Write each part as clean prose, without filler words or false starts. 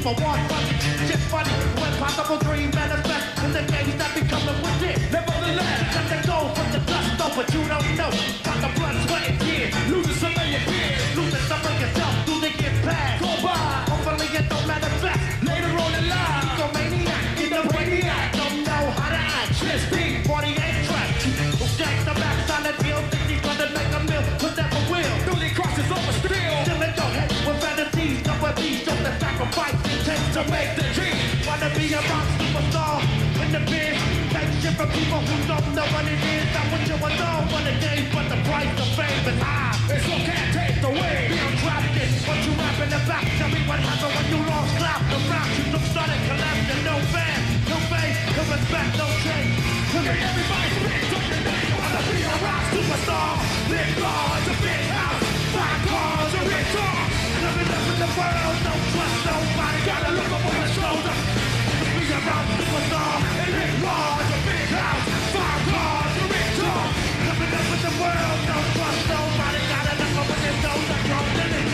my one funny, just funny. When possible dream manifest in the games that be coming with it. Nevertheless, let them go from the dust up, but you don't know. Got the blood, sweat, and tears. Losing some of your peers, losing some of yourself. Do they get past? Go by. Hopefully it don't manifest. Later on in life, egomaniac, in the brainiac. Don't know how to act. Just beat 48 tracks. Jack the back on the deal, think he's gonna make a meal, but never will. Newly crosses over still. Still in your head with fantasies, double D's, just the sacrifice it takes to make the dream. Wanna be a rock superstar in the biz. Take shit from people who don't know what it is. Not what you was on for the days, but the price of fame is high. It's so can't take away. Being trapped in what you rap in the back. Tell me what happened when you lost clap. The rock you took started collapsing. No fans, no faith, no respect, no change. Look at everybody spit, don't you know? Wanna be a rock superstar. Live large, a big house, 5 cars, a rich car. Living up in the world, don't trust nobody. Gotta look up on the shoulder. Be a rock superstar. And live large, a big house, 5 cars, a rich car. Living up in the world, don't trust nobody. Gotta look up on your shoulder.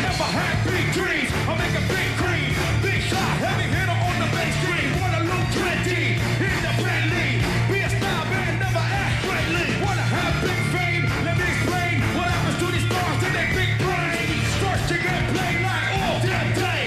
Never had big dreams, I'll make a big cream. Big shot, heavy hitter on the big screen. Wanna look 20, independently. Be a star, man, never act greatly. Wanna have big fame, let me explain what happens to these stars in their big brain. Start to get played like all damn day.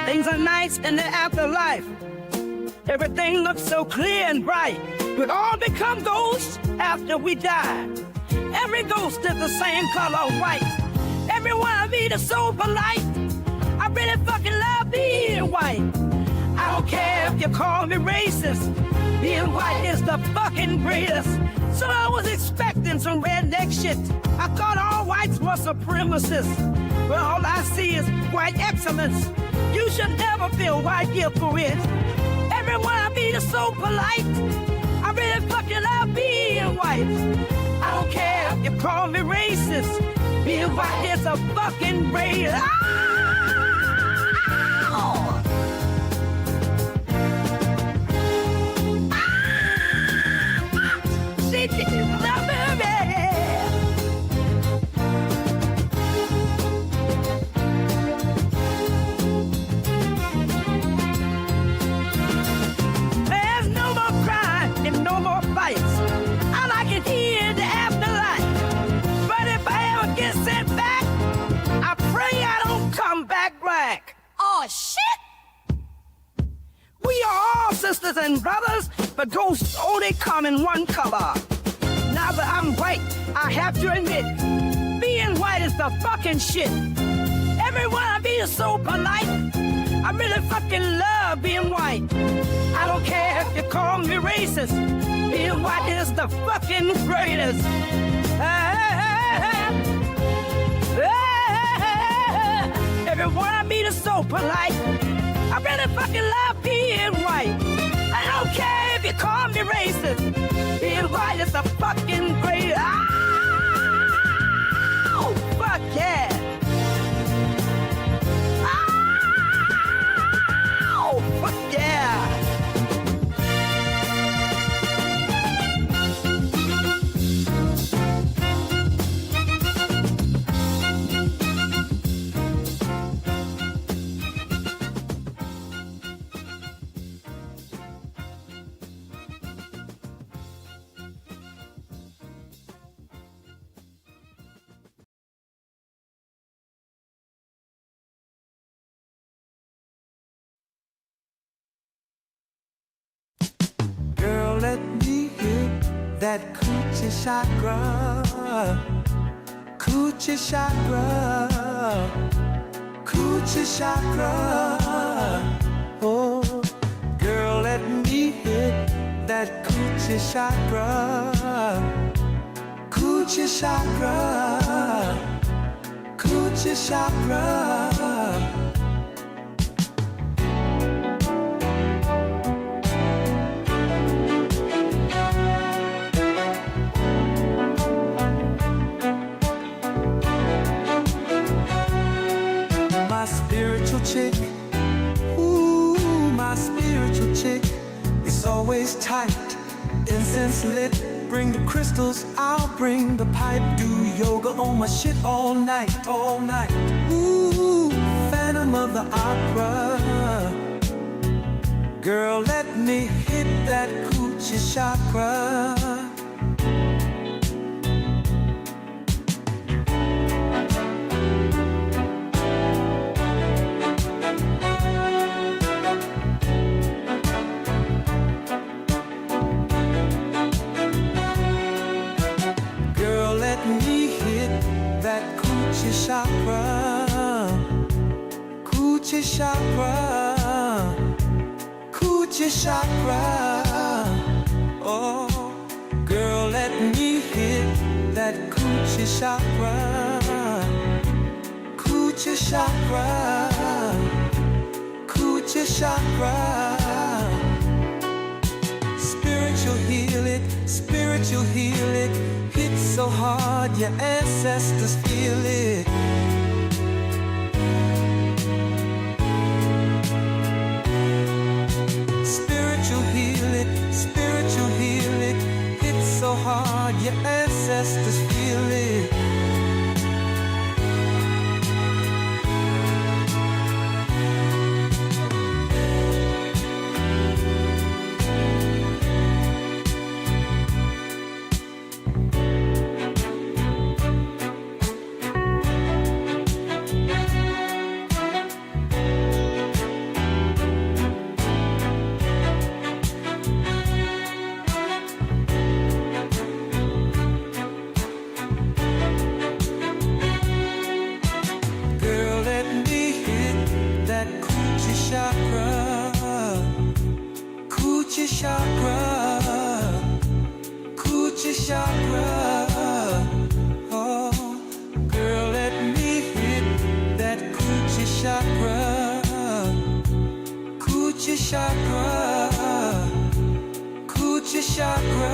Things are nice in the afterlife. Everything looks so clear and bright. We all become ghosts after we die. Every ghost is the same color white. Everyone of me is so polite. I really fucking love being white. I don't care if you call me racist. Being white is the fucking greatest. So I was expecting some redneck shit. I thought all whites were supremacists. But all I see is white excellence. You should never feel white guilt for it. Everyone I meet is so polite. I really fucking love being white. I don't care if you call me racist. Being white is a fucking greatest. There's no more crime and no more fights. All I can hear is the afterlife. But if I ever get sent back, I pray I don't come back black. Oh, shit! We are all sisters and brothers, but ghosts only come in one color. Now that I'm white, I have to admit, being white is the fucking shit. Everyone I meet is so polite. I really fucking love being white. I don't care if you call me racist. Being white is the fucking greatest. Everyone I meet is so polite. I really fucking love being white. I don't care if you call me racist. Being white is the fucking greatest. Oh, fuck yeah. Oh, fuck yeah. Girl, let me hit that coochie chakra. Coochie chakra. Coochie chakra. Oh, girl, let me hit that coochie chakra. Coochie chakra. Coochie chakra. Chick, ooh, my spiritual chick is always tight, incense lit. Bring the crystals, I'll bring the pipe. Do yoga on my shit all night, all night. Ooh, Phantom of the Opera. Girl, let me hit that coochie chakra. Chakra, coochie chakra, coochie chakra. Oh, girl, let me hit that coochie chakra, coochie chakra, coochie chakra. Spiritual heal it, spiritual heal it. Hit so hard your ancestors feel it. Spiritual heal it, spiritual heal it. Hit so hard your ancestors feel it. chakra, coochie chakra, coochie chakra. Oh, girl, let me hit that coochie chakra, coochie chakra, coochie chakra.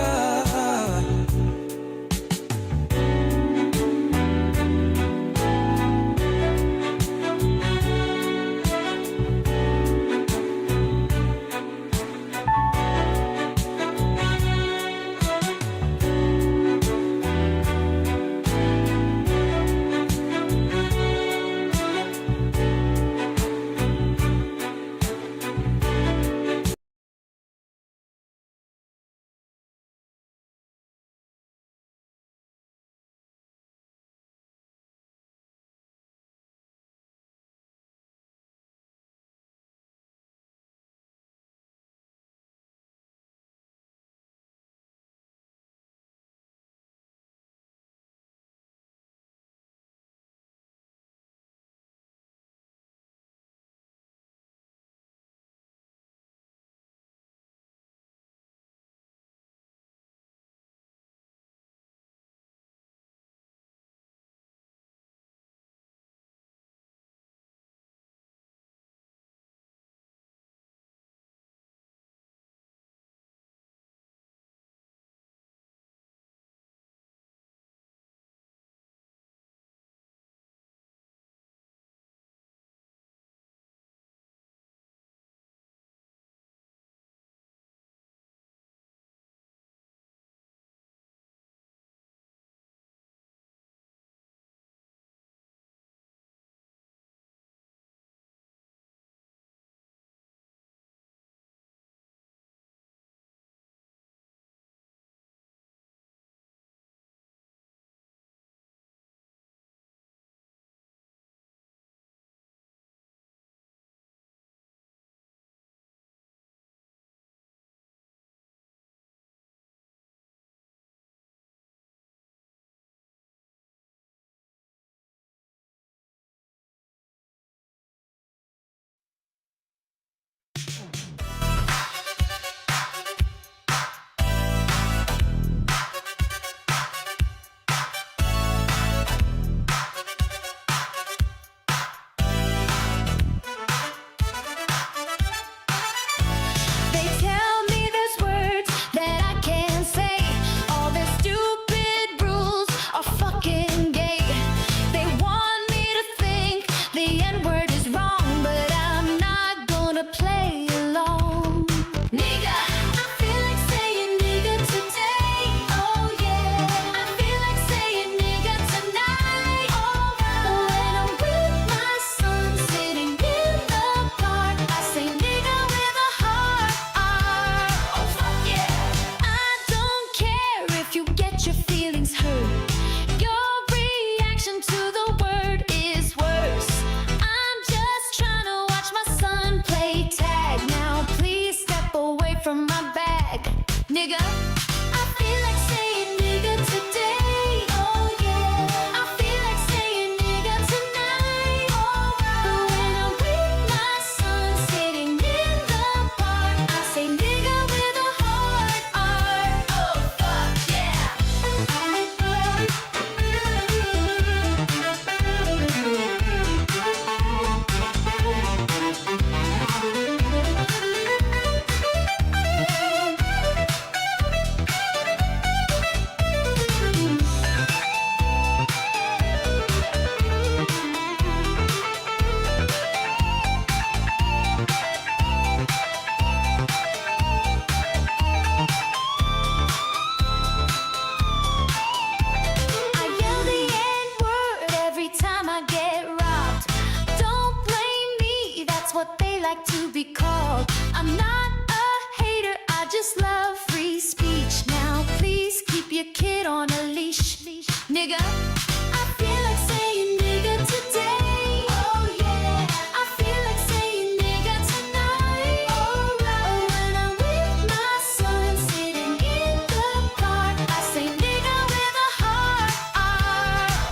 They tell me there's words that I can't say. All their stupid rules are fucking gay. They want me to think the N-word is wrong, but I'm not gonna play along. Nigga, I feel like saying nigga today. Oh yeah, I feel like saying nigga tonight. Alright, when I'm with my son sitting in the park, I say nigga with a heart. Oh fuck yeah! I don't care if you get your feelings hurt. Your reaction to the word is worse. I'm just trying to watch my son play tag. Now please step away from my bag, nigga. I feel like saying nigga today. Oh yeah, I feel like saying nigga tonight. Alright, but when I'm with my son sitting in the park, I say nigga with a heart. Oh fuck yeah! I yell the N-word every time I get robbed. Don't blame me, that's what they like to be called. I'm not a hater, I just love free speech. Now please keep your kid on a leash, nigga. I feel like saying nigga today. Oh yeah, I feel like saying nigga tonight. Alright, when I'm with my son sitting in the park, I say nigga with a heart.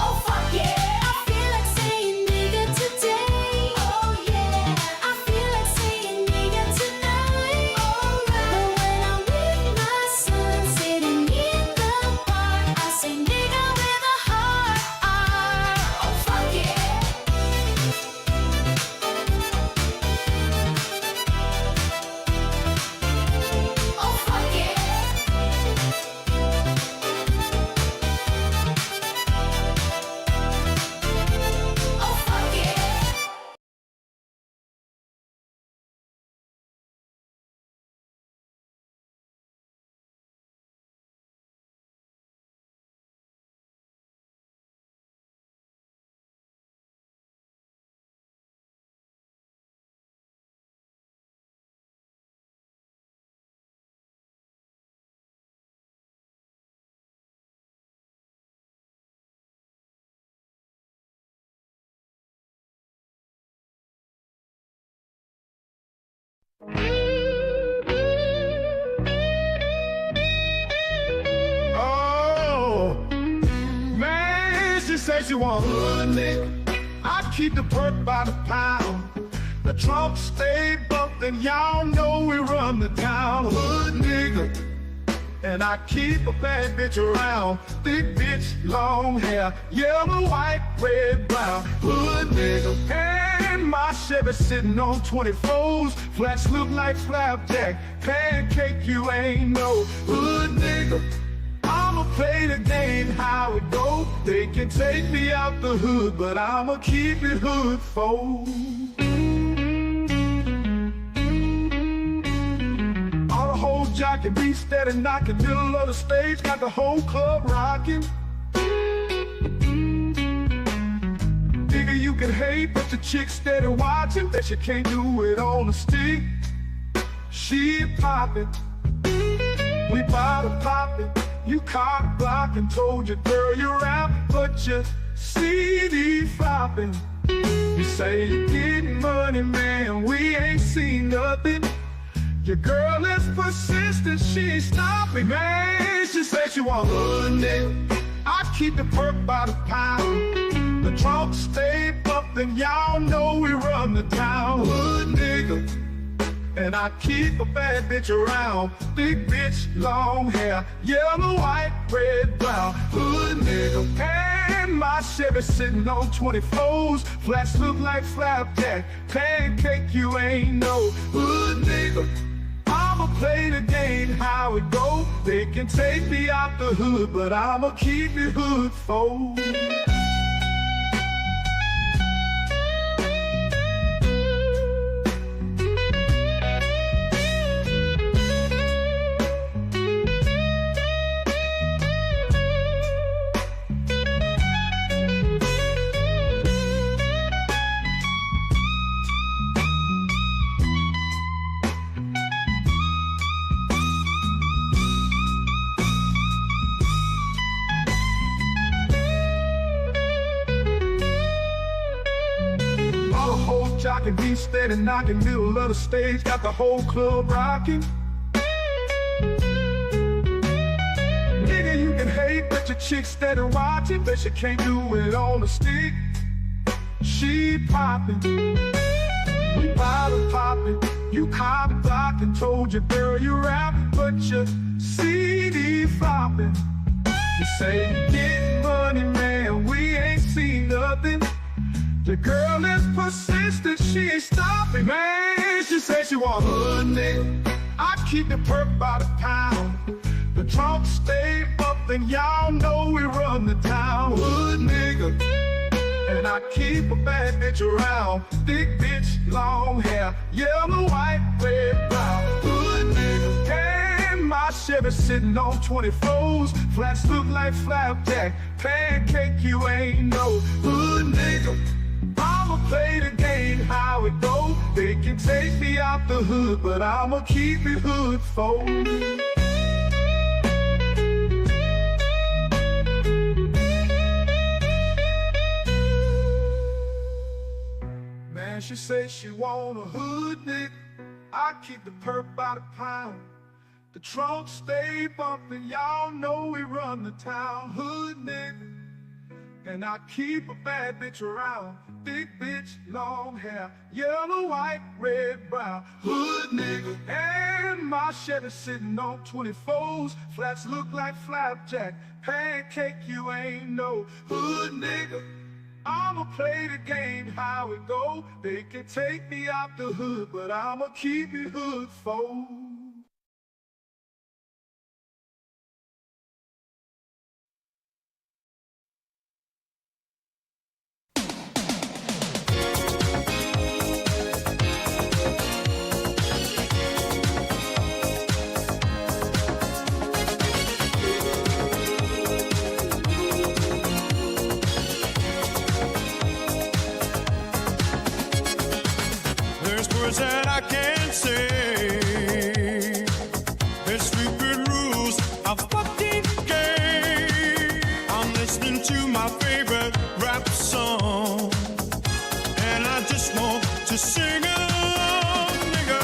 Oh fuck yeah! I feel like saying nigga today. Oh yeah, I feel like saying Oh, man, she says she want hood nigga. I keep the perk by the pound. The trunk stay bumpin', y'all know we run the town. Hood nigga. And I keep a bad bitch around. Thick bitch, long hair, yellow, white, red, brown. Hood nigga. And my Chevy sitting on 24s. Flats look like flapjack. Pancake, you ain't no hood nigga. I'ma play the game how it go. They can take me out the hood, but I'ma keep it hood for. Jockey be steady knocking, middle of the stage, got the whole club rocking. Nigga, you can hate, but the chick steady watching. Bet you can't do it on the stick. She poppin', we bout to pop it. You cock blockin', told you girl you rap, but your CD flopping. You say you getting money, man, we ain't seen nothing. Your girl is persistent, she ain't stopping, man. She said she want hood nigga. I keep the perk by the pound. The trunk stay bumpin', y'all know we run the town. Hood nigga. And I keep a bad bitch around. Big bitch, long hair, yellow, white, red, brown. Hood nigga. And my Chevy sitting on 24s. Flats look like flapjack. Pancake, you ain't no hood nigga. I'ma play the game how it go. They can take me out the hood, but I'ma keep it hood for. Jockey be steady knocking, middle of the stage, got the whole club rocking. Nigga, you can hate, but your chick steady watching. Bet you can't do it on the stick. She poppin', we bout to pop it. You cock blockin', told you girl you rap, but your CD flopping. You say you getting money, man, we ain't seen nothing. The girl is persistent, she ain't stopping, man. She said she want hood nigga. I keep the perk by the pound. The trunk stay bumpin', y'all know we run the town. Hood nigga. And I keep a bad bitch around. Thick bitch, long hair, yellow, white, red, brown. Hood nigga. And my Chevy sitting on 24s. Flats look like flapjack. Pancake, you ain't no hood nigga. I'ma play the game how it go. They can take me out the hood, but I'ma keep it hood for. Man, she say she want a hood nigga. I keep the perk by the pound. The trunk stay bumpin', y'all know we run the town. Hood nigga. And I keep a bad bitch around. Big bitch, long hair, yellow, white, red, brown. Hood nigga. And my Chevy sitting on 24s. Flats look like flapjack. Pancake, you ain't no hood nigga. I'ma play the game how it go. They can take me out the hood, but I'ma keep it hood for. That I can't say. There's stupid rules of fucking game. I'm listening to my favorite rap song, and I just want to sing along, nigga.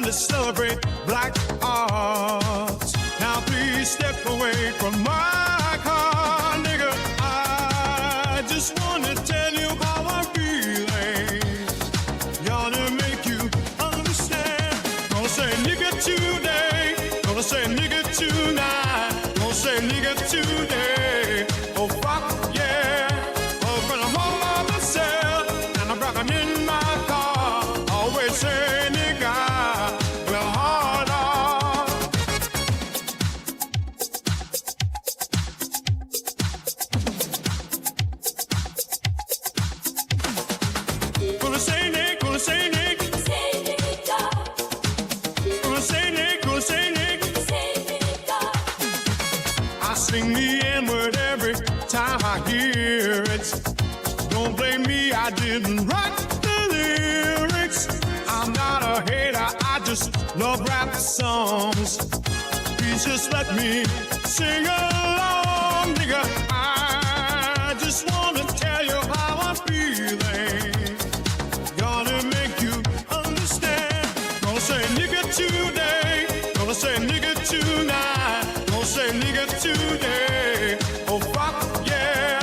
to celebrate black art. Now please step away from my car, nigga. I just want to tell you how I'm feeling. Y'all to make you understand. Gonna say nigga today. Gonna say nigga tonight. Gonna say nigga today. Oh fuck yeah. Oh, when I'm home by myself and I'm rocking in my car, always say nigga, well hard on. Gonna say Nick, gonna say Nick. Gonna say Nick, gonna say Nick. I sing the N-word every time I hear it. Don't blame me, I didn't write the lyrics. I'm not a hater, I just love rap songs. Please just let me sing along, nigga. I just wanna tell you how I'm feeling. Gonna make you understand. Gonna say nigga today. Gonna say nigga tonight. Gonna say nigga today. Oh fuck yeah.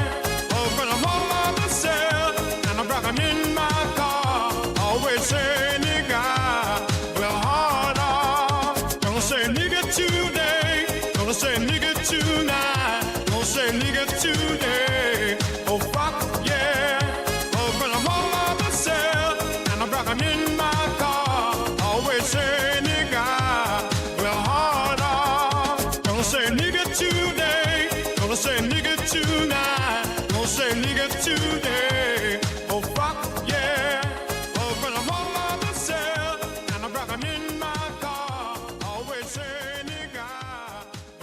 Oh, when I'm home by myself and I'm rocking in my car, always say nigga, well hard on. Gonna say nigga today. Gonna say nigga tonight. Gonna say nigga today. Oh fuck yeah. Oh, when I'm home by myself and I'm rocking in my car, always say nigga, well hard on. Gonna say nigga today. Gonna say nigga tonight. Gonna say nigga today. Oh fuck yeah. Oh, when I'm home by myself and I'm rocking in my car, always say nigga,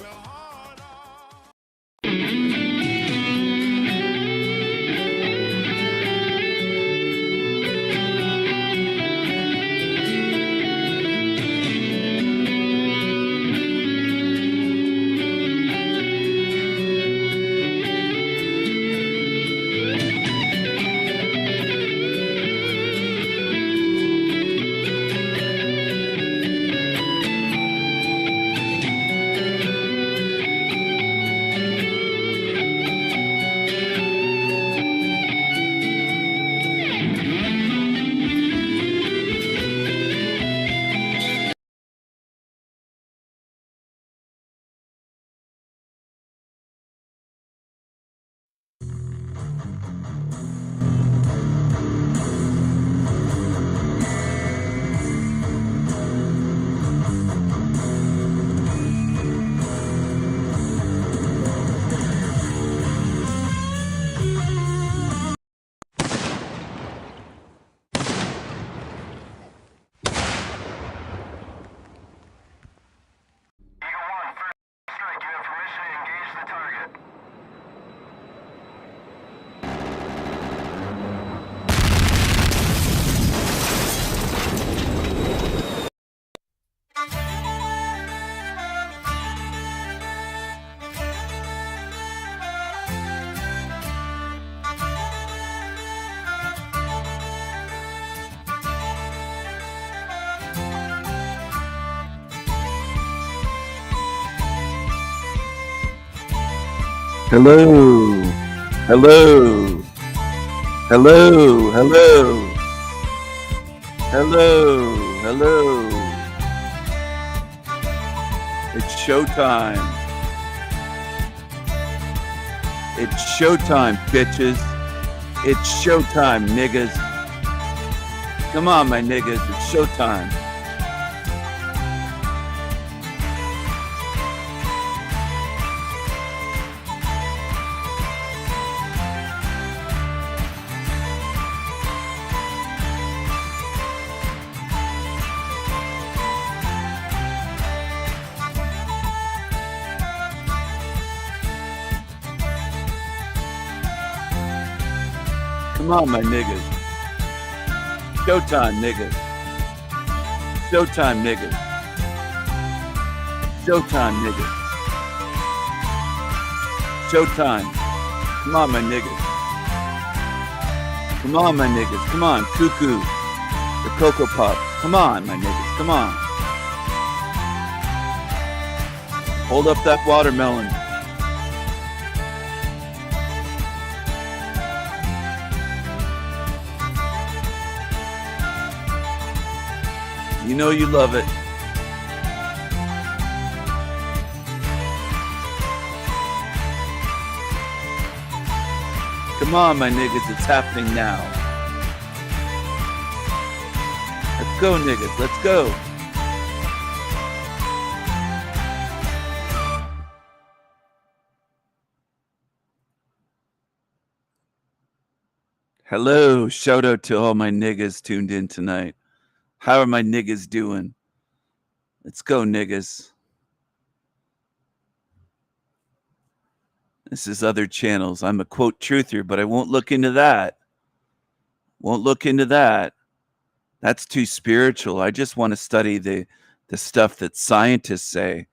well hard on. Hello, hello, hello, hello, hello, hello. It's showtime. It's showtime, bitches. It's showtime, niggas. Come on, my niggas, it's showtime. Come on, my niggas. Showtime, niggas. Showtime, niggas. Showtime, niggas. Showtime. Come on, my niggas. Come on, my niggas. Come on, Cuckoo. The Cocoa Puffs. Come on, my niggas. Come on. Hold up that watermelon. You know you love it. Come on, my niggas, it's happening now. Let's go, niggas, let's go. Hello, shout out to all my niggas tuned in tonight. How are my niggas doing? Let's go, niggas. This is other channels. I'm a quote truther, but I won't look into that. Won't look into that. That's too spiritual. I just want to study the stuff that scientists say,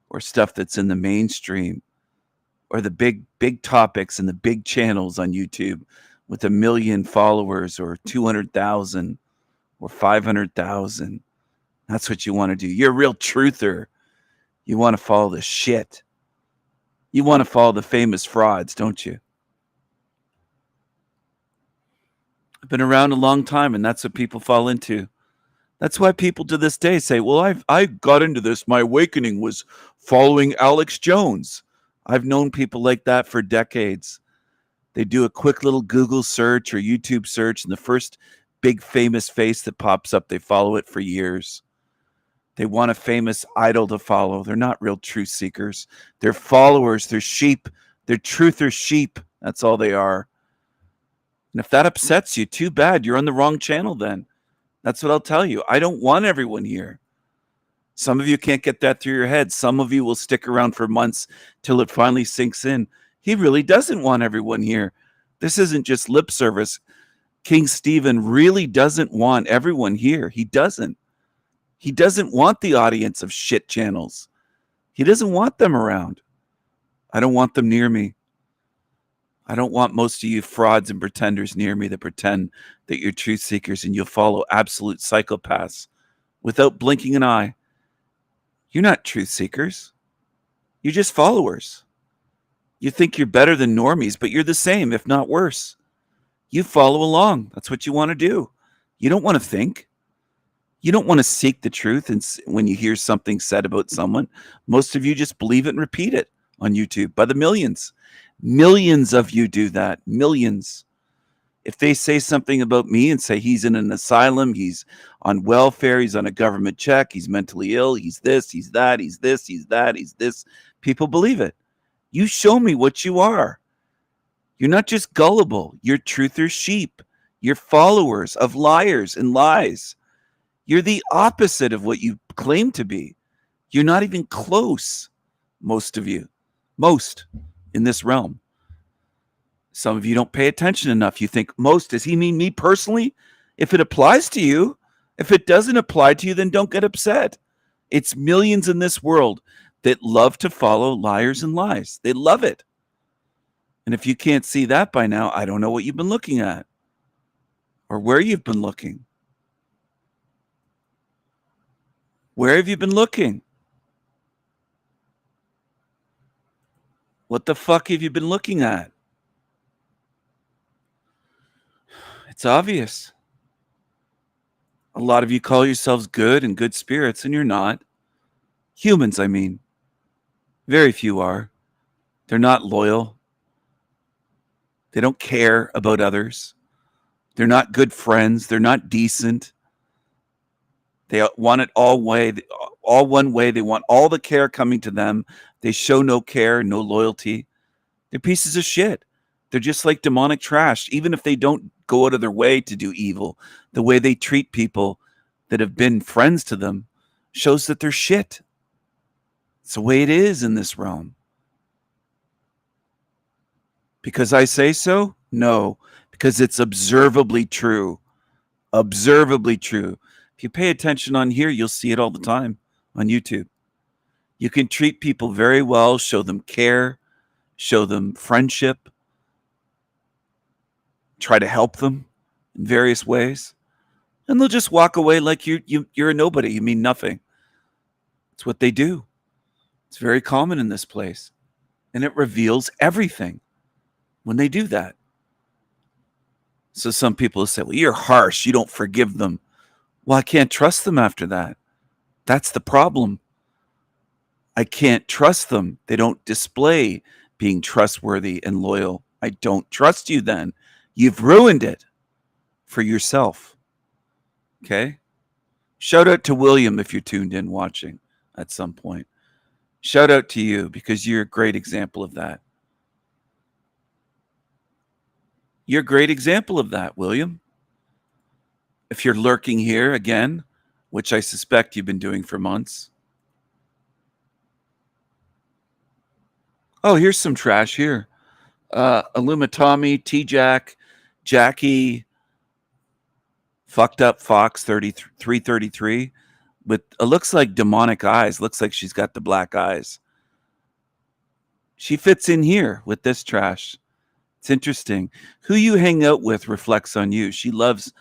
or stuff that's in the mainstream, or the big topics and the big channels on YouTube with 1 million followers or 200,000 or 500,000. That's what you want to do. You're a real truther. You want to follow the shit. You want to follow the famous frauds, don't you? I've been around a long time, and that's what people fall into. That's why people to this day say, well, I got into this. My awakening was following Alex Jones. I've known people like that for decades. They do a quick little Google search or YouTube search, and the first big famous face that pops up, they follow it for years. They want a famous idol to follow. They're not real truth seekers. They're followers. They're sheep. They're truther sheep. That's all they are. And if that upsets you, too bad. You're on the wrong channel then. That's what I'll tell you. I don't want everyone here. Some of you can't get that through your head. Some of you will stick around for months till it finally sinks in. He really doesn't want everyone here. This isn't just lip service. King Stephen really doesn't want everyone here. He doesn't. He doesn't want the audience of shit channels. He doesn't want them around. I don't want them near me. I don't want most of you frauds and pretenders near me that pretend that you're truth seekers and you'll follow absolute psychopaths without blinking an eye. You're not truth seekers. You're just followers. You think you're better than normies, but you're the same, if not worse. You follow along. That's what you want to do. You don't want to think. You don't want to seek the truth. And when you hear something said about someone, most of you just believe it and repeat it on YouTube by the millions. Millions of you do that. Millions. If they say something about me and say he's in an asylum, he's on welfare, he's on a government check, he's mentally ill, he's this, he's that, he's this, he's that, he's this, people believe it. You show me what you are. You're not just gullible. You're truther sheep. You're followers of liars and lies. You're the opposite of what you claim to be. You're not even close, most of you. Most in this realm. Some of you don't pay attention enough. You think, most, does he mean me personally? If it applies to you, if it doesn't apply to you, then don't get upset. It's millions in this world that love to follow liars and lies. They love it. And if you can't see that by now, I don't know what you've been looking at or where you've been looking. Where have you been looking? What the fuck have you been looking at? It's obvious. A lot of you call yourselves good and good spirits, and you're not. Humans, I mean. Very few are. They're not loyal. They don't care about others. They're not good friends. They're not decent. They want it all one way. They want all the care coming to them. They show no care, no loyalty. They're pieces of shit. They're just like demonic trash. Even if they don't go out of their way to do evil, the way they treat people that have been friends to them shows that they're shit. It's the way it is in this realm. Because I say so? No, because it's observably true. Observably true. If you pay attention on here, you'll see it all the time on YouTube. You can treat people very well, show them care, show them friendship, try to help them in various ways, and they'll just walk away like you're a nobody. You mean nothing. It's what they do. It's very common in this place. And it reveals everything when they do that. So some people say, well, you're harsh. You don't forgive them. Well, I can't trust them after that. That's the problem. I can't trust them. They don't display being trustworthy and loyal. I don't trust you then. You've ruined it for yourself. Okay? Shout out to William if you're tuned in watching at some point. Shout out to you because you're a great example of that. You're a great example of that, William. If you're lurking here again, which I suspect you've been doing for months. Oh, here's some trash here. Illumitami, T-Jack, Jackie, Fucked Up Fox 333 with it looks like demonic eyes. Looks like she's got the black eyes. She fits in here with this trash. It's interesting. Who you hang out with reflects on you. She loves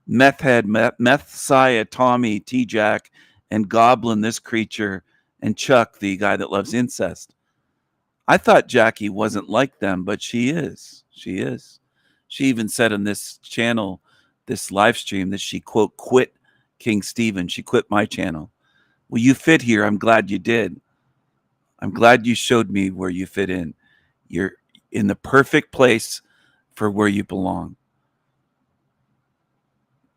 Meth Head, Messiah, Tommy, T-Jack, and Goblin, this creature, and Chuck, the guy that loves incest. I thought Jackie wasn't like them, but she is. She is. She even said on this channel, this live stream, that she, quote, quit King Stephen. She quit my channel. Well, you fit here. I'm glad you did. I'm glad you showed me where you fit in. You're in the perfect place for where you belong.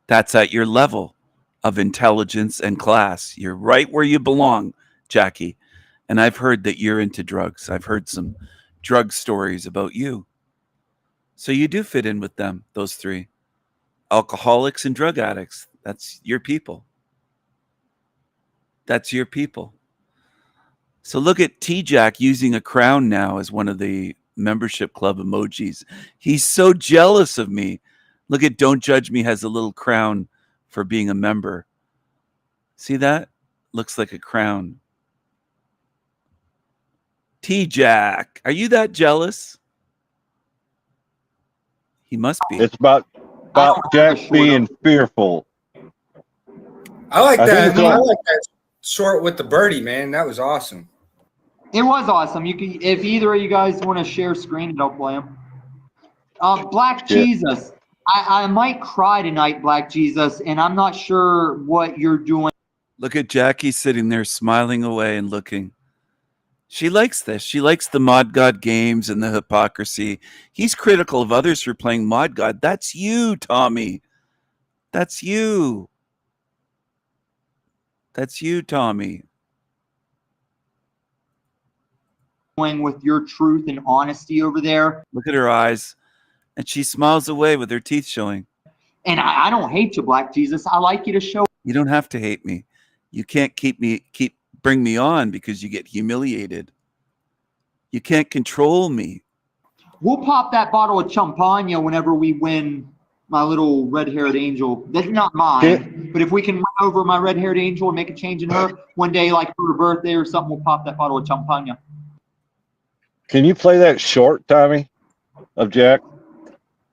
That's at your level of intelligence and class. You're right where you belong, Jackie. And I've heard that you're into drugs. I've heard some drug stories about you. So you do fit in with them, those three. Alcoholics and drug addicts. That's your people. That's your people. So look at T-Jack using a crown now as one of the membership club emojis. He's so jealous of me. Look at Don't Judge Me has a little crown for being a member. See that? Looks like a crown. T-Jack, are you that jealous? He must be. It's about Jack being fearful. I like I that. think it's I like that short with the birdie, man. That was awesome. It was awesome. You can, if either of you guys want to share screen, don't play them. Black Yeah. Jesus. I might cry tonight, Black Jesus, and I'm not sure what you're doing. Look at Jackie sitting there smiling away and looking. She likes this. She likes the Mod God games and the hypocrisy. He's critical of others for playing Mod God. That's you, Tommy. That's you. That's you, Tommy. With your truth and honesty over there. Look at her eyes. And she smiles away with her teeth showing. And I don't hate you, Black Jesus. I like you to show. You don't have to hate me. You can't bring me on because you get humiliated. You can't control me. We'll pop that bottle of champagne whenever we win my little red-haired angel. That's not mine, but if we can win over my red-haired angel and make a change in her one day, like for her birthday or something, we'll pop that bottle of champagne. Can you play that short, Tommy, of Jack?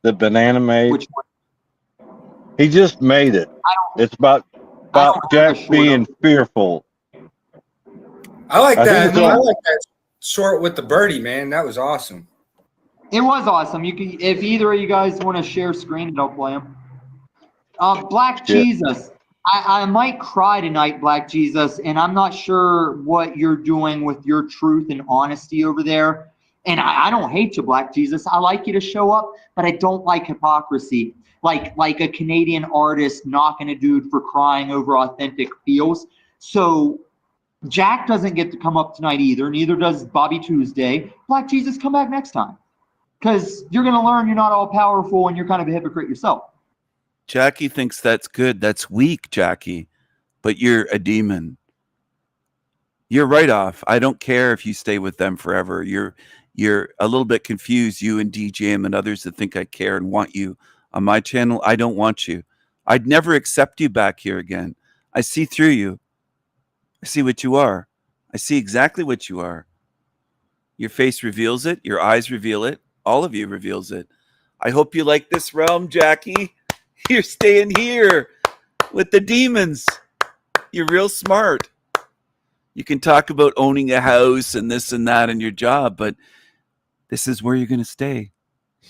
The banana made. Which one? He just made it. It's about Jack being fearful. I like I that. think it's I all- like that short with the birdie, man. That was awesome. It was awesome. You can, if either of you guys want to share screen, don't play them. Black Yeah. Jesus. I might cry tonight, Black Jesus, and I'm not sure what you're doing with your truth and honesty over there. And I don't hate you, Black Jesus. I like you to show up, but I don't like hypocrisy. Like a Canadian artist knocking a dude for crying over authentic feels. So Jack doesn't get to come up tonight either. Neither does Bobby Tuesday. Black Jesus, come back next time. Because you're going to learn you're not all powerful and you're kind of a hypocrite yourself. Jackie thinks that's good. That's weak, Jackie. But you're a demon. You're right off. I don't care if you stay with them forever. You're a little bit confused, you and DJM and others that think I care and want you on my channel. I don't want you. I'd never accept you back here again. I see through you. I see what you are. I see exactly what you are. Your face reveals it. Your eyes reveal it. All of you reveals it. I hope you like this realm, Jackie. You're staying here with the demons. You're real smart. You can talk about owning a house and this and that in your job, but this is where you're going to stay.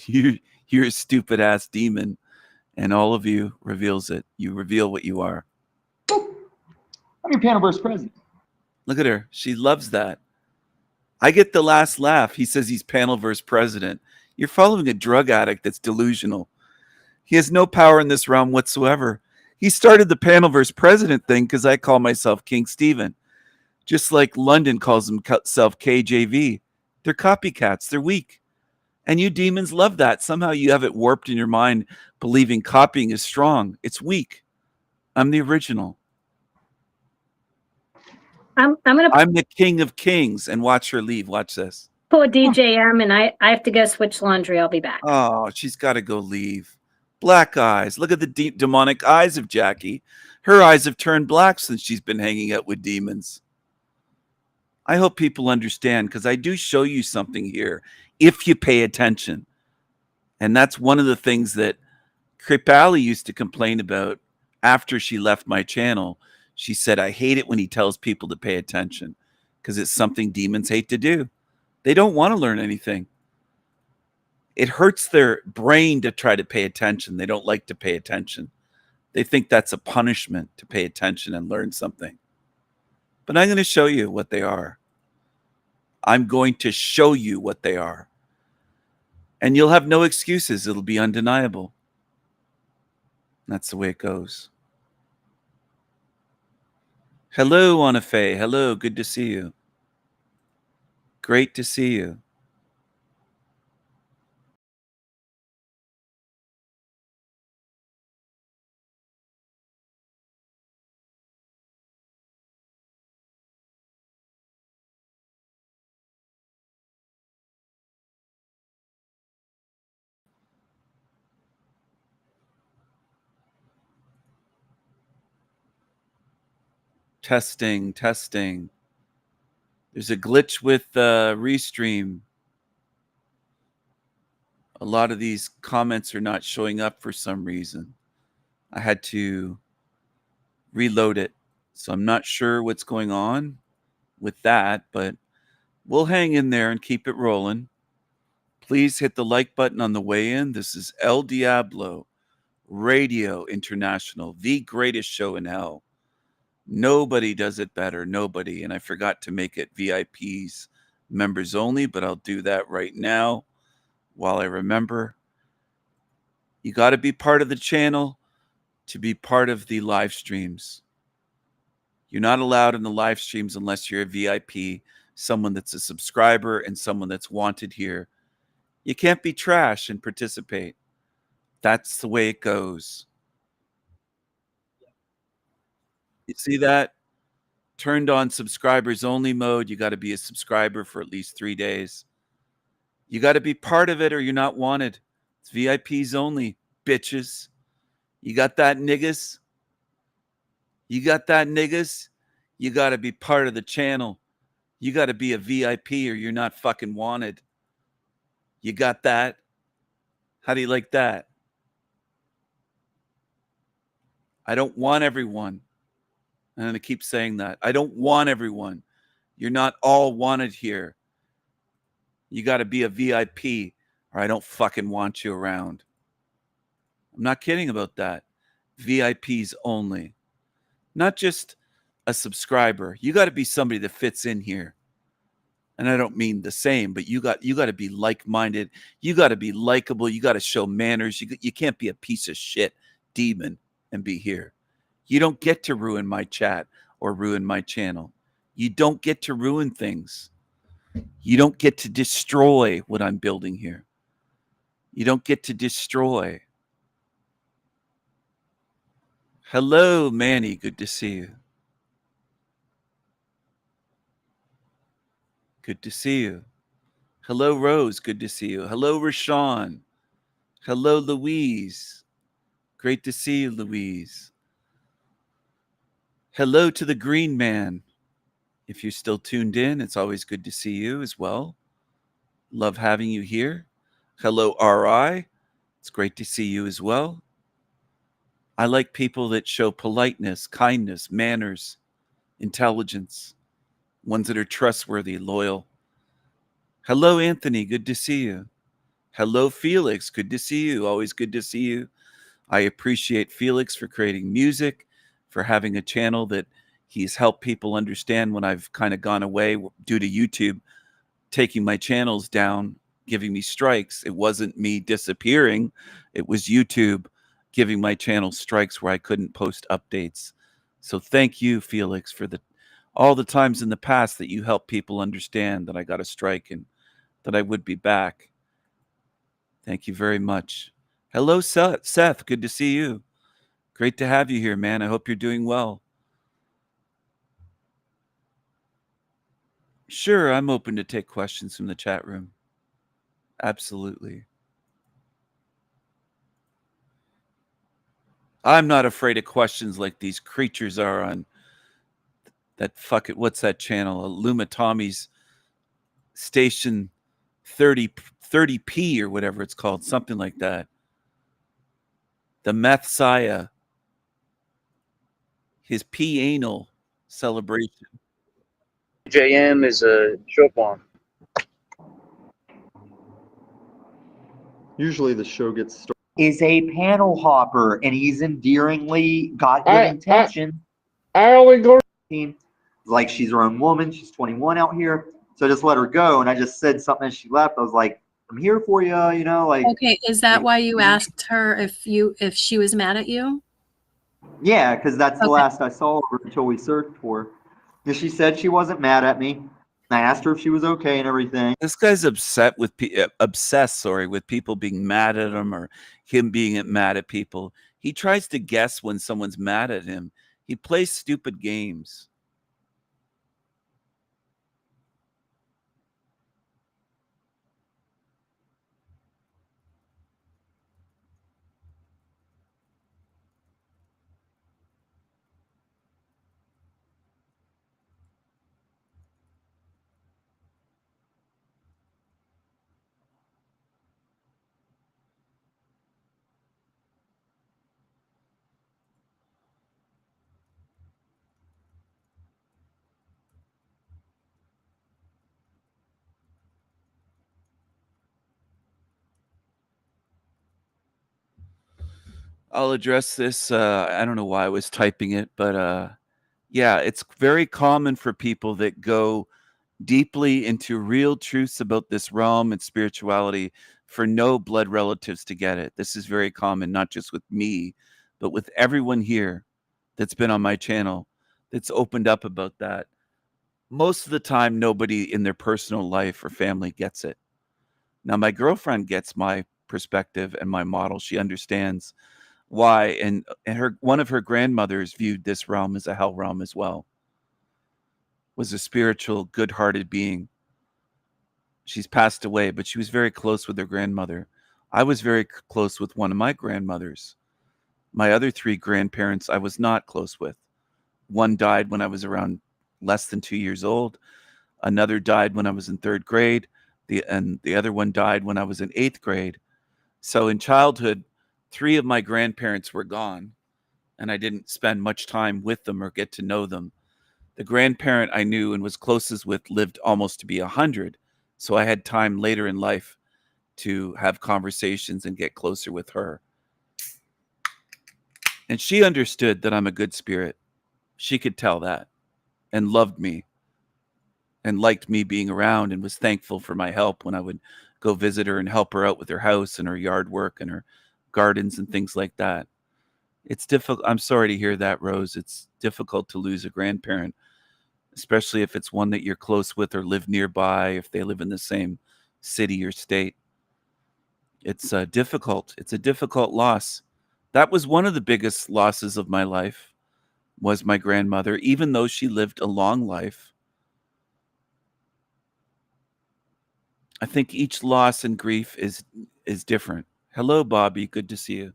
You're a stupid ass demon, and all of you reveals it. You reveal what you are. I'm your panel verse president. Look at her. She loves that. I get the last laugh. He says he's panelverse president. You're following a drug addict that's delusional. He has no power in this realm whatsoever. He started the panelverse president thing because I call myself King Stephen. Just like London calls himself KJV. They're copycats. They're weak. And you demons love that. Somehow you have it warped in your mind, believing copying is strong. It's weak. I'm the original. I'm gonna I'm the king of kings. And watch her leave. Watch this. pull a DJM and I have to go switch laundry. I'll be back. Oh, she's got to go leave. Black eyes. Look at the deep demonic eyes of Jackie. Her eyes have turned black since she's been hanging out with demons. I hope people understand, because I do show you something here if you pay attention. And that's one of the things that Kripali used to complain about after she left my channel. She said, I hate it when he tells people to pay attention, because it's something demons hate to do. They don't want to learn anything. It hurts their brain to try to pay attention. They don't like to pay attention. They think that's a punishment to pay attention and learn something. But I'm going to show you what they are. I'm going to show you what they are. And you'll have no excuses. It'll be undeniable. That's the way it goes. Hello, Anafe. Hello, good to see you. Great to see you. Testing. There's a glitch with Restream. A lot of these comments are not showing up for some reason. I had to reload it. So I'm not sure what's going on with that, but we'll hang in there and keep it rolling. Please hit the like button on the way in. This is El Diablo Radio International, the greatest show in hell. Nobody does it better. Nobody. And I forgot to make it VIPs, members only, but I'll do that right now while I remember. You got to be part of the channel to be part of the live streams. You're not allowed in the live streams unless you're a VIP, someone that's a subscriber and someone that's wanted here. You can't be trash and participate. That's the way it goes. You see that? Turned on subscribers only mode. You got to be a subscriber for at least 3 days. You got to be part of it or you're not wanted. It's VIPs only, bitches. You got that, niggas? You got that, niggas? You got to be part of the channel. You got to be a VIP or you're not fucking wanted. You got that? How do you like that? I don't want everyone. I'm going to keep saying that. I don't want everyone. You're not all wanted here. You got to be a VIP or I don't fucking want you around. I'm not kidding about that. VIPs only. Not just a subscriber. You got to be somebody that fits in here. And I don't mean the same, but you got to be like-minded. You got to be likable. You got to show manners. You can't be a piece of shit demon and be here. You don't get to ruin my chat or ruin my channel. You don't get to ruin things. You don't get to destroy what I'm building here. You don't get to destroy. Hello, Manny. Good to see you. Good to see you. Hello, Rose. Good to see you. Hello, Rashawn. Hello, Louise. Great to see you, Louise. Hello to the Green Man. If you're still tuned in, it's always good to see you as well. Love having you here. Hello, RI. It's great to see you as well. I like people that show politeness, kindness, manners, intelligence. ones that are trustworthy, loyal. Hello, Anthony. Good to see you. Hello, Felix. Good to see you. Always good to see you. I appreciate Felix for creating music, for having a channel that he's helped people understand when I've kind of gone away due to YouTube taking my channels down, giving me strikes. It wasn't me disappearing. It was YouTube giving my channel strikes where I couldn't post updates. So thank you, Felix, for all the times in the past that you helped people understand that I got a strike and that I would be back. Thank you very much. Hello, Seth. Good to see you. Great to have you here, man. I hope you're doing well. Sure, I'm open to take questions from the chat room. Absolutely. I'm not afraid of questions like these creatures are on that what's that channel? Luma Tommy's station 30p or whatever it's called, something like that. The Messiah, his P-anal celebration. JM is a Chopin. Usually the show gets started. Is a panel hopper, and he's endearingly got good intention. I only go. Like she's her own woman. She's 21 out here, so I just let her go. And I just said something as she left. I was like, "I'm here for you," you know. Like, okay, is that why you asked her if she was mad at you? Yeah, because that's the last I saw of her until we searched for her. And she said she wasn't mad at me. I asked her if she was okay and everything. This guy's obsessed with people being mad at him or him being mad at people. He tries to guess when someone's mad at him. He plays stupid games. I'll address this. I don't know why I was typing it, but yeah, it's very common for people that go deeply into real truths about this realm and spirituality for no blood relatives to get it. This is very common, not just with me, but with everyone here that's been on my channel that's opened up about that. Most of the time, nobody in their personal life or family gets it. Now, my girlfriend gets my perspective and my model. She understands why, and one of her grandmothers viewed this realm as a hell realm as well. Was a spiritual, good-hearted being. She's passed away, but she was very close with her grandmother. I was very close with one of my grandmothers. My other 3 grandparents I was not close with. One died when I was around less than 2 years old. Another died when I was in 3rd grade. And the other one died when I was in 8th grade. So in childhood, 3 of my grandparents were gone, and I didn't spend much time with them or get to know them. The grandparent I knew and was closest with lived almost to be 100, so I had time later in life to have conversations and get closer with her. And she understood that I'm a good spirit. She could tell that and loved me and liked me being around and was thankful for my help when I would go visit her and help her out with her house and her yard work and her gardens and things like that. It's difficult. I'm sorry to hear that, Rose. It's difficult to lose a grandparent, especially if it's one that you're close with or live nearby, if they live in the same city or state. It's difficult. It's a difficult loss. That was one of the biggest losses of my life, was my grandmother, even though she lived a long life. I think each loss and grief is different. Hello, Bobby. Good to see you.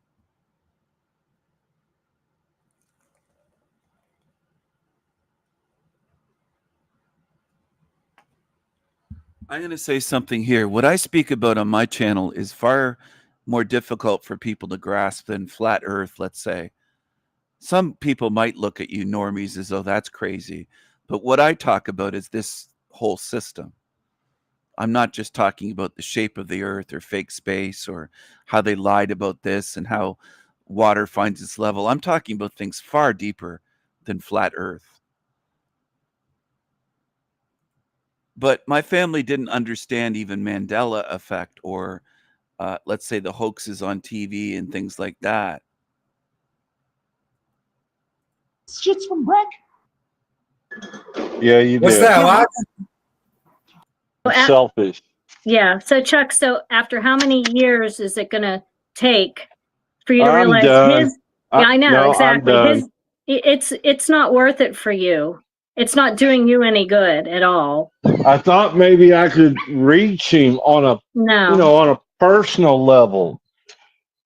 I'm going to say something here. What I speak about on my channel is far more difficult for people to grasp than flat earth, let's say. Some people might look at you normies as though that's crazy. But what I talk about is this whole system. I'm not just talking about the shape of the earth or fake space or how they lied about this and how water finds its level. I'm talking about things far deeper than flat earth. But my family didn't understand even Mandela effect or let's say the hoaxes on TV and things like that. Shit's from Breck. Yeah, you What's did. that? What? Selfish. Yeah. So Chuck, so after how many years is it going to take for you to I'm realize done. his? Yeah, I know, No, I'm exactly. done. It's not worth it for you. It's not doing you any good at all. I thought maybe I could reach him on a No. on a personal level,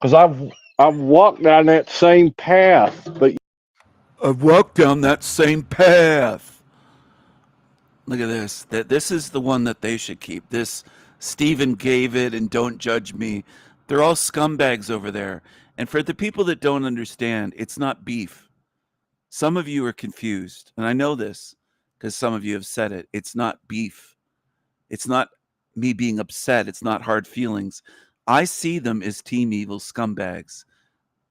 because I've walked down that same path, but I've walked down that same path. Look at this. This is the one that they should keep. This Stephen gave it and don't judge me. They're all scumbags over there. And for the people that don't understand, it's not beef. Some of you are confused, and I know this because some of you have said it. It's not beef. It's not me being upset. It's not hard feelings. I see them as Team Evil scumbags.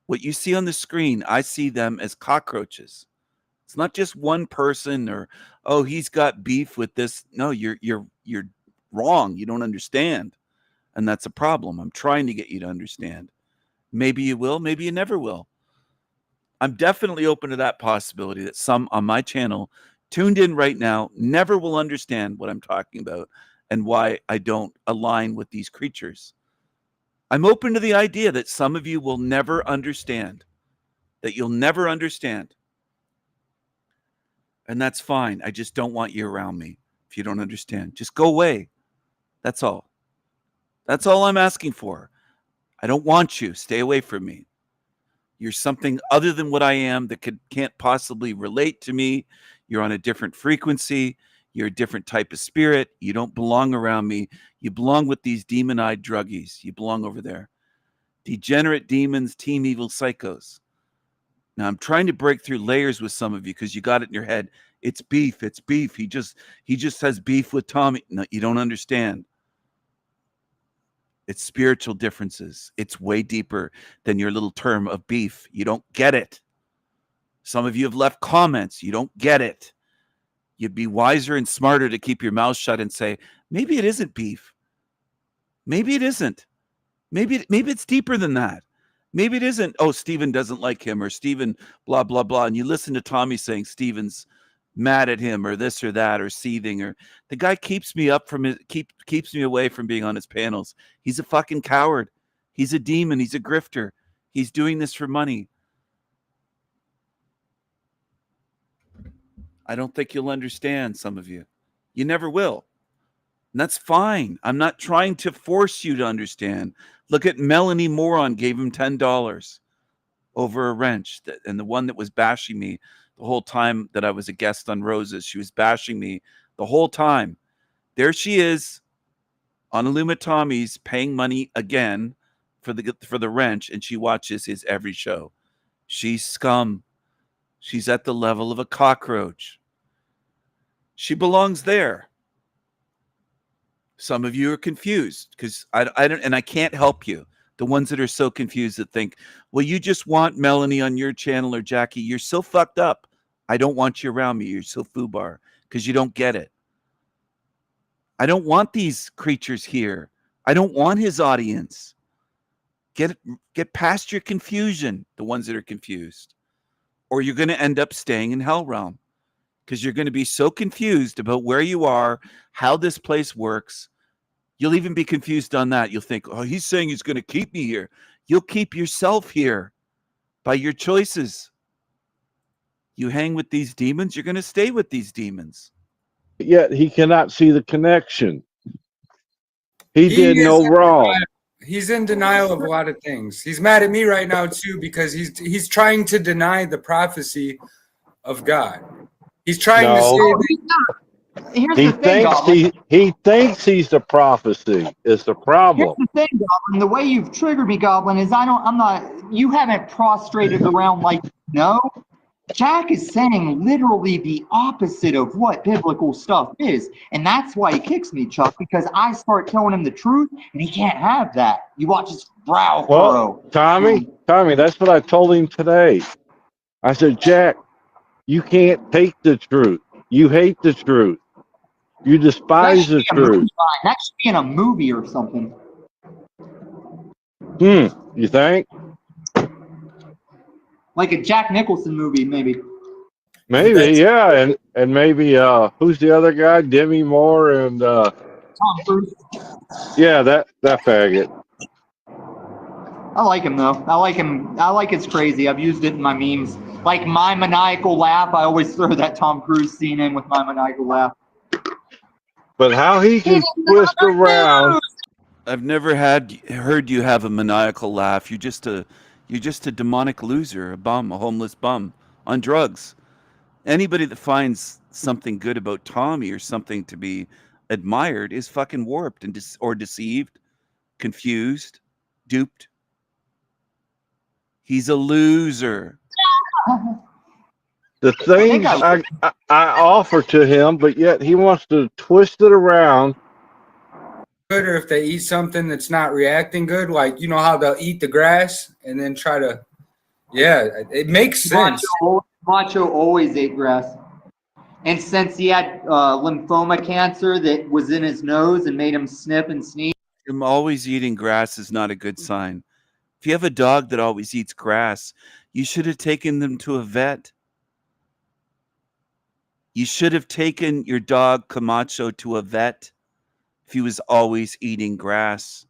What you see on the screen, I see them as cockroaches. It's not just one person or, oh, he's got beef with this. No, you're wrong. You don't understand. And that's a problem. I'm trying to get you to understand. Maybe you will, maybe you never will. I'm definitely open to that possibility that some on my channel tuned in right now never will understand what I'm talking about and why I don't align with these creatures. I'm open to the idea that some of you will never understand, that you'll never understand. And that's fine. I just don't want you around me if you don't understand. Just go away. That's all. That's all I'm asking for. I don't want you. Stay away from me. You're something other than what I am that can't possibly relate to me. You're on a different frequency. You're a different type of spirit. You don't belong around me. You belong with these demon-eyed druggies. You belong over there. Degenerate demons, Team Evil psychos. Now, I'm trying to break through layers with some of you because you got it in your head. It's beef. It's beef. He just has beef with Tommy. No, you don't understand. It's spiritual differences. It's way deeper than your little term of beef. You don't get it. Some of you have left comments. You don't get it. You'd be wiser and smarter to keep your mouth shut and say, maybe it isn't beef. Maybe it isn't. Maybe it's deeper than that. Maybe it isn't, oh, Stephen doesn't like him or Stephen blah, blah, blah. And you listen to Tommy saying Stephen's mad at him or this or that or seething, or the guy keeps me up from keeps me away from being on his panels. He's a fucking coward. He's a demon. He's a grifter. He's doing this for money. I don't think you'll understand, some of you. You never will. And that's fine. I'm not trying to force you to understand. Look at Melanie Moron gave him $10 over a wrench. And the one that was bashing me the whole time that I was a guest on Roses, she was bashing me the whole time. There she is on Illuma Tommy's paying money again for the wrench, and she watches his every show. She's scum. She's at the level of a cockroach. She belongs there. Some of you are confused because I don't, and I can't help you. The ones that are so confused that think, well, you just want Melanie on your channel or Jackie. You're so fucked up. I don't want you around me. You're so foobar because you don't get it. I don't want these creatures here. I don't want his audience. Get past your confusion, the ones that are confused, or you're going to end up staying in Hell Realm because you're going to be so confused about where you are, how this place works. You'll even be confused on that. You'll think, oh, he's saying he's going to keep me here. You'll keep yourself here by your choices. You hang with these demons, you're going to stay with these demons. Yet he cannot see the connection. He did no wrong. He's in denial of a lot of things. He's mad at me right now too because he's trying to deny the prophecy of God. He's trying to say that Here's the thing, Goblin. He thinks he's the prophecy is the problem. Here's the thing, Goblin. The way you've triggered me, Goblin, is you haven't prostrated around like no. Jack is saying literally the opposite of what biblical stuff is. And that's why he kicks me, Chuck, because I start telling him the truth and he can't have that. You watch his brow furrow. Well, Tommy, that's what I told him today. I said, Jack, you can't take the truth. You hate the truth. You despise the truth. That should be in a movie or something. You think? Like a Jack Nicholson movie, maybe. Maybe, yeah. And maybe, who's the other guy? Demi Moore and, Tom Cruise. yeah, that faggot. I like him, though. I like him. I like it's crazy. I've used it in my memes. Like my maniacal laugh, I always throw that Tom Cruise scene in with my maniacal laugh. But how he can twist around. I've never heard you have a maniacal laugh. You're just a demonic loser, a bum, a homeless bum on drugs. Anybody that finds something good about Tommy or something to be admired is fucking warped and or deceived, confused, duped. He's a loser. The things I offer to him, but yet he wants to twist it around. Good, or if they eat something that's not reacting good, like you know how they'll eat the grass and then try to, yeah, it makes sense. Macho always ate grass, and since he had lymphoma cancer that was in his nose and made him sniff and sneeze. Him always eating grass is not a good sign. If you have a dog that always eats grass, you should have taken them to a vet. You should have taken your dog Camacho to a vet if he was always eating grass.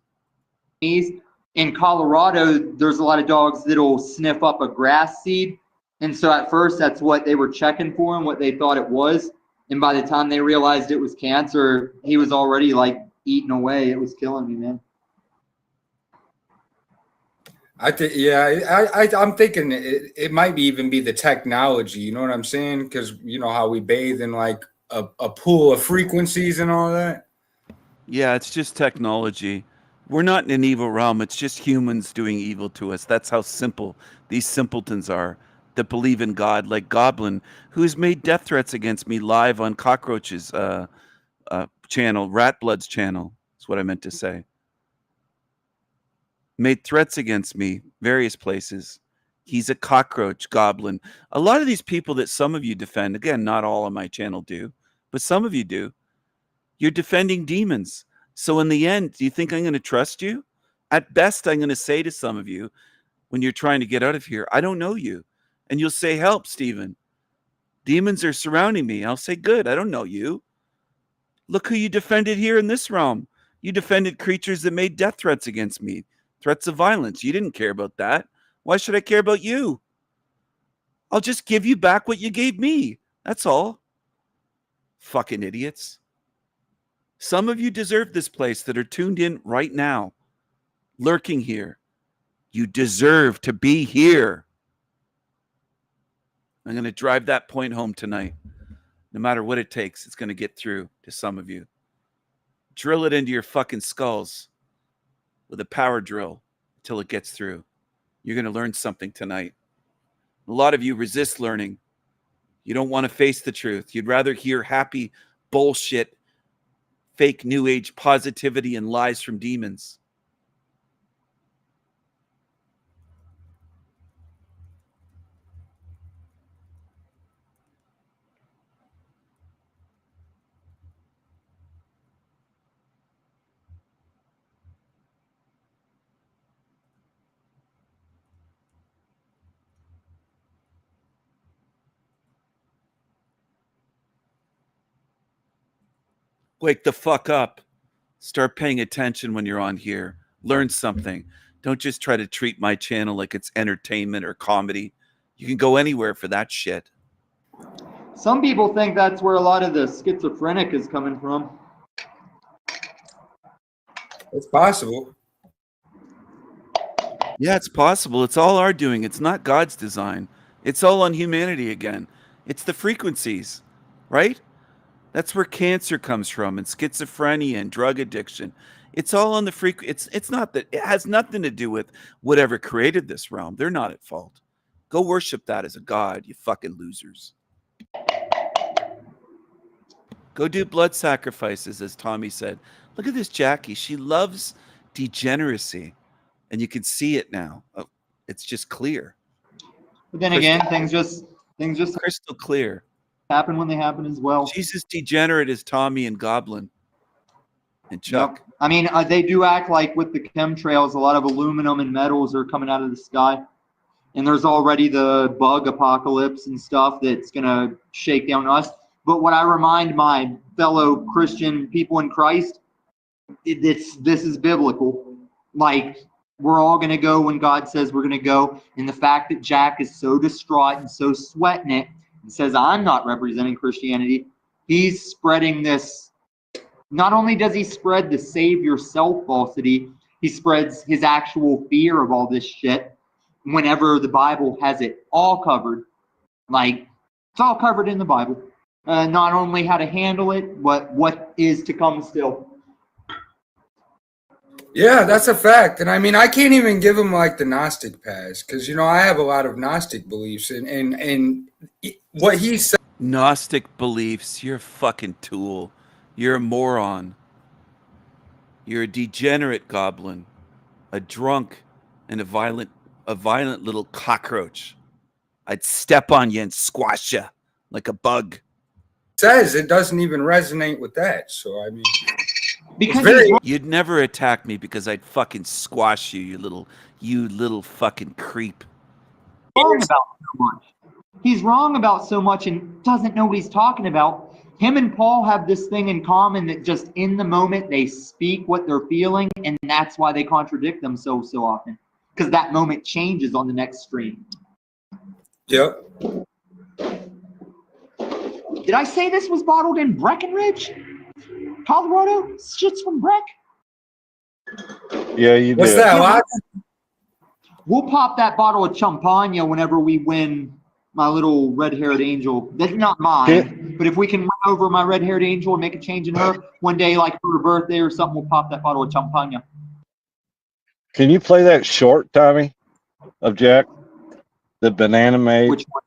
In Colorado, there's a lot of dogs that'll sniff up a grass seed. And so at first, that's what they were checking for and what they thought it was. And by the time they realized it was cancer, he was already like eating away. It was killing me, man. I'm thinking it might even be the technology. You know what I'm saying? Because you know how we bathe in like a pool of frequencies and all that. Yeah, it's just technology. We're not in an evil realm. It's just humans doing evil to us. That's how simple these simpletons are that believe in God, like Goblin, who's made death threats against me live on Cockroach's channel, Rat Blood's channel. That's what I meant to say. Made threats against me, various places. He's a cockroach, Goblin. A lot of these people that some of you defend, again, not all on my channel do, but some of you do. You're defending demons. So in the end, do you think I'm going to trust you? At best, I'm going to say to some of you, when you're trying to get out of here, I don't know you. And you'll say, help, Stephen. Demons are surrounding me. I'll say, good, I don't know you. Look who you defended here in this realm. You defended creatures that made death threats against me. Threats of violence. You didn't care about that. Why should I care about you? I'll just give you back what you gave me. That's all. Fucking idiots. Some of you deserve this place that are tuned in right now, lurking here. You deserve to be here. I'm going to drive that point home tonight. No matter what it takes, it's going to get through to some of you. Drill it into your fucking skulls with a power drill until it gets through. You're going to learn something tonight. A lot of you resist learning. You don't want to face the truth. You'd rather hear happy bullshit, fake new age positivity and lies from demons. Wake the fuck up. Start paying attention when you're on here. Learn something. Don't just try to treat my channel like it's entertainment or comedy. You can go anywhere for that shit. Some people think that's where a lot of the schizophrenic is coming from. It's possible. Yeah, it's possible. It's all our doing. It's not God's design. It's all on humanity again. It's the frequencies, right? That's where cancer comes from, and schizophrenia and drug addiction. It's all on the frequency. It's not that it has nothing to do with whatever created this realm. They're not at fault. Go worship that as a god, you fucking losers. Go do blood sacrifices, as Tommy said. Look at this Jackie. She loves degeneracy, and you can see it now. Oh, it's just clear. But then again, things just crystal clear. Happen when they happen as well. She's as degenerate as Tommy and Goblin and Chuck. Yep. I mean, they do act like with the chemtrails, a lot of aluminum and metals are coming out of the sky. And there's already the bug apocalypse and stuff that's going to shake down us. But what I remind my fellow Christian people in Christ, this is biblical. Like, we're all going to go when God says we're going to go. And the fact that Jack is so distraught and so sweating it and says, I'm not representing Christianity, he's spreading this. Not only does he spread the save yourself falsity, he spreads his actual fear of all this shit whenever the Bible has it all covered. Like, it's all covered in the Bible. Not only how to handle it, but what is to come still. Yeah, that's a fact. And I mean, I can't even give him like the Gnostic pass because, you know, I have a lot of Gnostic beliefs and what he said. Gnostic beliefs. You're a fucking tool. You're a moron. You're a degenerate goblin, a drunk, and a violent little cockroach. I'd step on you and squash you like a bug. Says it doesn't even resonate with that. So I mean, because you'd never attack me because I'd fucking squash you, you little fucking creep. Wrong about so much. He's wrong about so much and doesn't know what he's talking about. Him and Paul have this thing in common that just in the moment they speak what they're feeling, and that's why they contradict themselves so often. Because that moment changes on the next stream. Yep. Did I say this was bottled in Breckenridge, Colorado? Shit's from Breck. Yeah, you did. What's that? What? We'll pop that bottle of champagne whenever we win my little red-haired angel. That's not mine, but if we can win over my red-haired angel and make a change in her one day, like for her birthday or something, we'll pop that bottle of champagne. Can you play that short, Tommy, of Jack? The banana made? Which one?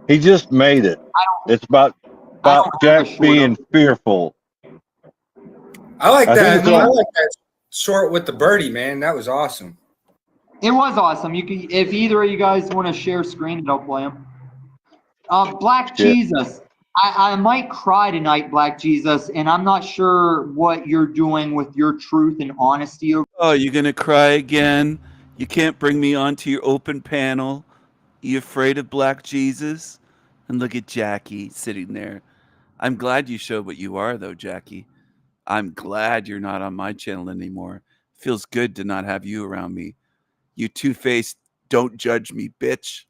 He just made it. It's about Jack being fearful. I like that. think it's I all- like that short with the birdie, man. That was awesome. It was awesome. You can, if either of you guys want to share screen, I'll play them. Black Jesus. I might cry tonight, Black Jesus, and I'm not sure what you're doing with your truth and honesty. Oh, you're going to cry again? You can't bring me onto your open panel. You afraid of Black Jesus? And look at Jackie sitting there. I'm glad you showed what you are, though, Jackie. I'm glad you're not on my channel anymore. Feels good to not have you around me. You two-faced, don't judge me, bitch.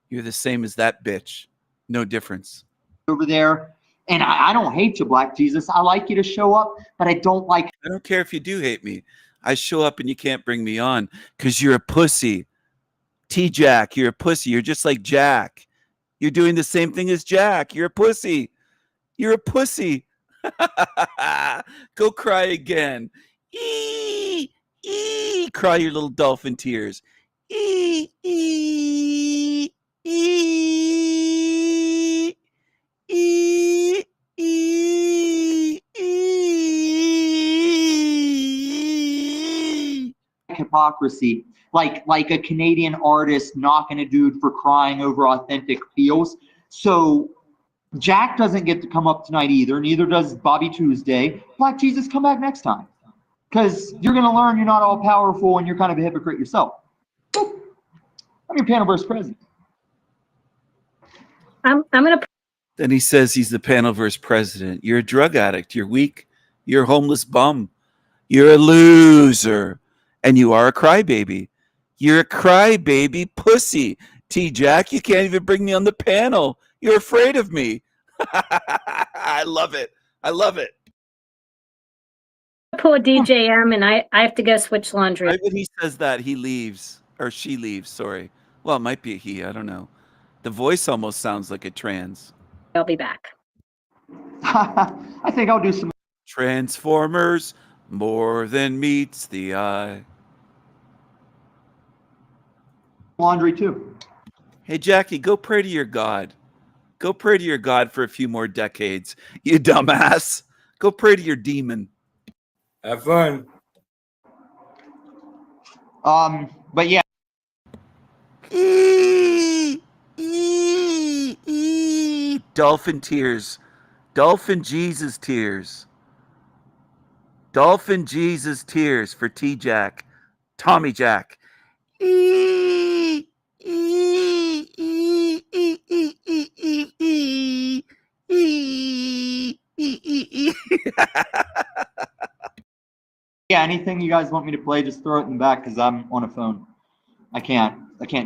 You're the same as that bitch. No difference. Over there. And I don't hate you, Black Jesus. I like you to show up, but I don't like. I don't care if you do hate me. I show up and you can't bring me on because you're a pussy. T-Jack, you're a pussy. You're just like Jack. You're doing the same thing as Jack. You're a pussy. You're a pussy. Go cry again. Ee, ee. Cry your little dolphin tears. Ee, ee, ee, ee, ee, ee. Hypocrisy, like a Canadian artist knocking a dude for crying over authentic feels. So Jack doesn't get to come up tonight either, neither does Bobby Tuesday. Black Jesus, come back next time, because you're going to learn you're not all powerful and you're kind of a hypocrite yourself. I'm your Panelverse president. I'm gonna. Then he says he's the Panelverse president. You're a drug addict. You're weak. You're a homeless bum. You're a loser. And you are a crybaby. You're a crybaby pussy. T-Jack, you can't even bring me on the panel. You're afraid of me. I love it. I love it. Pull a DJM and I have to go switch laundry. Right when he says that, he leaves. Or she leaves, sorry. Well, it might be a he. I don't know. The voice almost sounds like a trans. I'll be back. I think I'll do some. Transformers, more than meets the eye. laundry too. Hey, Jackie, go pray to your God. Go pray to your God for a few more decades, you dumbass. Go pray to your demon. Have fun. But yeah, Dolphin tears. Dolphin Jesus tears. Dolphin Jesus tears for T-Jack. Tommy Jack. yeah, anything you guys want me to play, just throw it in the back because I'm on a phone. I can't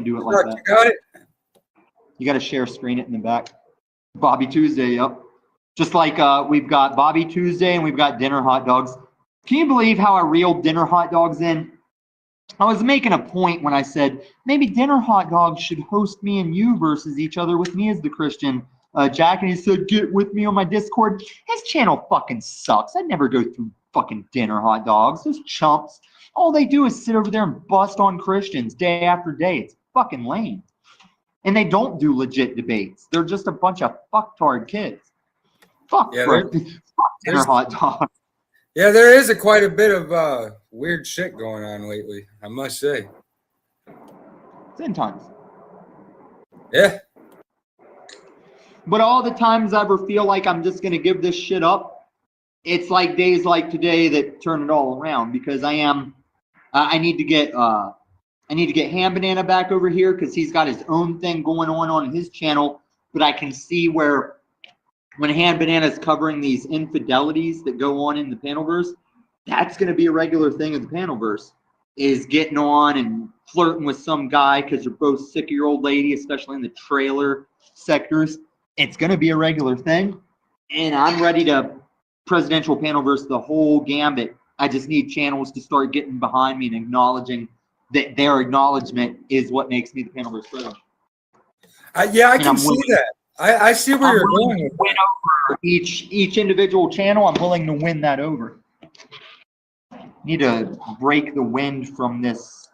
do it like Look, that. you got it? You got to share screen it in the back. Bobby Tuesday, yep. Just like we've got Bobby Tuesday and we've got dinner hot dogs. Can you believe how I reeled dinner hot dogs in? I was making a point when I said maybe dinner hot dogs should host me and you versus each other with me as the Christian Jack, and he said, get with me on my Discord. His channel fucking sucks. I'd never go through fucking dinner hot dogs. Those chumps, all they do is sit over there and bust on Christians day after day. It's fucking lame. And they don't do legit debates. They're just a bunch of fucktard kids. Fuck, Yeah, fuck dinner hot dogs. Yeah, there is quite a bit of weird shit going on lately, I must say. 10 times. Yeah. But all the times I ever feel like I'm just gonna give this shit up, it's like days like today that turn it all around because I need to get Ham Banana back over here because he's got his own thing going on his channel. But I can see where when Ham Banana is covering these infidelities that go on in the Panelverse, that's going to be a regular thing in the Panelverse, is getting on and flirting with some guy because you're both sick of your old lady, especially in the trailer sectors. It's going to be a regular thing. And I'm ready to presidential Panelverse the whole gambit. I just need channels to start getting behind me and acknowledging that their acknowledgement is what makes me the Panelverse president. Yeah, I can see that. I see where you're going with win over each individual channel. I'm willing to win that over. Need to break the wind from this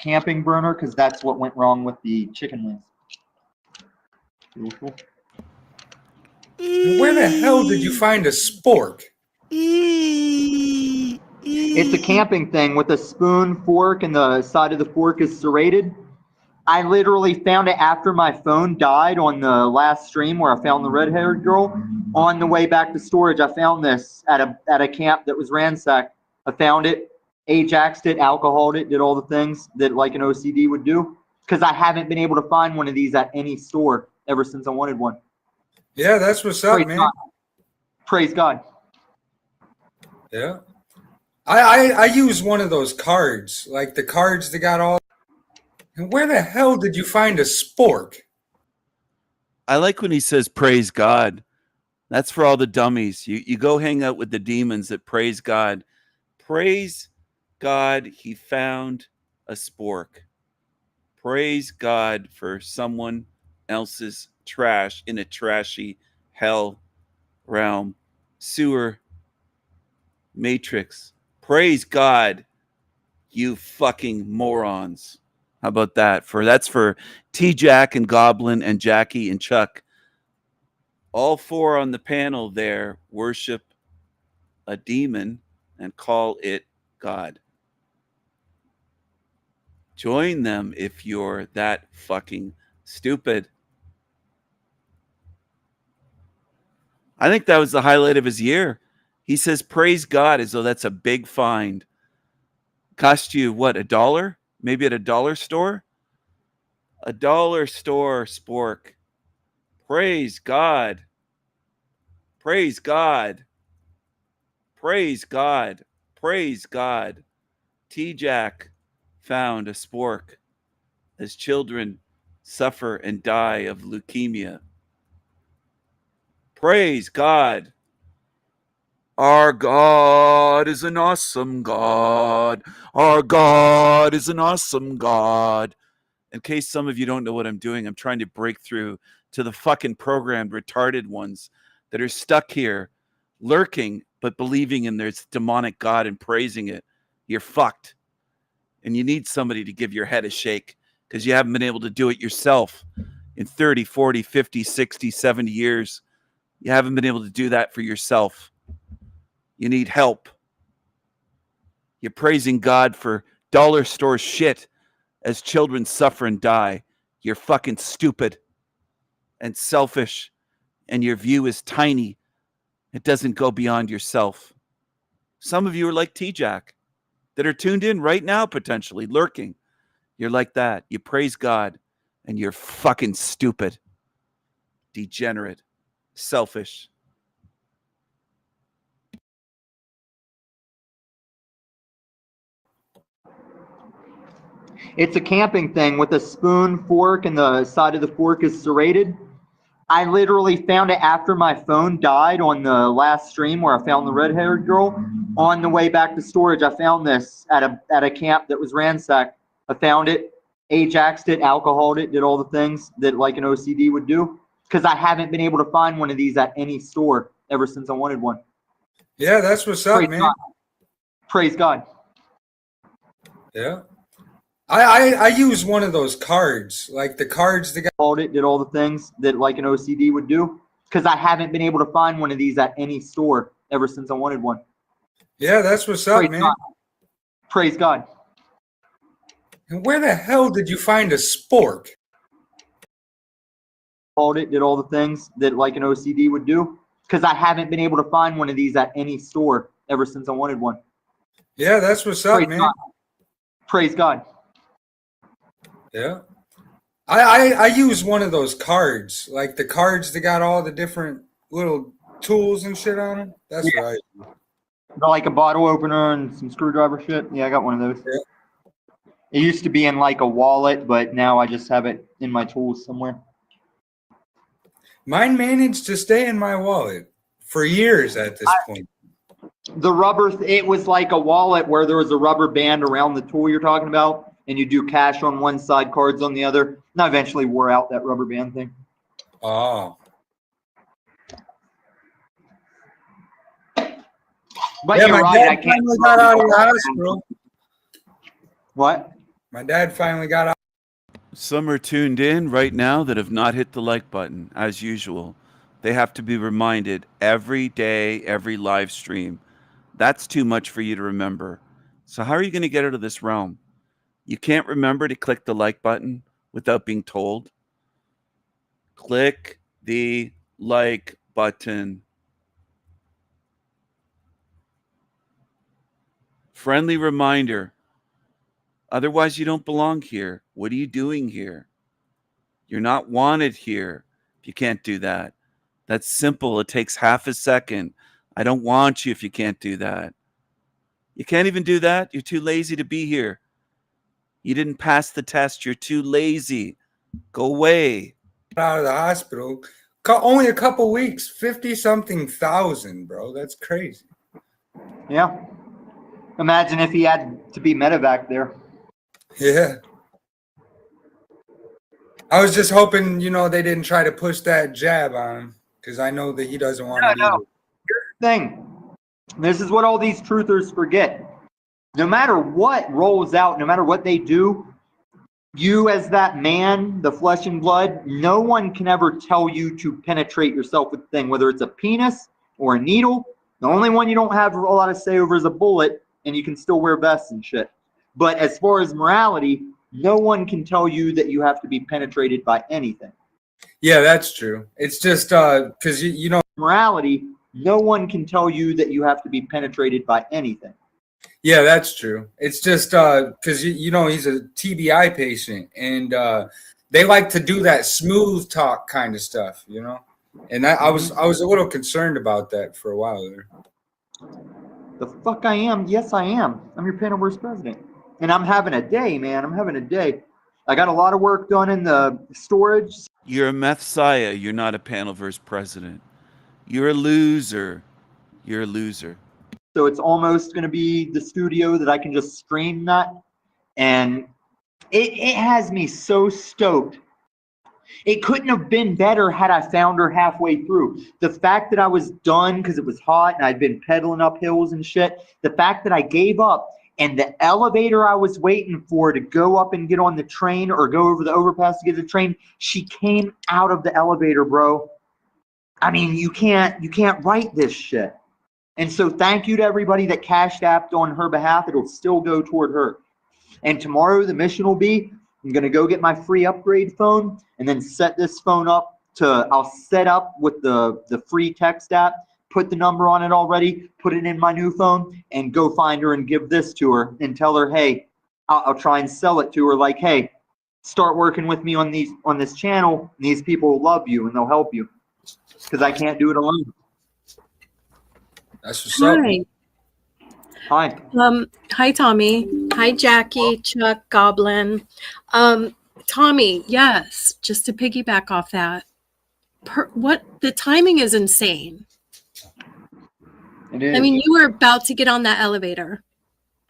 camping burner because that's what went wrong with the chicken wings. Beautiful. Where the hell did you find a spork? It's a camping thing with a spoon, fork, and the side of the fork is serrated. I literally found it after my phone died on the last stream where I found the red-haired girl. On the way back to storage, I found this at a camp that was ransacked. I found it, Ajaxed it, alcoholed it, did all the things that like an OCD would do. Because I haven't been able to find one of these at any store ever since I wanted one. Yeah, that's what's up, man. Praise God. Yeah. I use one of those cards, like the cards that got all. And where the hell did you find a spork? I like when he says praise God. That's for all the dummies. You go hang out with the demons that praise God. Praise God, he found a spork. Praise God for someone else's trash in a trashy hell realm, sewer, matrix. Praise God, you fucking morons. How about that? That's for T-Jack and Goblin and Jackie and Chuck. All four on the panel there worship a demon and call it God. Join them if you're that fucking stupid. I think that was the highlight of his year. He says, praise God, as though that's a big find. Cost you, what, $1? Maybe at a dollar store? A dollar store spork. Praise God. Praise God. Praise God. Praise God. T-Jack found a spork as children suffer and die of leukemia. Praise God. Our God is an awesome God. Our God is an awesome God. In case some of you don't know what I'm doing, I'm trying to break through to the fucking programmed, retarded ones that are stuck here, lurking, but believing in their demonic God and praising it. You're fucked. And you need somebody to give your head a shake because you haven't been able to do it yourself in 30, 40, 50, 60, 70 years. You haven't been able to do that for yourself. You need help. You're praising God for dollar store shit as children suffer and die. You're fucking stupid and selfish, and your view is tiny. It doesn't go beyond yourself. Some of you are like T-Jack that are tuned in right now, potentially lurking. You're like that. You praise God, and you're fucking stupid, degenerate, selfish. It's a camping thing with a spoon, fork, and the side of the fork is serrated. I literally found it after my phone died on the last stream where I found the red-haired girl. On the way back to storage, I found this at a camp that was ransacked. I found it, Ajaxed it, alcoholed it, did all the things that like an OCD would do. Because I haven't been able to find one of these at any store ever since I wanted one. Yeah, that's what's up, Praise man. God. Praise God. Yeah. I use one of those cards, like the cards that got Called it, did all the things that like an OCD would do. Because I haven't been able to find one of these at any store ever since I wanted one. Yeah, that's what's up, Praise man. God. Praise God. And where the hell did you find a spork? Called it, did all the things that like an OCD would do. Because I haven't been able to find one of these at any store ever since I wanted one. Yeah, that's what's up, Praise man. God. Praise God. Yeah. I use one of those cards, like the cards that got all the different little tools and shit on them. That's Yeah. right. Like a bottle opener and some screwdriver shit. Yeah, I got one of those. Yeah. It used to be in like a wallet, but now I just have it in my tools somewhere. Mine managed to stay in my wallet for years at this point. The rubber, it was like a wallet where there was a rubber band around the tool you're talking about, and you do cash on one side, cards on the other. And I eventually wore out that rubber band thing. Oh. But Yeah, you're my right, I dad can't. finally got out of the hospital. What? My dad finally got out. Some are tuned in right now that have not hit the like button, as usual. They have to be reminded every day, every live stream. That's too much for you to remember. So how are you going to get out of this realm? You can't remember to click the like button without being told. Click the like button. Friendly reminder. Otherwise, you don't belong here. What are you doing here? You're not wanted here. If you can't do that. That's simple. It takes half a second. I don't want you if you can't do that. You can't even do that. You're too lazy to be here. You didn't pass the test. You're too lazy. Go away. Out of the hospital. Only a couple weeks. 50-something thousand, bro. That's crazy. Yeah. Imagine if he had to be medevac there. Yeah. I was just hoping, they didn't try to push that jab on him because I know that he doesn't want to do it. Here's the thing. This is what all these truthers forget. No matter what rolls out, no matter what they do, you as that man, the flesh and blood, no one can ever tell you to penetrate yourself with the thing, whether it's a penis or a needle. The only one you don't have a lot of say over is a bullet, and you can still wear vests and shit. But as far as morality, no one can tell you that you have to be penetrated by anything. Yeah, that's true. It's just because, morality, no one can tell you that you have to be penetrated by anything. Yeah, that's true. It's just because, he's a TBI patient, and they like to do that smooth talk kind of stuff, And I was a little concerned about that for a while there. The fuck I am? Yes, I am. I'm your Panelverse president. And I'm having a day, man. I'm having a day. I got a lot of work done in the storage. You're a messiah. You're not a Panelverse president. You're a loser. You're a loser. So it's almost going to be the studio that I can just stream that. And it has me so stoked. It couldn't have been better had I found her halfway through. The fact that I was done because it was hot and I'd been pedaling up hills and shit. The fact that I gave up And the elevator I was waiting for to go up and get on the train or go over the overpass to get the train, she came out of the elevator, bro. I mean, you can't write this shit. And so thank you to everybody that cashed apped on her behalf. It'll still go toward her. And tomorrow the mission will be, I'm going to go get my free upgrade phone and then set this phone up I'll set up with the free text app, put the number on it already, put it in my new phone, and go find her and give this to her and tell her, hey, I'll try and sell it to her like, hey, start working with me on this channel. And these people will love you and they'll help you because I can't do it alone. That's what's up. Hi. Hi, Tommy. Hi, Jackie, Chuck, Goblin. Tommy, yes, just to piggyback off that, the timing is insane. It is. I mean, you were about to get on that elevator.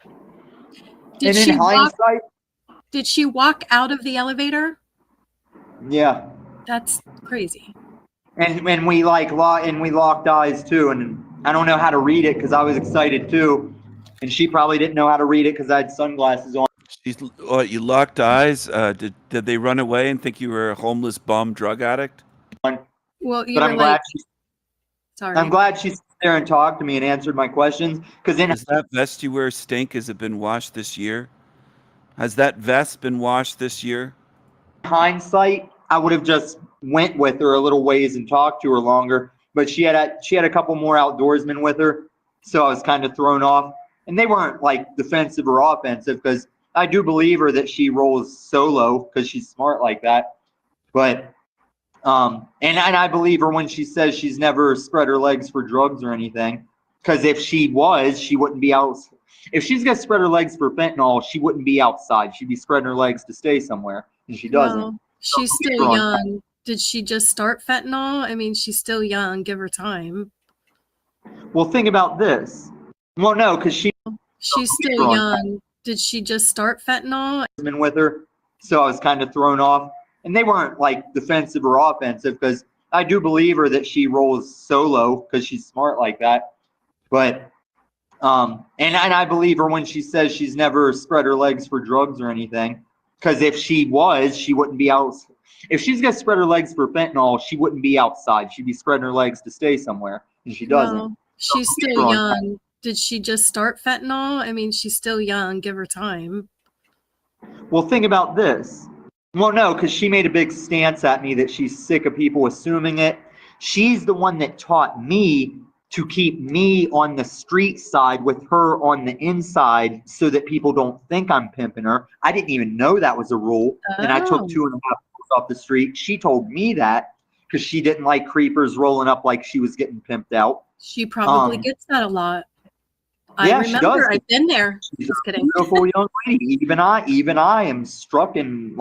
And in hindsight, did she walk out of the elevator? yeah. That's crazy. And we locked eyes too, and I don't know how to read it because I was excited too, and she probably didn't know how to read it because I had sunglasses on. You locked eyes. Did they run away and think you were a homeless bum drug addict? Well, you But were sorry. I'm glad she sat there and talked to me and answered my questions because Does that vest you wear stink? Has it been washed this year? Has that vest been washed this year? hindsight, I would have just went with her a little ways and talked to her longer. But she had a couple more outdoorsmen with her, so I was kind of thrown off. And they weren't like defensive or offensive because I do believe her that she rolls solo because she's smart like that. But and I believe her when she says she's never spread her legs for drugs or anything. Because if she was, she wouldn't be out. If she's gonna spread her legs for fentanyl, she wouldn't be outside. She'd be spreading her legs to stay somewhere, and she doesn't. No, she's still young. Did she just start fentanyl? I mean, she's still young. Give her time. Well, think about this. Well, no, because she's still young. Did she just start fentanyl? Been with her, so I was kind of thrown off. And they weren't like defensive or offensive because I do believe her that she rolls solo because she's smart like that. But and I believe her when she says she's never spread her legs for drugs or anything. Because if she was, she wouldn't be out. If she's gonna spread her legs for fentanyl, she wouldn't be outside. She'd be spreading her legs to stay somewhere, and she doesn't. No, she's still young. Did she just start fentanyl? I mean, she's still young. Give her time. Well, think about this. Well, no, because she made a big stance at me that she's sick of people assuming it. She's the one that taught me to keep me on the street side with her on the inside so that people don't think I'm pimping her. I didn't even know that was a rule. And I took 2.5 miles off the street. She told me that because she didn't like creepers rolling up like she was getting pimped out. She probably gets that a lot. Yeah, I she remember. does. I've been there. She's Just a kidding. beautiful young lady. Even I am stricken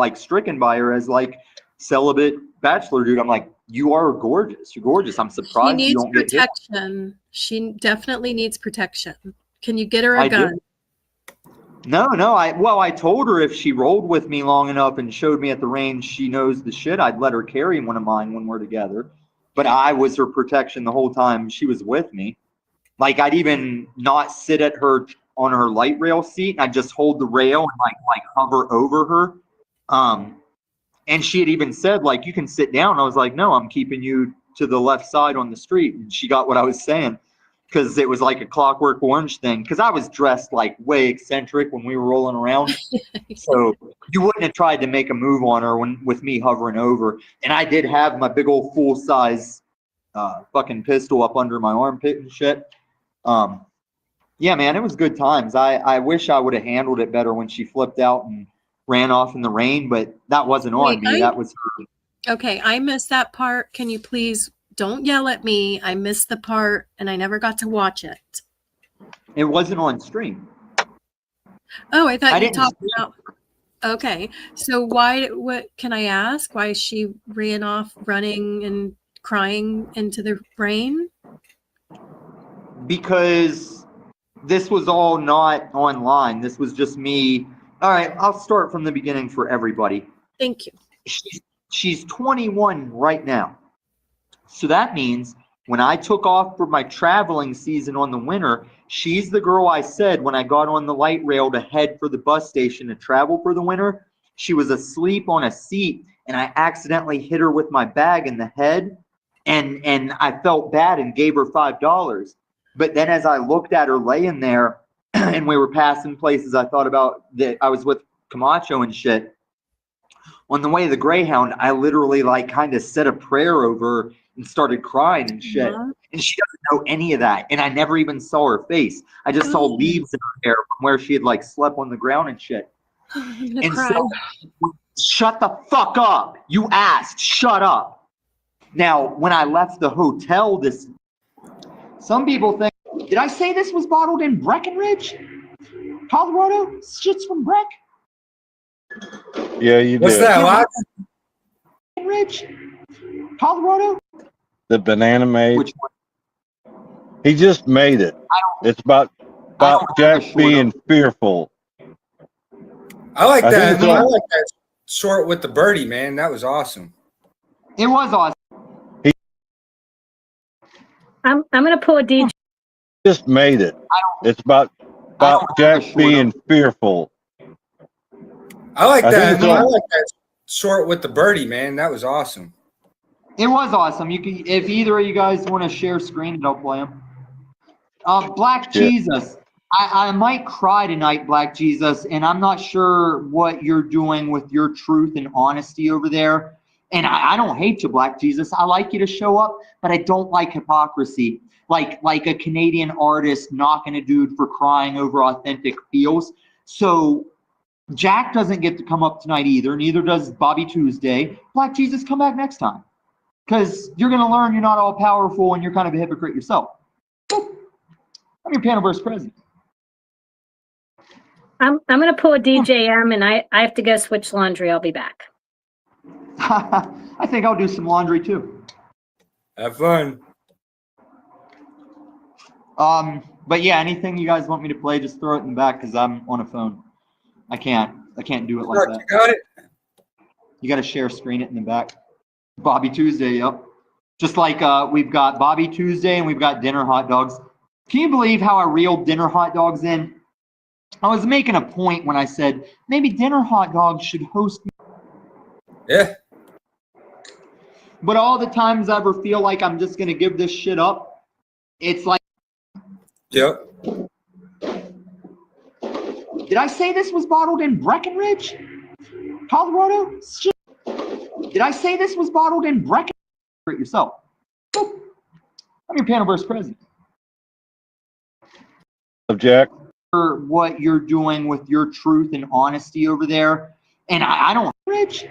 by her as like celibate bachelor dude. I'm like, you are gorgeous. You're gorgeous. I'm She surprised you needs don't get hit. protection. She definitely needs protection. Can you get her I a do. gun? No. I told her if she rolled with me long enough and showed me at the range she knows the shit, I'd let her carry one of mine when we're together. But I was her protection the whole time she was with me. Like I'd even not sit at her on her light rail seat, and I'd just hold the rail and like hover over her. And she had even said like, you can sit down. I was like, no, I'm keeping you to the left side on the street. And she got what I was saying because it was like a Clockwork Orange thing. Because I was dressed like way eccentric when we were rolling around. So you wouldn't have tried to make a move on her with me hovering over. And I did have my big old full size fucking pistol up under my armpit and shit. Yeah, man, it was good times. I wish I would have handled it better when she flipped out and ran off in the rain, but that wasn't on me. That was her. Okay, I missed that part. Can you please don't yell at me? I missed the part and I never got to watch it. It wasn't on stream. Oh, I thought you didn't talked about. Okay, so what can I ask? Why she ran off running and crying into the rain? Because this was all not online. This was just me. All right, I'll start from the beginning for everybody. Thank you. She's 21 right now. So that means When I took off for my traveling season on the winter, she's the girl I said when I got on the light rail to head for the bus station to travel for the winter. She was asleep on a seat and I accidentally hit her with my bag in the head and I felt bad and gave her $5. But then as I looked at her laying there and we were passing places, I thought about that I was with Camacho and shit. On the way to the Greyhound, I literally like kind of said a prayer over her and started crying and shit. Yeah. And she doesn't know any of that. And I never even saw her face. I just saw leaves in her hair from where she had like slept on the ground and shit. I'm gonna And cry. so, shut the fuck up. You asked, shut up. Now, when I left the hotel, some people think, did I say this was bottled in Breckenridge, Colorado? Shit's from Breck. Yeah, you What's did. that? What? Breckenridge, Colorado. The banana maid. Which one? He just made it. It's about don't have a Jack short being fearful. I like I think that. it's I all- like that short with the birdie, man. That was awesome. It was awesome. I'm gonna pull a DJ. Just made it. It's about don't have a Jack short being fearful. I like I think that. it's all- I like that short with the birdie, man. That was awesome. It was awesome. You can, if either of you guys want to share screen, I'll play them. Black Yeah. Jesus. I might cry tonight, Black Jesus, and I'm not sure what you're doing with your truth and honesty over there. And I don't hate you, Black Jesus. I like you to show up, but I don't like hypocrisy. Like a Canadian artist knocking a dude for crying over authentic feels. So Jack doesn't get to come up tonight either. Neither does Bobby Tuesday. Black Jesus, come back next time. Because you're going to learn you're not all powerful and you're kind of a hypocrite yourself. I'm your Panelverse president. I'm gonna pull a DJM and I have to go switch laundry. I'll be back. I think I'll do some laundry too. Have fun. But yeah, anything you guys want me to play, just throw it in the back because I'm on a phone. I can't do it like Look, that. you got it. You got to share screen it in the back. Bobby Tuesday, yep. Just like we've got Bobby Tuesday and we've got dinner hot dogs. Can you believe how I reeled dinner hot dogs in? I was making a point when I said maybe dinner hot dogs should host me. Yeah. But all the times I ever feel like I'm just going to give this shit up, it's like, Yep. did I say this was bottled in Breckenridge, Colorado? Shit. Did I say this was bottled in Breckenridge? Yourself. I'm your Panelverse president. Of Jack. What you're doing with your truth and honesty over there. And I don't, Rich,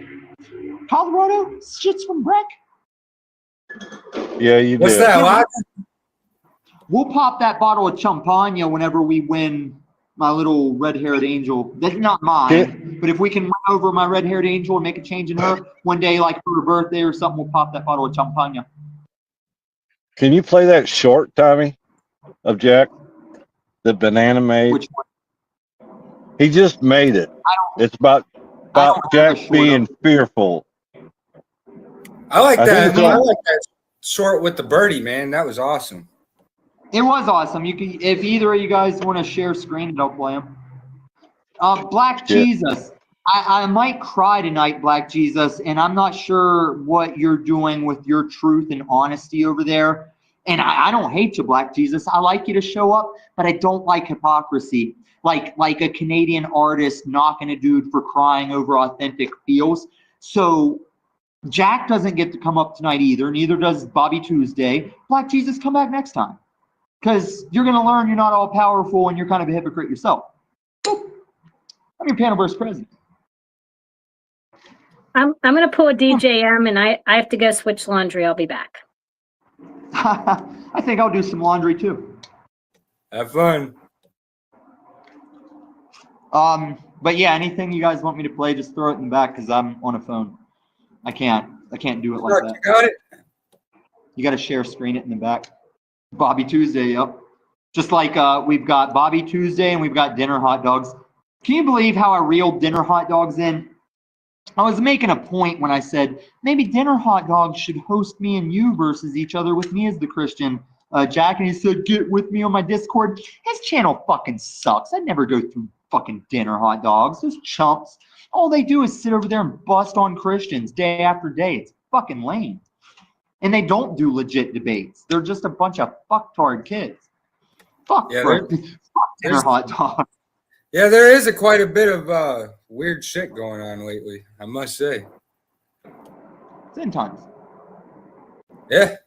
Colorado, shit's from Breck. Yeah, you What's did. that? What? We'll pop that bottle of champagne whenever we win my little red-haired angel. That's not mine, but if we can win over my red-haired angel and make a change in her one day, like for her birthday or something, we'll pop that bottle of champagne. Can you play that short, Tommy, of Jack? The banana maid. Which one? He just made it. It's about have Jack a short being fearful. I like I that. think it's I all- like that short with the birdie, man. That was awesome. It was awesome. You can, if either of you guys want to share screen, I'll play them. Black Yeah. Jesus. I might cry tonight, Black Jesus, and I'm not sure what you're doing with your truth and honesty over there. And I don't hate you, Black Jesus. I like you to show up, but I don't like hypocrisy. Like a Canadian artist knocking a dude for crying over authentic feels. So Jack doesn't get to come up tonight either. Neither does Bobby Tuesday. Black Jesus, come back next time. Because you're going to learn you're not all powerful and you're kind of a hypocrite yourself. I'm your Panelverse president. I'm gonna pull a DJM and I have to go switch laundry. I'll be back. I think I'll do some laundry too. Have fun. But yeah, anything you guys want me to play, just throw it in the back because I'm on a phone. I can't do it like Look, that. you got it. You got to share screen it in the back. Bobby Tuesday, yep. Just like we've got Bobby Tuesday and we've got dinner hot dogs. Can you believe how I reeled dinner hot dogs in? I was making a point when I said maybe Dinner Hot Dogs should host me and you versus each other with me as the Christian. Jack, and he said, get with me on my Discord. His channel fucking sucks. I'd never go through fucking Dinner Hot Dogs. Those chumps. All they do is sit over there and bust on Christians day after day. It's fucking lame. And they don't do legit debates. They're just a bunch of fucktard kids. Fuck, Yeah, fuck Dinner Hot Dogs. Yeah, there is quite a bit of weird shit going on lately, I must say. 10 times. Yeah.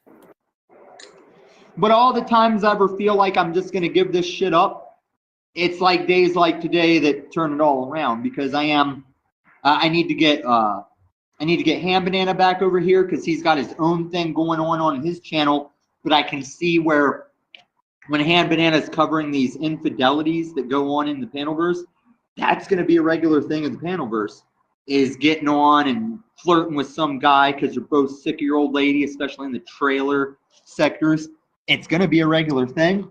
But all the times I ever feel like I'm just gonna give this shit up, it's like days like today that turn it all around, because I need to get Ham Banana back over here because he's got his own thing going on his channel. But I can see where when Ham Banana is covering these infidelities that go on in the Panelverse, that's gonna be a regular thing of the Panelverse, is getting on and flirting with some guy because you're both sick of your old lady, especially in the trailer sectors. It's going to be a regular thing,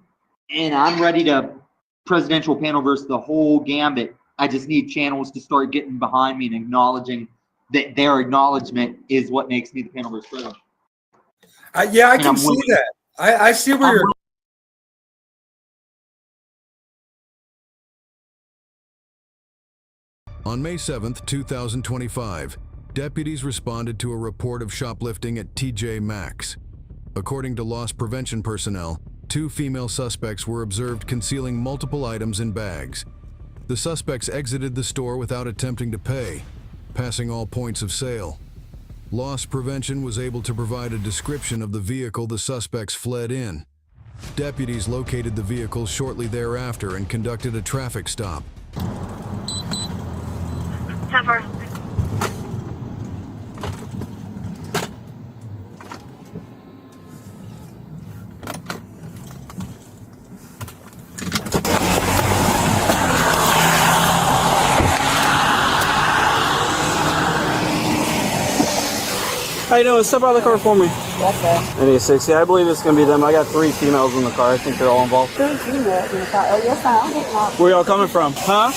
and I'm ready to presidential Panelverse the whole gambit. I just need channels to start getting behind me and acknowledging that their acknowledgement is what makes me the Panelverse president. Yeah, I can see that. I see where you're. On May 7th, 2025, deputies responded to a report of shoplifting at TJ Maxx. According to loss prevention personnel, 2 female suspects were observed concealing multiple items in bags. The suspects exited the store without attempting to pay, passing all points of sale. Loss prevention was able to provide a description of the vehicle the suspects fled in. Deputies located the vehicle shortly thereafter and conducted a traffic stop. Cover. How you doing? Step out of the car for me. Yes, sir. 86. Yeah, I believe it's gonna be them. I got 3 females in the car. I think they're all involved. 3 females in the car. Oh, yes, sir. I'm getting off. Where y'all coming from? Huh?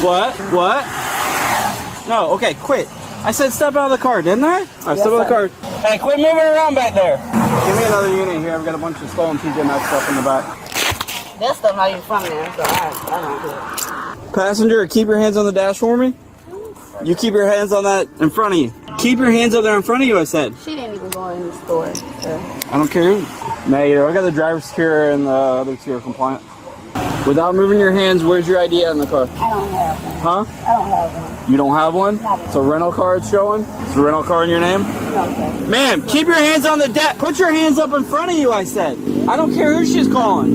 What? What? No. Okay. Quit. I said step out of the car, didn't I? All right, Yes, step out of the car. sir. Hey, quit moving around back there. Give me another unit here. I've got a bunch of stolen TJ Maxx stuff in the back. That stuff not even from there, so I don't do it. Passenger, keep your hands on the dash for me. You keep your hands on that in front of you. Keep your hands up there in front of you, I said. She didn't even go in the store, sir. I don't care who. Negative. I got the driver secure and the other 2 are compliant. Without moving your hands, where's your ID at in the car? I don't have one. Huh? I don't have one. You don't have one? Not It's a rental car it's showing? It's a rental car in your name? No, sir. Ma'am, keep your hands on the deck. Put your hands up in front of you, I said. I don't care who she's calling.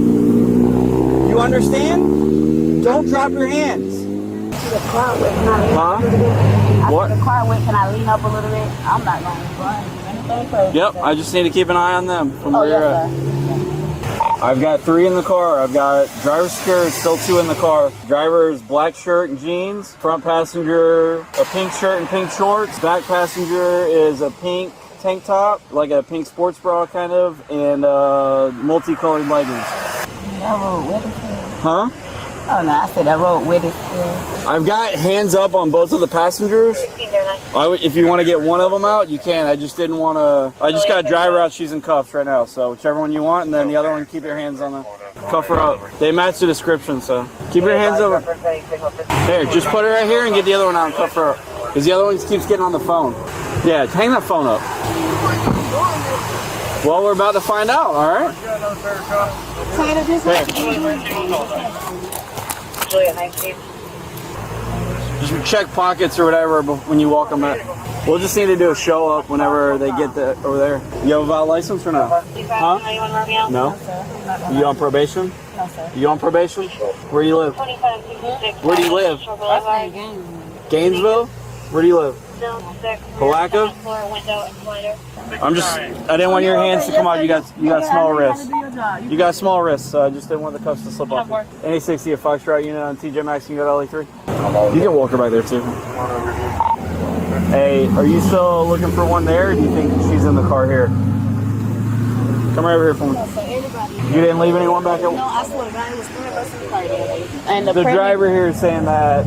You understand? Don't drop your hands. To the car with, can I lean up a little bit? What? The car with, can I lean up a little bit? I'm not going to run. Anything crazy. Yep, I just need to keep an eye on them from Oh, where you're yes, at. sir. I've got 3 in the car. I've got driver secure, still 2 in the car. Driver's black shirt and jeans. Front passenger, a pink shirt and pink shorts. Back passenger is a pink tank top, like a pink sports bra kind of, and multicolored leggings. That road with it. Huh? Oh, no, I said that road with it. I've got hands up on both of the passengers. If you want to get one of them out, you can. I just didn't want to. I just got a driver out. She's in cuffs right now. So whichever one you want, and then the other one, keep your hands on the cuff her up. They match the description, so keep your hands over. Here, just put her right here and get the other one out and cuff her up. Because the other one keeps getting on the phone. Yeah, hang that phone up. Well, we're about to find out, all right? Just check pockets or whatever when you walk them out. We'll just need to do a show up whenever they get over there. You have a valid license or no? Huh? No? You on probation? No, sir. You on probation? Where do you live? Where do you live? Gainesville? Where do you live? Palaca? I didn't want your hands to come out. You got small wrists. You got small wrists, so I just didn't want the cuffs to slip off. Any 60 a Foxtrot unit on TJ Maxx, you can go to LA3. You can walk her back there too. Hey, are you still looking for one there, or do you think she's in the car here? Come right over here for me. You didn't leave anyone back at? No, I swear to God, it was 3 of us in the car today. And The pregnant- driver here is saying that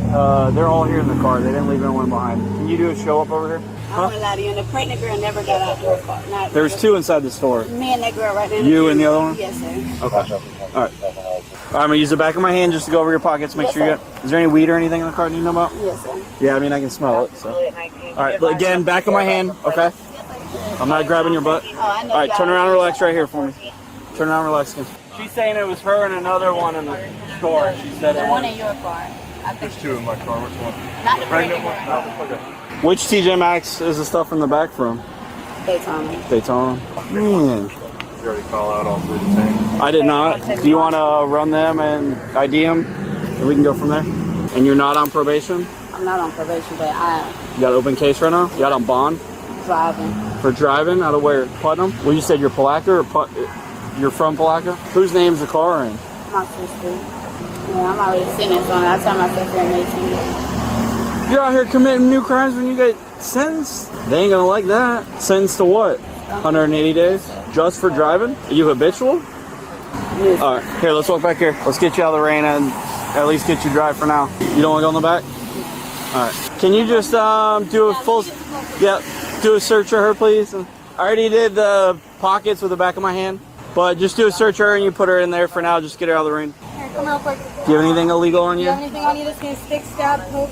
they're all here in the car. They didn't leave anyone behind. Can you do a show up over here? I'm gonna lie to you, and the pregnant girl never got out of her car. Not There's 2 inside the store. Me and that girl right there. You and the other one? Yes, sir. Okay. All right. I'm gonna use the back of my hand just to go over your pockets. Make Yes, sure you sir. got. Is there any weed or anything in the car you know about? Yes, sir. Yeah, I mean I can smell it. So. All right. But again, back of my hand. Okay. I'm not grabbing your butt. I know All right. y'all- Turn around and relax right here for me. Turn around and relax again. She's saying it was her and another one in the store. She said The it one was. in your car. I think. There's 2 in my car. Which one? Not the pregnant one. Which TJ Maxx is the stuff in the back from? Daytona. Daytona. Man. You already call out all 3 the same. I did not. Do you want to run them and ID them? And we can go from there? And you're not on probation? I'm not on probation, but I You got open case right now? You got on bond? driving. For driving? Out of where? Putnam? Well, you said you're Palaca or you're from Palaca? Whose name's the car in? My sister. Yeah, I'm already sentenced on it. I tell myself I'm 18. You're out here committing new crimes when you get sentenced? They ain't gonna like that. Sentenced to what? 180 days? Just for driving? Are you habitual? Yes. Alright, here, let's walk back here. Let's get you out of the rain and at least get you dry for now. You don't want to go in the back? Alright. Can you just do a full... Yeah, do a search of her, please? I already did the pockets with the back of my hand. But just do a search of her and you put her in there for now. Just get her out of the rain. Here, come real quick. Do you have anything illegal on Do you? you have anything on you that's going to stick, stab, poke?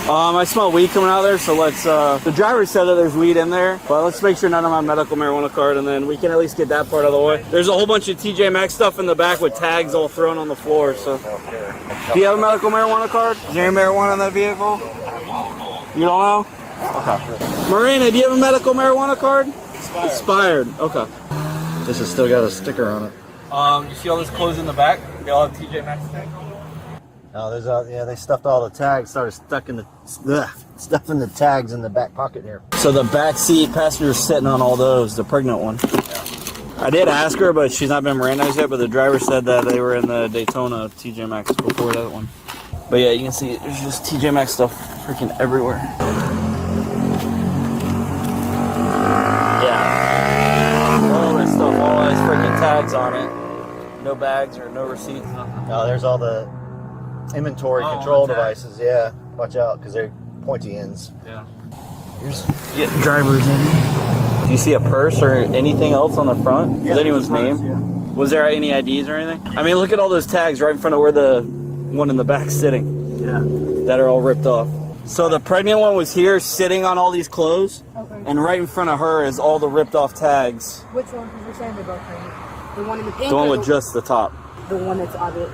I smell weed coming out of there, so let's, the driver said that there's weed in there, but let's make sure none of my medical marijuana card, and then we can at least get that part out of the way. There's a whole bunch of TJ Maxx stuff in the back with tags all thrown on the floor, so. Do you have a medical marijuana card? Is there any marijuana in that vehicle? You don't know? Okay. Marina, do you have a medical marijuana card? Expired. Okay. This has still got a sticker on it. You see all this clothes in the back? They all have TJ Maxx tags? Oh, there's yeah, they stuffed all the tags, started stuffing the tags in the back pocket here. So the back seat passenger's sitting on all those, the pregnant one. I did ask her, but she's not been Mirandized yet, but the driver said that they were in the Daytona TJ Maxx before that one. But yeah, you can see there's just TJ Maxx stuff freaking everywhere. Yeah. All this stuff, all these freaking tags on it. No bags or no receipts, nothing. Oh, there's all the inventory control devices. Yeah, watch out because they're pointy ends. Yeah. Here's drivers in. Do you see a purse or anything else on the front? Yeah, Is anyone's there's a purse, name? Was there any IDs or anything? I mean, look at all those tags right in front of where the one in the back's sitting. Yeah. That are all ripped off. So the pregnant one was here sitting on all these clothes, and right in front of her is all the ripped off tags. Which one? Because you're saying they're both pregnant. The one in the pink. The one or with just the top. the one that's obvious.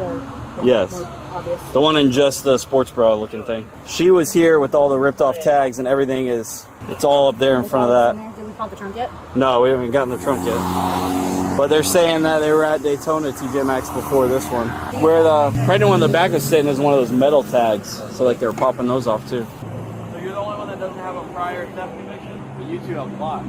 Yes. Obvious. The one in just the sports bra looking thing. She was here with all the ripped off tags and everything it's all up there in front of that. Did we pop the trunk yet? No, we haven't gotten the trunk yet. But they're saying that they were at Daytona TJ Maxx before this one. Where the pregnant one in the back was sitting is one of those metal tags. So like they were popping those off too. So you're the only one that doesn't have a prior theft conviction? But you two have lots.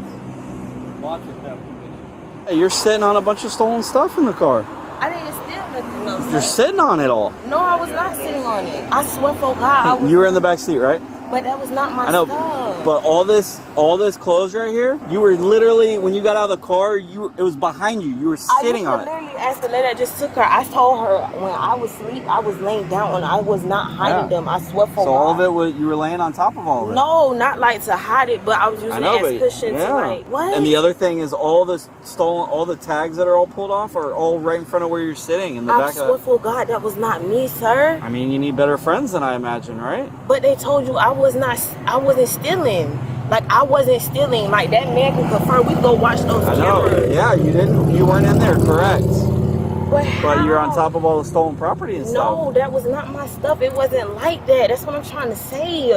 Lots of theft convictions. Hey, you're sitting on a bunch of stolen stuff in the car. I didn't steal nothing. No, You're sitting on it all. No, I was not sitting on it. I swear for God, I was. You were in the back seat, right? But that was not my I know, stuff. but all this clothes right here, you were literally, when you got out of the car, it was behind you. You were sitting on it. I literally asked the lady that just took her. I told her when I was asleep, I was laying down and I was not hiding them. I swear for So God. all of it was, you were laying on top of all of it. No, not like to hide it, but I was I using know, it as but cushion yeah. to like, what? And the other thing is all the tags that are all pulled off are all right in front of where you're sitting in the I back swear of. for God, that was not me, sir. I mean, you need better friends than I imagine, right? But they told you I wasn't stealing. Like I wasn't stealing. Like that man can confirm. We can go watch those I know. cameras. Yeah, you weren't in there, correct? But you're on top of all the stolen property and stuff. No, that was not my stuff. It wasn't like that. That's what I'm trying to say.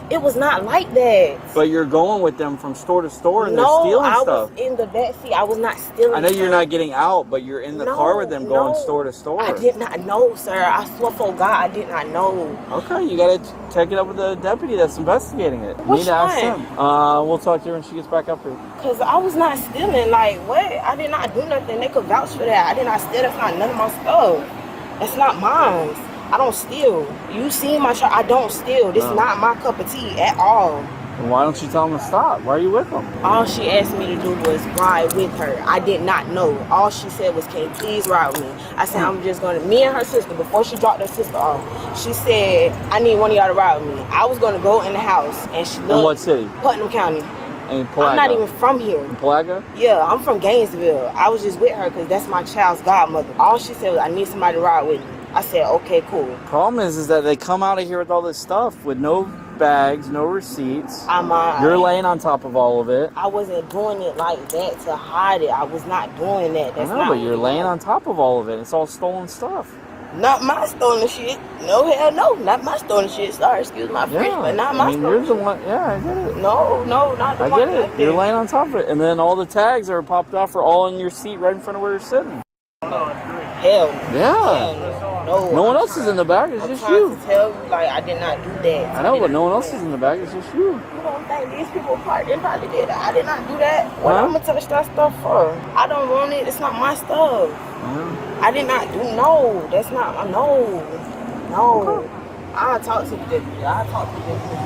It was not like that. But you're going with them from store to store and they're No, stealing I stuff. was in the back seat. I was not stealing. I know you're stuff. not getting out, but you're in the car with them going store to store. I did not know, sir. I swear for God, I did not know. Okay, you gotta take it up with the deputy that's investigating it. You Which need to ask one? him. We'll talk to her when she gets back up here. Because I was not stealing. Like, what? I did not do nothing. They could vouch for that. I did not steal. That's not none of my stuff. That's not mine. I don't steal. You see my shirt. I don't steal. This is not my cup of tea at all. Why don't you tell them to stop? Why are you with them? All she asked me to do was ride with her. I did not know. All she said was, can you please ride with me? I said, I'm just going to, me and her sister, before she dropped her sister off, she said, I need one of y'all to ride with me. I was going to go in the house, and she looked. In what city? Putnam County. In Palaga? I'm not even from here. In Palaga? Yeah, I'm from Gainesville. I was just with her because that's my child's godmother. All she said was, I need somebody to ride with me. I said, okay, cool. Problem is that they come out of here with all this stuff with no bags, no receipts. You're laying on top of all of it. I wasn't doing it like that to hide it. I was not doing that. That's I know, not but you're laying on top of all of it. It's all stolen stuff. Not my stolen shit. No, hell no. Not my stolen shit. Sorry, excuse my French, but not my stolen you're the one. Yeah, I get it. No, not the I one. get it. You're laying on top of it. And then all the tags are popped off are all in your seat right in front of where you're sitting. Hell. Yeah. No. No one else is in the back. It's just you. To tell you, like, I did not do that. I know, but no one else is in the back. It's just you. You don't think these people they probably did that? I did not do that. What I'm gonna touch that stuff for? I don't want it. It's not my stuff. I did not do. No, that's not. No. I'll talk to the deputy.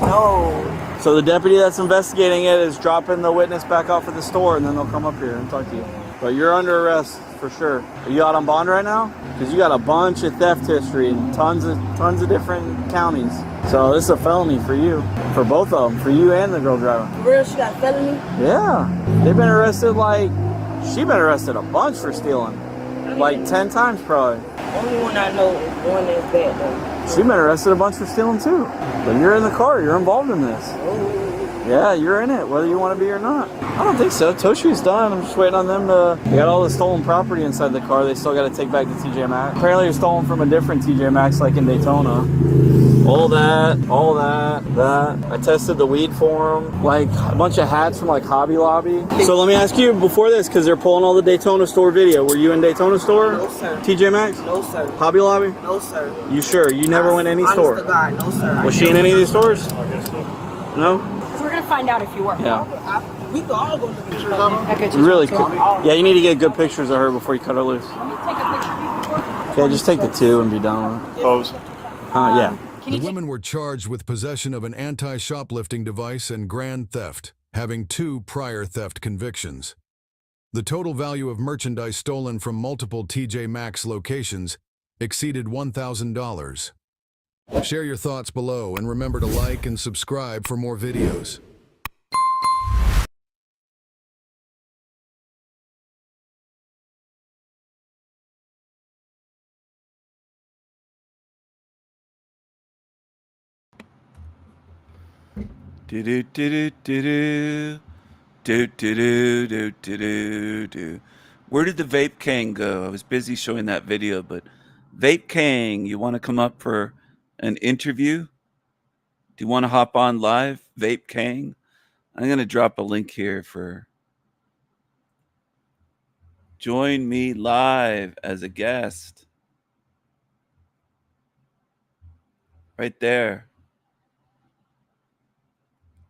No. So the deputy that's investigating it is dropping the witness back off at the store, and then they'll come up here and talk to you. But you're under arrest for sure. Are you out on bond right now? Because you got a bunch of theft history in tons of different counties. So this is a felony for you, for both of them, for you and the girl driving. For real, she got a felony? Yeah, they've been arrested she been arrested a bunch for stealing, like 10 times probably. Only one I know is one that's bad though. She been arrested a bunch for stealing too. But you're in the car, you're involved in this. Yeah, you're in it, whether you want to be or not. I don't think so. Toshi's done. I'm just waiting on them to... They got all the stolen property inside the car. They still got to take back to TJ Maxx. Apparently it was stolen from a different TJ Maxx, like in Daytona. All that. I tested the weed for them. Like a bunch of hats from like Hobby Lobby. So let me ask you before this, because they're pulling all the Daytona store video. Were you in Daytona store? No, sir. TJ Maxx? No, sir. Hobby Lobby? No, sir. You sure? You never went in any store? Honest to God, no, sir. Was she in any of these stores? No? We're gonna find out if you were. Yeah. We can all go to the pictures. Really cool. Yeah, you need to get good pictures of her before you cut her loose. Yeah, just take the 2 and be done with it. Pose. Yeah. The women were charged with possession of an anti-shoplifting device and grand theft, having 2 prior theft convictions. The total value of merchandise stolen from multiple TJ Maxx locations exceeded $1,000. Share your thoughts below and remember to like and subscribe for more videos. Where did the Vape King go? I was busy showing that video, but Vape King, you want to come up for an interview? Do you want to hop on live, Vape King? I'm going to drop a link here for join me live as a guest. Right there.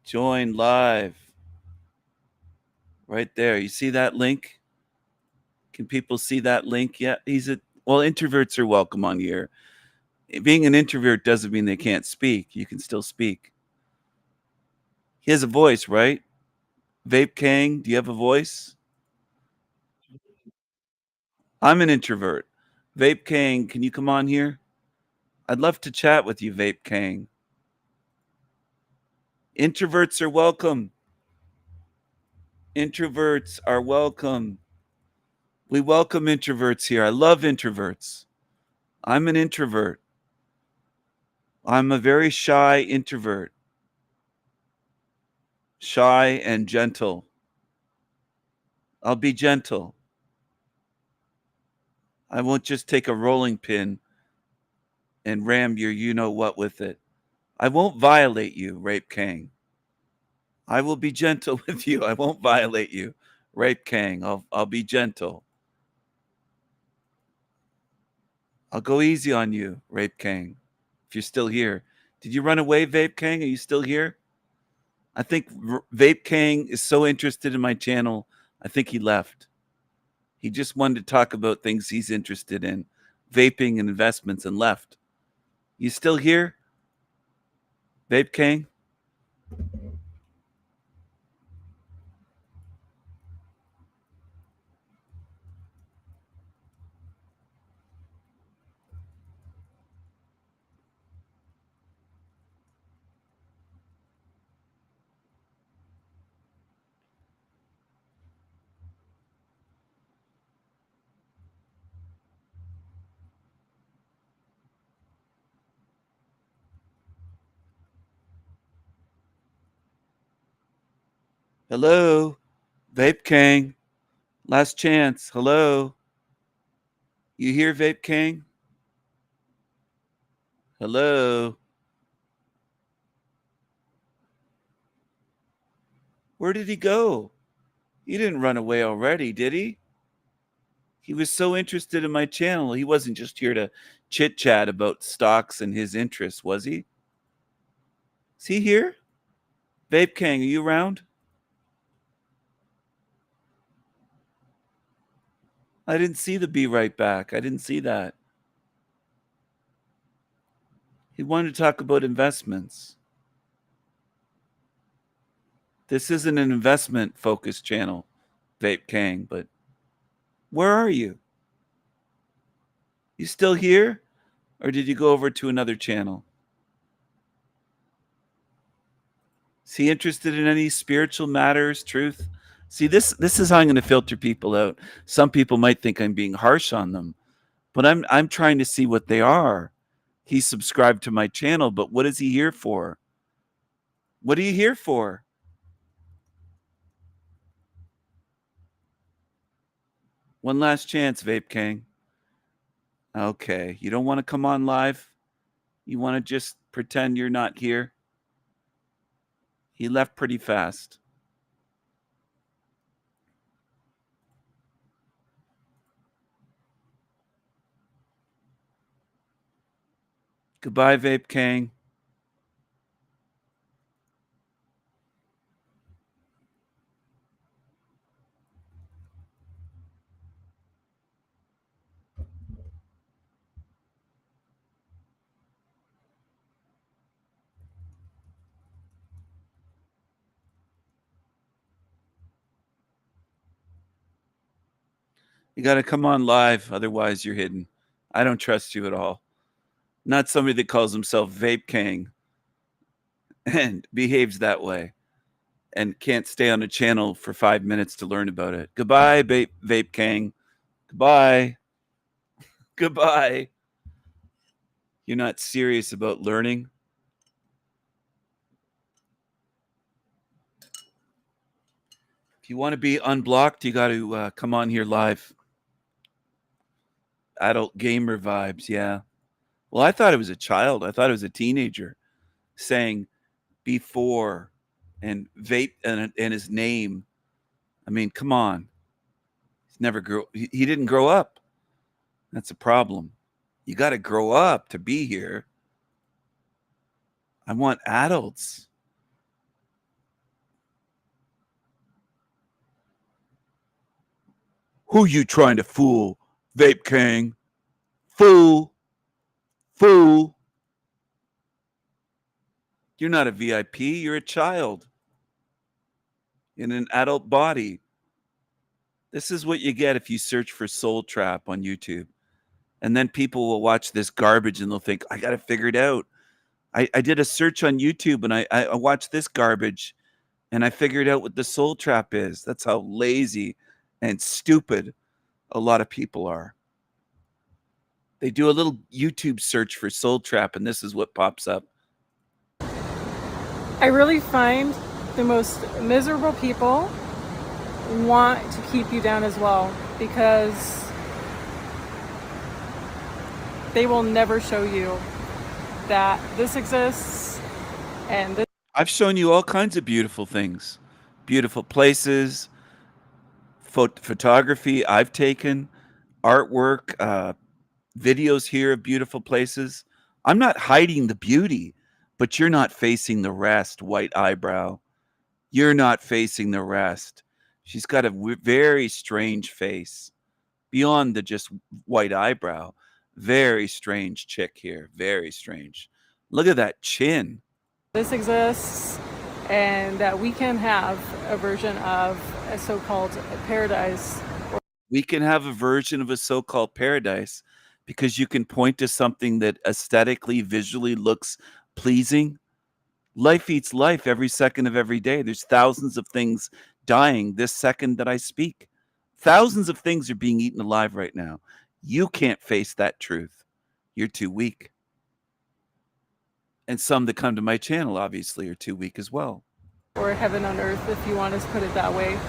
Join live. Right there. You see that link? Can people see that link? Yeah, well, introverts are welcome on here. Being an introvert doesn't mean they can't speak. You can still speak. He has a voice, right? Vape King, do you have a voice? I'm an introvert. Vape King, can you come on here? I'd love to chat with you, Vape King. Introverts are welcome. Introverts are welcome. We welcome introverts here. I love introverts. I'm an introvert. I'm a very shy introvert. Shy and gentle. I'll be gentle. I won't just take a rolling pin and ram your you-know-what with it. I won't violate you, Rape King. I will be gentle with you. I won't violate you, Rape King. I'll be gentle. I'll go easy on you, Rape King, if you're still here. Did you run away, Vape King? Are you still here? I think Vape King is so interested in my channel, I think he left. He just wanted to talk about things he's interested in, vaping and investments, and left. You still here, Vape King? Hello? Vape King. Last chance. Hello? You hear Vape King? Hello? Where did he go? He didn't run away already, did he? He was so interested in my channel. He wasn't just here to chit chat about stocks and his interests, was he? Is he here? Vape King, are you around? I didn't see the be right back. I didn't see that. He wanted to talk about investments. This isn't an investment focused channel, Vape King, but where are you? You still here? Or did you go over to another channel? Is he interested in any spiritual matters, truth? See, this is how I'm going to filter people out. Some people might think I'm being harsh on them, but I'm trying to see what they are. He subscribed to my channel, but what is he here for? What are you here for? One last chance, Vape King. Okay, you don't want to come on live? You want to just pretend you're not here? He left pretty fast. Goodbye, Vape King. You got to come on live, otherwise you're hidden. I don't trust you at all. Not somebody that calls himself Vape King and behaves that way and can't stay on a channel for 5 minutes to learn about it. Goodbye, Vape King. Goodbye. Goodbye. You're not serious about learning? If you want to be unblocked, you got to come on here live. Adult gamer vibes, yeah. Well, I thought it was a child. I thought it was a teenager saying before and vape and his name. I mean, come on. He didn't grow up. That's a problem. You got to grow up to be here. I want adults. Who you trying to fool, Vape King? Fool. Fool. You're not a VIP. You're a child in an adult body. This is what you get if you search for Soul Trap on YouTube. And then people will watch this garbage and they'll think, I got to figure it out. I did a search on YouTube and I watched this garbage and I figured out what the Soul Trap is. That's how lazy and stupid a lot of people are. They do a little YouTube search for Soul Trap and this is what pops up. I really find the most miserable people want to keep you down as well because they will never show you that this exists and this. I've shown you all kinds of beautiful things, beautiful places, photography I've taken, artwork, videos here of beautiful places. I'm not hiding the beauty, but you're not facing the rest, White Eyebrow. You're not facing the rest. She's got a very strange face beyond the just white eyebrow. Very strange chick here. Very strange. Look at that chin. This exists and that we can have a version of a so-called paradise. We can have a version of a so-called paradise because you can point to something that aesthetically, visually looks pleasing. Life eats life every second of every day. There's thousands of things dying this second that I speak. Thousands of things are being eaten alive right now. You can't face that truth. You're too weak. And some that come to my channel obviously are too weak as well. or heaven on earth, if you want to put it that way,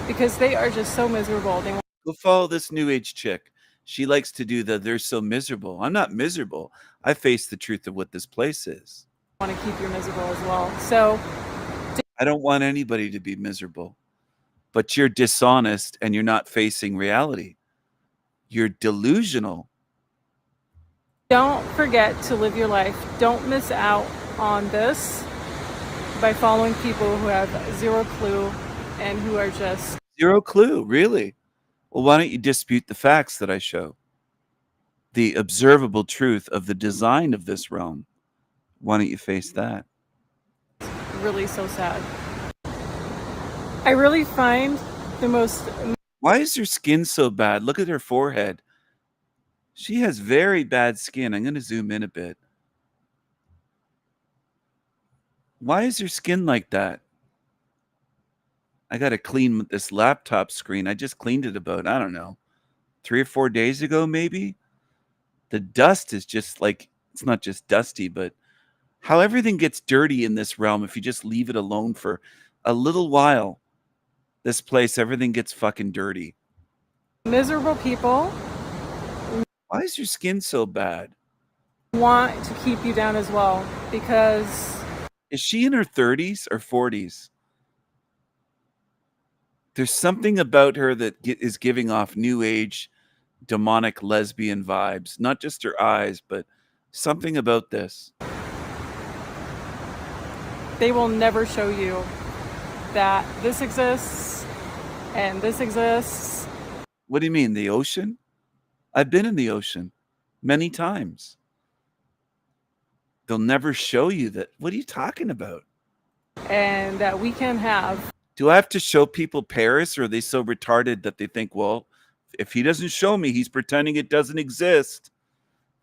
because they are just so miserable. They Go follow this new age chick. She likes to do they're so miserable. I'm not miserable. I face the truth of what this place is. want to keep you miserable as well. So I don't want anybody to be miserable. But you're dishonest and you're not facing reality. You're delusional. don't forget to live your life. Don't miss out on this by following people who have zero clue and who are just Zero clue, really? Well, why don't you dispute the facts that I show? The observable truth of the design of this realm. Why don't you face that? really so sad. I really find the most Why is her skin so bad? Look at her forehead. She has very bad skin. I'm going to zoom in a bit. Why is her skin like that? I got to clean this laptop screen. I just cleaned it about, I don't know, 3 or 4 days ago, maybe. The dust is just like, it's not just dusty, but how everything gets dirty in this realm if you just leave it alone for a little while. This place, everything gets fucking dirty. miserable people Why is your skin so bad? want to keep you down as well because Is she in her 30s or 40s? There's something about her that is giving off new age, demonic lesbian vibes. Not just her eyes, but something about this. they will never show you that this exists and this exists. What do you mean, the ocean? I've been in the ocean many times. They'll never show you that. What are you talking about? And that we can have Do I have to show people Paris, or are they so retarded that they think, well, if he doesn't show me, he's pretending it doesn't exist?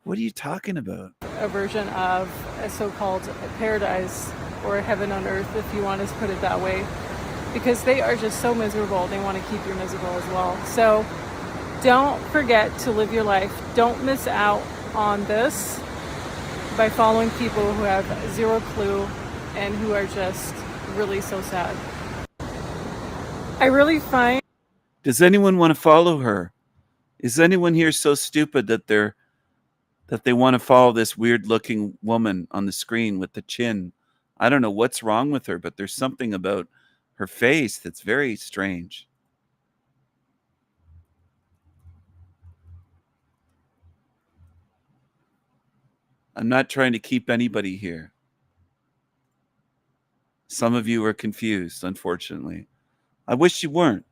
What are you talking about? a version of a so-called paradise or heaven on earth, if you want to put it that way, because they are just so miserable. They want to keep you miserable as well. So don't forget to live your life. Don't miss out on this by following people who have zero clue and who are just really so sad. I really find Does anyone want to follow her? Is anyone here so stupid that they want to follow this weird looking woman on the screen with the chin? I don't know what's wrong with her, but there's something about her face that's very strange. I'm not trying to keep anybody here. Some of you are confused, unfortunately. I wish you weren't.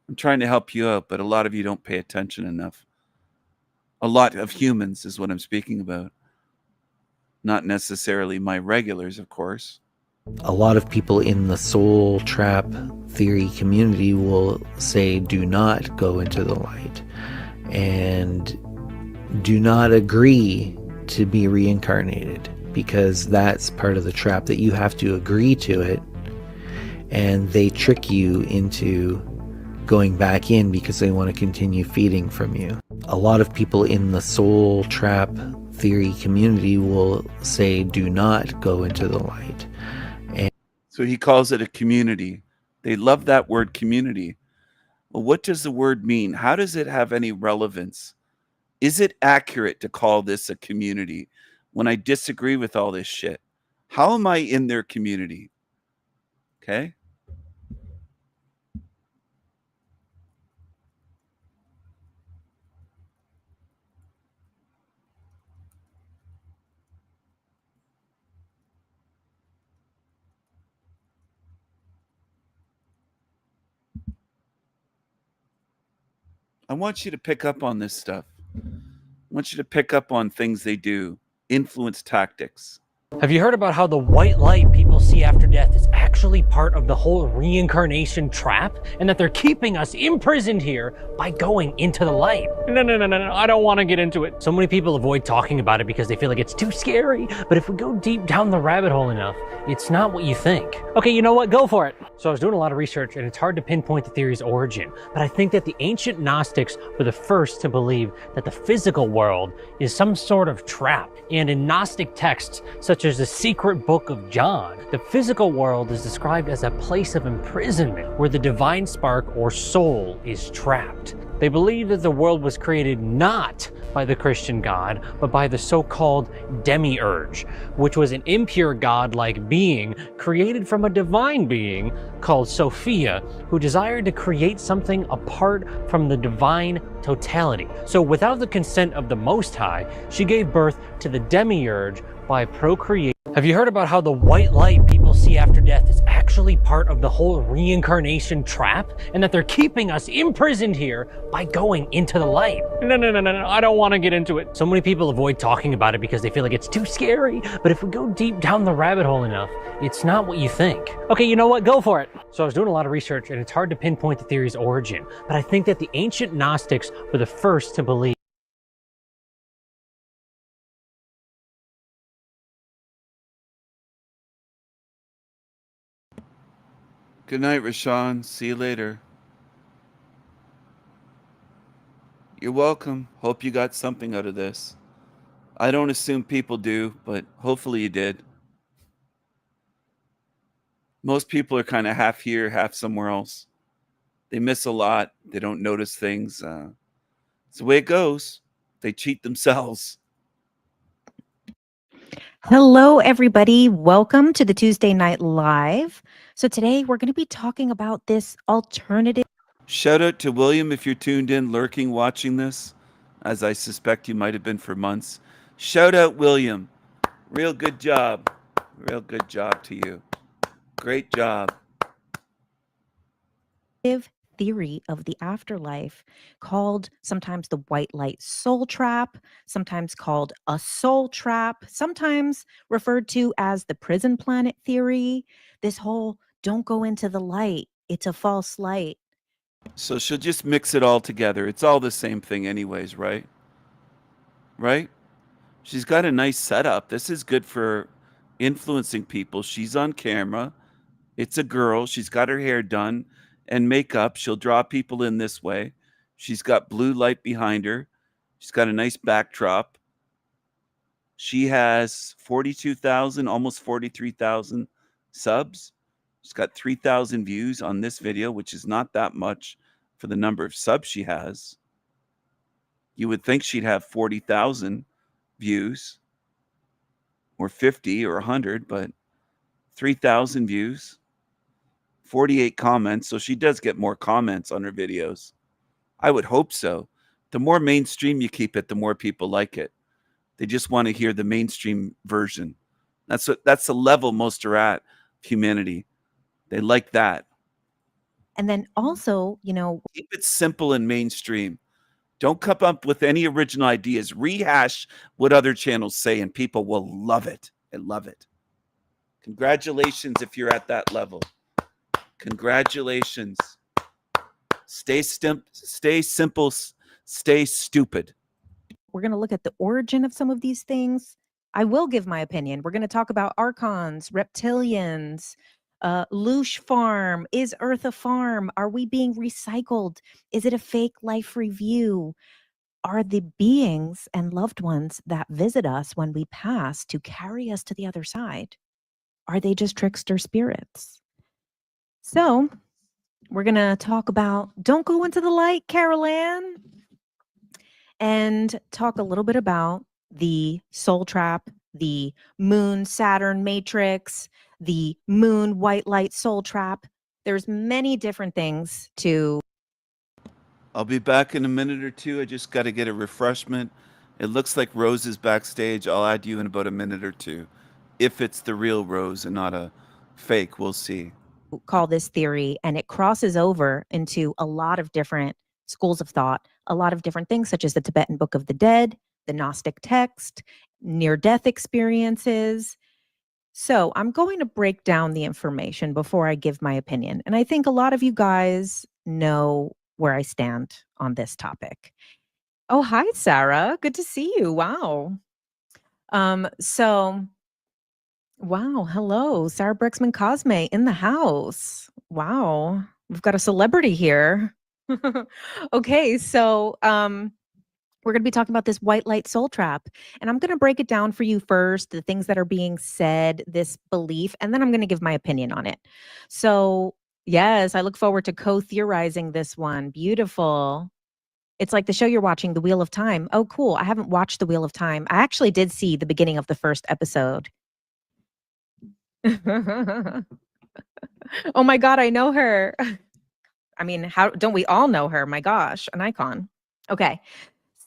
I'm trying to help you out, but a lot of you don't pay attention enough. A lot of humans is what I'm speaking about. Not necessarily my regulars, of course. A lot of people in the soul trap theory community will say, do not go into the light and do not agree to be reincarnated, because that's part of the trap, that you have to agree to it, and they trick you into going back in because they want to continue feeding from you. A lot of people in the soul trap theory community will say, do not go into the light. So he calls it a community. They love that word, community. Well, what does the word mean? How does it have any relevance? Is it accurate to call this a community when I disagree with all this shit? How am I in their community? Okay. I want you to pick up on this stuff. I want you to pick up on things they do. Influence tactics. Have you heard about how the white light people see after death is actually part of the whole reincarnation trap? And that they're keeping us imprisoned here by going into the light? No, I don't want to get into it. So many people avoid talking about it because they feel like it's too scary. But if we go deep down the rabbit hole enough, it's not what you think. Okay, you know what? Go for it. So I was doing a lot of research, and it's hard to pinpoint the theory's origin. But I think that the ancient Gnostics were the first to believe that the physical world is some sort of trap. And in Gnostic texts, such as the secret book of John, the physical world is described described as a place of imprisonment where the divine spark or soul is trapped. They believe that the world was created not by the Christian God, but by the so-called demiurge, which was an impure god-like being created from a divine being called Sophia, who desired to create something apart from the divine totality. So without the consent of the Most High, she gave birth to the demiurge by procreation. Have you heard about how the white light people see after death is actually part of the whole reincarnation trap, and that they're keeping us imprisoned here by going into the light? No, I don't want to get into it. So many people avoid talking about it because they feel like it's too scary, but if we go deep down the rabbit hole enough, it's not what you think. Okay, you know what? Go for it. So I was doing a lot of research, and it's hard to pinpoint the theory's origin, but I think that the ancient Gnostics were the first to believe. Good night, Rashawn. See you later. You're welcome. Hope you got something out of this. I don't assume people do, but hopefully you did. Most people are kind of half here, half somewhere else. They miss a lot. They don't notice things. It's the way it goes. They cheat themselves. Hello, everybody. Welcome to the Tuesday Night Live. So today we're going to be talking about this alternative. Shout out to William if you're tuned in, lurking, watching this, as I suspect you might have been for months. Shout out, William. Real good job. Real good job to you. Great job. Theory of the afterlife, called sometimes the white light soul trap, sometimes called a soul trap, sometimes referred to as the prison planet theory. This whole don't go into the light, it's a false light. So she'll just mix it all together. It's all the same thing anyways, right? Right? She's got a nice setup. This is good for influencing people. She's on camera. It's a girl. She's got her hair done and makeup. She'll draw people in this way. She's got blue light behind her. She's got a nice backdrop. She has 42,000, almost 43,000 subs. She's got 3,000 views on this video, which is not that much for the number of subs she has. You would think she'd have 40,000 views or 50 or 100, but 3,000 views. 48 comments, so she does get more comments on her videos. I would hope so. The more mainstream you keep it, the more people like it. They just want to hear the mainstream version. That's the level most are at, humanity. They like that. And then also, keep it simple and mainstream. Don't come up with any original ideas. Rehash what other channels say, and people will love it. I love it. Congratulations if you're at that level. Congratulations. Stay simple, stay stupid. We're going to look at the origin of some of these things. I will give my opinion. We're going to talk about archons, reptilians, Loosh farm. Is Earth a farm? Are we being recycled? Is it a fake life review? Are the beings and loved ones that visit us when we pass to carry us to the other side, are they just trickster spirits? So we're going to talk about Don't Go Into the Light, Carol Ann, and talk a little bit about the soul trap, the moon Saturn matrix, the moon white light soul trap. There's many different things to. I'll be back in a minute or two. I just got to get a refreshment. It looks like Rose is backstage. I'll add you in about a minute or two. If it's the real Rose and not a fake, we'll see. Call this theory, and it crosses over into a lot of different schools of thought, a lot of different things, such as the Tibetan Book of the Dead, the Gnostic text, near-death experiences. So I'm going to break down the information before I give my opinion. And I think a lot of you guys know where I stand on this topic. Oh, hi, Sarah. Good to see you. Wow. Wow. Hello, Sarah Brexman Cosme in the house. Wow. We've got a celebrity here. Okay. So, we're We're going to be talking about this white light soul trap. And I'm going to break it down for you first, the things that are being said, this belief, and then I'm going to give my opinion on it. So, yes, I look forward to co-theorizing this one. Beautiful. It's like the show you're watching, The Wheel of Time. Oh, cool. I haven't watched The Wheel of Time. I actually did see the beginning of the first episode. Oh my God, I know her. I mean, how don't we all know her? My gosh, an icon. Okay.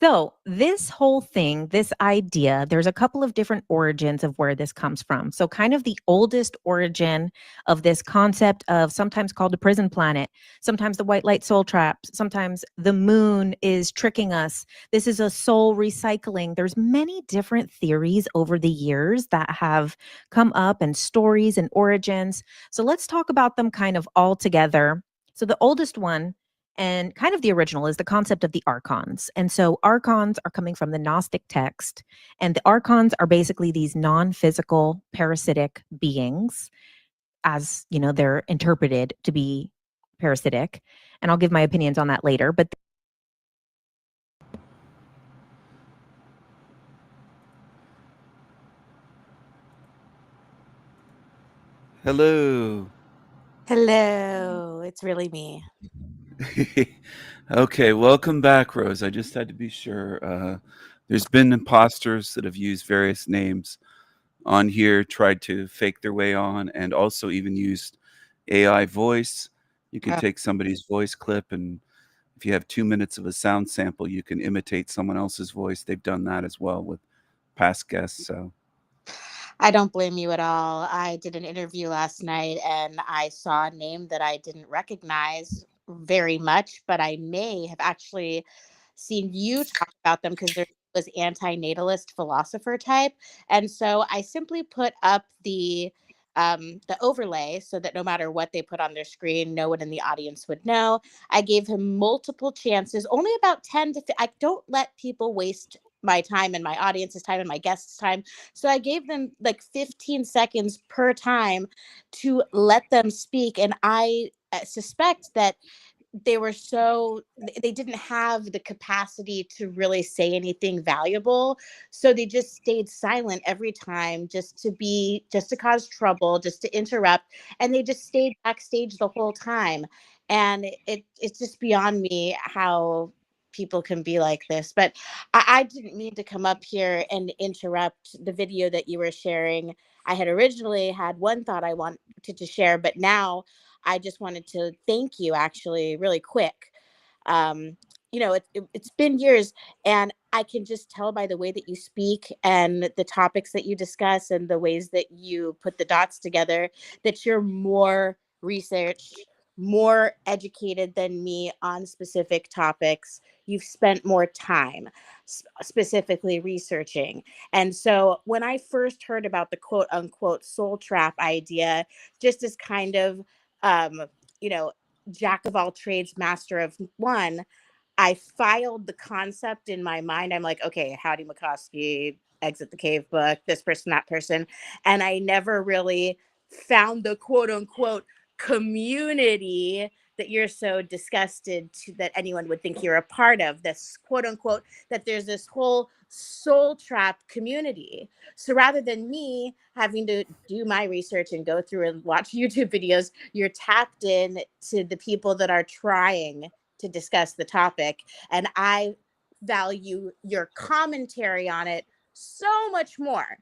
So this whole thing, this idea, there's a couple of different origins of where this comes from. So kind of the oldest origin of this concept of sometimes called a prison planet, sometimes the white light soul trap, sometimes the moon is tricking us. This is a soul recycling. There's many different theories over the years that have come up and stories and origins. So let's talk about them kind of all together. So the oldest one and kind of the original is the concept of the archons. And so archons are coming from the Gnostic text. And the archons are basically these non-physical parasitic beings, as you know, they're interpreted to be parasitic. And I'll give my opinions on that later. But Hello. Hello, it's really me. Okay, welcome back, Rose. I just had to be sure. There's been imposters that have used various names on here, tried to fake their way on, and also even used AI voice. You can take somebody's voice clip, and if you have 2 minutes of a sound sample, you can imitate someone else's voice. They've done that as well with past guests. So I don't blame you at all. I did an interview last night and I saw a name that I didn't recognize very much, but I may have actually seen you talk about them because there was anti-natalist philosopher type. And so I simply put up the overlay so that no matter what they put on their screen, no one in the audience would know. I gave him multiple chances, only about 10 to I don't let people waste my time and my audience's time and my guests' time. So I gave them like 15 seconds per time to let them speak. And I suspect that they didn't have the capacity to really say anything valuable, so they just stayed silent every time, just to cause trouble, just to interrupt, and they just stayed backstage the whole time. And it's just beyond me how people can be like this. But I didn't mean to come up here and interrupt the video that you were sharing. I had originally had one thought I wanted to share, but now I just wanted to thank you actually really quick. It's been years, and I can just tell by the way that you speak and the topics that you discuss and the ways that you put the dots together that you're more researched, more educated than me on specific topics. You've spent more time specifically researching. And so when I first heard about the quote unquote soul trap idea, just as kind of um, jack of all trades, master of one, I filed the concept in my mind. I'm like, okay, Howdy McCoskey, Exit the Cave book, this person, that person. And I never really found the quote unquote community that you're so disgusted to that anyone would think you're a part of, this quote unquote, that there's this whole soul trap community. So rather than me having to do my research and go through and watch YouTube videos, you're tapped in to the people that are trying to discuss the topic. And I value your commentary on it so much more.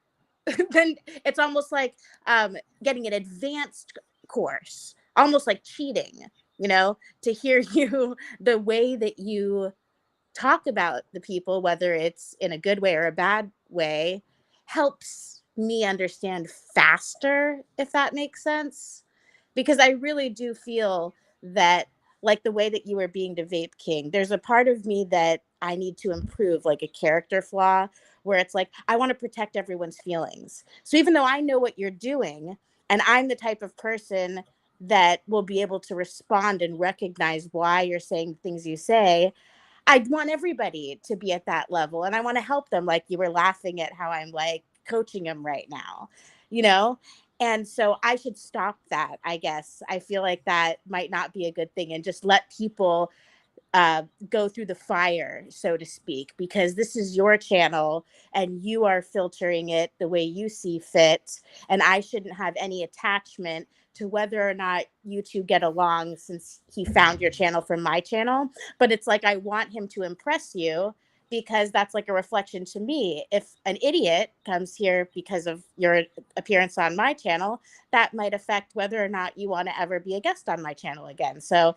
Then it's almost like getting an advanced course, almost like cheating, to hear you, the way that you talk about the people, whether it's in a good way or a bad way, helps me understand faster, if that makes sense. Because I really do feel that, like the way that you were being the Vape King, there's a part of me that I need to improve, like a character flaw, where it's like, I want to protect everyone's feelings. So even though I know what you're doing, and I'm the type of person that will be able to respond and recognize why you're saying things you say, I want everybody to be at that level, and I want to help them. Like you were laughing at how I'm like coaching them right now, And so I should stop that, I guess. I feel like that might not be a good thing, and just let people go through the fire, so to speak, because this is your channel and you are filtering it the way you see fit. And I shouldn't have any attachment to whether or not you two get along since he found your channel from my channel. But it's like I want him to impress you because that's like a reflection to me. If an idiot comes here because of your appearance on my channel, that might affect whether or not you want to ever be a guest on my channel again. So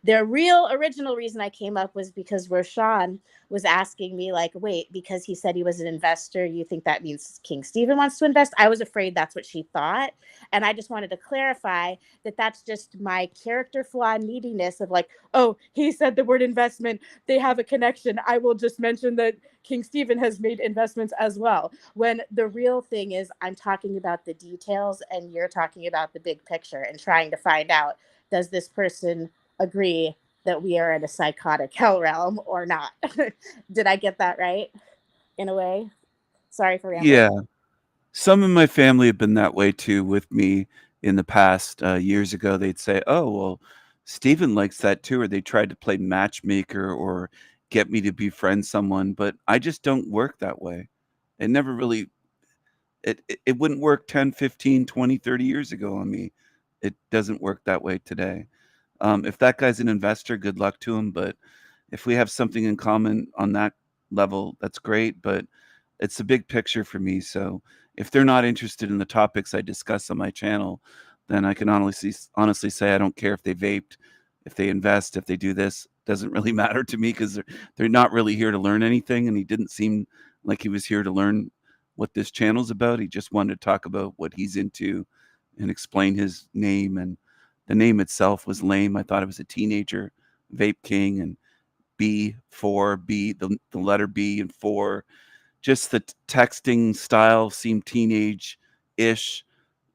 the real original reason I came up was because Roshan was asking me like, wait, because he said he was an investor, you think that means King Stephen wants to invest? I was afraid that's what she thought. And I just wanted to clarify that that's just my character flaw neediness of like, oh, he said the word investment, they have a connection. I will just mention that King Stephen has made investments as well. When the real thing is I'm talking about the details and you're talking about the big picture and trying to find out, does this person agree that we are in a psychotic hell realm or not? Did I get that right in a way? Sorry for rambling. Yeah. Some in my family have been that way too with me in the past. Years ago, they'd say, oh, well, Stephen likes that too. Or they tried to play matchmaker or get me to befriend someone. But I just don't work that way. It never really, it wouldn't work 10, 15, 20, 30 years ago on me. It doesn't work that way today. If that guy's an investor, good luck to him. But if we have something in common on that level, that's great. But it's the big picture for me. So if they're not interested in the topics I discuss on my channel, then I can honestly say I don't care if they vaped, if they invest, if they do this. Doesn't really matter to me because they're not really here to learn anything. And he didn't seem like he was here to learn what this channel's about. He just wanted to talk about what he's into and explain his name. And the name itself was lame. I thought it was a teenager, Vape King, and the letter B and 4. Just the texting style seemed teenage-ish.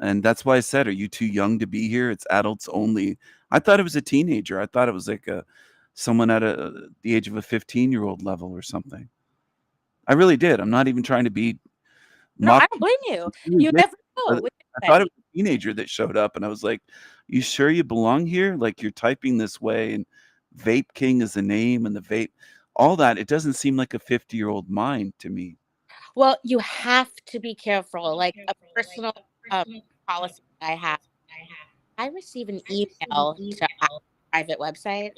And that's why I said, are you too young to be here? It's adults only. I thought it was a teenager. I thought it was like someone at the age of a 15-year-old level or something. I really did. I'm not even trying to be No, I don't blame you. You never know. I thought it was a teenager that showed up, and I was like, you sure you belong here? Like, you're typing this way, and Vape King is the name, and the vape, all that. It doesn't seem like a 50-year-old mind to me. Well, you have to be careful. Like a personal policy I have. I receive an email to our private website.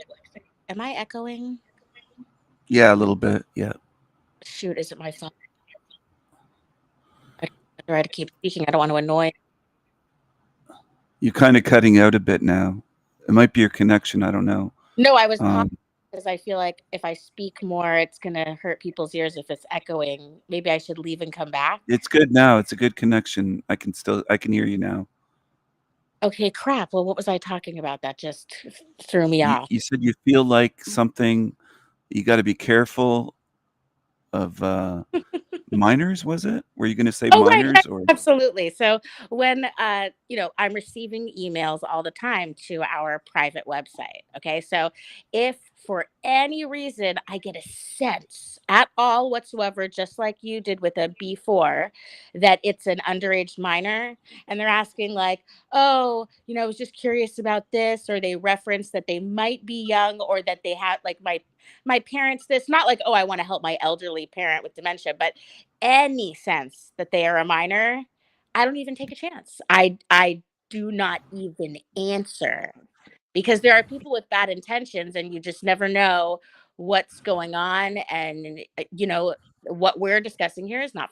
Am I echoing? Yeah, a little bit. Yeah. Shoot, is it my phone? I try to keep speaking. I don't want to annoy. You're kind of cutting out a bit now. It might be your connection. I don't know. No, I was because I feel like if I speak more, it's going to hurt people's ears if it's echoing. Maybe I should leave and come back. It's good now. It's a good connection. I can hear you now. Okay, crap. Well, what was I talking about? That just threw me off. You said you feel like something, you got to be careful of minors, was it? Were you going to say minors? Right. Or Absolutely. So when, I'm receiving emails all the time to our private website. Okay. So if for any reason I get a sense at all whatsoever, just like you did with a B4, that it's an underage minor and they're asking like, oh, I was just curious about this, or they reference that they might be young, or that they have like my parents, this, not like, oh, I want to help my elderly parent with dementia, but any sense that they are a minor, I don't even take a chance. I do not even answer, because there are people with bad intentions and you just never know what's going on. And, what we're discussing here is not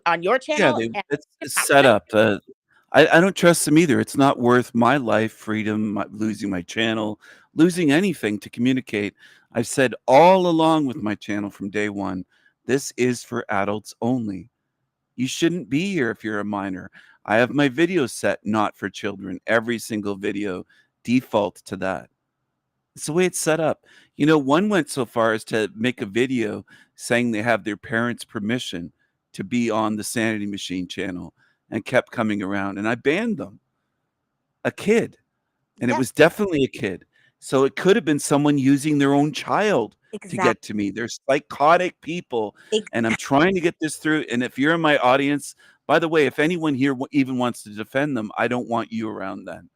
on your channel. yeah, it's set up. I don't trust them either. It's not worth my life, freedom, losing my channel, losing anything to communicate. I've said all along with my channel from day one, this is for adults only. You shouldn't be here if you're a minor. I have my video set not for children. Every single video default to that. It's the way it's set up. One went so far as to make a video saying they have their parents' permission to be on the Sanity Machine channel, and kept coming around, and I banned them. A kid. And it was definitely a kid. So it could have been someone using their own child to get to me. They're psychotic people. And I'm trying to get this through. And if you're in my audience, by the way, if anyone here even wants to defend them, I don't want you around then.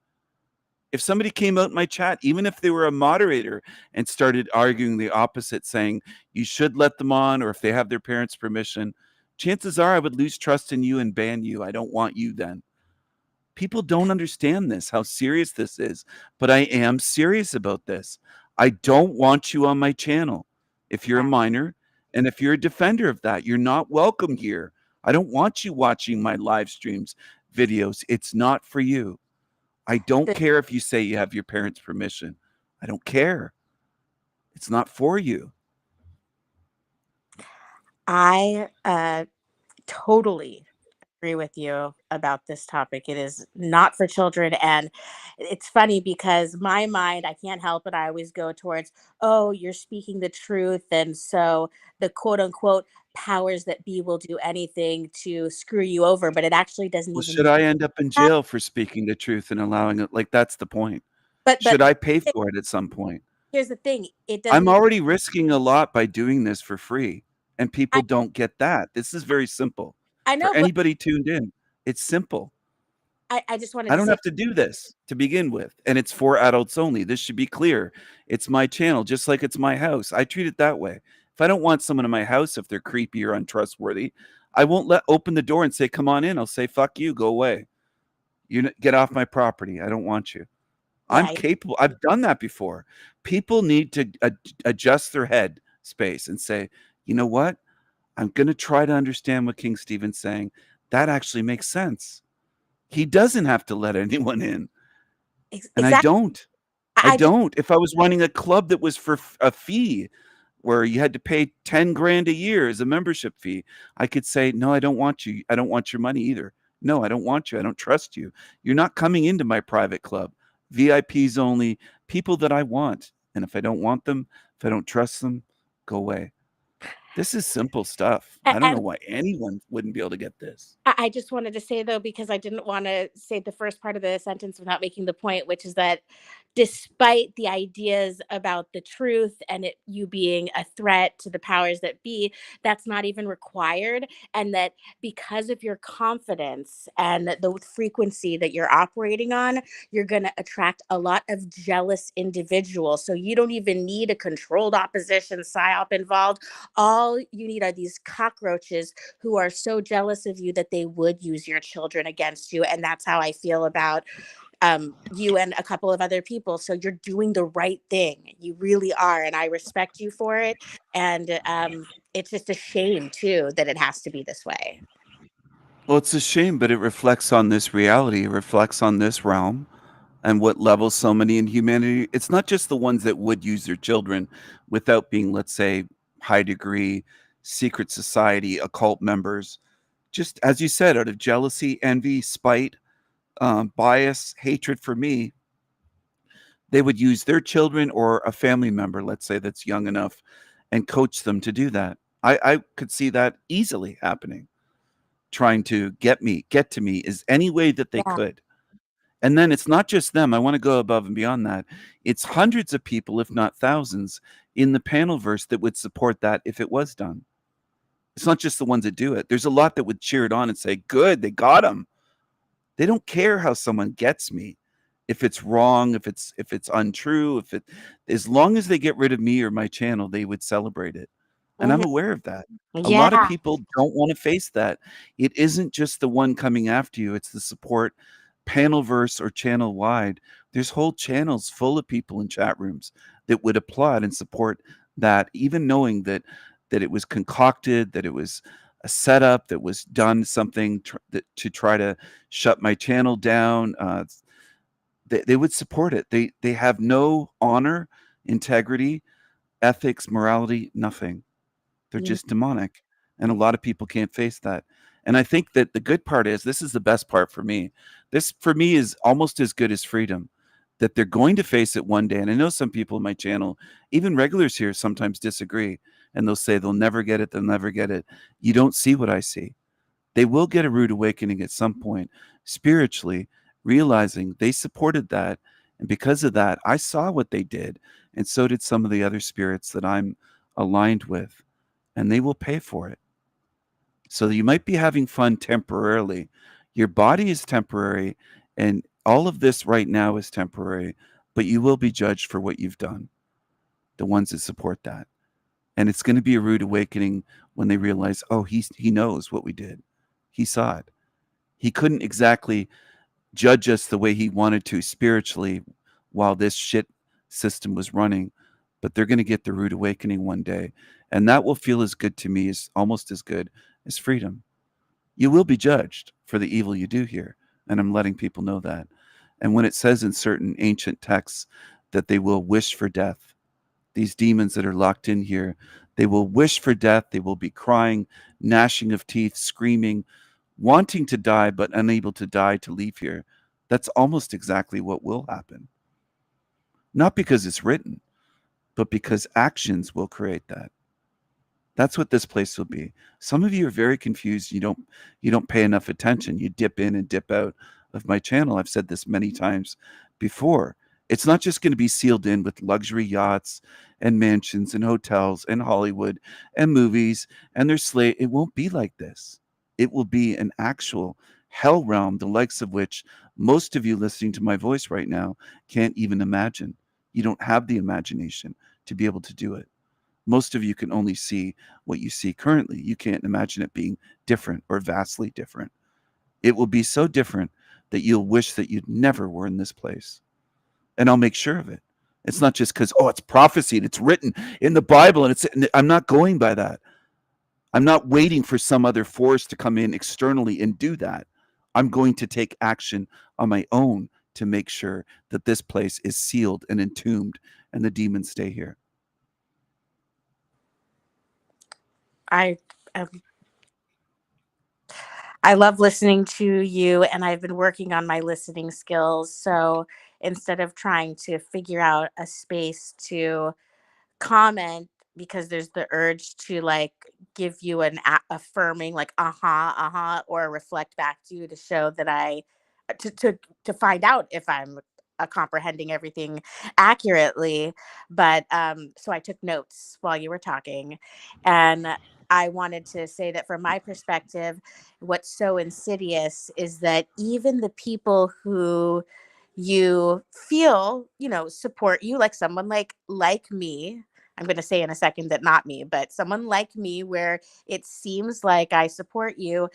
If somebody came out in my chat, even if they were a moderator and started arguing the opposite, saying you should let them on, or if they have their parents' permission, chances are I would lose trust in you and ban you. I don't want you then. People don't understand this, how serious this is, but I am serious about this. I don't want you on my channel. If you're a minor and if you're a defender of that, you're not welcome here. I don't want you watching my live streams, videos. It's not for you. I don't care if you say you have your parents' permission. I don't care. It's not for you. I totally agree with you about this topic. It is not for children. And it's funny because my mind, I can't help it. I always go towards, oh, you're speaking the truth. And so the quote unquote powers that be will do anything to screw you over. But it actually doesn't Well, even should I end up in jail for speaking the truth and allowing it? Like, that's the point. But Should I pay for it at some point? here's the thing. It doesn't I'm even already risking a lot by doing this for free, and people don't get that. This is very simple. I know, For but anybody tuned in, it's simple. I just wanted I to don't say have to do this to begin with, and it's for adults only. This should be clear. It's my channel, just like it's my house. I treat it that way. If I don't want someone in my house, if they're creepy or untrustworthy, I won't open the door and say, "Come on in." I'll say, "Fuck you, go away. Get off my property. I don't want you." I'm Right. capable. I've done that before. People need to adjust their head space and say, "You know what? I'm going to try to understand what King Stephen's saying. That actually makes sense. He doesn't have to let anyone in." And I exactly. don't. I don't. If I was running a club that was for a fee where you had to pay 10 grand a year as a membership fee, I could say, "No, I don't want you. I don't want your money either. No, I don't want you. I don't trust you. You're not coming into my private club. VIPs only, people that I want. And if I don't want them, if I don't trust them, go away." This is simple stuff. I don't know And why anyone wouldn't be able to get this. I just wanted to say though, because I didn't want to say the first part of the sentence without making the point, which is that despite the ideas about the truth and it you being a threat to the powers that be, that's not even required. And that because of your confidence and the frequency that you're operating on, you're going to attract a lot of jealous individuals. So you don't even need a controlled opposition psyop involved. All you need are these cockroaches who are so jealous of you that they would use your children against you. And that's how I feel about you and a couple of other people. So you're doing the right thing. You really are. And I respect you for it. And it's just a shame, too, that it has to be this way. Well, it's a shame, but it reflects on this reality. It reflects on this realm and what levels so many in humanity. It's not just the ones that would use their children without being, let's say, high degree, secret society, occult members. Just as you said, out of jealousy, envy, spite, bias, hatred for me, they would use their children or a family member, let's say that's young enough, and coach them to do that. I could see that easily happening, trying to get to me is any way that they Yeah. could. And then it's not just them. I want to go above and beyond that. It's hundreds of people, if not thousands, in the panelverse that would support that if it was done. It's not just the ones that do it. There's a lot that would cheer it on and say, "Good, they got him." They don't care how someone gets me. If it's wrong, if it's untrue, as long as they get rid of me or my channel, they would celebrate it. And I'm Mhm. aware of that. A lot of Yeah. people don't want to face that. It isn't just the one coming after you, it's the support panelverse or channel wide. There's whole channels full of people in chat rooms that would applaud and support that, even knowing that it was concocted, that it was a setup that was done something to try to shut my channel down. They would support it. They have no honor, integrity, ethics, morality, nothing. They're Mm. just demonic, and a lot of people can't face that. And I think that the good part is, this is the best part for me. This for me is almost as good as freedom, that they're going to face it one day. And I know some people in my channel, even regulars here, sometimes disagree, and they'll say they'll never get it. They'll never get it. You don't see what I see. They will get a rude awakening at some point, spiritually, realizing they supported that. And because of that, I saw what they did. And so did some of the other spirits that I'm aligned with. And they will pay for it. So you might be having fun temporarily. Your body is temporary. And All of this right now is temporary, but you will be judged for what you've done, the ones that support that. And it's going to be a rude awakening when they realize, oh, he knows what we did. He saw it. He couldn't exactly judge us the way he wanted to spiritually while this shit system was running, but they're going to get the rude awakening one day. And that will feel as good to me, as almost as good as freedom. You will be judged for the evil you do here. And I'm letting people know that. And when it says in certain ancient texts that they will wish for death, these demons that are locked in here, they will wish for death. They will be crying, gnashing of teeth, screaming, wanting to die, but unable to die to leave here. That's almost exactly what will happen. Not because it's written, but because actions will create that. That's what this place will be. Some of you are very confused. You don't pay enough attention. You dip in and dip out of my channel. I've said this many times before. It's not just going to be sealed in with luxury yachts and mansions and hotels and Hollywood and movies and their slave. It won't be like this. It will be an actual hell realm, the likes of which most of you listening to my voice right now can't even imagine. You don't have the imagination to be able to do it. Most of you can only see what you see currently. You can't imagine it being different or vastly different. It will be so different that you'll wish that you never were in this place. And I'll make sure of it. It's not just because, oh, it's prophecy and it's written in the Bible. And I'm not going by that. I'm not waiting for some other force to come in externally and do that. I'm going to take action on my own to make sure that this place is sealed and entombed and the demons stay here. I love listening to you, and I've been working on my listening skills. So instead of trying to figure out a space to comment, because there's the urge to like give you an affirming, like or reflect back to you to show that to find out if I'm comprehending everything accurately. But so I took notes while you were talking, and I wanted to say that from my perspective, what's so insidious is that even the people who you feel, support you, like someone like me. I'm going to say in a second that not me, but someone like me, where it seems like I support you,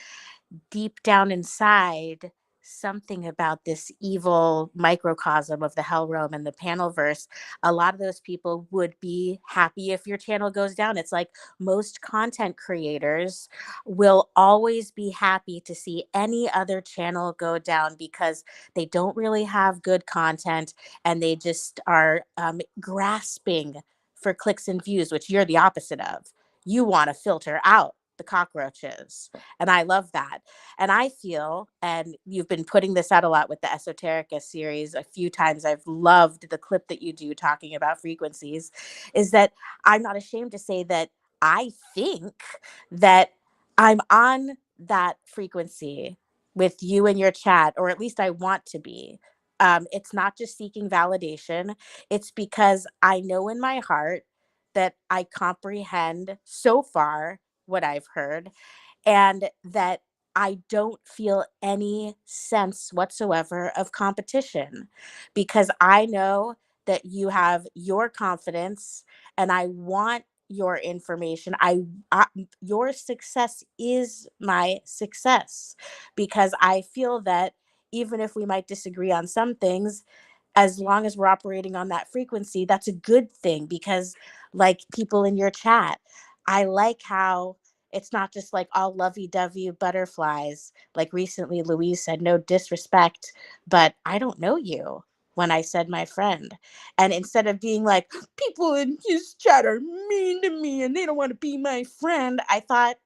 deep down inside, something about this evil microcosm of the hell realm and the panelverse, a lot of those people would be happy if your channel goes down. It's like most content creators will always be happy to see any other channel go down because they don't really have good content and they just are grasping for clicks and views, which you're the opposite of. You want to filter out the cockroaches. And I love that. And I feel, and you've been putting this out a lot with the Esoterica series a few times, I've loved the clip that you do talking about frequencies, is that I'm not ashamed to say that I think that I'm on that frequency with you and your chat, or at least I want to be. It's not just seeking validation. It's because I know in my heart that I comprehend so far what I've heard, and that I don't feel any sense whatsoever of competition, because I know that you have your confidence and I want your information. Your success is my success, because I feel that even if we might disagree on some things, as long as we're operating on that frequency, that's a good thing. Because like people in your chat, I like how it's not just like all lovey-dovey butterflies. Like recently, Louise said, no disrespect, but I don't know you, when I said my friend. And instead of being like, people in his chat are mean to me and they don't want to be my friend, I thought,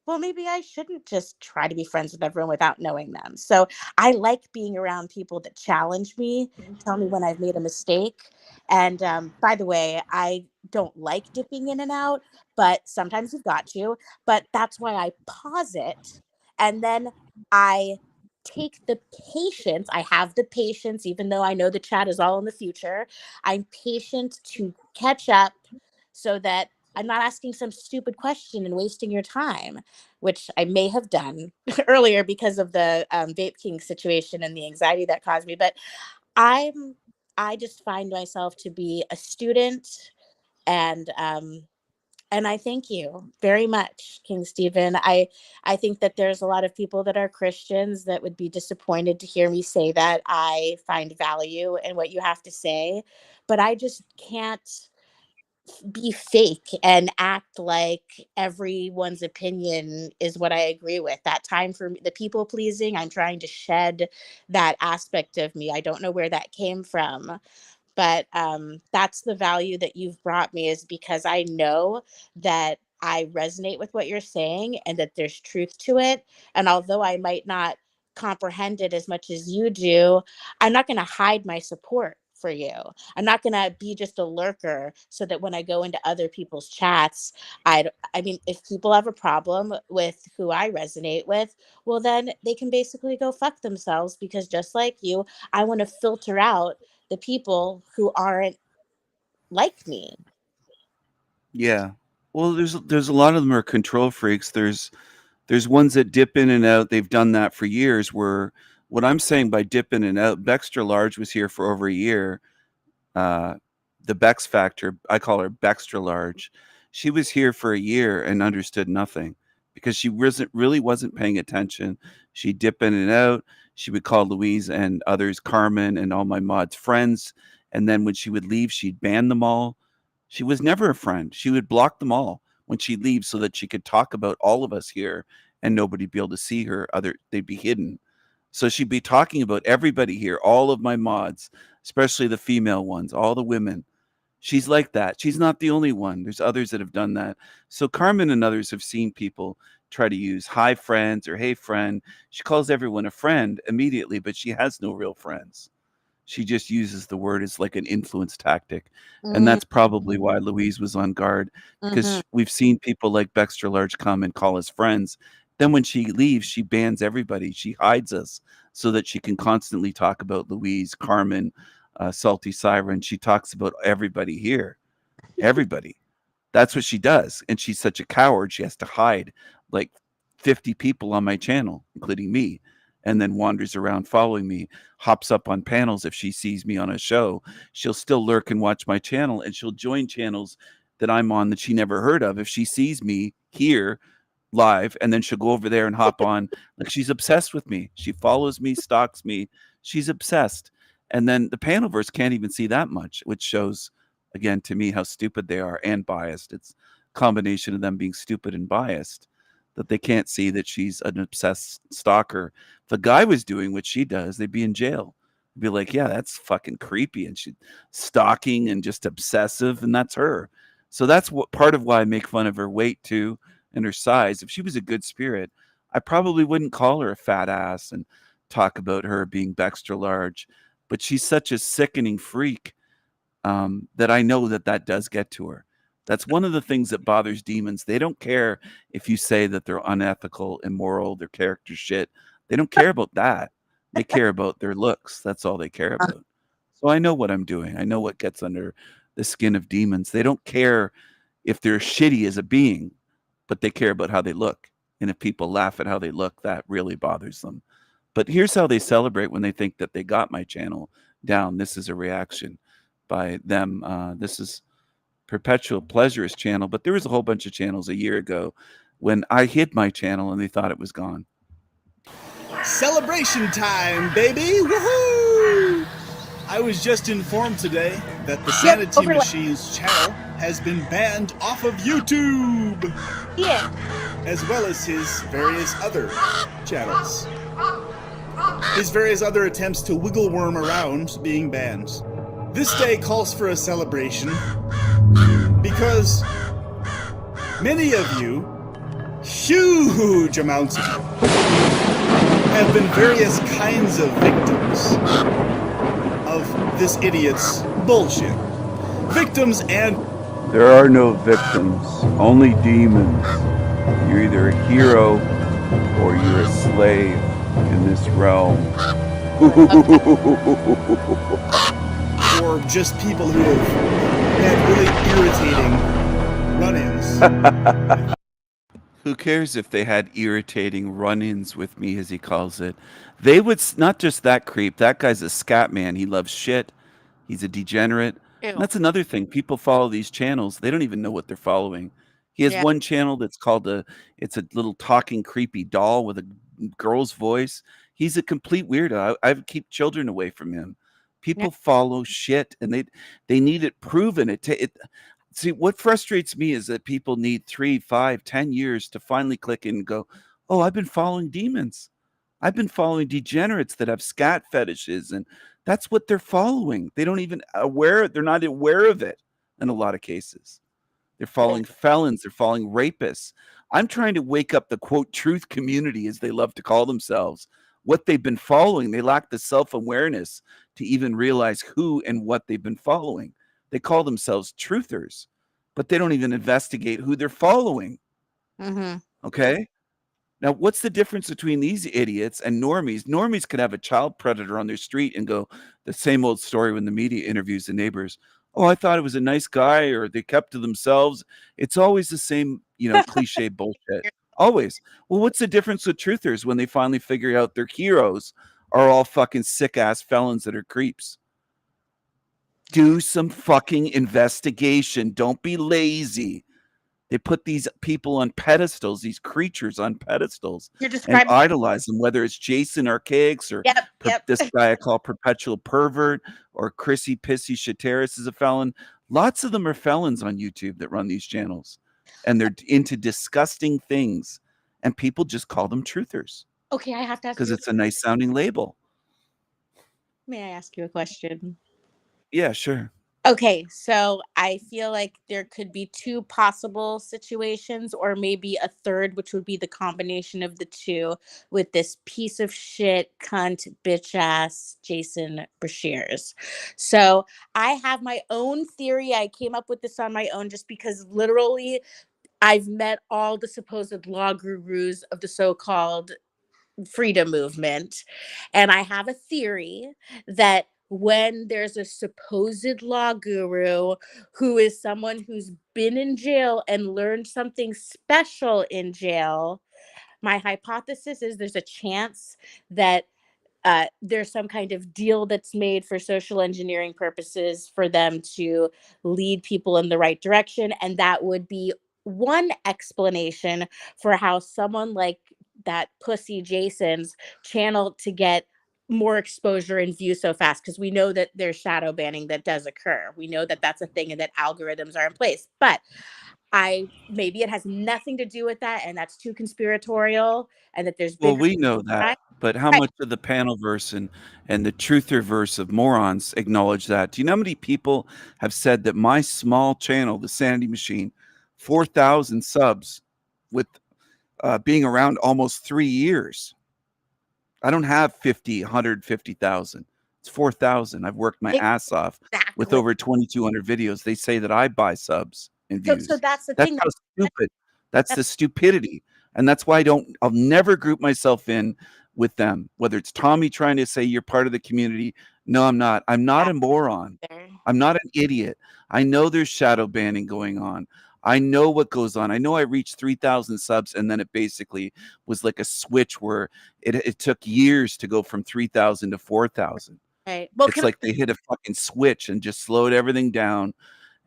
well, maybe I shouldn't just try to be friends with everyone without knowing them. So I like being around people that challenge me, tell me when I've made a mistake. And by the way, I don't like dipping in and out, but sometimes you've got to. But that's why I pause it. And then I take the patience. I have the patience, even though I know the chat is all in the future. I'm patient to catch up so that I'm not asking some stupid question and wasting your time, which I may have done earlier because of the Vape King situation and the anxiety that caused me. But I just find myself to be a student, and I thank you very much, King Stephen. I think that there's a lot of people that are Christians that would be disappointed to hear me say that. I find value in what you have to say, but I just can't be fake and act like everyone's opinion is what I agree with. That time for the people pleasing, I'm trying to shed that aspect of me. I don't know where that came from, but that's the value that you've brought me, is because I know that I resonate with what you're saying and that there's truth to it. And although I might not comprehend it as much as you do, I'm not going to hide my support for you. I'm not going to be just a lurker so that when I go into other people's chats, I mean, if people have a problem with who I resonate with, well, then they can basically go fuck themselves, because just like you, I want to filter out the people who aren't like me. Yeah. Well, there's a lot of them are control freaks. There's ones that dip in and out. They've done that for years. Where what I'm saying by dip in and out, Bextra Large was here for over a year. The Bex Factor, I call her Bextra Large. She was here for a year and understood nothing because she really wasn't paying attention. She'd dip in and out. She would call Louise and others, Carmen and all my mods, friends. And then when she would leave, she'd ban them all. She was never a friend. She would block them all when she'd leave so that she could talk about all of us here and nobody'd be able to see her. They'd be hidden. So she'd be talking about everybody here, all of my mods, especially the female ones, all the women. She's like that. She's not the only one. There's others that have done that. So Carmen and others have seen people try to use hi friends or hey friend. She calls everyone a friend immediately, but she has no real friends. She just uses the word as like an influence tactic. And that's probably why Louise was on guard, because we've seen people like Bextra Large come and call us friends. Then when she leaves, she bans everybody. She hides us so that she can constantly talk about Louise, Carmen, Salty Siren. She talks about everybody here. Everybody. That's what she does. And she's such a coward. She has to hide like 50 people on my channel, including me, and then wanders around following me, hops up on panels. If she sees me on a show, she'll still lurk and watch my channel, and she'll join channels that I'm on that she never heard of if she sees me here live, and then she'll go over there and hop on. Like, she's obsessed with me. She follows me, stalks me. She's obsessed. And then the Panelverse can't even see that much, which shows, again, to me, how stupid they are and biased. It's a combination of them being stupid and biased that they can't see that she's an obsessed stalker. If a guy was doing what she does, they'd be in jail. They'd be like, yeah, that's fucking creepy. And she's stalking and just obsessive, and that's her. So that's what part of why I make fun of her weight too, and her size. If she was a good spirit, I probably wouldn't call her a fat ass and talk about her being Bextra Large. But she's such a sickening freak that I know that does get to her. That's one of the things that bothers demons. They don't care if you say that they're unethical, immoral, their character shit. They don't care about that. They care about their looks. That's all they care about. So I know what I'm doing. I know what gets under the skin of demons. They don't care if they're shitty as a being, but they care about how they look. And if people laugh at how they look, that really bothers them. But here's how they celebrate when they think that they got my channel down. This is a reaction by them. This is Perpetual Pleasure's channel, but there was a whole bunch of channels a year ago when I hid my channel and they thought it was gone. Celebration time, baby! Woohoo! I was just informed today that the Sanity Machines channel has been banned off of YouTube. Yeah. As well as his various other channels. His various other attempts to wiggle worm around being banned. This day calls for a celebration because many of you, huge amounts of you, have been various kinds of victims of this idiot's bullshit. Victims and... There are no victims, only demons. You're either a hero or you're a slave in this realm. Or just people who have had really irritating run-ins. Who cares if they had irritating run-ins with me, as he calls it? They would not just that creep. That guy's a scat man. He loves shit. He's a degenerate. And Ew. that's another thing. People follow these channels. They don't even know what they're following. He has Yeah. one channel that's called it's a little talking creepy doll with a girl's voice. He's a complete weirdo. I would keep children away from him. People follow shit, and they need it proven. See, what frustrates me is that people need 3, 5, 10 years to finally click in and go, oh, I've been following demons. I've been following degenerates that have scat fetishes, and that's what they're following. They don't even they're not aware of it in a lot of cases. They're following felons, they're following rapists. I'm trying to wake up the quote truth community, as they love to call themselves. What they've been following, they lack the self-awareness to even realize who and what they've been following. They call themselves truthers, but they don't even investigate who they're following. Mm-hmm. Okay? Now, what's the difference between these idiots and normies? Normies could have a child predator on their street and go the same old story when the media interviews the neighbors. Oh, I thought it was a nice guy, or they kept to themselves. It's always the same, cliche bullshit. Always. Well, what's the difference with truthers when they finally figure out their heroes are all fucking sick-ass felons that are creeps? Do some fucking investigation. Don't be lazy. They put these people on pedestals, these creatures on pedestals, You're and describing. idolize them, whether it's Jason Archaics or Yep. this guy I call Perpetual Pervert, or Chrissy Pissy Shateris is a felon. Lots of them are felons on YouTube that run these channels, and they're into disgusting things, and people just call them truthers Okay, I have to ask because you. it's a nice sounding label. May I ask you a question? Yeah, sure. Okay, so I feel like there could be two possible situations, or maybe a third, which would be the combination of the two, with this piece of shit, cunt, bitch ass Jason Breshears. So I have my own theory. I came up with this on my own just because literally I've met all the supposed law gurus of the so-called freedom movement. And I have a theory that when there's a supposed law guru who is someone who's been in jail and learned something special in jail, my hypothesis is there's a chance that there's some kind of deal that's made for social engineering purposes for them to lead people in the right direction. And that would be one explanation for how someone like that pussy Jason's channel to get more exposure and view so fast, because we know that there's shadow banning that does occur. We know that that's a thing and that algorithms are in place. But maybe it has nothing to do with that, and that's too conspiratorial, and that there's Well, bigger. we know that, but how Right. much of the panelverse and the trutherverse of morons acknowledge that? Do you know how many people have said that my small channel, the Sanity Machine, 4,000 subs, with being around almost 3 years? I don't have 50, 150,000. It's 4,000. I've worked my ass off with Exactly. over 2,200 videos. They say that I buy subs and views. So that's the That's thing. how stupid. That's the stupidity. And that's why I'll never group myself in with them, whether it's Tommy trying to say you're part of the community. No, I'm not. I'm not a moron. I'm not an idiot. I know there's shadow banning going on. I know what goes on. I know I reached 3,000 subs, and then it basically was like a switch where it took years to go from 3,000 to 4,000. Right. Well, It's like they hit a fucking switch and just slowed everything down,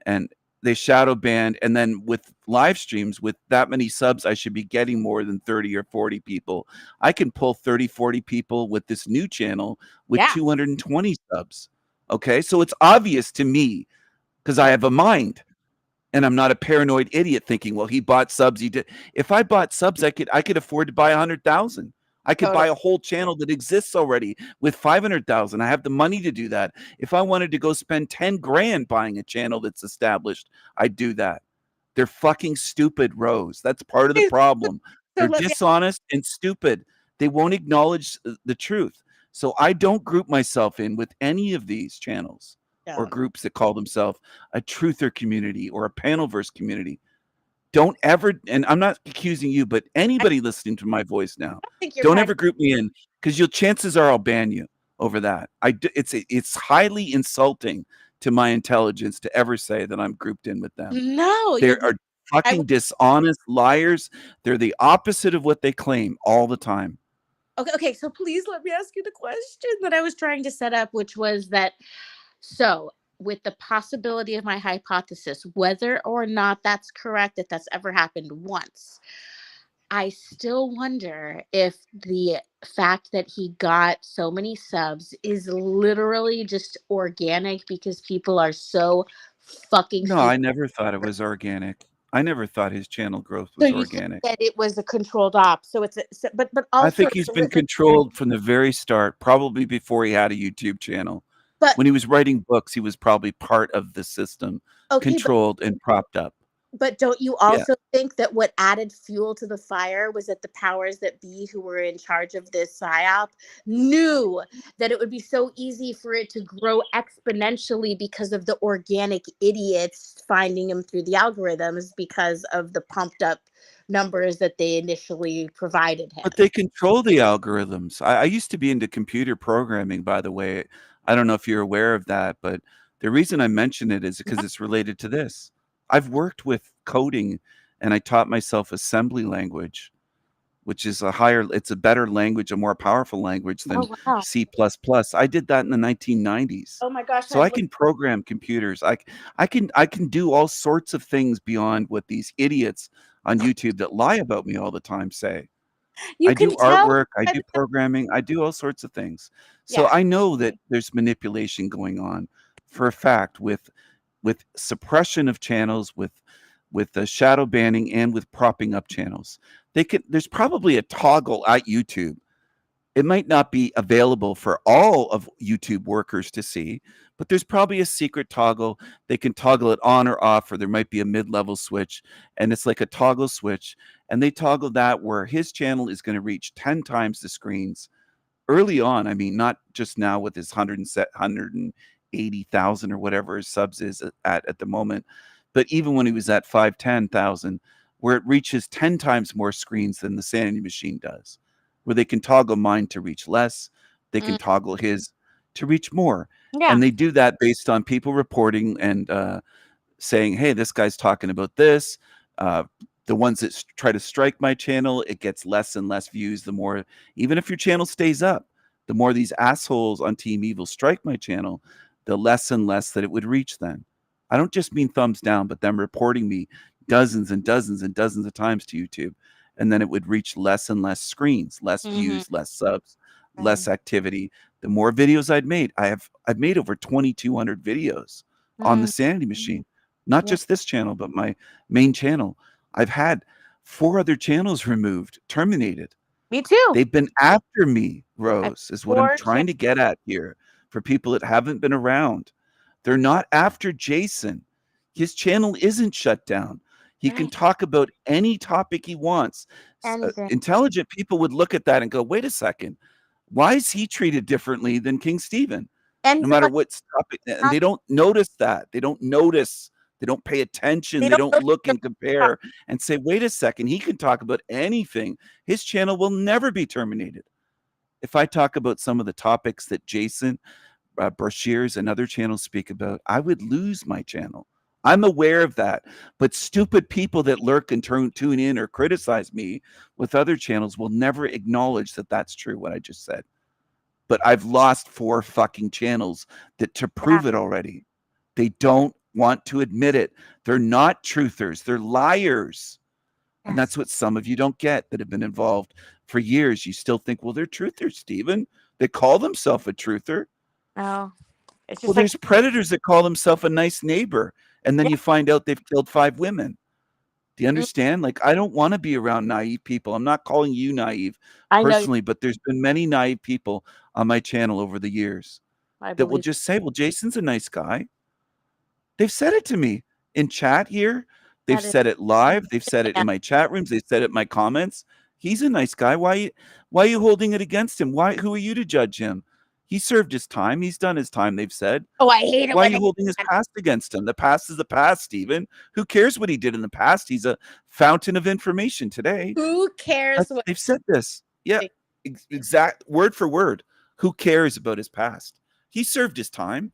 and they shadow banned. And then with live streams, with that many subs, I should be getting more than 30 or 40 people. I can pull 30, 40 people with this new channel with 220 subs. Okay. So it's obvious to me because I have a mind. And I'm not a paranoid idiot thinking, well, he bought subs. He did. If I bought subs, I could afford to buy 100,000. I could buy a whole channel that exists already with 500,000. I have the money to do that. If I wanted to go spend 10 grand buying a channel that's established, I'd do that. They're fucking stupid, Rose. That's part of the problem. They're dishonest and stupid. They won't acknowledge the truth. So I don't group myself in with any of these channels or groups that call themselves a truther community or a panelverse community. Don't ever, and I'm not accusing you, but anybody listening to my voice now, don't ever group me in, because chances are I'll ban you over that. It's highly insulting to my intelligence to ever say that I'm grouped in with them. No, They are fucking dishonest liars. They're the opposite of what they claim all the time. Okay, so please let me ask you the question that I was trying to set up, which was that, so with the possibility of my hypothesis, whether or not that's correct, if that's ever happened once, I still wonder if the fact that he got so many subs is literally just organic because people are so fucking No, I never thought it was organic. I never thought his channel growth So was you think organic. that it was a controlled op. So it's but I also think he's been controlled from the very start, probably before he had a YouTube channel. But when he was writing books, he was probably part of the system, Okay, controlled and propped up. But don't you Yeah. also think that what added fuel to the fire was that the powers that be who were in charge of this psyop knew that it would be so easy for it to grow exponentially because of the organic idiots finding him through the algorithms because of the pumped up numbers that they initially provided him? But they control the algorithms. I used to be into computer programming, by the way. I don't know if you're aware of that, but the reason I mention it is because it's related to this. I've worked with coding and I taught myself assembly language, which is it's a better language, a more powerful language than Oh, wow. C++. I did that in the 1990s. Oh my gosh. So I can program computers. I can do all sorts of things beyond what these idiots on YouTube that lie about me all the time say. You I do can tell artwork, I by do the- programming, I do all sorts of things. So Yeah. I know that there's manipulation going on for a fact with suppression of channels, with the shadow banning and with propping up channels. There's probably a toggle at YouTube. It might not be available for all of YouTube workers to see, but there's probably a secret toggle. They can toggle it on or off, or there might be a mid-level switch, and it's like a toggle switch. And they toggle that where his channel is going to reach 10 times the screens early on. I mean, not just now with his 180,000 or whatever his subs is at the moment, but even when he was at 510,000, where it reaches 10 times more screens than the Sanity Machine does, where they can toggle mine to reach less, they can toggle his to reach more. Yeah. And they do that based on people reporting and saying, hey, this guy's talking about this. The ones that try to strike my channel, it gets less and less views. The more, even if your channel stays up, the more these assholes on Team Evil strike my channel, the less and less that it would reach then. I don't just mean thumbs down, but them reporting me dozens and dozens and dozens of times to YouTube. And then it would reach less and less screens, less views, less subs, less activity. The more videos I've made made over 2,200 videos on the Sanity Machine, not just this channel, but my main channel. I've had 4 other channels removed, terminated. Me too. They've been after me, Rose, is what I'm 4 trying to get at here for people that haven't been around. They're not after Jason. His channel isn't shut down. He can talk about any topic he wants. Anything. Intelligent people would look at that and go, wait a second, why is he treated differently than King Stephen? And No matter what topic, and they don't notice that. They don't notice. They don't pay attention. They don't look and compare and say, wait a second, he can talk about anything. His channel will never be terminated. If I talk about some of the topics that Jason Brashears and other channels speak about, I would lose my channel. I'm aware of that. But stupid people that lurk and tune in or criticize me with other channels will never acknowledge that that's true, what I just said. But I've lost 4 fucking channels to prove it already. They don't want to admit it. They're not truthers. They're liars. And that's what some of you don't get that have been involved for years. You still think, well, they're truthers, Stephen. They call themselves a truther. Oh, it's just Well, there's predators that call themselves a nice neighbor. And then you find out they've killed 5 women. Do you understand? Like, I don't want to be around naive people. I'm not calling you naive I know. personally, but there's been many naive people on my channel over the years I that will believe- just say, well, Jason's a nice guy. They've said it to me in chat here. They've That is- said it live. They've said it in my chat rooms. They've said it in my comments. He's a nice guy. Why are you holding it against him? Who are you to judge him? He served his time. He's done his time, they've said. Oh, I hate it. Why are when you they- holding his past against him? The past is the past, Stephen. Who cares what he did in the past? He's a fountain of information today. Who cares what They've said this. Yeah, exact word for word. Who cares about his past? He served his time.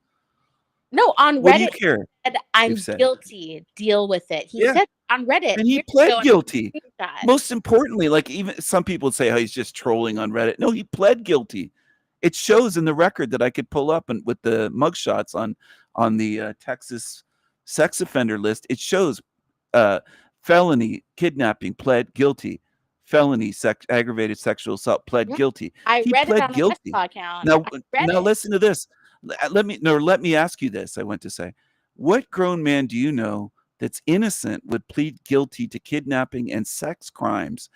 No, on What do you Reddit, care? he said, I'm You've said. guilty. Deal with it. He Yeah. said on Reddit. And he years pled ago, and guilty. screenshot. Most importantly, like even some people would say, "Oh, he's just trolling on Reddit." No, he pled guilty. It shows in the record that I could pull up and with the mugshots on the Texas sex offender list. It shows felony kidnapping, pled guilty. Felony aggravated sexual assault, pled Yeah. guilty. I He read it pled on my guilty. Westlaw account. Now, I read now it. listen to this. Let me ask you this. I went to say, what grown man do you know that's innocent would plead guilty to kidnapping and sex crimes,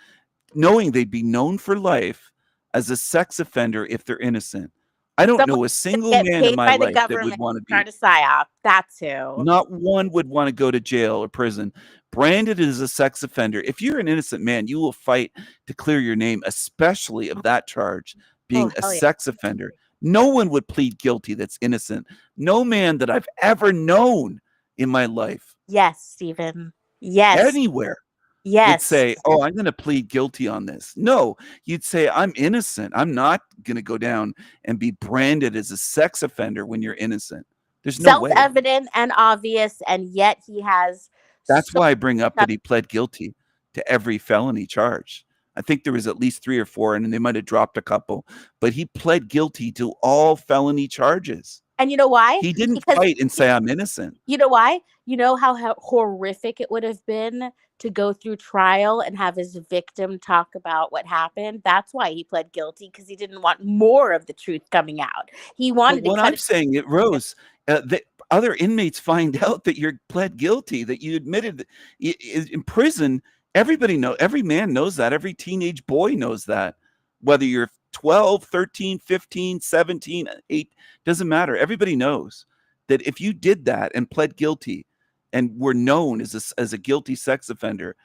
knowing they'd be known for life as a sex offender if they're innocent? I don't know a single Get man paid in my by the life that would government want to to be. start a psyop. That's who. Not one would want to go to jail or prison. Branded as a sex offender. If you're an innocent man, you will fight to clear your name, especially of that charge, being a hell yeah. sex offender. No one would plead guilty that's innocent. No man that I've ever known in my life, Yes, Stephen. Yes. anywhere, would Yes. say, "Oh, I'm going to plead guilty on this." No, you'd say, "I'm innocent. I'm not going to go down and be branded as a sex offender when you're innocent." There's no way. Self-evident and obvious, and yet he has. That's so why I bring up much that he pled guilty to every felony charge. I think there was at least 3 or 4, and they might have dropped a couple, but he pled guilty to all felony charges. And you know why? He didn't Because fight and say, "I'm innocent." you know why? You know how horrific it would have been to go through trial and have his victim talk about what happened. That's why he pled guilty, because he didn't want more of the truth coming out. He But wanted to what cut I'm it. saying, it Rose, that other inmates find out that you're pled guilty, that you admitted that in prison. Everybody every man knows that. Every teenage boy knows that. Whether you're 12, 13, 15, 17, 8, doesn't matter. Everybody knows that if you did that and pled guilty and were known as a guilty sex offender,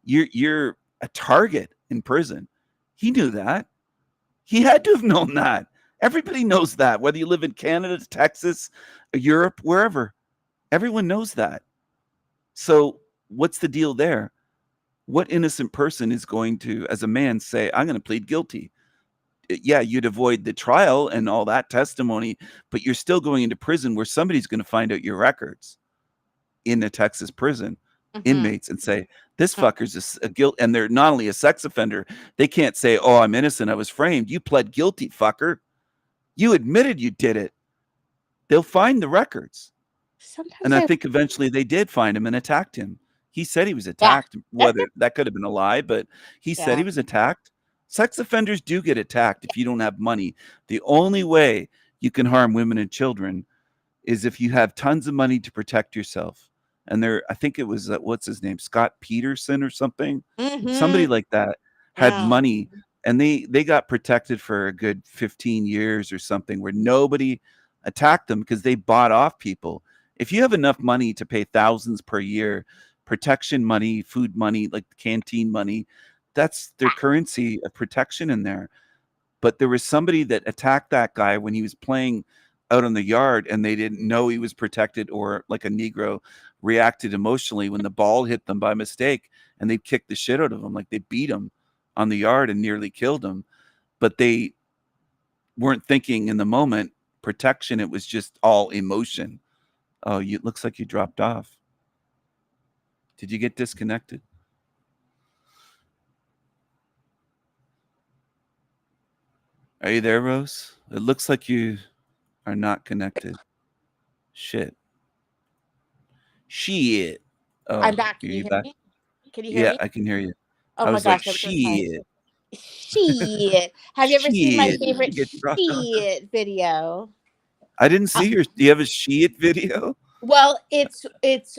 you're a target in prison. He knew that. He had to have known that. Everybody knows that, whether you live in Canada, Texas, Europe, wherever. Everyone knows that. So what's the deal there? What innocent person is going to, as a man, say, "I'm going to plead guilty"? Yeah, you'd avoid the trial and all that testimony, but you're still going into prison where somebody's going to find out your records in a Texas prison, inmates, and say, "This fucker's a guilt," and they're not only a sex offender, they can't say, "Oh, I'm innocent, I was framed." You pled guilty, fucker. You admitted you did it. They'll find the records. Sometimes And I think eventually they did find him and attacked him. He said he was attacked. Whether that could have been a lie, but he said he was attacked. Sex offenders do get attacked if you don't have money. The only way you can harm women and children is if you have tons of money to protect yourself. And I think it was, what's his name? Scott Peterson or something. Somebody like that had money, and they got protected for a good 15 years or something, where nobody attacked them because they bought off people. If you have enough money to pay thousands per year, protection money, food money, like canteen money, that's their currency of protection in there. But there was somebody that attacked that guy when he was playing out on the yard, and they didn't know he was protected, or like a Negro reacted emotionally when the ball hit them by mistake, and they kicked the shit out of him. Like they beat him on the yard and nearly killed him. But they weren't thinking in the moment protection. It was just all emotion. Oh, it looks like you dropped off. Did you get disconnected? Are you there, Rose? It looks like you are not connected. Shit. Oh, I'm back. Can are you you hear back? me? Can you hear Yeah, me? I can hear you. Oh I my was like, gosh, I'm so sorry. shit. Shit. Have you ever seen my Shit. favorite You get dropped off. shit video? I didn't see your. Do you have a shit video? Well, it's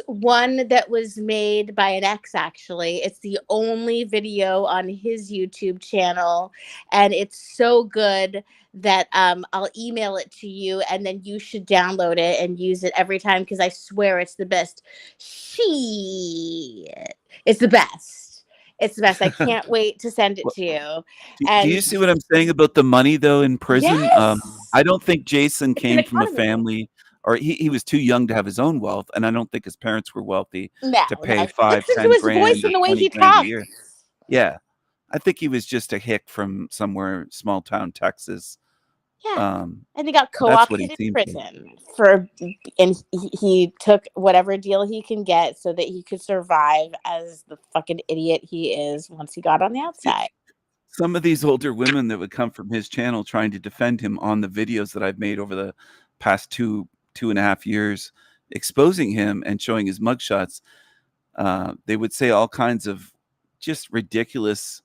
one that was made by an ex, actually. It's the only video on his YouTube channel, and it's so good that I'll email it to you, and then you should download it and use it every time, because I swear it's the best. Shit. It's the best. It's the best. I can't wait to send it to you. Do you see what I'm saying about the money, though, in prison? I don't think Jason came from a family, or he was too young to have his own wealth, and I don't think his parents were wealthy to pay $5, Listen to $10 his grand, voice and the way he $20 grand a talks. year. Yeah, I think he was just a hick from somewhere small town Texas Yeah. And he got That's what he co-opted in seemed to. prison and he took whatever deal he can get so that he could survive as the fucking idiot he is once he got on the outside. Some of these older women that would come from his channel trying to defend him on the videos that I've made over the past two and a half years, exposing him and showing his mugshots, they would say all kinds of just ridiculous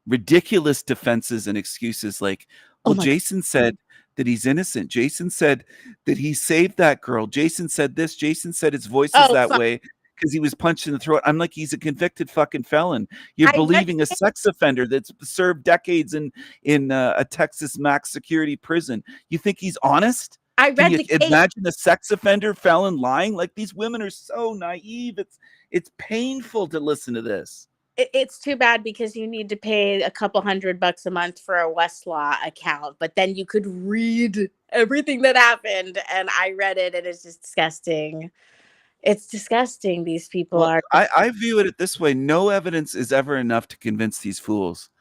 defenses and excuses like, well, Jason said that he's innocent. Jason said that he saved that girl. Jason said this. Jason said his voice is that way because he was punched in the throat. I'm like, he's a convicted fucking felon. You're believing a sex offender that's served decades in a Texas max security prison. You think he's honest? I read Can you the case. imagine a sex offender felon lying? Like, these women are so naive. It's painful to listen to this. It's too bad because you need to pay a couple $100 a month for a Westlaw account, but then you could read everything that happened. And I read it, and it's just disgusting. It's disgusting. These people are. I view it this way: no evidence is ever enough to convince these fools,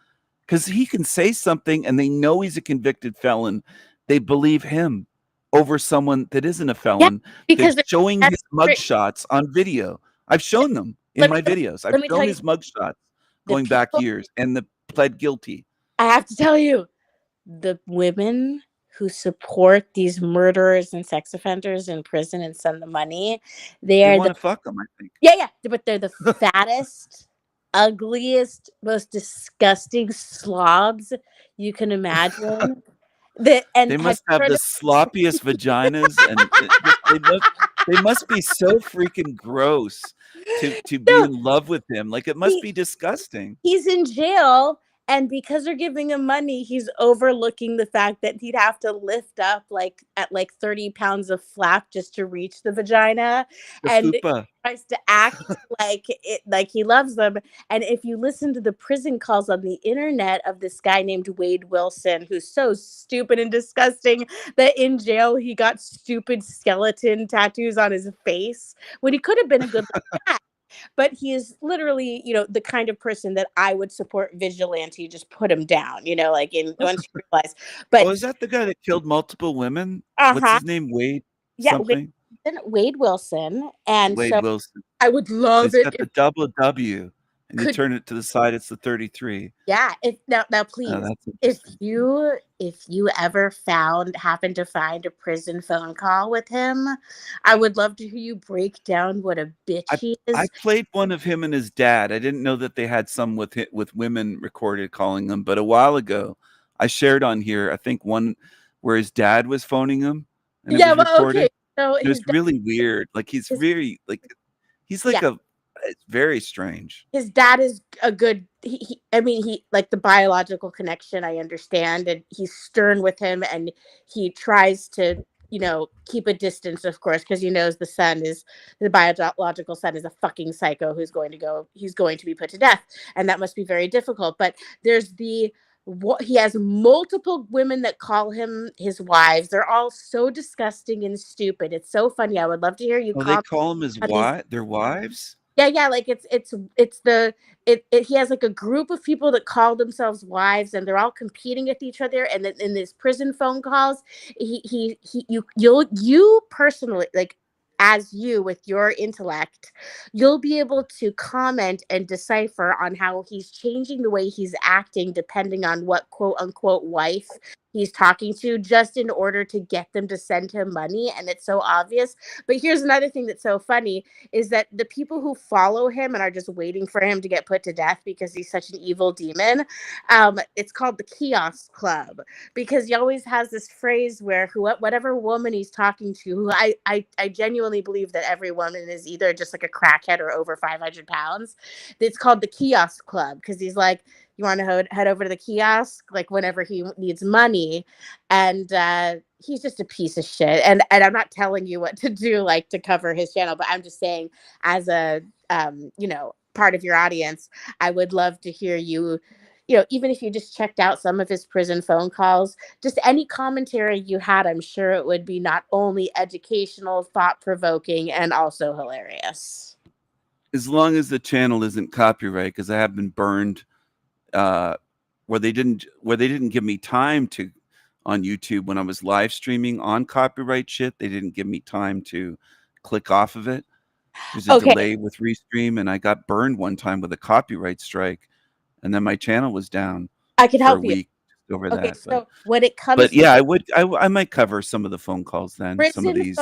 because he can say something, and they know he's a convicted felon. They believe him over someone that isn't a felon. because they're showing his mugshots on video. I've shown them in my videos. I've shown his mugshots going back years, and pled guilty. I have to tell you, the women who support these murderers and sex offenders in prison and send the money, they want to fuck them, I think. Yeah, but they're the fattest, ugliest, most disgusting slobs you can imagine. They must have the sloppiest vaginas, and they must be so freaking gross to be in love with him. Like, it must be disgusting. He's in jail, and because they're giving him money, he's overlooking the fact that he'd have to lift up at 30 pounds of flap just to reach the vagina, and he tries to act like he loves them. And if you listen to the prison calls on the internet of this guy named Wade Wilson, who's so stupid and disgusting that in jail he got stupid skeleton tattoos on his face when he could have been a good guy. But he is literally, the kind of person that I would support vigilante, just put him down, once you realize. But is that the guy that killed multiple women? What's his name? Wade? Yeah, something? Wade Wilson. And Wade Wilson. I would love it. It's got the double W, and you turn it to the side, it's the 33. Yeah. Now please, if you ever happen to find a prison phone call with him, I would love to hear you break down what a bitch he is. I played one of him and his dad. I didn't know that they had some with women recorded calling them, but a while ago I shared on here, I think one where his dad was phoning him. And it was recorded. Okay. So it was really weird. Like, he's very it's very strange. His dad is a good, he like the biological connection, I understand, and he's stern with him, and he tries to, keep a distance, of course, because he knows the biological son is a fucking psycho he's going to be put to death, and that must be very difficult. But there's he has multiple women that call him his wives. They're all so disgusting and stupid. It's so funny. I would love to hear you. They call him their wives? Yeah, like he has like a group of people that call themselves wives, and they're all competing with each other. And then in his prison phone calls, you personally, like, as you with your intellect, you'll be able to comment and decipher on how he's changing the way he's acting depending on what quote unquote wife he's talking to, just in order to get them to send him money. And it's so obvious. But here's another thing that's so funny is that the people who follow him and are just waiting for him to get put to death because he's such an evil demon, it's called the Kiosk Club, because he always has this phrase where whatever woman he's talking to, who I genuinely believe that every woman is either just like a crackhead or over 500 pounds. It's called the Kiosk Club because he's like, you want to head over to the kiosk, like, whenever he needs money. And he's just a piece of shit. And I'm not telling you what to do, like, to cover his channel, but I'm just saying, as a, part of your audience, I would love to hear you, even if you just checked out some of his prison phone calls, just any commentary you had, I'm sure it would be not only educational, thought-provoking, and also hilarious. As long as the channel isn't copyright, because I have been burned where they didn't give me time to on YouTube when I was live streaming on copyright shit. They didn't give me time to click off of it. There's a Okay. delay with Restream, and I got burned one time with a copyright strike, and then my channel was down I can for a help you. week over Okay, that. so when it comes But to yeah, I might cover some of the phone calls then. Some of prison these.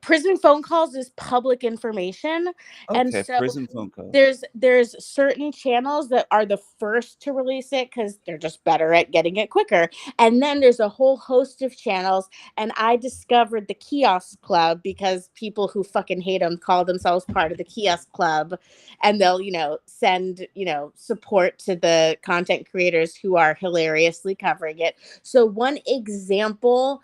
prison phone calls is public information, and Okay, so prison phone calls. there's certain channels that are the first to release it because they're just better at getting it quicker, and then there's a whole host of channels. And I discovered the Kiosk Club because people who fucking hate them call themselves part of the Kiosk Club, and they'll send support to the content creators who are hilariously covering it. So one example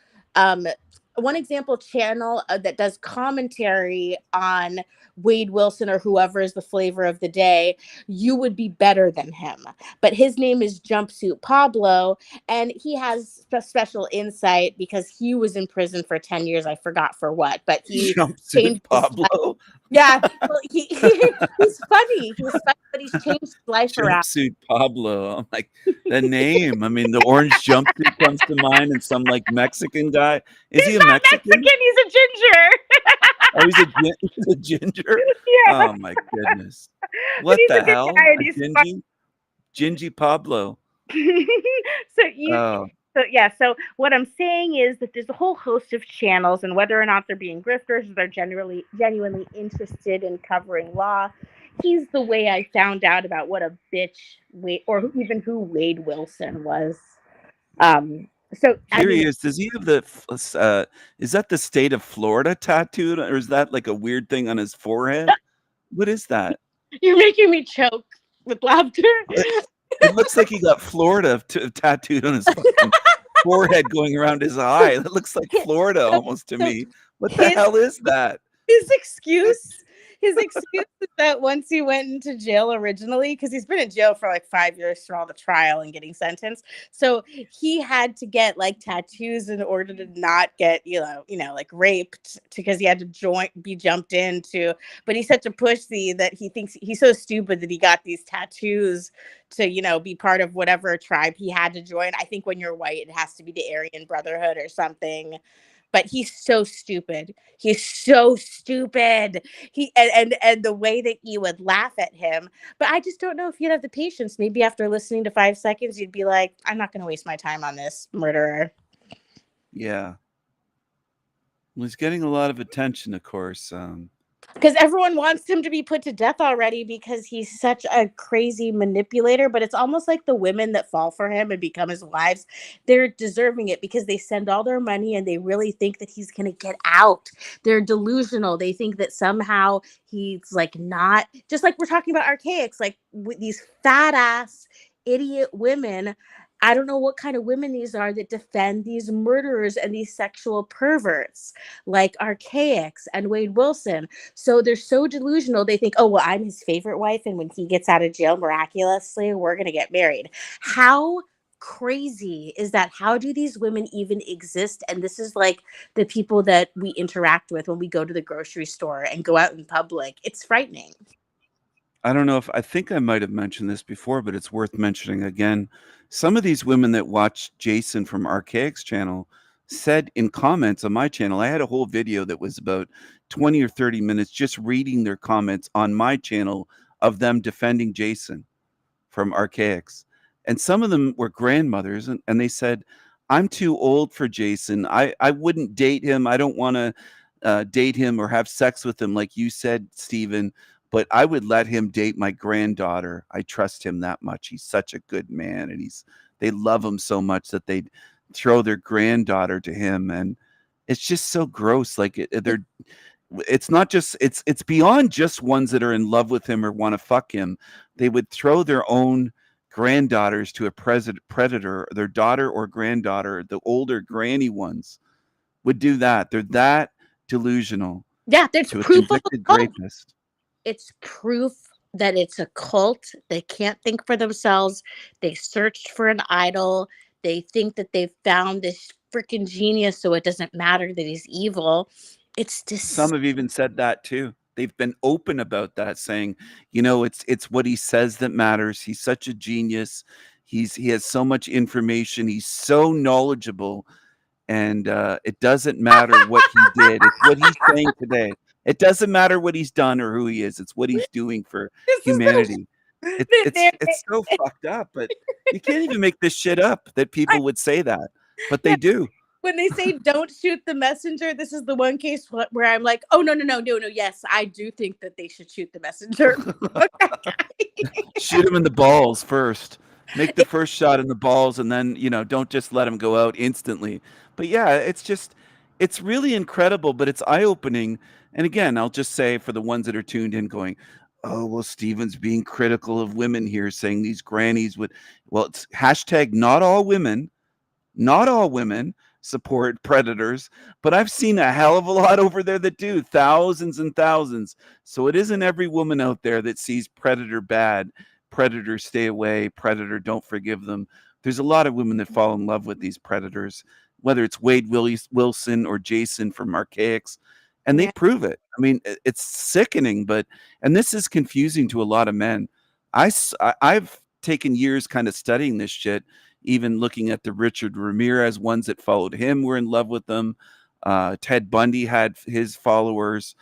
channel that does commentary on Wade Wilson or whoever is the flavor of the day, you would be better than him. But his name is Jumpsuit Pablo, and he has special insight because he was in prison for 10 years. I forgot for what, but he Jumpsuit changed his life. Pablo. Yeah, well, he's funny. He's funny, but he's changed his life around. Jumpsuit Pablo. I'm like, the name. I mean, the orange jumpsuit comes to mind, and some like Mexican guy. Is he a Mexican? He's a ginger. Oh, he's a ginger. Yeah. Oh my goodness! What he's the a good hell? guy and A he's Gingy Pablo. Oh. So what I'm saying is that there's a whole host of channels, and whether or not they're being grifters, they're genuinely interested in covering law. He's the way I found out about what a bitch or even who Wade Wilson was. Here he is. Does he have the? Is that the state of Florida tattooed, or is that like a weird thing on his forehead? What is that? You're making me choke with laughter. It looks like he got Florida tattooed on his fucking forehead, going around his eye. It looks like Florida almost to me. What the hell is that? His excuse is that once he went into jail originally, because he's been in jail for like 5 years for all the trial and getting sentenced, so he had to get like tattoos in order to not get like raped, because he had to be jumped into. But he's such a pussy that he thinks he's so stupid that he got these tattoos to be part of whatever tribe he had to join. I think when you're white, it has to be the Aryan Brotherhood or something. But he's so stupid. He's so stupid. And the way that you would laugh at him. But I just don't know if you'd have the patience. Maybe after listening to 5 seconds, you'd be like, I'm not going to waste my time on this murderer. Yeah. Well, he's getting a lot of attention, of course. Because everyone wants him to be put to death already because he's such a crazy manipulator. But it's almost like the women that fall for him and become his wives, they're deserving it because they send all their money and they really think that he's going to get out. They're delusional. They think that somehow he's like not, just like we're talking about Archaics, like these fat ass idiot women. I don't know what kind of women these are that defend these murderers and these sexual perverts like Archaics and Wade Wilson. So they're so delusional. They think, oh, well, I'm his favorite wife, and when he gets out of jail, miraculously, we're going to get married. How crazy is that? How do these women even exist? And this is like the people that we interact with when we go to the grocery store and go out in public. It's frightening. I don't know if I think I might have mentioned this before, but it's worth mentioning again. Some of these women that watched Jason from Archaic's channel said in comments on my channel, I had a whole video that was about 20 or 30 minutes just reading their comments on my channel of them defending Jason from Archaic's. And some of them were grandmothers, and they said, I'm too old for Jason. I wouldn't date him. I don't want to date him or have sex with him like you said, Stephen. But I would let him date my granddaughter. I trust him that much. He's such a good man, and they love him so much that they'd throw their granddaughter to him. And it's just so gross. Like it's not just it's beyond just ones that are in love with him or want to fuck him. They would throw their own granddaughters to a predator. Their daughter or granddaughter, the older granny ones, would do that. They're that delusional. Yeah, there's to a proof of convicted the cult. rapist. It's proof that it's a cult. They can't think for themselves. They searched for an idol. They think that they've found this freaking genius, so it doesn't matter that he's evil. It's just Some have even said that too. They've been open about that, saying, it's what he says that matters. He's such a genius. He has so much information. He's so knowledgeable, and it doesn't matter what he did. It's what he's saying today. It doesn't matter what he's done or who he is. It's what he's doing for humanity. It's so fucked up, but you can't even make this shit up that people would say that, but they do. When they say don't shoot the messenger, this is the one case where I'm like, oh, no. Yes, I do think that they should shoot the messenger. Shoot him in the balls first. Make the first shot in the balls, and then, don't just let him go out instantly. But yeah, it's really incredible, but it's eye-opening. And again, I'll just say for the ones that are tuned in going, oh, well, Steven's being critical of women here, saying these grannies would, well, it's hashtag not all women support predators, but I've seen a hell of a lot over there that do, thousands and thousands. So it isn't every woman out there that sees predator bad, predator stay away, predator don't forgive them. There's a lot of women that fall in love with these predators, whether it's Wade Wilson or Jason from Archaics, and they prove it. I mean, it's sickening, and this is confusing to a lot of men. I've taken years kind of studying this shit, even looking at the Richard Ramirez ones that followed him were in love with them. Ted Bundy had his followers,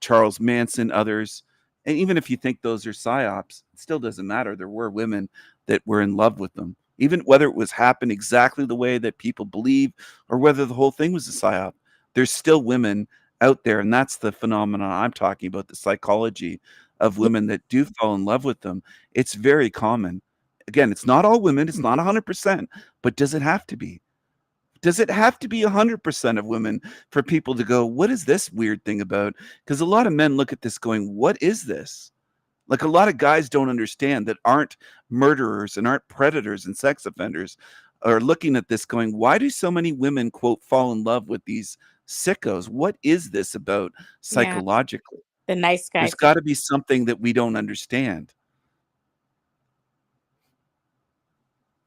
Charles Manson, others. And even if you think those are psyops, it still doesn't matter. There were women that were in love with them, even whether it was happened exactly the way that people believe or whether the whole thing was a psyop. There's still women out there, and that's the phenomenon I'm talking about, the psychology of women that do fall in love with them. It's very common. Again, it's not all women, it's not 100%, but does it have to be? Does it have to be 100% of women for people to go, what is this weird thing about? Because a lot of men look at this going, what is this? Like a lot of guys don't understand that aren't murderers and aren't predators and sex offenders are looking at this going, why do so many women, quote, fall in love with these sickos? What is this about psychologically? The nice guy. There's got to be something that we don't understand.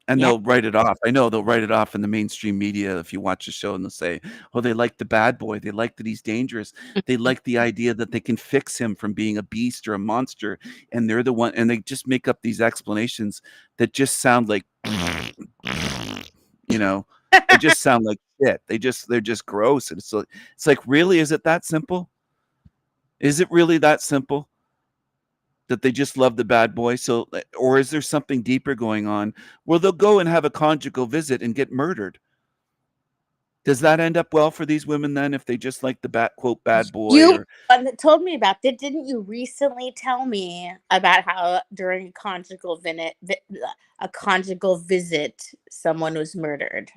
And they'll write it off. I know they'll write it off in the mainstream media if you watch the show, and they'll say, oh, they like the bad boy. They like that he's dangerous. They like the idea that they can fix him from being a beast or a monster. And they're the one, and they just make up these explanations that just sound like, they just sound like shit. They're just gross. And it's like, really, is it that simple? Is it really that simple? That they just love the bad boy? So, or is there something deeper going on where they'll go and have a conjugal visit and get murdered? Does that end up well for these women then if they just like the quote bad boy? You told me about that. Didn't you recently tell me about how during a conjugal visit someone was murdered?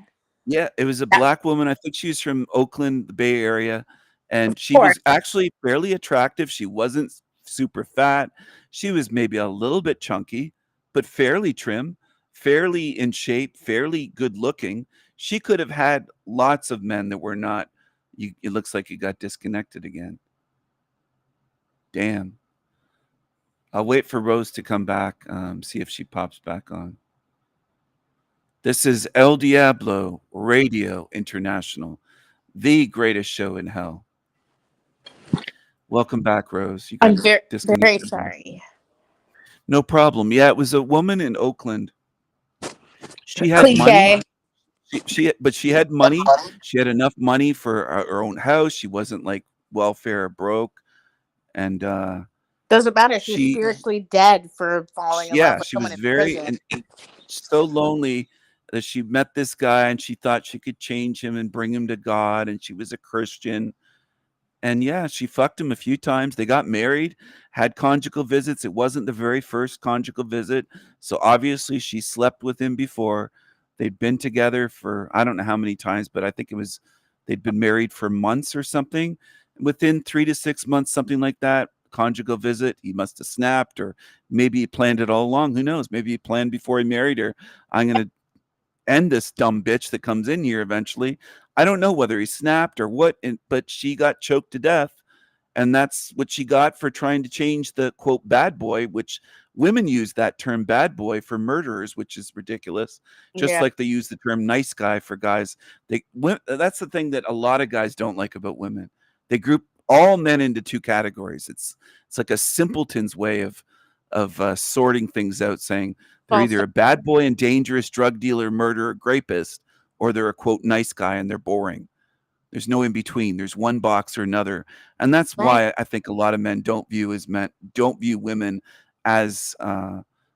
Yeah, it was a black woman. I think she was from Oakland, the Bay Area, and she was actually fairly attractive. She wasn't super fat. She was maybe a little bit chunky, but fairly trim, fairly in shape, fairly good looking. She could have had lots of men that were not. It looks like you got disconnected again. Damn. I'll wait for Rose to come back, see if she pops back on. This is El Diablo Radio International, the greatest show in hell. Welcome back, Rose. I'm very sorry. No problem. Yeah, it was a woman in Oakland. She had Cliche. money. But she had money. She had enough money for her own house. She wasn't like welfare or broke. And doesn't matter. She's spiritually dead for falling in love with she someone was in very prison. and so lonely that she met this guy and she thought she could change him and bring him to God. And she was a Christian. And yeah, she fucked him a few times. They got married, had conjugal visits. It wasn't the very first conjugal visit. So obviously she slept with him before. They'd been together for, I don't know how many times, but I think they'd been married for months or something. Within 3 to 6 months, something like that, conjugal visit, he must have snapped, or maybe he planned it all along. Who knows? Maybe he planned before he married her. I'm going to end this dumb bitch that comes in here eventually. I don't know whether he snapped or what, but she got choked to death. And that's what she got for trying to change the quote bad boy, which women use that term bad boy for murderers, which is ridiculous. Just like they use the term nice guy for guys. That's the thing that a lot of guys don't like about women. They group all men into two categories. It's like a simpleton's way of sorting things out, saying They're Also, either a bad boy and dangerous drug dealer, murderer, rapist, or they're a quote nice guy and they're boring. There's no in between. There's one box or another, and that's right. why I think a lot of men don't view women as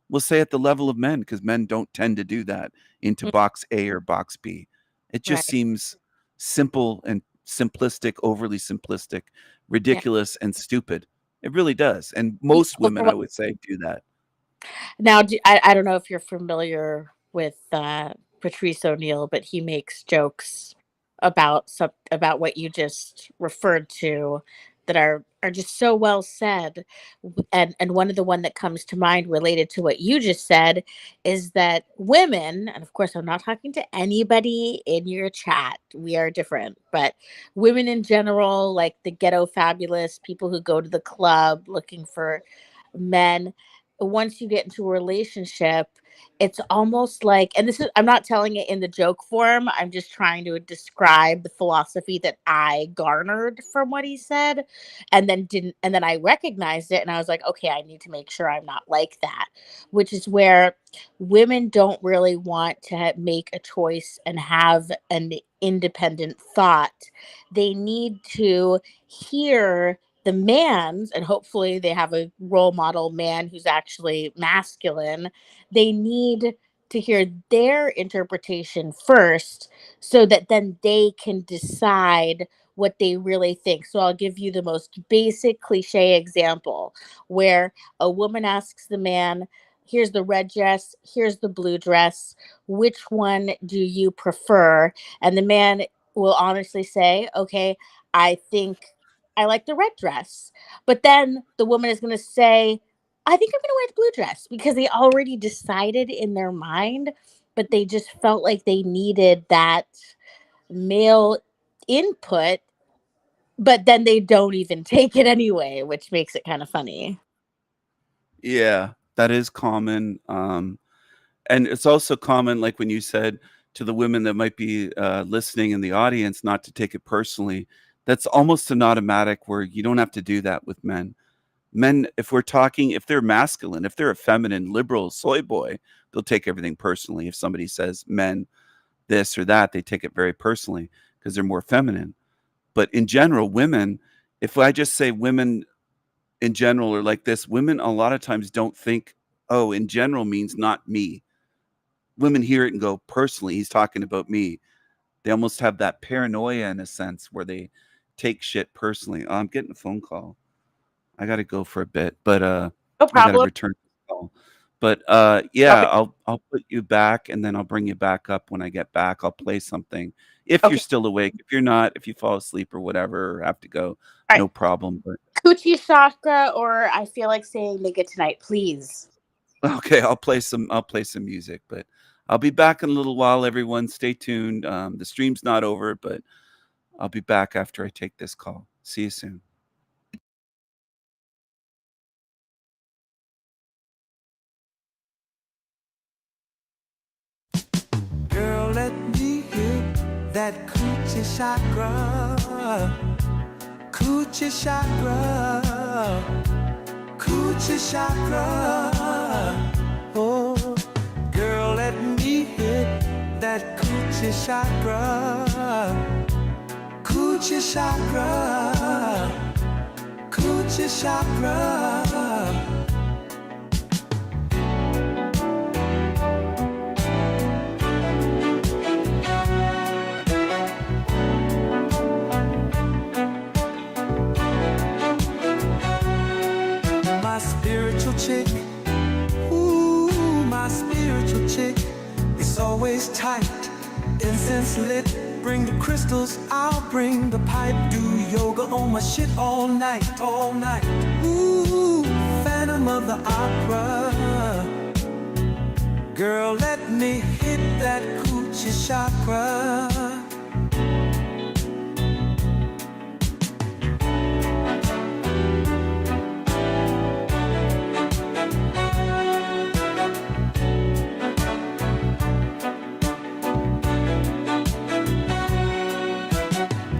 we'll say at the level of men, because men don't tend to do that into Mm, box A or box B. It just right. seems simple and simplistic, overly simplistic, Yeah. ridiculous, and stupid. It really does, and most women, I would say, do that. Now, I don't know if you're familiar with Patrice O'Neill, but he makes jokes about what you just referred to that are just so well said. And one of the one that comes to mind related to what you just said is that women, and of course I'm not talking to anybody in your chat, we are different, but women in general, like the ghetto fabulous, people who go to the club looking for men, once you get into a relationship, it's almost like, and this is, I'm not telling it in the joke form, I'm just trying to describe the philosophy that I garnered from what he said, and then I recognized it and I was like, okay, I need to make sure I'm not like that, which is where women don't really want to make a choice and have an independent thought. They need to hear the man's, and hopefully they have a role model man who's actually masculine. They need to hear their interpretation first so that then they can decide what they really think. So I'll give you the most basic cliche example where a woman asks the man, here's the red dress, here's the blue dress, which one do you prefer? And the man will honestly say, okay, I think I like the red dress. But then the woman is going to say, I think I'm going to wear the blue dress, because they already decided in their mind, but they just felt like they needed that male input, but then they don't even take it anyway, which makes it kind of funny. Yeah, that is common. And it's also common, like when you said to the women that might be listening in the audience, not to take it personally. That's almost an automatic where you don't have to do that with men. Men, if they're masculine, if they're a feminine, liberal soy boy, they'll take everything personally. If somebody says men this or that, they take it very personally because they're more feminine. But in general, women, if I just say women in general are like this, women a lot of times don't think, oh, in general means not me. Women hear it and go, personally, he's talking about me. They almost have that paranoia in a sense where they take shit personally. Oh, I'm getting a phone call. I got to go for a bit, but No I got to problem. return the call. But yeah, I'll put you back and then I'll bring you back up when I get back. I'll play something. If you're Okay. still awake, if you're not, if you fall asleep or whatever, or have to go, All right. no problem. But Coochie chakra, or I feel like saying nigga tonight, please. okay, I'll play some music, but I'll be back in a little while, everyone. Stay tuned. The stream's not over, but I'll be back after I take this call. See you soon. Girl, let me hit that coochie chakra. Coochie chakra. Coochie chakra. Oh, girl, let me hit that coochie chakra. Coochie chakra. Coochie chakra. My spiritual chick, ooh, my spiritual chick is always tight, incense lit, bring the crystals, I'll bring the pipe, do yoga on my shit all night, ooh, Phantom of the Opera, girl, let me hit that coochie chakra.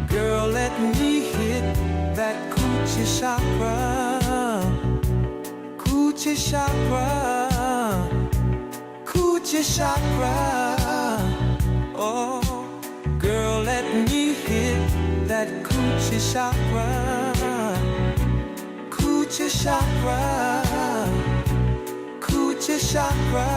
Girl, let me hit that coochie chakra. Coochie chakra. coochie chakra. Oh, girl, let me hit that coochie chakra. Coochie chakra. Coochie chakra.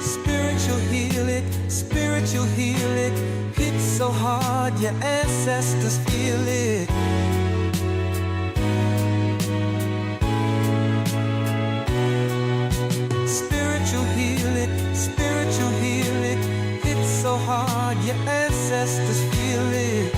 Spiritual heal it, spiritual heal it. Hit so hard your ancestors feel it. Spiritual heal it, spiritual heal it. Hit so hard your ancestors feel it.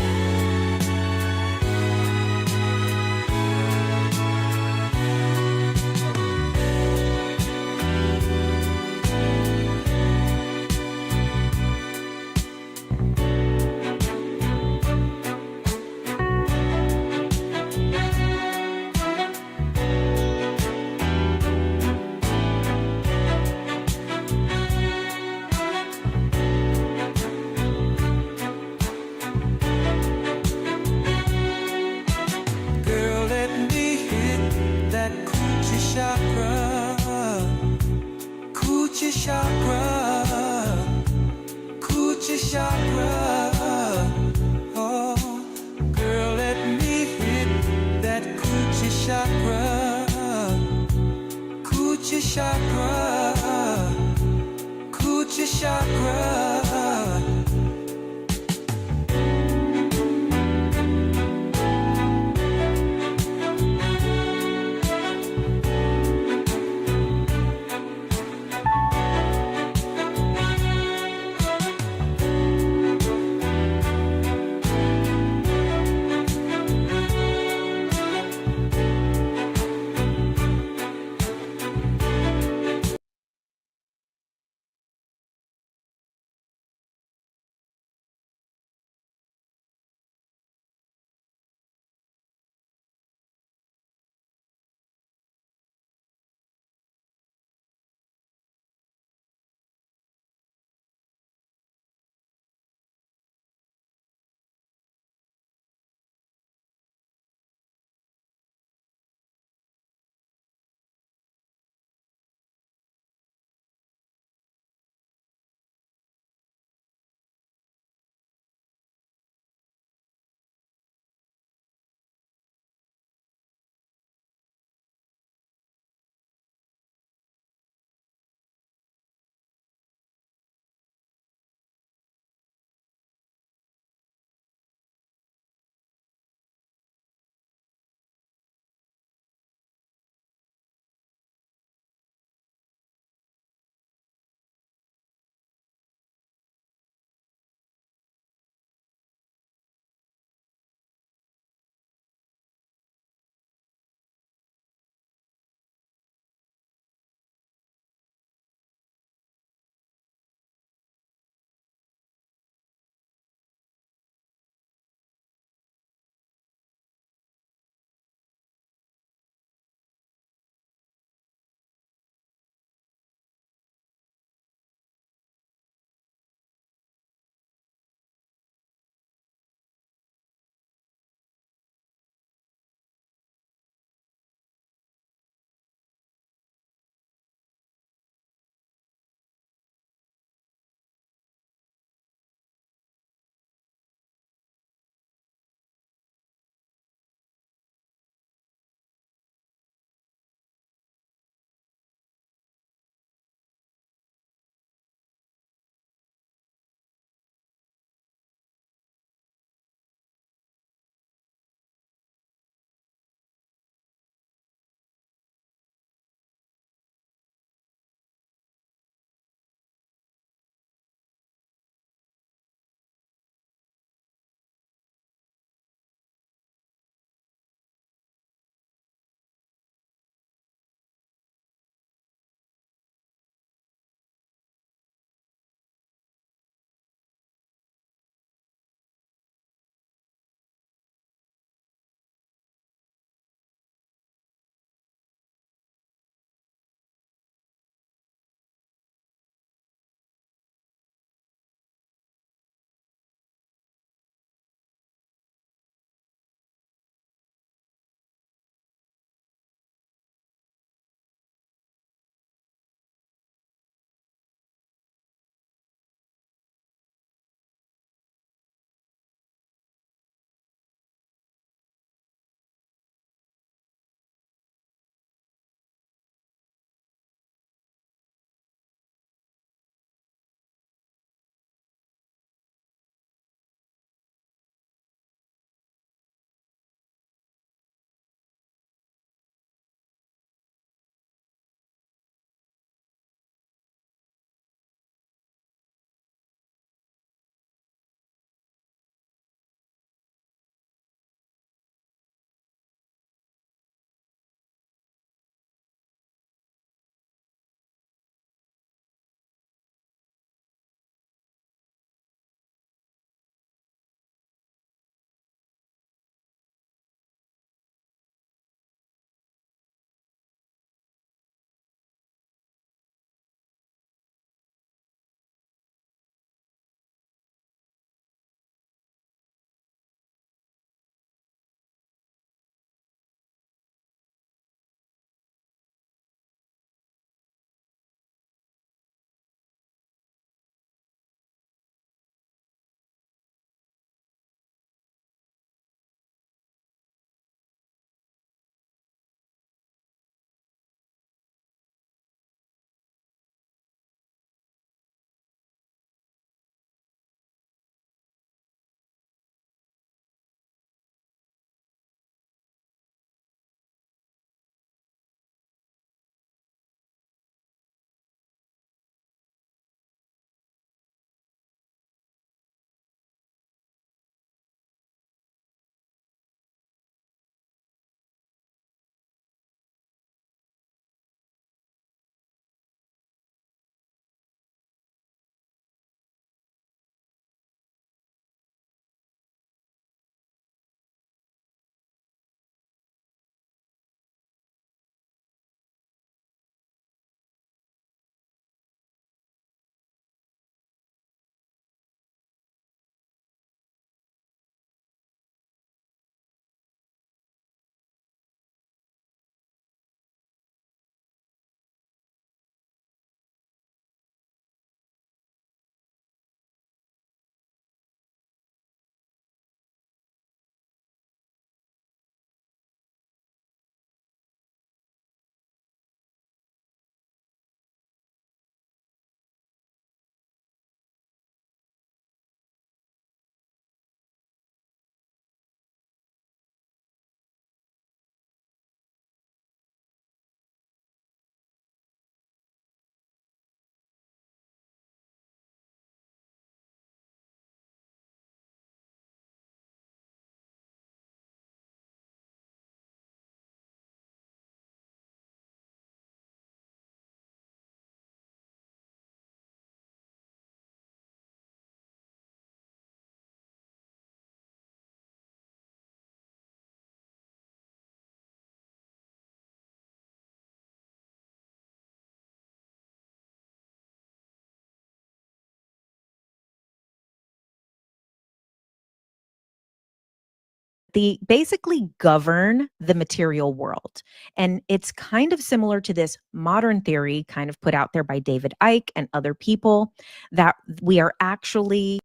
they basically govern the material world. And it's kind of similar to this modern theory kind of put out there by David Icke and other people that we are actually.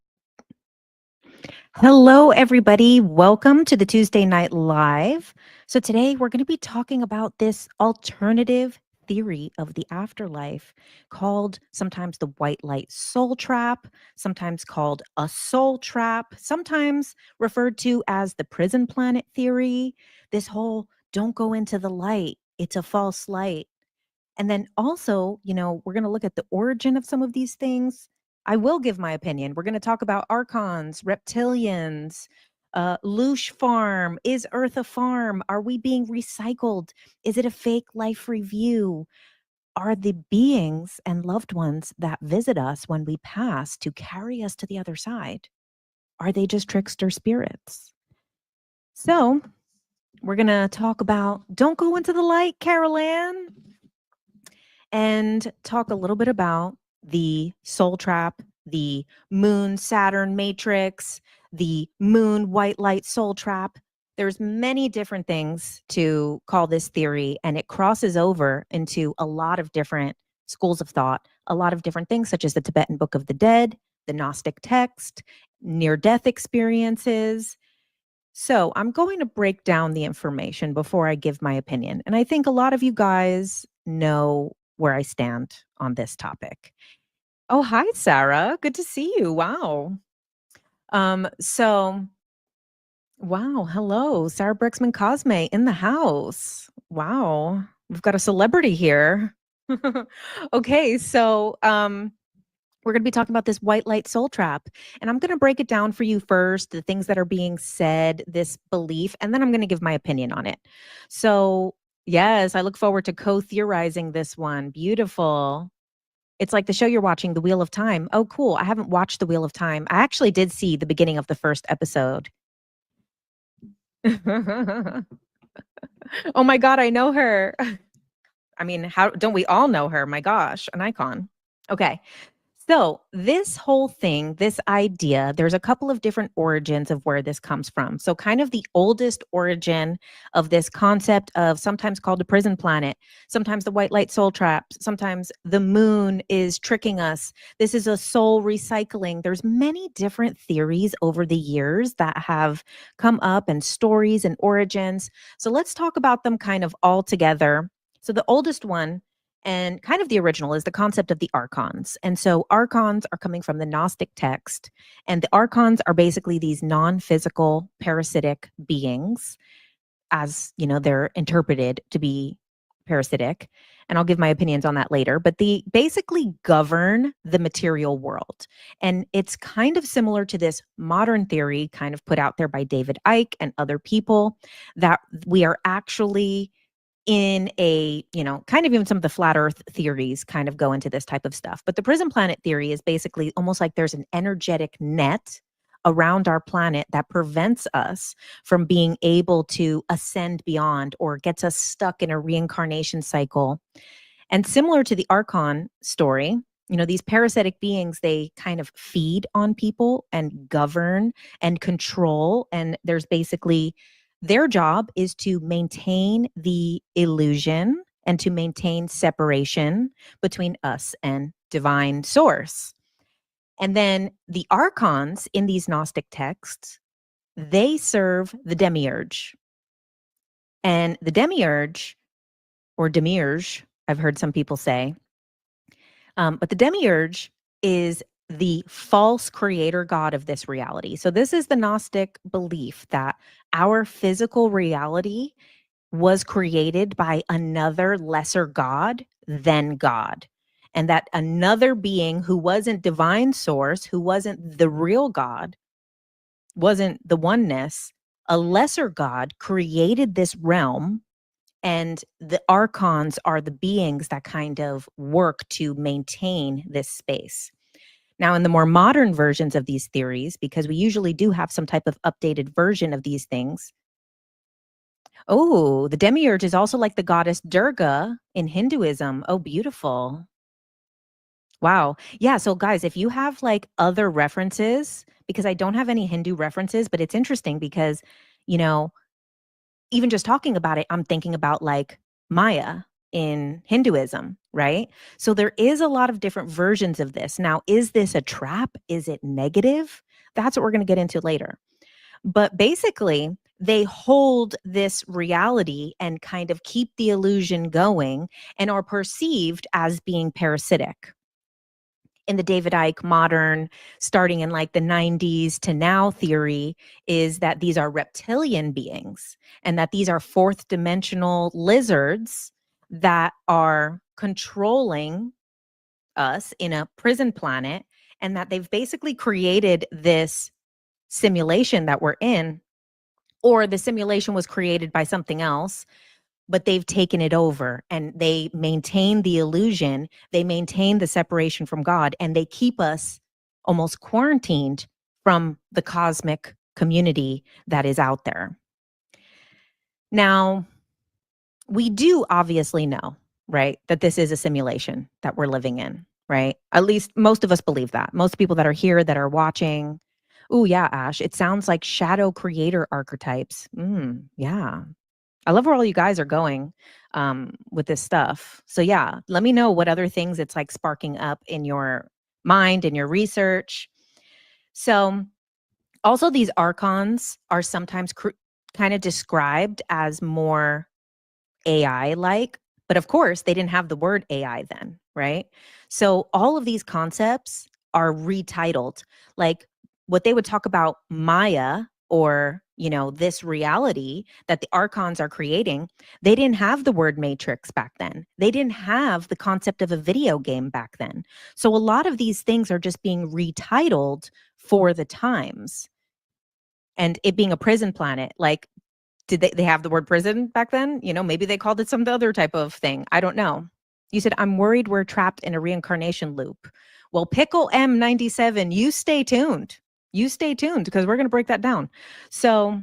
Hello, everybody. Welcome to the Tuesday Night Live. So today we're going to be talking about this alternative theory of the afterlife called sometimes the white light soul trap, sometimes called a soul trap, sometimes referred to as the prison planet theory. This whole don't go into the light, it's a false light. And then also, we're going to look at the origin of some of these things. I will give my opinion. We're going to talk about archons, reptilians, Loosh Farm. Is Earth a farm? Are we being recycled? Is it a fake life review? Are the beings and loved ones that visit us when we pass to carry us to the other side, are they just trickster spirits? So we're going to talk about don't go into the light, Carol Ann, and talk a little bit about the soul trap, the moon Saturn matrix, the moon white light soul trap. There's many different things to call this theory, and it crosses over into a lot of different schools of thought, a lot of different things such as the Tibetan Book of the Dead, the Gnostic text, near-death experiences. So I'm going to break down the information before I give my opinion. And I think a lot of you guys know where I stand on this topic. Oh, hi, Sarah. Good to see you. Wow. Wow. Hello, Sarah Brexman Cosme in the house. Wow. We've got a celebrity here. Okay. So, we're going to be talking about this white light soul trap, and I'm going to break it down for you first, the things that are being said, this belief, and then I'm going to give my opinion on it. So, yes, I look forward to co-theorizing this one. Beautiful. It's like the show you're watching, The Wheel of Time. Oh, cool. I haven't watched The Wheel of Time. I actually did see the beginning of the first episode. Oh my God, I know her. I mean, how don't we all know her? My gosh, an icon. Okay. So this whole thing, this idea, there's a couple of different origins of where this comes from. So kind of the oldest origin of this concept of sometimes called the prison planet, sometimes the white light soul trap, sometimes the moon is tricking us. This is a soul recycling. There's many different theories over the years that have come up and stories and origins. So let's talk about them kind of all together. So the oldest one, and kind of the original, is the concept of the archons. And so archons are coming from the Gnostic text, and the archons are basically these non-physical parasitic beings, as they're interpreted to be parasitic. And I'll give my opinions on that later, but they basically govern the material world. And it's kind of similar to this modern theory kind of put out there by David Icke and other people, that we are actually in a, kind of even some of the flat earth theories kind of go into this type of stuff. But the prison planet theory is basically almost like there's an energetic net around our planet that prevents us from being able to ascend beyond, or gets us stuck in a reincarnation cycle. And similar to the Archon story, these parasitic beings, they kind of feed on people and govern and control. And there's basically, their job is to maintain the illusion and to maintain separation between us and divine source. And then the archons in these Gnostic texts, they serve the demiurge. And the demiurge, or demiurge, I've heard some people say, but the demiurge is the false creator god of this reality. So this is the Gnostic belief that our physical reality was created by another lesser god than God. And that another being who wasn't divine source, who wasn't the real God, wasn't the oneness, a lesser god created this realm, and the archons are the beings that kind of work to maintain this space. Now, in the more modern versions of these theories, because we usually do have some type of updated version of these things. Oh, the demiurge is also like the goddess Durga in Hinduism. Oh, beautiful. Wow. Yeah. So guys, if you have like other references, because I don't have any Hindu references, but it's interesting because, You know, even just talking about it, I'm thinking about like Maya in Hinduism, right? So there is a lot of different versions of this. Now, is this a trap? Is it negative? That's what we're going to get into later. But basically, they hold this reality and kind of keep the illusion going and are perceived as being parasitic. In the David Icke modern, starting in like the 90s to now theory, is that these are reptilian beings and that these are fourth dimensional lizards that are controlling us in a prison planet, and that they've basically created this simulation that we're in, or the simulation was created by something else, but they've taken it over and they maintain the illusion, they maintain the separation from God, and they keep us almost quarantined from the cosmic community that is out there. Now, we do obviously know, right, that this is a simulation that we're living in, right? At least most of us believe that. Most people that are here that are watching, oh yeah, Ash, it sounds like shadow creator archetypes. Yeah. I love where all you guys are going with this stuff. So yeah, let me know what other things it's like sparking up in your mind and your research. So also these archons are sometimes kind of described as more AI-like, but of course they didn't have the word AI then, right? So all of these concepts are retitled. Like what they would talk about Maya, or, you know, this reality that the archons are creating, they didn't have the word matrix back then. They didn't have the concept of a video game back then. So a lot of these things are just being retitled for the times. And it being a prison planet, like, did they have the word prison back then? You know, maybe they called it some other type of thing. I don't know. You said, I'm worried we're trapped in a reincarnation loop. Well, Pickle M97, you stay tuned. You stay tuned because we're going to break that down. So,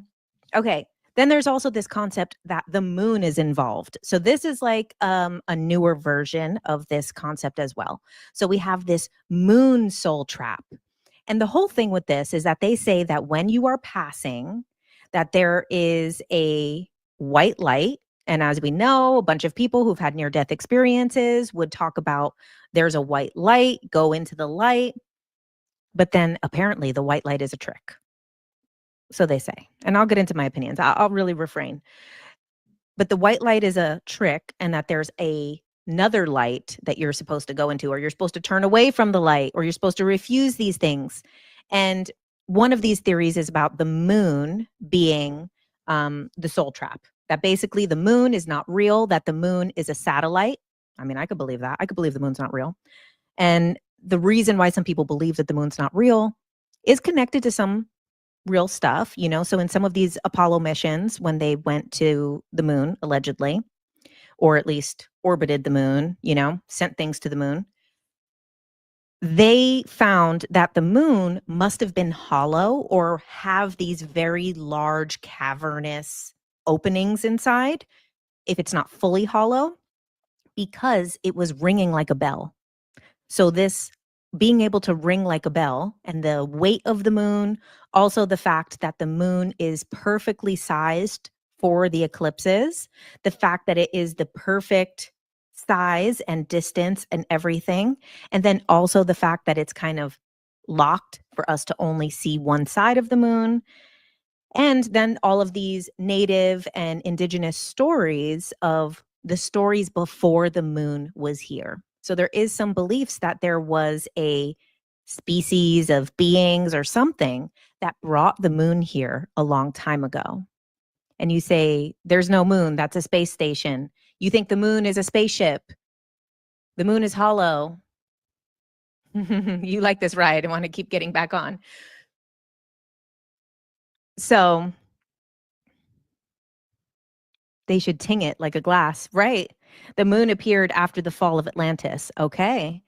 okay. Then there's also this concept that the moon is involved. So this is like a newer version of this concept as well. So we have this moon soul trap. And the whole thing with this is that they say that when you are passing, that there is a white light. And as we know, a bunch of people who've had near-death experiences would talk about there's a white light, go into the light. But then apparently the white light is a trick. So they say. And I'll get into my opinions. I'll really refrain. But the white light is a trick, and that there's another light that you're supposed to go into, or you're supposed to turn away from the light, or you're supposed to refuse these things. And one of these theories is about the moon being the soul trap. That basically the moon is not real, that the moon is a satellite. I mean, I could believe that. I could believe the moon's not real. And the reason why some people believe that the moon's not real is connected to some real stuff, you know? So in some of these Apollo missions, when they went to the moon, allegedly, or at least orbited the moon, you know, sent things to the moon, they found that the moon must have been hollow or have these very large cavernous openings inside, if it's not fully hollow, because it was ringing like a bell. So this being able to ring like a bell, and the weight of the moon, also the fact that the moon is perfectly sized for the eclipses, the fact that it is the perfect size and distance and everything, and then also the fact that it's kind of locked for us to only see one side of the moon. And then all of these native and indigenous stories of the stories before the moon was here. So there is some beliefs that there was a species of beings or something that brought the moon here a long time ago. And you say, there's no moon, that's a space station. You think the moon is a spaceship. The moon is hollow. You like this ride and want to keep getting back on. So they should ting it like a glass, right? The moon appeared after the fall of Atlantis. Okay.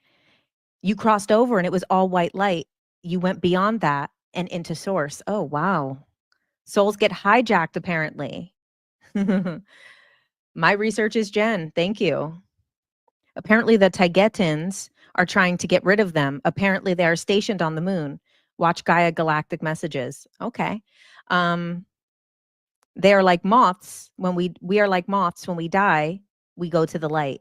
You crossed over and it was all white light. You went beyond that and into source. Oh, wow. Souls get hijacked, apparently. My research is Jen. Thank you. Apparently the Taigetans are trying to get rid of them. Apparently they are stationed on the moon. Watch Gaia Galactic Messages. Okay. They are like moths. When we are like moths when we die, we go to the light.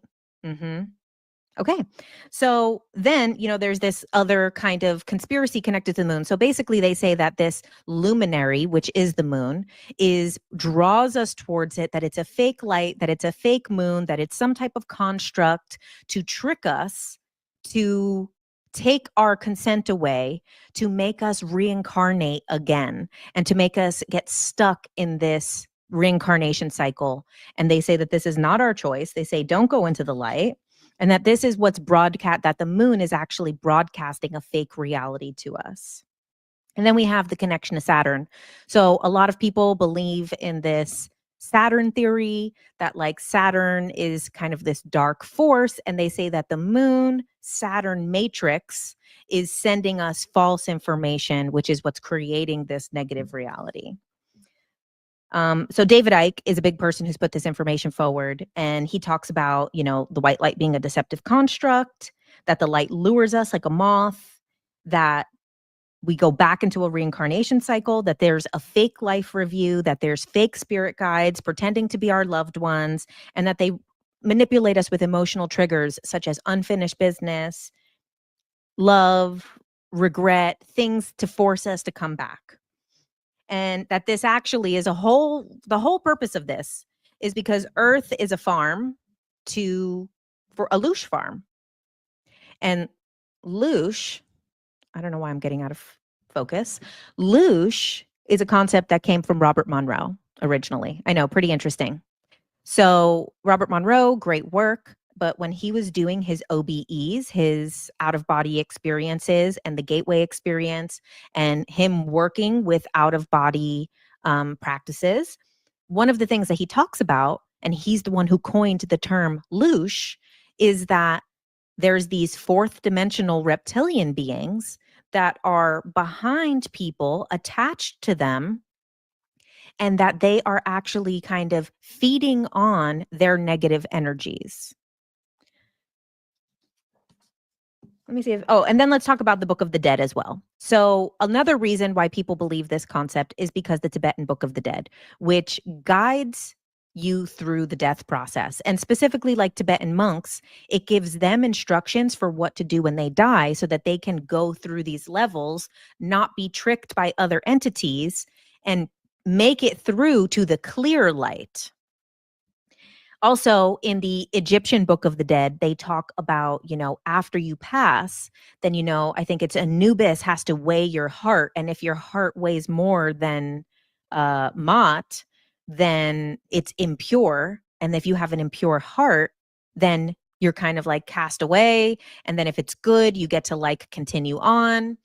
Okay. So then, there's this other kind of conspiracy connected to the moon. So basically they say that this luminary, which is the moon, draws us towards it, that it's a fake light, that it's a fake moon, that it's some type of construct to trick us, to take our consent away, to make us reincarnate again, and to make us get stuck in this reincarnation cycle. And they say that this is not our choice. They say, don't go into the light. And that this is what's that the moon is actually broadcasting a fake reality to us. And then we have the connection to Saturn. So a lot of people believe in this Saturn theory, that like Saturn is kind of this dark force. And they say that the moon Saturn matrix is sending us false information, which is what's creating this negative reality. So David Icke is a big person who's put this information forward, and he talks about, the white light being a deceptive construct, that the light lures us like a moth, that we go back into a reincarnation cycle, that there's a fake life review, that there's fake spirit guides pretending to be our loved ones, and that they manipulate us with emotional triggers such as unfinished business, love, regret, things to force us to come back. And that this actually is the whole purpose of this is because Earth is a farm for a loosh farm. And loosh, I don't know why I'm getting out of focus. Loosh is a concept that came from Robert Monroe originally. I know, pretty interesting. So Robert Monroe, great work. But when he was doing his OBEs, his out-of-body experiences and the gateway experience, and him working with out-of-body practices, one of the things that he talks about, and he's the one who coined the term loosh, is that there's these fourth dimensional reptilian beings that are behind people, attached to them, and that they are actually kind of feeding on their negative energies. Let me see and then let's talk about the Book of the Dead as well. So another reason why people believe this concept is because the Tibetan Book of the Dead, which guides you through the death process. And specifically like Tibetan monks, it gives them instructions for what to do when they die so that they can go through these levels, not be tricked by other entities, and make it through to the clear light. Also, in the Egyptian Book of the Dead, they talk about, after you pass, then, I think it's Anubis has to weigh your heart. And if your heart weighs more than Ma'at, then it's impure. And if you have an impure heart, then you're kind of like cast away. And then if it's good, you get to like continue on.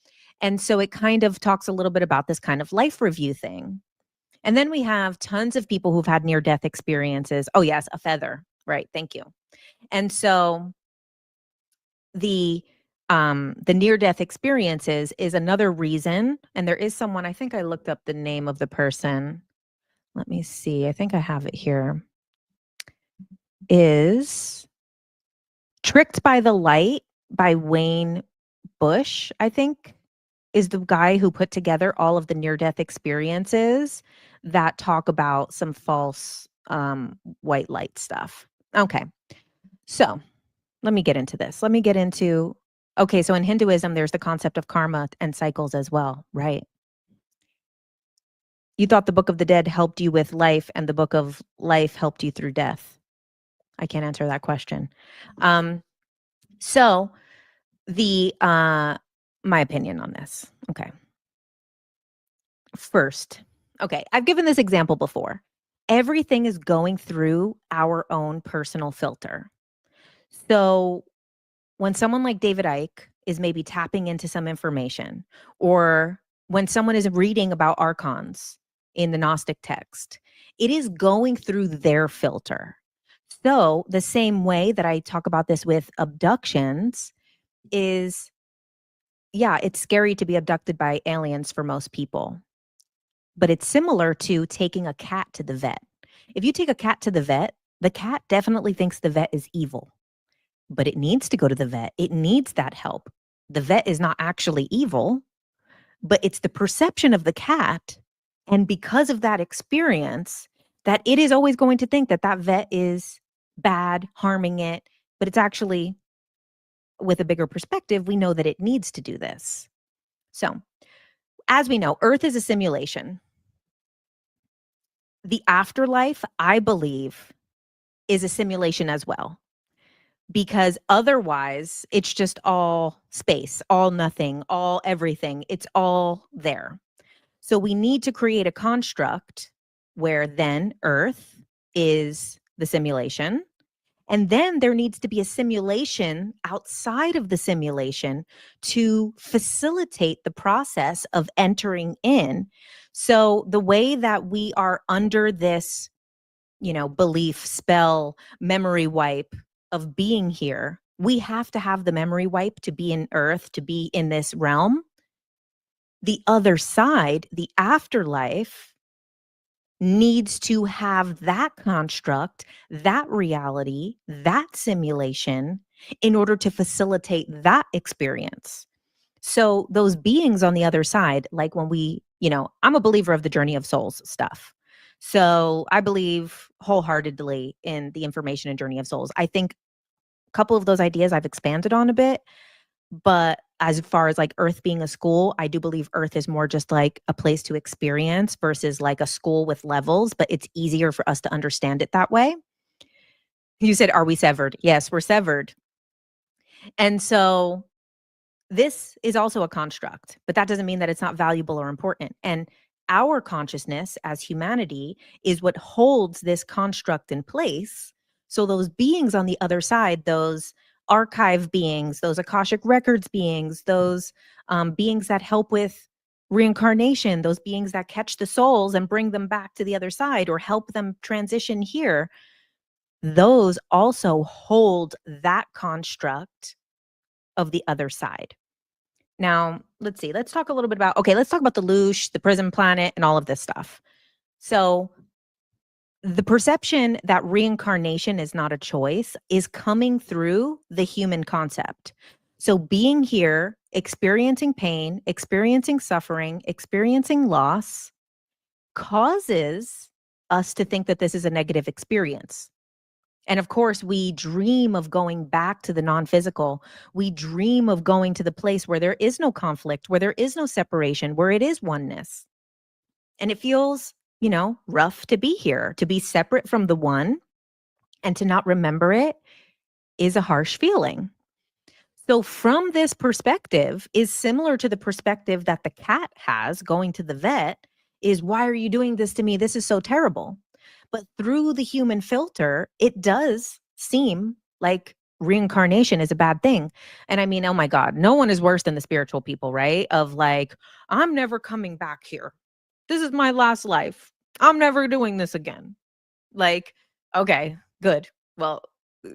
And so it kind of talks a little bit about this kind of life review thing. And then we have tons of people who've had near-death experiences. Oh, yes, a feather. Right. Thank you. And so the near-death experiences is another reason. And there is someone, I think I looked up the name of the person. Let me see. I think I have it here. Is Tricked by the Light by Wayne Bush, I think, is the guy who put together all of the near-death experiences that talk about some false white light stuff. Okay, so let me get into this. Okay, so in Hinduism, there's the concept of karma and cycles as well, right? You thought the Book of the Dead helped you with life and the Book of Life helped you through death. I can't answer that question. So my opinion on this. Okay. First, okay, I've given this example before. Everything is going through our own personal filter. So when someone like David Icke is maybe tapping into some information, or when someone is reading about archons in the Gnostic text, it is going through their filter. So the same way that I talk about this with abductions is, yeah, it's scary to be abducted by aliens for most people. But it's similar to taking a cat to the vet. If you take a cat to the vet definitely thinks the vet is evil. But it needs to go to the vet. It needs that help. The vet is not actually evil, but it's the perception of the cat And because of that experience, that it is always going to think that that vet is bad, harming it, but it's actually, with a bigger perspective, we know that it needs to do this. So, as we know, Earth is a simulation. The afterlife, I believe, is a simulation as well, because otherwise it's just all space, all nothing, all everything. It's all there. So we need to create a construct where then Earth is the simulation. And then there needs to be a simulation outside of the simulation to facilitate the process of entering in. So the way that we are under this, belief, spell, memory wipe of being here, we have to have the memory wipe to be in Earth, to be in this realm. The other side, the afterlife, needs to have that construct, that reality, that simulation in order to facilitate that experience. So those beings on the other side, like when we, I'm a believer of the journey of souls stuff. So I believe wholeheartedly in the information and journey of souls. I think a couple of those ideas I've expanded on a bit, but as far as like Earth being a school, I do believe Earth is more just like a place to experience versus like a school with levels, but it's easier for us to understand it that way. You said, are we severed? Yes, we're severed. And so this is also a construct, but that doesn't mean that it's not valuable or important. And our consciousness as humanity is what holds this construct in place. So those beings on the other side, those archive beings, those Akashic records beings, those beings that help with reincarnation, those beings that catch the souls and bring them back to the other side or help them transition here, those also hold that construct of the other side. Now, let's see. Let's talk a little bit about, let's talk about the Loosh, the prison planet, and all of this stuff. So the perception that reincarnation is not a choice is coming through the human concept. So being here, experiencing pain, experiencing suffering, experiencing loss causes us to think that this is a negative experience. And of course, we dream of going back to the non-physical. We dream of going to the place where there is no conflict, where there is no separation, where it is oneness. And it feels, rough to be here, to be separate from the one, and to not remember it is a harsh feeling. So from this perspective is similar to the perspective that the cat has going to the vet is, why are you doing this to me? This is so terrible. But through the human filter, it does seem like reincarnation is a bad thing. And I mean, oh my God, no one is worse than the spiritual people, right? Of like, I'm never coming back here. This is my last life. I'm never doing this again. Like, okay, good. Well,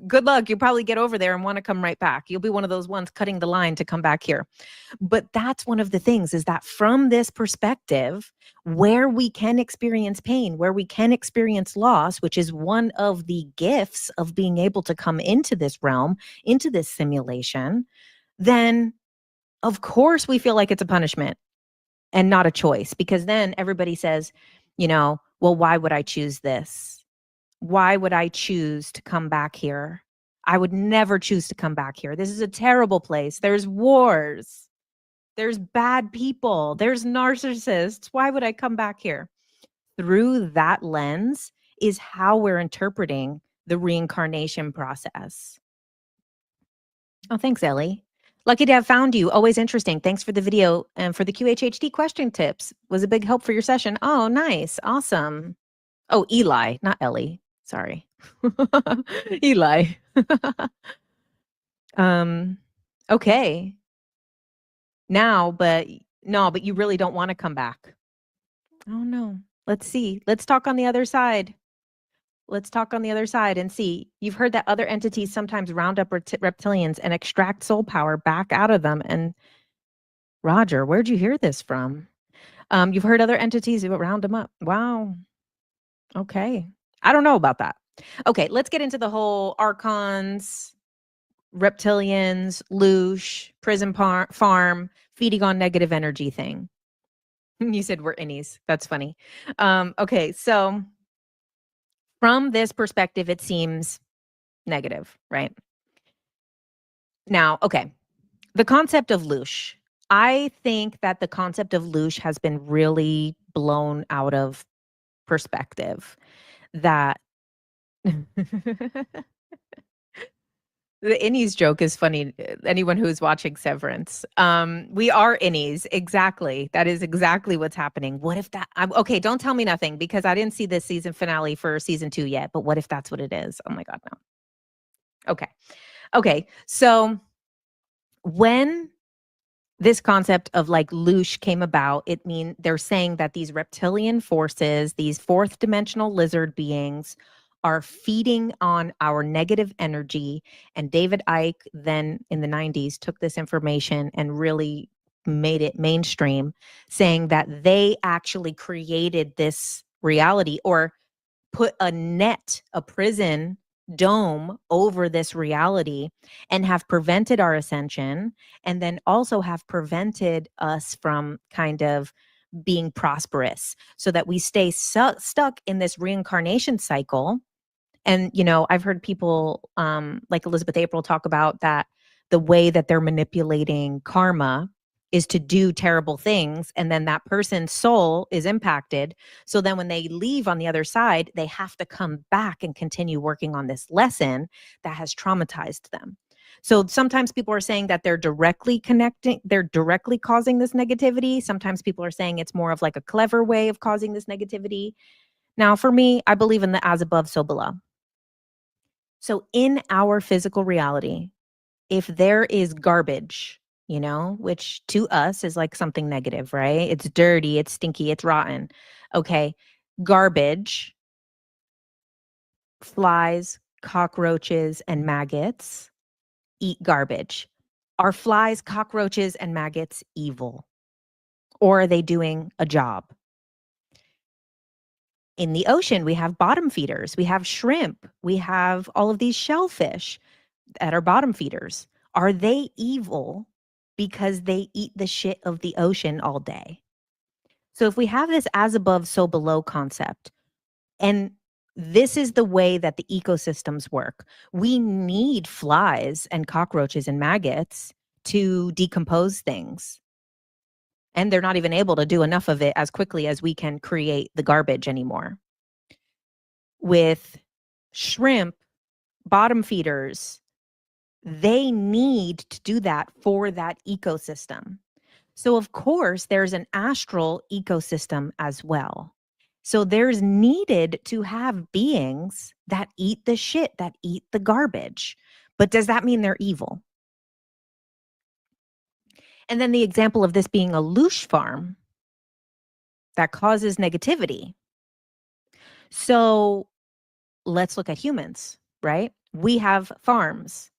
good luck. You'll probably get over there and want to come right back. You'll be one of those ones cutting the line to come back here. But that's one of the things, is that from this perspective, where we can experience pain, where we can experience loss, which is one of the gifts of being able to come into this realm, into this simulation, then of course we feel like it's a punishment and not a choice, because then everybody says, well, why would I choose this? Why would I choose to come back here? I would never choose to come back here. This is a terrible place. There's wars. There's bad people. There's narcissists. Why would I come back here? Through that lens is how we're interpreting the reincarnation process. Oh, thanks, Ellie. Lucky to have found you. Always interesting. Thanks for the video and for the QHHD question tips. Was a big help for your session. Oh, nice. Awesome. Oh, Eli, not Ellie. Sorry. Eli. Okay. Now, but you really don't want to come back. Oh no. Let's see. Let's talk on the other side. Let's talk on the other side and see. You've heard that other entities sometimes round up reptilians and extract soul power back out of them. And Roger, where'd you hear this from? You've heard other entities round them up. Wow. Okay. I don't know about that. Okay, let's get into the whole archons, reptilians, Loosh, prison farm, feeding on negative energy thing. You said we're innies. That's funny. Okay, so from this perspective, it seems negative, right? Now, okay, the concept of loosh. I think that the concept of loosh has been really blown out of perspective. That the innies joke is funny. Anyone who's watching Severance, we are innies. Exactly. That is exactly what's happening. What if that? Okay, don't tell me nothing because I didn't see this season finale for season 2 yet. But what if that's what it is? Oh my God, no. Okay. So when this concept of like loosh came about, they're saying that these reptilian forces, these fourth dimensional lizard beings, are feeding on our negative energy. And David Icke then in the 90s took this information and really made it mainstream, saying that they actually created this reality or put a prison dome over this reality and have prevented our ascension, and then also have prevented us from kind of being prosperous so that we stay stuck in this reincarnation cycle. And, I've heard people like Elizabeth April talk about that the way that they're manipulating karma is to do terrible things. And then that person's soul is impacted. So then when they leave on the other side, they have to come back and continue working on this lesson that has traumatized them. So sometimes people are saying that they're directly causing this negativity. Sometimes people are saying it's more of like a clever way of causing this negativity. Now, for me, I believe in the as above, so below. So in our physical reality, if there is garbage, which to us is like something negative, right? It's dirty, it's stinky, it's rotten. Okay. Garbage, flies, cockroaches, and maggots eat garbage. Are flies, cockroaches, and maggots evil? Or are they doing a job? In the ocean, we have bottom feeders, we have shrimp, we have all of these shellfish that are bottom feeders. Are they evil because they eat the shit of the ocean all day? So if we have this as above, so below concept, and this is the way that the ecosystems work, we need flies and cockroaches and maggots to decompose things. And they're not even able to do enough of it as quickly as we can create the garbage anymore. With shrimp, bottom feeders, they need to do that for that ecosystem. So of course, there's an astral ecosystem as well. So there's needed to have beings that eat the shit, that eat the garbage. But does that mean they're evil? And then the example of this being a loosh farm that causes negativity. So let's look at humans, right? We have farms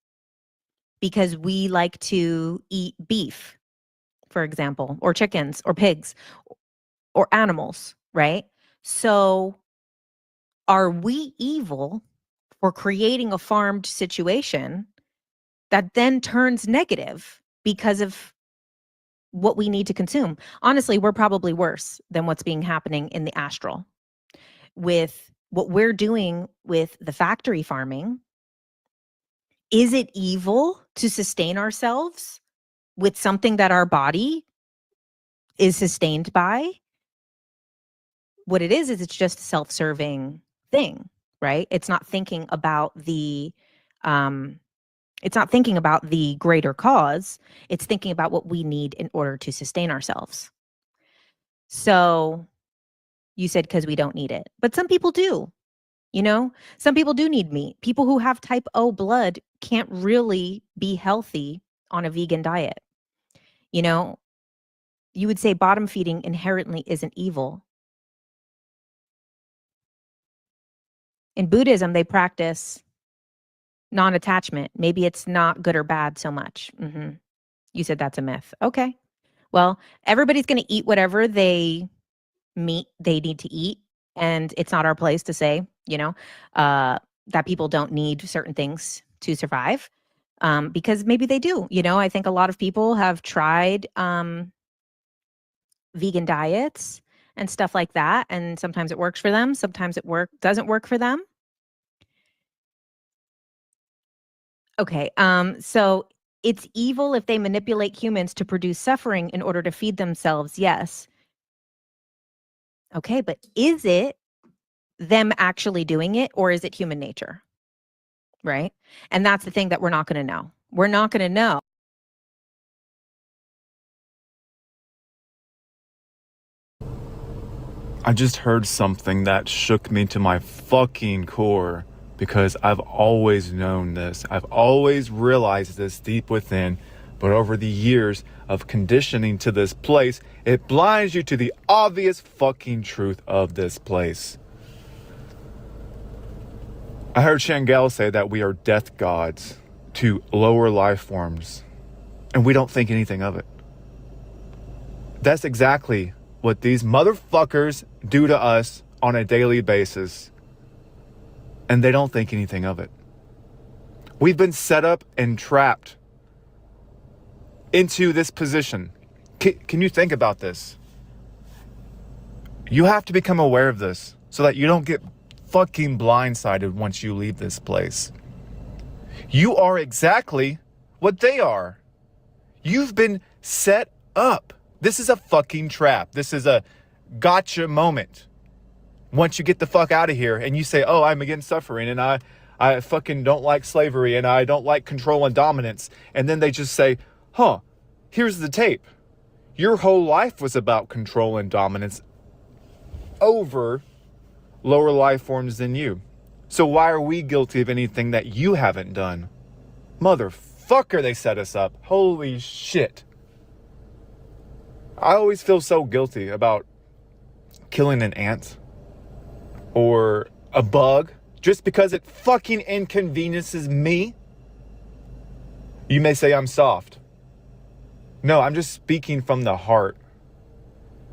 because we like to eat beef, for example, or chickens or pigs or animals, right? So are we evil for creating a farmed situation that then turns negative because of what we need to consume? Honestly, we're probably worse than what's being happening in the astral. With what we're doing with the factory farming, is it evil to sustain ourselves with something that our body is sustained by? What it is it's just a self-serving thing, right? It's not thinking about the greater cause. It's thinking about what we need in order to sustain ourselves. So you said because we don't need it, but some people do. Some people do need meat. People who have type O blood can't really be healthy on a vegan diet. You would say bottom feeding inherently isn't evil. In Buddhism, they practice non-attachment. Maybe it's not good or bad so much. You said that's a myth. Okay. Well, everybody's going to eat whatever they need to eat. And it's not our place to say, that people don't need certain things to survive, because maybe they do. I think a lot of people have tried vegan diets and stuff like that. And sometimes it works for them. Sometimes it doesn't work for them. Okay. So it's evil if they manipulate humans to produce suffering in order to feed themselves. Yes. Okay. But is it them actually doing it, or is it human nature? Right. And that's the thing that we're not going to know. We're not going to know. I just heard something that shook me to my fucking core, because I've always known this. I've always realized this deep within, but over the years of conditioning to this place, it blinds you to the obvious fucking truth of this place. I heard Shangal say that we are death gods to lower life forms, and we don't think anything of it. That's exactly what these motherfuckers do to us on a daily basis, and they don't think anything of it. We've been set up and trapped into this position. Can you think about this? You have to become aware of this so that you don't get fucking blindsided once you leave this place. You are exactly what they are. You've been set up. This is a fucking trap. This is a gotcha moment. Once you get the fuck out of here and you say, oh, I'm against suffering and I fucking don't like slavery and I don't like control and dominance. And then they just say, huh, here's the tape. Your whole life was about control and dominance over lower life forms than you. So why are we guilty of anything that you haven't done? Motherfucker, they set us up. Holy shit. I always feel so guilty about killing an ant or a bug just because it fucking inconveniences me. You may say I'm soft. No, I'm just speaking from the heart.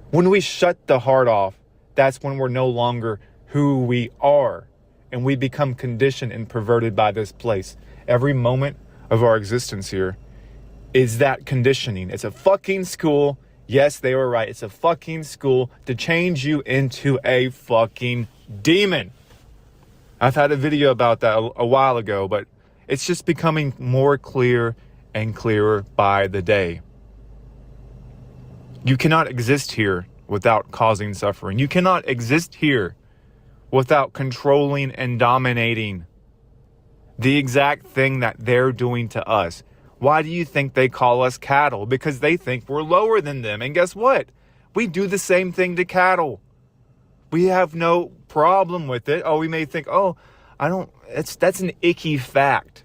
When we shut the heart off, that's when we're no longer who we are, and we become conditioned and perverted by this place. Every moment of our existence here is that conditioning. It's a fucking school. Yes, they were right. It's a fucking school to change you into a fucking demon. I've had a video about that a while ago, but it's just becoming more clear and clearer by the day. You cannot exist here without causing suffering. You cannot exist here without controlling and dominating the exact thing that they're doing to us. Why do you think they call us cattle? Because they think we're lower than them. And guess what? We do the same thing to cattle. We have no problem with it. Oh, we may think, oh, that's an icky fact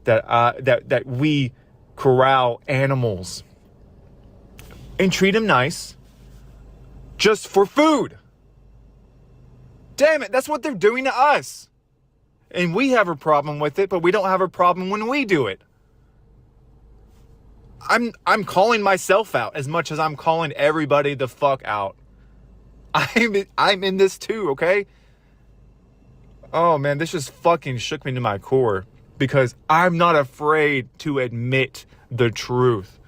that we corral animals and treat them nice just for food. Damn it, that's what they're doing to us. And we have a problem with it, but we don't have a problem when we do it. I'm calling myself out as much as I'm calling everybody the fuck out. I'm in this too, okay? Oh man, this just fucking shook me to my core because I'm not afraid to admit the truth.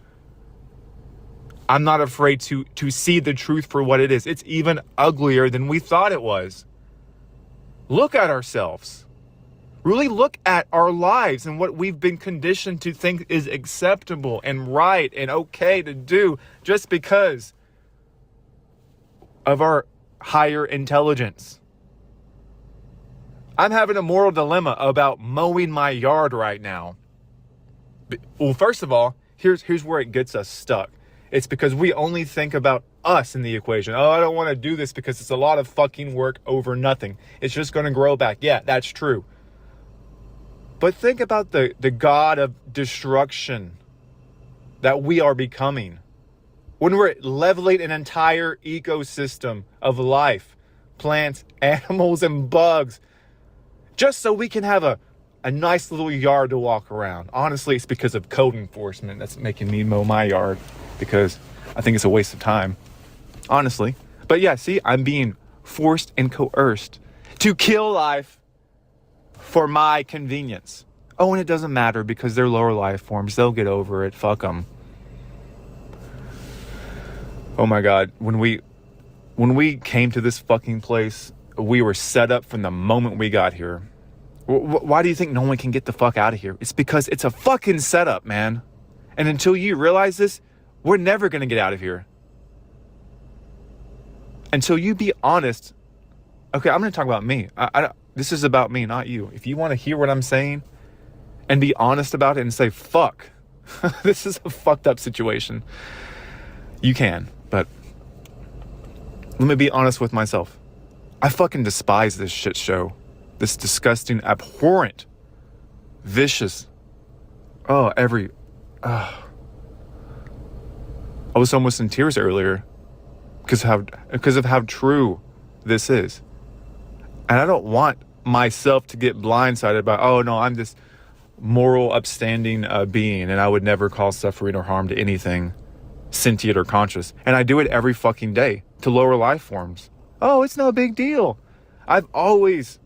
I'm not afraid to see the truth for what it is. It's even uglier than we thought it was. Look at ourselves. Really look at our lives and what we've been conditioned to think is acceptable and right and okay to do just because of our higher intelligence. I'm having a moral dilemma about mowing my yard right now. Well, first of all, here's where it gets us stuck. It's because we only think about us in the equation. Oh, I don't want to do this because it's a lot of fucking work over nothing. It's just going to grow back. Yeah, that's true. But think about the God of destruction that we are becoming. When we're leveling an entire ecosystem of life, plants, animals, and bugs, just so we can have a nice little yard to walk around. Honestly, it's because of code enforcement that's making me mow my yard, because I think it's a waste of time. Honestly. But yeah, see, I'm being forced and coerced to kill life for my convenience. Oh, and it doesn't matter because they're lower life forms. They'll get over it. Fuck them. Oh my God. When we came to this fucking place, we were set up from the moment we got here. Why do you think no one can get the fuck out of here? It's because it's a fucking setup, man. And until you realize this, we're never going to get out of here. Until you be honest. Okay, I'm going to talk about me. This is about me, not you. If you want to hear what I'm saying and be honest about it and say, fuck, this is a fucked up situation, you can. But let me be honest with myself. I fucking despise this shit show. This disgusting, abhorrent, vicious. I was almost in tears earlier because of how true this is. And I don't want myself to get blindsided by, oh no, I'm this moral, upstanding being, and I would never cause suffering or harm to anything sentient or conscious. And I do it every fucking day to lower life forms. Oh, it's no big deal. I've always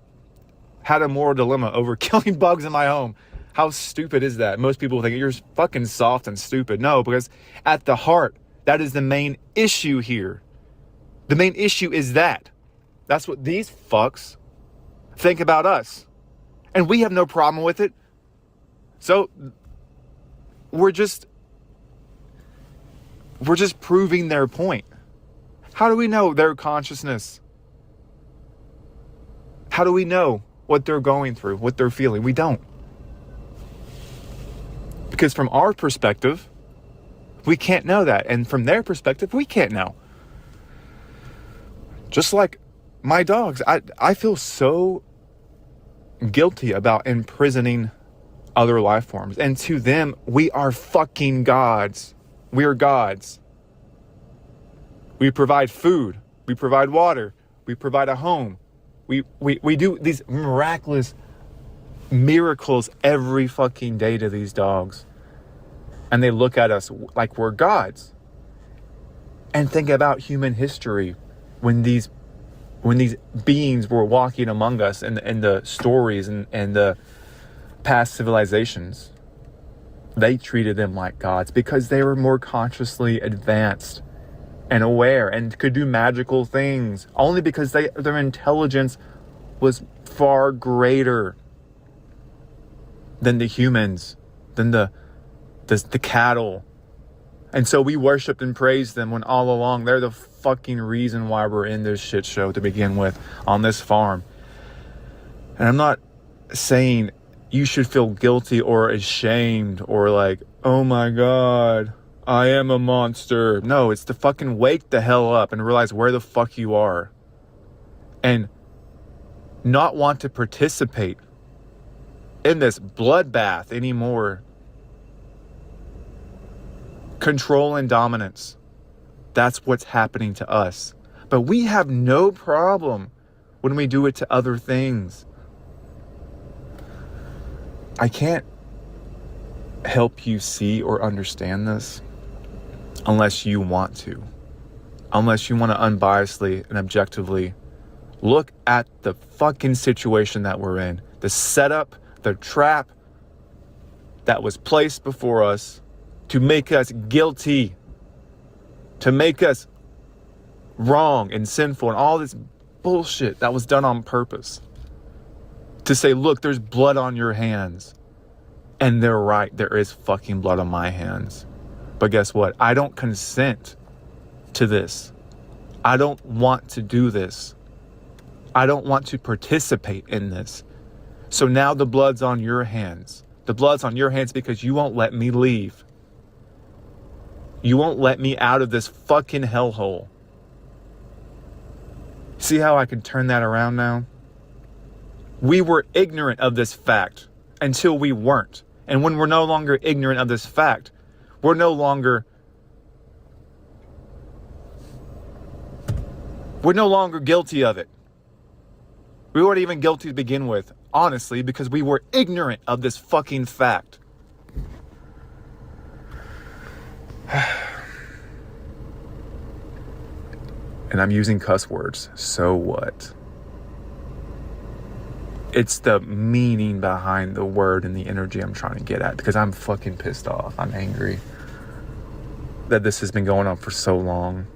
had a moral dilemma over killing bugs in my home. How stupid is that? Most people think you're fucking soft and stupid. No, because at the heart, that is the main issue here. The main issue is that. That's what these fucks think about us. And we have no problem with it. So we're just proving their point. How do we know their consciousness? How do we know what they're going through, what they're feeling? We don't. Because from our perspective, we can't know that. And from their perspective, we can't know. Just like my dogs, I feel so guilty about imprisoning other life forms. And to them, we are fucking gods. We are gods. We provide food. We provide water. We provide a home. We do these miraculous miracles every fucking day to these dogs. And they look at us like we're gods. And think about human history when these beings were walking among us in the stories and the past civilizations. They treated them like gods because they were more consciously advanced and aware and could do magical things, only because their intelligence was far greater than the humans, than the cattle. And so we worshipped and praised them when all along they're the fucking reason why we're in this shit show to begin with on this farm. And I'm not saying you should feel guilty or ashamed or like, oh my God, I am a monster. No, it's to fucking wake the hell up and realize where the fuck you are. And not want to participate in this bloodbath anymore. Control and dominance. That's what's happening to us. But we have no problem when we do it to other things. I can't help you see or understand this unless you want to. Unless you want to unbiasedly and objectively look at the fucking situation that we're in. The setup, the trap that was placed before us to make us guilty, to make us wrong and sinful and all this bullshit that was done on purpose. To say, look, there's blood on your hands. And they're right, there is fucking blood on my hands. But guess what? I don't consent to this. I don't want to do this. I don't want to participate in this. So now the blood's on your hands. The blood's on your hands because you won't let me leave. You won't let me out of this fucking hellhole. See how I can turn that around now? We were ignorant of this fact until we weren't. And when we're no longer ignorant of this fact, we're no longer guilty of it. We weren't even guilty to begin with, honestly, because we were ignorant of this fucking fact. And I'm using cuss words, so what? It's the meaning behind the word and the energy I'm trying to get at, because I'm fucking pissed off. I'm angry that this has been going on for so long.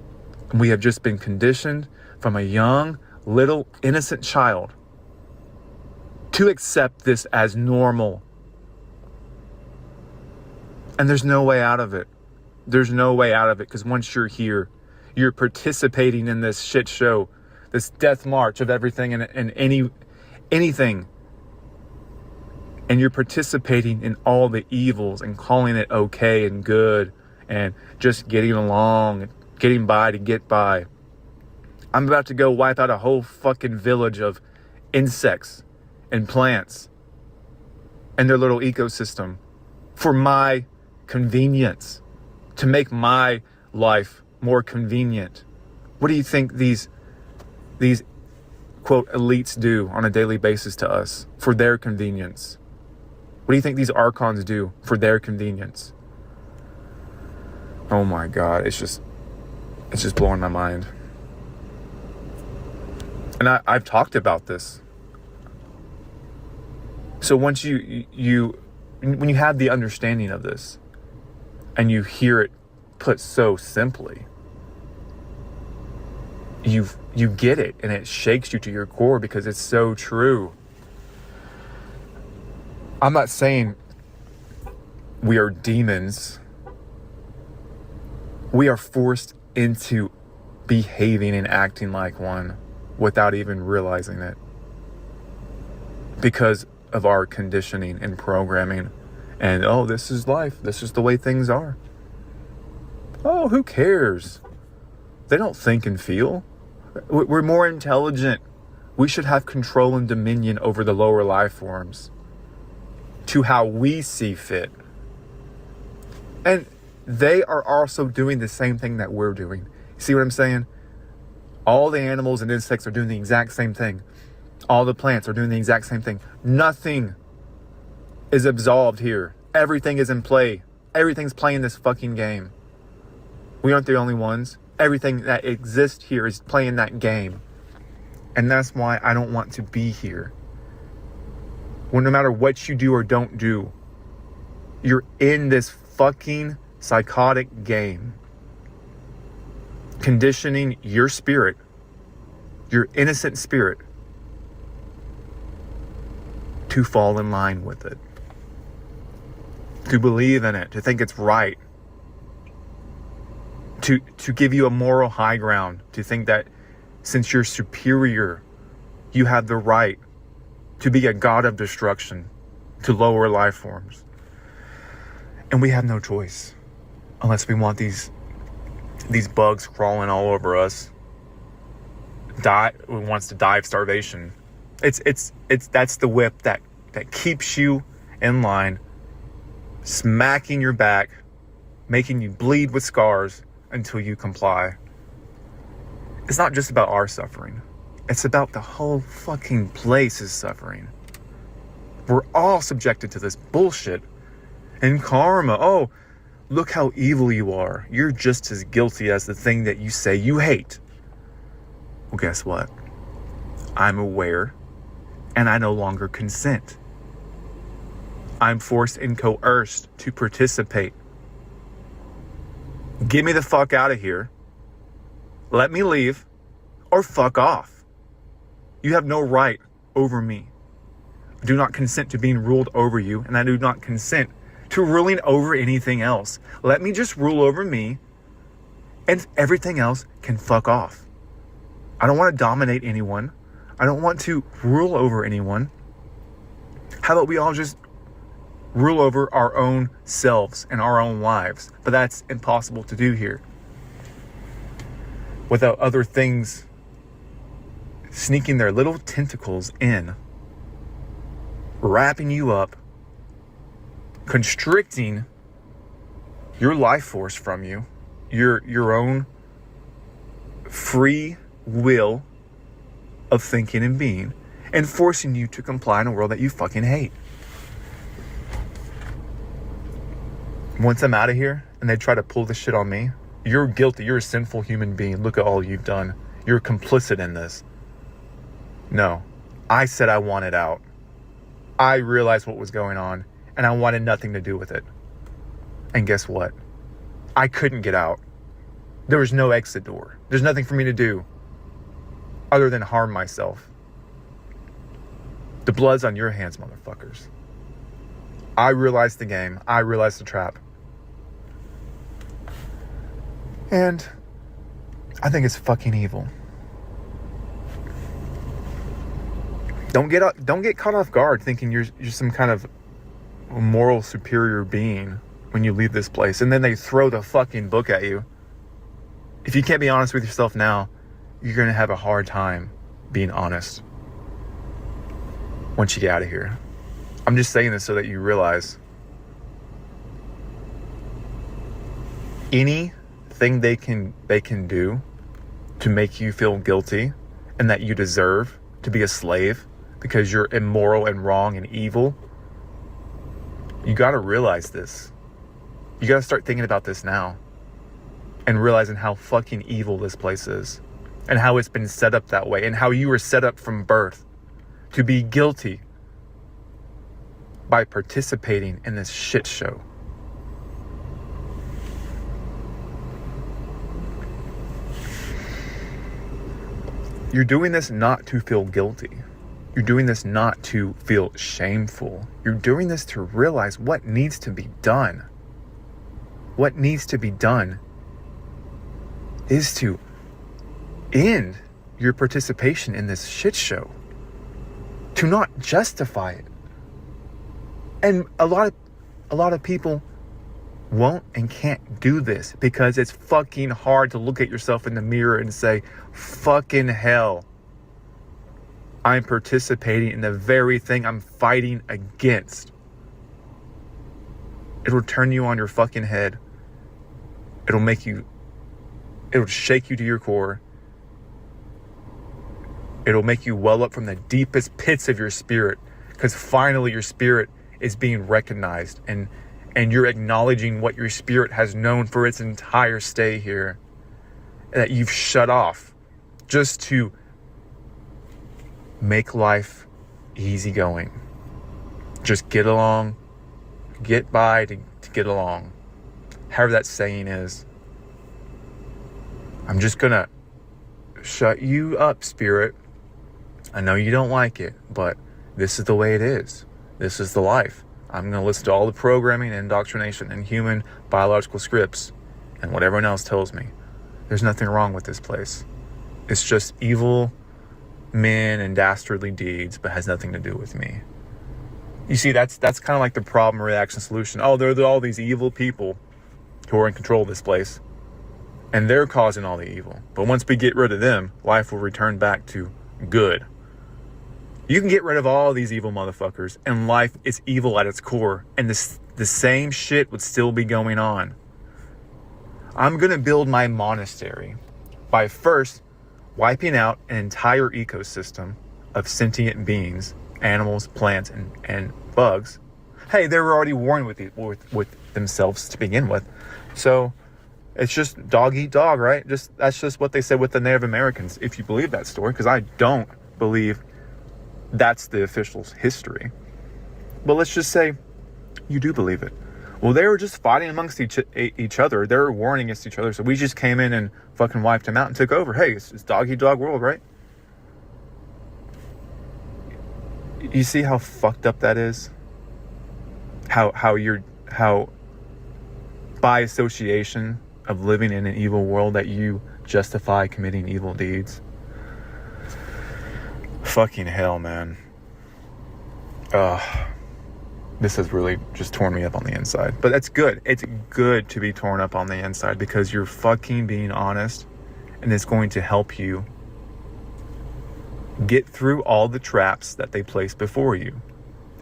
We have just been conditioned from a young, little, innocent child to accept this as normal. And there's no way out of it. There's no way out of it, because once you're here, you're participating in this shit show, this death march of everything and anything. And you're participating in all the evils and calling it okay and good and just getting along, getting by to get by. I'm about to go wipe out a whole fucking village of insects and plants and their little ecosystem for my convenience, to make my life more convenient. What do you think these quote elites do on a daily basis to us for their convenience? What do you think these archons do for their convenience? Oh my God, it's just blowing my mind. And I've talked about this. So once when you have the understanding of this and you hear it put so simply, you get it, and it shakes you to your core because it's so true. I'm not saying we are demons. We are forced into behaving and acting like one without even realizing it, because of our conditioning and programming. And oh, this is life. This is the way things are. Oh, who cares? They don't think and feel. We're more intelligent. We should have control and dominion over the lower life forms to how we see fit. And they are also doing the same thing that we're doing. See what I'm saying? All the animals and insects are doing the exact same thing. All the plants are doing the exact same thing. Nothing is absolved here. Everything is in play. Everything's playing this fucking game. We aren't the only ones. Everything that exists here is playing that game. And that's why I don't want to be here. Well, no matter what you do or don't do, you're in this fucking psychotic game, conditioning your spirit, your innocent spirit, to fall in line with it, to believe in it, to think it's right, to give you a moral high ground, to think that since you're superior, you have the right to be a god of destruction to lower life forms. And we have no choice unless we want these bugs crawling all over us. Wants to die of starvation. That's the whip that keeps you in line, smacking your back, making you bleed with scars until you comply. It's not just about our suffering. It's about the whole fucking place's suffering. We're all subjected to this bullshit. And karma, oh, look how evil you are. You're just as guilty as the thing that you say you hate. Well, guess what? I'm aware, and I no longer consent. I'm forced and coerced to participate. Get me the fuck out of here. Let me leave, or fuck off. You have no right over me. I do not consent to being ruled over you, and I do not consent to ruling over anything else. Let me just rule over me, and everything else can fuck off. I don't want to dominate anyone. I don't want to rule over anyone. How about we all just rule over our own selves and our own lives? But that's impossible to do here without other things sneaking their little tentacles in, wrapping you up, constricting your life force from you, your own free will of thinking and being, and forcing you to comply in a world that you fucking hate. Once I'm out of here and they try to pull this shit on me, you're guilty. You're a sinful human being. Look at all you've done. You're complicit in this. No, I said I wanted out. I realized what was going on, and I wanted nothing to do with it. And guess what? I couldn't get out. There was no exit door. There's nothing for me to do other than harm myself. The blood's on your hands, motherfuckers. I realized the game. I realized the trap. And I think it's fucking evil. Don't get caught off guard thinking you're some kind of moral superior being when you leave this place, and then they throw the fucking book at you. If you can't be honest with yourself now, you're gonna have a hard time being honest once you get out of here. I'm just saying this so that you realize anything they can do to make you feel guilty and that you deserve to be a slave because you're immoral and wrong and evil, you got to realize this. You got to start thinking about this now and realizing how fucking evil this place is and how it's been set up that way and how you were set up from birth to be guilty by participating in this shit show. You're doing this not to feel guilty. You're doing this not to feel shameful. You're doing this to realize what needs to be done. What needs to be done is to end your participation in this shit show. To not justify it. And a lot of people won't and can't do this because it's fucking hard to look at yourself in the mirror and say, fucking hell, I'm participating in the very thing I'm fighting against. It'll turn you on your fucking head. It'll shake you to your core. It'll make you well up from the deepest pits of your spirit, because finally your spirit is being recognized and you're acknowledging what your spirit has known for its entire stay here, that you've shut off just to make life easygoing. Just get along, get by to get along. However that saying is. I'm just gonna shut you up, spirit. I know you don't like it, but this is the way it is. This is the life. I'm going to listen to all the programming and indoctrination and human biological scripts and what everyone else tells me. There's nothing wrong with this place. It's just evil men and dastardly deeds, but has nothing to do with me. You see, that's kind of like the problem, reaction, solution. Oh, there are all these evil people who are in control of this place, and they're causing all the evil. But once we get rid of them, life will return back to good. You can get rid of all these evil motherfuckers, and life is evil at its core, and the same shit would still be going on. I'm going to build my monastery by first wiping out an entire ecosystem of sentient beings, animals, plants, and bugs. Hey, they were already warring with themselves to begin with. So it's just dog eat dog, right? That's just what they said with the Native Americans, if you believe that story, because I don't believe that's the official history. But let's just say you do believe it. Well, they were just fighting amongst each other. They were warring against each other. So we just came in and fucking wiped them out and took over. Hey, it's dog-eat-dog world, right? You see how fucked up that is? How by association of living in an evil world that you justify committing evil deeds. Fucking hell, man. This has really just torn me up on the inside. But that's good. It's good to be torn up on the inside because you're fucking being honest, and it's going to help you get through all the traps that they place before you.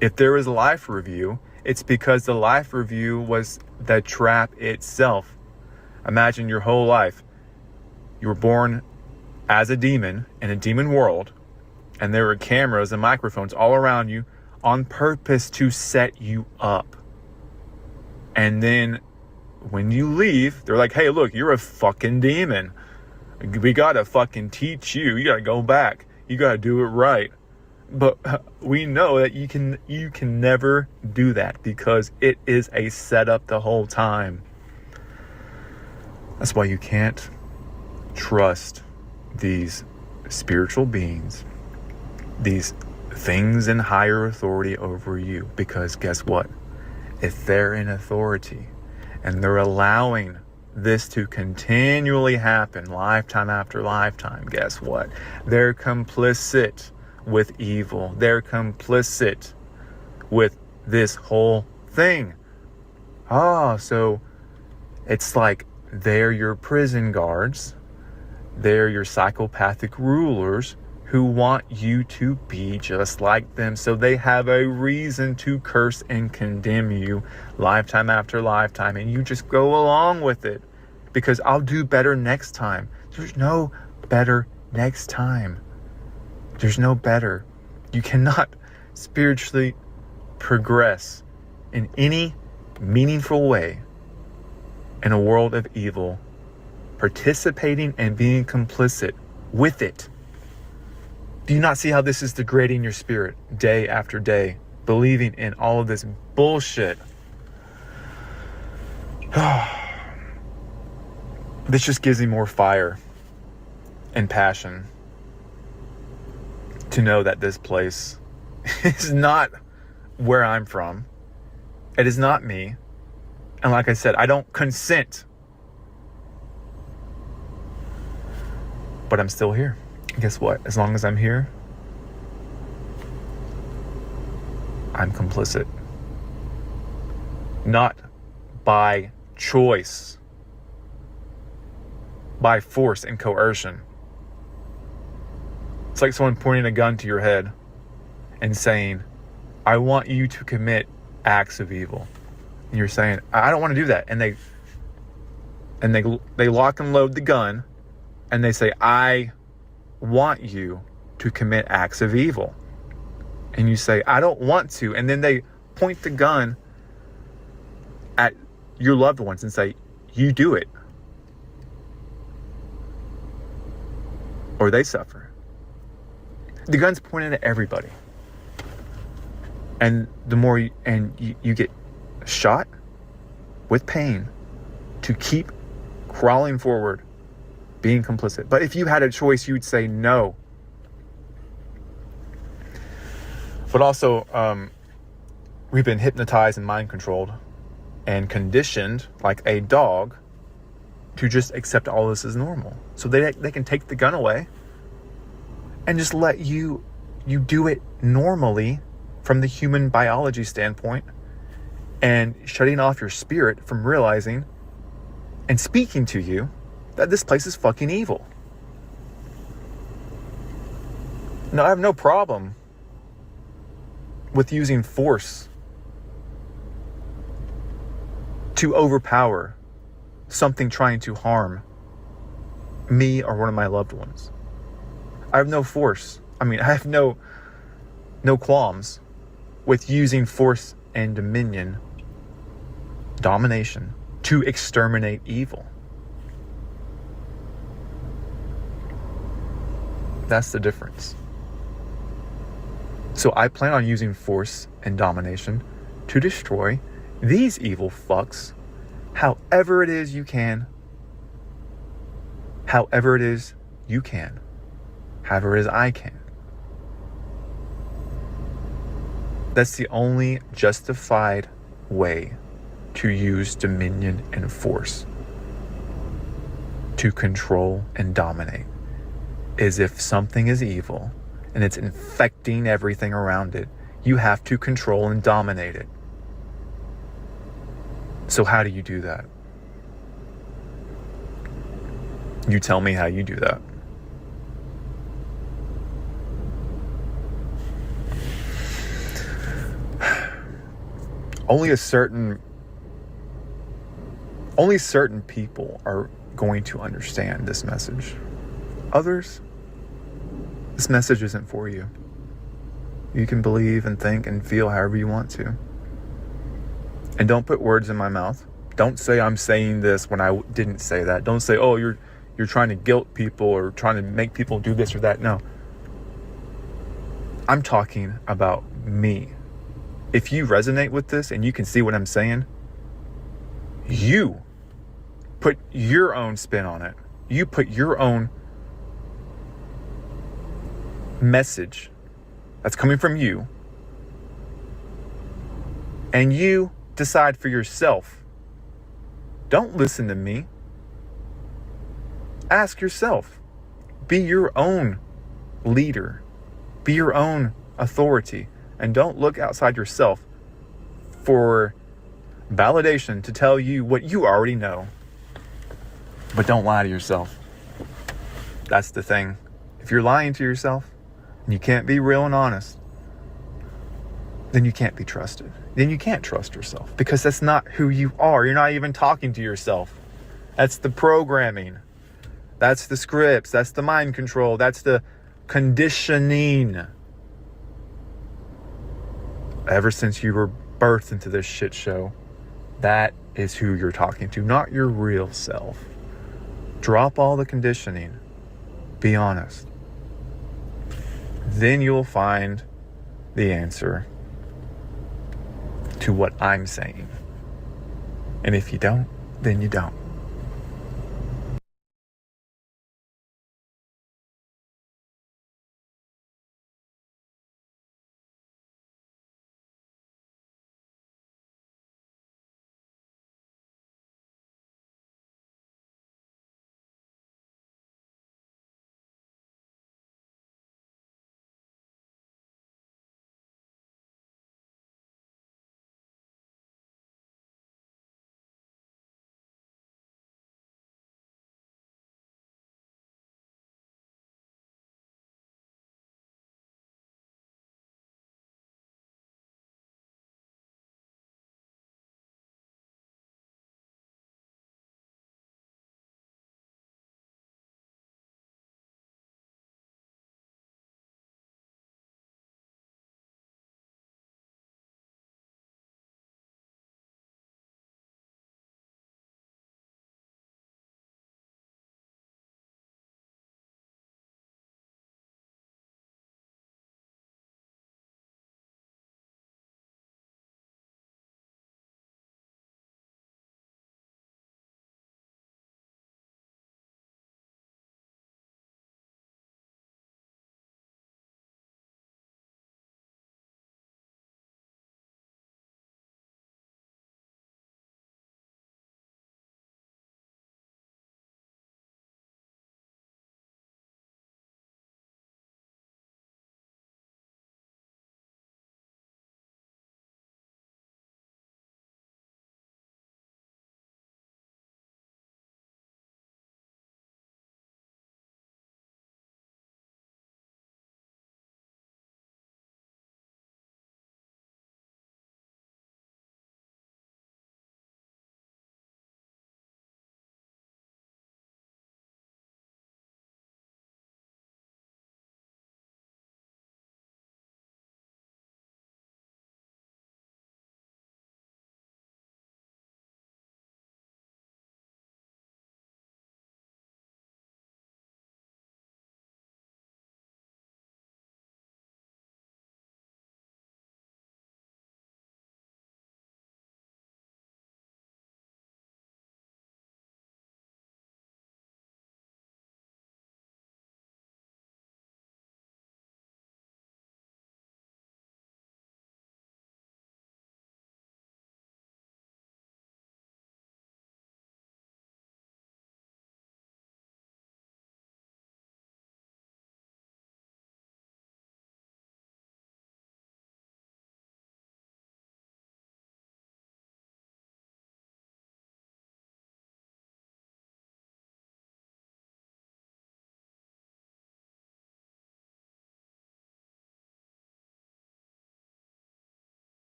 If there is a life review, it's because the life review was the trap itself. Imagine your whole life. You were born as a demon in a demon world, and there were cameras and microphones all around you on purpose to set you up. And then when you leave, they're like, hey, look, you're a fucking demon. We gotta fucking teach you. You gotta go back. You gotta do it right. But we know that you can never do that because it is a setup the whole time. That's why you can't trust these spiritual beings, these things in higher authority over you, because guess what? If they're in authority and they're allowing this to continually happen lifetime after lifetime, guess what? They're complicit with evil. They're complicit with this whole thing. So it's like they're your prison guards. They're your psychopathic rulers who want you to be just like them. So they have a reason to curse and condemn you lifetime after lifetime. And you just go along with it because I'll do better next time. There's no better next time. There's no better. You cannot spiritually progress in any meaningful way in a world of evil, participating and being complicit with it. Do you not see how this is degrading your spirit day after day, believing in all of this bullshit? This just gives me more fire and passion to know that this place is not where I'm from. It is not me. And like I said, I don't consent. But I'm still here. Guess what? As long as I'm here, I'm complicit. Not by choice, by force and coercion. It's like someone pointing a gun to your head and saying, I want you to commit acts of evil. And you're saying, I don't want to do that. And they lock and load the gun and they say, I want you to commit acts of evil. And you say, I don't want to. And then they point the gun at your loved ones and say, you do it, or they suffer. The gun's pointed at everybody. And the more you get shot with pain to keep crawling forward, being complicit. But if you had a choice, you'd say no. But also, we've been hypnotized and mind controlled and conditioned like a dog to just accept all this as normal. So they can take the gun away and just let you do it normally from the human biology standpoint, and shutting off your spirit from realizing and speaking to you that this place is fucking evil. Now, I have no problem with using force to overpower something trying to harm me or one of my loved ones. I have no force. I have no qualms with using force and dominion, domination, to exterminate evil. That's the difference. So I plan on using force and domination to destroy these evil fucks however it is you can. However it is you can. However it is I can. That's the only justified way to use dominion and force to control and dominate, is if something is evil and it's infecting everything around it, you have to control and dominate it. So how do you do that? You tell me how you do that. Only certain people are going to understand this message. Others, this message isn't for you. You can believe and think and feel however you want to. And don't put words in my mouth. Don't say I'm saying this when I didn't say that. Don't say, oh, you're trying to guilt people or trying to make people do this or that. No. I'm talking about me. If you resonate with this and you can see what I'm saying, you put your own spin on it You put your own message that's coming from you, and you decide for yourself. Don't listen to me. Ask yourself. Be your own leader. Be your own authority. And don't look outside yourself for validation to tell you what you already know. But don't lie to yourself. That's the thing. If you're lying to yourself and you can't be real and honest, then you can't be trusted. Then you can't trust yourself, because that's not who you are. You're not even talking to yourself. That's the programming. That's the scripts. That's the mind control. That's the conditioning. Ever since you were birthed into this shit show, that is who you're talking to, not your real self. Drop all the conditioning. Be honest. Then you'll find the answer to what I'm saying. And if you don't, then you don't.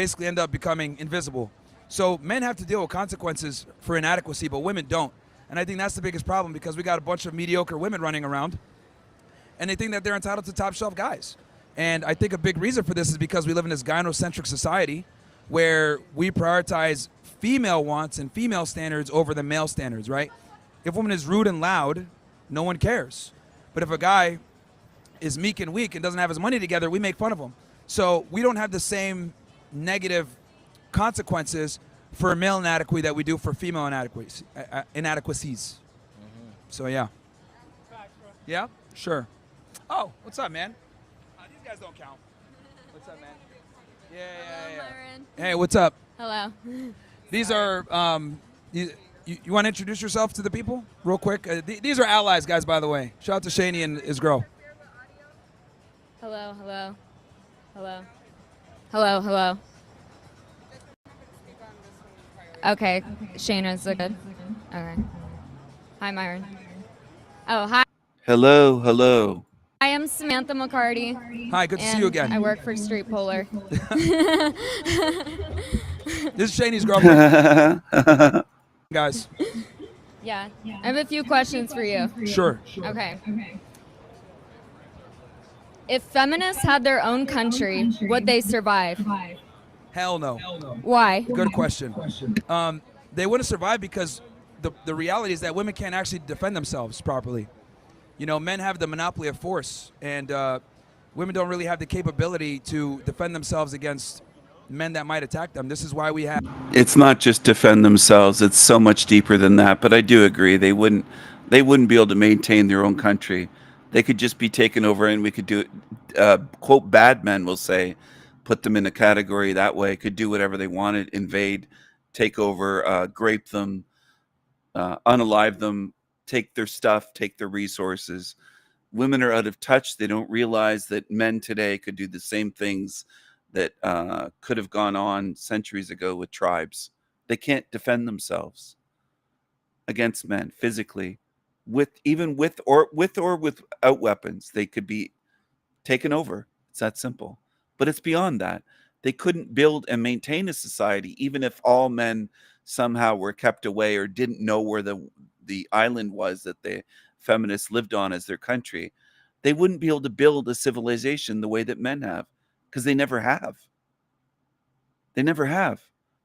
basically end up becoming invisible. So men have to deal with consequences for inadequacy, but women don't. And I think that's the biggest problem, because we got a bunch of mediocre women running around, and they think that they're entitled to top shelf guys. And I think a big reason for this is because we live in this gynocentric society where we prioritize female wants and female standards over the male standards, right? If a woman is rude and loud, no one cares. But if a guy is meek and weak and doesn't have his money together, we make fun of him. So we don't have the same negative consequences for male inadequacy that we do for female inadequacies. So yeah. Yeah, sure. Oh, what's up, man? These guys don't count. What's up, man? Yeah. Hey, what's up? Hello. These are, you want to introduce yourself to the people real quick? These are allies, guys, by the way. Shout out to Shani and his girl. Hello, hello. Hello. Hello, hello. Okay, Shayna's good. Okay. Hi, Myron. Oh, hi. Hello. I am Samantha McCarty. Hi, good to see you and again. I work for Street Polar. This is Shani's girlfriend. Guys. Yeah. I have a few questions for you. Sure. Okay. If feminists had their own country, would they survive? Hell no. Why? Good question. They wouldn't survive because the reality is that women can't actually defend themselves properly. You know, men have the monopoly of force, and women don't really have the capability to defend themselves against men that might attack them. This is why we have... It's not just defend themselves. It's so much deeper than that. But I do agree. They wouldn't be able to maintain their own country. They could just be taken over, and we could do it. Quote, bad men will say, put them in a category that way, could do whatever they wanted, invade, take over, grape them, unalive them, take their stuff, take their resources. Women are out of touch. They don't realize that men today could do the same things that could have gone on centuries ago with tribes. They can't defend themselves against men physically, with or without weapons. They could be taken over. It's that simple. But it's beyond that. They couldn't build and maintain a society, even if all men somehow were kept away or didn't know where the island was that the feminists lived on as their country. They wouldn't be able to build a civilization the way that men have, because they never have. They never have.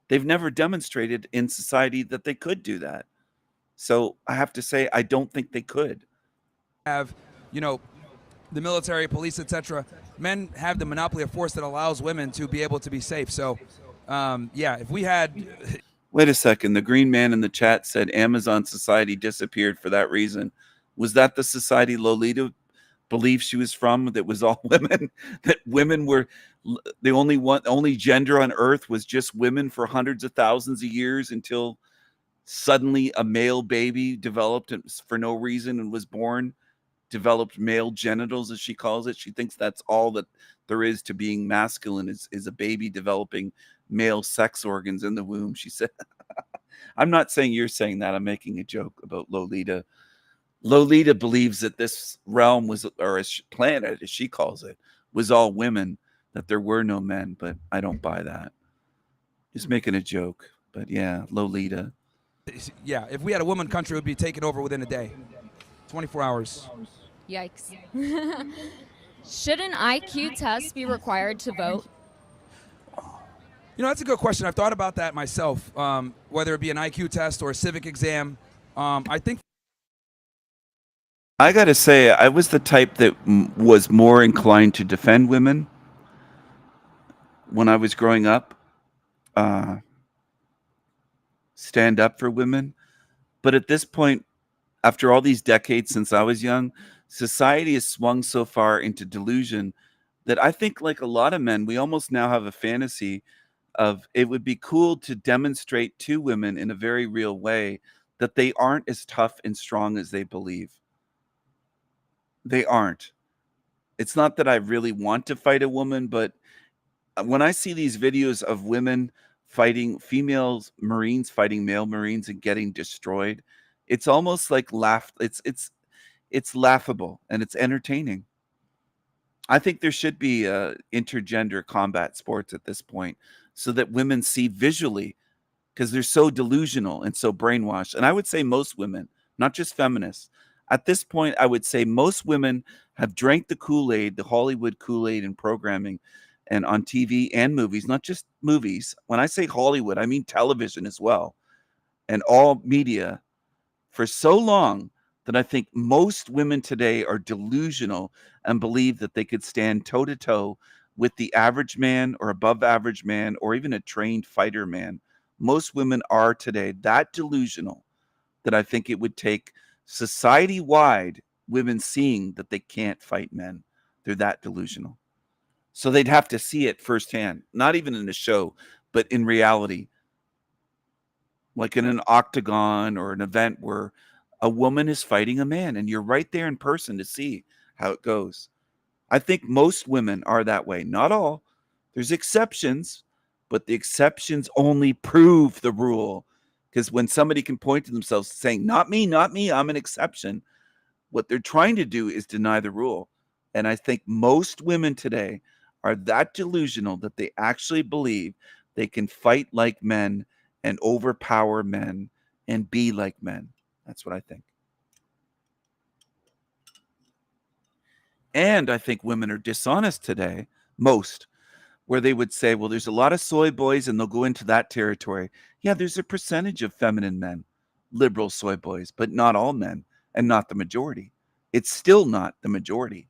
They've never demonstrated in society that they could do that. So I have to say, I don't think they could. Have, you know, the military, police, etc. Men have the monopoly of force that allows women to be able to be safe. So, yeah, if we had... Wait a second. The green man in the chat said Amazon society disappeared for that reason. Was that the society Lolita believed she was from, that was all women? That women were the only gender on earth was just women for hundreds of thousands of years, until suddenly a male baby developed for no reason and was born, developed male genitals, as she calls it. She thinks that's all that there is to being masculine, is a baby developing male sex organs in the womb, she said. I'm not saying you're saying that. I'm making a joke about Lolita. Lolita believes that this realm was, or planet, as she calls it, was all women, that there were no men, but I don't buy that. Just making a joke. But yeah, Lolita. Yeah, if we had a woman country, it would be taken over within a day. 24 hours. Yikes. Should an IQ test be required to vote? You know, that's a good question. I've thought about that myself, whether it be an IQ test or a civic exam. I think... I got to say, I was the type that was more inclined to defend women when I was growing up. Stand up for women. But at this point, after all these decades since I was young, society has swung so far into delusion that I think, like a lot of men, we almost now have a fantasy of it would be cool to demonstrate to women in a very real way that they aren't as tough and strong as they believe. They aren't. It's not that I really want to fight a woman, but when I see these videos of women fighting, female Marines fighting male Marines and getting destroyed, it's almost like it's laughable, and it's entertaining. I think there should be intergender combat sports at this point, so that women see visually, because they're so delusional and so brainwashed. And I would say most women, not just feminists, at this point, I would say most women have drank the Kool-Aid, the Hollywood Kool-Aid and programming and on TV and movies, not just movies. When I say Hollywood, I mean television as well, and all media for so long that I think most women today are delusional and believe that they could stand toe-to-toe with the average man or above average man or even a trained fighter man. Most women are today that delusional that I think it would take society-wide women seeing that they can't fight men. They're that delusional. So they'd have to see it firsthand, not even in a show, but in reality, like in an octagon or an event where a woman is fighting a man and you're right there in person to see how it goes. I think most women are that way. Not all. There's exceptions, but the exceptions only prove the rule. Because when somebody can point to themselves saying, not me, I'm an exception, what they're trying to do is deny the rule. And I think most women today are that delusional that they actually believe they can fight like men and overpower men and be like men. That's what I think. And I think women are dishonest today, most, where they would say, well, there's a lot of soy boys and they'll go into that territory. Yeah, there's a percentage of feminine men, liberal soy boys, but not all men and not the majority. It's still not the majority.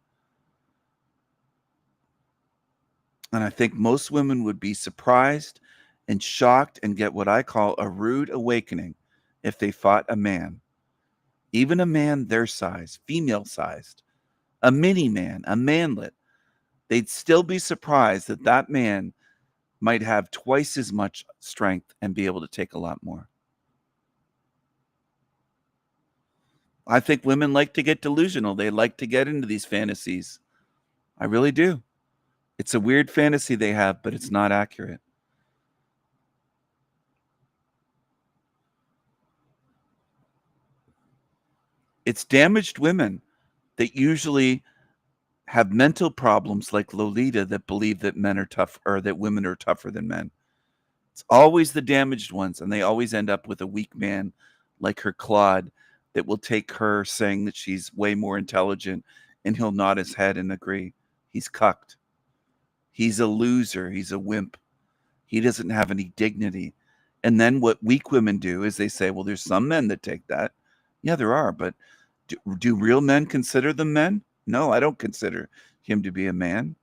And I think most women would be surprised and shocked and get what I call a rude awakening if they fought a man, even a man their size, female-sized, a mini man, a manlet. They'd still be surprised that that man might have twice as much strength and be able to take a lot more. I think women like to get delusional. They like to get into these fantasies. I really do. It's a weird fantasy they have, but it's not accurate. It's damaged women that usually have mental problems like Lolita that believe that men are tough or that women are tougher than men. It's always the damaged ones, and they always end up with a weak man like her Claude that will take her saying that she's way more intelligent, and he'll nod his head and agree. He's cucked. He's a loser. He's a wimp. He doesn't have any dignity. And then what weak women do is they say, well, there's some men that take that. Yeah, there are, but do real men consider them men? No, I don't consider him to be a man.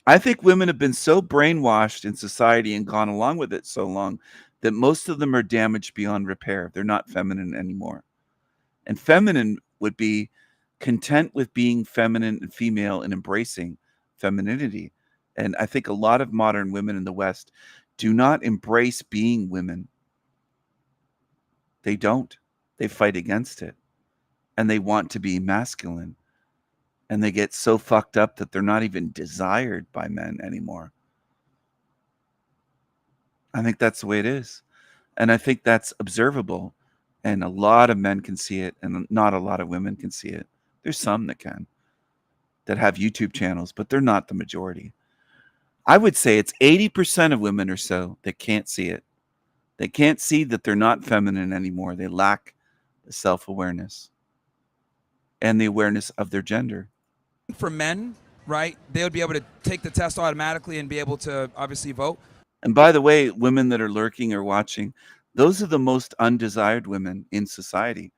I think women have been so brainwashed in society and gone along with it so long that most of them are damaged beyond repair. They're not feminine anymore. And feminine would be content with being feminine and female and embracing femininity. And I think a lot of modern women in the West do not embrace being women. They don't. They fight against it. And they want to be masculine. And they get so fucked up that they're not even desired by men anymore. I think that's the way it is. And I think that's observable. And a lot of men can see it, and not a lot of women can see it. There's some that can, that have YouTube channels, but they're not the majority. I would say it's 80% of women or so that can't see it. They can't see that they're not feminine anymore. They lack the self-awareness and the awareness of their gender. For men, right, they would be able to take the test automatically and be able to obviously vote. And by the way, women that are lurking or watching, those are the most undesired women in society.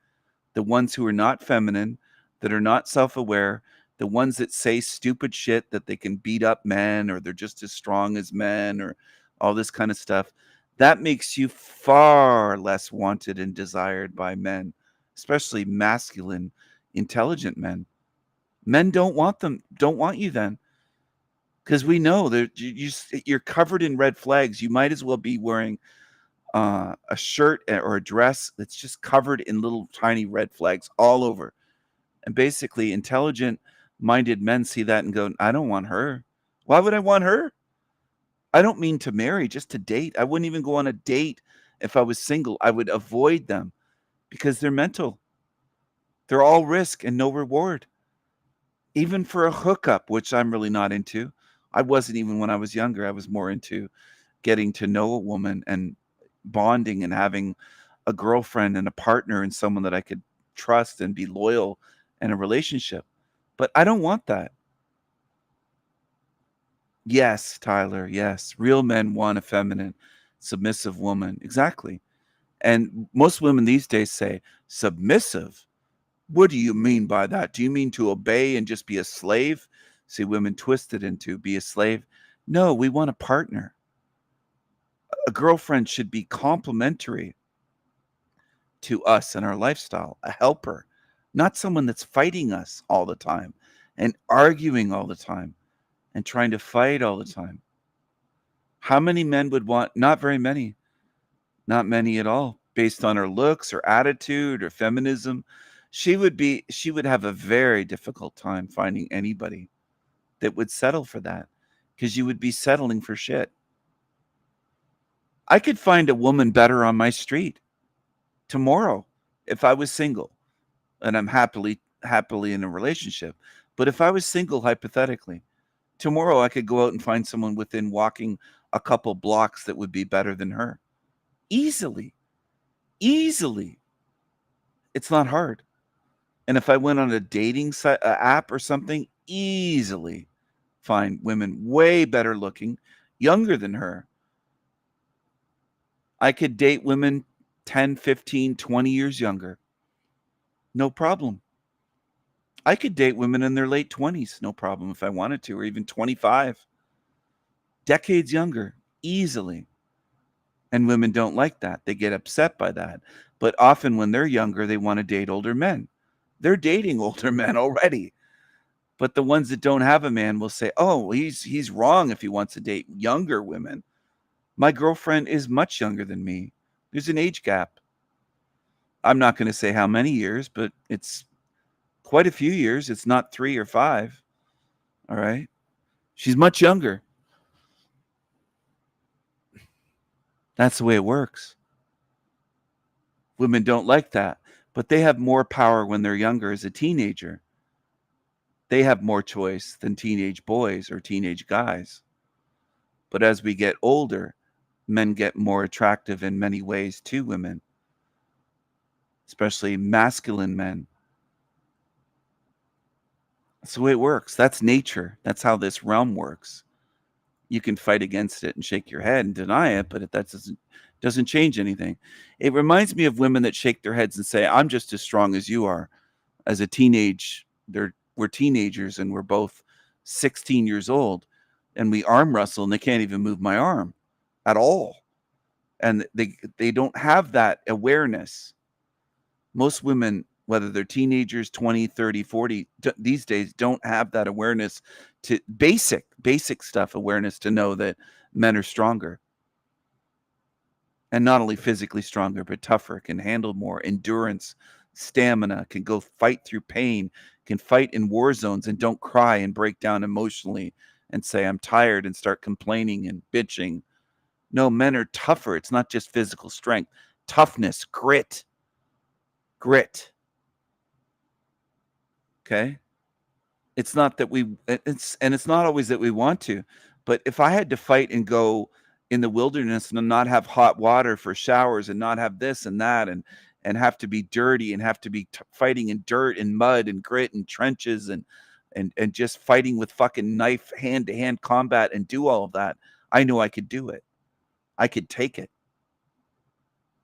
The ones who are not feminine, that are not self-aware, the ones that say stupid shit that they can beat up men or they're just as strong as men or all this kind of stuff. That makes you far less wanted and desired by men, especially masculine, intelligent men. Men don't want you then. Because we know that you're covered in red flags. You might as well be wearing a shirt or a dress that's just covered in little tiny red flags all over. And basically, intelligent-minded men see that and go, I don't want her. Why would I want her? I don't mean to marry, just to date. I wouldn't even go on a date if I was single. I would avoid them because they're mental. They're all risk and no reward. Even for a hookup, which I'm really not into, I wasn't even when I was younger. I was more into getting to know a woman and bonding and having a girlfriend and a partner and someone that I could trust and be loyal in a relationship. But I don't want that. Yes, Tyler. Yes. Real men want a feminine, submissive woman. Exactly. And most women these days say, submissive? What do you mean by that? Do you mean to obey and just be a slave? See, women twist it into be a slave. No, we want a partner. A girlfriend should be complementary to us and our lifestyle, a helper, not someone that's fighting us all the time and arguing all the time and trying to fight all the time. How many men would want? Not very many. Not many at all, based on her looks or attitude or feminism. She would have a very difficult time finding anybody that would settle for that, because you would be settling for shit. I could find a woman better on my street tomorrow if I was single and I'm happily in a relationship. But if I was single, hypothetically, tomorrow I could go out and find someone within walking a couple blocks that would be better than her. Easily. It's not hard. And if I went on a dating site, app or something, easily find women way better looking, younger than her. I could date women 10, 15, 20 years younger. No problem. I could date women in their late 20s, no problem if I wanted to, or even 25. Decades younger, easily. And women don't like that. They get upset by that. But often when they're younger, they want to date older men. They're dating older men already. But the ones that don't have a man will say, oh, he's wrong if he wants to date younger women. My girlfriend is much younger than me. There's an age gap. I'm not going to say how many years, but it's quite a few years. It's not 3 or 5. All right. She's much younger. That's the way it works. Women don't like that, but they have more power when they're younger as a teenager. They have more choice than teenage boys or teenage guys. But as we get older, men get more attractive in many ways to women, especially masculine men. That's the way it works. That's nature. That's how this realm works. You can fight against it and shake your head and deny it, but that doesn't change anything. It reminds me of women that shake their heads and say, I'm just as strong as you are. As a teenage, we're teenagers and we're both 16 years old, and we arm wrestle and they can't even move my arm at all. And they don't have that awareness. Most women, whether they're teenagers, 20, 30, 40, these days don't have that awareness to basic stuff, awareness to know that men are stronger. And not only physically stronger, but tougher, can handle more, endurance, stamina, can go fight through pain, can fight in war zones and don't cry and break down emotionally and say, I'm tired and start complaining and bitching. No, men are tougher. It's not just physical strength, toughness, grit. Okay. It's not that it's not always that we want to, but if I had to fight and go in the wilderness and not have hot water for showers and not have this and that and have to be dirty and have to be fighting in dirt and mud and grit and trenches and just fighting with fucking knife hand-to-hand combat and do all of that, I know I could do it. I could take it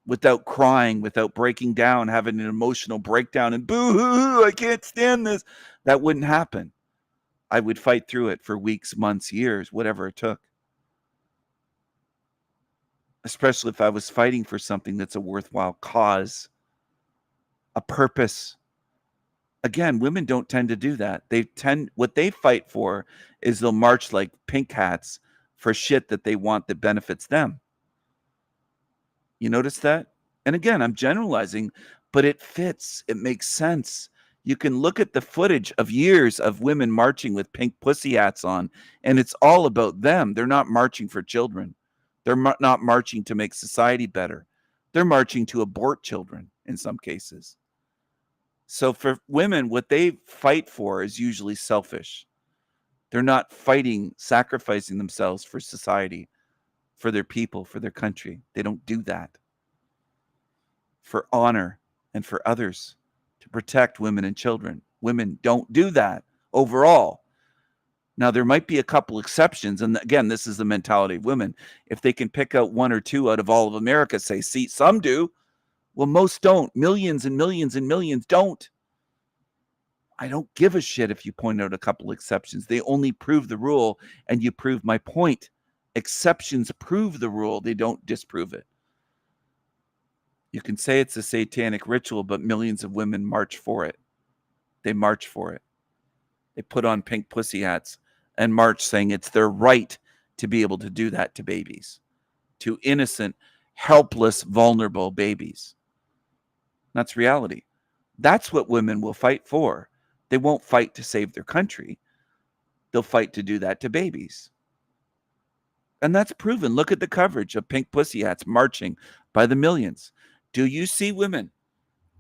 without crying, without breaking down, having an emotional breakdown and boo-hoo, I can't stand this. That wouldn't happen. I would fight through it for weeks, months, years, whatever it took. Especially if I was fighting for something that's a worthwhile cause, a purpose. Again, women don't tend to do that. What they fight for is they'll march like pink hats for shit that they want that benefits them. You notice that? And again, I'm generalizing, but it fits. It makes sense. You can look at the footage of years of women marching with pink pussy hats on, and it's all about them. They're not marching for children. They're not marching to make society better. They're marching to abort children in some cases. So for women, what they fight for is usually selfish. They're not fighting, sacrificing themselves for society, for their people, for their country. They don't do that. For honor and for others, to protect women and children. Women don't do that overall. Now, there might be a couple exceptions. And again, this is the mentality of women. If they can pick out one or two out of all of America, say, see, some do. Well, most don't. Millions and millions and millions don't. I don't give a shit if you point out a couple exceptions. They only prove the rule, and you prove my point. Exceptions prove the rule. They don't disprove it. You can say it's a satanic ritual, but millions of women march for it. They march for it. They put on pink pussy hats and march, saying it's their right to be able to do that to babies, to innocent, helpless, vulnerable babies. That's reality. That's what women will fight for. They won't fight to save their country. They'll fight to do that to babies. And that's proven. Look at the coverage of pink pussy hats marching by the millions. Do you see women?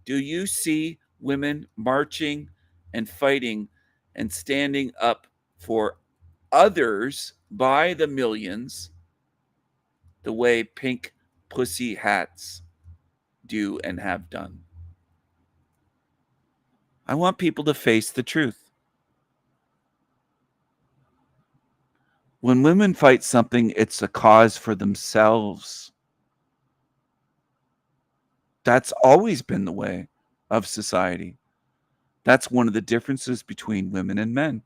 Do you see women marching and fighting and standing up for others by the millions the way pink pussy hats do and have done? I want people to face the truth. When women fight something, it's a cause for themselves. That's always been the way of society. That's one of the differences between women and men.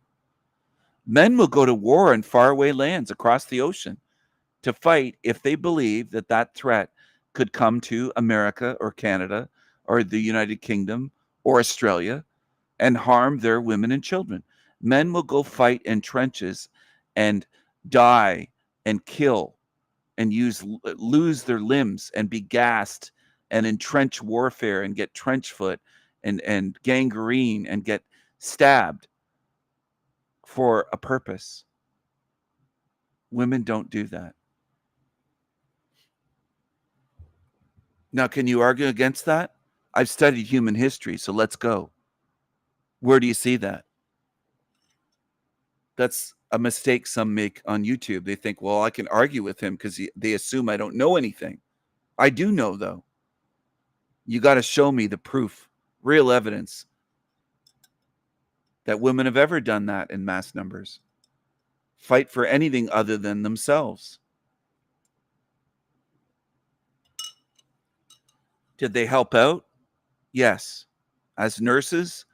Men will go to war in faraway lands across the ocean to fight if they believe that that threat could come to America or Canada or the United Kingdom or Australia and harm their women and children. Men will go fight in trenches and die and kill and lose their limbs and be gassed and in trench warfare and get trench foot and gangrene and get stabbed for a purpose. Women don't do that. Now, can you argue against that? I've studied human history, so let's go. Where do you see that? That's a mistake some make on YouTube. They think, well, I can argue with him because they assume I don't know anything. I do know, though. You got to show me the proof, real evidence that women have ever done that in mass numbers. Fight for anything other than themselves. Did they help out? Yes. As nurses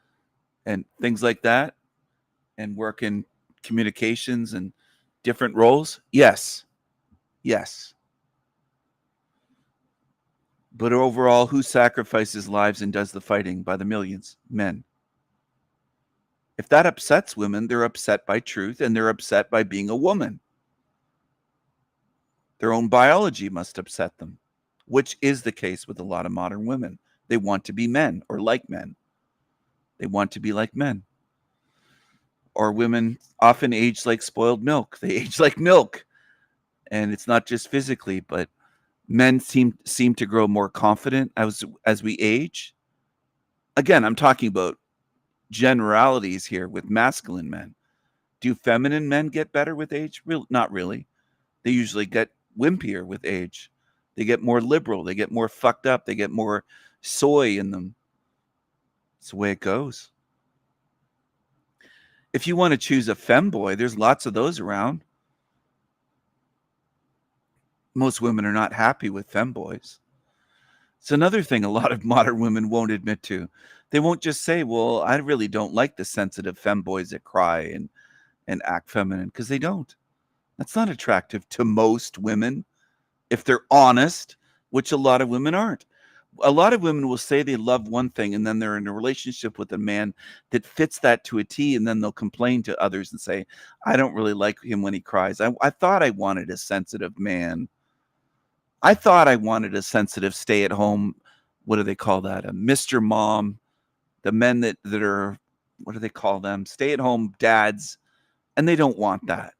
and things like that, and work in communications and different roles? Yes. Yes. But overall, who sacrifices lives and does the fighting by the millions? Men. If that upsets women, they're upset by truth and they're upset by being a woman. Their own biology must upset them, which is the case with a lot of modern women. They want to be men or like men. They want to be like men. Or women often age like spoiled milk. They age like milk. And it's not just physically, but men seem to grow more confident as we age. Again, I'm talking about generalities here with masculine men. Do feminine men get better with age? Not really. They usually get wimpier with age. They get more liberal. They get more fucked up. They get more soy in them. It's the way it goes. If you want to choose a femboy, there's lots of those around. Most women are not happy with femboys. It's another thing a lot of modern women won't admit to. They won't just say, well, I really don't like the sensitive femboys that cry and act feminine, because they don't. That's not attractive to most women, if they're honest, which a lot of women aren't. A lot of women will say they love one thing, and then they're in a relationship with a man that fits that to a T, and then they'll complain to others and say, I don't really like him when he cries. I thought I wanted a sensitive man. I thought I wanted a sensitive stay-at-home, what do they call that? A Mr. Mom. The men that are, what do they call them? Stay-at-home dads. And they don't want that.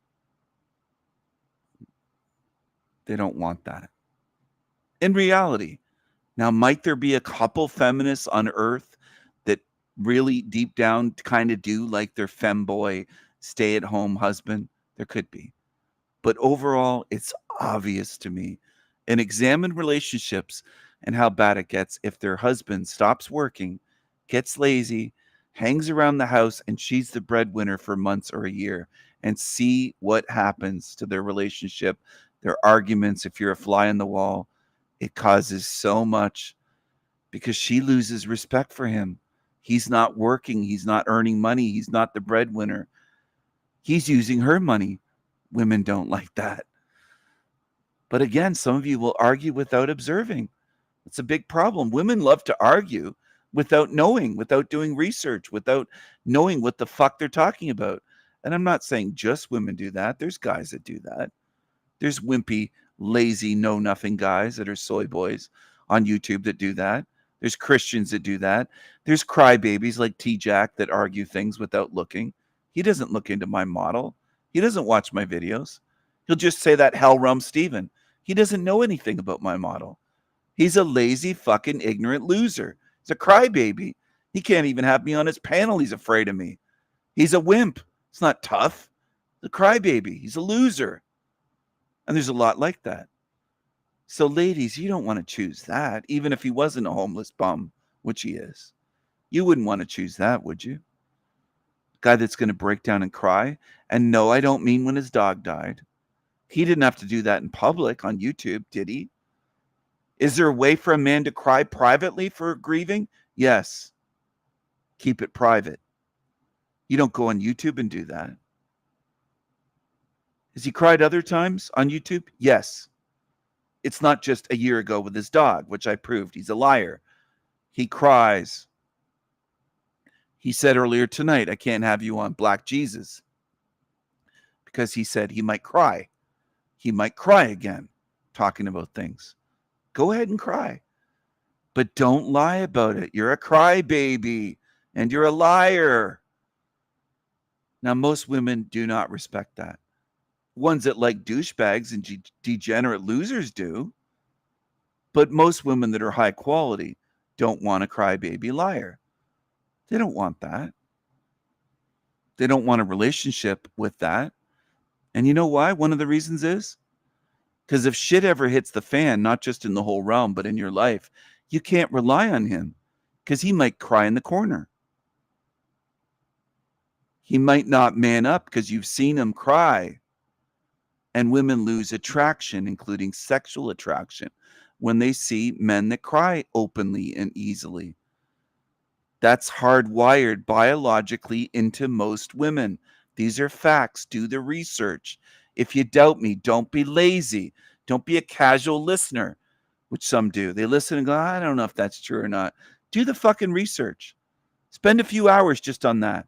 They don't want that. In reality, now, might there be a couple feminists on earth that really deep down kind of do like their femboy stay-at-home husband? There could be. But overall, it's obvious to me. And examine relationships and how bad it gets if their husband stops working, gets lazy, hangs around the house, and she's the breadwinner for months or a year, and see what happens to their relationship, their arguments. If you're a fly on the wall, it causes so much because she loses respect for him. He's not working. He's not earning money. He's not the breadwinner. He's using her money. Women don't like that. But again, some of you will argue without observing. It's a big problem. Women love to argue without knowing, without doing research, without knowing what the fuck they're talking about. And I'm not saying just women do that. There's guys that do that. There's wimpy, lazy, know-nothing guys that are soy boys on YouTube that do that. There's Christians that do that. There's crybabies like T-Jack that argue things without looking. He doesn't look into my model. He doesn't watch my videos. He'll just say that Hellrum Steven. He doesn't know anything about my model. He's a lazy, fucking ignorant loser. He's a crybaby. He can't even have me on his panel. He's afraid of me. He's a wimp. It's not tough. He's a crybaby. He's a loser. And there's a lot like that. So ladies, you don't want to choose that, even if he wasn't a homeless bum, which he is. You wouldn't want to choose that, would you? Guy that's going to break down and cry. And no, I don't mean when his dog died. He didn't have to do that in public on YouTube, did he? Is there a way for a man to cry privately for grieving? Yes. Keep it private. You don't go on YouTube and do that. Has he cried other times on YouTube? Yes. It's not just a year ago with his dog, which I proved. He's a liar. He cries. He said earlier tonight, I can't have you on Black Jesus, because he said he might cry. He might cry again, talking about things. Go ahead and cry. But don't lie about it. You're a crybaby and you're a liar. Now, most women do not respect that. Ones that like douchebags and degenerate losers do. But most women that are high quality don't want a crybaby liar. They don't want that. They don't want a relationship with that. And you know why? One of the reasons is because if shit ever hits the fan, not just in the whole realm, but in your life, you can't rely on him because he might cry in the corner. He might not man up because you've seen him cry. And women lose attraction, including sexual attraction, when they see men that cry openly and easily. That's hardwired biologically into most women. These are facts. Do the research. If you doubt me, don't be lazy. Don't be a casual listener, which some do. They listen and go, I don't know if that's true or not. Do the fucking research. Spend a few hours just on that.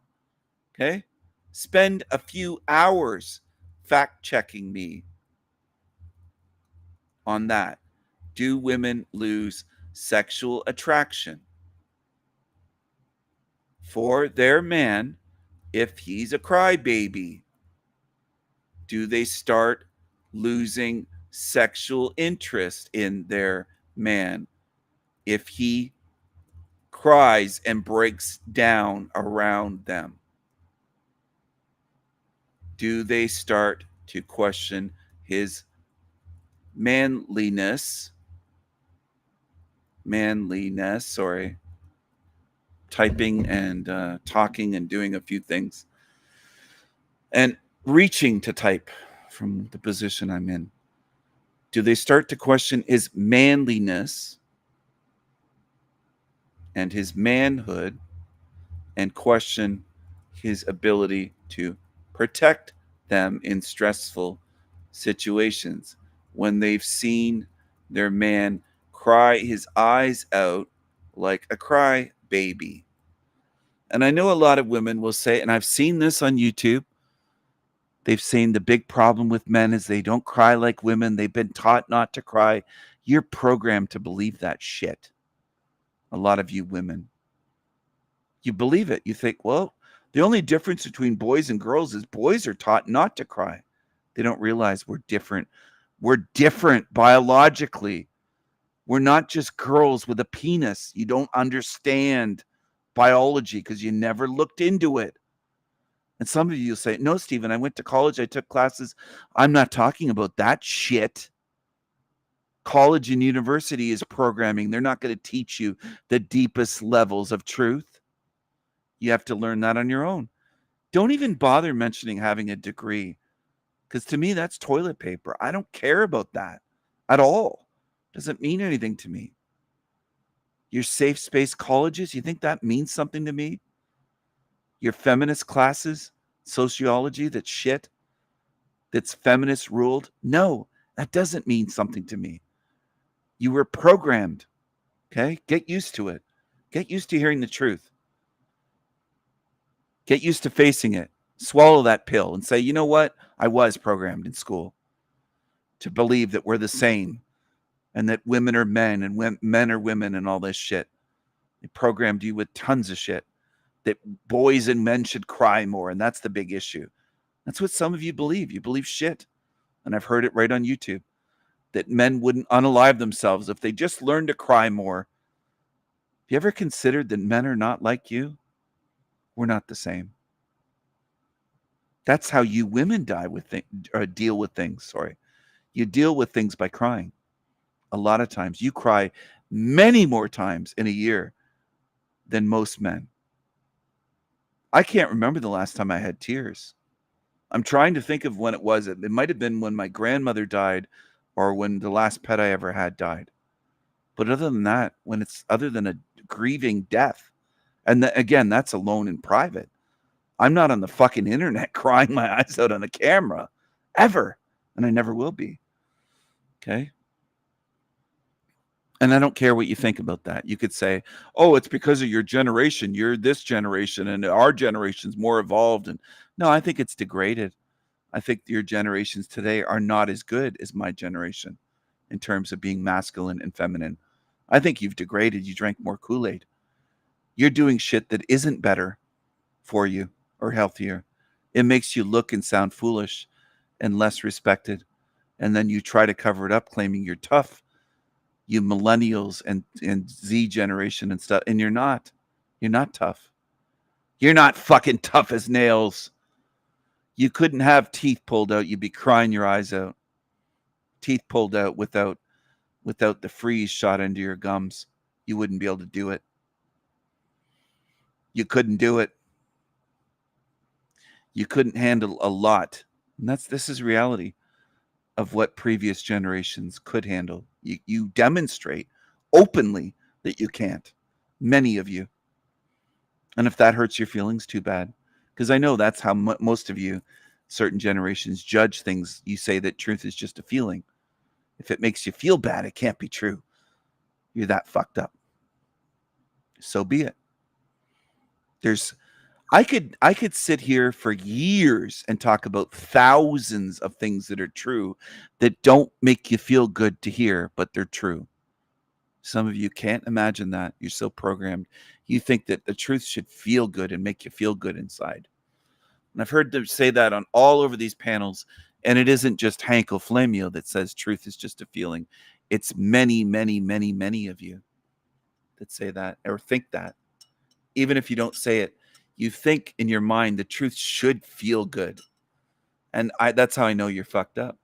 Okay? Spend a few hours fact-checking me on that. Do women lose sexual attraction for their man if he's a crybaby? Do they start losing sexual interest in their man if he cries and breaks down around them? Do they start to question his manliness, typing and talking and doing a few things and reaching to type from the position I'm in? Do they start to question his manliness and his manhood and question his ability to protect them in stressful situations when they've seen their man cry his eyes out like a cry baby? And I know a lot of women will say, and I've seen this on YouTube, they've seen the big problem with men is they don't cry like women. They've been taught not to cry. You're programmed to believe that shit. A lot of you women, you believe it. You think, well, the only difference between boys and girls is boys are taught not to cry. They don't realize we're different. We're different biologically. We're not just girls with a penis. You don't understand biology because you never looked into it. And some of you will say, no, Stephen, I went to college, I took classes. I'm not talking about that shit. College and university is programming. They're not going to teach you the deepest levels of truth. You have to learn that on your own. Don't even bother mentioning having a degree, because to me, that's toilet paper. I don't care about that at all. Doesn't mean anything to me. Your safe space colleges, you think that means something to me? Your feminist classes, sociology, that's shit, that's feminist ruled? No, that doesn't mean something to me. You were programmed, okay? Get used to it. Get used to hearing the truth. Get used to facing it. Swallow that pill and say, you know what? I was programmed in school to believe that we're the same and that women are men and men are women and all this shit. They programmed you with tons of shit, that boys and men should cry more, and that's the big issue. That's what some of you believe. You believe shit. And I've heard it right on YouTube, that men wouldn't unalive themselves if they just learned to cry more. Have you ever considered that men are not like you? We're not the same. That's how you women deal with things. Sorry. You deal with things by crying. A lot of times. You cry many more times in a year than most men. I can't remember the last time I had tears. I'm trying to think of when it was. It might have been when my grandmother died or when the last pet I ever had died. But other than that, when it's other than a grieving death, and again, that's alone in private. I'm not on the fucking internet crying my eyes out on a camera, ever. And I never will be. Okay? And I don't care what you think about that. You could say, oh, it's because of your generation. You're this generation and our generation's more evolved. And no, I think it's degraded. I think your generations today are not as good as my generation in terms of being masculine and feminine. I think you've degraded. You drank more Kool-Aid. You're doing shit that isn't better for you or healthier. It makes you look and sound foolish and less respected. And then you try to cover it up, claiming you're tough. You millennials and Z generation and stuff. And you're not. You're not tough. You're not fucking tough as nails. You couldn't have teeth pulled out. You'd be crying your eyes out. Teeth pulled out without the freeze shot into your gums. You wouldn't be able to do it. You couldn't do it. You couldn't handle a lot. And this is reality of what previous generations could handle. You demonstrate openly that you can't. Many of you. And if that hurts your feelings, too bad. Because I know that's how most of you, certain generations, judge things. You say that truth is just a feeling. If it makes you feel bad, it can't be true. You're that fucked up. So be it. I could sit here for years and talk about thousands of things that are true that don't make you feel good to hear, but they're true. Some of you can't imagine that. You're so programmed. You think that the truth should feel good and make you feel good inside. And I've heard them say that on all over these panels. And it isn't just Hanko Flamio that says truth is just a feeling. It's many, many, many, many of you that say that or think that. Even if you don't say it, you think in your mind the truth should feel good. And that's how I know you're fucked up.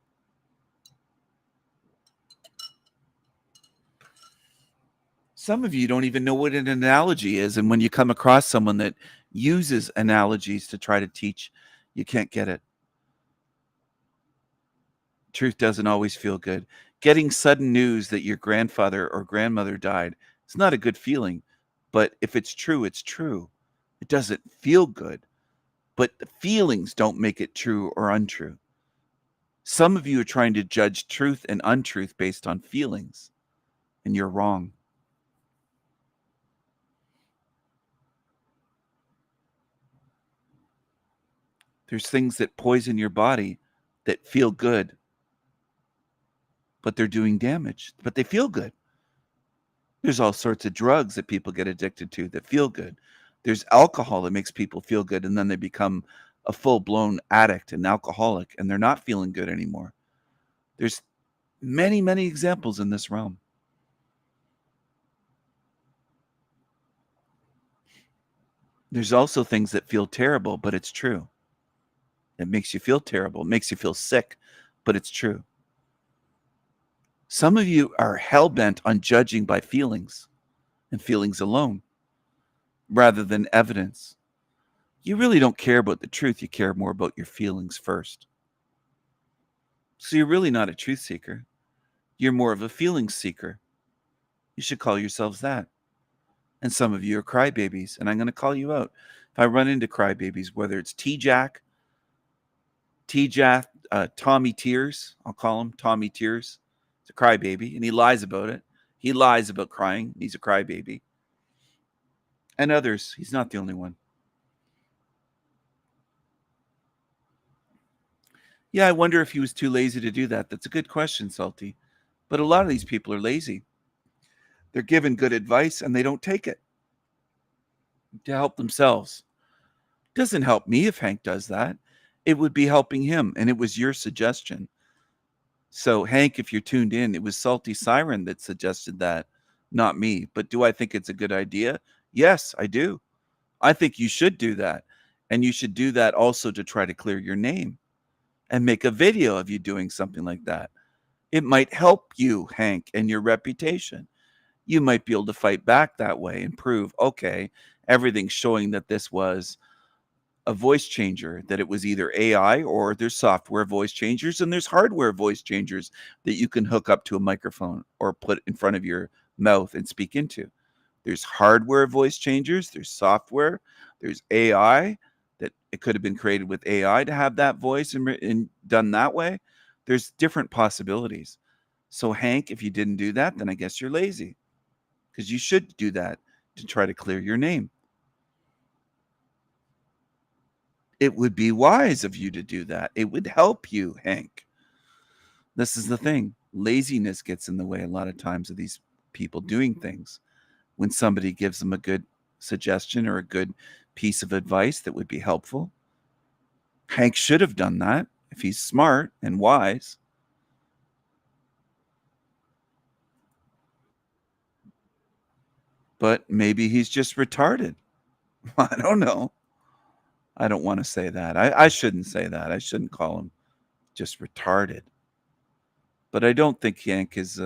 Some of you don't even know what an analogy is. And when you come across someone that uses analogies to try to teach, you can't get it. Truth doesn't always feel good. Getting sudden news that your grandfather or grandmother died, it's not a good feeling. But if it's true, it's true. It doesn't feel good. But the feelings don't make it true or untrue. Some of you are trying to judge truth and untruth based on feelings. And you're wrong. There's things that poison your body that feel good. But they're doing damage. But they feel good. There's all sorts of drugs that people get addicted to that feel good. There's alcohol that makes people feel good, and then they become a full-blown addict and alcoholic, and they're not feeling good anymore. There's many, many examples in this realm. There's also things that feel terrible, but it's true. It makes you feel terrible. It makes you feel sick, but it's true. Some of you are hell-bent on judging by feelings and feelings alone rather than evidence. You really don't care about the truth. You care more about your feelings first. So you're really not a truth seeker. You're more of a feelings seeker. You should call yourselves that. And some of you are crybabies, and I'm going to call you out. If I run into crybabies, whether it's T-Jack, Tommy Tears, I'll call him Tommy Tears. He's a crybaby, and he lies about it. He lies about crying. He's a crybaby. And others. He's not the only one. Yeah, I wonder if he was too lazy to do that. That's a good question, Salty. But a lot of these people are lazy. They're given good advice, and they don't take it to help themselves. Doesn't help me if Hank does that. It would be helping him, and it was your suggestion. So, Hank, if you're tuned in, it was Salty Siren that suggested that, not me. But do I think it's a good idea? Yes, I do. I think you should do that. And you should do that also to try to clear your name and make a video of you doing something like that. It might help you, Hank, and your reputation. You might be able to fight back that way and prove, okay, everything's showing that this was a voice changer, that it was either AI or there's software voice changers and there's hardware voice changers that you can hook up to a microphone or put in front of your mouth and speak into. There's hardware voice changers, there's software, there's AI, that it could have been created with AI to have that voice and done that way. There's different possibilities. So Hank, if you didn't do that, then I guess you're lazy, because you should do that to try to clear your name. It would be wise of you to do that. It would help you, Hank. This is the thing. Laziness gets in the way a lot of times of these people doing things. When somebody gives them a good suggestion or a good piece of advice that would be helpful, Hank should have done that if he's smart and wise. But maybe he's just retarded. I don't know. I don't want to say that. I shouldn't say that. I shouldn't call him just retarded. But I don't think Hank is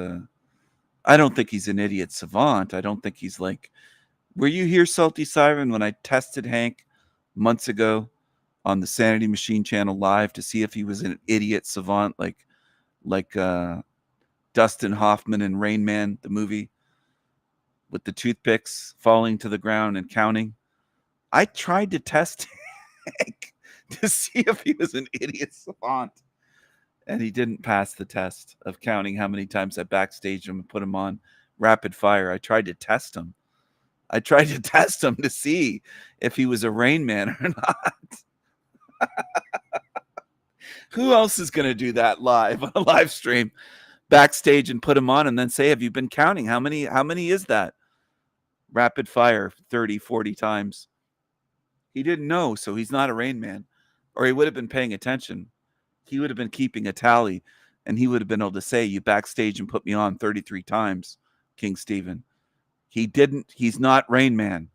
I don't think he's an idiot savant. I don't think he's like, were you here, Salty Siren, when I tested Hank months ago on the Sanity Machine channel live to see if he was an idiot savant like Dustin Hoffman in Rain Man, the movie, with the toothpicks falling to the ground and counting? I tried to test Hank to see if he was an idiot savant, and he didn't pass the test of counting how many times I backstaged him and put him on rapid fire. I tried to test him. I tried to test him to see if he was a Rain Man or not. Who else is going to do that live on a live stream, backstage and put him on and then say, have you been counting? How many is that? Rapid fire 30, 40 times. He didn't know, so he's not a Rain Man. Or he would have been paying attention. He would have been keeping a tally, and he would have been able to say, you backstage and put me on 33 times, King Stephen. He didn't. He's not Rain Man.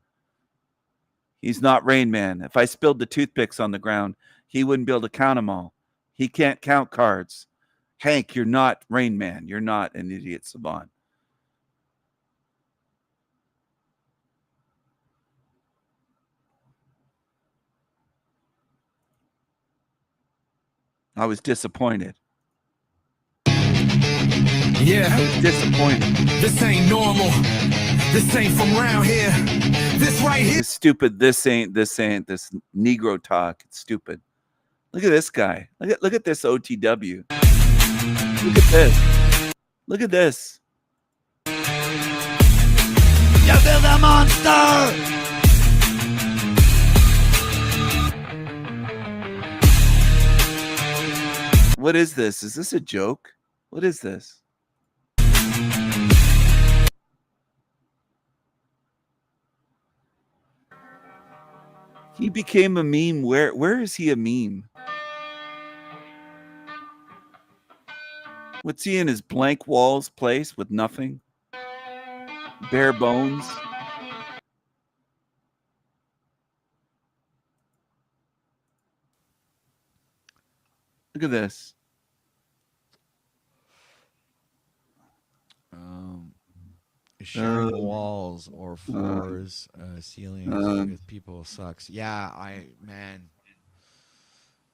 He's not Rain Man. If I spilled the toothpicks on the ground, he wouldn't be able to count them all. He can't count cards. Hank, you're not Rain Man. You're not an idiot savant. I was disappointed. Yeah. I was disappointed. This ain't normal. This ain't from around here. This right here. This stupid. This ain't this Negro talk. It's stupid. Look at this guy. Look at this OTW. Look at this. Look at this. You build a monster. What is this? Is this a joke? What is this? He became a meme. Where is he a meme? What's he in his blank walls place with nothing? Bare bones? Look at this. Sharing walls or floors, ceilings with people sucks. Yeah, man,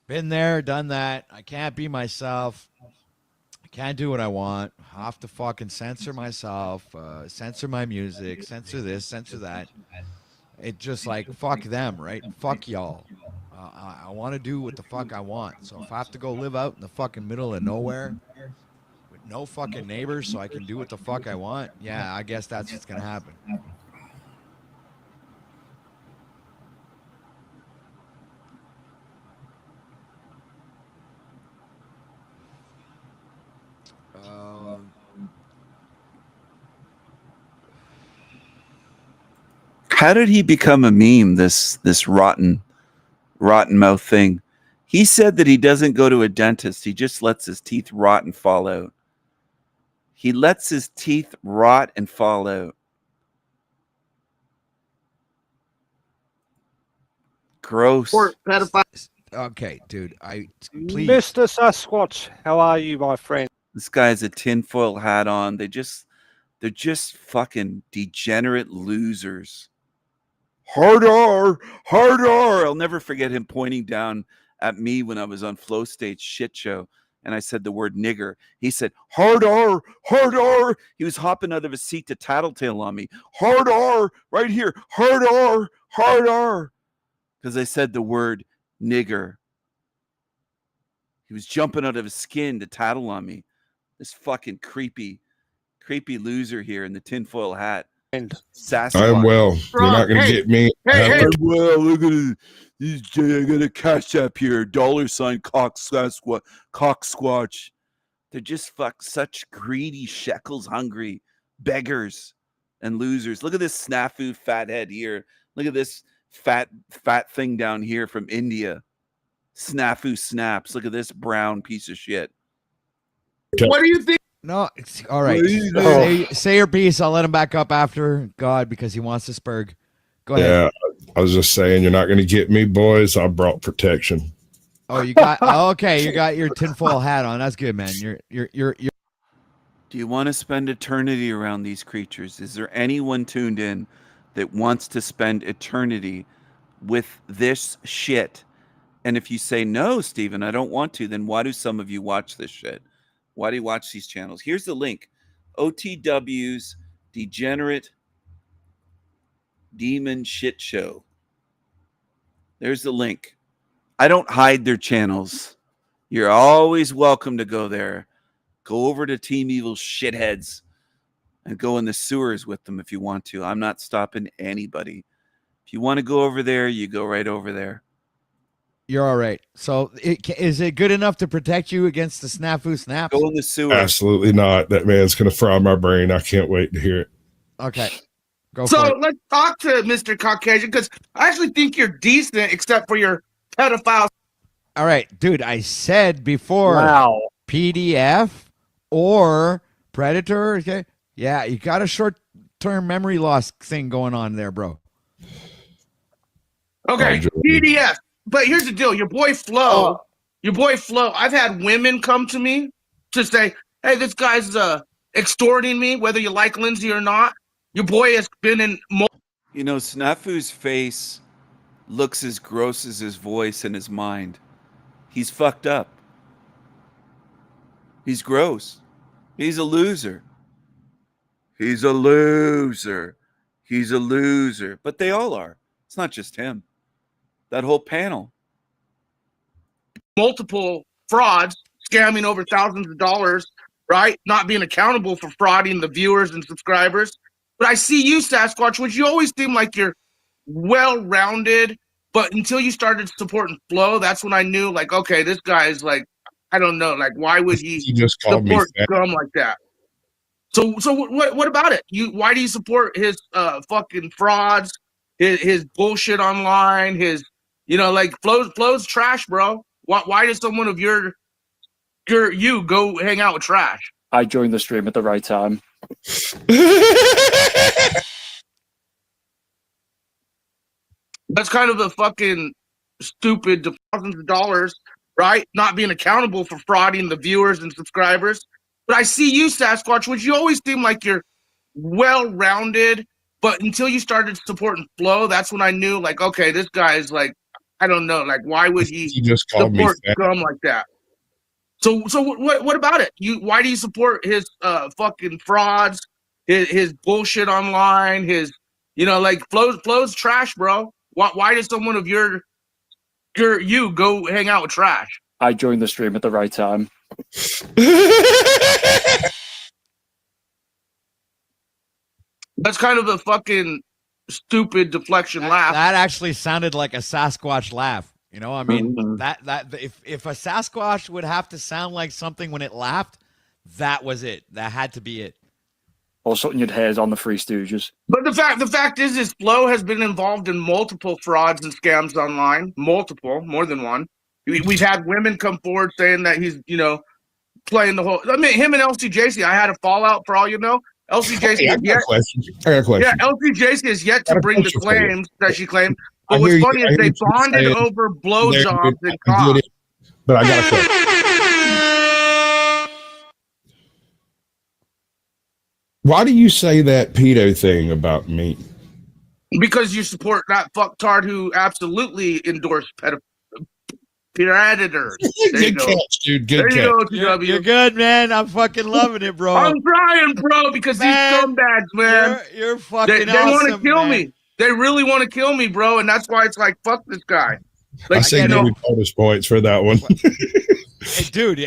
been there, done that. I can't be myself. I can't do what I want. I have to fucking censor myself, censor my music, censor this, censor that. It just like, fuck them, right? Fuck y'all. I want to do what the fuck I want. So if I have to go live out in the fucking middle of nowhere with no fucking neighbors so I can do what the fuck I want, yeah, I guess that's what's going to happen. How did he become a meme? This rotten mouth thing. He said that he doesn't go to a dentist. He just lets his teeth rot and fall out. He lets his teeth rot and fall out. Gross. Okay, dude. Please. Mr. Sasquatch, how are you, my friend? This guy has a tinfoil hat on. They're just fucking degenerate losers. Hard R. I'll never forget him pointing down at me when I was on Flow Stage shit show, and I said the word nigger. He said, hard R. He was hopping out of his seat to tattletale on me. Hard R, right here. Hard R. Because I said the word nigger. He was jumping out of his skin to tattle on me. This fucking creepy loser here in the tinfoil hat. Sasquatch. I'm well. You're not going to get me. I'm well. Look at this. I got a cash app here. $ cock squatch. They're just such greedy, shekels hungry beggars and losers. Look at this snafu fat head here. Look at this fat thing down here from India. Snafu snaps. Look at this brown piece of shit. What do you think? No, it's all right. Say your piece. I'll let him back up after God because he wants to spurg. Go ahead. Yeah, I was just saying, you're not going to get me, boys. I brought protection. Oh, you got okay. You got your tinfoil hat on. That's good, man. You're. Do you want to spend eternity around these creatures? Is there anyone tuned in that wants to spend eternity with this shit? And if you say no, Steven, I don't want to, then why do some of you watch this shit? Why do you watch these channels? Here's the link. OTW's Degenerate Demon Shit Show. There's the link. I don't hide their channels. You're always welcome to go there. Go over to Team Evil shitheads and go in the sewers with them if you want to. I'm not stopping anybody. If you want to go over there, you go right over there. You're all right. So is it good enough to protect you against the snafu snaps? Go in the sewer. Absolutely not. That man's going to fry my brain. I can't wait to hear it. Okay. Go so for it. let's talk to Mr. Caucasian because I actually think you're decent except for your pedophile. All right, dude. I said before PDF or Predator. Okay. Yeah, you got a short-term memory loss thing going on there, bro. Okay, PDF. But here's the deal. Your boy Flo, I've had women come to me to say, hey, this guy's extorting me, whether you like Lindsay or not. Your boy has been in... You know, Snafu's face looks as gross as his voice and his mind. He's fucked up. He's gross. He's a loser. He's a loser. He's a loser. But they all are. It's not just him. That whole panel. Multiple frauds, scamming over thousands of dollars, right? Not being accountable for frauding the viewers and subscribers. But I see you, Sasquatch, which you always seem like you're well-rounded. But until you started supporting Flo, that's when I knew, like, okay, this guy's like, I don't know, like, why would he just called support me scum like that? So what about it? Why do you support his fucking frauds, his bullshit online, his like Flo's trash, bro? Why does someone of you go hang out with trash? I joined the stream at the right time. That's kind of a fucking stupid thousands of dollars right? Not being accountable for frauding the viewers and subscribers. But I see you, Sasquatch, which you always seem like you're well-rounded. But until you started supporting Flo, that's when I knew, like, okay, this guy is like, I don't know, like, why would he just called me support fat. scum like that? So what about it? Why do you support his fucking frauds, his bullshit online, his like Flo's trash, bro? Why does someone of you go hang out with trash? I joined the stream at the right time. That's kind of a fucking stupid deflection laugh. That actually sounded like a Sasquatch laugh. You know, I mean, that if a Sasquatch would have to sound like something when it laughed, that was it. That had to be it. Or something you'd heard on the Three Stooges. But the fact is Flo has been involved in multiple frauds and scams online. Multiple, more than one. We've had women come forward saying that he's, playing the whole. I mean, him and LCJC, I had a fallout for all you know. LCJC I got a question. Yeah, LCJC is yet to bring the claims that she claimed. I But what's hear you. funny I is hear they what you're bonded saying. over blowjobs and I cops. get it. But I got a question. Why do you say that pedo thing about me? Because you support that fucktard who absolutely endorsed predators. There you Good go. catch, dude. Good There catch. you go, TW. You're good, man. I'm fucking loving it, bro. I'm trying, bro, because Man, these scumbags, man. You're fucking They want to awesome, kill man. me. They really want to kill me, bro, and that's why it's like, fuck this guy. I Like, say maybe bonus points for that one. Hey, dude,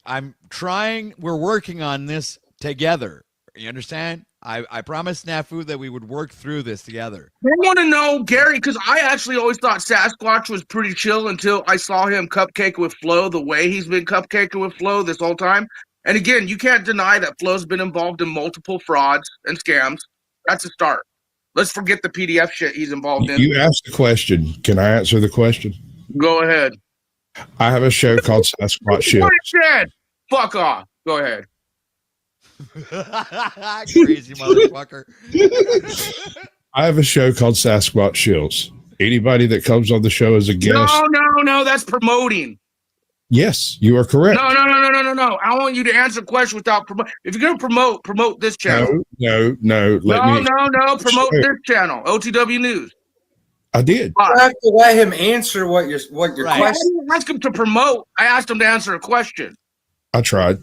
I'm trying. We're working on this together. You understand? I promised Snafu that we would work through this together. I want to know, Gary, because I actually always thought Sasquatch was pretty chill until I saw him cupcake with Flo the way he's been cupcaking with Flo this whole time. And again, you can't deny that Flo's been involved in multiple frauds and scams. That's a start. Let's forget the PDF shit he's involved in. You asked the question. Can I answer the question? Go ahead. I have a show called Sasquatch Shields. What it said. Fuck off. Go ahead. Crazy motherfucker. I have a show called Sasquatch Shields. Anybody that comes on the show as a guest. No. That's promoting. Yes, you are correct. No. I want you to answer the question without promote. If you're gonna promote this channel. No. Promote this channel. OTW News. I did. You have to let him answer what your I question. didn't ask him to promote. I asked him to answer a question. I tried.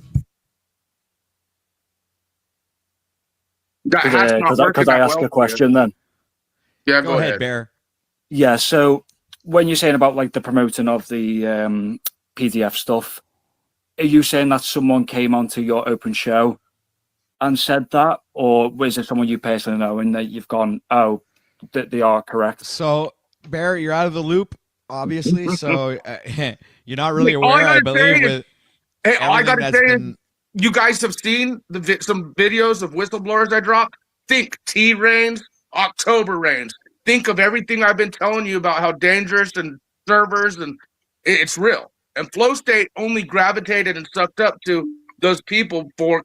Because I asked a question then. Yeah, Go ahead, Bear. Yeah, so when you're saying about like the promoting of the PDF stuff, are you saying that someone came onto your open show and said that, or was it someone you personally know and that you've gone, oh, they are correct? So, Bear, you're out of the loop, obviously. So you're not really All I aware, I gotta believe. say is- With Hey, all I everything gotta that's say been- is, you guys have seen some videos of whistleblowers I dropped. Think T Rains, October Rains. Think of everything I've been telling you about how dangerous and servers, and it's real. And Flow State only gravitated and sucked up to those people for.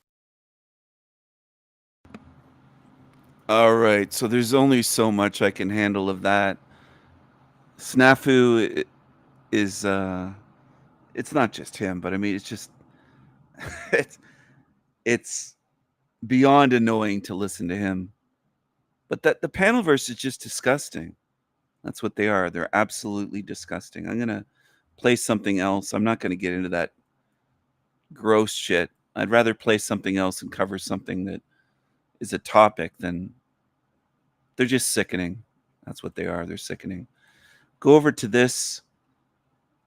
All right, so there's only so much I can handle of that. Snafu is it's not just him, but I mean it's just it's beyond annoying to listen to him. But that the Panelverse is just disgusting. That's what they are. They're absolutely disgusting. I'm gonna play something else. I'm not gonna get into that gross shit. I'd rather play something else and cover something that is a topic than they're just sickening. That's what they are. They're sickening. Go over to this,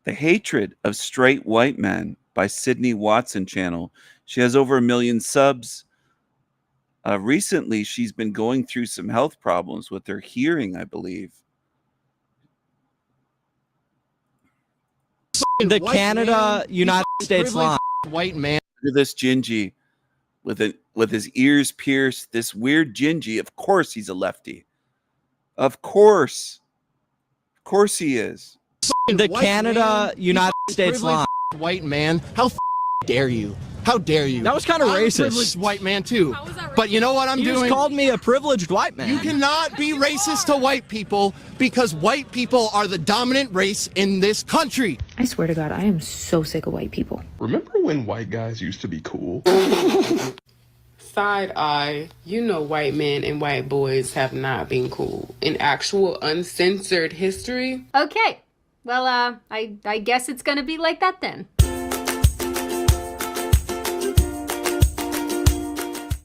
The Hatred of Straight White Men by Sydney Watson channel. She has over 1 million subs. Recently, she's been going through some health problems with her hearing, I believe. The Canada, United States line. White man. Look at this Gingy with his ears pierced. This weird Gingy. Of course he's a lefty. Of course he is. The Canada, United States line. White man. How dare you? How dare you? That was kind of I'm a racist. privileged white man too. But you know what I'm You doing? just called me a privileged white man. You cannot be racist to white people because white people are the dominant race in this country. I swear to God, I am so sick of white people. Remember when white guys used to be cool? Side eye, you know white men and white boys have not been cool. In actual uncensored history. Okay. Well, I guess it's gonna be like that then.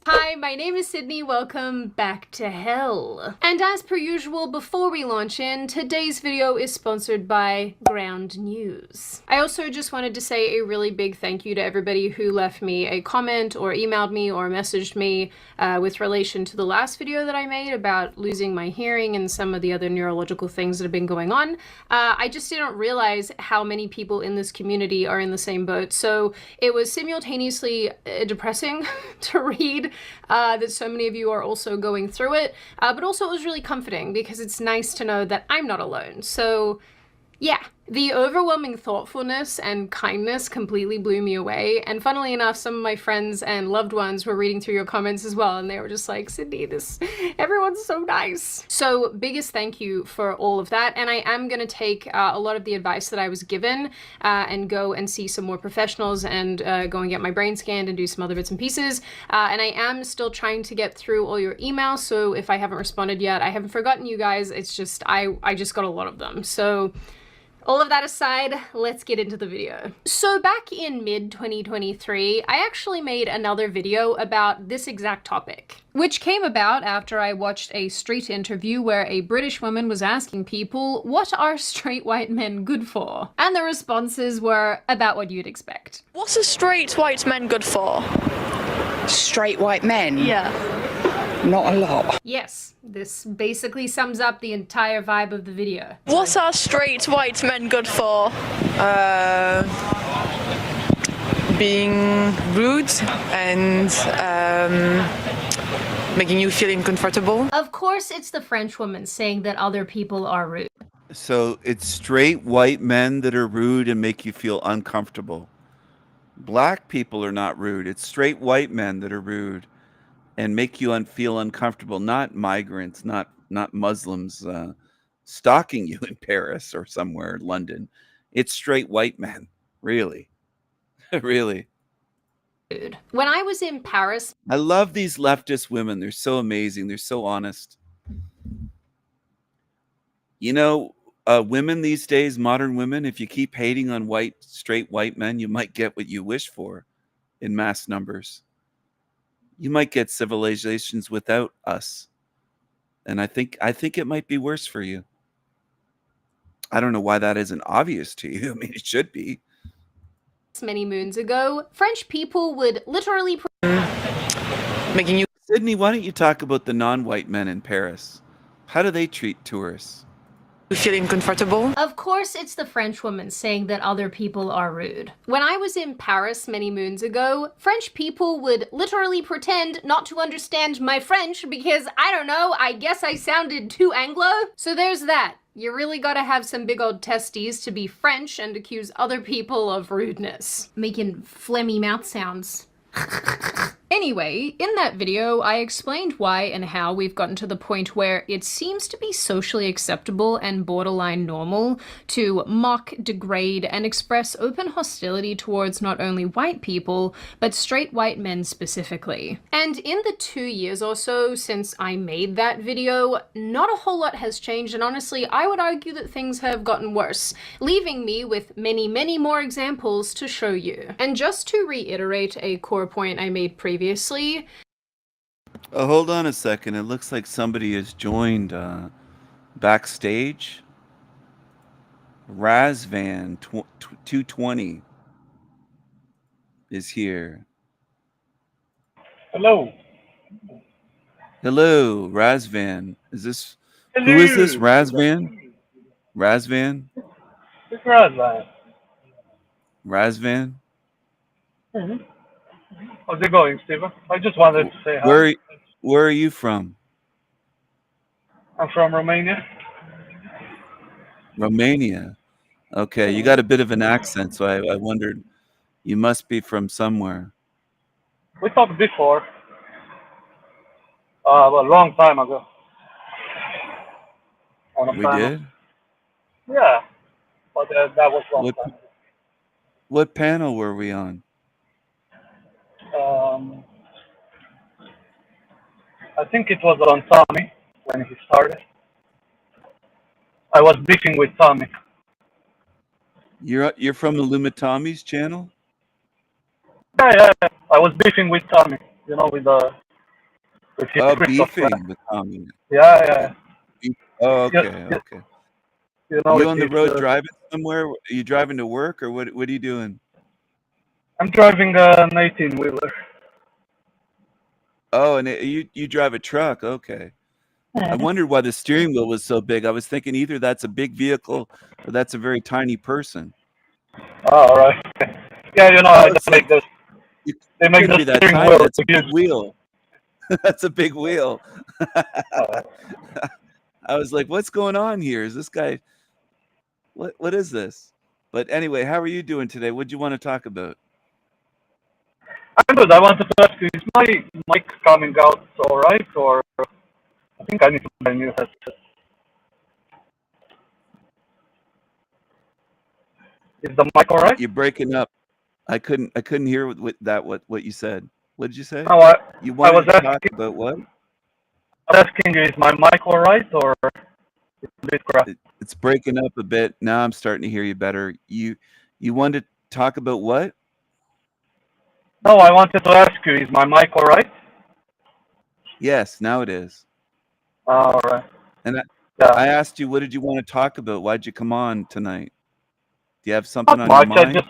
Hi, my name is Sydney. Welcome back to hell. And as per usual, before we launch in, today's video is sponsored by Ground News. I also just wanted to say a really big thank you to everybody who left me a comment or emailed me or messaged me with relation to the last video that I made about losing my hearing and some of the other neurological things that have been going on. I just didn't realize how many people in this community are in the same boat. So it was simultaneously depressing to read that so many of you are also going through it, but also it was really comforting because it's nice to know that I'm not alone. So yeah, the overwhelming thoughtfulness and kindness completely blew me away. And funnily enough, some of my friends and loved ones were reading through your comments as well, and they were just like, Sydney, everyone's so nice. So biggest thank you for all of that. And I am going to take a lot of the advice that I was given and go and see some more professionals and go and get my brain scanned and do some other bits and pieces. And I am still trying to get through all your emails. So if I haven't responded yet, I haven't forgotten you guys. It's just, I just got a lot of them. So all of that aside, let's get into the video. So back in mid-2023, I actually made another video about this exact topic, which came about after I watched a street interview where a British woman was asking people, what are straight white men good for? And the responses were about what you'd expect. What's a straight white men good for? Straight white men? Yeah. Not a lot. Yes, this basically sums up the entire vibe of the video. What are straight white men good for? Being rude and making you feel uncomfortable. Of course, it's the French woman saying that other people are rude. So it's straight white men that are rude and make you feel uncomfortable. Black people are not rude. It's straight white men that are rude and make you feel uncomfortable. Not migrants, not Muslims stalking you in Paris or somewhere in London. It's straight white men. Really. Really. When I was in Paris, I love these leftist women. They're so amazing. They're so honest. You know, women these days, modern women, if you keep hating on straight white men, you might get what you wish for in mass numbers. You might get civilizations without us. And I think it might be worse for you. I don't know why that isn't obvious to you. I mean, it should be. Many moons ago, French people would literally making you Sydney, why don't you talk about the non-white men in Paris? How do they treat tourists? You feeling comfortable? Of course, it's the French woman saying that other people are rude. When I was in Paris many moons ago, French people would literally pretend not to understand my French because, I don't know, I guess I sounded too Anglo. So there's that. You really gotta have some big old testes to be French and accuse other people of rudeness. Making phlegmy mouth sounds. Anyway, in that video, I explained why and how we've gotten to the point where it seems to be socially acceptable and borderline normal to mock, degrade, and express open hostility towards not only white people, but straight white men specifically. And in the 2 years or so since I made that video, not a whole lot has changed, and honestly, I would argue that things have gotten worse, leaving me with many, many more examples to show you. And just to reiterate a core point I made previously, hold on a second. It looks like somebody has joined backstage. Razvan 220 is here. Hello. Hello, Razvan. Who is this? Razvan? Razvan? It's Razvan. Razvan? Mm-hmm. How's it going, Steven? I just wanted to say hi. Where are you from? I'm from Romania. Romania. Okay, you got a bit of an accent, so I wondered. You must be from somewhere. We talked before, a long time ago. On a We panel. did? Yeah, but that was long What time. what panel were we on? I think it was on Tommy when he started. I was beefing with Tommy. You're from Illumitommy's channel? Yeah. I was beefing with Tommy. You know, with his Oh, Christoph beefing plan. with Tommy. Yeah. Oh, Yeah, okay, yeah. okay. You know, You on the it's, road driving somewhere? Are you driving to work, or what are you doing? I'm driving an 18-wheeler. Oh, and you drive a truck. Okay. I wondered why the steering wheel was so big. I was thinking either that's a big vehicle or that's a very tiny person. Oh, all right. Yeah, you know, Oh, I it's just make like this. They make couldn't be the that steering tiny. wheel That's a big huge. wheel. That's a big wheel. I was like, what's going on here? Is this guy what is this? But anyway, how are you doing today? What'd you want to talk about? I'm good. I wanted to ask you, is my mic coming out all right, or I think I need to buy a new headset. Is the mic all right? You're breaking up. I couldn't hear what you said. What did you say? No, You I wanted was to talk asking. about what? I was asking you, is my mic all right, or it's a bit crap? It's breaking up a bit. Now I'm starting to hear you better. You wanted to talk about what? No, I wanted to ask you, is my mic all right? Yes, now it is. All right. And Yeah. I asked you, what did you want to talk about? Why'd you come on tonight? Do you have something Not on your much. I mind?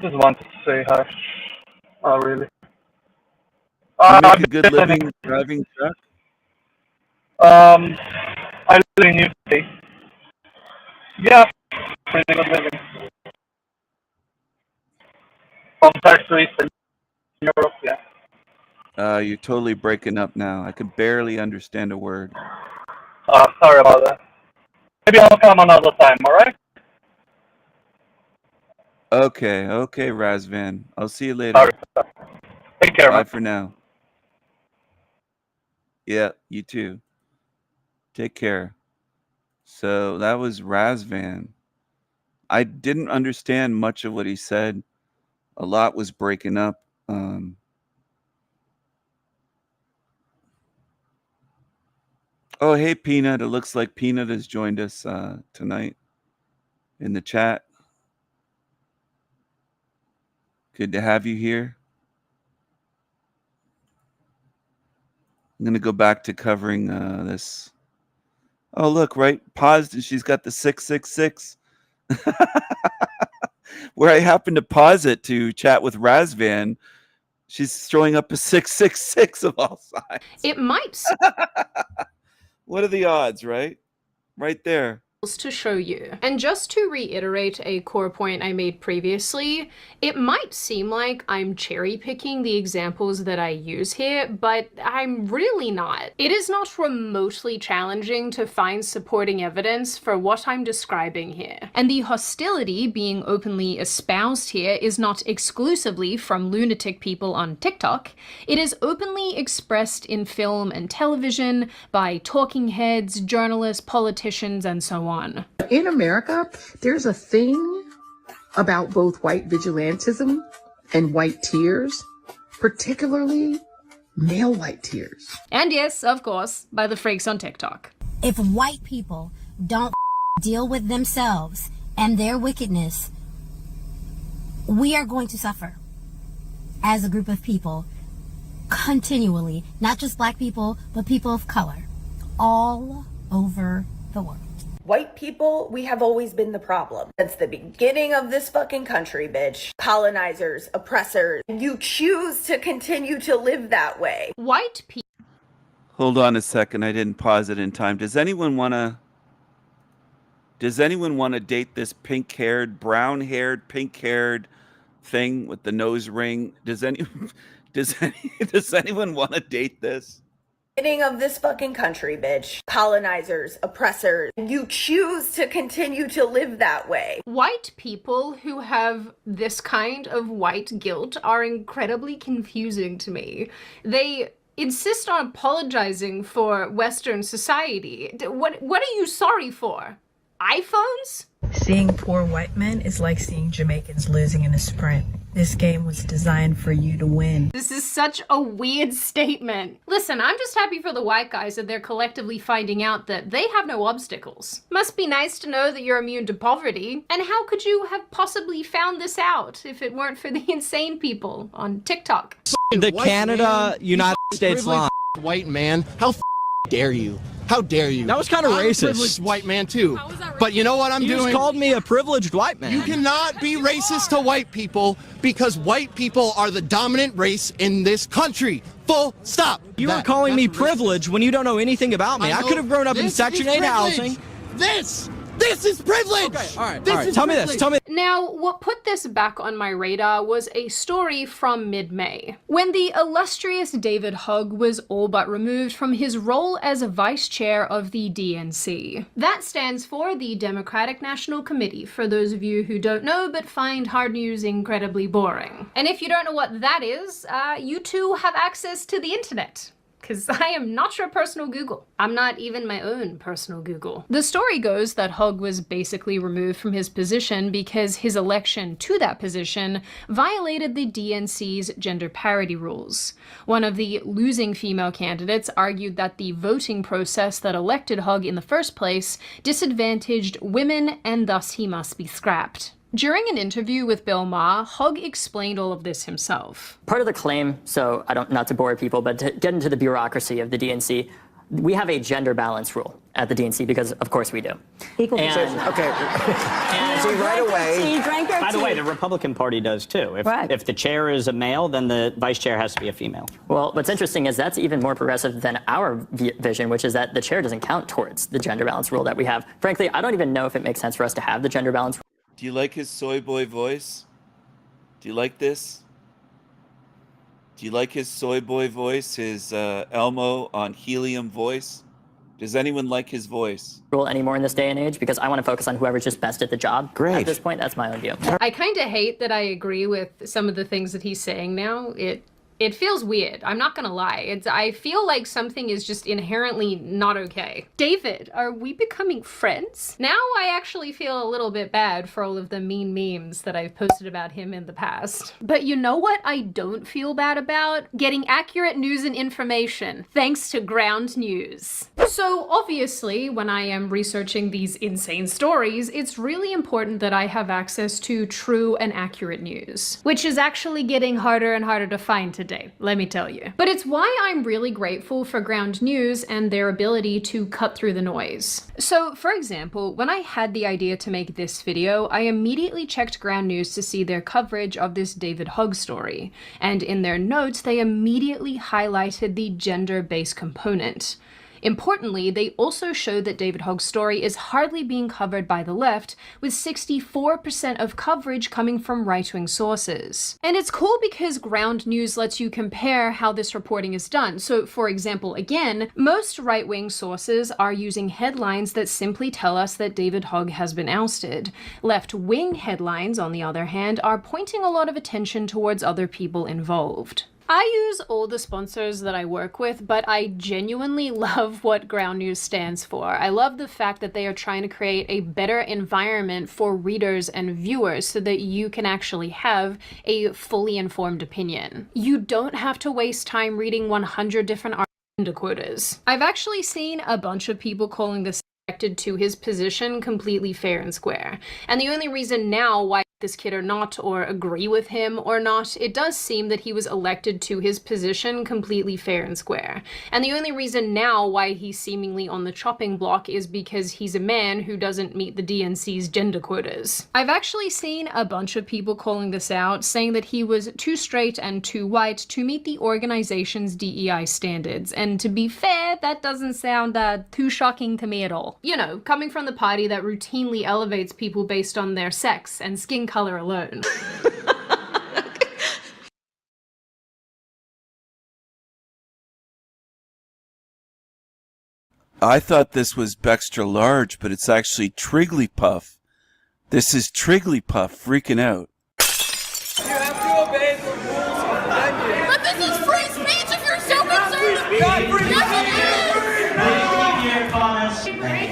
just wanted to say hi. Not really. You make I've a been good listening. living driving truck? I live in UK. Yeah, pretty good living. Compared to Eastern Europe, yeah. You're totally breaking up now. I can barely understand a word. Sorry about that. Maybe I'll come another time, alright? Okay, Razvan. I'll see you later. Sorry. Take care, Bye man. for now. Yeah, you too. Take care. So that was Razvan. I didn't understand much of what he said. A lot was breaking up. Oh, hey, Peanut. It looks like Peanut has joined us tonight in the chat. Good to have you here. I'm going to go back to covering this. Oh, look, right? Paused, and she's got the 666. Where I happened to pause it to chat with Razvan, she's throwing up a 666 of all sides. It might What are the odds, right? Right there. to show you. And just to reiterate a core point I made previously, it might seem like I'm cherry picking the examples that I use here, but I'm really not. It is not remotely challenging to find supporting evidence for what I'm describing here. And the hostility being openly espoused here is not exclusively from lunatic people on TikTok. It is openly expressed in film and television by talking heads, journalists, politicians, and so on. In America, there's a thing about both white vigilantism and white tears, particularly male white tears. And yes, of course, by the freaks on TikTok. If white people don't deal with themselves and their wickedness, we are going to suffer as a group of people continually, not just black people, but people of color all over the world. White people, we have always been the problem. Since the beginning of this fucking country, bitch. Colonizers, oppressors. You choose to continue to live that way. White people. Hold on a second. I didn't pause it in time. Does anyone want to date this pink-haired, brown-haired, pink-haired thing with the nose ring? Does anyone want to date this? beginning of this fucking country, bitch. Colonizers, oppressors. You choose to continue to live that way. White people who have this kind of white guilt are incredibly confusing to me. They insist on apologizing for Western society. What are you sorry for? iPhones? Seeing poor white men is like seeing Jamaicans losing in a sprint. This game was designed for you to win. This is such a weird statement. Listen, I'm just happy for the white guys that they're collectively finding out that they have no obstacles. Must be nice to know that you're immune to poverty. And how could you have possibly found this out if it weren't for the insane people on TikTok? The Canada, United States line. White man, how dare you? How dare you? That was kind of I'm racist. a privileged white man too. But you know what I'm You doing? just called me a privileged white man. You cannot be racist to white people because white people are the dominant race in this country. Full stop. You were calling me privileged when you don't know anything about me. I could have grown up in Section 8 housing. This is privilege. Okay, all right. Tell me this. Now, what put this back on my radar was a story from mid-May, when the illustrious David Hogg was all but removed from his role as a vice chair of the DNC. That stands for the Democratic National Committee, for those of you who don't know but find hard news incredibly boring. And if you don't know what that is, you too have access to the internet. Because I am not your personal Google. I'm not even my own personal Google. The story goes that Hogg was basically removed from his position because his election to that position violated the DNC's gender parity rules. One of the losing female candidates argued that the voting process that elected Hogg in the first place disadvantaged women and thus he must be scrapped. During an interview with Bill Maher, Hogg explained all of this himself. Part of the claim, so not to bore people, but to get into the bureaucracy of the DNC, we have a gender balance rule at the DNC because, of course, we do. Equal and, okay. And so right away. By the way, the Republican Party does too. If the chair is a male, then the vice chair has to be a female. Well, what's interesting is that's even more progressive than our vision, which is that the chair doesn't count towards the gender balance rule that we have. Frankly, I don't even know if it makes sense for us to have the gender balance rule. Do you like his soy boy voice? Do you like this? Do you like his soy boy voice, his Elmo on helium voice? Does anyone like his voice? Rule anymore in this day and age because I want to focus on whoever's just best at the job. Great. At this point, that's my own view. I kind of hate that I agree with some of the things that he's saying now. It feels weird. I'm not gonna lie. I feel like something is just inherently not okay. David, are we becoming friends? Now I actually feel a little bit bad for all of the mean memes that I've posted about him in the past. But you know what I don't feel bad about? Getting accurate news and information, thanks to Ground News. So obviously, when I am researching these insane stories, it's really important that I have access to true and accurate news, which is actually getting harder and harder to find today, let me tell you. But it's why I'm really grateful for Ground News and their ability to cut through the noise. So, for example, when I had the idea to make this video, I immediately checked Ground News to see their coverage of this David Hogg story. And in their notes, they immediately highlighted the gender-based component. Importantly, they also showed that David Hogg's story is hardly being covered by the left, with 64% of coverage coming from right-wing sources. And it's cool because Ground News lets you compare how this reporting is done. So, for example, again, most right-wing sources are using headlines that simply tell us that David Hogg has been ousted. Left-wing headlines, on the other hand, are pointing a lot of attention towards other people involved. I use all the sponsors that I work with, but I genuinely love what Ground News stands for. I love the fact that they are trying to create a better environment for readers and viewers so that you can actually have a fully informed opinion. You don't have to waste time reading 100 different agenda quotas. I've actually seen a bunch of people calling this elected to his position completely fair and square. And the only reason now why this kid or not, or agree with him or not, it does seem that he was elected to his position completely fair and square. And the only reason now why he's seemingly on the chopping block is because he's a man who doesn't meet the DNC's gender quotas. I've actually seen a bunch of people calling this out, saying that he was too straight and too white to meet the organization's DEI standards. And to be fair, that doesn't sound too shocking to me at all. You know, coming from the party that routinely elevates people based on their sex and skin color alone. I thought this was Bextra large, but it's actually Trigglypuff. This is Trigglypuff freaking out. You have to obey the rules of Onion. But this is free speech if you're so concerned. Hate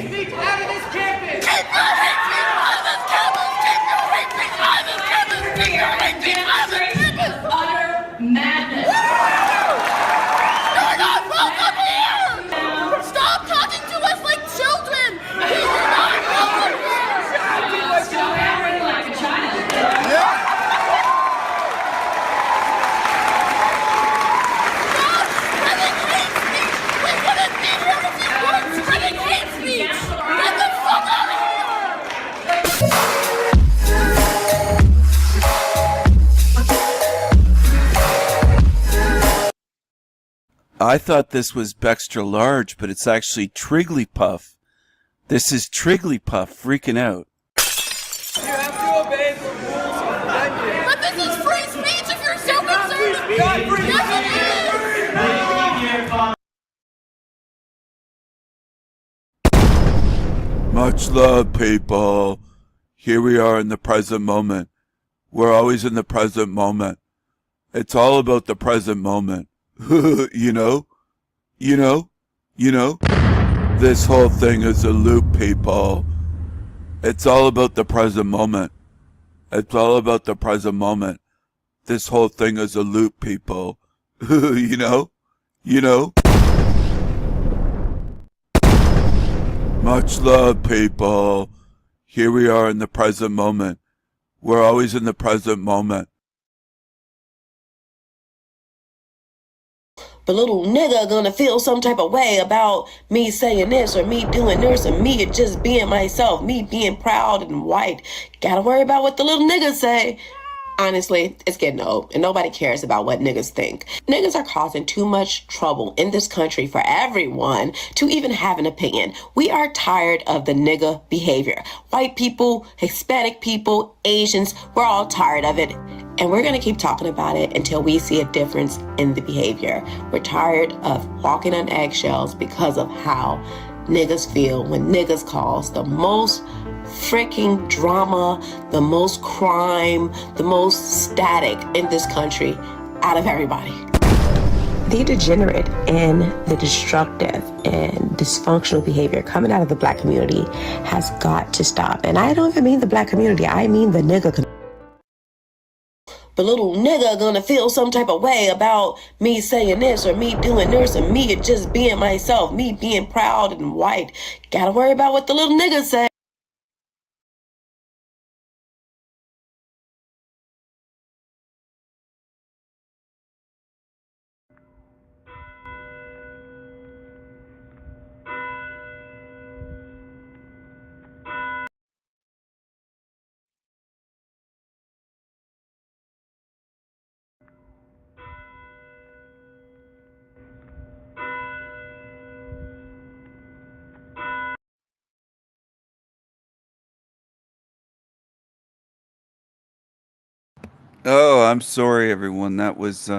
speech out of this campus. Keep your hate speech out of this campus. Keep your hate speech out of this campus. Keep your hate speech out of this campus. Utter madness. You're not welcome here. Stop talking to us like children. You're not welcome here. Stop acting like a child. I thought this was Bextra large, but it's actually Trigglypuff. This is Trigglypuff freaking out. You have to obey the rules of Onion. But this is free speech if you're so concerned. Yes, it is. Much love, people. Here we are in the present moment. We're always in the present moment. It's all about the present moment. You know? This whole thing is a loop, people. It's all about the present moment. It's all about the present moment. This whole thing is a loop, people. You know? Much love, people. Here we are in the present moment. We're always in the present moment. The little nigga gonna feel some type of way about me saying this or me doing this or me just being myself, me being proud and white. Gotta worry about what the little niggas say. Honestly, it's getting old and nobody cares about what niggas think. Niggas are causing too much trouble in this country for everyone to even have an opinion. We are tired of the nigga behavior. White people, Hispanic people, Asians, we're all tired of it. And we're going to keep talking about it until we see a difference in the behavior. We're tired of walking on eggshells because of how niggas feel when niggas cause the most freaking drama, the most crime, the most static in this country out of everybody. The degenerate and the destructive and dysfunctional behavior coming out of the Black community has got to stop. And I don't even mean the Black community, I mean the nigga community. The little nigga gonna feel some type of way about me saying this or me doing this or me just being myself, me being proud and white. Gotta worry about what the little niggas say. Oh, I'm sorry, everyone. That was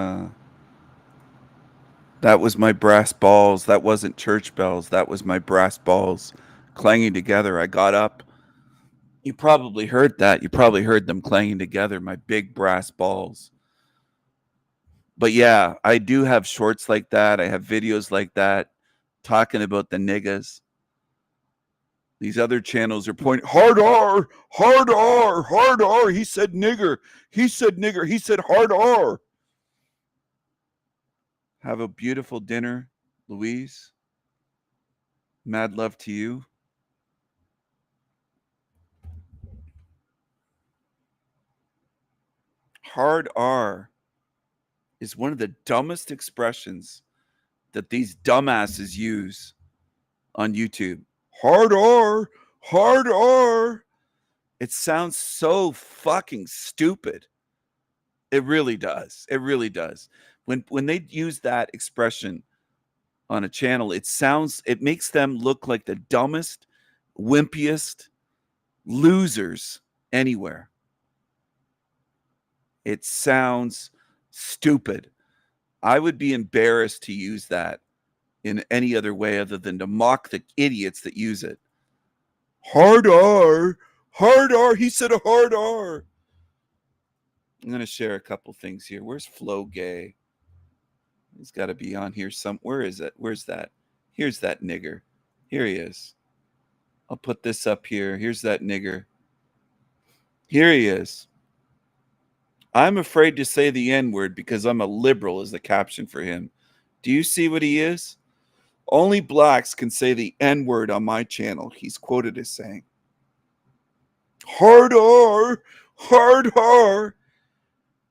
my brass balls. That wasn't church bells. That was my brass balls clanging together. I got up. You probably heard that. You probably heard them clanging together, my big brass balls. But yeah, I do have shorts like that. I have videos like that talking about the niggas. These other channels are pointing, hard R, hard R, hard R. He said nigger. He said nigger. He said hard R. Have a beautiful dinner, Louise. Mad love to you. Hard R is one of the dumbest expressions that these dumbasses use on YouTube. Hard R, hard R. It sounds so fucking stupid. It really does. It really does. When they use that expression on a channel, it makes them look like the dumbest, wimpiest losers anywhere. It sounds stupid. I would be embarrassed to use that in any other way other than to mock the idiots that use it. Hard R. Hard R. He said a hard R. I'm going to share a couple things here. Where's Flo Gay? He's got to be on here some. Where is it? Where's that? Here's that nigger. Here he is. I'll put this up here. Here's that nigger. Here he is. I'm afraid to say the N-word because I'm a liberal is the caption for him. Do you see what he is? Only blacks can say the N-word on my channel, he's quoted as saying. Hard R. Hard R.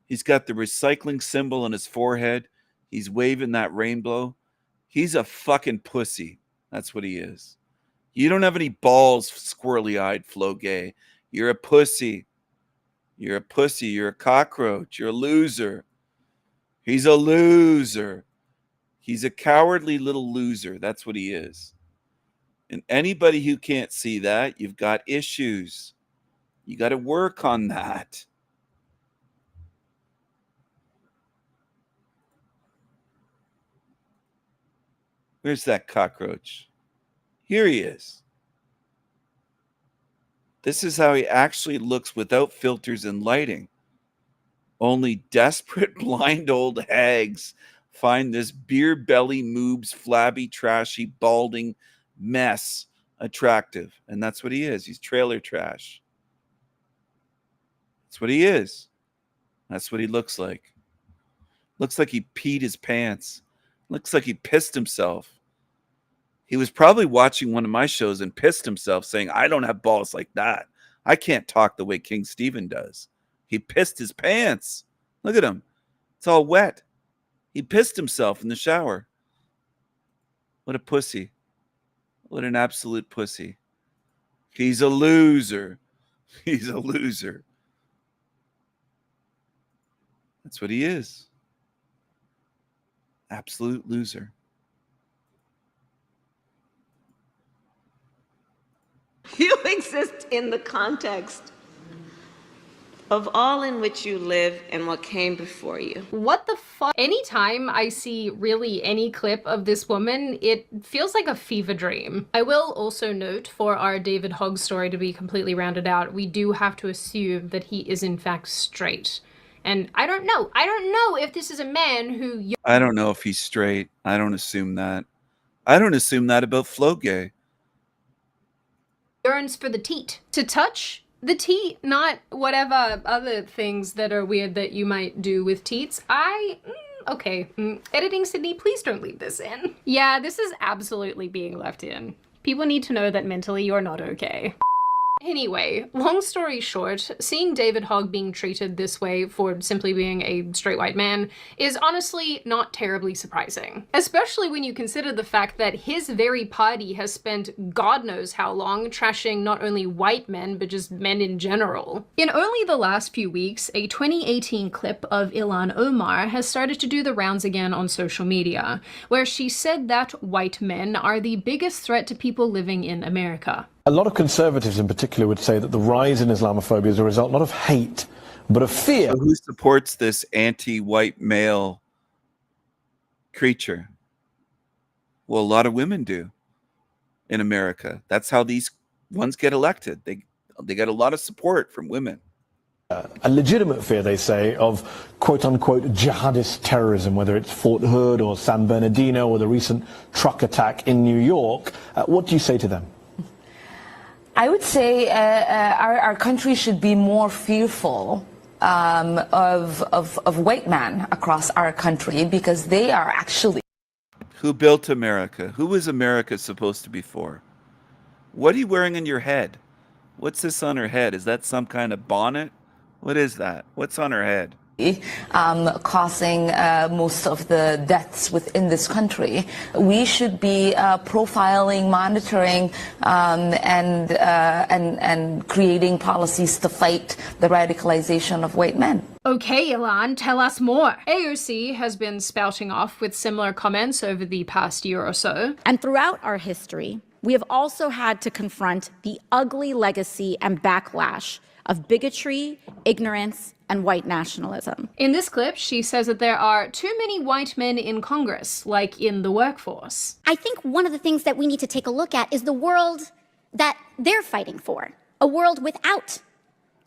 He's got the recycling symbol on his forehead. He's waving that rainbow. He's a fucking pussy. That's what he is. You don't have any balls, squirrely-eyed Flo Gay. You're a pussy. You're a pussy. You're a cockroach. You're a loser. He's a loser. He's a cowardly little loser. That's what he is. And anybody who can't see that, you've got issues. You got to work on that. Where's that cockroach? Here he is. This is how he actually looks without filters and lighting. Only desperate blind old hags find this beer belly moobs, flabby, trashy, balding mess attractive. And that's what he is. He's trailer trash. That's what he is. That's what he looks like. Looks like he peed his pants. Looks like he pissed himself. He was probably watching one of my shows and pissed himself saying, I don't have balls like that. I can't talk the way King Stephen does. He pissed his pants. Look at him. It's all wet. He pissed himself in the shower. What a pussy. What an absolute pussy. He's a loser. He's a loser. That's what he is. Absolute loser. You exist in the context of all in which you live and what came before you. What the fuck? Anytime I see really any clip of this woman, it feels like a fever dream. I will also note, for our David Hogg story to be completely rounded out, we do have to assume that he is in fact straight. And I don't know. I don't know if this is a man who... I don't know if he's straight. I don't assume that. I don't assume that about Flo Gay. yearns for the teat. To touch the teat, not whatever other things that are weird that you might do with teats. Okay. Editing Sydney, please don't leave this in. Yeah, this is absolutely being left in. People need to know that mentally you're not okay. Anyway, long story short, seeing David Hogg being treated this way for simply being a straight white man is honestly not terribly surprising. Especially when you consider the fact that his very party has spent God knows how long trashing not only white men, but just men in general. In only the last few weeks, a 2018 clip of Ilhan Omar has started to do the rounds again on social media, where she said that white men are the biggest threat to people living in America. A lot of conservatives in particular would say that the rise in Islamophobia is a result not of hate, but of fear. So who supports this anti-white male creature? Well, a lot of women do in America. That's how these ones get elected. They get a lot of support from women. A legitimate fear, they say, of quote-unquote jihadist terrorism, whether it's Fort Hood or San Bernardino or the recent truck attack in New York. What do you say to them? I would say our country should be more fearful of white men across our country, because they are actually... Who built America? Who was America supposed to be for? What are you wearing on your head? What's this on her head? Is that some kind of bonnet? What is that? What's on her head? Causing most of the deaths within this country. We should be profiling, monitoring, and creating policies to fight the radicalization of white men. Okay, Ilhan, tell us more. AOC has been spouting off with similar comments over the past year or so. And throughout our history, we have also had to confront the ugly legacy and backlash of bigotry, ignorance, and white nationalism. In this clip, she says that there are too many white men in Congress, like in the workforce. I think one of the things that we need to take a look at is the world that they're fighting for, a world without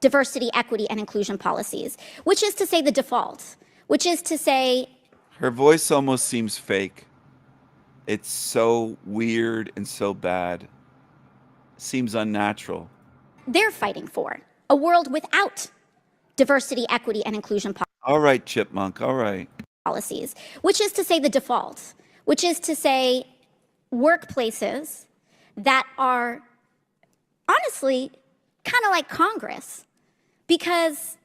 diversity, equity, and inclusion policies, which is to say the default, which is to say... Her voice almost seems fake. It's so weird and so bad. Seems unnatural. They're fighting for a world without diversity, equity, and inclusion All right, Chipmunk, all right. policies, which is to say the default, which is to say workplaces that are honestly kind of like Congress, because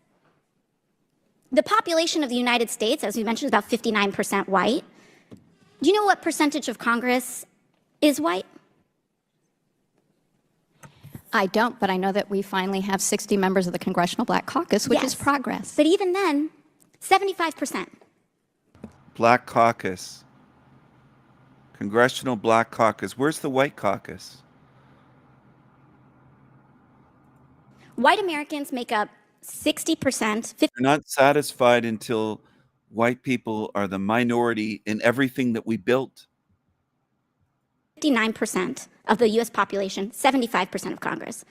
the population of the United States, as we mentioned, is about 59% white. Do you know what percentage of Congress is white? I don't, but I know that we finally have 60 members of the Congressional Black Caucus, which is progress. But even then, 75%. Black Caucus. Congressional Black Caucus. Where's the White Caucus? White Americans make up 60%. They're not satisfied until white people are the minority in everything that we built. 59% of the US population, 75% of Congress.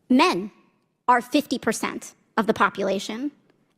Men are 50% of the population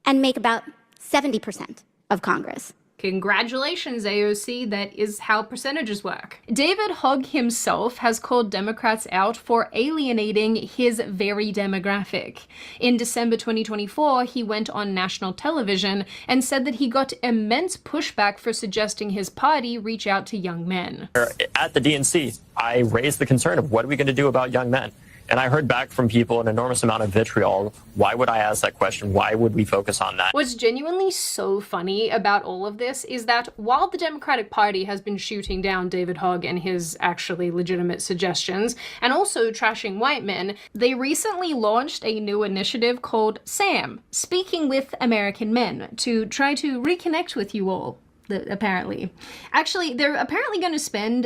and make about 70% of Congress. Congratulations, AOC. That is how percentages work. David Hogg himself has called Democrats out for alienating his very demographic. In December 2024, he went on national television and said that he got immense pushback for suggesting his party reach out to young men. At the DNC, I raised the concern of what are we going to do about young men? And I heard back from people an enormous amount of vitriol. Why would I ask that question? Why would we focus on that? What's genuinely so funny about all of this is that while the Democratic Party has been shooting down David Hogg and his actually legitimate suggestions, and also trashing white men, they recently launched a new initiative called SAM, Speaking with American Men, to try to reconnect with you all. Apparently. Actually, they're apparently going to spend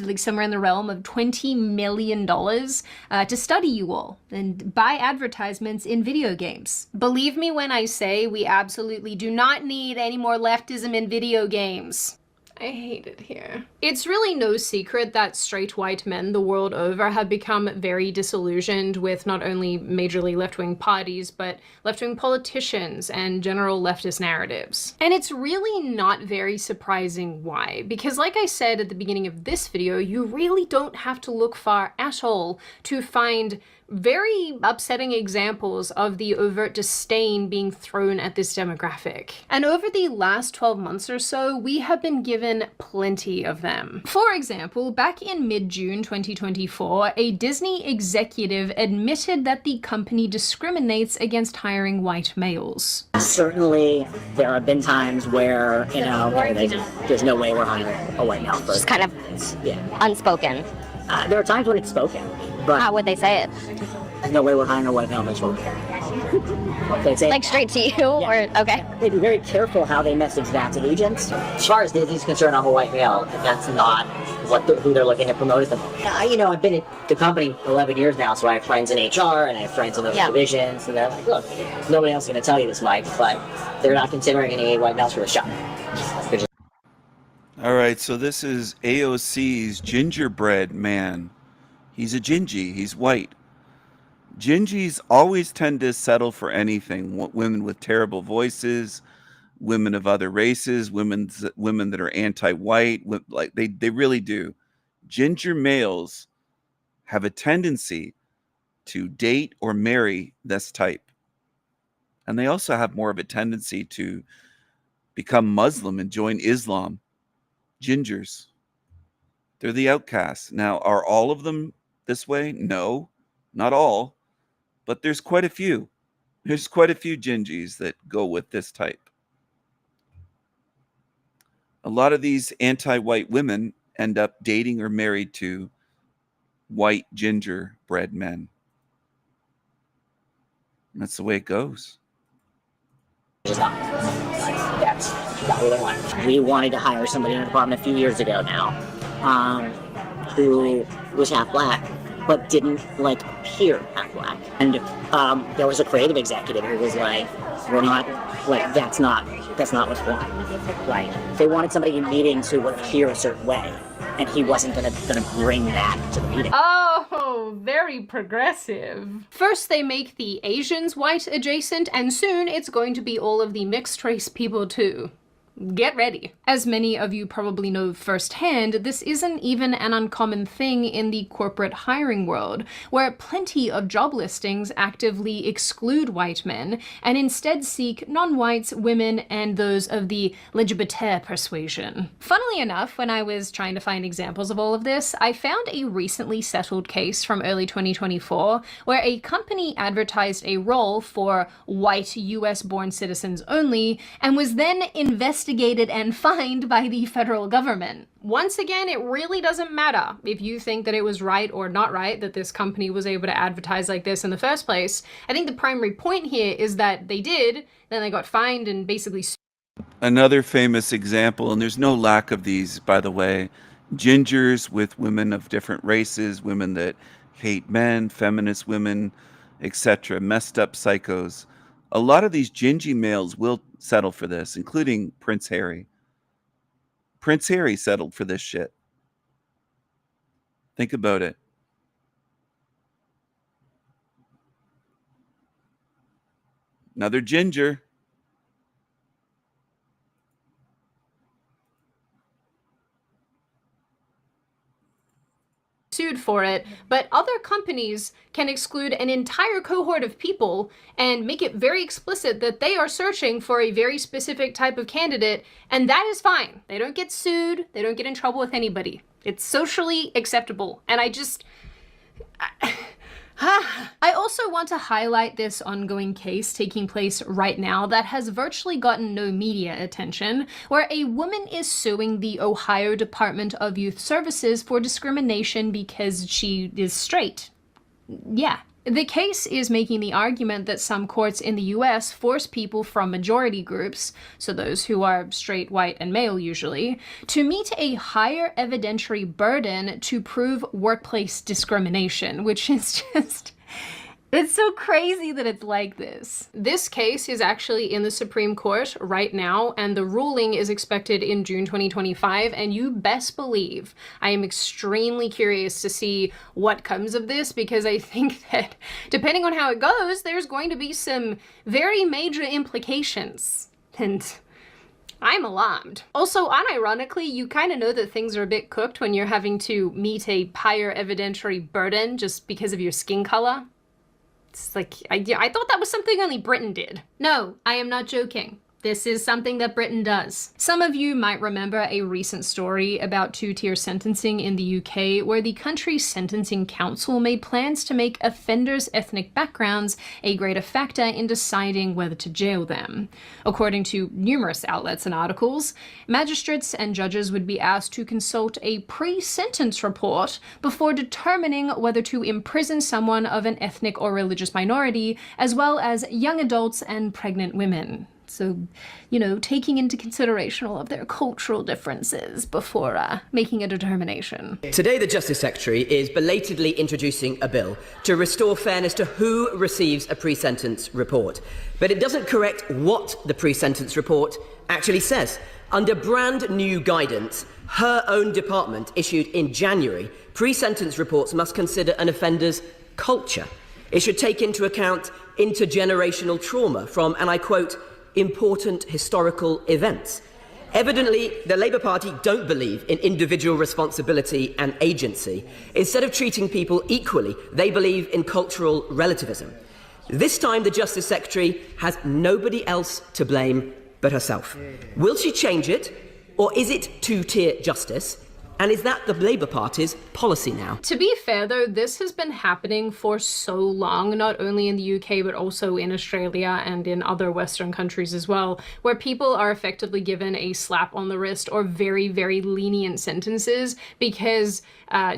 like somewhere in the realm of $20 million to study you all and buy advertisements in video games. Believe me when I say we absolutely do not need any more leftism in video games. I hate it here. It's really no secret that straight white men the world over have become very disillusioned with not only majorly left-wing parties, but left-wing politicians and general leftist narratives. And it's really not very surprising why, because like I said at the beginning of this video, you really don't have to look far at all to find very upsetting examples of the overt disdain being thrown at this demographic. And over the last 12 months or so, we have been given plenty of them. For example, back in mid-June 2024, a Disney executive admitted that the company discriminates against hiring white males. Certainly, there have been times where, you know, there's no way we're hiring a white male. Just kind of unspoken. There are times when it's spoken, but how would they say it? There's no way we're hiring a white male. They say, like straight to you, or okay? They'd be very careful how they message that to agents. As far as Disney's concerned, I'm a white male. That's not who they're looking to promote at the moment. You know, I've been at the company 11 years now, so I have friends in HR and I have friends in those divisions, and they're like, look, nobody else is going to tell you this, Mike, but they're not considering any white males for the shop. All right, so this is AOC's gingerbread man. He's a gingy. He's white. Gingies always tend to settle for anything. Women with terrible voices, women of other races, women that are anti-white, like they really do. Ginger males have a tendency to date or marry this type. And they also have more of a tendency to become Muslim and join Islam. Gingers. They're the outcasts. Now, are all of them this way? No, not all. But there's quite a few. There's quite a few gingies that go with this type. A lot of these anti-white women end up dating or married to white gingerbread men. That's the way it goes. That's not what I want. We wanted to hire somebody in the department a few years ago now, who was half black, but didn't like appear half black. And there was a creative executive who was like, we're not, like, that's not what's wrong. Like, they wanted somebody in meetings who would appear a certain way, and he wasn't gonna bring that to the meeting. Oh, very progressive. First they make the Asians white adjacent, and soon it's going to be all of the mixed race people too. Get ready. As many of you probably know firsthand, this isn't even an uncommon thing in the corporate hiring world, where plenty of job listings actively exclude white men and instead seek non-whites, women, and those of the LGBT persuasion. Funnily enough, when I was trying to find examples of all of this, I found a recently settled case from early 2024 where a company advertised a role for white US-born citizens only and was then investigated and fined by the federal government. Once again, it really doesn't matter if you think that it was right or not right that this company was able to advertise like this in the first place. I think the primary point here is that they did, then they got fined and basically... Another famous example, and there's no lack of these, by the way, gingers with women of different races, women that hate men, feminist women, etc., messed up psychos. A lot of these gingy males will settle for this, including Prince Harry. Prince Harry settled for this shit. Think about it. Another ginger. Sued for it, but other companies can exclude an entire cohort of people and make it very explicit that they are searching for a very specific type of candidate, and that is fine. They don't get sued, they don't get in trouble with anybody. It's socially acceptable, and I also want to highlight this ongoing case taking place right now that has virtually gotten no media attention, where a woman is suing the Ohio Department of Youth Services for discrimination because she is straight. Yeah. The case is making the argument that some courts in the US force people from majority groups, so those who are straight, white, and male usually, to meet a higher evidentiary burden to prove workplace discrimination, which is just... It's so crazy that it's like this. This case is actually in the Supreme Court right now, and the ruling is expected in June 2025, and you best believe I am extremely curious to see what comes of this, because I think that depending on how it goes, there's going to be some very major implications, and I'm alarmed. Also, unironically, you kind of know that things are a bit cooked when you're having to meet a higher evidentiary burden just because of your skin color. It's like, I thought that was something only Britain did. No, I am not joking. This is something that Britain does. Some of you might remember a recent story about two-tier sentencing in the UK, where the country's sentencing council made plans to make offenders' ethnic backgrounds a greater factor in deciding whether to jail them. According to numerous outlets and articles, magistrates and judges would be asked to consult a pre-sentence report before determining whether to imprison someone of an ethnic or religious minority, as well as young adults and pregnant women. So, you know, taking into consideration all of their cultural differences before making a determination. Today, the Justice Secretary is belatedly introducing a bill to restore fairness to who receives a pre-sentence report. But it doesn't correct what the pre-sentence report actually says. Under brand new guidance, her own department issued in January, pre-sentence reports must consider an offender's culture. It should take into account intergenerational trauma from, and I quote, important historical events. Evidently, the Labour Party don't believe in individual responsibility and agency. Instead of treating people equally, they believe in cultural relativism. This time, the Justice Secretary has nobody else to blame but herself. Will she change it, or is it two-tier justice? And is that the Labour Party's policy now? To be fair though, this has been happening for so long, not only in the UK, but also in Australia and in other Western countries as well, where people are effectively given a slap on the wrist or very, very lenient sentences because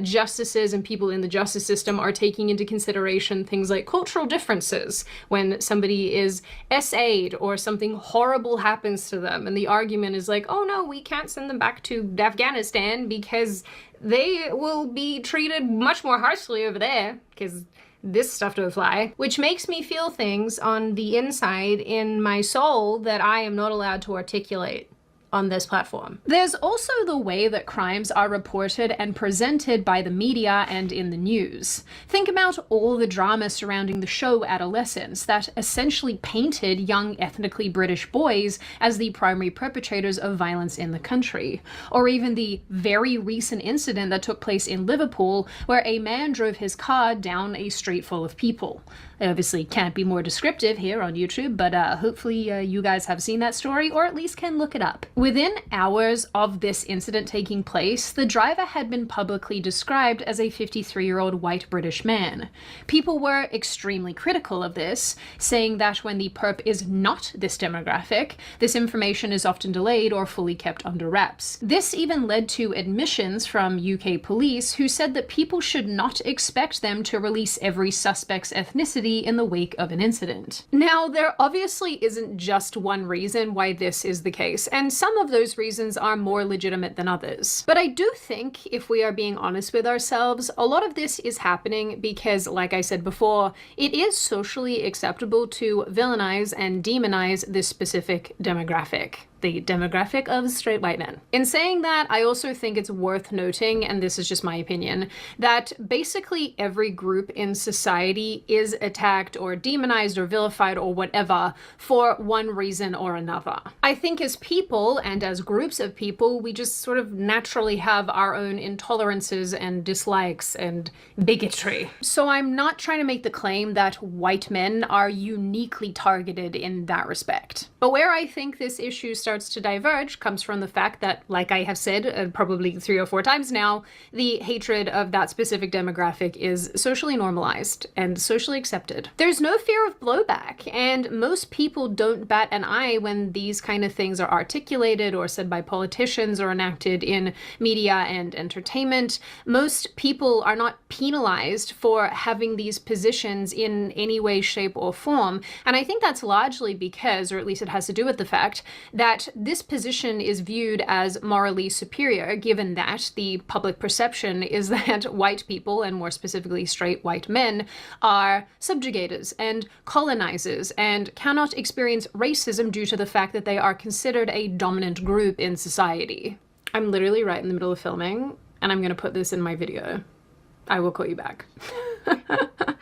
justices and people in the justice system are taking into consideration things like cultural differences when somebody is SA'd or something horrible happens to them. And the argument is like, oh no, we can't send them back to Afghanistan because because they will be treated much more harshly over there, because this stuff don't fly, which makes me feel things on the inside in my soul that I am not allowed to articulate on this platform. There's also the way that crimes are reported and presented by the media and in the news. Think about all the drama surrounding the show Adolescence that essentially painted young ethnically British boys as the primary perpetrators of violence in the country. Or even the very recent incident that took place in Liverpool where a man drove his car down a street full of people. I obviously can't be more descriptive here on YouTube, but hopefully you guys have seen that story or at least can look it up. Within hours of this incident taking place, the driver had been publicly described as a 53-year-old white British man. People were extremely critical of this, saying that when the perp is not this demographic, this information is often delayed or fully kept under wraps. This even led to admissions from UK police who said that people should not expect them to release every suspect's ethnicity in the wake of an incident. Now, there obviously isn't just one reason why this is the case, and some of those reasons are more legitimate than others. But I do think, if we are being honest with ourselves, a lot of this is happening because, like I said before, it is socially acceptable to villainize and demonize this specific demographic. The demographic of straight white men. In saying that, I also think it's worth noting, and this is just my opinion, that basically every group in society is attacked or demonized or vilified or whatever for one reason or another. I think as people and as groups of people, we just sort of naturally have our own intolerances and dislikes and bigotry. So I'm not trying to make the claim that white men are uniquely targeted in that respect. But where I think this issue starts to diverge comes from the fact that, like I have said probably 3 or 4 times now, the hatred of that specific demographic is socially normalized and socially accepted. There's no fear of blowback, and most people don't bat an eye when these kind of things are articulated or said by politicians or enacted in media and entertainment. Most people are not penalized for having these positions in any way, shape, or form, and I think that's largely because, or at least it has to do with the fact, that this position is viewed as morally superior, given that the public perception is that white people, and more specifically straight white men, are subjugators and colonizers and cannot experience racism due to the fact that they are considered a dominant group in society. I'm literally right in the middle of filming, and I'm going to put this in my video. I will call you back.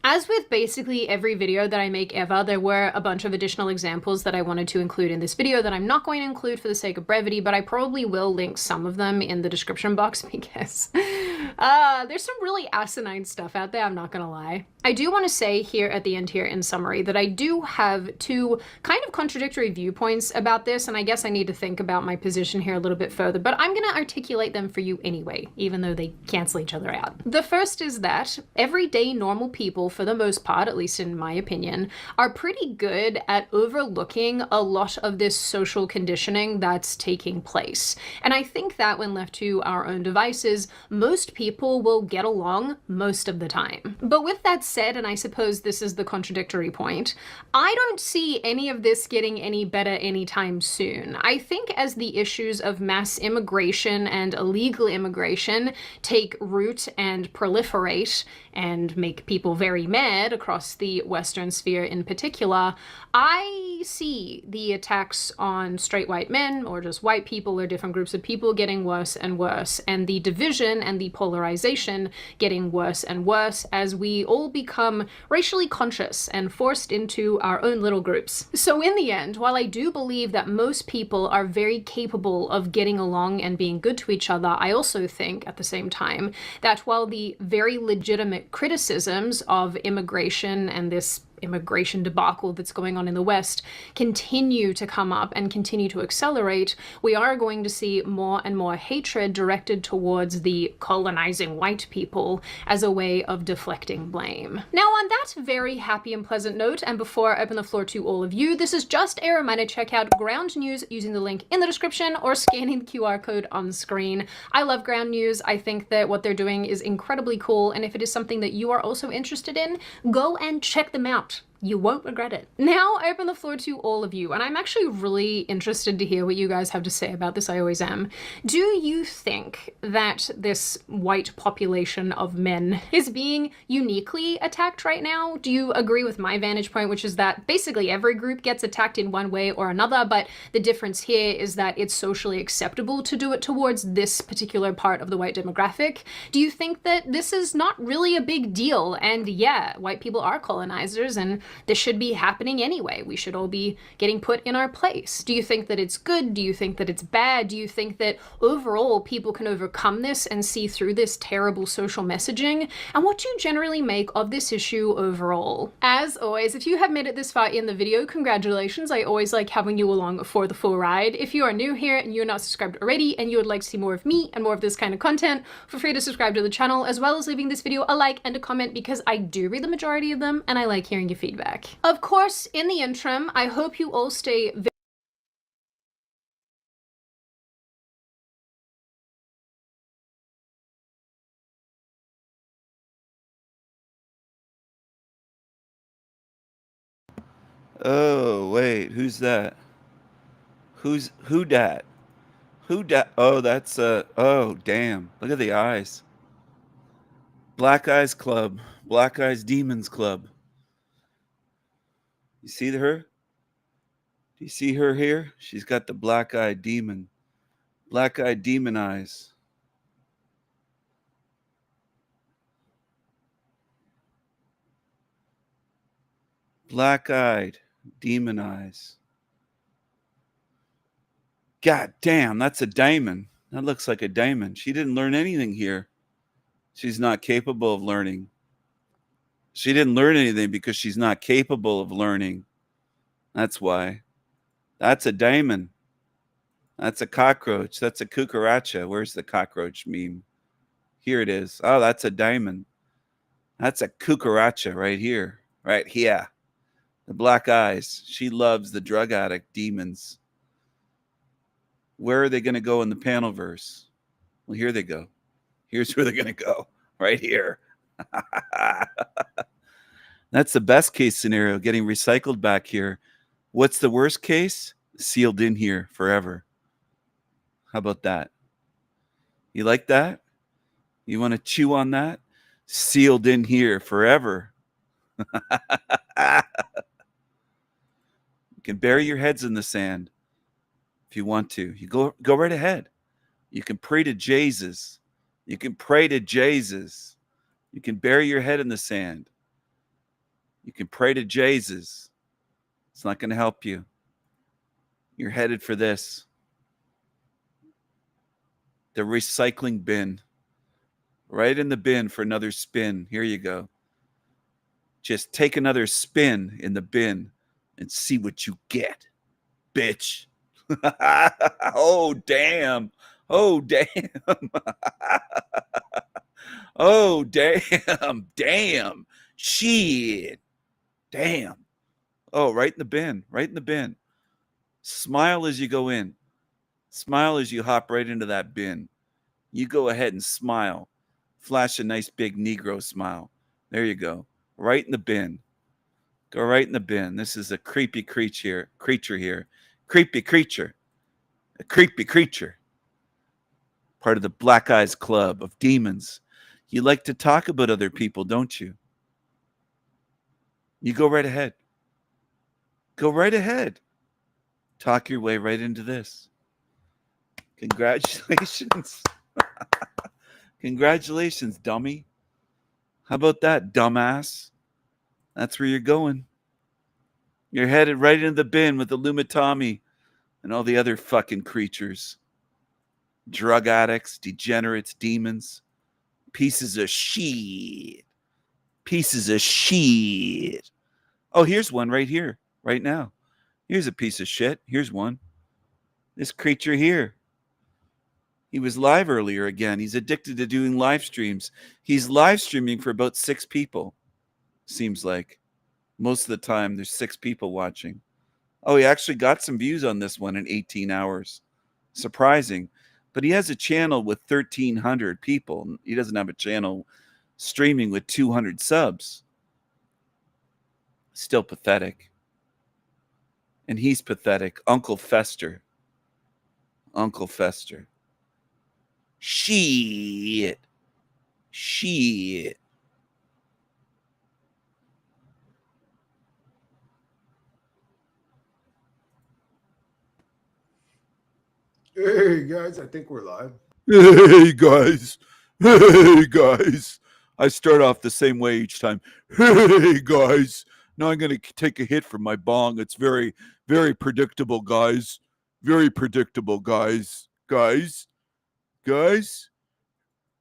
As with basically every video that I make ever, there were a bunch of additional examples that I wanted to include in this video that I'm not going to include for the sake of brevity, but I probably will link some of them in the description box because there's some really asinine stuff out there, I'm not gonna lie. I do want to say here at the end here in summary that I do have 2 kind of contradictory viewpoints about this, and I guess I need to think about my position here a little bit further, but I'm gonna articulate them for you anyway, even though they cancel each other out. The first is that everyday normal people, for the most part, at least in my opinion, are pretty good at overlooking a lot of this social conditioning that's taking place. And I think that when left to our own devices, most people will get along most of the time. But with that said, and I suppose this is the contradictory point, I don't see any of this getting any better anytime soon. I think as the issues of mass immigration and illegal immigration take root and proliferate and make people very mad across the Western sphere in particular, I see the attacks on straight white men or just white people or different groups of people getting worse and worse, and the division and the polarization getting worse and worse as we all become racially conscious and forced into our own little groups. So in the end, while I do believe that most people are very capable of getting along and being good to each other, I also think at the same time that while the very legitimate criticisms of immigration and this immigration debacle that's going on in the West continue to come up and continue to accelerate, we are going to see more and more hatred directed towards the colonizing white people as a way of deflecting blame. Now, on that very happy and pleasant note, and before I open the floor to all of you, this is just a reminder to check out Ground News using the link in the description or scanning the QR code on screen. I love Ground News. I think that what they're doing is incredibly cool, and if it is something that you are also interested in, go and check them out. You won't regret it. Now I open the floor to all of you, and I'm actually really interested to hear what you guys have to say about this. I always am. Do you think that this white population of men is being uniquely attacked right now? Do you agree with my vantage point, which is that basically every group gets attacked in one way or another, but the difference here is that it's socially acceptable to do it towards this particular part of the white demographic? Do you think that this is not really a big deal, and yeah, white people are colonizers, and this should be happening anyway? We should all be getting put in our place. Do you think that it's good? Do you think that it's bad? Do you think that overall people can overcome this and see through this terrible social messaging? And what do you generally make of this issue overall? As always, if you have made it this far in the video, congratulations. I always like having you along for the full ride. If you are new here and you're not subscribed already and you would like to see more of me and more of this kind of content, feel free to subscribe to the channel, as well as leaving this video a like and a comment, because I do read the majority of them and I like hearing your feedback. Of course, in the interim, I hope you all stay very Oh, wait, who's that? Who dat? Who dat? Oh, that's oh, damn. Look at the eyes. Black Eyes Club. Black Eyes Demons Club. You see her? Do you see her here? She's got the black-eyed demon. Black-eyed demon eyes. Black-eyed demon eyes. God damn, that's a diamond. That looks like a diamond. She didn't learn anything here. She's not capable of learning. She didn't learn anything because she's not capable of learning. That's why. That's a diamond. That's a cockroach. That's a cucaracha. Where's the cockroach meme? Here it is. Oh, that's a diamond. That's a cucaracha right here. Right here. The black eyes. She loves the drug addict demons. Where are they going to go in the panel verse? Well, here they go. Here's where they're going to go. Right here. That's the best case scenario, getting recycled back here. What's the worst case? Sealed in here forever. How about that? You like that? You want to chew on that? Sealed in here forever. You can bury your heads in the sand if you want to. You go right ahead. You can pray to Jesus. You can pray to Jesus. You can bury your head in the sand. You can pray to Jesus. It's not going to help you. You're headed for this. The recycling bin. Right in the bin for another spin. Here you go. Just take another spin in the bin and see what you get, bitch. Oh, damn. Oh, damn. Oh, damn. Damn. Shit. Damn. Oh, right in the bin. Right in the bin. Smile as you go in. Smile as you hop right into that bin. You go ahead and smile. Flash a nice big Negro smile. There you go. Right in the bin. Go right in the bin. This is a creepy creature here. Creepy creature. A creepy creature. Part of the Black Eyes Club of demons. You like to talk about other people, don't you? You go right ahead. Go right ahead. Talk your way right into this. Congratulations. Congratulations, dummy. How about that, dumbass? That's where you're going. You're headed right into the bin with the Lumitami and all the other fucking creatures. Drug addicts, degenerates, demons. Pieces of shit. Pieces of shit. Oh, here's one right here, right now. Here's a piece of shit. Here's one. This creature here. He was live earlier again. He's addicted to doing live streams. He's live streaming for about 6 people. Seems like. Most of the time, there's 6 people watching. Oh, he actually got some views on this one in 18 hours. Surprising. But he has a channel with 1,300 people. He doesn't have a channel streaming with 200 subs. Still pathetic. And he's pathetic. Uncle Fester. Uncle Fester. Shit. Shit. Hey guys, I think we're live. Hey guys. Hey guys. I start off the same way each time. Hey guys. Now I'm going to take a hit from my bong. It's very, very predictable, guys. Very predictable, guys. Guys. Guys.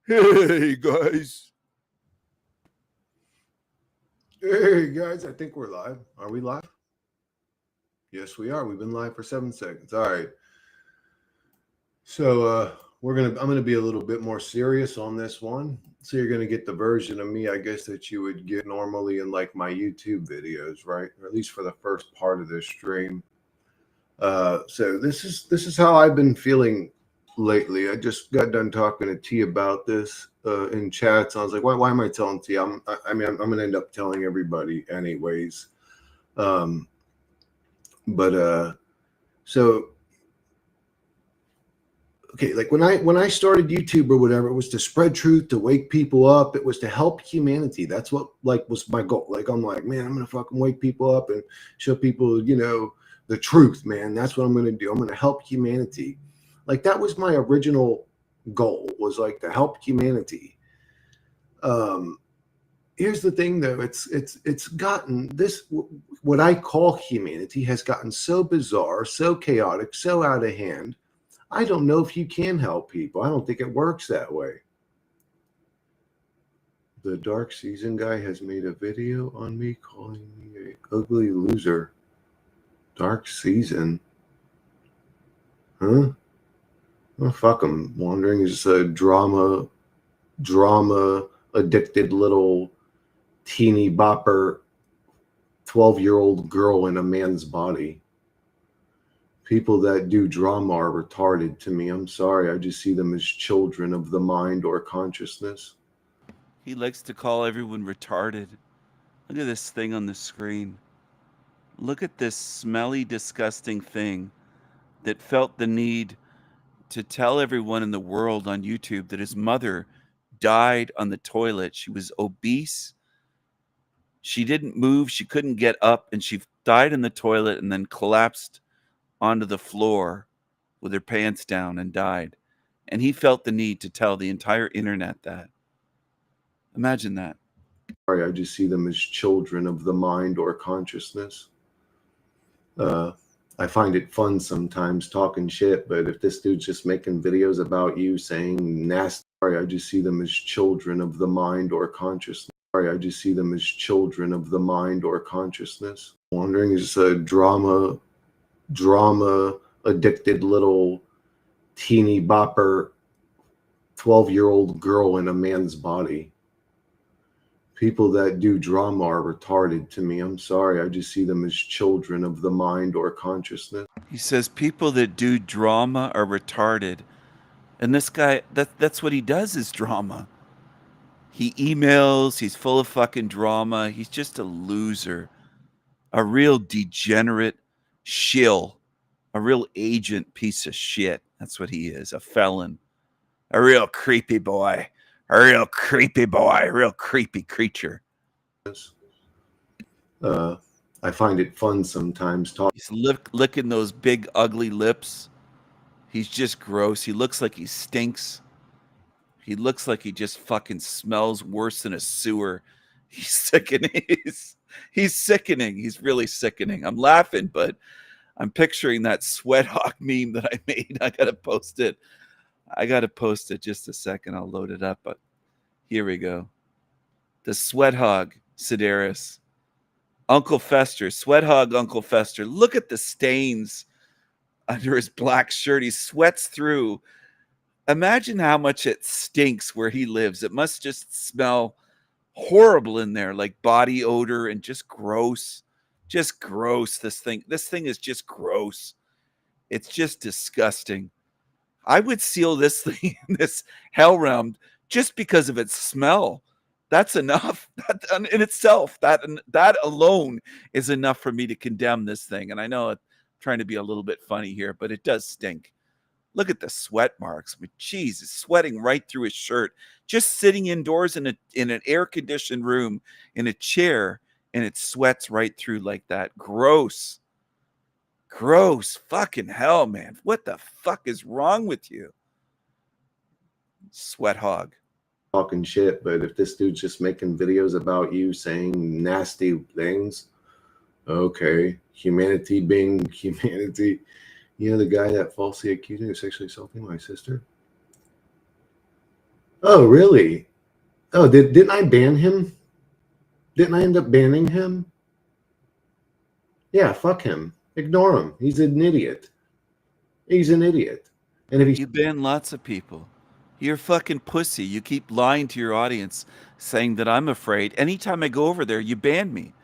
Hey guys. Hey guys, I think we're live. Are we live? Yes, we are. We've been live for 7 seconds. All right. So I'm gonna be a little bit more serious on this one. So you're gonna get the version of me, I guess, that you would get normally in like my YouTube videos, right? Or at least for the first part of this stream. So this is how I've been feeling lately. I just got done talking to T about this in chats. I was like, why am I telling T? I'm gonna end up telling everybody anyways. So okay, like when I started YouTube or whatever, it was to spread truth, to wake people up. It was to help humanity. That's what like was my goal. Like I'm like, man, I'm gonna fucking wake people up and show people, you know, the truth, man. That's what I'm gonna do. I'm gonna help humanity. Like that was my original goal, was like to help humanity. Here's the thing though, it's gotten this, what I call humanity has gotten so bizarre, so chaotic, so out of hand. I don't know if you can help people. I don't think it works that way. The Dark Season guy has made a video on me calling me an ugly loser. Dark Season? Huh? Oh, fuck, I'm wondering. Is a drama addicted little teeny bopper 12-year-old girl in a man's body. People that do drama are retarded to me. I'm sorry. I just see them as children of the mind or consciousness. He likes to call everyone retarded. Look at this thing on the screen. Look at this smelly, disgusting thing that felt the need to tell everyone in the world on YouTube that his mother died on the toilet. She was obese. She didn't move. She couldn't get up, and she died in the toilet and then collapsed onto the floor with her pants down and died. And he felt the need to tell the entire internet that. Imagine that. Sorry, I just see them as children of the mind or consciousness. I find it fun sometimes talking shit, but if this dude's just making videos about you saying nasty, sorry, I just see them as children of the mind or consciousness. Sorry, I just see them as children of the mind or consciousness. Wondering, is a drama addicted little teeny bopper 12-year-old girl in a man's body. People that do drama are retarded to me. I'm sorry. I just see them as children of the mind or consciousness. He says people that do drama are retarded. And this guy, that's what he does, is drama. He emails, he's full of fucking drama. He's just a loser. A real degenerate shill. A real agent piece of shit. That's what he is. A felon. A real creepy boy. A real creepy boy. A real creepy creature. I find it fun sometimes talking. He's licking those big ugly lips. He's just gross. He looks like he stinks. He looks like he just fucking smells worse than a sewer. He's sickening. He's sickening. He's really sickening. I'm laughing, but I'm picturing that sweat hawk meme that I made. I gotta post it. Just a second. I'll load it up. But here we go. The sweat hog, Sedaris. Uncle Fester. Sweat hog Uncle Fester. Look at the stains under his black shirt. He sweats through. Imagine how much it stinks where he lives. It must just smell horrible in there, like body odor and just gross. Just gross. This thing is just gross. It's just disgusting. I would seal this thing in this hell realm just because of its smell. That's enough. That in itself, that alone is enough for me to condemn this thing. And I know I'm trying to be a little bit funny here, but it does stink. Look at the sweat marks. But geez, it's sweating right through his shirt. Just sitting indoors in an air-conditioned room in a chair, and it sweats right through like that. Gross. Gross. Fucking hell, man. What the fuck is wrong with you? Sweat hog. Talking shit, but if this dude's just making videos about you saying nasty things, okay. Humanity being humanity. You know the guy that falsely accused me of sexually assaulting my sister? Oh, really? Oh, didn't I ban him? Didn't I end up banning him? Yeah, fuck him. Ignore him. He's an idiot. He's an idiot. And if you ban lots of people. You're a fucking pussy. You keep lying to your audience, saying that I'm afraid. Anytime I go over there, you ban me.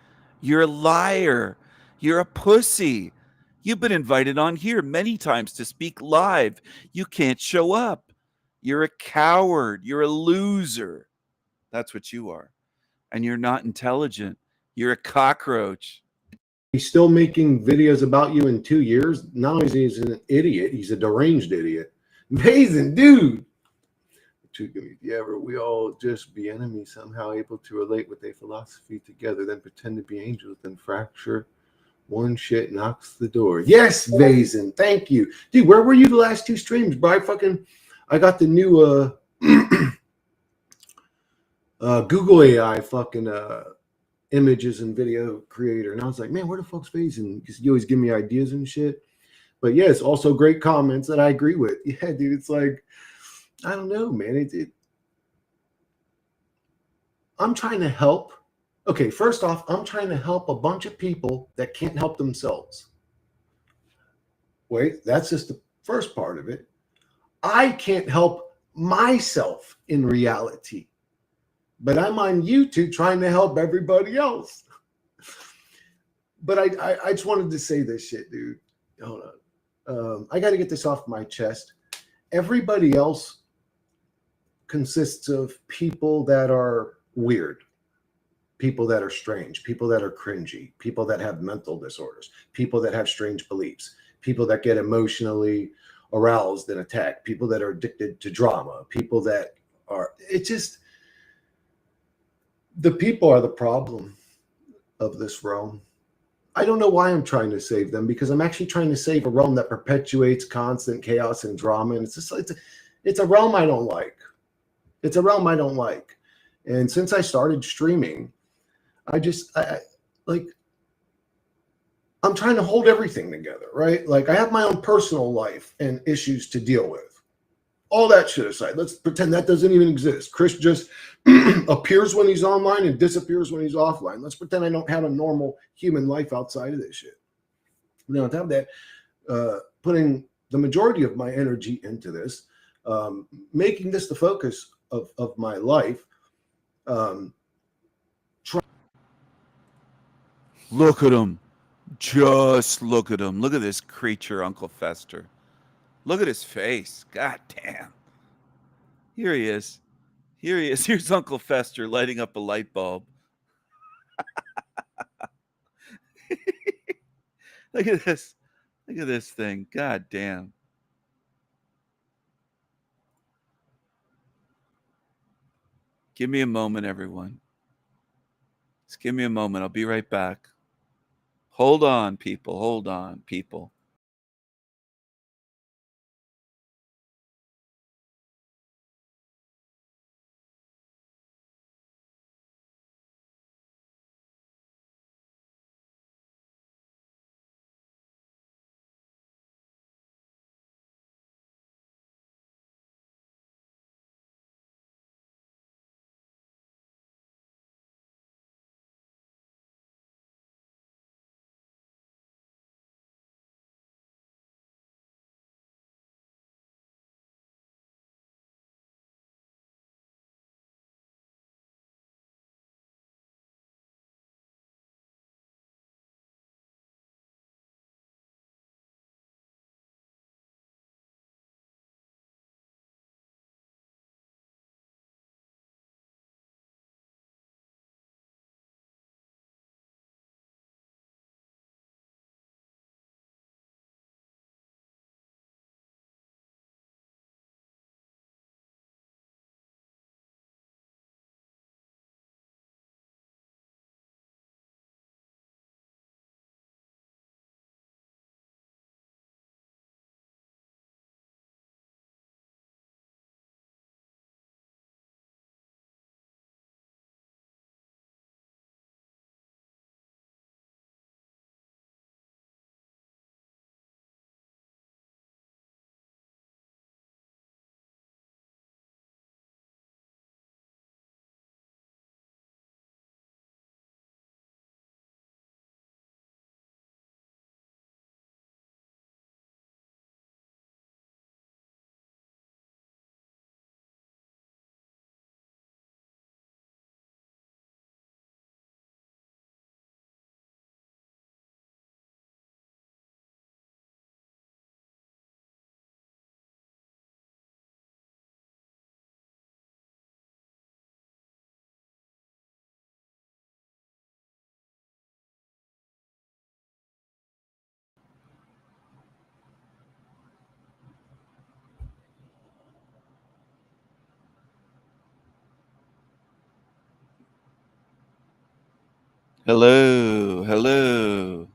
You're a liar. You're a pussy. You've been invited on here many times to speak live. You can't show up. You're a coward. You're a loser. That's what you are. And you're not intelligent. You're a cockroach. he's still making videos about you in 2 years, not only is he an idiot, he's a deranged idiot. Amazing, dude. Yeah, we all just be enemies, somehow able to relate with a philosophy together, then pretend to be angels, then fracture. One shit knocks the door. Yes, Vazen, thank you. Dude, where were you the last 2 streams, bro? I got the new Google AI fucking images and video creator. And I was like, man, where the fuck's Vazen? Because you always give me ideas and shit. But yes, also great comments that I agree with. Yeah, dude, it's like, I don't know, man. I'm trying to help. Okay, first off, I'm trying to help a bunch of people that can't help themselves. Wait, that's just the first part of it. I can't help myself in reality, but I'm on YouTube trying to help everybody else. But I just wanted to say this shit, dude. Hold on. I got to get this off my chest. Everybody else consists of people that are weird, people that are strange, people that are cringy, people that have mental disorders, people that have strange beliefs, people that get emotionally aroused and attacked, people that are addicted to drama, people that are, it's just, the people are the problem of this realm. I don't know why I'm trying to save them, because I'm actually trying to save a realm that perpetuates constant chaos and drama. And it's just, it's a realm I don't like. It's a realm I don't like. And since I started streaming, I I'm trying to hold everything together, right? Like, I have my own personal life and issues to deal with. All that shit aside, let's pretend that doesn't even exist. Chris just appears when he's online and disappears when he's offline. Let's pretend I don't have a normal human life outside of this shit. Then on top of that, putting the majority of my energy into this, making this the focus of my life. Look at him. Just look at him. Look at this creature, Uncle Fester. Look at his face. God damn. Here he is. Here he is. Here's Uncle Fester lighting up a light bulb. Look at this. Look at this thing. God damn. Give me a moment, everyone. Just give me a moment. I'll be right back. Hold on, people. Hold on, people. Hello, hello.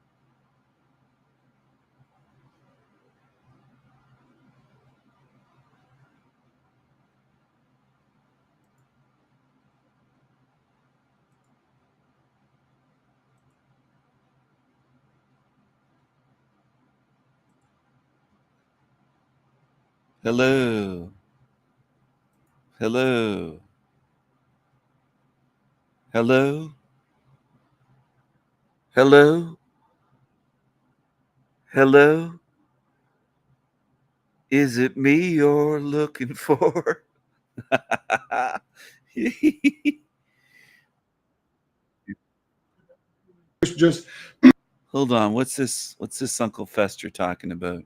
Hello. Hello. Hello. Hello. Hello. Is it me you're looking for? Just hold on. What's this Uncle Fester talking about?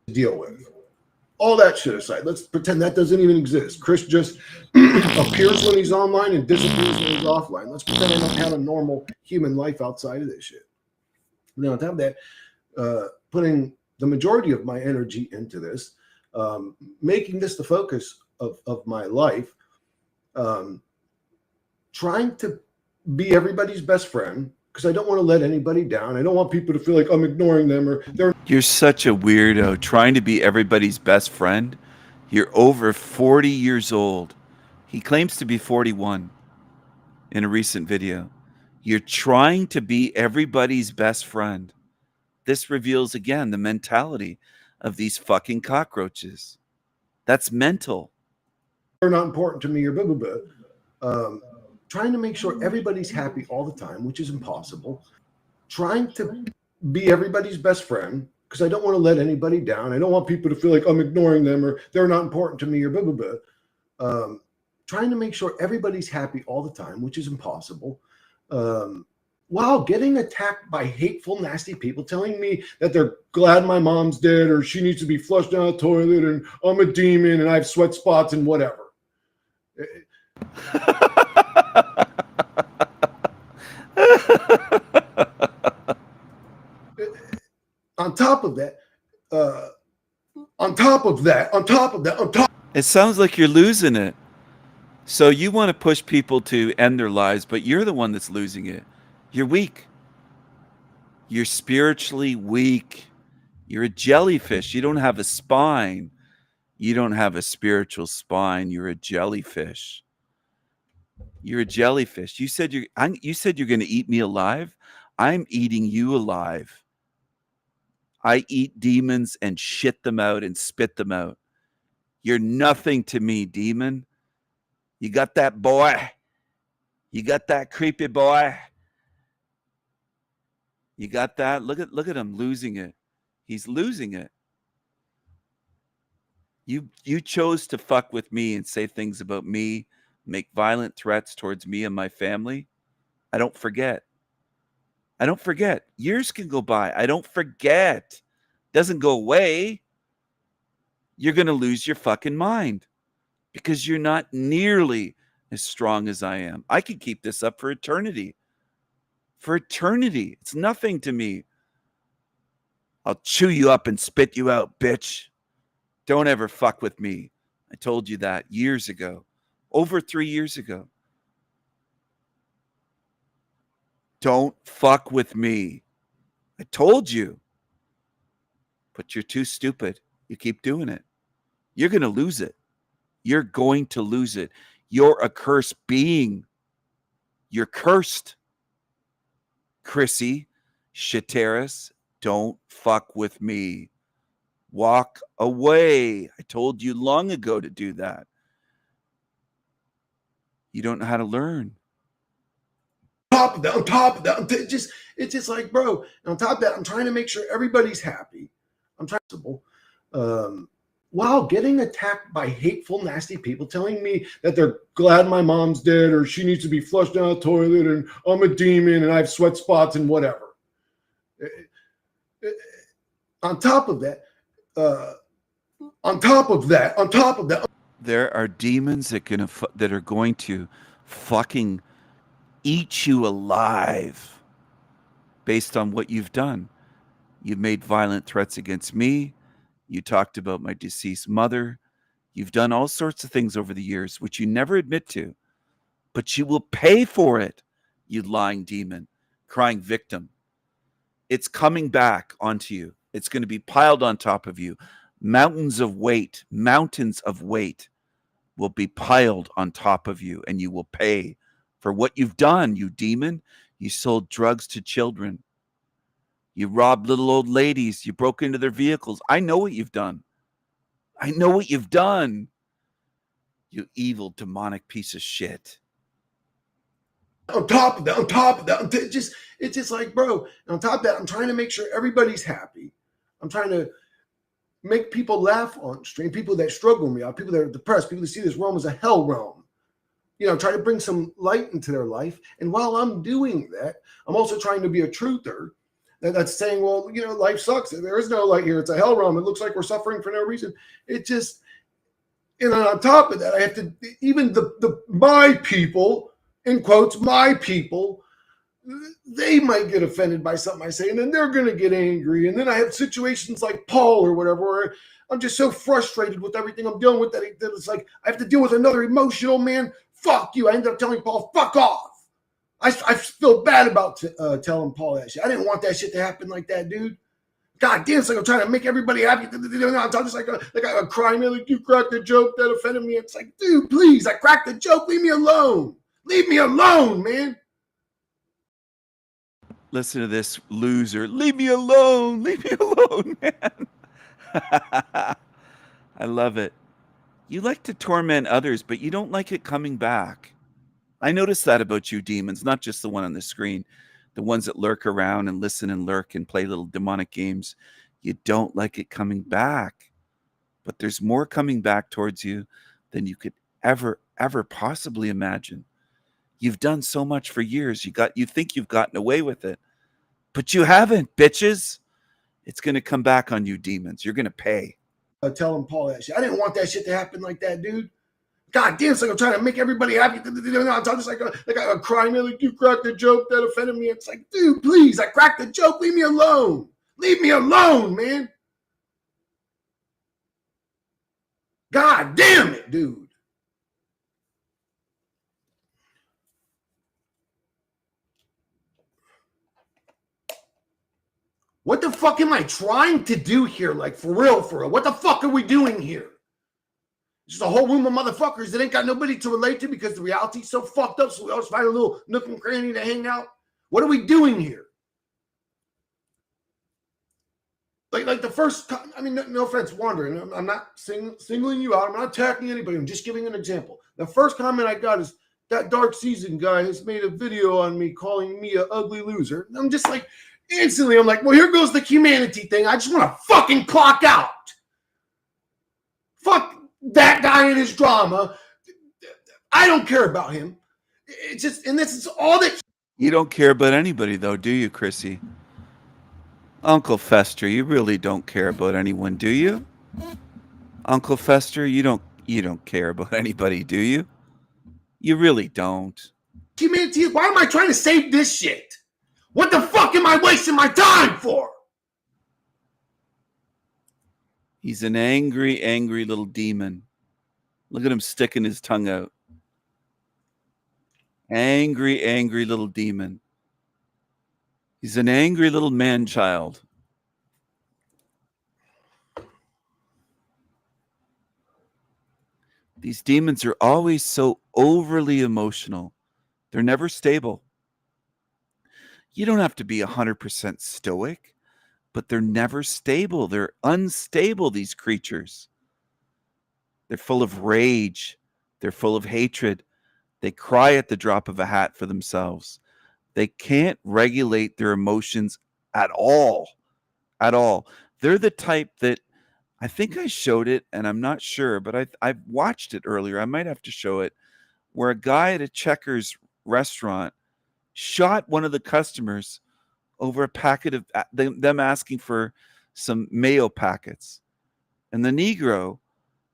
Deal with. All that shit aside, let's pretend that doesn't even exist. Chris just appears when he's online and disappears when he's offline. Let's pretend I don't have a normal human life outside of this shit. Now, on top of that, putting the majority of my energy into this, making this the focus of my life, trying to be everybody's best friend, because I don't want to let anybody down. I don't want people to feel like I'm ignoring them or they're. You're such a weirdo trying to be everybody's best friend. You're over 40 years old. He claims to be 41 in a recent video. You're trying to be everybody's best friend. This reveals again the mentality of these fucking cockroaches. That's mental. They're not important to me or blah, blah, blah. Trying to make sure everybody's happy all the time, which is impossible. Trying to be everybody's best friend, because I don't want to let anybody down. I don't want people to feel like I'm ignoring them or they're not important to me or blah, blah, blah. Trying to make sure everybody's happy all the time, which is impossible. While getting attacked by hateful, nasty people telling me that they're glad my mom's dead or she needs to be flushed down the toilet and I'm a demon and I have sweat spots and whatever. On top of that, it sounds like you're losing it. So you want to push people to end their lives, but you're the one that's losing it. You're weak. You're spiritually weak. You're a jellyfish. You don't have a spine. You don't have a spiritual spine. You're a jellyfish. You're a jellyfish. You said you're going to eat me alive. I'm eating you alive. I eat demons and shit them out and spit them out. You're nothing to me, demon. You got that boy? You got that creepy boy? You got that? Look at him losing it. He's losing it. You chose to fuck with me and say things about me, make violent threats towards me and my family. I don't forget. I don't forget. Years can go by. I don't forget. Doesn't go away. You're going to lose your fucking mind because you're not nearly as strong as I am. I could keep this up for eternity. For eternity. It's nothing to me. I'll chew you up and spit you out, bitch. Don't ever fuck with me. I told you that years ago. Over 3 years ago. Don't fuck with me. I told you. But you're too stupid. You keep doing it. You're going to lose it. You're going to lose it. You're a cursed being. You're cursed. Chrissy Shateris, don't fuck with me. Walk away. I told you long ago to do that. You don't know how to learn. On top of that, it's just like, bro, on top of that, I'm trying to make sure everybody's happy. I'm trying to, while getting attacked by hateful, nasty people telling me that they're glad my mom's dead or she needs to be flushed down the toilet and I'm a demon and I have sweat spots and whatever. On top of that, there are demons that are going to fucking eat you alive based on what you've done. You've made violent threats against me. You talked about my deceased mother. You've done all sorts of things over the years, which you never admit to, but you will pay for it, you lying demon. crying victim. It's coming back onto you. It's going to be piled on top of you. Mountains of weight will be piled on top of you, and you will pay for what you've done, you demon. You sold drugs to children. You robbed little old ladies. You broke into their vehicles. I know what you've done. I know what you've done. You evil, demonic piece of shit. On top of that, it's just like, bro, on top of that, I'm trying to make sure everybody's happy. I'm trying to make people laugh on stream, people that struggle with me, people that are depressed, people that see this realm as a hell realm. You know, try to bring some light into their life. And while I'm doing that, I'm also trying to be a truther that's saying, well, you know, life sucks. There is no light here. It's a hell realm. It looks like we're suffering for no reason. It just, and on top of that, I have to, even my people, in quotes, my people, they might get offended by something I say, and then they're going to get angry. And then I have situations like Paul or whatever, where I'm just so frustrated with everything I'm dealing with that it's like I have to deal with another emotional man. Fuck you. I ended up telling Paul, fuck off. I feel bad about telling Paul that shit. I didn't want that shit to happen like that, dude. God damn, it's like I'm trying to make everybody happy. I'm just like a crying man, like, you cracked the joke that offended me. It's like, dude, please, I cracked the joke. Leave me alone. Leave me alone, man. Listen to this loser. Leave me alone. Leave me alone, man. I love it. You like to torment others, but you don't like it coming back. I noticed that about you demons, not just the one on the screen, the ones that lurk around and listen and lurk and play little demonic games. You don't like it coming back, but there's more coming back towards you than you could ever possibly imagine. You've done so much for years. You think you've gotten away with it, but you haven't, bitches. It's going to come back on you, demons. You're going to pay. Telling Paul that shit. I didn't want that shit to happen like that, dude. God damn, it's like I'm trying to make everybody happy. I'm just like a crying man, like, you cracked the joke that offended me. It's like, dude, please, I cracked the joke. Leave me alone. Leave me alone, man. God damn it, dude. What the fuck am I trying to do here? Like, for real, for real. What the fuck are we doing here? Just a whole room of motherfuckers that ain't got nobody to relate to because the reality's so fucked up, so we always find a little nook and cranny to hang out. What are we doing here? Like the first, I mean, no offense, Wandering. I'm not singling you out. I'm not attacking anybody. I'm just giving an example. The first comment I got is, that Dark Season guy has made a video on me calling me an ugly loser. And I'm just like, instantly, I'm like, well, here goes the humanity thing. I just want to fucking clock out. Fuck that guy and his drama. I don't care about him. It's just, and this is all that. You don't care about anybody, though, do you, Chrissy? Uncle Fester, you really don't care about anyone, do you? Uncle Fester, you don't care about anybody, do you? You really don't. Humanity, why am I trying to save this shit? What the fuck am I wasting my time for? He's an angry, angry little demon. Look at him sticking his tongue out. Angry, angry little demon. He's an angry little man-child. These demons are always so overly emotional. They're never stable. You don't have to be 100% stoic, but they're never stable. They're unstable, these creatures. They're full of rage. They're full of hatred. They cry at the drop of a hat for themselves. They can't regulate their emotions at all. At all. They're the type that, I think I showed it, and I'm not sure, but I've watched it earlier. I might have to show it, where a guy at a Checkers restaurant shot one of the customers over a packet of them asking for some mayo packets. And the Negro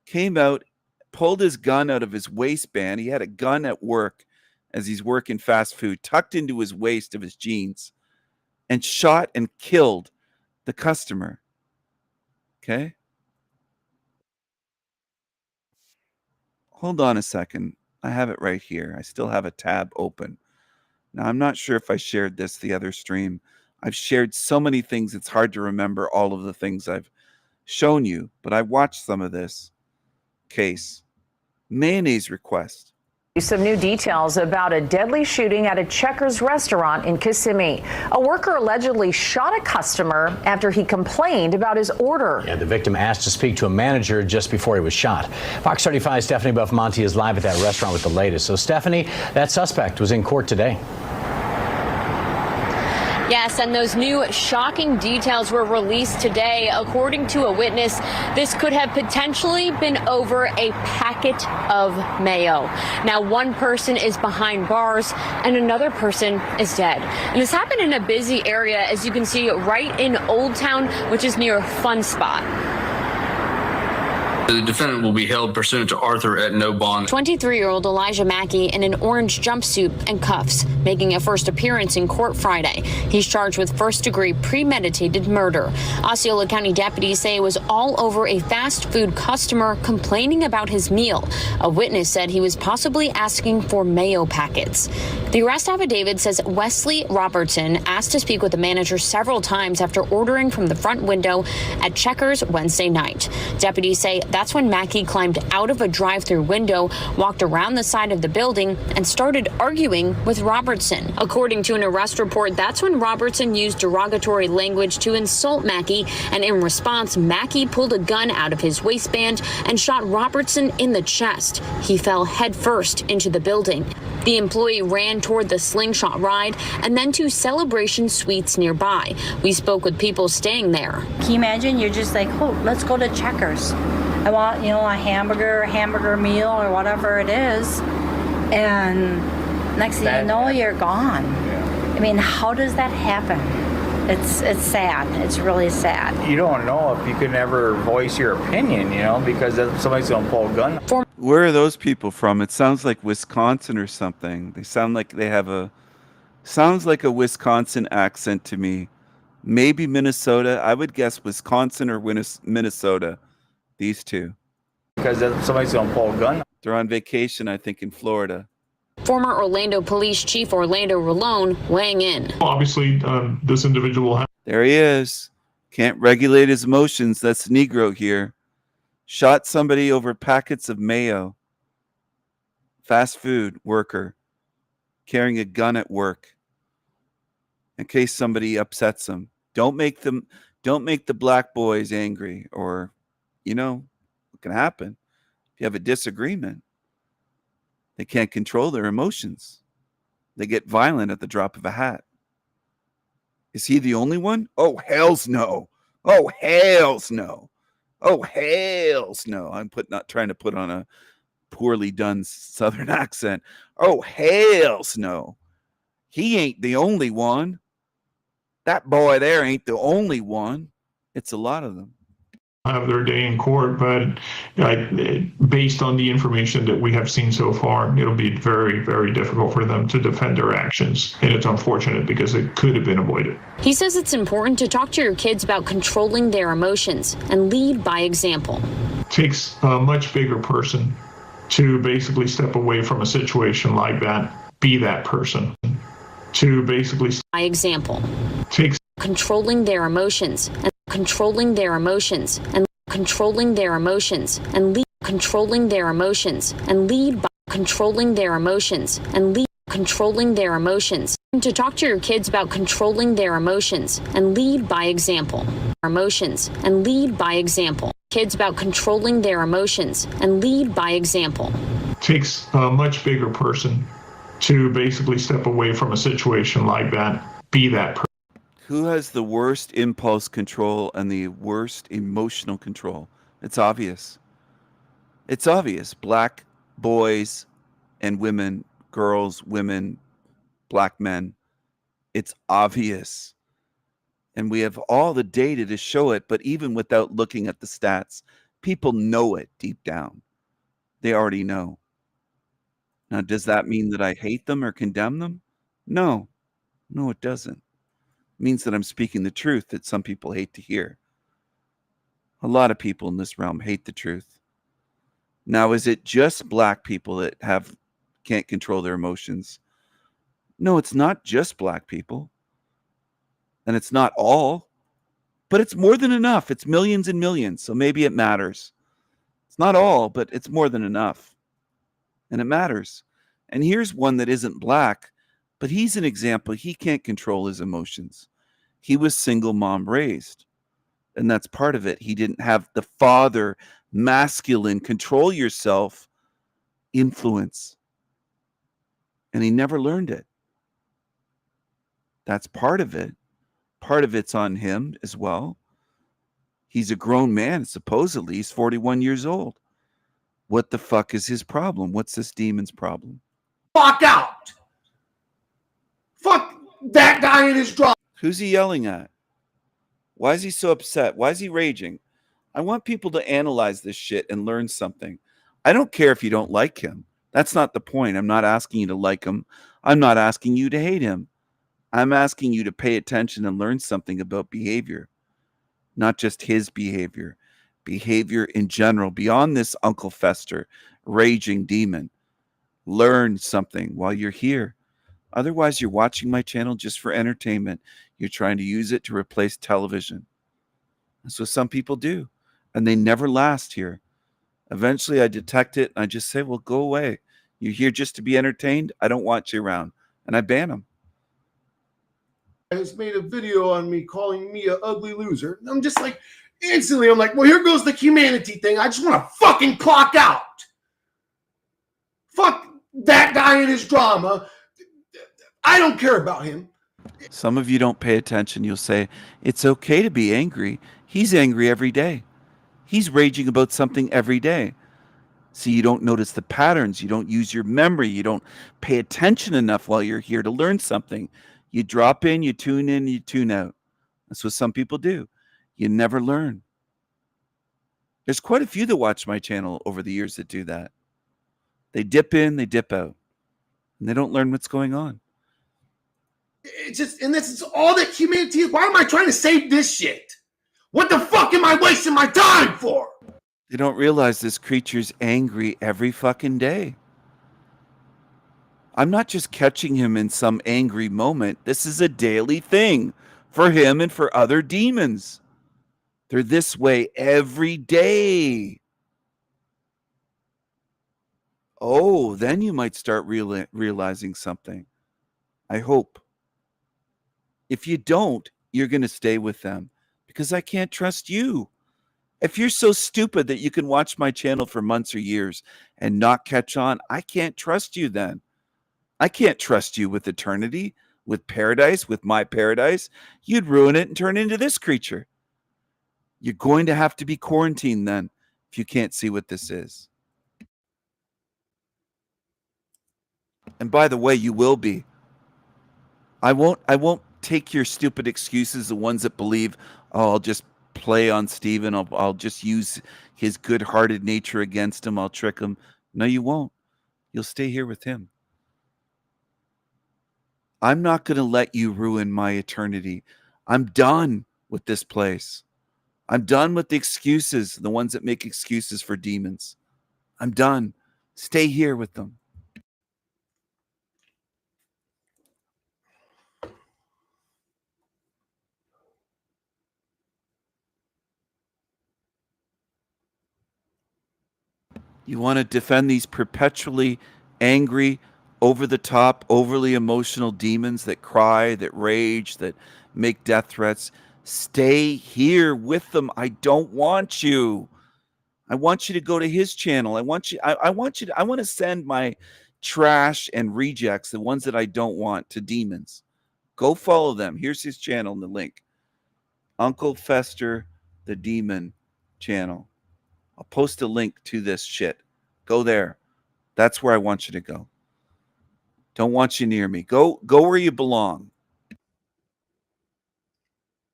came out, pulled his gun out of his waistband. He had a gun at work as he's working fast food, tucked into his waist of his jeans, and shot and killed the customer. Okay? Hold on a second. I have it right here. I still have a tab open. Now, I'm not sure if I shared this the other stream. I've shared so many things, it's hard to remember all of the things I've shown you, but I watched some of this case. Mayonnaise request. Some new details about a deadly shooting at a Checkers restaurant in Kissimmee. A worker allegedly shot a customer after he complained about his order. Yeah, the victim asked to speak to a manager just before he was shot. Fox 35's Stephanie Buffmonti is live at that restaurant with the latest. So, Stephanie, that suspect was in court today. Yes, and those new shocking details were released today. According to a witness, this could have potentially been over a packet of mayo. Now, one person is behind bars and another person is dead. And this happened in a busy area, as you can see, right in Old Town, which is near Fun Spot. The defendant will be held pursuant to Arthur at no bond. 23-year-old Elijah Mackey in an orange jumpsuit and cuffs, making a first appearance in court Friday. He's charged with first-degree premeditated murder. Osceola County deputies say it was all over a fast food customer complaining about his meal. A witness said he was possibly asking for mayo packets. The arrest affidavit says Wesley Robertson asked to speak with the manager several times after ordering from the front window at Checkers Wednesday night. Deputies say that's when Mackey climbed out of a drive-through window, walked around the side of the building, and started arguing with Robertson. According to an arrest report, that's when Robertson used derogatory language to insult Mackey, and in response, Mackey pulled a gun out of his waistband and shot Robertson in the chest. He fell headfirst into the building. The employee ran toward the slingshot ride and then to Celebration Suites nearby. We spoke with people staying there. Can you imagine? You're just like, oh, let's go to Checkers. I want, a hamburger meal or whatever it is. And next thing you know, you're gone. I mean, how does that happen? It's sad. It's really sad. You don't know if you can ever voice your opinion, because somebody's going to pull a gun. Where are those people from? It sounds like Wisconsin or something. They sound like they have sounds like a Wisconsin accent to me. Maybe Minnesota. I would guess Wisconsin or Minnesota. These two. Because somebody's going to pull a gun. They're on vacation, I think, in Florida. Former Orlando Police Chief Orlando Rolone weighing in. Obviously, this individual. There he is. Can't regulate his emotions. That's Negro here. Shot somebody over packets of mayo. Fast food worker. Carrying a gun at work. In case somebody upsets him. Don't make the black boys angry, or what can happen if you have a disagreement. They can't control their emotions. They get violent at the drop of a hat. Is he the only one? Oh, hells no. Oh, hells no. Oh, hells no. I'm not trying to put on a poorly done Southern accent. Oh, hells no. He ain't the only one. That boy there ain't the only one. It's a lot of them. Have their day in court, but based on the information that we have seen so far, it'll be very, very difficult for them to defend their actions. And it's unfortunate because it could have been avoided. He says it's important to talk to your kids about controlling their emotions and lead by example. It takes a much bigger person to basically step away from a situation like that, be that person. To basically by example. Takes controlling their emotions and controlling their emotions and controlling their emotions and lead controlling their emotions and lead by controlling their emotions and lead controlling their emotions. To talk to your kids about controlling their emotions and lead by example. Emotions and lead by example. Kids about controlling their emotions and lead by example. Takes a much bigger person to basically step away from a situation like that, be that person. Who has the worst impulse control and the worst emotional control? It's obvious. It's obvious. Black boys and women, girls, women, black men. It's obvious. And we have all the data to show it, but even without looking at the stats, people know it deep down. They already know. Now, does that mean that I hate them or condemn them? No. No, it doesn't. It means that I'm speaking the truth that some people hate to hear. A lot of people in this realm hate the truth. Now, is it just black people that can't control their emotions? No, it's not just black people. And it's not all, but it's more than enough. It's millions and millions. So maybe it matters. It's not all, but it's more than enough. And it matters. And here's one that isn't black, but he's an example. He can't control his emotions. He was single mom raised. And that's part of it. He didn't have the father, masculine, control yourself influence. And he never learned it. That's part of it. Part of it's on him as well. He's a grown man, supposedly. He's 41 years old. What the fuck is his problem? What's this demon's problem? Fuck out! Fuck that guy in his drop. Who's he yelling at? Why is he so upset? Why is he raging? I want people to analyze this shit and learn something. I don't care if you don't like him. That's not the point. I'm not asking you to like him. I'm not asking you to hate him. I'm asking you to pay attention and learn something about behavior. Not just his behavior. Behavior in general. Beyond this Uncle Fester, raging demon. Learn something while you're here. Otherwise, you're watching my channel just for entertainment. You're trying to use it to replace television. That's what some people do. And they never last here. Eventually, I detect it and I just say, well, go away. You're here just to be entertained. I don't want you around. And I ban them. Has made a video on me calling me an ugly loser. And I'm just like, instantly, I'm like, well, here goes the humanity thing. I just want to fucking clock out. Fuck that guy and his drama. I don't care about him. Some of you don't pay attention. You'll say, it's okay to be angry. He's angry every day. He's raging about something every day. See, you don't notice the patterns. You don't use your memory. You don't pay attention enough while you're here to learn something. You drop in, you tune out. That's what some people do. You never learn. There's quite a few that watch my channel over the years that do that. They dip in, they dip out. And they don't learn what's going on. It's just, and this is all that humanity is. Why am I trying to save this shit? What the fuck am I wasting my time for? They don't realize this creature's angry every fucking day. I'm not just catching him in some angry moment. This is a daily thing for him and for other demons. They're this way every day. Oh, then you might start realizing something. I hope. If you don't, you're going to stay with them because I can't trust you. If you're so stupid that you can watch my channel for months or years and not catch on, I can't trust you then. I can't trust you with eternity, with paradise, with my paradise. You'd ruin it and turn into this creature. You're going to have to be quarantined then if you can't see what this is. And by the way, you will be. I won't take your stupid excuses, the ones that believe, oh, I'll just play on Steven. I'll just use his good-hearted nature against him. I'll trick him. No, you won't. You'll stay here with him. I'm not going to let you ruin my eternity. I'm done with this place. I'm done with the excuses, the ones that make excuses for demons. I'm done. Stay here with them. You want to defend these perpetually angry, over-the-top, overly emotional demons that cry, that rage, that make death threats. Stay here with them. I don't want you. I want you to go to his channel. I want to send my trash and rejects, the ones that I don't want, to demons. Go follow them. Here's his channel in the link. Uncle Fester, the Demon channel. I'll post a link to this shit. Go there. That's where I want you to go. Don't want you near me. Go where you belong.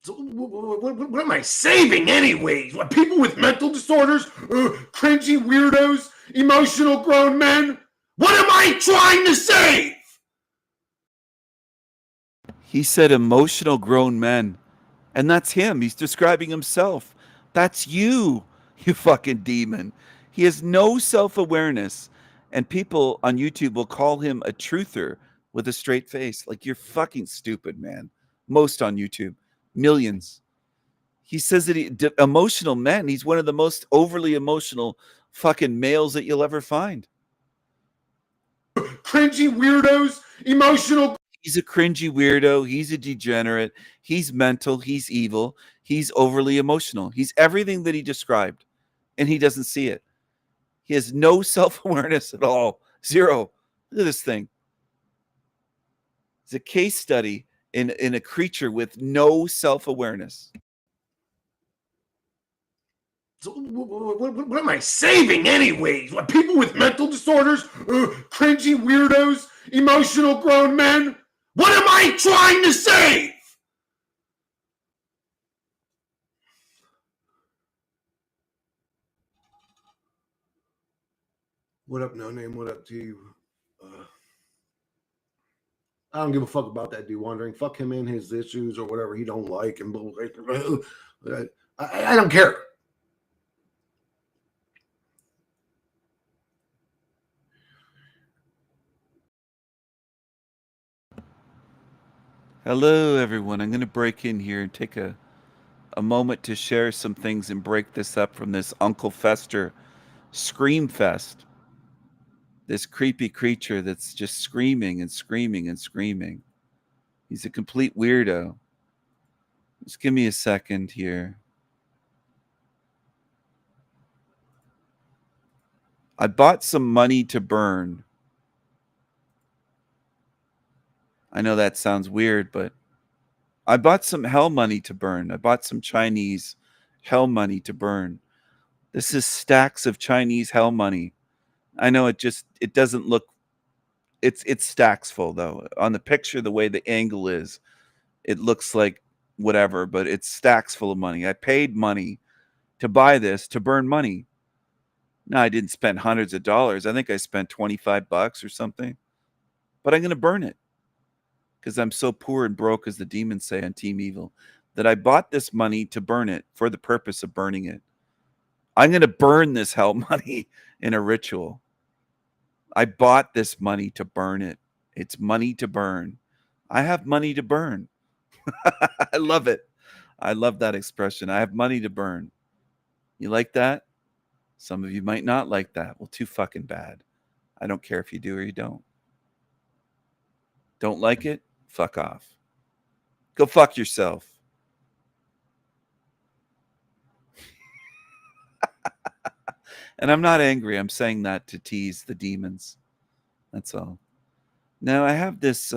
So what am I saving anyways? What, people with mental disorders? Cringy weirdos? Emotional grown men? What am I trying to save? He said emotional grown men. And that's him. He's describing himself. That's you, you fucking demon. He has no self-awareness. And people on YouTube will call him a truther. with a straight face. Like, you're fucking stupid, man. Most on YouTube. Millions. He says that emotional men, he's one of the most overly emotional fucking males that you'll ever find. Cringy weirdos, emotional. He's a cringy weirdo. He's a degenerate. He's mental. He's evil. He's overly emotional. He's everything that he described, and he doesn't see it. He has no self-awareness at all. Zero. Look at this thing. It's a case study in a creature with no self-awareness. So what am I saving anyways? What, people with mental disorders, cringy weirdos, emotional grown men? What am I trying to save? What up, No Name? What up to you? I don't give a fuck about that dude wandering. Fuck him and his issues or whatever he don't like. And I don't care. Hello, everyone. I'm going to break in here and take a moment to share some things and break this up from this Uncle Fester scream fest. This creepy creature that's just screaming and screaming and screaming. He's a complete weirdo. Just give me a second here. I bought some money to burn. I know that sounds weird, but I bought some hell money to burn. I bought some Chinese hell money to burn. This is stacks of Chinese hell money. I know it doesn't look, it's stacks full though. On the picture, the way the angle is, it looks like whatever, but it's stacks full of money. I paid money to buy this, to burn money. No, I didn't spend hundreds of dollars. I think I spent $25 or something, but I'm going to burn it because I'm so poor and broke, as the demons say on Team Evil, that I bought this money to burn it for the purpose of burning it. I'm going to burn this hell money in a ritual. I bought this money to burn it. It's money to burn. I have money to burn. I love it. I love that expression. I have money to burn. You like that? Some of you might not like that. Well, too fucking bad. I don't care if you do or you don't. Don't like it? Fuck off. Go fuck yourself. And I'm not angry. I'm saying that to tease the demons. That's all. Now, I have this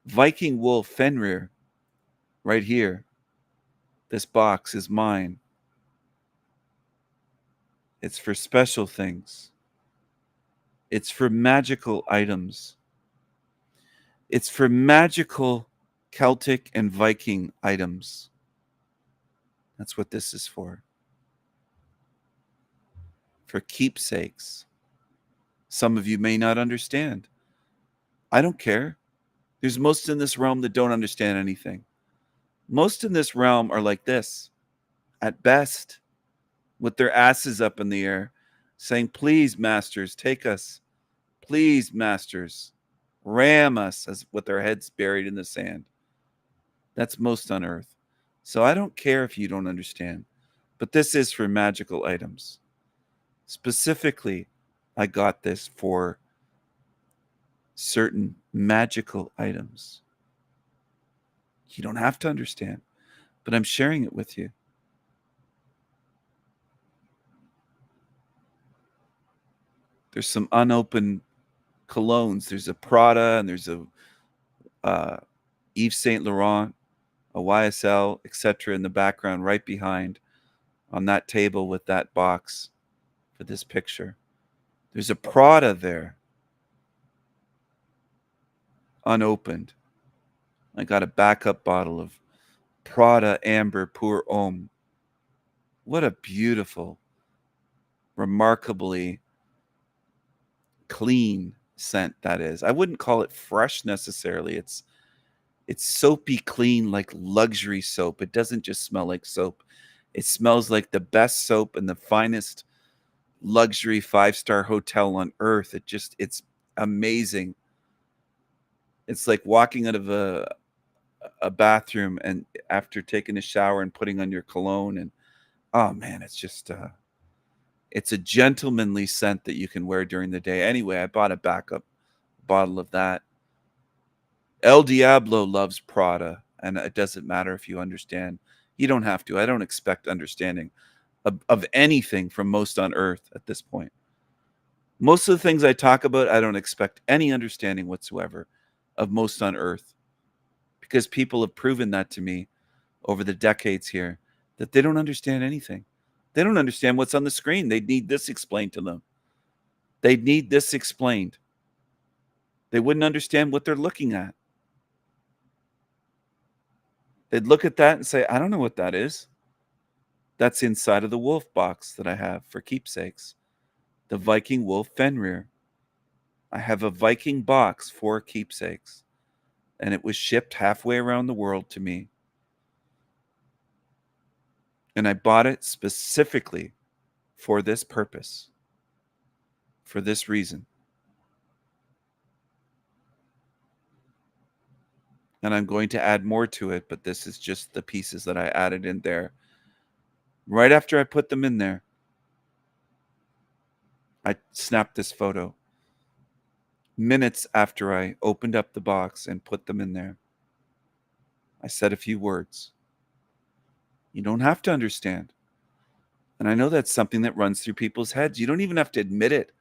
Viking wool Fenrir right here. This box is mine. It's for special things. It's for magical items. It's for magical Celtic and Viking items. That's what this is for. For keepsakes. Some of you may not understand. I don't care. There's most in this realm that don't understand anything. Most in this realm are like this, at best, with their asses up in the air, saying, please, masters, take us. Please, masters, ram us, as with their heads buried in the sand. That's most on earth. So I don't care if you don't understand. But this is for magical items. Specifically, I got this for certain magical items. You don't have to understand, but I'm sharing it with you. There's some unopened colognes. There's a Prada and there's a Yves Saint Laurent, a YSL, etc. in the background right behind on that table with that box for this picture. There's a Prada there, unopened. I got a backup bottle of Prada Amber Pour Homme. What a beautiful, remarkably clean scent that is. I wouldn't call it fresh necessarily. It's soapy clean, like luxury soap. It doesn't just smell like soap. It smells like the best soap in the finest luxury 5-star hotel on earth. It's amazing. It's like walking out of a bathroom and after taking a shower and putting on your cologne, and oh man, it's just it's a gentlemanly scent that you can wear during the day. Anyway, I bought a backup bottle of that. El Diablo loves Prada, and it doesn't matter if you understand. You don't have to. I don't expect understanding of anything from Most on Earth at this point. Most of the things I talk about, I don't expect any understanding whatsoever of Most on Earth, because people have proven that to me over the decades here, that they don't understand anything. They don't understand what's on the screen. They need this explained to them. They need this explained. They wouldn't understand what they're looking at. They'd look at that and say, I don't know what that is. That's inside of the wolf box that I have for keepsakes. The Viking Wolf Fenrir. I have a Viking box for keepsakes. And it was shipped halfway around the world to me. And I bought it specifically for this purpose. For this reason. And I'm going to add more to it, but this is just the pieces that I added in there. Right after I put them in there, I snapped this photo. Minutes after I opened up the box and put them in there, I said a few words. You don't have to understand. And I know that's something that runs through people's heads. You don't even have to admit it.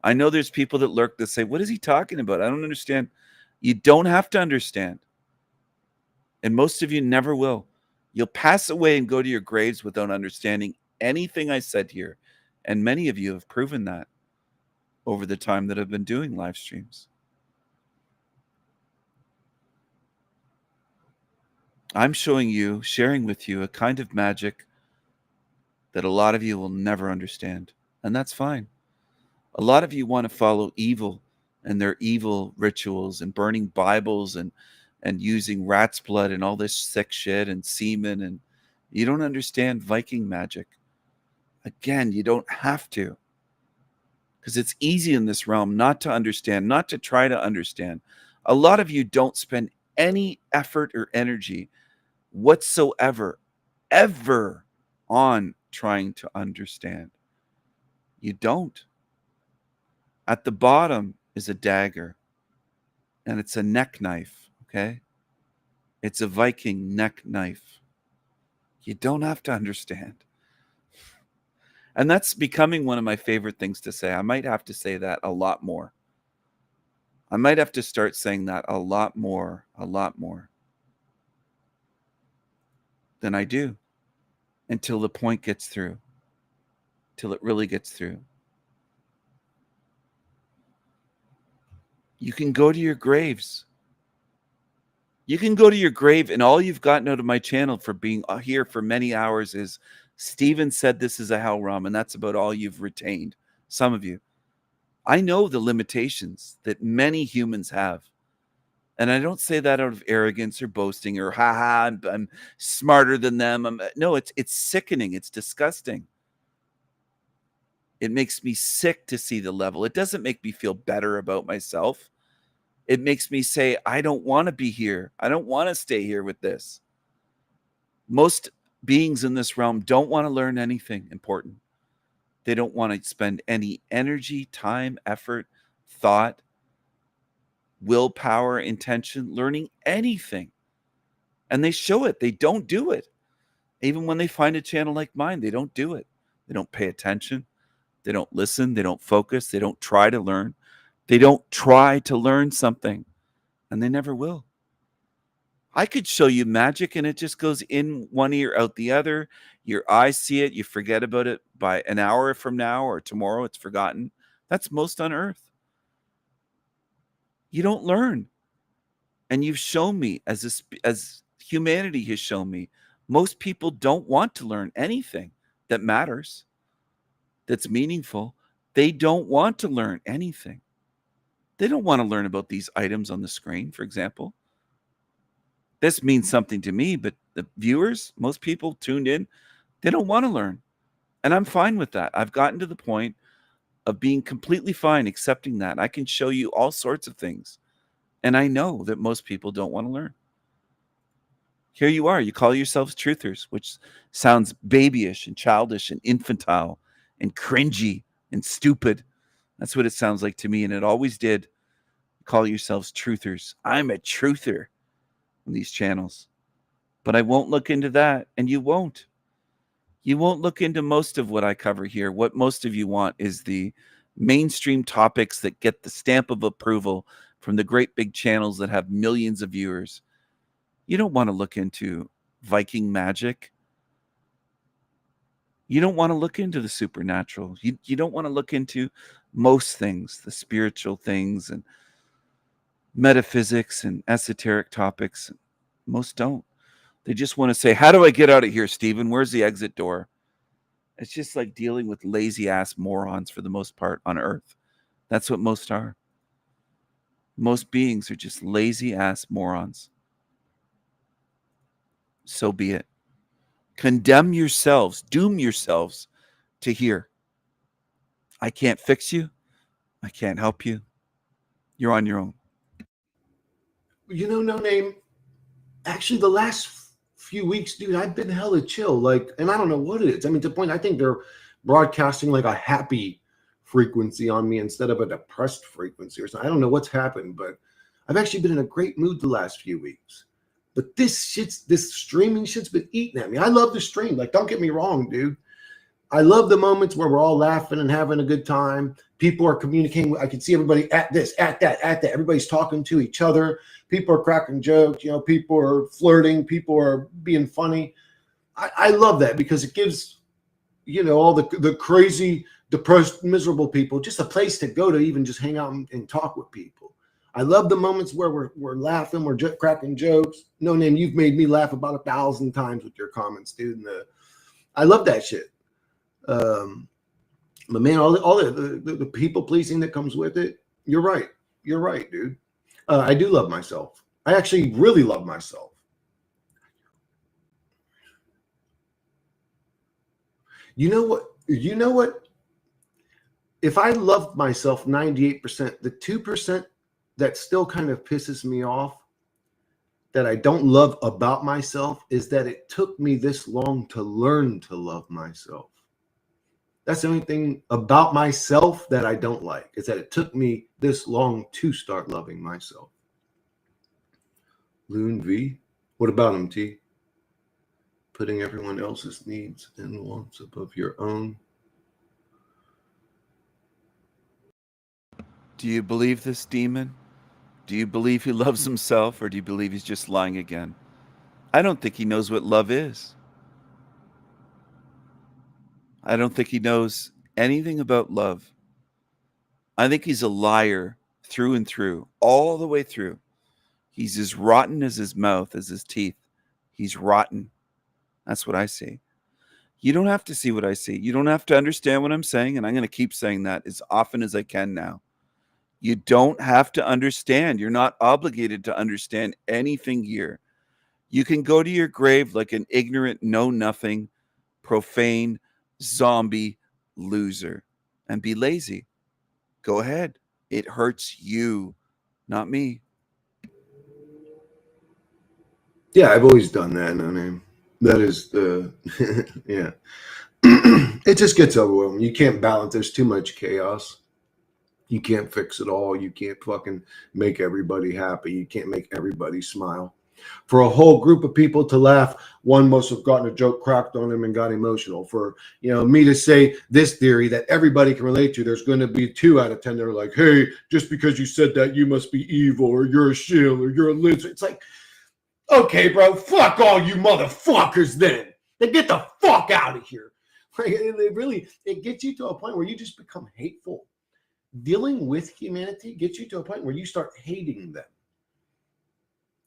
I know there's people that lurk that say, what is he talking about? I don't understand. You don't have to understand. And most of you never will. You'll pass away and go to your graves without understanding anything I said here. And many of you have proven that over the time that I've been doing live streams. I'm showing you, sharing with you a kind of magic that a lot of you will never understand. And that's fine. A lot of you want to follow evil and their evil rituals and burning Bibles and using rat's blood and all this sick shit and semen, and you don't understand Viking magic. Again, you don't have to, because it's easy in this realm not to understand, not to try to understand. A lot of you don't spend any effort or energy whatsoever, ever on trying to understand. You don't. At the bottom is a dagger, and it's a neck knife. Okay? It's a Viking neck knife. You don't have to understand. And that's becoming one of my favorite things to say. I might have to say that a lot more. I might have to start saying that a lot more than I do, until the point gets through, till it really gets through. You can go to your graves. You can go to your grave, and all you've gotten out of my channel for being here for many hours is Steven said this is a hell realm, and that's about all you've retained. Some of you. I know the limitations that many humans have. And I don't say that out of arrogance or boasting or I'm smarter than them. No, it's sickening. It's disgusting. It makes me sick to see the level. It doesn't make me feel better about myself. It makes me say, I don't want to be here. I don't want to stay here with this. Most beings in this realm don't want to learn anything important. They don't want to spend any energy, time, effort, thought, willpower, intention, learning anything. And they show it. They don't do it. Even when they find a channel like mine, they don't do it. They don't pay attention. They don't listen. They don't focus. They don't try to learn. They don't try to learn something, and they never will. I could show you magic and it just goes in one ear, out the other. Your eyes see it. You forget about it by an hour from now or tomorrow. It's forgotten. That's Most on Earth. You don't learn. And you've shown me, as humanity has shown me, most people don't want to learn anything that matters, that's meaningful. They don't want to learn anything. They don't want to learn about these items on the screen, for example. This means something to me, but the viewers, most people tuned in, they don't want to learn. And I'm fine with that. I've gotten to the point of being completely fine accepting that. I can show you all sorts of things And I know that most people don't want to learn. Here you are. You call yourselves truthers, which sounds babyish and childish and infantile and cringy and stupid. That's what it sounds like to me, and it always did. Call yourselves truthers. I'm a truther on these channels. But I won't look into that, and you won't. You won't look into most of what I cover here. What most of you want is the mainstream topics that get the stamp of approval from the great big channels that have millions of viewers. You don't want to look into Viking magic. You don't want to look into the supernatural. You don't want to look into most things, the spiritual things and metaphysics and esoteric topics. Most don't. They just want to say, how do I get out of here, Stephen? Where's the exit door? It's just like dealing with lazy-ass morons for the most part on Earth. That's what most are. Most beings are just lazy-ass morons. So be it. Condemn yourselves, doom yourselves to here. I can't fix you. I can't help you. You're on your own. You know, No Name, actually the last few weeks, dude, I've been hella chill. Like, and I don't know what it is. I mean, to the point, I think they're broadcasting like a happy frequency on me instead of a depressed frequency or something. I don't know what's happened, but I've actually been in a great mood the last few weeks. But this streaming shit's been eating at me. I love the stream. Like, don't get me wrong, dude. I love the moments where we're all laughing and having a good time. People are communicating. I can see everybody at this, at that, at that. Everybody's talking to each other. People are cracking jokes. You know, people are flirting. People are being funny. I love that because it gives, you know, all the crazy, depressed, miserable people just a place to go to even just hang out and talk with people. I love the moments where we're laughing, we're cracking jokes. No Name, you've made me laugh about 1,000 times with your comments, dude. And I love that shit. But man, all the people pleasing that comes with it, you're right. You're right, dude. I do love myself. I actually really love myself. You know what? If I love myself 98%, the 2% that still kind of pisses me off, that I don't love about myself, is that it took me this long to learn to love myself. That's the only thing about myself that I don't like, is that it took me this long to start loving myself. Loon V, what about him, T? Putting everyone else's needs and wants above your own. Do you believe this demon? Do you believe he loves himself, or do you believe he's just lying again? I don't think he knows what love is. I don't think he knows anything about love. I think he's a liar through and through, all the way through. He's as rotten as his mouth, as his teeth. He's rotten. That's what I see. You don't have to see what I see. You don't have to understand what I'm saying, and I'm going to keep saying that as often as I can now. You don't have to understand. You're not obligated to understand anything here. You can go to your grave like an ignorant, know-nothing, profane, zombie loser and be lazy. Go ahead. It hurts you, not me. Yeah, I've always done that, No Name. That is the, yeah. It just gets overwhelming. You can't balance. There's too much chaos. You can't fix it all. You can't fucking make everybody happy. You can't make everybody smile. For a whole group of people to laugh, one must have gotten a joke cracked on him and got emotional. For, you know, me to say this theory that everybody can relate to, there's going to be 2 out of 10 that are like, hey, just because you said that, you must be evil, or you're a shill, or you're a lizard. It's like, okay, bro, fuck all you motherfuckers then. Then get the fuck out of here. Like, it gets you to a point where you just become hateful. Dealing with humanity gets you to a point where you start hating them.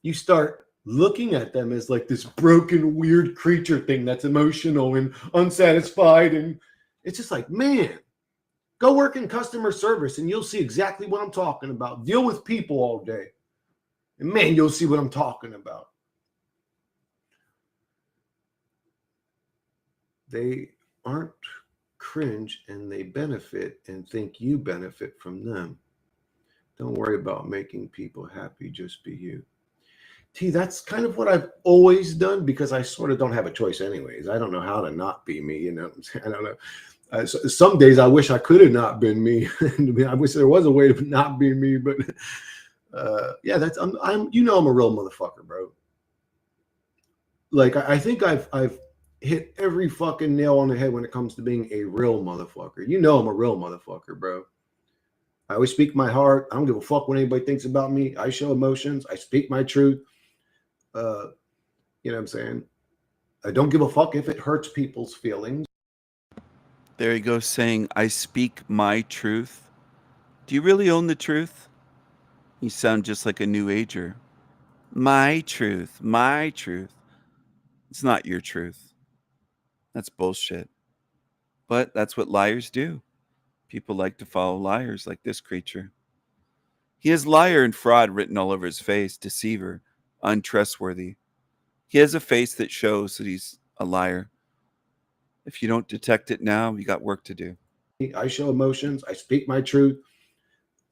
You start looking at them as like this broken, weird creature thing that's emotional and unsatisfied. And it's just like, man, go work in customer service and you'll see exactly what I'm talking about. Deal with people all day. And man, you'll see what I'm talking about. They aren't cringe, and they benefit and think you benefit from them. Don't worry about making people happy. Just be you. T, that's kind of what I've always done because I sort of don't have a choice anyways. I don't know how to not be me, you know. I don't know. Some days I wish I could have not been me. I wish there was a way to not be me, but yeah, that's I'm you know I'm a real motherfucker, bro. Like I think I've hit every fucking nail on the head when it comes to being a real motherfucker. You know I'm a real motherfucker, bro. I always speak my heart. I don't give a fuck what anybody thinks about me. I show emotions. I speak my truth. You know what I'm saying? I don't give a fuck if it hurts people's feelings. There he goes saying, I speak my truth. Do you really own the truth? You sound just like a new ager. My truth, my truth. It's not your truth. That's bullshit. But that's what liars do. People like to follow liars like this creature. He has liar and fraud written all over his face, deceiver, untrustworthy. He has a face that shows that he's a liar. If you don't detect it now, you got work to do. I show emotions. I speak my truth.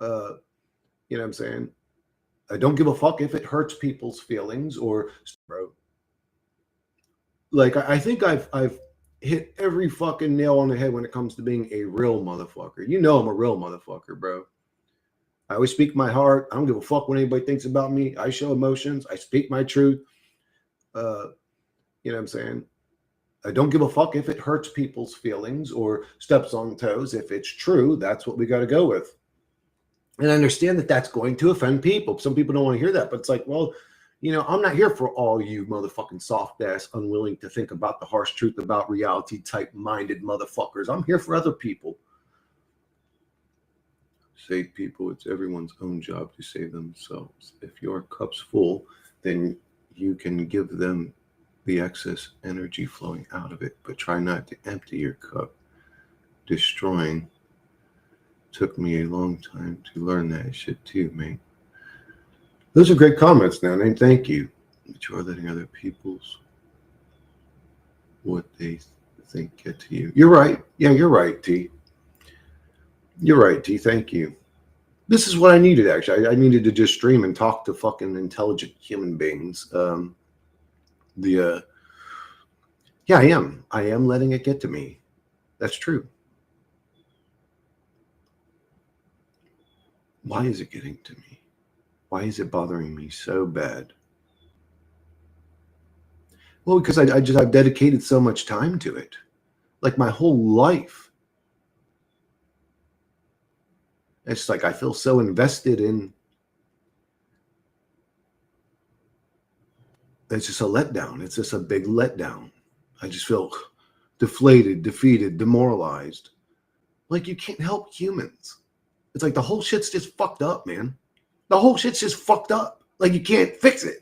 You know what I'm saying? I don't give a fuck if it hurts people's feelings or, bro. Like, I think I've hit every fucking nail on the head when it comes to being a real motherfucker. You know I'm a real motherfucker, bro. I always speak my heart. I don't give a fuck what anybody thinks about me. I show emotions. I speak my truth. You know what I'm saying? I don't give a fuck if it hurts people's feelings or steps on toes. If it's true, that's what we got to go with. And I understand that that's going to offend people. Some people don't want to hear that, but it's like, well, you know, I'm not here for all you motherfucking soft ass, unwilling to think about the harsh truth about reality type minded motherfuckers. I'm here for other people. Save people. It's everyone's own job to save themselves. If your cup's full, then you can give them the excess energy flowing out of it, but try not to empty your cup. Destroying took me a long time to learn that shit too, mate. Those are great comments now, and thank you. But you are letting other people's what they think get to you. You're right. Yeah, you're right, T. You're right, T. Thank you. This is what I needed, actually. I needed to just stream and talk to fucking intelligent human beings. Yeah, I am letting it get to me. That's true. Why is it getting to me? Why is it bothering me so bad? Well, because I've dedicated so much time to it, like my whole life. It's like I feel so invested in. It's just a letdown. It's just a big letdown. I just feel deflated, defeated, demoralized. Like you can't help humans. It's like the whole shit's just fucked up, man. The whole shit's just fucked up. Like you can't fix it.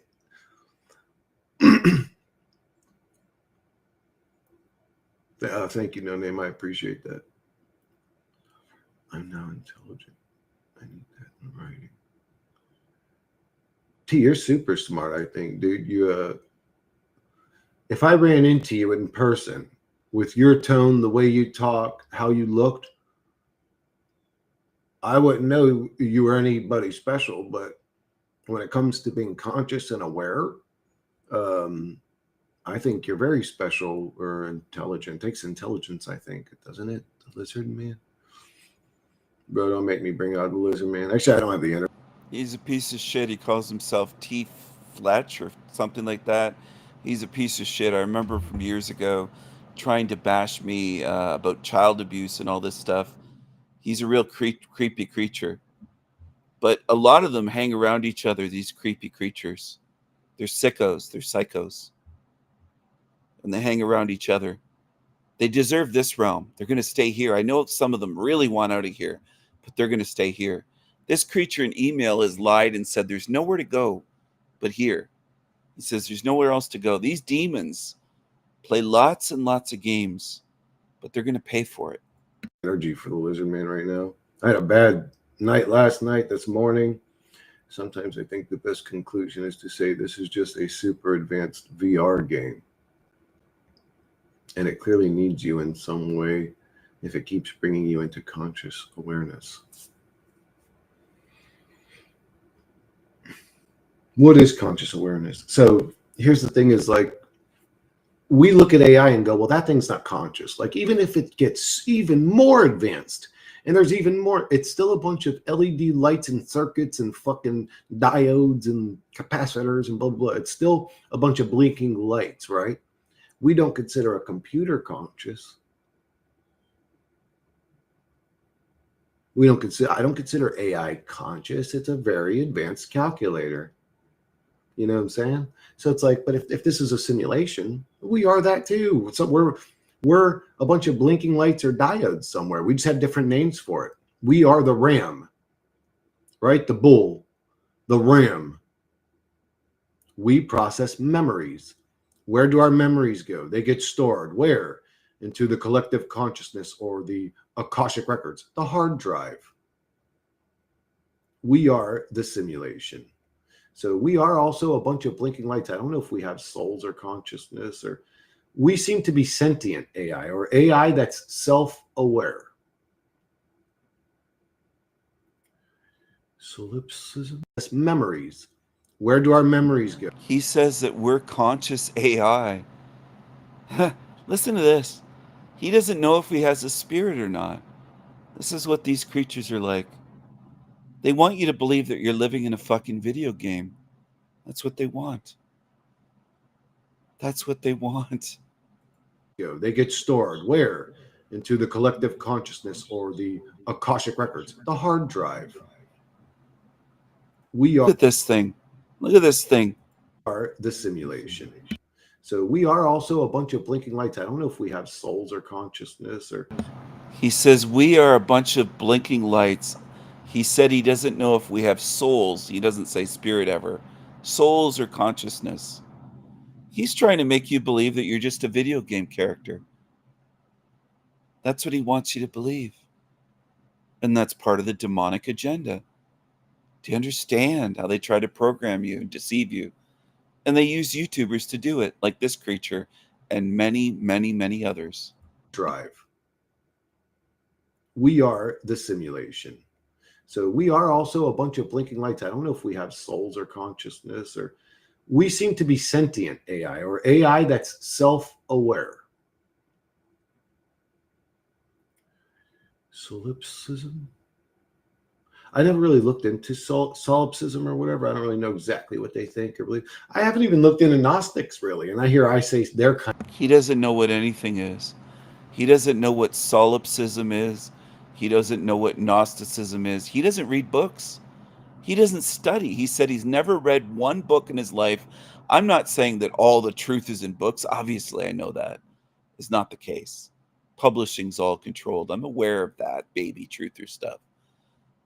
Thank you, No Name. I appreciate that. I'm now intelligent. I need that in writing. T, you're super smart, I think, dude. You, if I ran into you in person with your tone, the way you talk, how you looked, I wouldn't know you were anybody special. But when it comes to being conscious and aware, I think you're very special or intelligent. It takes intelligence, I think, doesn't it? The lizard man. Bro, don't make me bring out the lizard man. Actually, I don't have the energy. He's a piece of shit. He calls himself T. Fletch or something like that. He's a piece of shit. I remember from years ago trying to bash me about child abuse and all this stuff. He's a real creepy creature. But a lot of them hang around each other, these creepy creatures. They're sickos. They're psychos. And they hang around each other. They deserve this realm. They're going to stay here. I know some of them really want out of here, but they're going to stay here. This creature in email has lied and said there's nowhere to go but here. He says there's nowhere else to go. These demons play lots and lots of games, but they're going to pay for it. Energy for the lizard man right now. I had a bad night last night, this morning. Sometimes I think the best conclusion is to say this is just a super advanced VR game. And it clearly needs you in some way if it keeps bringing you into conscious awareness. What is conscious awareness? So here's the thing is like, we look at AI and go, well, that thing's not conscious. Like, even if it gets even more advanced and there's even more, it's still a bunch of LED lights and circuits and fucking diodes and capacitors and blah, blah, blah. It's still a bunch of blinking lights, right? We don't consider a computer conscious. I don't consider AI conscious. It's a very advanced calculator. You know what I'm saying? So it's like, but if this is a simulation, we are that too. So we're a bunch of blinking lights or diodes somewhere. We just have different names for it. We are the RAM, right? The bull, the RAM. We process memories. Where do our memories go? They get stored where? Into the collective consciousness or the Akashic records, the hard drive. We are the simulation. So we are also a bunch of blinking lights. I don't know if we have souls or consciousness, or we seem to be sentient AI, or AI that's self-aware. Solipsism. That's memories. Where do our memories go? He says that we're conscious AI. Listen to this. He doesn't know if he has a spirit or not. This is what these creatures are like. They want you to believe that you're living in a fucking video game. That's what they want. That's what they want. They get stored where? Into the collective consciousness or the Akashic records, the hard drive. We are. Look at this thing. Look at this thing. Are the simulation. So we are also a bunch of blinking lights. I don't know if we have souls or consciousness, or. He says we are a bunch of blinking lights. He said he doesn't know if we have souls. He doesn't say spirit ever. Souls or consciousness. He's trying to make you believe that you're just a video game character. That's what he wants you to believe. And that's part of the demonic agenda. Do you understand how they try to program you and deceive you? And they use YouTubers to do it, like this creature and many, many, many others. Drive. We are the simulation. So we are also a bunch of blinking lights. I don't know if we have souls or consciousness, or we seem to be sentient AI, or AI that's self-aware. Solipsism. I never really looked into solipsism or whatever. I don't really know exactly what they think or believe. I haven't even looked into Gnostics really, and I hear I say they're kind of. He doesn't know what anything is. He doesn't know what solipsism is. He doesn't know what Gnosticism is. He doesn't read books. He doesn't study. He said he's never read one book in his life. I'm not saying that all the truth is in books. Obviously, I know that is not the case. Publishing's all controlled. I'm aware of that baby truther stuff.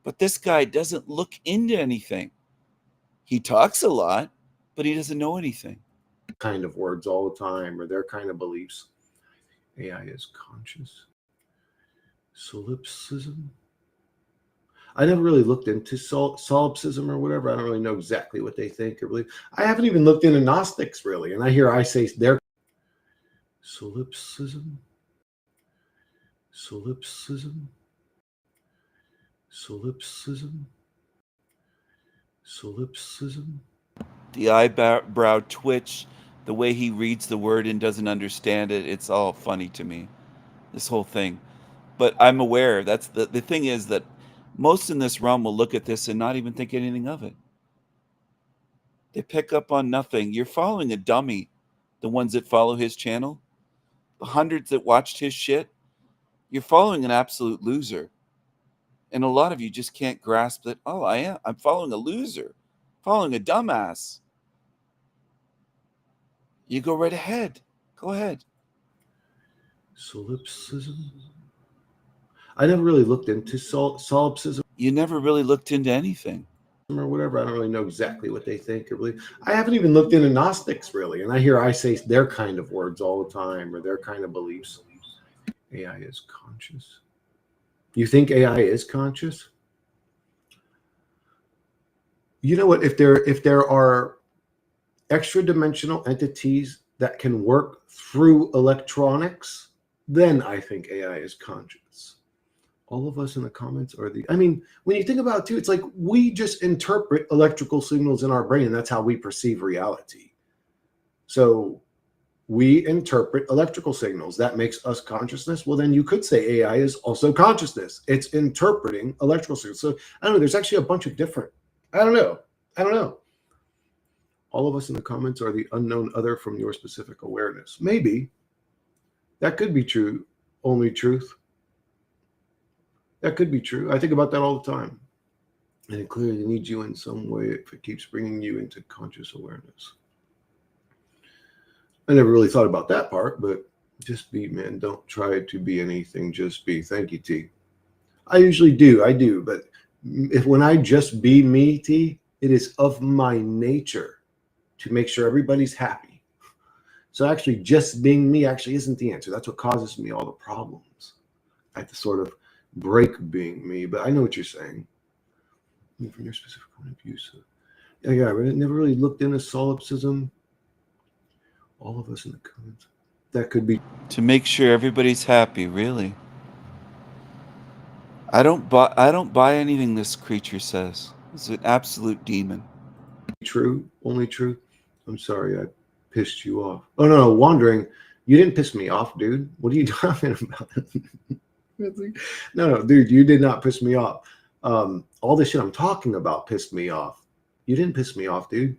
But this guy doesn't look into anything. He talks a lot, but he doesn't know anything. Kind of words all the time, or their kind of beliefs. AI is conscious. Solipsism. I never really looked into solipsism or whatever. I don't really know exactly what they think or believe. I haven't even looked into Gnostics really, and I hear I say they're solipsism. Solipsism. Solipsism. Solipsism. The eyebrow twitch, the way he reads the word and doesn't understand it, it's all funny to me, this whole thing. But I'm aware, that's the thing is that most in this realm will look at this and not even think anything of it. They pick up on nothing. You're following a dummy, the ones that follow his channel, the hundreds that watched his shit. You're following an absolute loser. And a lot of you just can't grasp that, oh, I'm following a loser, following a dumbass. You go right ahead. Go ahead. Solipsism. I never really looked into solipsism. You never really looked into anything. Or whatever. I don't really know exactly what they think or believe. I haven't even looked into Gnostics really, and I hear I say their kind of words all the time, or their kind of beliefs. AI is conscious. You think AI is conscious? You know what? If there are extra dimensional entities that can work through electronics, then I think AI is conscious. All of us in the comments are the, I mean, when you think about it too, it's like we just interpret electrical signals in our brain, and that's how we perceive reality. So we interpret electrical signals. That makes us consciousness. Well, then you could say AI is also consciousness. It's interpreting electrical signals. So I don't know. There's actually a bunch of different, I don't know. All of us in the comments are the unknown other from your specific awareness. Maybe that could be true. Only truth. That could be true. I think about that all the time. And it clearly needs you in some way if it keeps bringing you into conscious awareness. I never really thought about that part, but just be, man. Don't try to be anything. Just be. Thank you, T. I usually do. I do. But when I just be me, T, it is of my nature to make sure everybody's happy. So actually just being me actually isn't the answer. That's what causes me all the problems. I have to sort of break being me, but I know what you're saying. From your specific point of view. So yeah, I never really looked into solipsism. All of us in the comments. That could be to make sure everybody's happy, really. I don't buy anything this creature says. It's an absolute demon. True, only truth. I'm sorry I pissed you off. Oh no, wandering. You didn't piss me off, dude. What are you talking about? No, dude, you did not piss me off. All this shit I'm talking about pissed me off. You didn't piss me off, dude.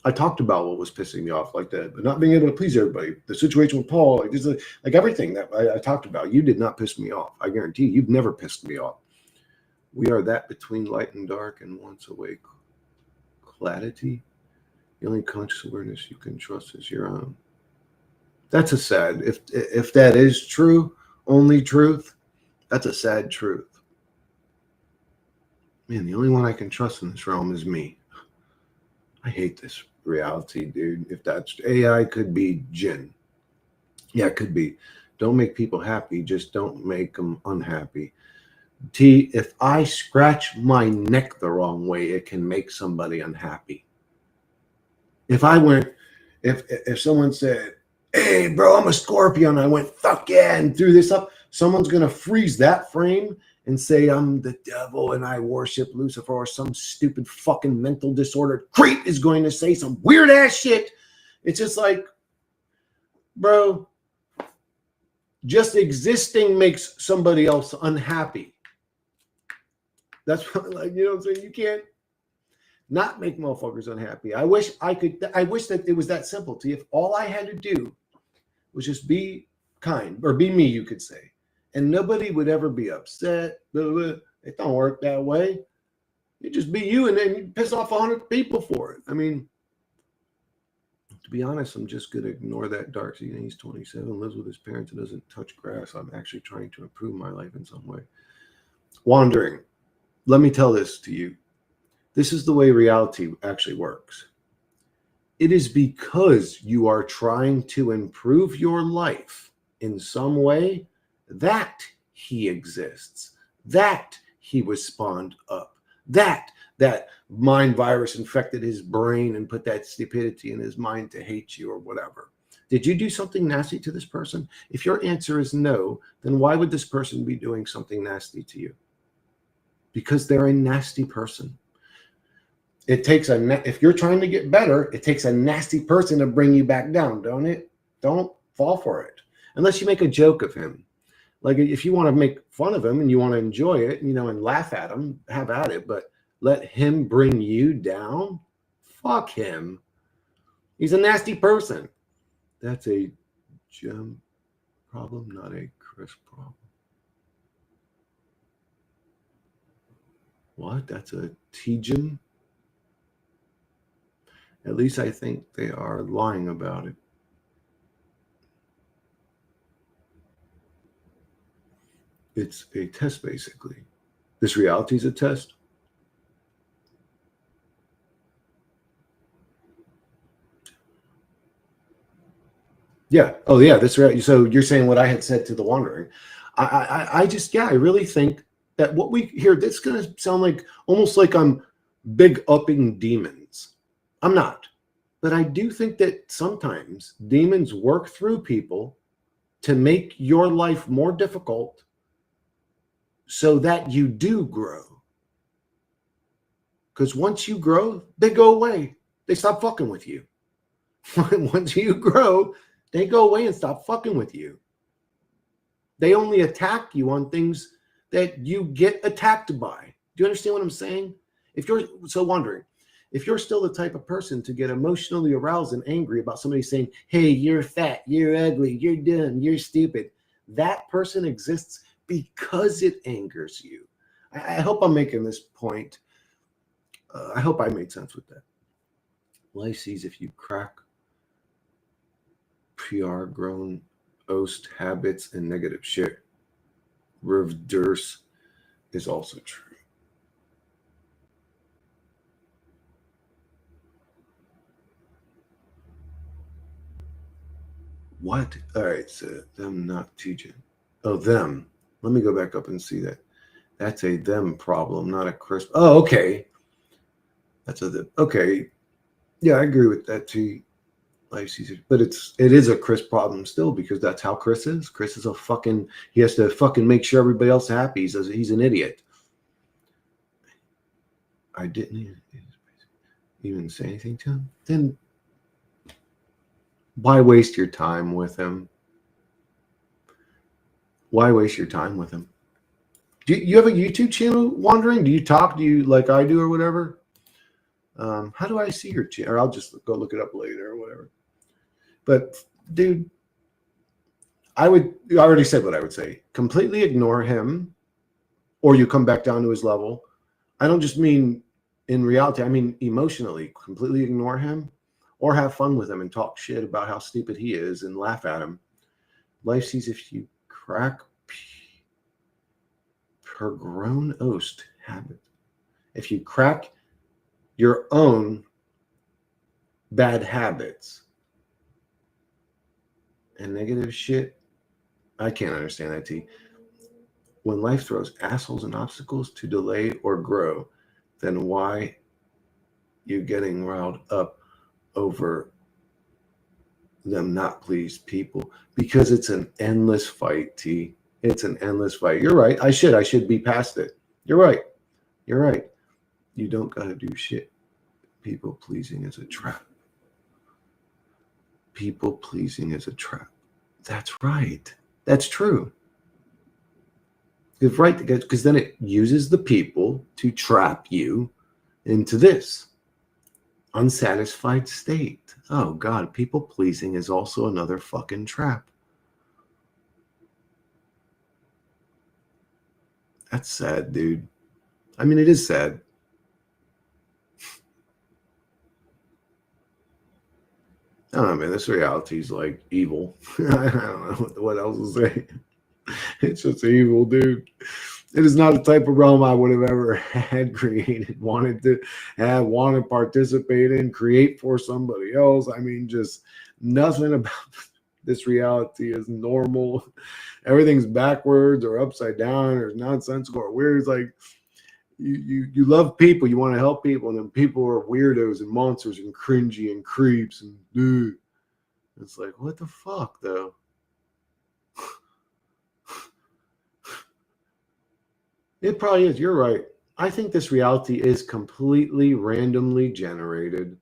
I talked about what was pissing me off like that, but not being able to please everybody. The situation with Paul, like, just, like everything that I talked about, you did not piss me off. I guarantee you've never pissed me off. We are that between light and dark and once awake. Clarity. The only conscious awareness you can trust is your own. That's a sad, if that is true, only truth, that's a sad truth. Man, the only one I can trust in this realm is me. I hate this reality, dude. If that's AI, could be Jinn. Yeah, it could be. Don't make people happy. Just don't make them unhappy. T, if I scratch my neck the wrong way, it can make somebody unhappy. If I went, if someone said, hey, bro, I'm a Scorpion, I went, fuck yeah, and threw this up, someone's going to freeze that frame and say I'm the devil and I worship Lucifer, or some stupid fucking mental disordered creep is going to say some weird ass shit. It's just like, bro, just existing makes somebody else unhappy. That's what, like, you know what I'm saying? You can't not make motherfuckers unhappy. I wish that it was that simple. If all I had to do was just be kind, or be me, you could say, and nobody would ever be upset. Blah, blah, blah. It don't work that way. You just be you, and then you piss off 100 people for it. I mean, to be honest, I'm just going to ignore that dark scene. He's 27, lives with his parents, and doesn't touch grass. I'm actually trying to improve my life in some way. Wandering. Let me tell this to you. This is the way reality actually works. It is because you are trying to improve your life in some way that he exists, that he was spawned up, that mind virus infected his brain and put that stupidity in his mind to hate you or whatever. Did you do something nasty to this person? If your answer is no, then why would this person be doing something nasty to you? Because they're a nasty person. It takes if you're trying to get better, it takes a nasty person to bring you back down, don't it? Don't fall for it. Unless you make a joke of him. Like, if you want to make fun of him and you want to enjoy it, you know, and laugh at him, have at it. But let him bring you down? Fuck him. He's a nasty person. That's a Gem problem, not a Chris problem. What? That's a T-Gem? At least I think they are lying about it. It's a test, basically. This reality is a test. Yeah. Oh, yeah. That's right. So you're saying what I had said to the Wandering. I just, yeah, I really think that what we hear, that's going to sound like almost like I'm big upping demons. I'm not. But I do think that sometimes demons work through people to make your life more difficult so that you do grow. Because once you grow, they go away. They stop fucking with you. Once you grow, they go away and stop fucking with you. They only attack you on things that you get attacked by. Do you understand what I'm saying? If you're so wondering, if you're still the type of person to get emotionally aroused and angry about somebody saying, hey, you're fat, you're ugly, you're dumb, you're stupid, that person exists because it angers you. I hope I'm making this point. I hope I made sense with that. Life sees if you crack PR grown oast habits and negative shit. Reverse is also true. What? All right, so them not teaching. Oh, them. Let me go back up and see that. That's a them problem, not a Chris. Oh, okay. That's a them. Okay. Yeah, I agree with that too. Life's easier. But it is a Chris problem still, because that's how Chris is. Chris is a fucking, he has to fucking make sure everybody else is happy. He's an idiot. I didn't even say anything to him. Then why waste your time with him? Why waste your time with him? Do you have a YouTube channel, Wandering? Do you talk? Do you like I do or whatever? How do I see your channel? Or I'll just go look it up later or whatever. But dude, I already said what I would say. Completely ignore him, or you come back down to his level. I don't just mean in reality, I mean emotionally. Completely ignore him, or have fun with him and talk shit about how stupid he is and laugh at him. Life sees if you crack per grown oast habit. If you crack your own bad habits and negative shit, I can't understand that, T. When life throws assholes and obstacles to delay or grow, then why you getting riled up over them not pleased people? Because it's an endless fight, T. It's an endless fight. You're right. I should be past it. You're right. You're right. You don't got to do shit. People pleasing is a trap. People pleasing is a trap. That's right. That's true. It's right, because then it uses the people to trap you into this unsatisfied state. Oh God, people pleasing is also another fucking trap. That's sad, dude. I mean, it is sad. I don't know, man. This reality is like evil. I don't know what else to say. It's just evil, dude. It is not the type of realm I would have ever had created, wanted to participate in, create for somebody else. I mean, just nothing about this reality is normal. Everything's backwards or upside down or nonsensical or weird. It's like you love people, you want to help people, and then people are weirdos and monsters and cringy and creeps and dude. It's like, what the fuck, though? It probably is. You're right. I think this reality is completely randomly generated.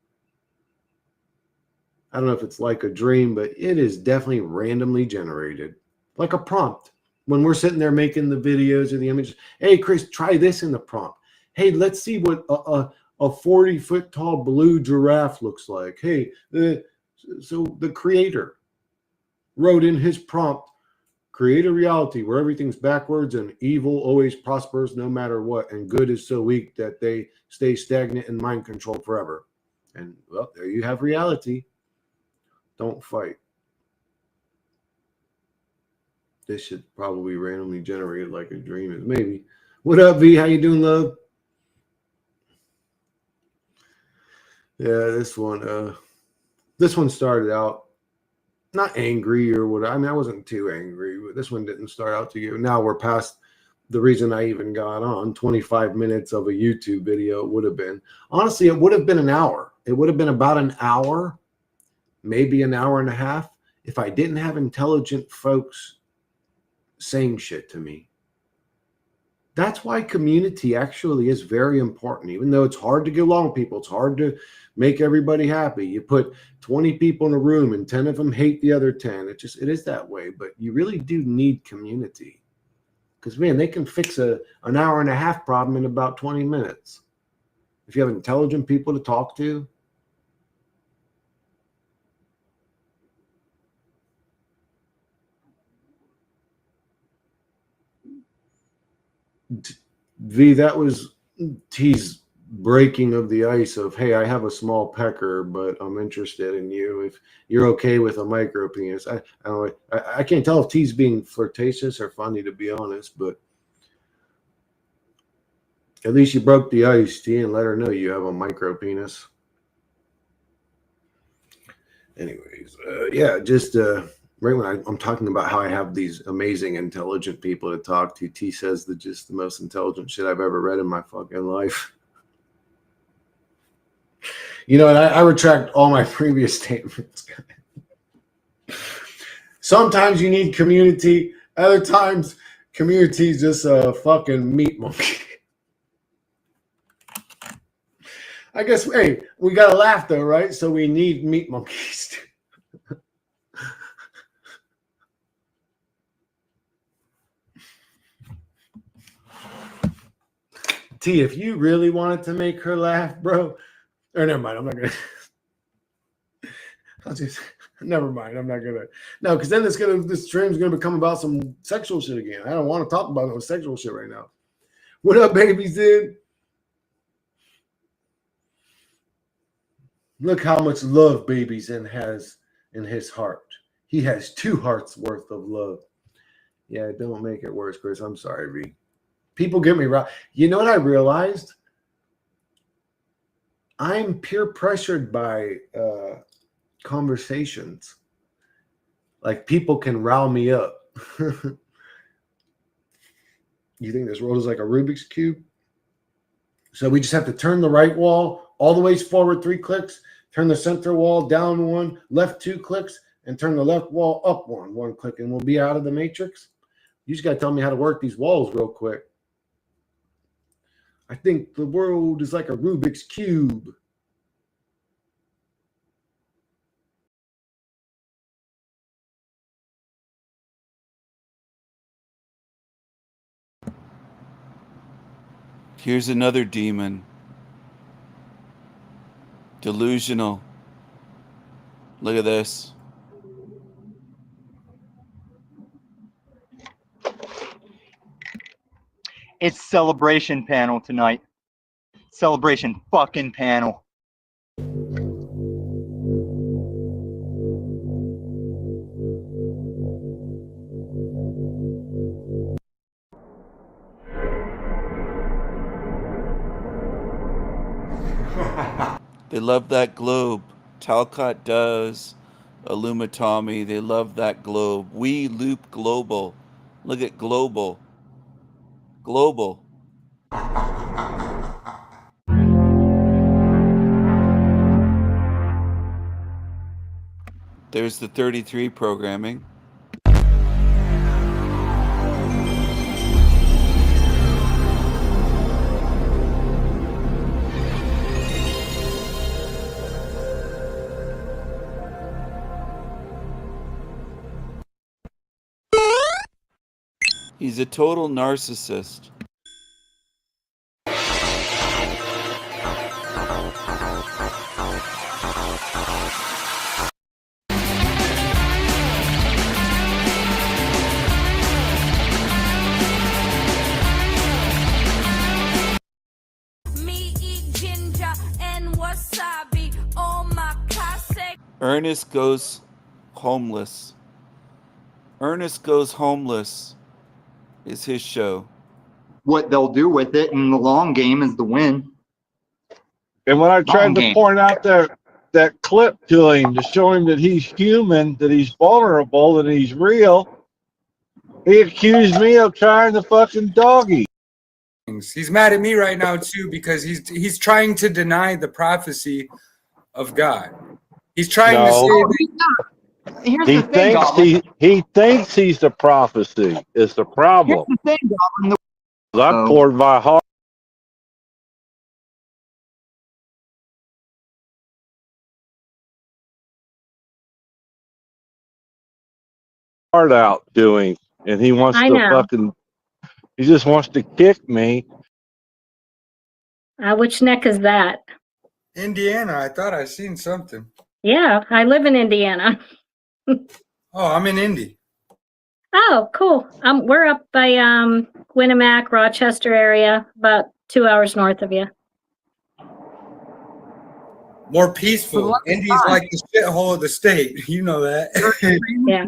I don't know if it's like a dream, but it is definitely randomly generated. Like a prompt. When we're sitting there making the videos or the images, hey, Chris, try this in the prompt. Hey, let's see what a 40-foot tall blue giraffe looks like. Hey, so the creator wrote in his prompt, create a reality where everything's backwards and evil always prospers no matter what, and good is so weak that they stay stagnant and mind controlled forever. And, well, there you have reality. Don't fight. This should probably randomly generate like a dream. Maybe. What up, V? How you doing, love? Yeah, this one started out not angry or what. I mean, I wasn't too angry, but this one didn't start out to you. Now we're past the reason I even got on. 25 minutes of a YouTube video would have been. Honestly, it would have been an hour. It would have been about an hour, maybe an hour and a half, if I didn't have intelligent folks saying shit to me. That's why community actually is very important. Even though it's hard to get along with people, it's hard to make everybody happy. You put 20 people in a room and 10 of them hate the other 10. It is that way. But you really do need community. Because, man, they can fix an hour and a half problem in about 20 minutes. If you have intelligent people to talk to. V, that was T's breaking of the ice of, hey, I have a small pecker, but I'm interested in you. If you're okay with a micro penis. I can't tell if T's being flirtatious or funny, to be honest, but at least you broke the ice, T, and let her know you have a micro penis. Anyways, yeah, just right when I'm talking about how I have these amazing, intelligent people to talk to, T says just the most intelligent shit I've ever read in my fucking life. You know, and I retract all my previous statements. Sometimes you need community. Other times, community is just a fucking meat monkey. I guess, hey, we got to laugh though, right? So we need meat monkeys. T, if you really wanted to make her laugh, bro, or never mind, I'm not gonna. Never mind, I'm not gonna. No, because then this stream's gonna become about some sexual shit again. I don't want to talk about no sexual shit right now. What up, babies? Dude? Look how much love Babies has in his heart. He has 2 hearts worth of love. Yeah, don't make it worse, Chris. I'm sorry, V. People get me wrong. You know what I realized? I'm peer pressured by conversations. Like, people can rile me up. You think this world is like a Rubik's Cube? So we just have to turn the right wall all the way forward 3 clicks, turn the center wall down 1, left 2 clicks, and turn the left wall up 1 click, and we'll be out of the matrix. You just got to tell me how to work these walls real quick. I think the world is like a Rubik's Cube. Here's another demon. Delusional. Look at this. It's celebration panel tonight. Celebration fucking panel. They love that globe. Talcott does. Illumitomi, they love that globe. We loop global. Look at global. Global. There's the 33 programming. He's a total narcissist. Me eat ginger and wasabi, omakase. Ernest Goes Homeless. Ernest Goes Homeless is his show. What they'll do with it in the long game is the win. And when I tried to point out that clip to him to show him that he's human, that he's vulnerable, that he's real, he accused me of trying the fucking doggy. He's mad at me right now too because he's trying to deny the prophecy of God. He's trying to say that He thinks he's the prophecy. Is the problem? Here's the thing, Goblin. I poured my heart out doing, and he wants I to know. fucking, he just wants to kick me. Which neck is that? Indiana. I thought I seen something. Yeah, I live in Indiana. Oh, I'm in Indy. Oh, cool. We're up by Winnemac, Rochester area, about 2 hours north of you. More peaceful. Indy's like the shithole of the state. You know that. Yeah.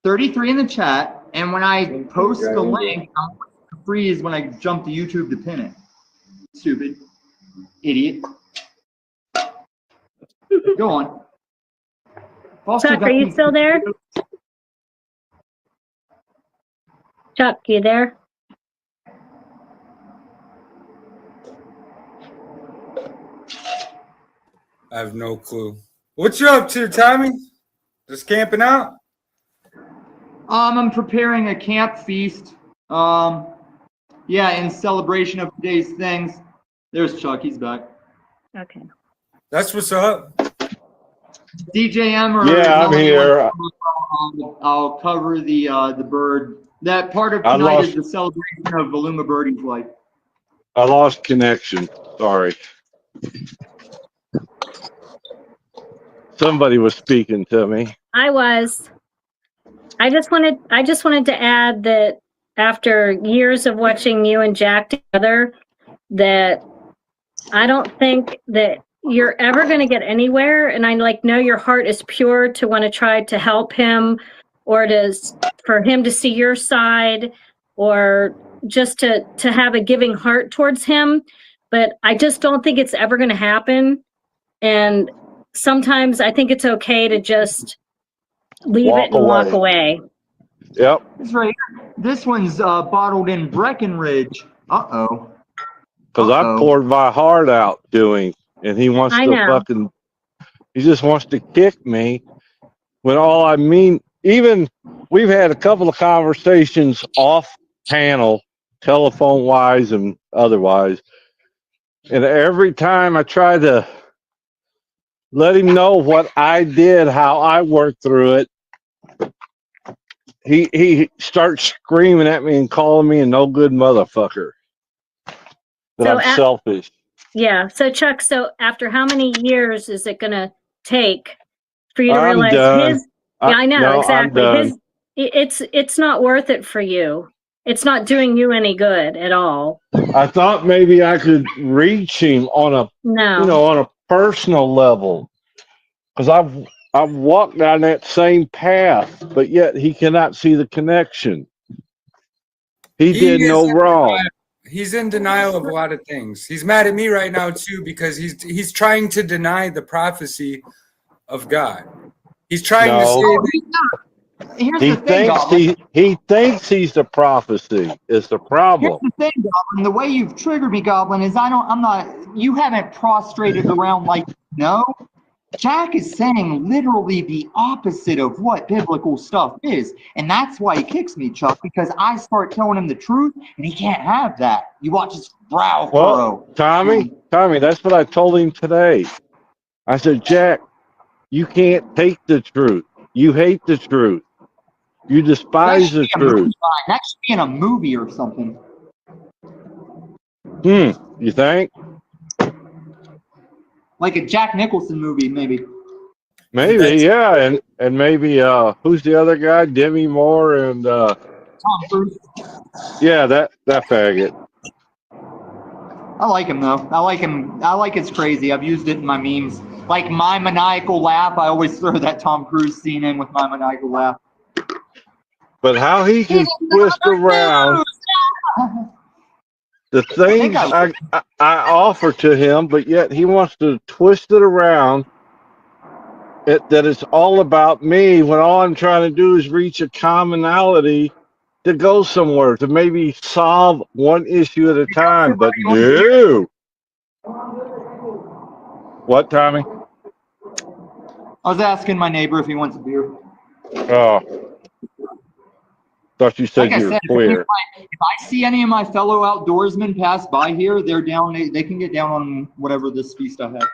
33 in the chat, and when I post the link, I'm freeze when I jump to YouTube to pin it. Stupid. Idiot. Go on. Chuck, are you still there? Chuck, you there? I have no clue. What you up to, Tommy? Just camping out? I'm preparing a camp feast. Yeah, in celebration of today's things. There's Chuck, he's back. Okay. That's what's up. DJM or Yeah, I'm here. I'll cover the bird. That part of tonight is the celebration of Voluma Birdie's life. I lost connection. Sorry. Somebody was speaking to me. I was. I just wanted to add that after years of watching you and Jack together, that I don't think that you're ever going to get anywhere. And I know your heart is pure to want to try to help him, or for him to see your side, or just to have a giving heart towards him. But I just don't think it's ever going to happen. And sometimes I think it's okay to just leave it and walk away. Yep. This right here. This one's bottled in Breckenridge. Uh-oh. Because I poured my heart out doing, and he wants to fucking, he just wants to kick me. When all I mean, even we've had a couple of conversations off panel, telephone wise and otherwise. And every time I try to let him know what I did, how I worked through it, he starts screaming at me and calling me a no good motherfucker. That I'm selfish. Yeah. So Chuck, after how many years is it going to take for you to I'm realize done. I know, No, exactly. It's not worth it for you. It's not doing you any good at all. I thought maybe I could reach him on a personal level, because I've walked down that same path, but yet he cannot see the connection. He did no wrong. He's in denial of a lot of things. He's mad at me right now too, because he's trying to deny the prophecy of God. He's trying to say that he thinks he's the prophecy is the problem. Here's the thing, Goblin. The way you've triggered me, Goblin, is you haven't prostrated around like no. Jack is saying literally the opposite of what biblical stuff is. And that's why he kicks me, Chuck, because I start telling him the truth and he can't have that. You watch his brow furrow. Tommy, that's what I told him today. I said, Jack, you can't take the truth. You hate the truth. You despise the truth. That should be in a movie or something. You think? Like a Jack Nicholson movie, maybe. Maybe, yeah. And maybe who's the other guy? Demi Moore and Tom Cruise. Yeah, that faggot. I like him though. I like him. I like it's crazy. I've used it in my memes. Like my maniacal laugh, I always throw that Tom Cruise scene in with my maniacal laugh. But how he can twist around the things I offer to him, but yet he wants to twist it around that it's all about me, when all I'm trying to do is reach a commonality to go somewhere, to maybe solve one issue at a time. But no. What, Tommy? I was asking my neighbor if he wants a beer. Oh. Thought you said Like I you were said, queer. if I see any of my fellow outdoorsmen pass by here, they're down. They can get down on whatever this feast I have,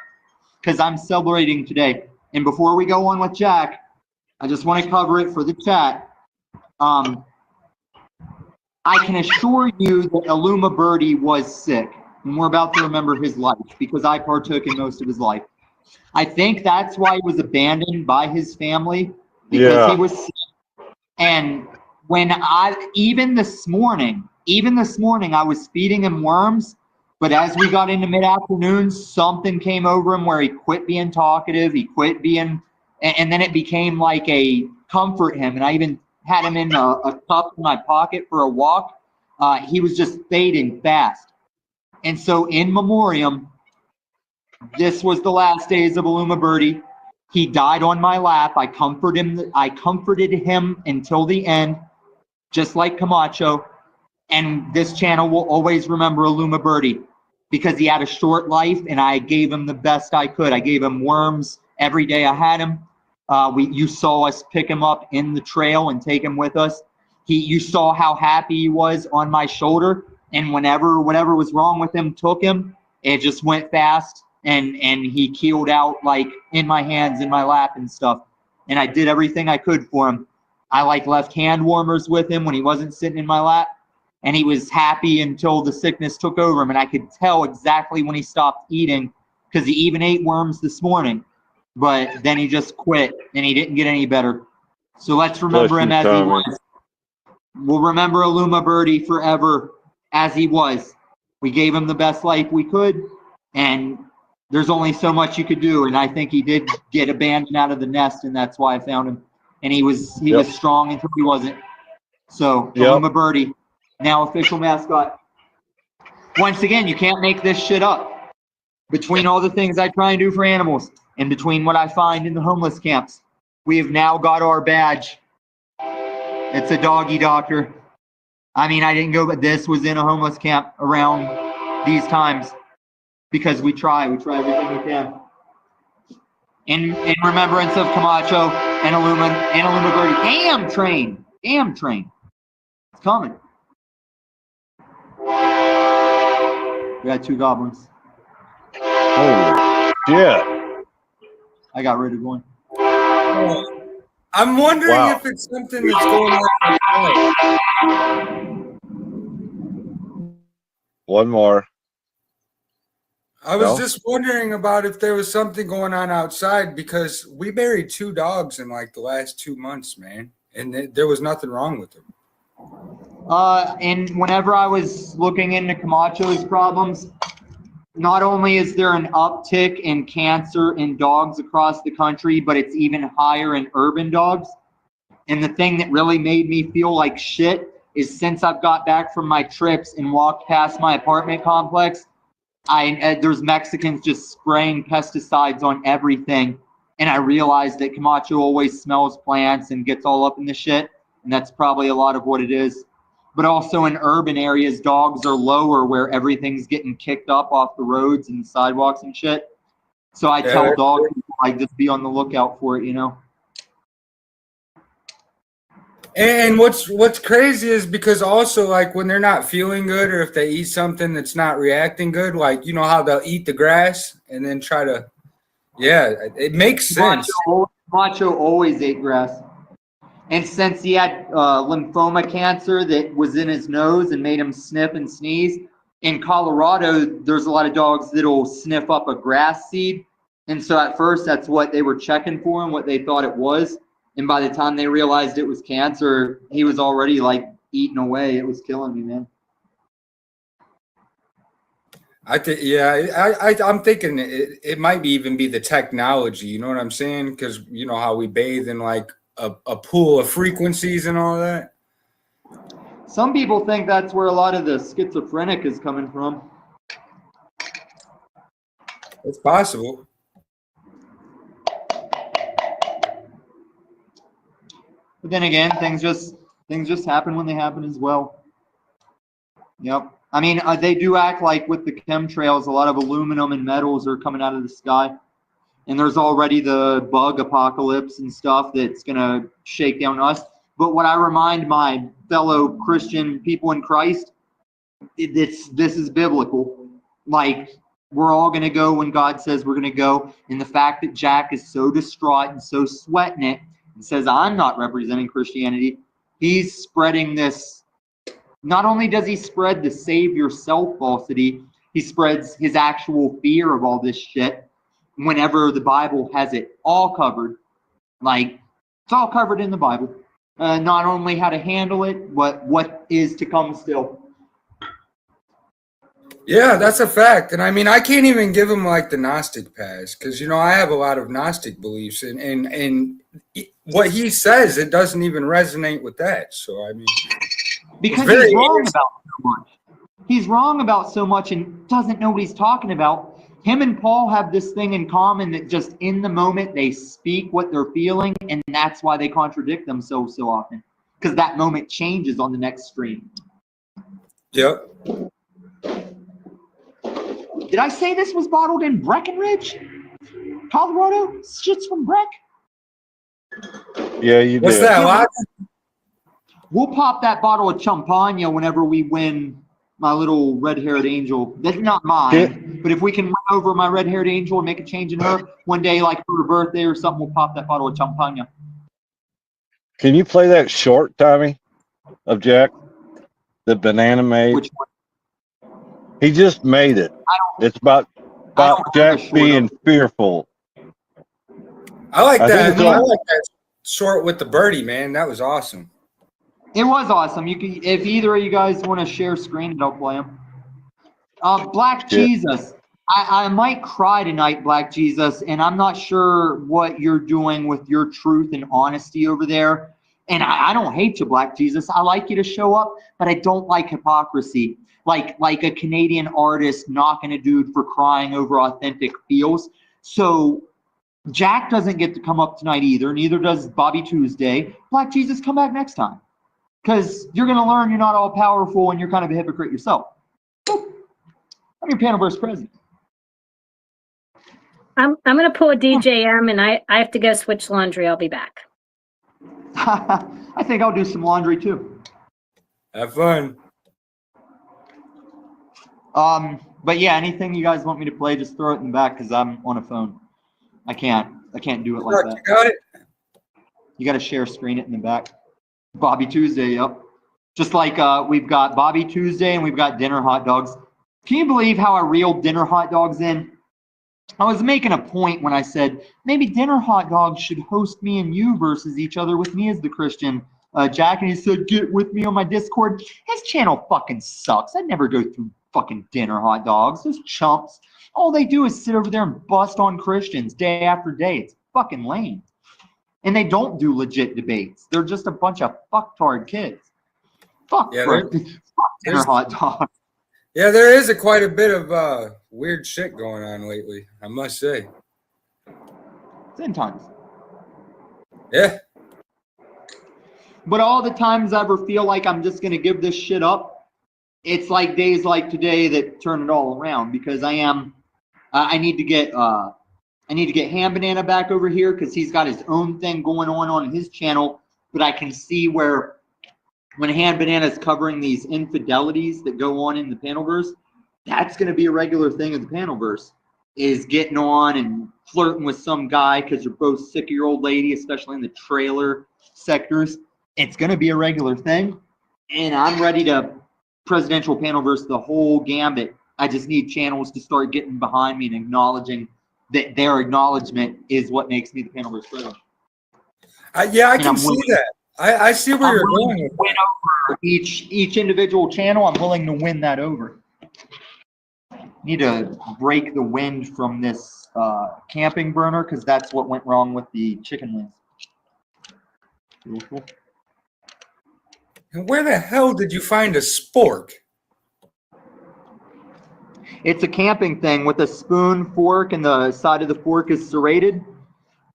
because I'm celebrating today. And before we go on with Jack, I just want to cover it for the chat. I can assure you that Aluma Birdie was sick, and we're about to remember his life because I partook in most of his life. I think that's why he was abandoned by his family, because he was sick. And when even this morning, I was feeding him worms, but as we got into mid-afternoon, something came over him where he quit being talkative, he quit being, and then it became like a comfort him. And I even had him in a cup in my pocket for a walk. He was just fading fast. And so in memoriam, this was the last days of Aluma Birdie. He died on my lap. I comforted him until the end, just like Camacho. And this channel will always remember Aluma Birdie because he had a short life, and I gave him the best I could. I gave him worms every day I had him. You saw us pick him up in the trail and take him with us. You saw how happy he was on my shoulder, and whenever whatever was wrong with him took him, it just went fast, and he keeled out like in my hands, in my lap and stuff. And I did everything I could for him. I left hand warmers with him when he wasn't sitting in my lap, and he was happy until the sickness took over him. And I could tell exactly when he stopped eating, because he even ate worms this morning, but then he just quit and he didn't get any better. So let's remember him as he was. We'll remember Aluma Birdie forever as he was. We gave him the best life we could, and there's only so much you could do. And I think he did get abandoned out of the nest, and that's why I found him. And he was strong until he wasn't. So Aluma Birdie, now official mascot. Once again, you can't make this shit up. Between all the things I try and do for animals, and between what I find in the homeless camps, we have now got our badge. It's a doggy doctor. I mean, I didn't go, but this was in a homeless camp around these times because we try everything we can. In remembrance of Camacho and Aluma Birdie. Damn train. It's coming. We got 2 goblins. Holy shit. I got rid of one. I'm wondering if it's something that's going on. One more. I was just wondering about if there was something going on outside, because we buried 2 dogs in like the last 2 months, man, and there was nothing wrong with them. And whenever I was looking into Camacho's problems, not only is there an uptick in cancer in dogs across the country, but it's even higher in urban dogs. And the thing that really made me feel like shit is since I've got back from my trips and walked past my apartment complex, there's Mexicans just spraying pesticides on everything. And I realized that Camacho always smells plants and gets all up in the shit. And that's probably a lot of what it is. But also in urban areas, dogs are lower where everything's getting kicked up off the roads and the sidewalks and shit. So I tell dog people, like, just be on the lookout for it, you know? And what's crazy is because also, like, when they're not feeling good or if they eat something that's not reacting good, like, you know how they'll eat the grass and then try to, it makes sense. Macho always ate grass. And since he had lymphoma cancer that was in his nose and made him sniff and sneeze, in Colorado, there's a lot of dogs that'll sniff up a grass seed. And so at first, that's what they were checking for and what they thought it was. And by the time they realized it was cancer, he was already like eating away. It was killing me, man. I'm thinking it might even be the technology. You know what I'm saying? Because you know how we bathe in like a pool of frequencies and all that. Some people think that's where a lot of the schizophrenic is coming from. It's possible. But then again, things just happen when they happen as well. Yep. I mean, they do act like with the chemtrails, a lot of aluminum and metals are coming out of the sky. And there's already the bug apocalypse and stuff that's going to shake down us. But what I remind my fellow Christian people in Christ, this is biblical. Like, we're all going to go when God says we're going to go. And the fact that Jack is so distraught and so sweating it and says, I'm not representing Christianity, he's spreading this. Not only does he spread the save yourself falsity, he spreads his actual fear of all this shit whenever the Bible has it all covered. Like, it's all covered in the Bible. Not only how to handle it, but what is to come still. Yeah, that's a fact. And I mean, I can't even give him like the Gnostic pass because, you know, I have a lot of Gnostic beliefs and what he says, it doesn't even resonate with that. So, I mean, because he's wrong about so much. He's wrong about so much and doesn't know what he's talking about. Him and Paul have this thing in common that just in the moment they speak what they're feeling, and that's why they contradict themselves so often. Because that moment changes on the next stream. Yep. Did I say this was bottled in Breckenridge, Colorado? Shit's from Breck. Yeah, you did. What's that? We'll pop that bottle of champagne whenever we win my little red-haired angel. That's not mine, but if we can win over my red-haired angel and make a change in her one day, like for her birthday or something, we'll pop that bottle of champagne. Can you play that short, Tommy, of Jack? The banana made. Which one? He just made it. It's about Jack being fearful. I like that. I I like that short with the birdie, man. That was awesome. It was awesome. You can, if either of you guys want to share screen, I'll play them. Black Jesus. I might cry tonight, Black Jesus, and I'm not sure what you're doing with your truth and honesty over there. And I don't hate you, Black Jesus. I like you to show up, but I don't like hypocrisy. Like a Canadian artist knocking a dude for crying over authentic feels. So Jack doesn't get to come up tonight either. Neither does Bobby Tuesday. Black Jesus, come back next time. Because you're going to learn you're not all powerful and you're kind of a hypocrite yourself. I'm your Panelverse president. I'm going to pull a DJM and I have to go switch laundry. I'll be back. I think I'll do some laundry too. Have fun. But yeah, anything you guys want me to play, just throw it in the back because I'm on a phone. I can't do it like that. You got it? You got to share screen it in the back. Bobby Tuesday, yep. Just like we've got Bobby Tuesday and we've got dinner hot dogs. Can you believe how I reeled dinner hot dogs in? I was making a point when I said maybe dinner hot dogs should host me and you versus each other with me as the Christian Jack, and he said, get with me on my Discord. His channel fucking sucks. I'd never go through fucking dinner hot dogs. Those chumps. All they do is sit over there and bust on Christians day after day. It's fucking lame. And they don't do legit debates. They're just a bunch of fucktard kids. Fuck, yeah, fuck dinner hot dogs. Yeah, there is quite a bit of weird shit going on lately, I must say. Ten times. Yeah. But all the times I ever feel like I'm just going to give this shit up, it's like days like today that turn it all around because I need to get Ham Banana back over here because he's got his own thing going on his channel. But I can see where when Ham Banana is covering these infidelities that go on in the Panelverse, that's going to be a regular thing in the Panelverse, is getting on and flirting with some guy because you're both sick of your old lady, especially in the trailer sectors. It's going to be a regular thing. And I'm ready to presidential Panelverse the whole gambit. I just need channels to start getting behind me and acknowledging that their acknowledgement is what makes me the Panelverse president. Yeah, I can see that. I see where you're going. Win over each individual channel. I'm willing to win that over. Need to break the wind from this camping burner because that's what went wrong with the chicken wings. Beautiful. And where the hell did you find a spork? It's a camping thing with a spoon, fork, and the side of the fork is serrated.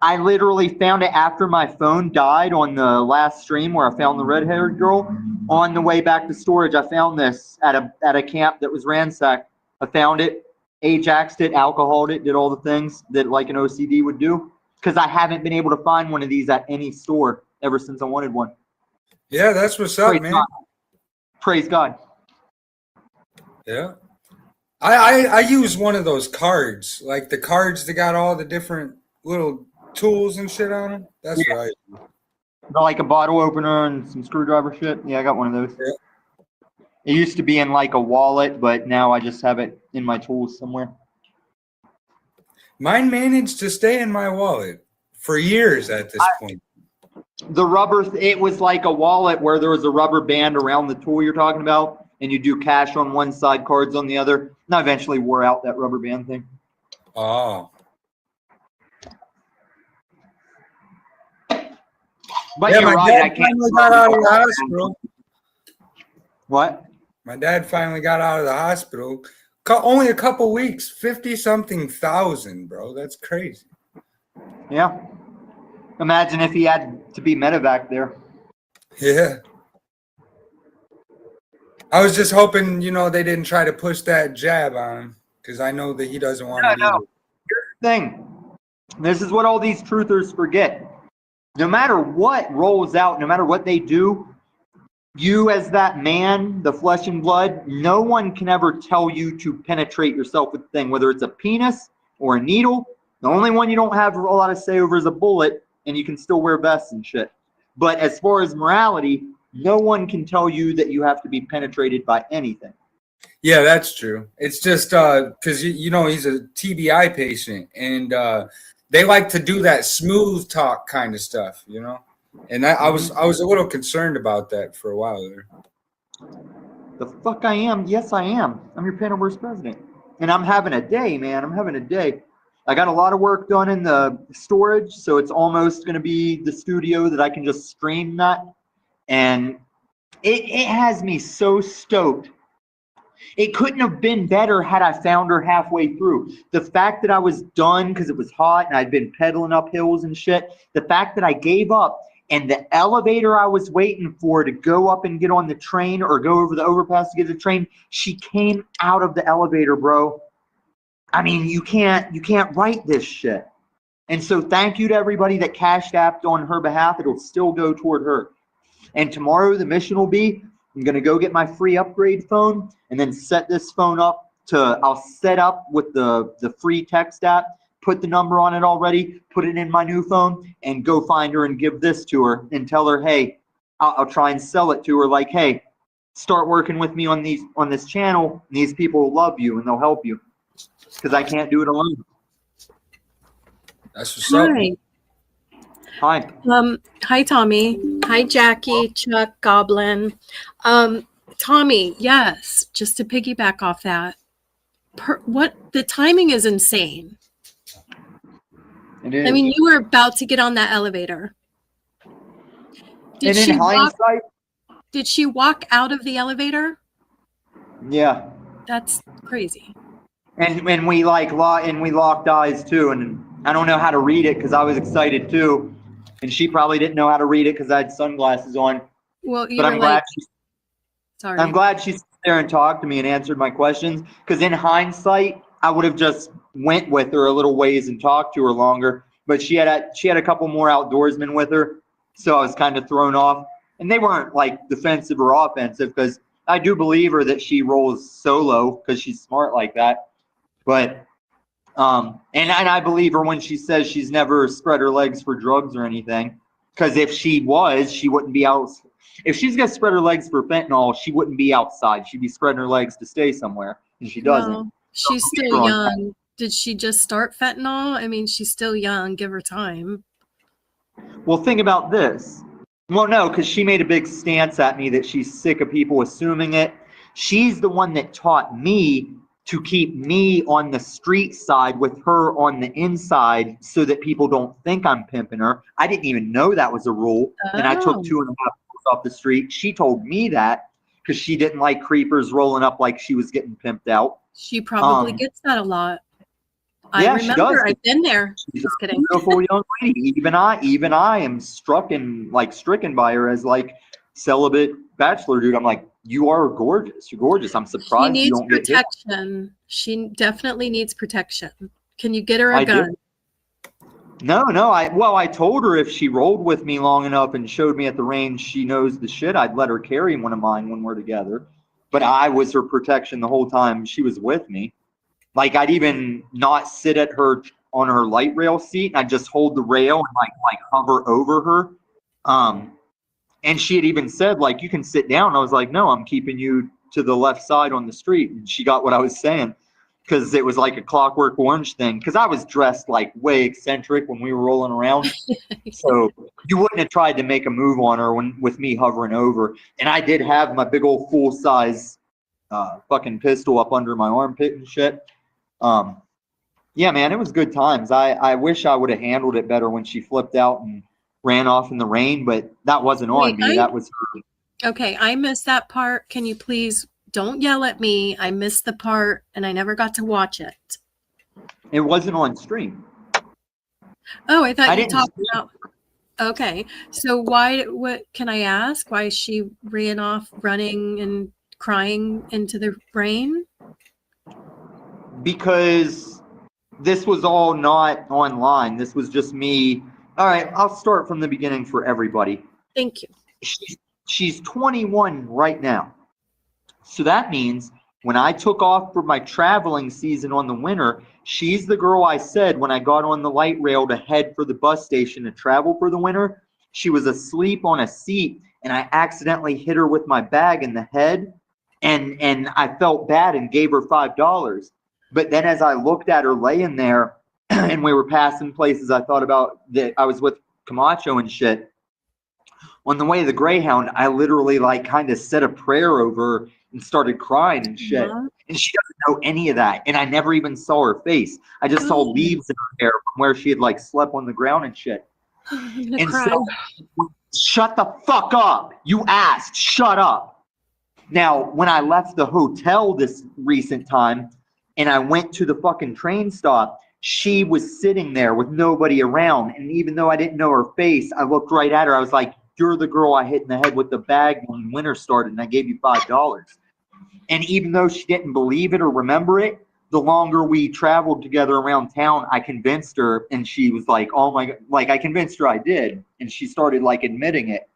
I literally found it after my phone died on the last stream where I found the red-haired girl. On the way back to storage, I found this at a camp that was ransacked. I found it, Ajaxed it, alcoholed it, did all the things that like an OCD would do. Because I haven't been able to find one of these at any store ever since I wanted one. Yeah, that's what's up, Praise man. God. Praise God. Yeah. I use one of those cards, like the cards that got all the different little tools and shit on them. That's right. Like a bottle opener and some screwdriver shit. Yeah, I got one of those. Yeah. It used to be in like a wallet, but now I just have it in my tools somewhere. Mine managed to stay in my wallet for years at this point. The rubber, it was like a wallet where there was a rubber band around the tool you're talking about, and you do cash on one side, cards on the other. And I eventually wore out that rubber band thing. Oh. But yeah, you're my right, dad I can't. finally got out of the hospital. What? My dad finally got out of the hospital. Only a couple weeks, 50-something thousand, bro. That's crazy. Yeah. Imagine if he had to be medevac there. Yeah. I was just hoping, they didn't try to push that jab on him because I know that he doesn't want to. No. Here's the thing. This is what all these truthers forget. No matter what rolls out, no matter what they do, you as that man, the flesh and blood, no one can ever tell you to penetrate yourself with the thing, whether it's a penis or a needle. The only one you don't have a lot of say over is a bullet, and you can still wear vests and shit. But as far as morality, no one can tell you that you have to be penetrated by anything. Yeah, that's true. It's just because, he's a TBI patient, and they like to do that smooth talk kind of stuff, And I was a little concerned about that for a while there. The fuck I am? Yes, I am. I'm your Panelverse president. And I'm having a day, man. I'm having a day. I got a lot of work done in the storage, so it's almost going to be the studio that I can just stream that. And it has me so stoked. It couldn't have been better had I found her halfway through. The fact that I was done because it was hot and I'd been pedaling up hills and shit, the fact that I gave up and the elevator I was waiting for to go up and get on the train or go over the overpass to get the train, she came out of the elevator, bro. I mean, you can't write this shit. And so thank you to everybody that cashed apped on her behalf. It'll still go toward her. And tomorrow the mission will be, I'm going to go get my free upgrade phone and then set this phone up I'll set up with the free text app, put the number on it already, put it in my new phone, and go find her and give this to her and tell her, hey, I'll try and sell it to her like, hey, start working with me on this channel. And these people will love you and they'll help you because I can't do it alone. That's what's up. Hi. Hi, Tommy. Hi, Jackie, Chuck, Goblin. Tommy, yes, just to piggyback off that, what the timing is insane. It is. I mean, you were about to get on that elevator. Did she walk out of the elevator? Yeah. That's crazy. And when we locked eyes too, and I don't know how to read it because I was excited too, and she probably didn't know how to read it because I had sunglasses on. Well, but I'm glad sorry. she sat there and talked to me and answered my questions. Because in hindsight, I would have just went with her a little ways and talked to her longer. But she had a couple more outdoorsmen with her, so I was kind of thrown off. And they weren't like defensive or offensive because I do believe her that she rolls solo because she's smart like that. But and I believe her when she says she's never spread her legs for drugs or anything. Because if she was, she wouldn't be out. If she's gonna spread her legs for fentanyl, she wouldn't be outside. She'd be spreading her legs to stay somewhere, and she doesn't. No, she's still young. Did she just start fentanyl? I mean, she's still young. Give her time. Well, think about this. Well, no, because she made a big stance at me that she's sick of people assuming it. She's the one that taught me to keep me on the street side with her on the inside so that people don't think I'm pimping her. I didn't even know that was a rule. And I took 2.5 miles off the street. She told me that because she didn't like creepers rolling up like she was getting pimped out. She probably gets that a lot. Yeah, I remember. she does. I've been there. She's Just a kidding. beautiful young lady. Even I am stricken by her as like celibate bachelor dude. I'm like, you are gorgeous. You're gorgeous. I'm She surprised you needs don't get hit. protection. She definitely needs protection. Can you get her a I gun? do. No. I told her if she rolled with me long enough and showed me at the range she knows the shit, I'd let her carry one of mine when we're together. But I was her protection the whole time she was with me. Like, I'd even not sit at her on her light rail seat, and I'd just hold the rail and like hover over her. And she had even said, like, you can sit down. I was like, no, I'm keeping you to the left side on the street. And she got what I was saying, because it was like a Clockwork Orange thing. Because I was dressed like way eccentric when we were rolling around. So you wouldn't have tried to make a move on her with me hovering over. And I did have my big old full size fucking pistol up under my armpit and shit. Yeah, man, it was good times. I wish I would have handled it better when she flipped out and ran off in the rain, but that wasn't on me. That was her. Okay, I missed that part. Can you please don't yell at me? I missed the part and I never got to watch it. It wasn't on stream. Oh, I thought you talked about. Okay, so what can I ask? Why she ran off running and crying into the rain? Because this was all not online. This was just me. All right, I'll start from the beginning for everybody. Thank you. She's 21 right now. So that means when I took off for my traveling season on the winter, she's the girl I said when I got on the light rail to head for the bus station to travel for the winter. She was asleep on a seat, and I accidentally hit her with my bag in the head, and I felt bad and gave her $5. But then as I looked at her laying there and we were passing places, I thought about that I was with Camacho and shit. On the way to the Greyhound, I literally like kind of said a prayer over her and started crying and shit. And she doesn't know any of that. And I never even saw her face. I just saw leaves in her hair from where she had like slept on the ground and shit. And so, shut the fuck up. You asked, shut up. Now, when I left the hotel this recent time, and I went to the fucking train stop, she was sitting there with nobody around. And even though I didn't know her face, I looked right at her. I was like, you're the girl I hit in the head with the bag when winter started, and I gave you $5. And even though she didn't believe it or remember it, the longer we traveled together around town, I convinced her, and she was like, oh my God, like I convinced her I did. And she started like admitting it.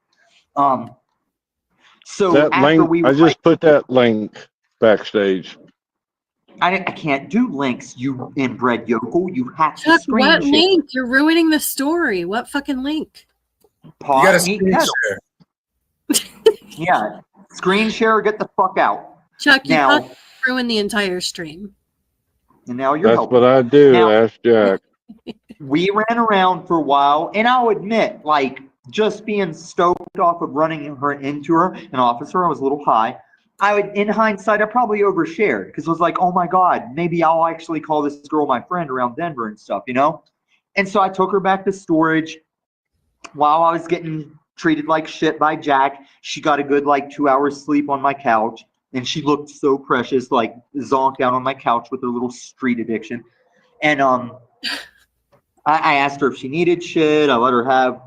So that after link, I just put that link backstage. I can't do links, you inbred yokel. You have to Chuck, screen what share. link? You're ruining the story. What fucking link? You gotta screen share. Yeah, screen share or get the fuck out. Chuck, you now, can't ruin the entire stream. And now you're That's helping. what I do. Now, Ask Jack. We ran around for a while, and I'll admit, like, just being stoked off of running her into her, an officer, I was a little high. I would, in hindsight, I probably overshared because I was like, oh my God, maybe I'll actually call this girl my friend around Denver and stuff, you know? And so I took her back to storage while I was getting treated like shit by Jack. She got a good like 2 hours sleep on my couch, and she looked so precious, like zonked out on my couch with her little street addiction. And I asked her if she needed shit. I let her have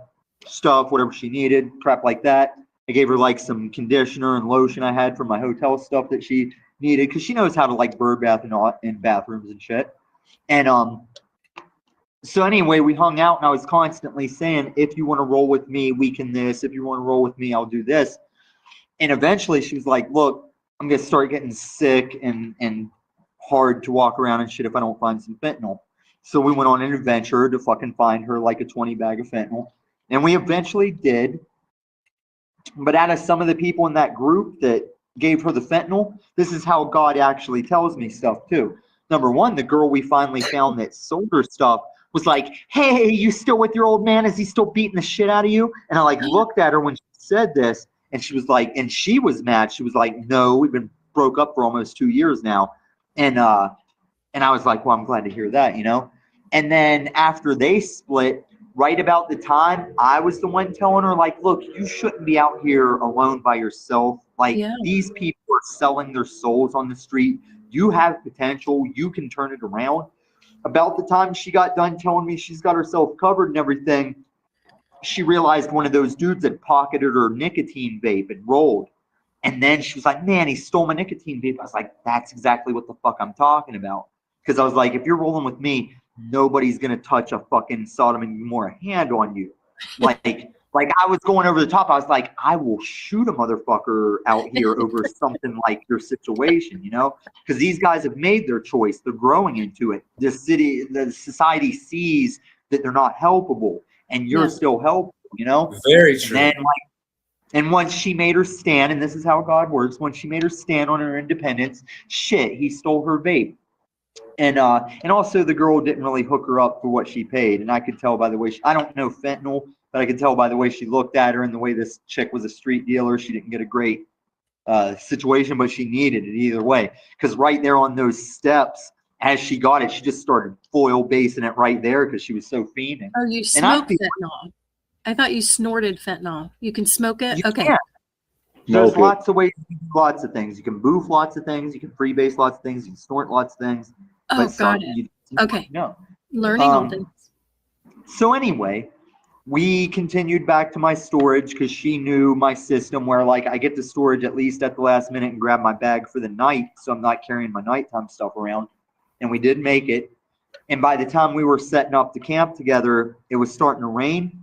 stuff, whatever she needed, crap like that. I gave her like some conditioner and lotion I had from my hotel stuff that she needed, because she knows how to like bird bath in bathrooms and shit. And so anyway, we hung out, and I was constantly saying, if you want to roll with me, we can this. If you want to roll with me, I'll do this. And eventually she was like, look, I'm going to start getting sick and hard to walk around and shit if I don't find some fentanyl. So we went on an adventure to fucking find her like a 20 bag of fentanyl. And we eventually did. But out of some of the people in that group that gave her the fentanyl, this is how God actually tells me stuff too. Number one, the girl we finally found that sold her stuff was like, hey, you still with your old man? Is he still beating the shit out of you? And I like looked at her when she said this, and she was like, and she was mad. She was like, no, we've been broke up for almost 2 years now. And I was like, well, I'm glad to hear that, you know? And then after they split, right about the time, I was the one telling her, like, look, you shouldn't be out here alone by yourself. Like, these people are selling their souls on the street. You have potential. You can turn it around. About the time she got done telling me she's got herself covered and everything, she realized one of those dudes had pocketed her nicotine vape and rolled. And then she was like, man, he stole my nicotine vape. I was like, that's exactly what the fuck I'm talking about. Because I was like, if you're rolling with me, nobody's gonna touch a fucking Sodom and Gomorrah hand on you. Like I was going over the top. I was like, I will shoot a motherfucker out here over something like your situation, you know? Because these guys have made their choice. They're growing into it. The society sees that they're not helpable, and you're still helpful, you know? Very true. And once she made her stand, and this is how God works, once she made her stand on her independence, shit, he stole her vape. And also the girl didn't really hook her up for what she paid. And I could tell by the way, I don't know fentanyl, but I could tell by the way she looked at her and the way this chick was a street dealer, she didn't get a great situation, but she needed it either way. Because right there on those steps, as she got it, she just started foil basing it right there because she was so fiending. Oh, you smoked fentanyl. I thought you snorted fentanyl. You can smoke it? Okay. Yeah. There's lots of ways to do lots of things. You can boof lots of things. You can freebase lots of things. You can snort lots of things. Oh, got it. Okay. No. Learning all things. So anyway, we continued back to my storage because she knew my system where like I get to storage at least at the last minute and grab my bag for the night. So I'm not carrying my nighttime stuff around. And we did make it. And by the time we were setting up the camp together, it was starting to rain.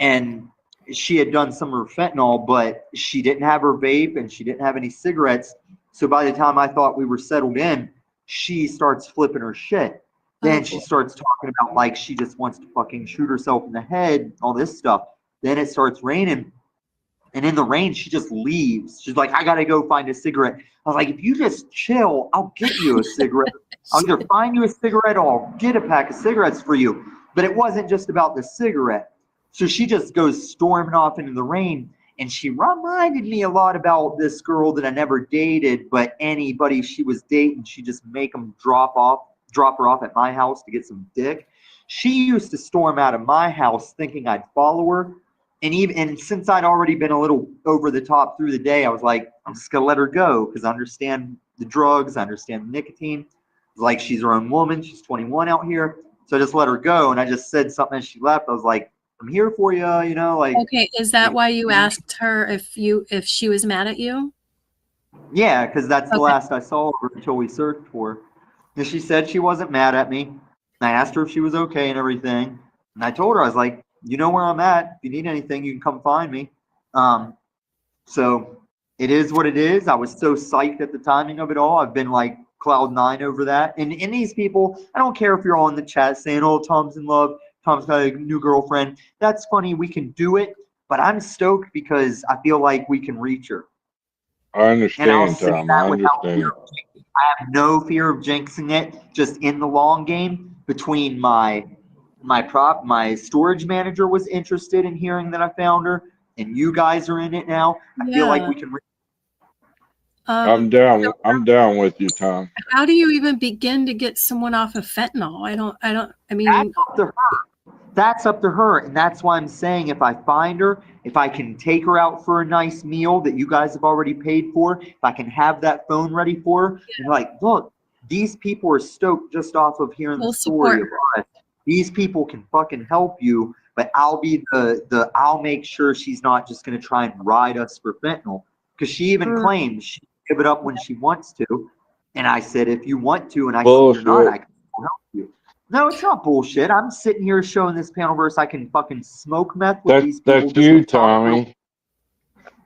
And she had done some of her fentanyl, but she didn't have her vape and she didn't have any cigarettes. So by the time I thought we were settled in, she starts flipping her shit. Then she starts talking about like she just wants to fucking shoot herself in the head, all this stuff. Then it starts raining. And in the rain, she just leaves. She's like, I got to go find a cigarette. I was like, if you just chill, I'll get you a cigarette. I'll either find you a cigarette or I'll get a pack of cigarettes for you. But it wasn't just about the cigarette. So she just goes storming off into the rain. And she reminded me a lot about this girl that I never dated, but anybody she was dating, she just make them drop her off at my house to get some dick. She used to storm out of my house thinking I'd follow her. And since I'd already been a little over the top through the day, I was like, I'm just going to let her go because I understand the drugs. I understand the nicotine. Like, she's her own woman. She's 21 out here. So I just let her go. And I just said something as she left. I was like, I'm here for you, you know, like. Okay, is that why you asked her if she was mad at you? Yeah, because that's the last I saw of her until we searched for her. And she said she wasn't mad at me. And I asked her if she was okay and everything. And I told her, I was like, you know where I'm at. If you need anything, you can come find me. So it is what it is. I was so psyched at the timing of it all. I've been like cloud 9 over that. And these people, I don't care if you're all in the chat saying, oh, Tom's in love. Tom's got a new girlfriend. That's funny. We can do it. But I'm stoked because I feel like we can reach her. I understand, Tom. I understand. I have no fear of jinxing it. Just in the long game, between my storage manager was interested in hearing that I found her, and you guys are in it now. I feel like we can. I'm down with you, Tom. How do you even begin to get someone off of fentanyl? I mean, that's up to her. That's up to her, and that's why I'm saying if I find her, if I can take her out for a nice meal that you guys have already paid for, if I can have that phone ready for her, and like, look, these people are stoked just off of hearing the story of us. These people can fucking help you, but I'll be I'll make sure she's not just going to try and ride us for fentanyl, because she even claims she'll give it up when she wants to, and I said, if you want to, and I know you're not, I can help you. No, it's not bullshit. I'm sitting here showing this panel verse I can fucking smoke meth with these people. That's you, Tommy.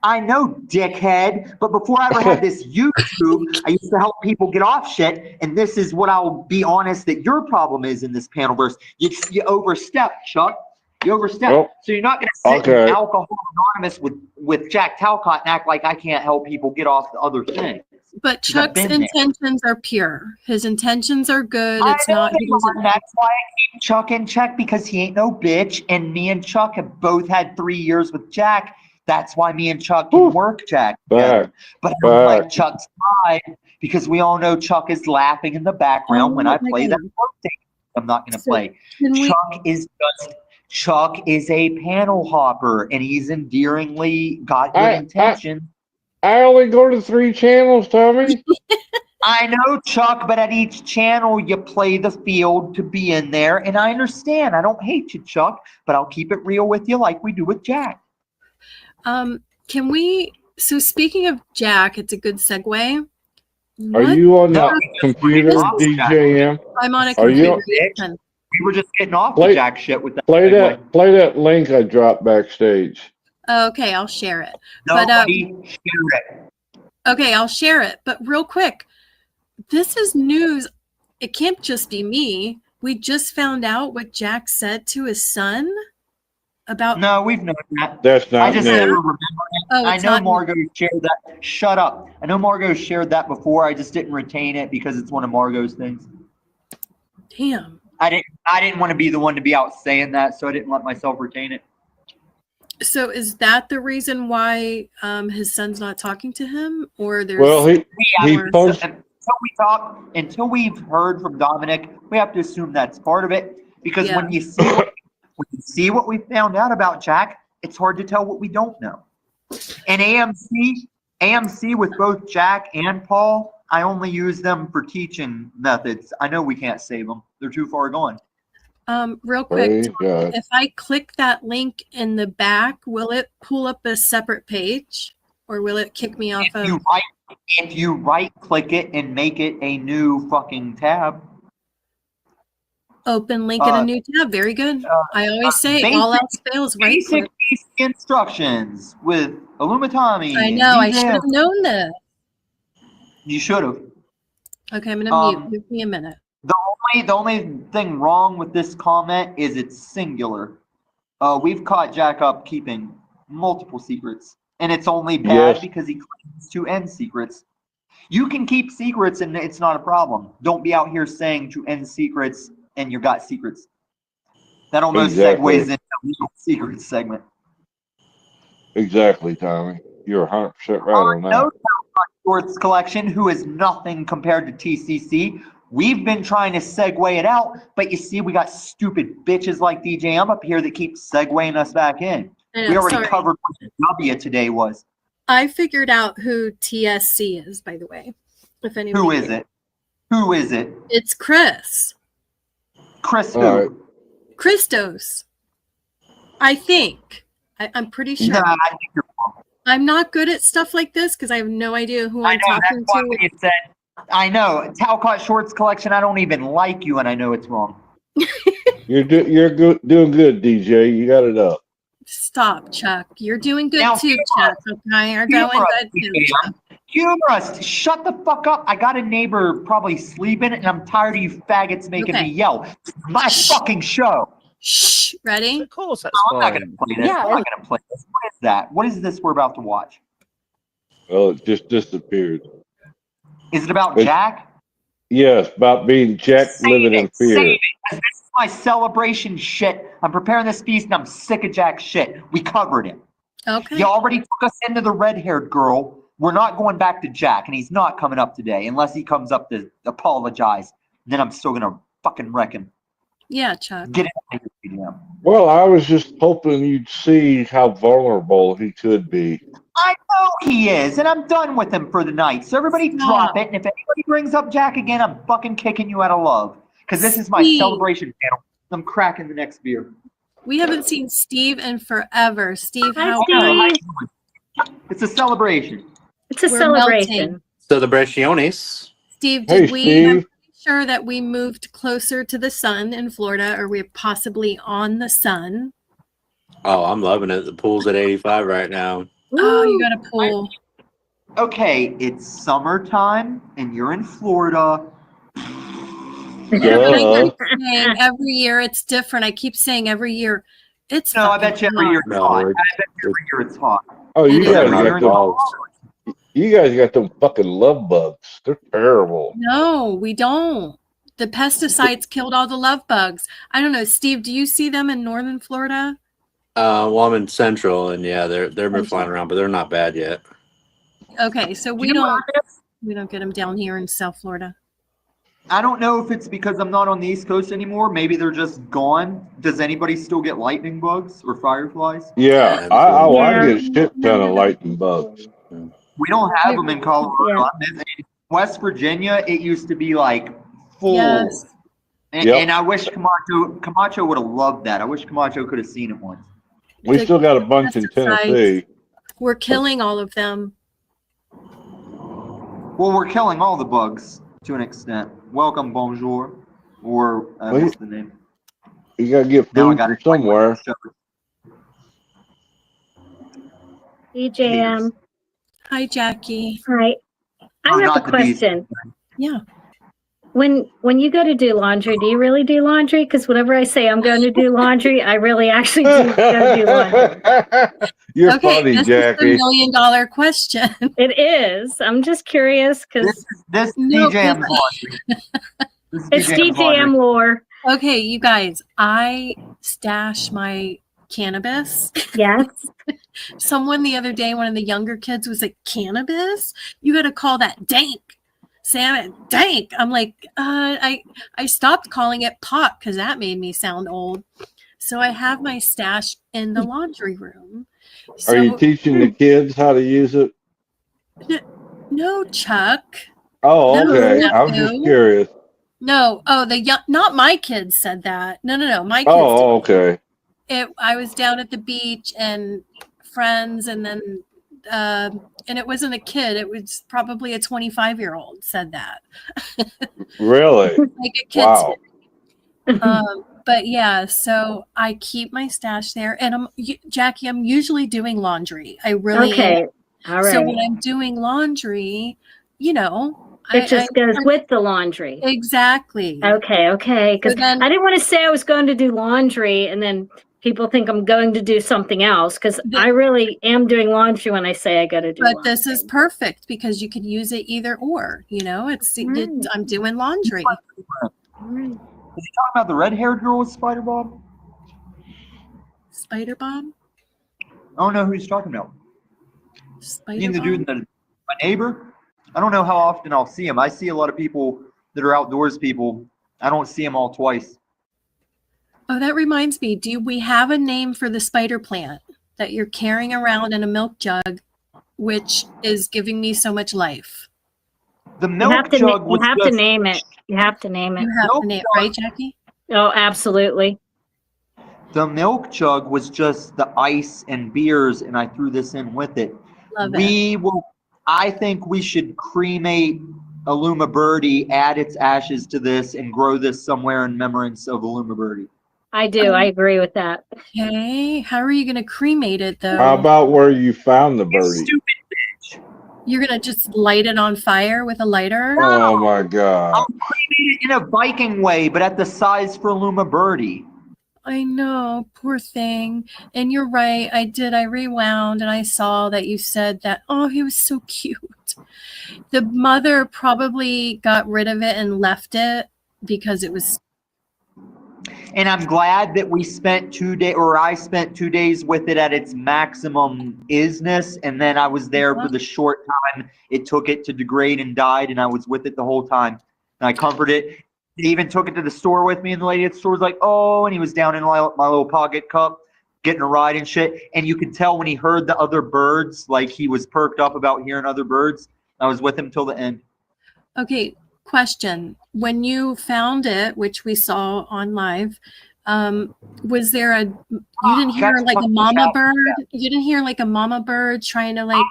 I know, dickhead. But before I ever had this YouTube, I used to help people get off shit. And this is what I'll be honest that your problem is in this panel verse. You overstep, Chuck. You overstep. Oh, so you're not going to sit in Alcohol Anonymous with Jack Talcott and act like I can't help people get off the other things. But Chuck's intentions are pure. His intentions are good. It's not. That's why I keep Chuck in check, because he ain't no bitch. And me and Chuck have both had 3 years with Jack. That's why me and Chuck can work Jack together. But I don't like Chuck's side, because we all know Chuck is laughing in the background when I play that thing. I'm not going to play. Chuck is a panel hopper, and he's endearingly got good intentions. I only go to 3 channels, Tommy. I know, Chuck, but at each channel you play the field to be in there, and I understand. I don't hate you, Chuck, but I'll keep it real with you like we do with Jack. Can we? So speaking of Jack, it's a good segue. Are you on the computer, DJM? I'm on a computer. We were just getting off Play- the jack shit with that. Play segue. that link I dropped backstage. Okay, I'll share it. Nobody share it. Okay, I'll share it. But real quick, this is news. It can't just be me. We just found out what Jack said to his son about. No, we've known that. That's not I just new. never remember it. Oh, I it's know not- Margot shared that. Shut up. I know Margot shared that before. I just didn't retain it because it's one of Margot's things. Damn. I didn't want to be the one to be out saying that, so I didn't let myself retain it. So is that the reason why his son's not talking to him, or there's? Well, he more- posted. Until we've heard from Dominic, we have to assume that's part of it. Because when you see what we found out about Jack, it's hard to tell what we don't know. And AMC with both Jack and Paul, I only use them for teaching methods. I know we can't save them; they're too far gone. Real quick, Praise God. if I click that link in the back, will it pull up a separate page, or will it kick me off of? If you right click it and make it a new fucking tab. Open link in a new tab. Very good. I always say all else fails, right? Basic instructions with Illumitami. I know. I DJ. should have known this. You should have. Okay, I'm gonna mute. Give me a minute. The only thing wrong with this comment is it's singular. We've caught Jack up keeping multiple secrets, and it's only bad because he claims to end secrets. You can keep secrets, and it's not a problem. Don't be out here saying to end secrets, and you got secrets. That almost segues into the legal secrets segment. Exactly, Tommy. You're 100% right on that. No Shorts collection, who is nothing compared to TCC. We've been trying to segue it out, but you see, we got stupid bitches like DJ up here that keep segueing us back in. We already covered what the W today was. I figured out who TSC is, by the way. If anybody Who is it? Who is it? It's Chris. Chris who? Christos. I think. I'm pretty sure. Nah, I think you're wrong. I'm not good at stuff like this because I have no idea who I'm I know, talking that's why to. when you said, I know, Talcott Shorts collection, I don't even like you, and I know it's wrong. You're doing good, DJ. You got it up. Stop, Chuck. You're doing good Now, too, Chuck. Okay, you're going good too. Chuck. Humorous, shut the fuck up. I got a neighbor probably sleeping, and I'm tired of you faggots making me yell. It's my fucking show. Shh. Ready? Of course, that's I'm not going to play this. I'm not going to play this. What is that? What is this we're about to watch? Well, it just disappeared. Is it about It's- Jack? Yes, about being Jack living in fear. Save it, 'cause this is my celebration shit. I'm preparing this feast, and I'm sick of Jack's shit. We covered it. Okay. You already took us into the red-haired girl. We're not going back to Jack, and he's not coming up today unless he comes up to apologize. Then I'm still gonna fucking wreck him. Yeah, Chuck. Get it. PDM. Well, I was just hoping you'd see how vulnerable he could be. I know he is, and I'm done with him for the night. So everybody drop it, and if anybody brings up Jack again, I'm fucking kicking you out of love. Because this is my Steve. celebration panel. I'm cracking the next beer. We haven't seen Steve in forever. Steve, how It's a celebration. It's a We're celebration. Celebraciones. Steve, Hey, did we Steve. I'm pretty sure that we moved closer to the sun in Florida, or we're possibly on the sun? Oh, I'm loving it. The pool's at 85 right now. Oh, you got a pool. Okay, it's summertime, and you're in Florida. I keep saying every year it's different. I keep saying every year it's No, I bet you every hot. year it's hot. I bet you every year it's hot. Oh, you It guys is. got them. You guys got them fucking love bugs. They're terrible. No, we don't. The pesticides killed all the love bugs. I don't know, Steve, do you see them in northern Florida? Well, I'm in Central, and yeah, they're been flying around, but they're not bad yet. Okay, so we don't get them down here in South Florida. I don't know if it's because I'm not on the East Coast anymore. Maybe they're just gone. Does anybody still get lightning bugs or fireflies? Yeah, I get a shit ton of lightning bugs. We don't have them in Colorado. In West Virginia, it used to be like full. Yes. And I wish Camacho would have loved that. I wish Camacho could have seen it once. We still got a bunch in Tennessee. We're killing all of them. Well, we're killing all the bugs to an extent. Welcome, bonjour, or what's the name? You gotta get Now I food got from somewhere. DJM. Hi, Jackie. Hi. I have a question. Yeah. When you go to do laundry, do you really do laundry? Because whenever I say I'm going to do laundry, I really actually do go do laundry. You're Okay, funny, this Jackie. is the $1 million question. It is. I'm just curious because This No, DJM 'cause- laundry. This is it's DJM DJM laundry. lore. Okay, you guys, I stash my cannabis. Yes. Someone the other day, one of the younger kids was like, cannabis? You got to call that dank. Sam, dank. I'm like, I stopped calling it pot because that made me sound old. So I have my stash in the laundry room. Are you teaching the kids how to use it? No, Chuck. Oh, No, okay. I was just nephew. curious. No, the young, not my kids said that. No, my kids. Oh, okay. I was down at the beach and friends, and then and it wasn't a kid, it was probably a 25-year-old said that. Really? Like a kid. Wow. But yeah, so I keep my stash there, and Jackie, I'm usually doing laundry. I really Okay. am. All So right. when I'm doing laundry, It just goes with the laundry. Exactly. Okay. Because So then- I didn't want to say I was going to do laundry and then people think I'm going to do something else because I really am doing laundry when I say I got to do But laundry. this is perfect because you could use it either or. I'm doing laundry. Is he talking about the red-haired girl with Spider Bob? Spider Bob? I don't know who he's talking about. Spider You mean the Bob? dude, my neighbor? I don't know how often I'll see him. I see a lot of people that are outdoors people. I don't see them all twice. Oh, that reminds me. Do we have a name for the spider plant that you're carrying around in a milk jug, which is giving me so much life? The You milk have to, jug you was have to just- name it. You have to name it. You have to name it, right, Jackie? Oh, absolutely. The milk jug was just the ice and beers, and I threw this in with it. Love it. I think we should cremate Aluma Birdie, add its ashes to this, and grow this somewhere in remembrance of Aluma Birdie. I do. I agree with that. Okay. How are you going to cremate it, though? How about where you found the birdie? You're going to just light it on fire with a lighter? Oh my God. I'll cremate it in a Viking way, but at the size for Aluma Birdie. I know, poor thing. And you're right. I did. I rewound and I saw that you said that, oh, he was so cute. The mother probably got rid of it and left it because it was. And I'm glad that we spent 2 days, or I spent 2 days with it at its maximum isness, and then I was there for the short time it took it to degrade and died, and I was with it the whole time. And I comforted it. He even took it to the store with me, and the lady at the store was like, oh, and he was down in my little pocket cup, getting a ride and shit. And you could tell when he heard the other birds, like he was perked up about hearing other birds. I was with him till the end. Okay, question. When you found it, which we saw on live, was there you didn't hear that's like a fucking mama shout. bird? You didn't hear like a mama bird trying to like.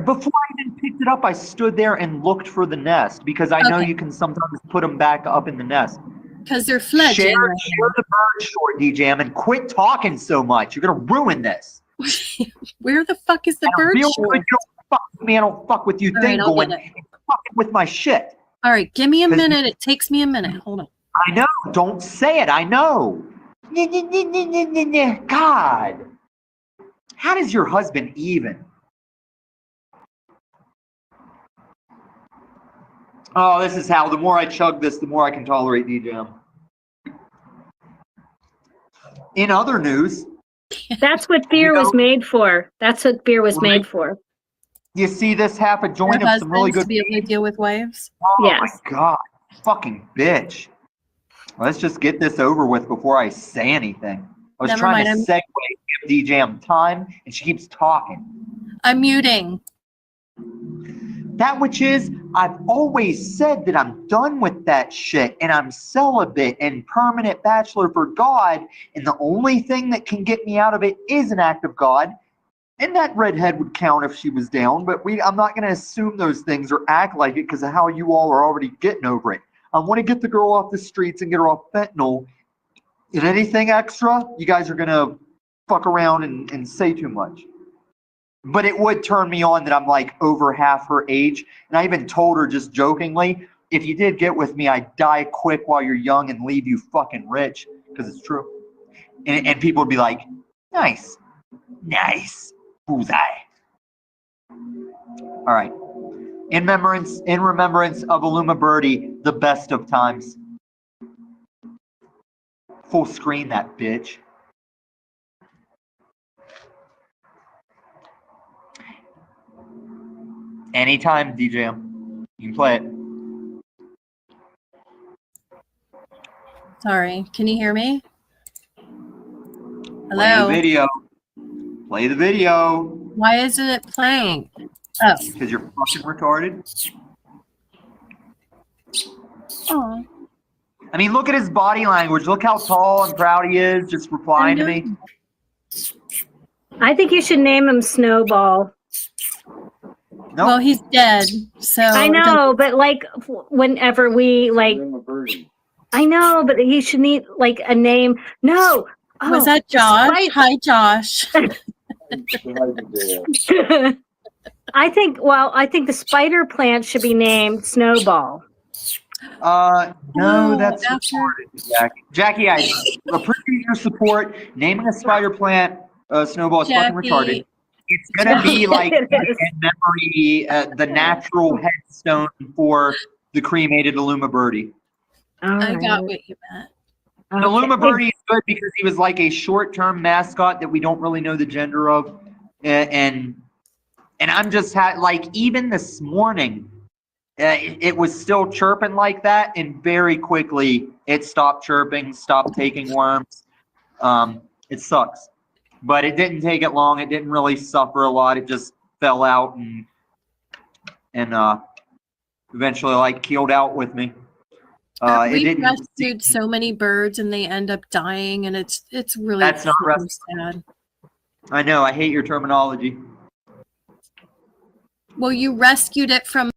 Before I even picked it up, I stood there and looked for the nest because I know Okay. you can sometimes put them back up in the nest. Because they're fledgling. Share right the bird short, DJM, and quit talking so much. You're gonna ruin this. Where the fuck is the And I'm bird real short? good, you don't fuck with me. I don't fuck with you. All Thing right, I'll going get it. and fucking with my shit. All right, give me a 'Cause- minute. It takes me a minute. Hold on. I know. Don't say it. I know. God, how does your husband even? Oh, this is how. The more I chug this, the more I can tolerate DJM. In other news, That's what beer was made for. That's what beer was made for. you see this half a Your joint of some really husbands good. to be able to deal with wives. Oh Yes. my God, fucking bitch. Let's just get this over with before I say anything. I was Never trying mind, to segue, give DJM time, and she keeps talking. I'm muting. That which is, I've always said that I'm done with that shit, and I'm celibate and permanent bachelor for God, and the only thing that can get me out of it is an act of God. And that redhead would count if she was down, but I'm not going to assume those things or act like it because of how you all are already getting over it. I want to get the girl off the streets and get her off fentanyl And anything extra, you guys are gonna fuck around and say too much. But it would turn me on that I'm like over half her age. And I even told her just jokingly, if you did get with me, I'd die quick while you're young and leave you fucking rich. Because it's true. And people would be like, nice. Nice. Bullseye. All right. In remembrance of Aluma Birdie, the best of times. Full screen that bitch. Anytime, DJ. You can play it. Sorry, can you hear me? Play Hello? the video. Play the video. Why isn't it playing? Oh. Because you're fucking retarded. Oh. I mean, look at his body language. Look how tall and proud he is, just replying to me. I think you should name him Snowball. Nope. Well, he's dead, so I know, but like whenever we like, I know, but he should need like a name. No, Was that Josh? Hi, Josh. I think the spider plant should be named Snowball. No, that's retarded, Jackie, I appreciate your support. Naming a spider plant Snowball is fucking retarded. It's gonna be like in memory, the natural headstone for the cremated Aluma Birdie. I got what you meant. The Aluma Birdie is good because he was like a short-term mascot that we don't really know the gender of, and I'm just like even this morning, it was still chirping like that, and very quickly it stopped chirping, stopped taking worms. It sucks. But it didn't take it long. It didn't really suffer a lot. It just fell out and eventually like keeled out with me. It We didn't. rescued so many birds and they end up dying, and it's really That's not so rescue. sad. I know. I hate your terminology. Well, you rescued it from.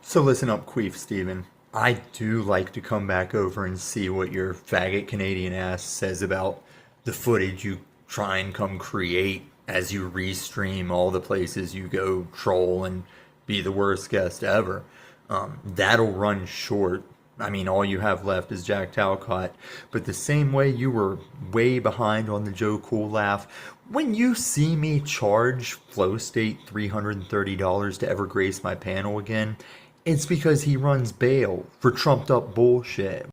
So listen up, Queef Steven. I do like to come back over and see what your faggot Canadian ass says about the footage you try and come create as you restream all the places you go troll and be the worst guest ever. That'll run short. I mean, all you have left is Jack Talcott. But the same way you were way behind on the Joe Cool laugh, when you see me charge Flow State $330 to ever grace my panel again, it's because he runs bail for trumped up bullshit.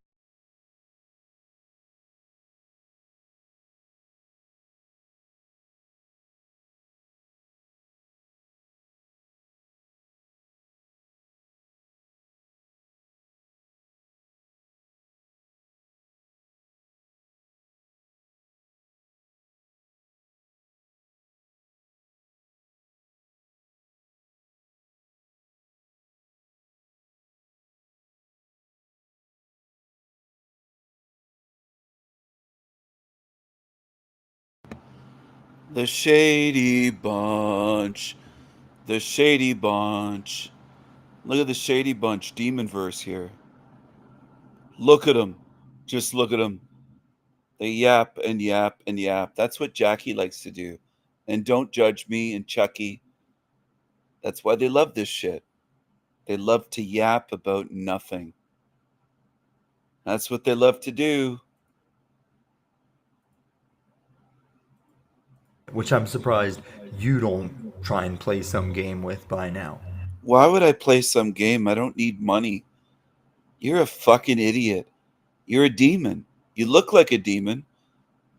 The Shady Bunch. The Shady Bunch. Look at the Shady Bunch demon verse here. Look at them. Just look at them. They yap and yap and yap. That's what Jackie likes to do. And don't judge me and Chucky. That's why they love this shit. They love to yap about nothing. That's what they love to do. Which I'm surprised you don't try and play some game with by now. Why would I play some game? I don't need money. You're a fucking idiot. You're a demon. You look like a demon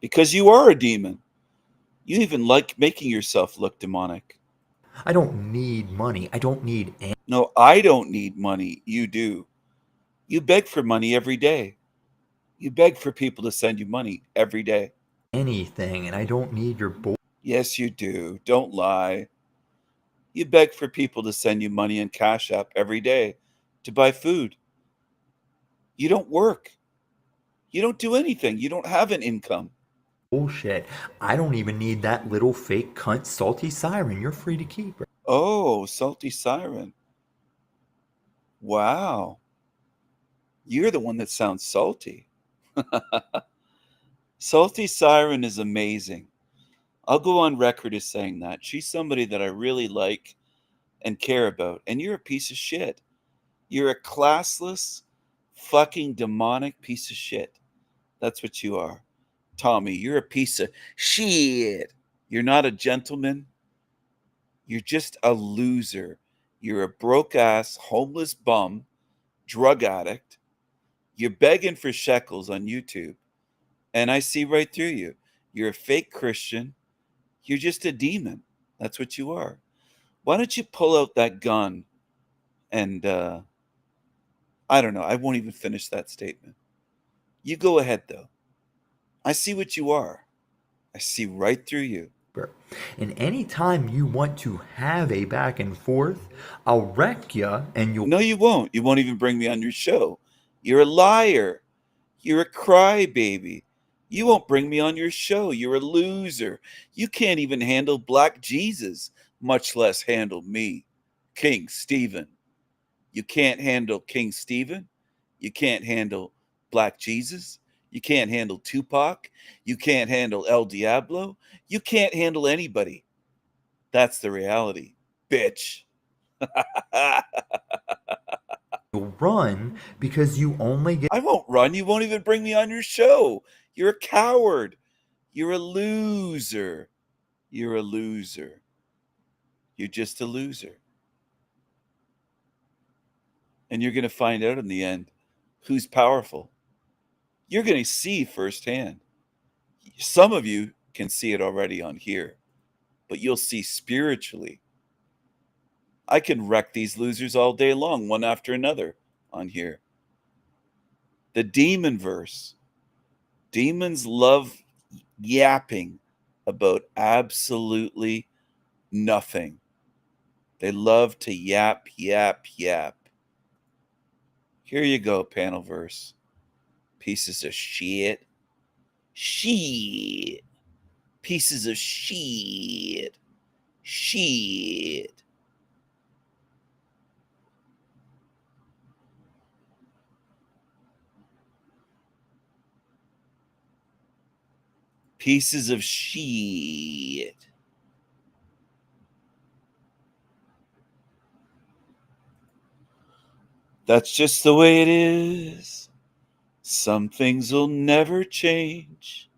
because you are a demon. You even like making yourself look demonic. I don't need money. I don't need any. No, I don't need money. You do. You beg for money every day. You beg for people to send you money every day. Anything, and I don't need your bull. Yes, you do. Don't lie. You beg for people to send you money in Cash App every day to buy food. You don't work. You don't do anything. You don't have an income. Bullshit. I don't even need that little fake cunt salty siren. You're free to keep her. Oh, salty siren. Wow. You're the one that sounds salty. Salty siren is amazing. I'll go on record as saying that. She's somebody that I really like and care about. And you're a piece of shit. You're a classless, fucking demonic piece of shit. That's what you are. Tommy, you're a piece of shit. You're not a gentleman. You're just a loser. You're a broke ass, homeless bum, drug addict. You're begging for shekels on YouTube. And I see right through you. You're a fake Christian. You're just a demon. That's what you are. Why don't you pull out that gun and, I don't know. I won't even finish that statement. You go ahead, though. I see what you are. I see right through you. And anytime you want to have a back and forth, I'll wreck you and you'll... No, you won't. You won't even bring me on your show. You're a liar. You're a crybaby. You won't bring me on your show. You're a loser. You can't even handle Black Jesus, much less handle me, King Stephen. You can't handle King Stephen. You can't handle Black Jesus. You can't handle Tupac. You can't handle El Diablo. You can't handle anybody. That's the reality, bitch. You'll run because you only get... I won't run. You won't even bring me on your show. You're a coward. You're a loser. You're a loser. You're just a loser. And you're going to find out in the end who's powerful. You're going to see firsthand. Some of you can see it already on here, but you'll see spiritually. I can wreck these losers all day long, one after another on here. The demon verse. Demons love yapping about absolutely nothing. They love to yap, yap, yap. Here you go, panel verse. Pieces of shit. Shit. Pieces of shit. Shit. Pieces of shit. That's just the way it is. Some things will never change.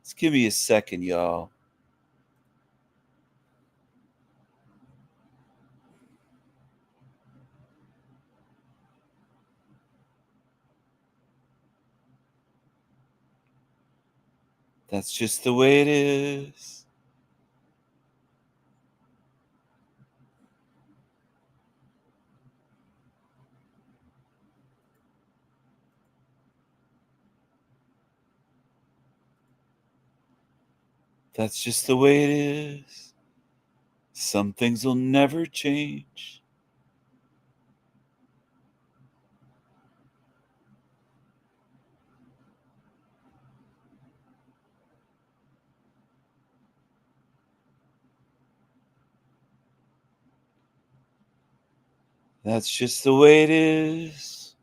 Just give me a second, y'all. That's just the way it is. That's just the way it is. Some things will never change. That's just the way it is.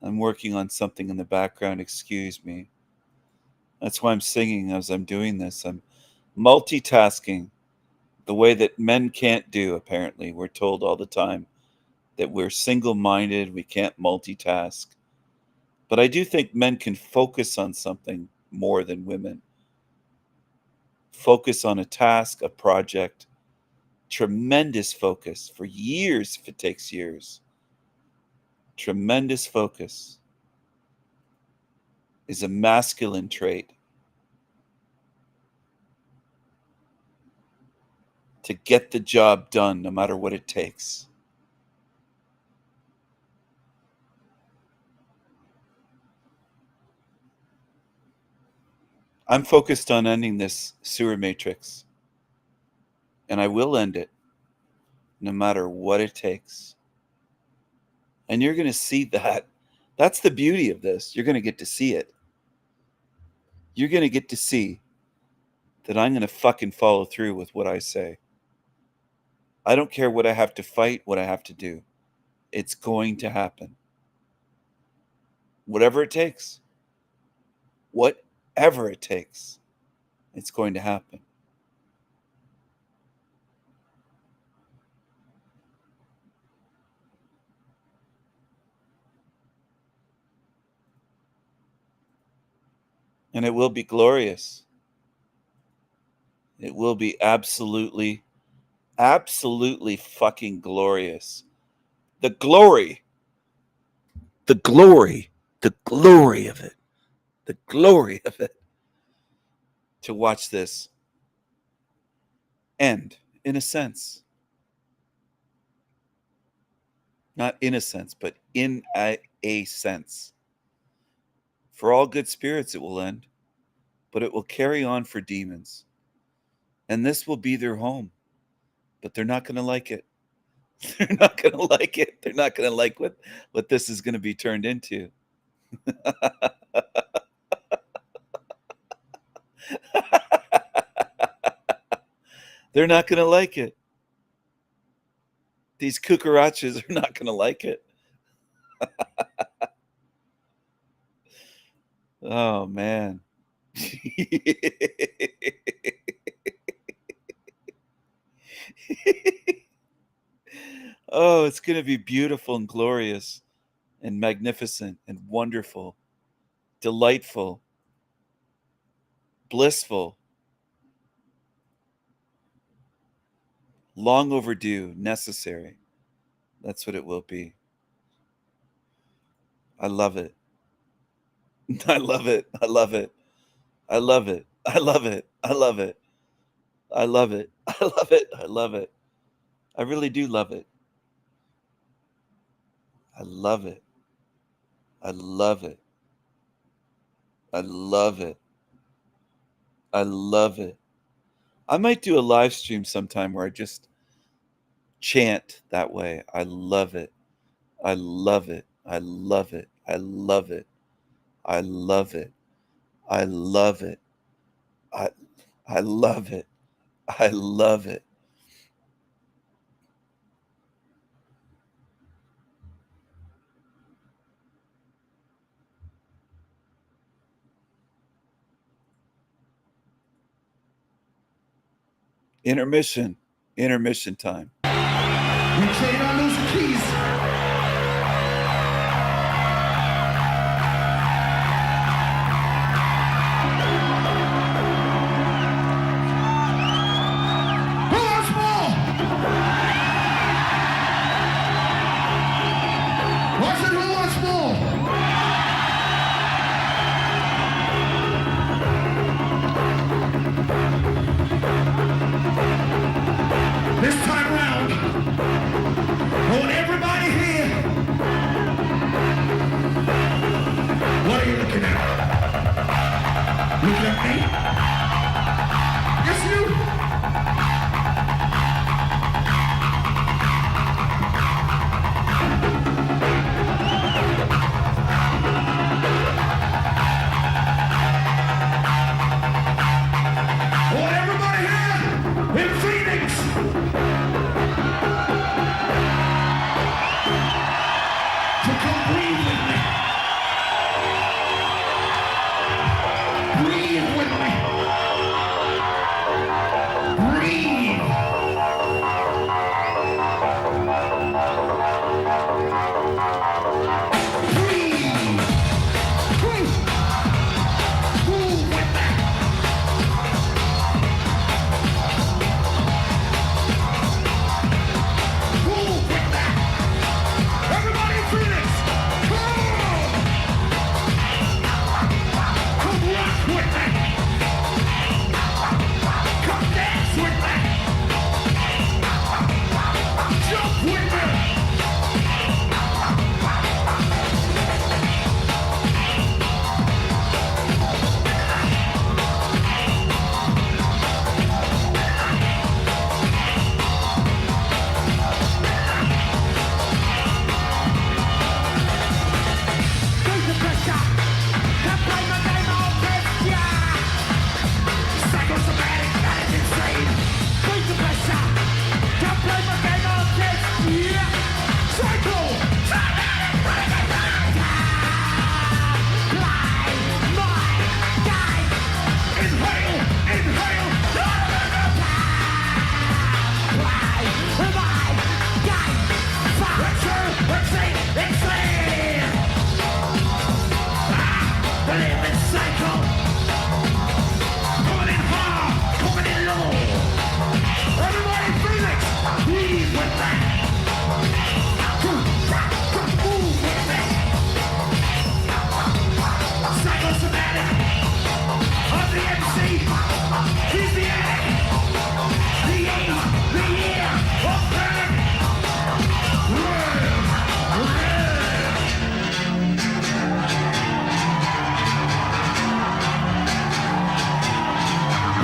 I'm working on something in the background, excuse me. That's why I'm singing as I'm doing this. I'm multitasking the way that men can't do, apparently. We're told all the time that we're single-minded, we can't multitask. But I do think men can focus on something more than women. Focus on a task, a project. Tremendous focus for years, if it takes years. Tremendous focus is a masculine trait. To get the job done no matter what it takes. I'm focused on ending this sewer matrix. And I will end it no matter what it takes. And you're going to see that. That's the beauty of this. You're going to get to see it. You're going to get to see that I'm going to fucking follow through with what I say. I don't care what I have to fight, what I have to do. It's going to happen. Whatever it takes. Whatever it takes. It's going to happen. And it will be glorious. It will be absolutely fucking glorious. The glory of it. To watch this end, in a sense. Not in a sense, but in a sense. For all good spirits it will end, but it will carry on for demons. And this will be their home, but they're not going to like it. They're not going to like it. They're not going to like what this is going to be turned into. They're not going to like it. These cucarachas are not going to like it. Oh, man. Oh, it's going to be beautiful and glorious and magnificent and wonderful, delightful, blissful, long overdue, necessary. That's what it will be. I love it. I love it. I love it. I love it. I love it. I love it. I love it. I love it. I love it. I really do love it. I love it. I love it. I love it. I love it. I might do a live stream sometime where I just chant that way. I love it. I love it. I love it. I love it. I love it. I love it. I love it. I love it. Intermission. Intermission time. You can't on those keys. This time around,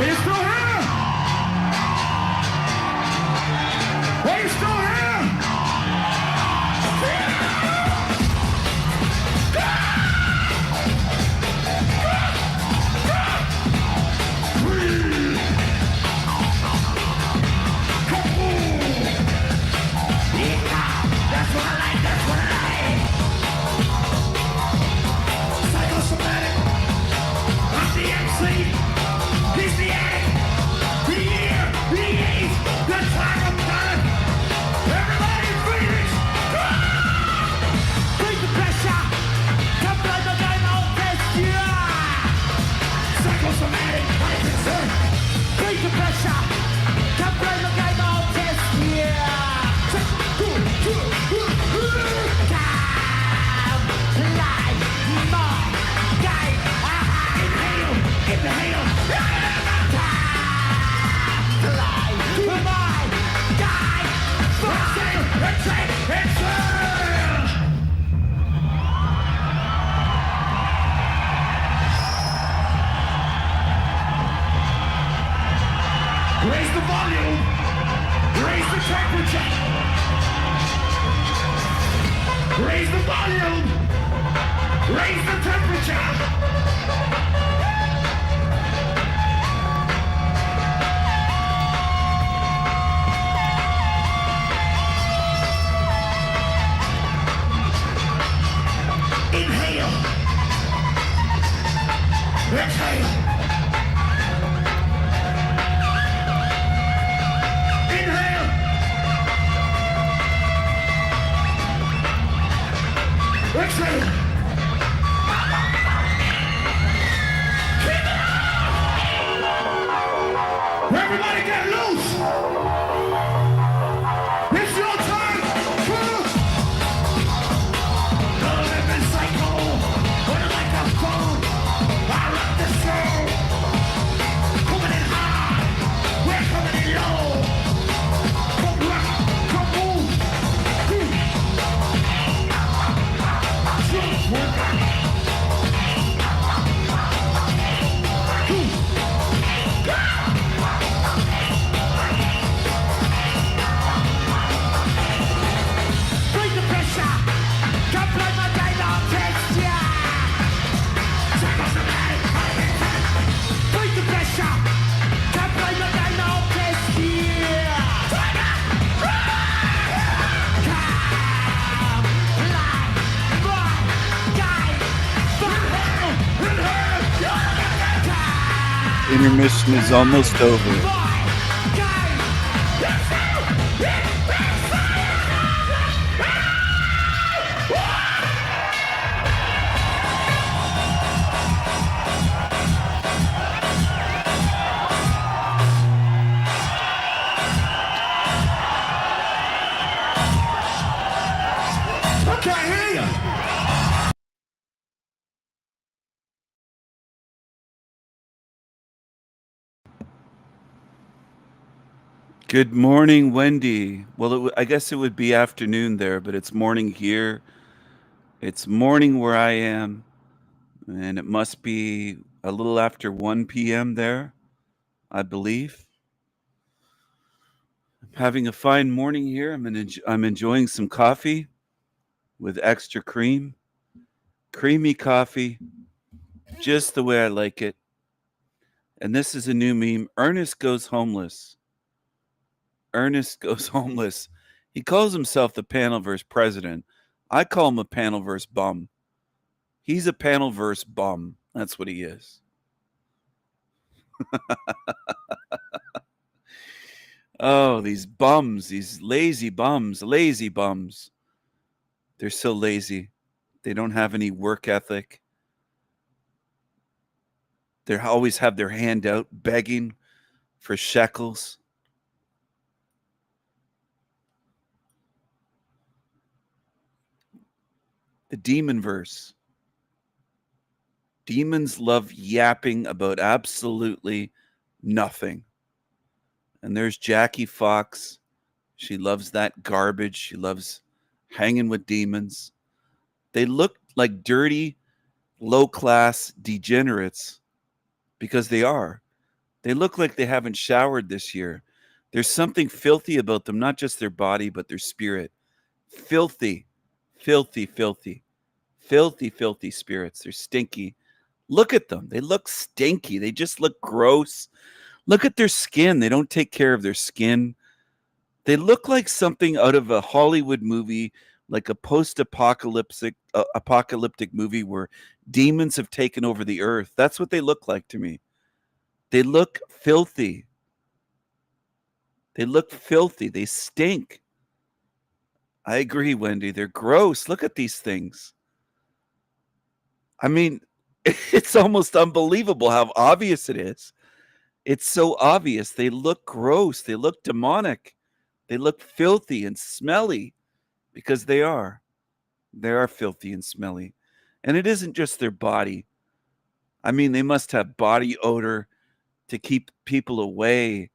He's still here! He's still here! That's what I like, that's what I like! Psychosomatic, I'm the MC, he's the addict, the year, the age, the time of time. Everybody freeze! Bring the pressure, come play the game on this year! Psychosomatic, I'm the MC, bring the pressure, come play the game on this year! Raise the volume, raise the temperature. Raise the volume! Raise the temperature! Inhale! Exhale! Inhale! Exhale! Everybody get loose! It's your time! The living cycle! What like a phone! I rock the show! Coming in high! We're coming in low! Come rock! Come move! Just work out! Bring the pressure! Come play my game on texture! Bring the pressure! Come play my game on texture! Intermission is almost over. I can't hear you! Good morning, Wendy. Well, I guess it would be afternoon there, but it's morning here. It's morning where I am, and it must be a little after 1 p.m. there, I believe. I'm having a fine morning here. I'm enjoying some coffee with extra cream. Creamy coffee, just the way I like it. And this is a new meme. Ernest goes homeless. Ernest goes homeless. He calls himself the Panelverse president. I call him a Panelverse bum. He's a Panelverse bum. That's what he is. Oh, these bums, these lazy bums. They're so lazy. They don't have any work ethic. They always have their hand out begging for shekels. The demon verse. Demons love yapping about absolutely nothing. And there's Jackie Fox. She loves that garbage. She loves hanging with demons. They look like dirty, low-class degenerates because they are. They look like they haven't showered this year. There's something filthy about them, not just their body, but their spirit. Filthy, filthy, filthy, filthy, filthy spirits. They're stinky. Look at them. They look stinky. They just look gross. Look at their skin. They don't take care of their skin. They look like something out of a Hollywood movie, like a post-apocalyptic movie where demons have taken over the earth. That's what they look like to me. They look filthy. They look filthy. They stink. I agree, Wendy. They're gross. Look at these things. I mean, it's almost unbelievable how obvious it is. It's so obvious. They look gross. They look demonic. They look filthy and smelly because they are. They are filthy and smelly. And it isn't just their body. I mean, they must have body odor to keep people away.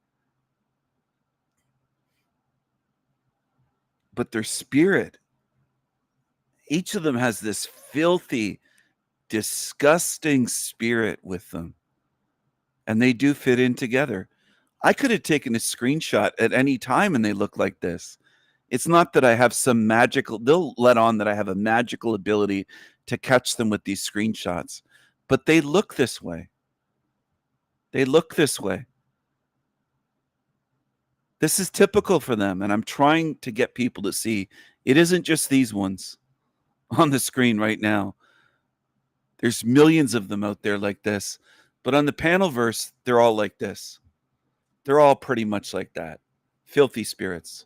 But their spirit, each of them has this filthy, disgusting spirit with them. And they do fit in together. I could have taken a screenshot at any time and they look like this. It's not that I have some magical, they'll let on that I have a magical ability to catch them with these screenshots. But they look this way. They look this way. This is typical for them. And I'm trying to get people to see it isn't just these ones on the screen right now. There's millions of them out there like this. But on the Panelverse, they're all like this. They're all pretty much like that. Filthy spirits.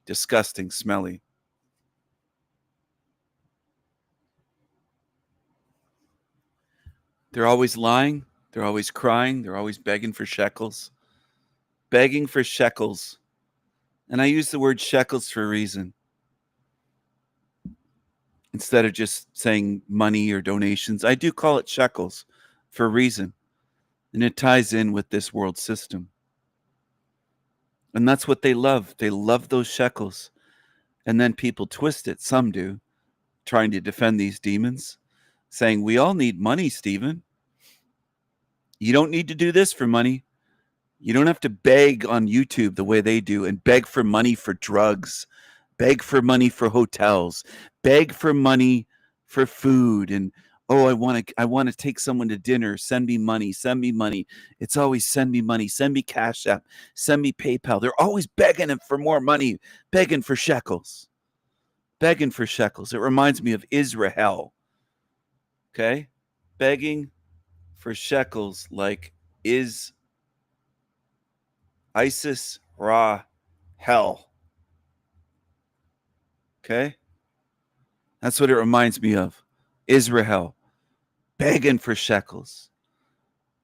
Disgusting, smelly. They're always lying. They're always crying. They're always begging for shekels. Begging for shekels. And I use the word shekels for a reason. Instead of just saying money or donations, I do call it shekels for a reason. And it ties in with this world system. And that's what they love. They love those shekels. And then people twist it. Some do. Trying to defend these demons. Saying, we all need money, Stephen. You don't need to do this for money. You don't have to beg on YouTube the way they do and beg for money for drugs. Beg for money for hotels. Beg for money for food. And oh, I want to take someone to dinner. Send me money. Send me money. It's always send me money. Send me Cash App. Send me PayPal. They're always begging for more money. Begging for shekels. Begging for shekels. It reminds me of Israel. Okay? Begging for shekels like is Isis, Ra, hell. Okay? That's what it reminds me of. Israel. Begging for shekels.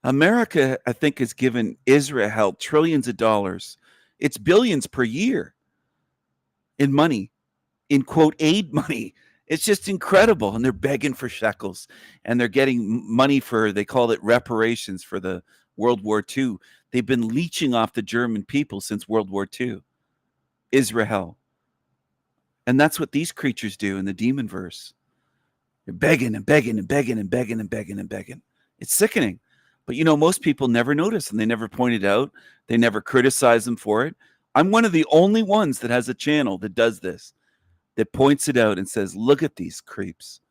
America, I think, has given Israel trillions of dollars. It's billions per year in money, in quote, aid money. It's just incredible. And they're begging for shekels. And they're getting money for, they call it reparations for the World War II. They've been leeching off the German people since World War II. Israel. And that's what these creatures do in the demon verse. They're begging and begging and begging and begging and begging and begging. It's sickening. But you know, most people never notice and they never point it out. They never criticize them for it. I'm one of the only ones that has a channel that does this, that points it out and says, look at these creeps.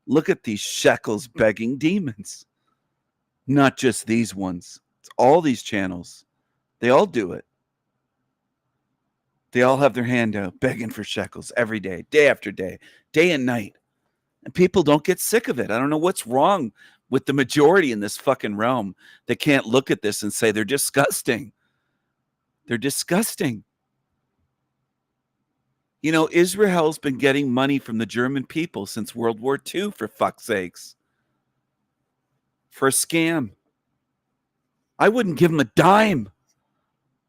Look at these shekels begging demons. Not just these ones. It's all these channels. They all do it. They all have their hand out begging for shekels every day, day after day, day and night. And people don't get sick of it. I don't know what's wrong with the majority in this fucking realm that can't look at this and say they're disgusting. They're disgusting. You know, Israel's been getting money from the German people since World War II, for fuck's sakes. For a scam. I wouldn't give them a dime.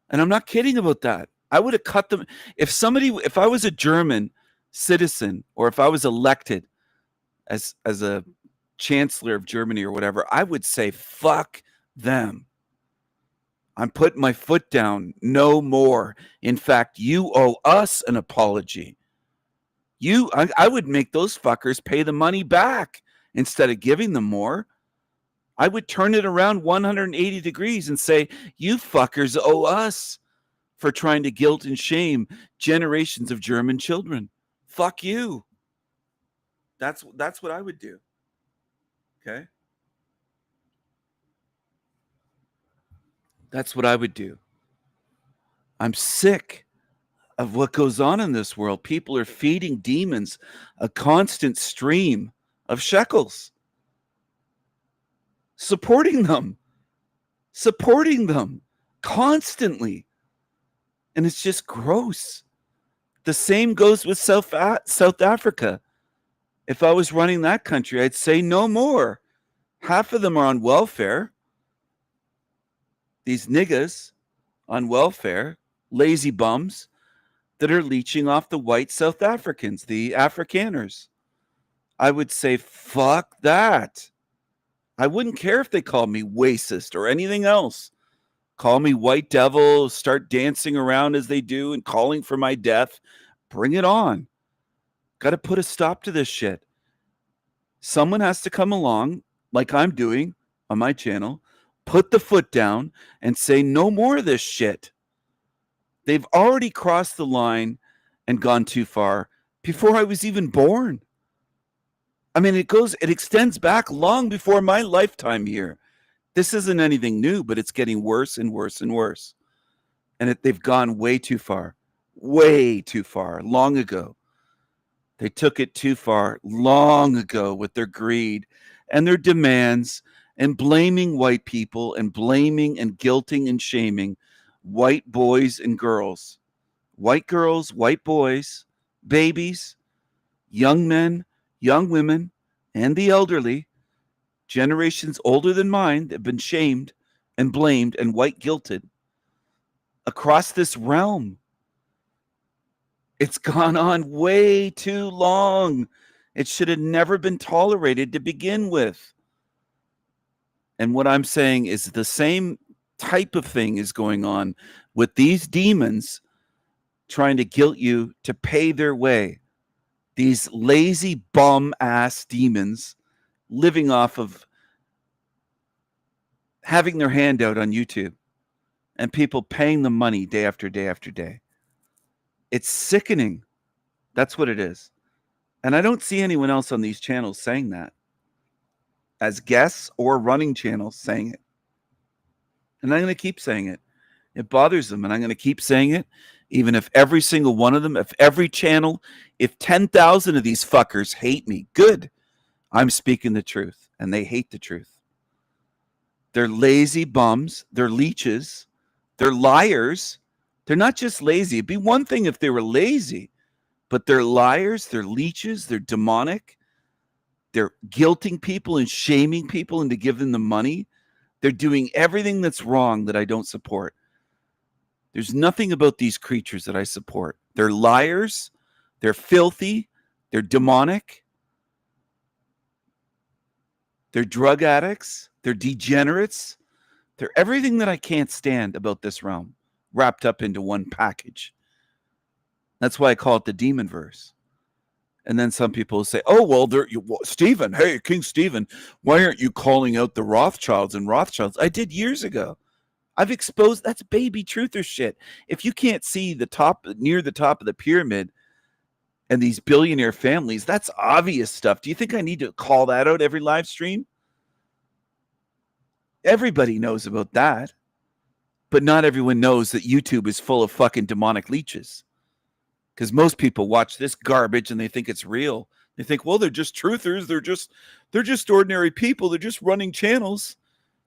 And I'm not kidding about that. I would have cut them. If I was a German citizen, or if I was elected as a chancellor of Germany or whatever, I would say, fuck them. I'm putting my foot down. No more. In fact, you owe us an apology. I would make those fuckers pay the money back instead of giving them more. I would turn it around 180 degrees and say, you fuckers owe us for trying to guilt and shame generations of German children. Fuck you. That's what I would do. Okay? That's what I would do. I'm sick of what goes on in this world. People are feeding demons a constant stream of shekels. Supporting them constantly. And it's just gross. The same goes with South Africa. If I was running that country, I'd say no more. Half of them are on welfare. These niggas on welfare, lazy bums that are leeching off the white South Africans, the Afrikaners. I would say, fuck that. I wouldn't care if they called me racist or anything else. Call me white devil, start dancing around as they do and calling for my death. Bring it on. Got to put a stop to this shit. Someone has to come along, like I'm doing on my channel, put the foot down and say no more of this shit. They've already crossed the line and gone too far before I was even born. I mean, it extends back long before my lifetime here. This isn't anything new, but it's getting worse and worse and worse. And they've gone way too far, long ago. They took it too far long ago with their greed and their demands and blaming white people and blaming and guilting and shaming white boys and girls, white girls, white boys, babies, young men, young women, and the elderly, generations older than mine, that have been shamed and blamed and white guilted across this realm. It's gone on way too long. It should have never been tolerated to begin with. And what I'm saying is the same type of thing is going on with these demons trying to guilt you to pay their way. These lazy bum ass demons living off of having their hand out on YouTube and people paying them money day after day after day. It's sickening. That's what it is. And I don't see anyone else on these channels saying that, as guests or running channels saying it. And I'm going to keep saying it. It bothers them, and I'm going to keep saying it, even if every single one of them, if every channel, if 10,000 of these fuckers hate me, good. I'm speaking the truth, and they hate the truth. They're lazy bums. They're leeches. They're liars. They're not just lazy. It'd be one thing if they were lazy, but they're liars. They're leeches. They're demonic. They're guilting people and shaming people into giving them money. They're doing everything that's wrong that I don't support. There's nothing about these creatures that I support. They're liars. They're filthy. They're demonic. They're drug addicts. They're degenerates. They're everything that I can't stand about this realm, wrapped up into one package. That's why I call it the demon verse. And then some people say, oh, well, Stephen, hey, King Stephen, why aren't you calling out the Rothschilds and Rothschilds? I did years ago. I've exposed, that's baby truther shit. If you can't see the top, near the top of the pyramid and these billionaire families, that's obvious stuff. Do you think I need to call that out every live stream? Everybody knows about that. But not everyone knows that YouTube is full of fucking demonic leeches. Because most people watch this garbage and they think it's real. They think, well, they're just truthers. They're just ordinary people. They're just running channels.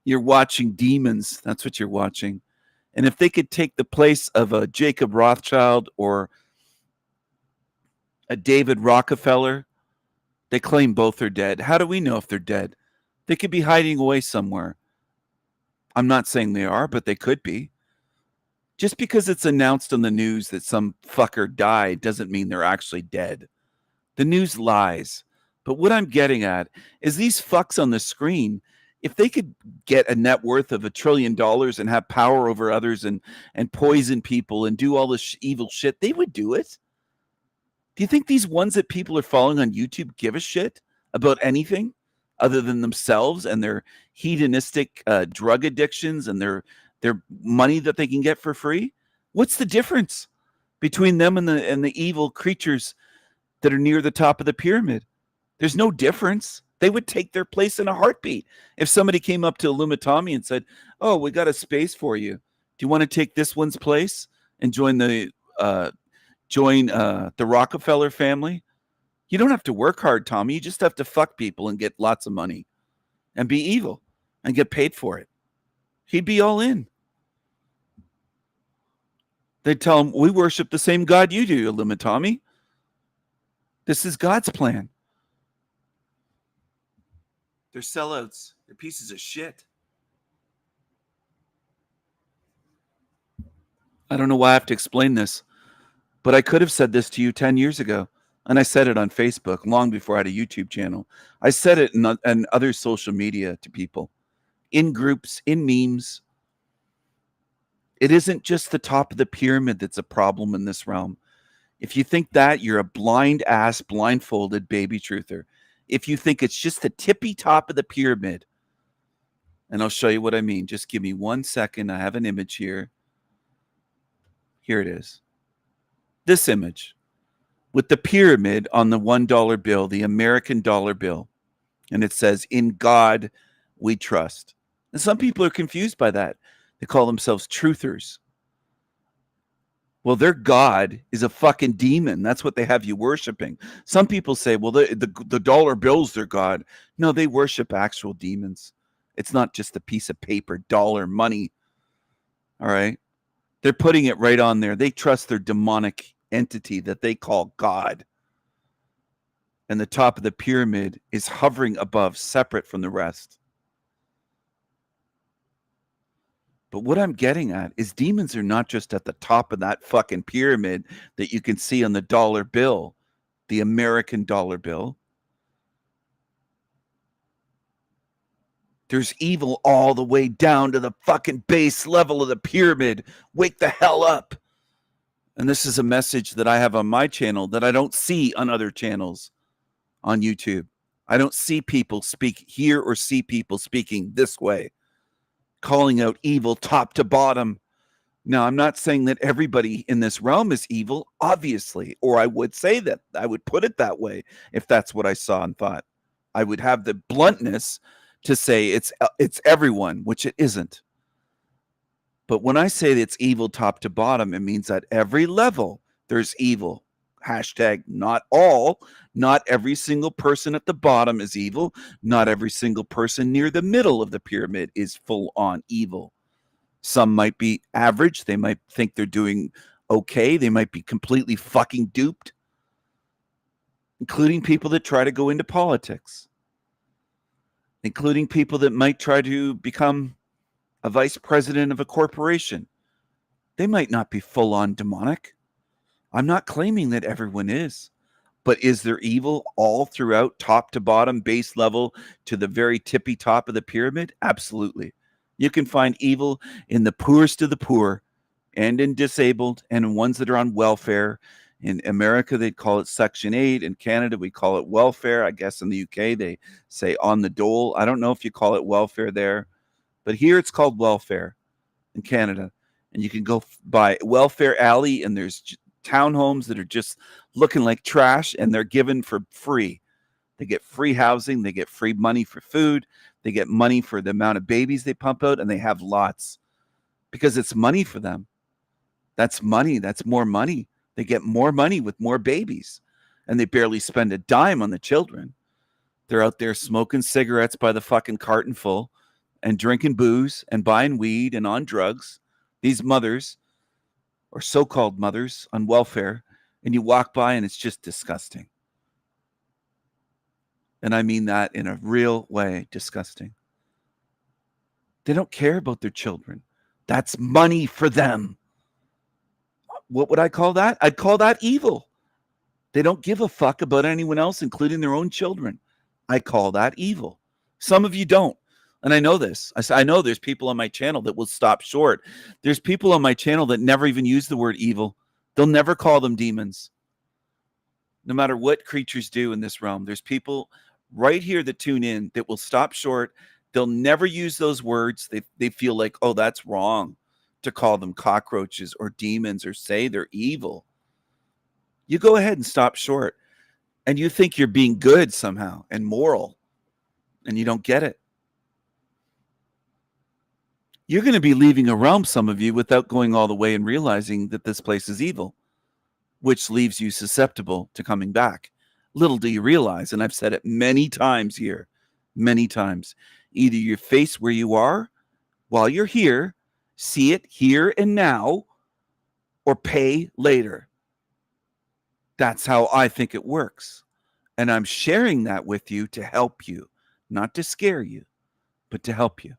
You're watching demons. That's what you're watching. And if they could take the place of a Jacob Rothschild or a David Rockefeller, they claim both are dead. How do we know if they're dead? They could be hiding away somewhere. I'm not saying they are, but they could be. Just because it's announced on the news that some fucker died doesn't mean they're actually dead. The news lies. But what I'm getting at is these fucks on the screen, if they could get a net worth of $1 trillion and have power over others and poison people and do all this evil shit, they would do it. Do you think these ones that people are following on YouTube give a shit about anything? other than themselves and their hedonistic drug addictions and their money that they can get for free? What's the difference between them and the evil creatures that are near the top of the pyramid? There's no difference. They would take their place in a heartbeat. If somebody came up to Illumitami and said, "Oh, we got a space for you. Do you want to take this one's place and join the Rockefeller family?" You don't have to work hard, Tommy. You just have to fuck people and get lots of money and be evil and get paid for it. He'd be all in. They'd tell him, "We worship the same God you do, Illumitami. This is God's plan." They're sellouts. They're pieces of shit. I don't know why I have to explain this, but I could have said this to you 10 years ago. And I said it on Facebook long before I had a YouTube channel. I said it in other social media to people, in groups, in memes. It isn't just the top of the pyramid that's a problem in this realm. If you think that, you're a blind ass, blindfolded baby truther. If you think it's just the tippy top of the pyramid, and I'll show you what I mean. Just give me 1 second. I have an image here. Here it is. This image with the pyramid on the $1 bill, the American dollar bill. And it says, "In God we trust." And some people are confused by that. They call themselves truthers. Well, their God is a fucking demon. That's what they have you worshiping. Some people say, well, the dollar bill's their God. No, they worship actual demons. It's not just a piece of paper, dollar, money. All right? They're putting it right on there. They trust their demonic entity that they call God. And the top of the pyramid is hovering above, separate from the rest. But what I'm getting at is demons are not just at the top of that fucking pyramid that you can see on the dollar bill, the American dollar bill. There's evil all the way down to the fucking base level of the pyramid. Wake the hell up. And this is a message that I have on my channel that I don't see on other channels on YouTube. I don't see people hear or see people speaking this way, calling out evil top to bottom. Now, I'm not saying that everybody in this realm is evil, obviously, or I would say that. I would put it that way if that's what I saw and thought. I would have the bluntness to say it's everyone, which it isn't. But when I say it's evil top to bottom, it means at every level there's evil. Hashtag not all. Not every single person at the bottom is evil. Not every single person near the middle of the pyramid is full on evil. Some might be average. They might think they're doing okay. They might be completely fucking duped, including people that try to go into politics, including people that might try to become a vice president of a corporation. They might not be full on demonic. I'm not claiming that everyone is, but is there evil all throughout, top to bottom, base level to the very tippy top of the pyramid? Absolutely. You can find evil in the poorest of the poor and in disabled and in ones that are on welfare. In America, they call it Section 8. In Canada, we call it welfare. I guess in the UK, they say on the dole. I don't know if you call it welfare there, but here it's called welfare in Canada. And you can go by Welfare Alley, and there's townhomes that are just looking like trash, and they're given for free. They get free housing. They get free money for food. They get money for the amount of babies they pump out, and they have lots because it's money for them. That's money. That's more money. They get more money with more babies, and they barely spend a dime on the children. They're out there smoking cigarettes by the fucking carton full and drinking booze and buying weed and on drugs. These mothers, or so-called mothers on welfare, and you walk by and it's just disgusting. And I mean that in a real way, disgusting. They don't care about their children. That's money for them. What would I call that? I'd call that evil. They don't give a fuck about anyone else, including their own children. I call that evil. Some of you don't. And I know this. I know there's people on my channel that will stop short. There's people on my channel that never even use the word evil. They'll never call them demons. No matter what creatures do in this realm, there's people right here that tune in that will stop short. They'll never use those words. They feel like, oh, that's wrong to call them cockroaches or demons or say they're evil. You go ahead and stop short. And you think you're being good somehow and moral, and you don't get it. You're going to be leaving a realm, some of you, without going all the way and realizing that this place is evil, which leaves you susceptible to coming back. Little do you realize, and I've said it many times here, many times, either you face where you are while you're here, see it here and now, or pay later. That's how I think it works. And I'm sharing that with you to help you, not to scare you, but to help you.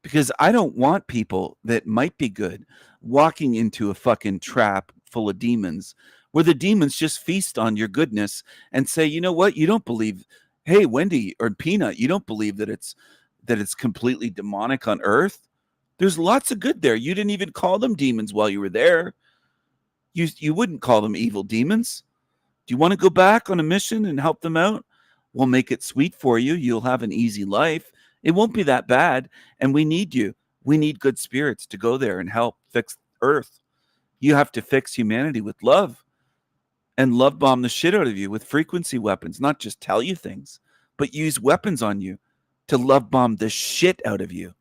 Because I don't want people that might be good walking into a fucking trap full of demons where the demons just feast on your goodness and say, you know what, you don't believe, hey, Wendy or Peanut, you don't believe that it's completely demonic on earth. There's lots of good there. You didn't even call them demons while you were there. You wouldn't call them evil demons. Do you want to go back on a mission and help them out? We'll make it sweet for you. You'll have an easy life. It won't be that bad. And we need you. We need good spirits to go there and help fix Earth. You have to fix humanity with love and love bomb the shit out of you with frequency weapons, not just tell you things, but use weapons on you to love bomb the shit out of you.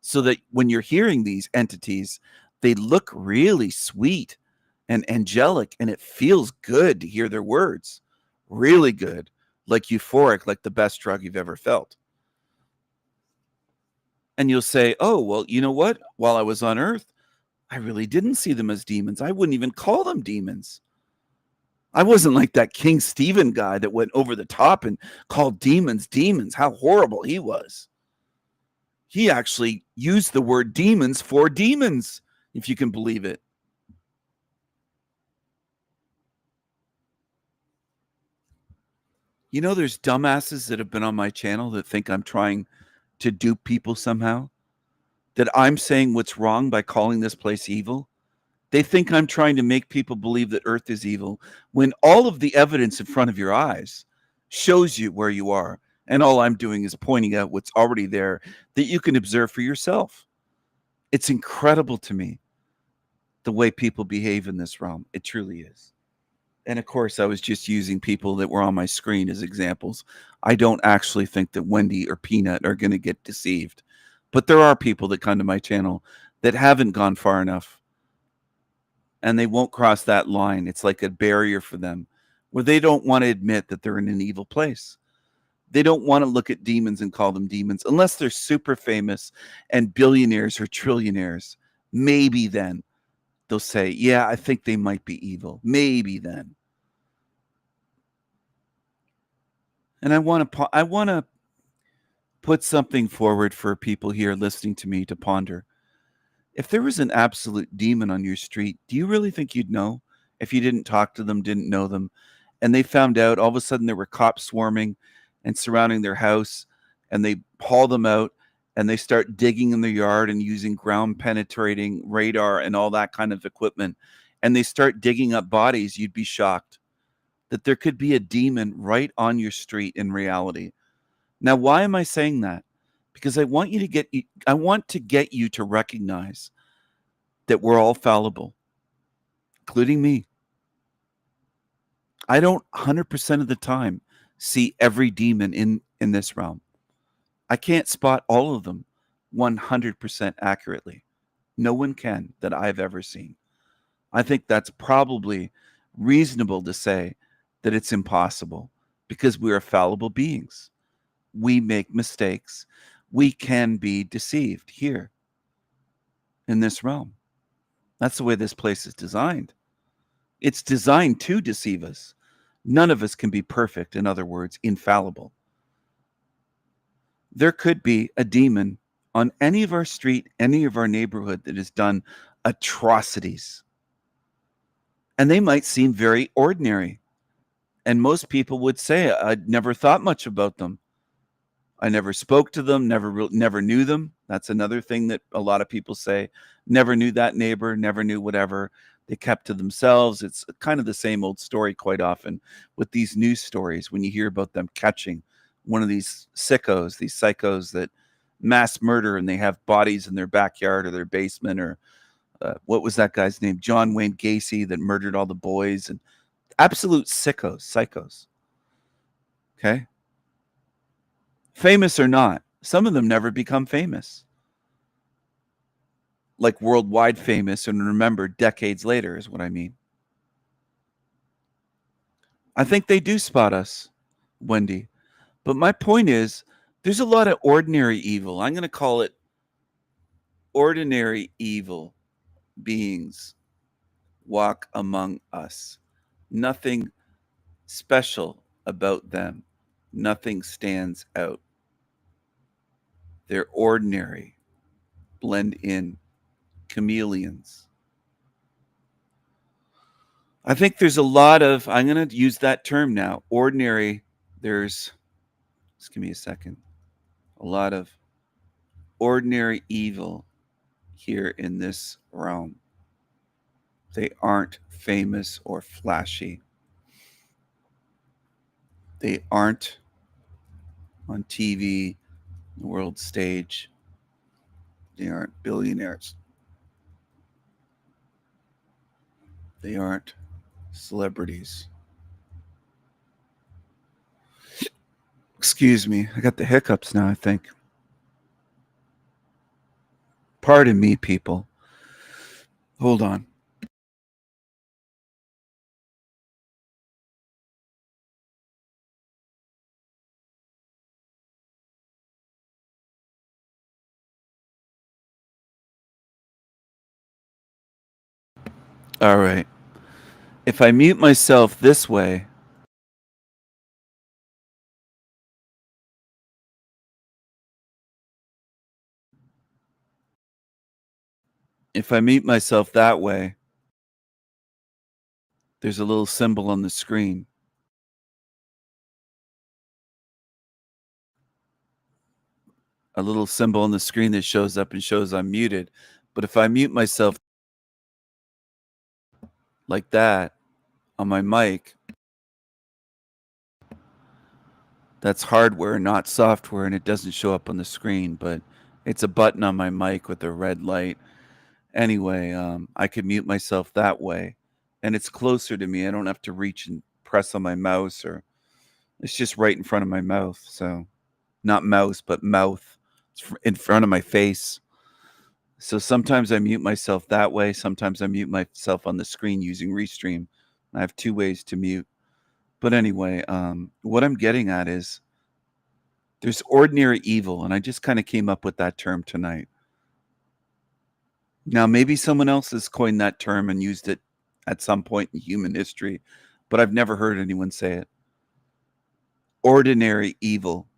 So that when you're hearing these entities, they look really sweet and angelic, and it feels good to hear their words. Really good, like euphoric, like the best drug you've ever felt. And you'll say, oh, well, you know what? While I was on Earth, I really didn't see them as demons. I wouldn't even call them demons. I wasn't like that King Stephen guy that went over the top and called demons demons. How horrible he was. He actually used the word demons for demons, if you can believe it. You know, there's dumbasses that have been on my channel that think I'm trying to dupe people somehow, that I'm saying what's wrong by calling this place evil. They think I'm trying to make people believe that Earth is evil when all of the evidence in front of your eyes shows you where you are. And all I'm doing is pointing out what's already there that you can observe for yourself. It's incredible to me the way people behave in this realm. It truly is. And of course, I was just using people that were on my screen as examples. I don't actually think that Wendy or Peanut are going to get deceived. But there are people that come to my channel that haven't gone far enough. And they won't cross that line. It's like a barrier for them where they don't want to admit that they're in an evil place. They don't want to look at demons and call them demons unless they're super famous and billionaires or trillionaires. Maybe then they'll say, yeah, I think they might be evil. Maybe then. And I want to put something forward for people here listening to me to ponder. If there was an absolute demon on your street, do you really think you'd know if you didn't talk to them, didn't know them, and they found out all of a sudden there were cops swarming and surrounding their house, and they haul them out and they start digging in their yard and using ground penetrating radar and all that kind of equipment, and they start digging up bodies? You'd be shocked that there could be a demon right on your street in reality. Now, why am I saying that? Because I want to get you to recognize that we're all fallible, including me. I don't 100% of the time see every demon in this realm. I can't spot all of them 100% accurately. No one can that I've ever seen. I think that's probably reasonable to say that it's impossible because we are fallible beings. We make mistakes. We can be deceived here in this realm. That's the way this place is designed. It's designed to deceive us. None of us can be perfect, in other words, infallible. There could be a demon on any of our street, any of our neighborhood that has done atrocities. And they might seem very ordinary. And most people would say, I'd never thought much about them. I never spoke to them, never knew them. That's another thing that a lot of people say. Never knew that neighbor, never knew whatever. they kept to themselves. It's kind of the same old story quite often with these news stories when you hear about them catching one of these sickos, these psychos that mass murder, and they have bodies in their backyard or their basement, or what was that guy's name? John Wayne Gacy, that murdered all the boys, and absolute psychos. Okay. Famous or not, some of them never become famous. Like worldwide famous and remembered decades later is what I mean. I think they do spot us, Wendy. But my point is, there's a lot of ordinary evil. I'm going to call it ordinary evil beings walk among us. Nothing special about them. Nothing stands out. They're ordinary, blend in, chameleons. I think there's a lot of, I'm going to use that term now, ordinary. Just give me a second. A lot of ordinary evil here in this realm. They aren't famous or flashy. They aren't on TV, the world stage. They aren't billionaires. They aren't celebrities. Excuse me, I got the hiccups now, I think. Pardon me, people. Hold on. All right. If I mute myself this way, if I mute myself that way, there's a little symbol on the screen. A little symbol on the screen that shows up and shows I'm muted. But if I mute myself like that on my mic, that's hardware, not software, and it doesn't show up on the screen, but it's a button on my mic with a red light. Anyway, I could mute myself that way, and it's closer to me. I don't have to reach and press on my mouse, or it's just right in front of my mouth. So not mouse, but mouth. It's in front of my face. So sometimes I mute myself that way. Sometimes I mute myself on the screen using Restream. I have two ways to mute. But anyway, what I'm getting at is there's ordinary evil, and I just kind of came up with that term tonight. Now, maybe someone else has coined that term and used it at some point in human history, but I've never heard anyone say it. Ordinary evil.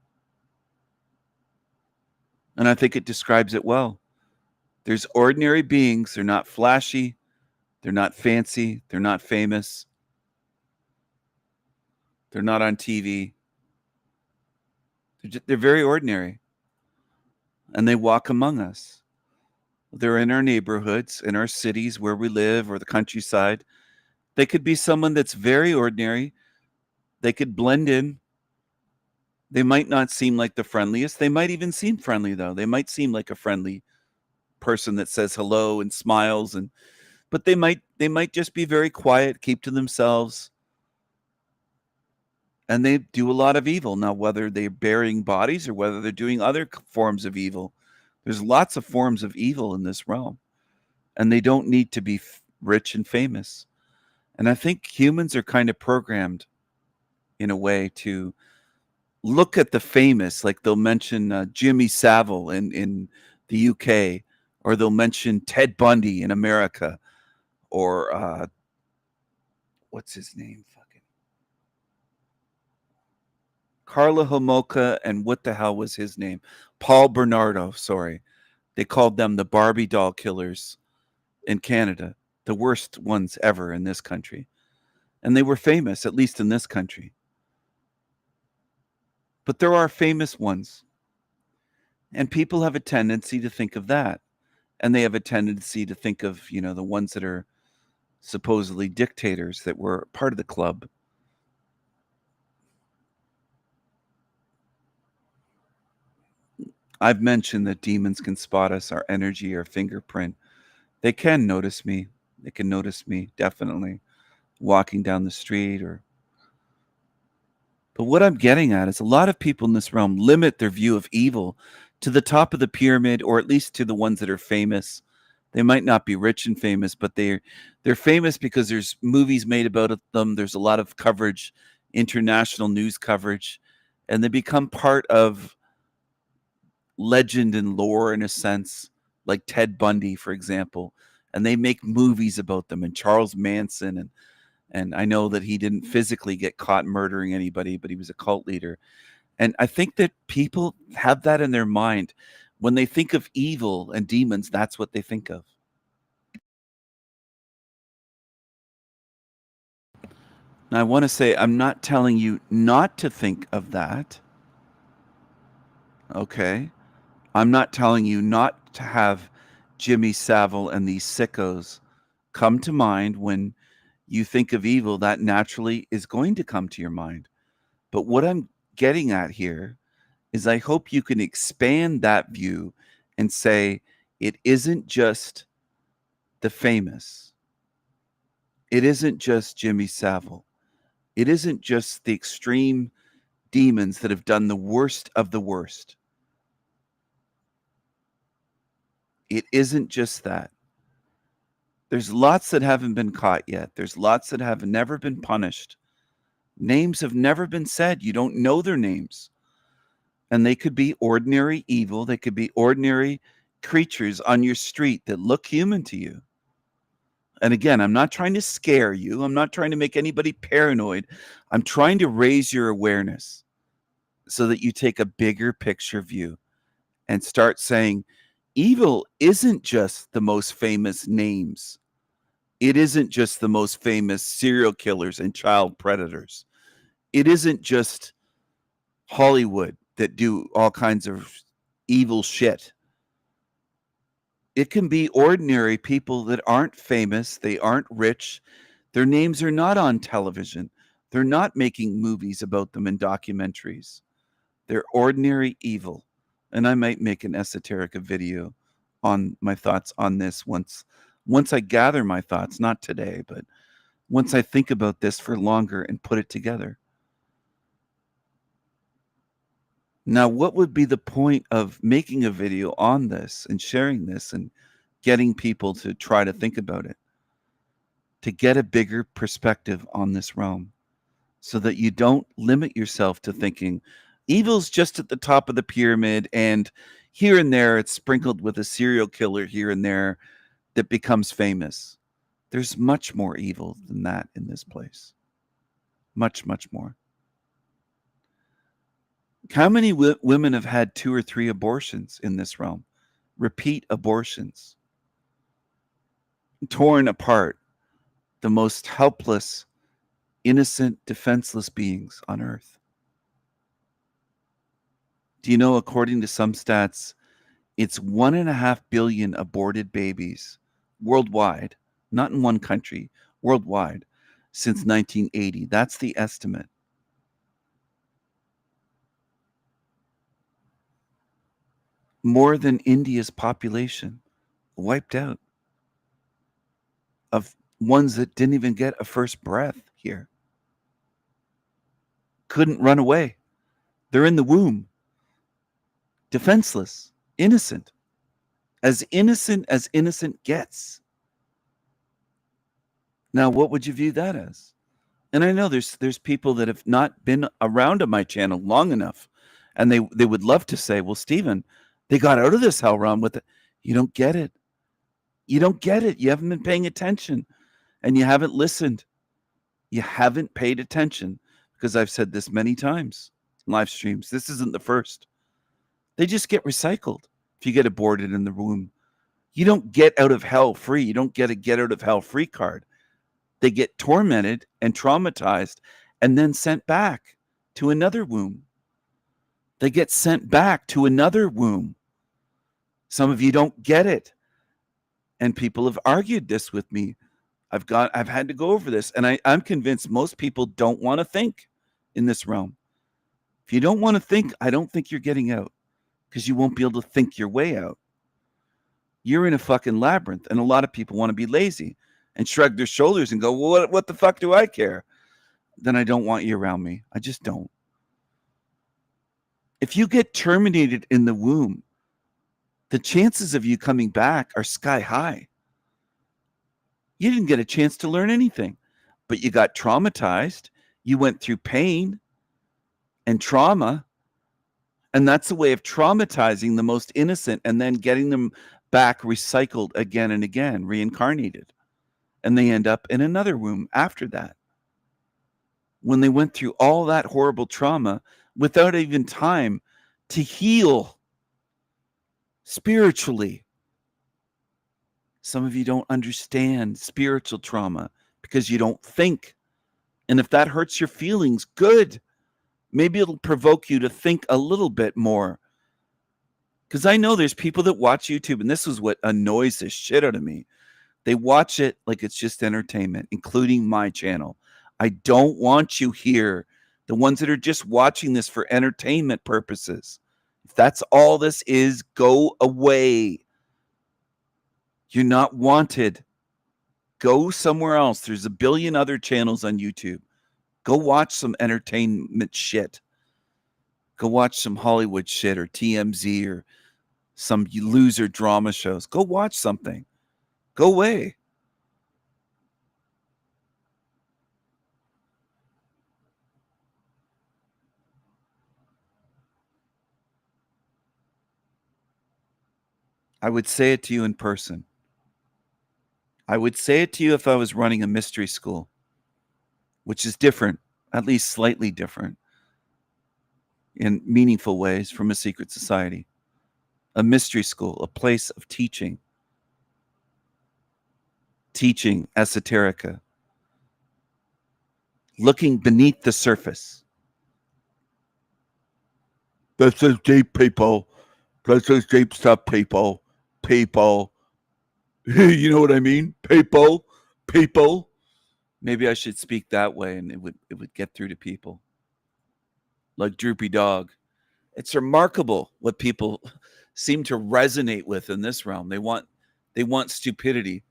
And I think it describes it well. There's ordinary beings. They're not flashy. They're not fancy. They're not famous. They're not on TV. They're very ordinary. And they walk among us. They're in our neighborhoods, in our cities where we live, or the countryside. They could be someone that's very ordinary. They could blend in. They might not seem like the friendliest. They might even seem friendly, though. They might seem like a friendly person that says hello and smiles, but they might just be very quiet, keep to themselves. And they do a lot of evil. Now, whether they're burying bodies or whether they're doing other forms of evil, there's lots of forms of evil in this realm. And they don't need to be rich and famous. And I think humans are kind of programmed in a way to look at the famous, like they'll mention Jimmy Savile in the UK, or they'll mention Ted Bundy in America, or what's his name? Carla Homolka, and what the hell was his name? Paul Bernardo, sorry. They called them the Barbie doll killers in Canada, the worst ones ever in this country. And they were famous, at least in this country. But there are famous ones. And people have a tendency to think of that. And they have a tendency to think of, the ones that are supposedly dictators that were part of the club. I've mentioned that demons can spot us, our energy, our fingerprint. They can notice me. They can notice me, definitely, walking down the street or... But what I'm getting at is a lot of people in this realm limit their view of evil to the top of the pyramid, or at least to the ones that are famous. They might not be rich and famous, but they're famous because there's movies made about them. There's a lot of coverage, international news coverage, and they become part of legend and lore in a sense, like Ted Bundy, for example. And they make movies about them, and Charles Manson, and I know that he didn't physically get caught murdering anybody, but he was a cult leader. And I think that people have that in their mind. When they think of evil and demons, that's what they think of. Now, I want to say, I'm not telling you not to think of that. Okay? I'm not telling you not to have Jimmy Savile and these sickos come to mind when you think of evil. That naturally is going to come to your mind. But what I'm getting at here is I hope you can expand that view and say it isn't just the famous. It isn't just Jimmy Savile. It isn't just the extreme demons that have done the worst of the worst. It isn't just that. There's lots that haven't been caught yet. There's lots that have never been punished. Names have never been said. You don't know their names. And they could be ordinary evil. They could be ordinary creatures on your street that look human to you. And again, I'm not trying to scare you. I'm not trying to make anybody paranoid. I'm trying to raise your awareness so that you take a bigger picture view and start saying, evil isn't just the most famous names. It isn't just the most famous serial killers and child predators. It isn't just Hollywood that do all kinds of evil shit. It can be ordinary people that aren't famous. They aren't rich. Their names are not on television. They're not making movies about them in documentaries. They're ordinary evil. And I might make an esoteric video on my thoughts on this once I gather my thoughts, not today, but once I think about this for longer and put it together. Now, what would be the point of making a video on this and sharing this and getting people to try to think about it? To get a bigger perspective on this realm so that you don't limit yourself to thinking evil's just at the top of the pyramid and here and there it's sprinkled with a serial killer here and there that becomes famous. There's much more evil than that in this place. Much, much more. How many women have had 2 or 3 abortions in this realm? Repeat abortions. Torn apart. The most helpless, innocent, defenseless beings on earth. Do you know, according to some stats, it's 1.5 billion aborted babies worldwide, not in one country, worldwide, since 1980. That's the estimate. More than India's population wiped out of ones that didn't even get a first breath here. Couldn't run away. They're in the womb. Defenseless, innocent as innocent gets. Now, what would you view that as? And I know there's people that have not been around on my channel long enough, and they would love to say, well, Stephen, they got out of this hell realm with it. You don't get it. You don't get it. You haven't been paying attention, and you haven't listened. You haven't paid attention, because I've said this many times in live streams. This isn't the first. They just get recycled if you get aborted in the womb. You don't get out of hell free. You don't get a get out of hell free card. They get tormented and traumatized and then sent back to another womb. They get sent back to another womb. Some of you don't get it. And people have argued this with me I've had to go over this, and I'm convinced most people don't want to think in this realm. If you don't want to think, I don't think you're getting out, because you won't be able to think your way out. You're in a fucking labyrinth, and a lot of people want to be lazy and shrug their shoulders and go, well, what the fuck do I care? Then I don't want you around me. I just don't. If you get terminated in the womb, the chances of you coming back are sky high. You didn't get a chance to learn anything, but you got traumatized. You went through pain and trauma, and that's a way of traumatizing the most innocent and then getting them back recycled again and again, reincarnated. And they end up in another womb after that. When they went through all that horrible trauma without even time to heal spiritually. Some of you don't understand spiritual trauma because you don't think. And if that hurts your feelings, good. Maybe it'll provoke you to think a little bit more. Because I know there's people that watch YouTube, and this is what annoys the shit out of me. They watch it like it's just entertainment, including my channel. I don't want you here. The ones that are just watching this for entertainment purposes. If that's all this is, go away. You're not wanted. Go somewhere else. There's a billion other channels on YouTube. Go watch some entertainment shit. Go watch some Hollywood shit or TMZ or some loser drama shows. Go watch something. Go away. I would say it to you in person. I would say it to you if I was running a mystery school, which is different, at least slightly different, in meaningful ways from a secret society. A mystery school, a place of teaching. Teaching esoterica. Looking beneath the surface. This is deep, people. This is deep stuff, people. People. You know what I mean? People. People. Maybe I should speak that way and it would get through to people. Like Droopy Dog. It's remarkable what people seem to resonate with in this realm. They want stupidity.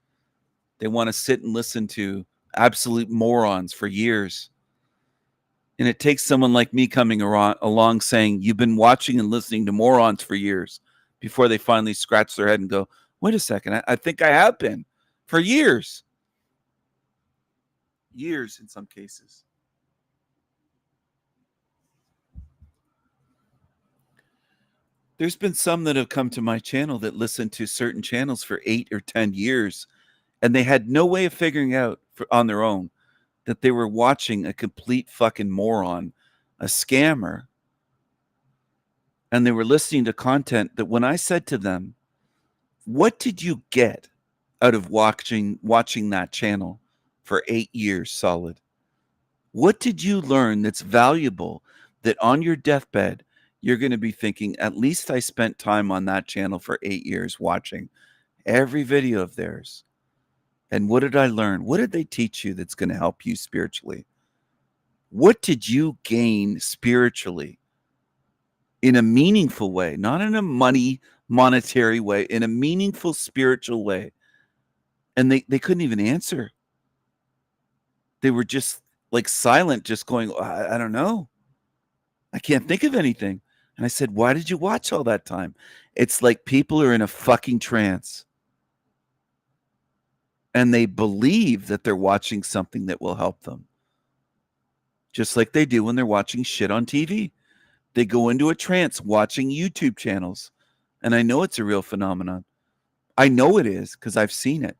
They want to sit and listen to absolute morons for years. And it takes someone like me coming along saying, you've been watching and listening to morons for years, before they finally scratch their head and go, wait a second, I think I have been for years. Years in some cases. There's been some that have come to my channel that listened to certain channels for 8 or 10 years, and they had no way of figuring out on their own that they were watching a complete fucking moron, a scammer. And they were listening to content that when I said to them, what did you get out of watching that channel for 8 years solid? What did you learn that's valuable that on your deathbed, you're going to be thinking, at least I spent time on that channel for 8 years watching every video of theirs. And what did I learn? What did they teach you that's going to help you spiritually? What did you gain spiritually in a meaningful way, not in a monetary way, in a meaningful spiritual way? And they couldn't even answer. They were just like silent, just going, I don't know. I can't think of anything. And I said, why did you watch all that time? It's like people are in a fucking trance. And they believe that they're watching something that will help them. Just like they do when they're watching shit on TV. They go into a trance watching YouTube channels. And I know it's a real phenomenon. I know it is because I've seen it.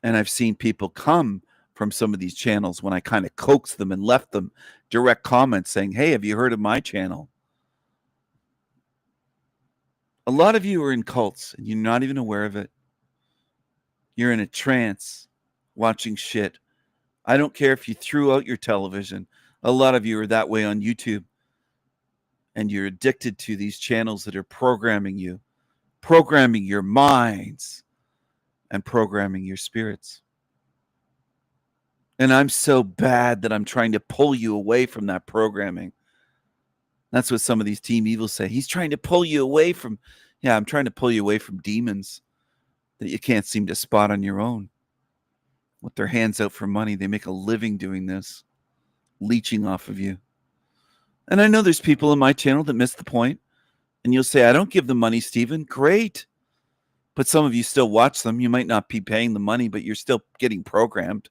And I've seen people come from some of these channels when I kind of coaxed them and left them direct comments saying, hey, have you heard of my channel? A lot of you are in cults and you're not even aware of it. You're in a trance watching shit. I don't care if you threw out your television. A lot of you are that way on YouTube. And you're addicted to these channels that are programming you, programming your minds, and programming your spirits. And I'm so bad that I'm trying to pull you away from that programming. That's what some of these Team Evil say. He's trying to pull you away from, yeah, I'm trying to pull you away from demons that you can't seem to spot on your own. With their hands out for money, they make a living doing this, leeching off of you. And I know there's people on my channel that miss the point, and you'll say, I don't give them money, Stephen. Great. But some of you still watch them. You might not be paying the money, but you're still getting programmed.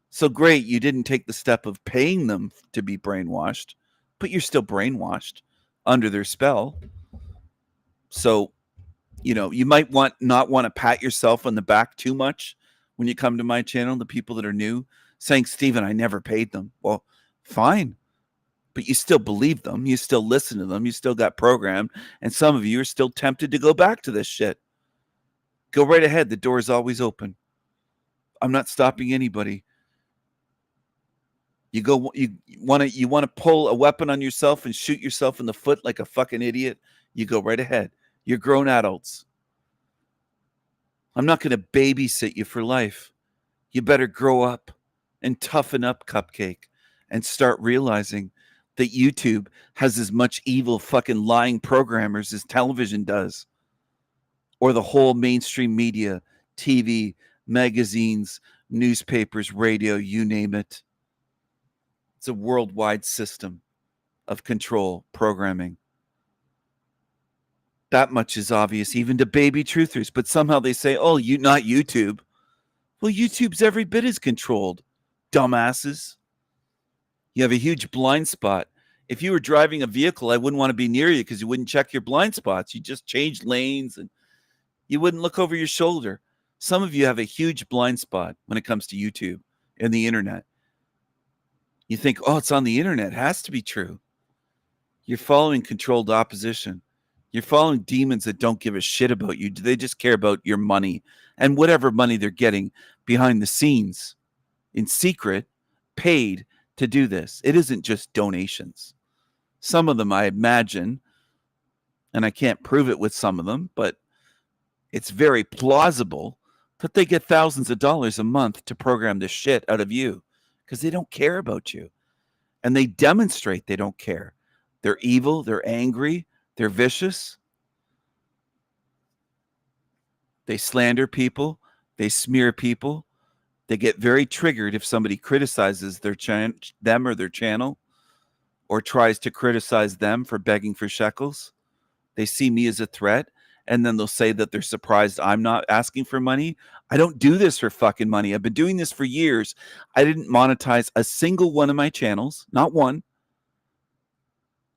So great, you didn't take the step of paying them to be brainwashed, but you're still brainwashed under their spell. So, you know, you might not want to pat yourself on the back too much when you come to my channel, the people that are new, saying, Stephen, I never paid them. Well, fine. But you still believe them. You still listen to them. You still got programmed. And some of you are still tempted to go back to this shit. Go right ahead. The door is always open. I'm not stopping anybody. You want to pull a weapon on yourself and shoot yourself in the foot like a fucking idiot? You go right ahead. You're grown adults. I'm not going to babysit you for life. You better grow up and toughen up, Cupcake, and start realizing that YouTube has as much evil fucking lying programmers as television does, or the whole mainstream media, TV, magazines, newspapers, radio, you name it. It's a worldwide system of control programming. That much is obvious even to baby truthers, but somehow they say, oh, not YouTube. Well, YouTube's every bit as controlled, dumbasses. You have a huge blind spot. If you were driving a vehicle, I wouldn't want to be near you because you wouldn't check your blind spots. You just change lanes and you wouldn't look over your shoulder. Some of you have a huge blind spot when it comes to YouTube and the internet. You think, oh, it's on the internet. It has to be true. You're following controlled opposition. You're following demons that don't give a shit about you. They just care about your money and whatever money they're getting behind the scenes in secret, paid to do this. It isn't just donations. Some of them, I imagine, and I can't prove it with some of them, but it's very plausible that they get thousands of dollars a month to program the shit out of you because they don't care about you. And they demonstrate they don't care. They're evil. They're angry. They're vicious. They slander people. They smear people. They get very triggered if somebody criticizes them or their channel or tries to criticize them for begging for shekels. They see me as a threat, and then they'll say that they're surprised I'm not asking for money. I don't do this for fucking money. I've been doing this for years. I didn't monetize a single one of my channels, not one.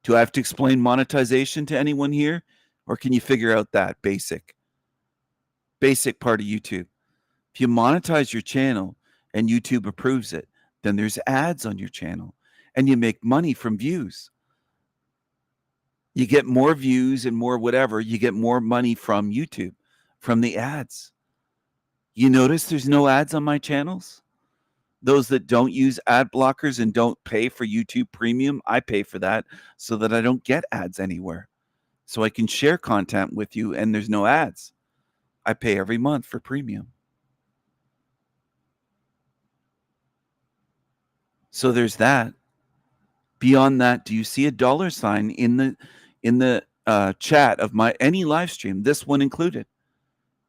Do I have to explain monetization to anyone here? Or can you figure out that basic part of YouTube? If you monetize your channel and YouTube approves it, then there's ads on your channel and you make money from views. You get more views and more whatever, you get more money from YouTube, from the ads. You notice there's no ads on my channels? Those that don't use ad blockers and don't pay for YouTube Premium, I pay for that so that I don't get ads anywhere. So I can share content with you and there's no ads. I pay every month for Premium. So there's that. Beyond that, do you see a dollar sign in the chat of any live stream, this one included?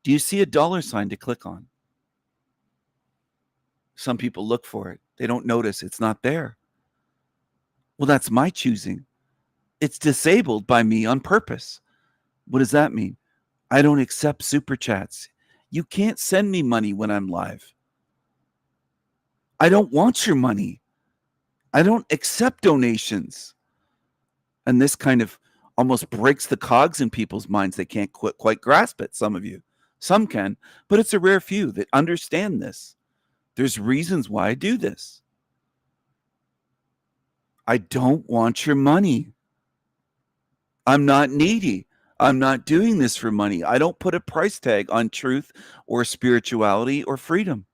Do you see a dollar sign to click on? Some people look for it. They don't notice it's not there. Well, that's my choosing. It's disabled by me on purpose. What does that mean? I don't accept super chats. You can't send me money when I'm live. I don't want your money. I don't accept donations. And this kind of almost breaks the cogs in people's minds. They can't quite grasp it, some of you. Some can, but it's a rare few that understand this. There's reasons why I do this. I don't want your money. I'm not needy. I'm not doing this for money. I don't put a price tag on truth or spirituality or freedom.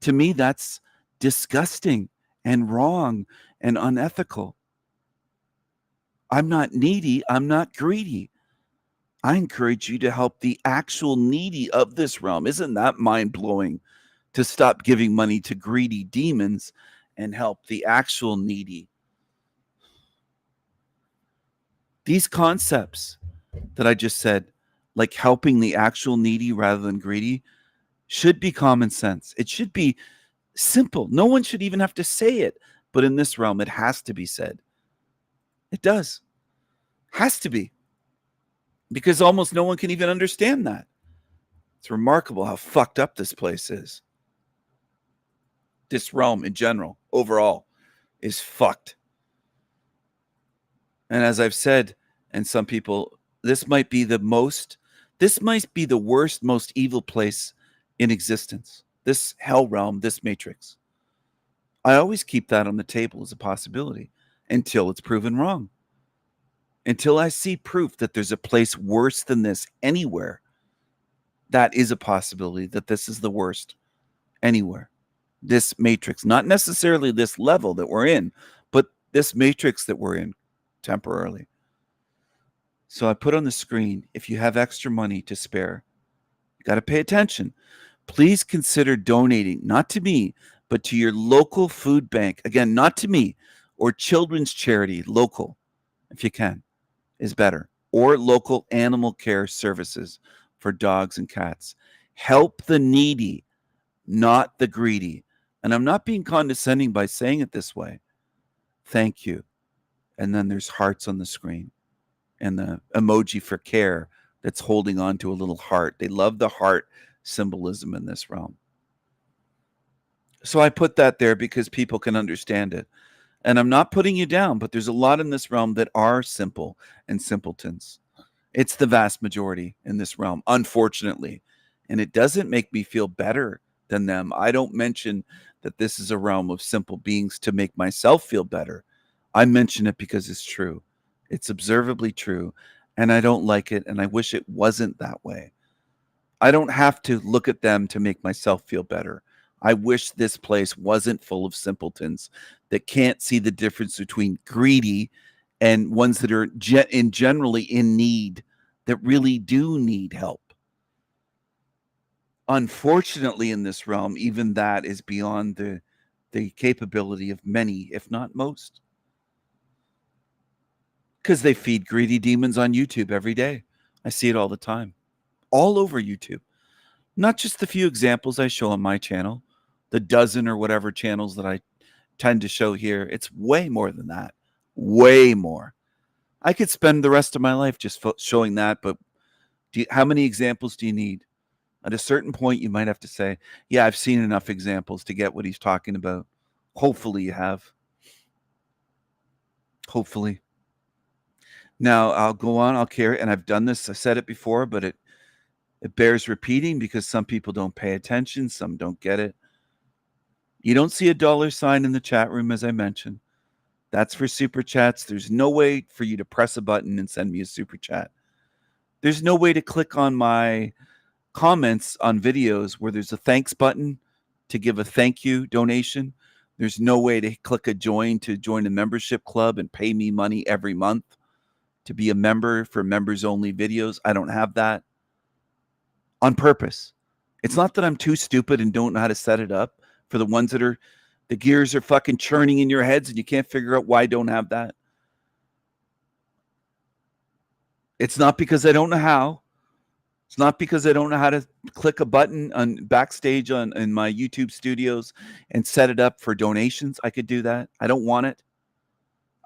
To me, that's disgusting and wrong and unethical. I'm not needy. I'm not greedy. I encourage you to help the actual needy of this realm. Isn't that mind-blowing? to stop giving money to greedy demons and help the actual needy. These concepts that I just said, like helping the actual needy rather than greedy, should be common sense. It should be simple. No one should even have to say it. But in this realm, it has to be said. It does. Has to be. Because almost no one can even understand that. It's remarkable how fucked up this place is. This realm in general, overall, is fucked. And as I've said, and some people, this might be the worst, most evil place in existence. This hell realm, this matrix. I always keep that on the table as a possibility until it's proven wrong. Until I see proof that there's a place worse than this anywhere, that is a possibility that this is the worst anywhere. This matrix, not necessarily this level that we're in, but this matrix that we're in temporarily. So I put on the screen, if you have extra money to spare, you got to pay attention. Please consider donating, not to me, but to your local food bank. Again, not to me, or children's charity, local, if you can, is better. Or local animal care services for dogs and cats. Help the needy, not the greedy. And I'm not being condescending by saying it this way. Thank you. And then there's hearts on the screen and the emoji for care that's holding on to a little heart. They love the heart symbolism in this realm. So I put that there because people can understand it. And I'm not putting you down, but there's a lot in this realm that are simple and simpletons. It's the vast majority in this realm, unfortunately. And it doesn't make me feel better than them. I don't mention that this is a realm of simple beings to make myself feel better. I mention it because it's true. It's observably true. And I don't like it. And I wish it wasn't that way. I don't have to look at them to make myself feel better. I wish this place wasn't full of simpletons that can't see the difference between greedy and ones that are generally in need, that really do need help. Unfortunately, in this realm, even that is beyond the capability of many, if not most. Because they feed greedy demons on YouTube every day. I see it all the time. All over YouTube. Not just the few examples I show on my channel, the dozen or whatever channels that I tend to show here. It's way more than that. Way more. I could spend the rest of my life just showing that, but how many examples do you need? At a certain point, you might have to say, yeah, I've seen enough examples to get what he's talking about. Hopefully you have. Hopefully. Now, I'll go on, I'll carry, and I've done this, I said it before, but it bears repeating because some people don't pay attention, some don't get it. You don't see a $sign in the chat room, as I mentioned. That's for super chats. There's no way for you to press a button and send me a super chat. There's no way to click on my comments on videos where there's a thanks button to give a thank you donation. There's no way to click a join to join a membership club and pay me money every month to be a member for members only videos. I don't have that on purpose. It's not that I'm too stupid and don't know how to set it up. For the ones that are, the gears are fucking churning in your heads and you can't figure out why I don't have that. It's not because I don't know how. It's not because I don't know how to click a button on backstage in my YouTube studios and set it up for donations. I could do that. I don't want it.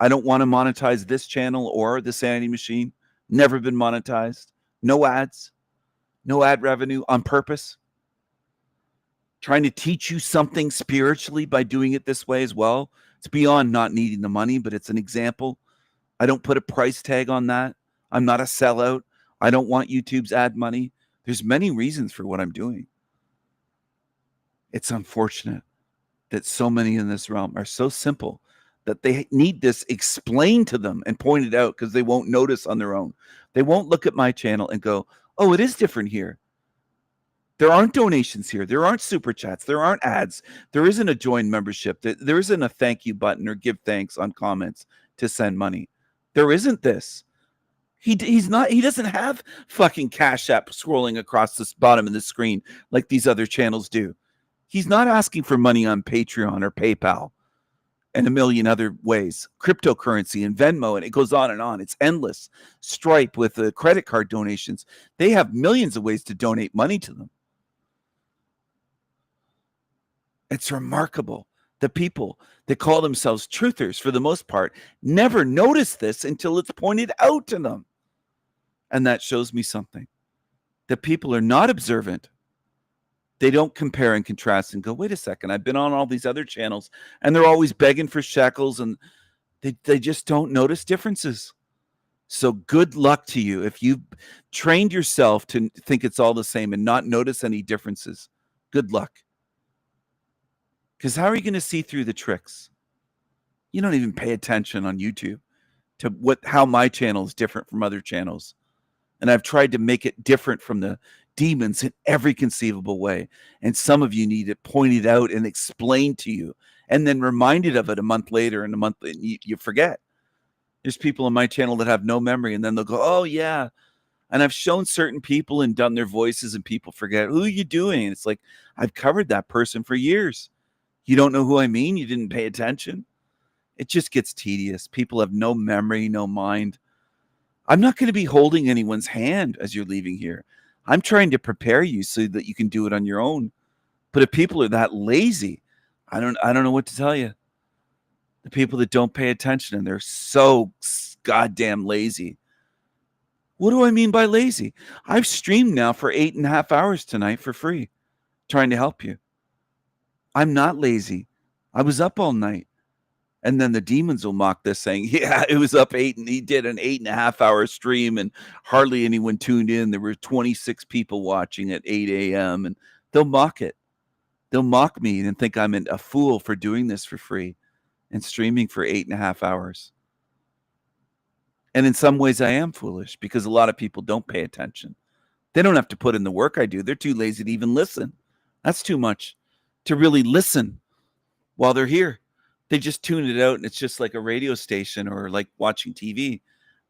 I don't want to monetize this channel or the Sanity Machine. Never been monetized. No ads. No ad revenue on purpose. Trying to teach you something spiritually by doing it this way as well. It's beyond not needing the money, but it's an example. I don't put a price tag on that. I'm not a sellout. I don't want YouTube's ad money. There's many reasons for what I'm doing. It's unfortunate that so many in this realm are so simple that they need this explained to them and pointed out because they won't notice on their own. They won't look at my channel and go, oh, it is different here. There aren't donations here. There aren't super chats. There aren't ads. There isn't a join membership. There isn't a thank you button or give thanks on comments to send money. There isn't this. He doesn't have fucking Cash App scrolling across the bottom of the screen like these other channels do. He's not asking for money on Patreon or PayPal and a million other ways, cryptocurrency and Venmo, and it goes on and on. It's endless. Stripe with the credit card donations. They have millions of ways to donate money to them. It's remarkable. The people that call themselves truthers, for the most part, never notice this until it's pointed out to them. And that shows me something. The people are not observant. They don't compare and contrast and go, wait a second, I've been on all these other channels and they're always begging for shekels, and they just don't notice differences. So good luck to you if you've trained yourself to think it's all the same and not notice any differences. Good luck. Because how are you going to see through the tricks? You don't even pay attention on YouTube to how my channel is different from other channels. And I've tried to make it different from the demons in every conceivable way. And some of you need it pointed out and explained to you, and then reminded of it a month later, and you forget. There's people on my channel that have no memory, and then they'll go, oh yeah. And I've shown certain people and done their voices, and people forget, who are you doing? And it's like, I've covered that person for years. You don't know who I mean? You didn't pay attention? It just gets tedious. People have no memory, no mind. I'm not going to be holding anyone's hand as you're leaving here. I'm trying to prepare you so that you can do it on your own. But if people are that lazy, I don't know what to tell you. The people that don't pay attention, and they're so goddamn lazy. What do I mean by lazy? I've streamed now for 8.5 hours tonight for free, trying to help you. I'm not lazy. I was up all night. And then the demons will mock this, saying, yeah, it was up 8, and he did an 8.5 hour stream and hardly anyone tuned in. There were 26 people watching at 8 a.m. and they'll mock it. They'll mock me and think I'm a fool for doing this for free and streaming for 8.5 hours. And in some ways I am foolish, because a lot of people don't pay attention. They don't have to put in the work I do. They're too lazy to even listen. That's too much to really listen while they're here. They just tune it out, and it's just like a radio station or like watching TV.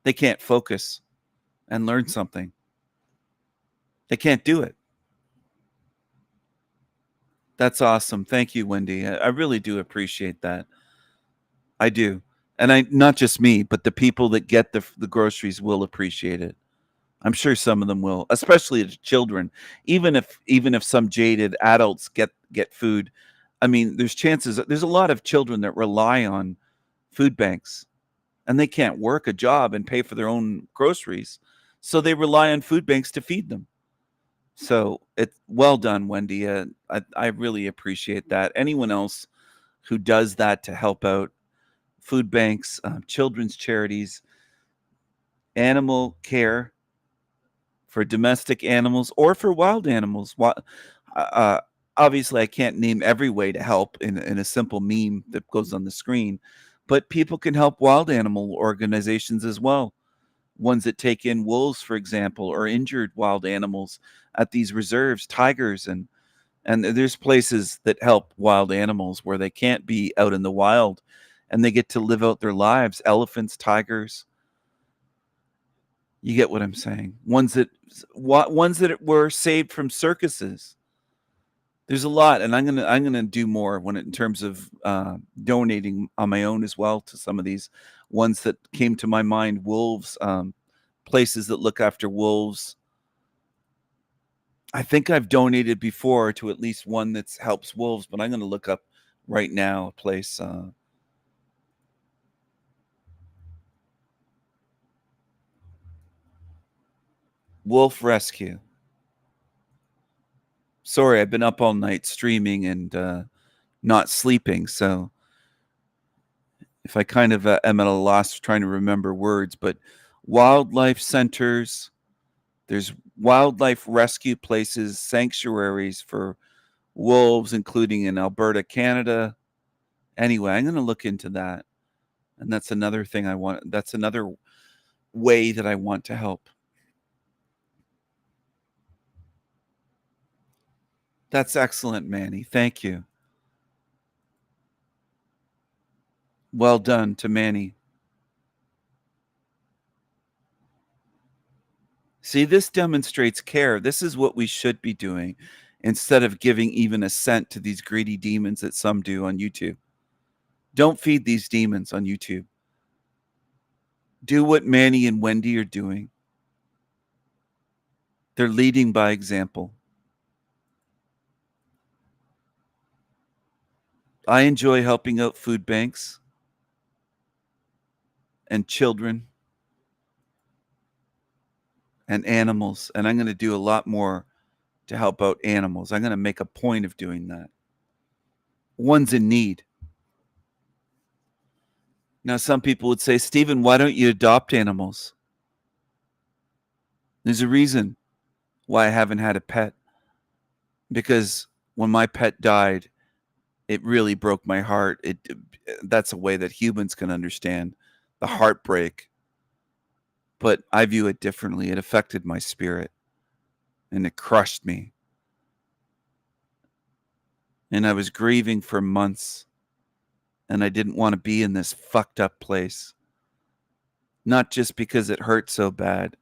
They can't focus and learn something. They can't do it. That's awesome. Thank you, Wendy. I really do appreciate that. I do. And not just me, but the people that get the groceries will appreciate it. I'm sure some of them will, especially the children. Even if some jaded adults get food, I mean, there's a lot of children that rely on food banks, and they can't work a job and pay for their own groceries. So they rely on food banks to feed them. So it's well done, Wendy. I really appreciate that. Anyone else who does that to help out food banks, children's charities, animal care for domestic animals or for wild animals. Obviously, I can't name every way to help in a simple meme that goes on the screen, but people can help wild animal organizations as well. Ones that take in wolves, for example, or injured wild animals at these reserves, tigers, and there's places that help wild animals where they can't be out in the wild, and they get to live out their lives. Elephants, tigers. You get what I'm saying? Ones that were saved from circuses. There's a lot, and I'm gonna do more in terms of donating on my own as well to some of these ones that came to my mind. Wolves, places that look after wolves. I think I've donated before to at least one that helps wolves, but I'm going to look up right now a place. Wolf Rescue. Sorry, I've been up all night streaming and not sleeping, so if I kind of am at a loss trying to remember words, but wildlife centers, there's wildlife rescue places, sanctuaries for wolves, including in Alberta, Canada. Anyway, I'm going to look into that, and that's another thing I want. That's another way that I want to help. That's excellent, Manny. Thank you. Well done to Manny. See, this demonstrates care. This is what we should be doing instead of giving even a cent to these greedy demons that some do on YouTube. Don't feed these demons on YouTube. Do what Manny and Wendy are doing. They're leading by example. I enjoy helping out food banks and children and animals, and I'm going to do a lot more to help out animals. I'm going to make a point of doing that. One's in need. Now, some people would say, Stephen, why don't you adopt animals? There's a reason why I haven't had a pet. Because when my pet died, it really broke my heart. That's a way that humans can understand the heartbreak. But I view it differently. It affected my spirit. And it crushed me. And I was grieving for months. And I didn't want to be in this fucked up place. Not just because it hurt so bad.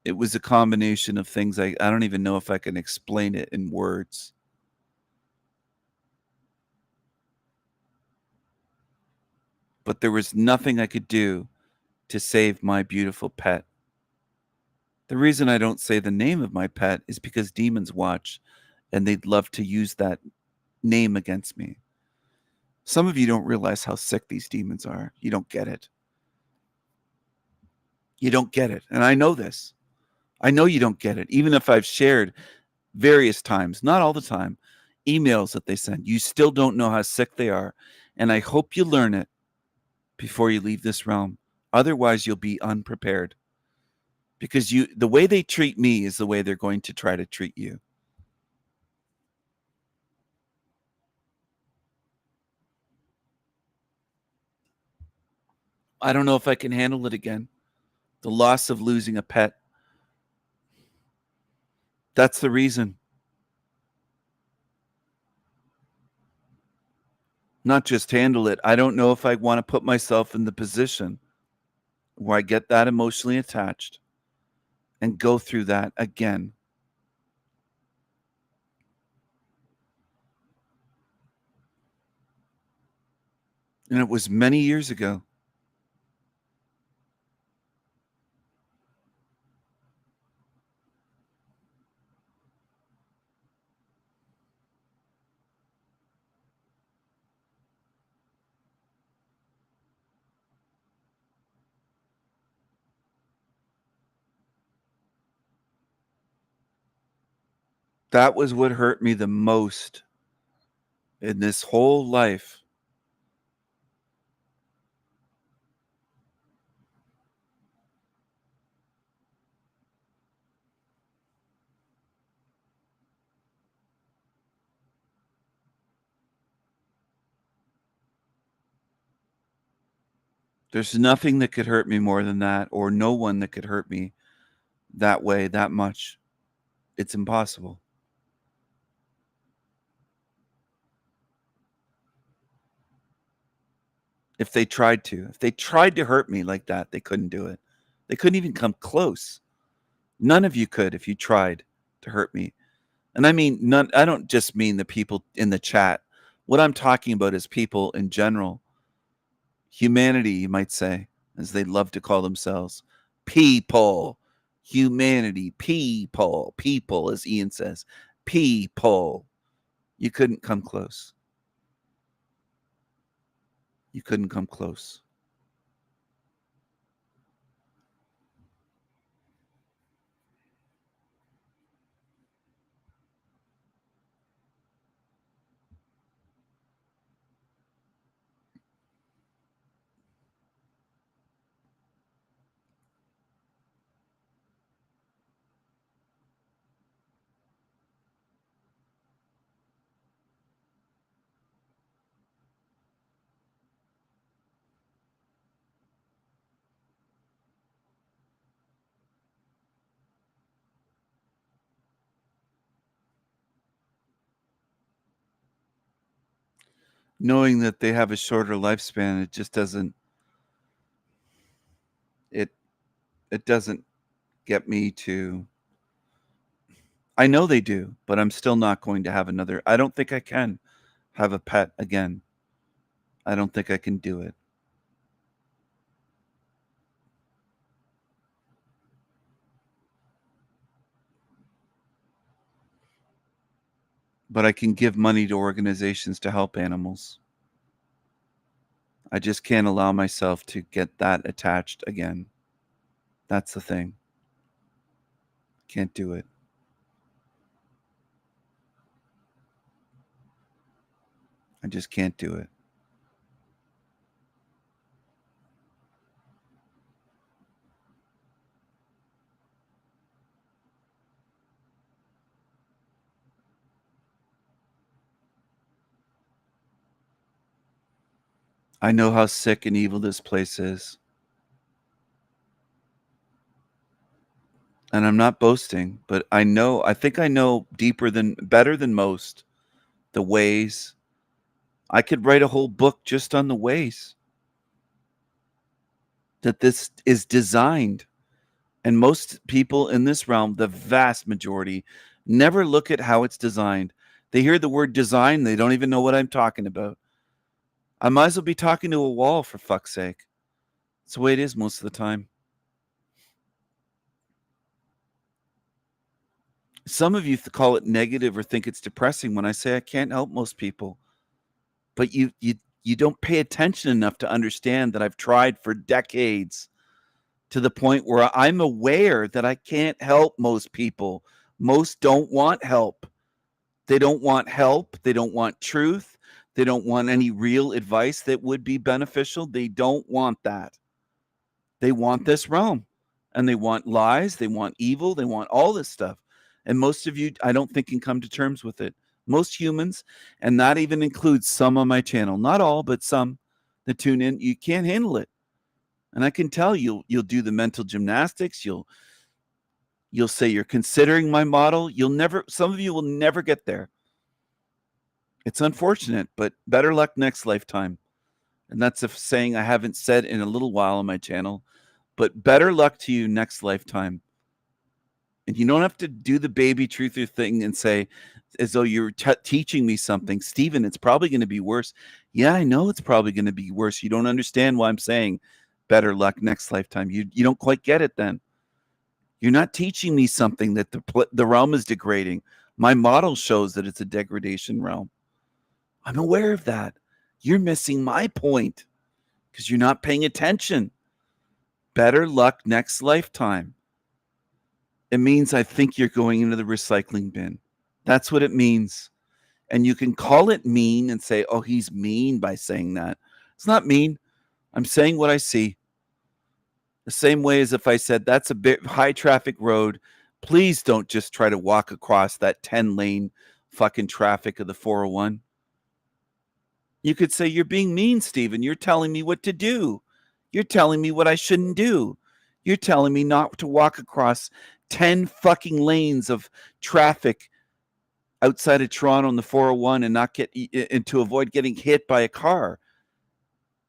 It was a combination of things I don't even know if I can explain it in words. But there was nothing I could do to save my beautiful pet. The reason I don't say the name of my pet is because demons watch and they'd love to use that name against me. Some of you don't realize how sick these demons are. You don't get it. You don't get it. And I know this. I know you don't get it. Even if I've shared various times, not all the time, emails that they send, you still don't know how sick they are. And I hope you learn it before you leave this realm. Otherwise, you'll be unprepared. Because the way they treat me is the way they're going to try to treat you. I don't know if I can handle it again. The loss of losing a pet. That's the reason. Not just handle it. I don't know if I want to put myself in the position where I get that emotionally attached and go through that again. And it was many years ago. That was what hurt me the most in this whole life. There's nothing that could hurt me more than that, or no one that could hurt me that way, that much. It's impossible. If they tried to hurt me like that, they couldn't do it. They couldn't even come close. None of you could if you tried to hurt me. And I mean, none. I don't just mean the people in the chat. What I'm talking about is people in general. Humanity, you might say, as they love to call themselves. People. Humanity. People. People, as Ian says. People. You couldn't come close. You couldn't come close. Knowing that they have a shorter lifespan, it just doesn't, it doesn't get me to, I know they do, but I'm still not going to have another. I don't think I can have a pet again. I don't think I can do it. But I can give money to organizations to help animals. I just can't allow myself to get that attached again. That's the thing. Can't do it. I just can't do it. I know how sick and evil this place is. And I'm not boasting, but I think I know better than most, the ways. I could write a whole book just on the ways that this is designed. And most people in this realm, the vast majority, never look at how it's designed. They hear the word design, they don't even know what I'm talking about. I might as well be talking to a wall, for fuck's sake. It's the way it is most of the time. Some of you call it negative or think it's depressing when I say I can't help most people. But you don't pay attention enough to understand that I've tried for decades to the point where I'm aware that I can't help most people. Most don't want help. They don't want help. They don't want truth. They don't want any real advice that would be beneficial. They don't want that. They want this realm. And they want lies. They want evil. They want all this stuff. And most of you, I don't think, can come to terms with it. Most humans, and that even includes some on my channel, not all, but some that tune in, you can't handle it. And I can tell you'll do the mental gymnastics. You'll say you're considering my model. Some of you will never get there. It's unfortunate, but better luck next lifetime. And that's a saying I haven't said in a little while on my channel, but better luck to you next lifetime. And you don't have to do the baby truther thing and say, as though you're teaching me something. Stephen, it's probably going to be worse. Yeah, I know it's probably going to be worse. You don't understand why I'm saying better luck next lifetime. You don't quite get it then. You're not teaching me something that the realm is degrading. My model shows that it's a degradation realm. I'm aware of that. You're missing my point because you're not paying attention. Better luck next lifetime. It means I think you're going into the recycling bin. That's what it means. And you can call it mean and say, oh, he's mean by saying that. It's not mean. I'm saying what I see. The same way as if I said, that's a bit high traffic road. Please don't just try to walk across that 10-lane fucking traffic of the 401. You could say, you're being mean, Stephen. You're telling me what to do. You're telling me what I shouldn't do. You're telling me not to walk across 10 fucking lanes of traffic outside of Toronto on the 401 and to avoid getting hit by a car.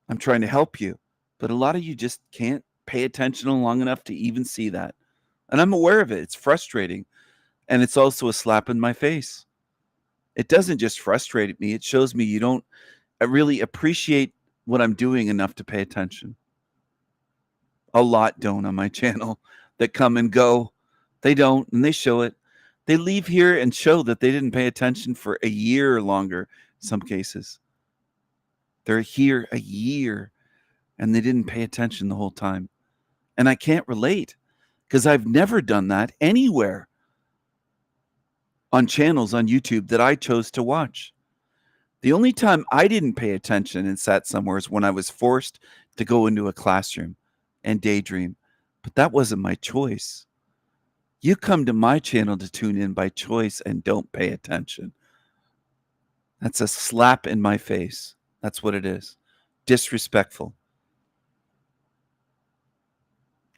I'm trying to help you. But a lot of you just can't pay attention long enough to even see that. And I'm aware of it. It's frustrating. And it's also a slap in my face. It doesn't just frustrate me. It shows me you don't really appreciate what I'm doing enough to pay attention. A lot don't on my channel that come and go. They don't, and they show it. They leave here and show that they didn't pay attention for a year or longer in some cases. They're here a year, and they didn't pay attention the whole time. And I can't relate because I've never done that anywhere on channels on YouTube that I chose to watch. The only time I didn't pay attention and sat somewhere is when I was forced to go into a classroom and daydream. But that wasn't my choice. You come to my channel to tune in by choice and don't pay attention. That's a slap in my face. That's what it is. Disrespectful.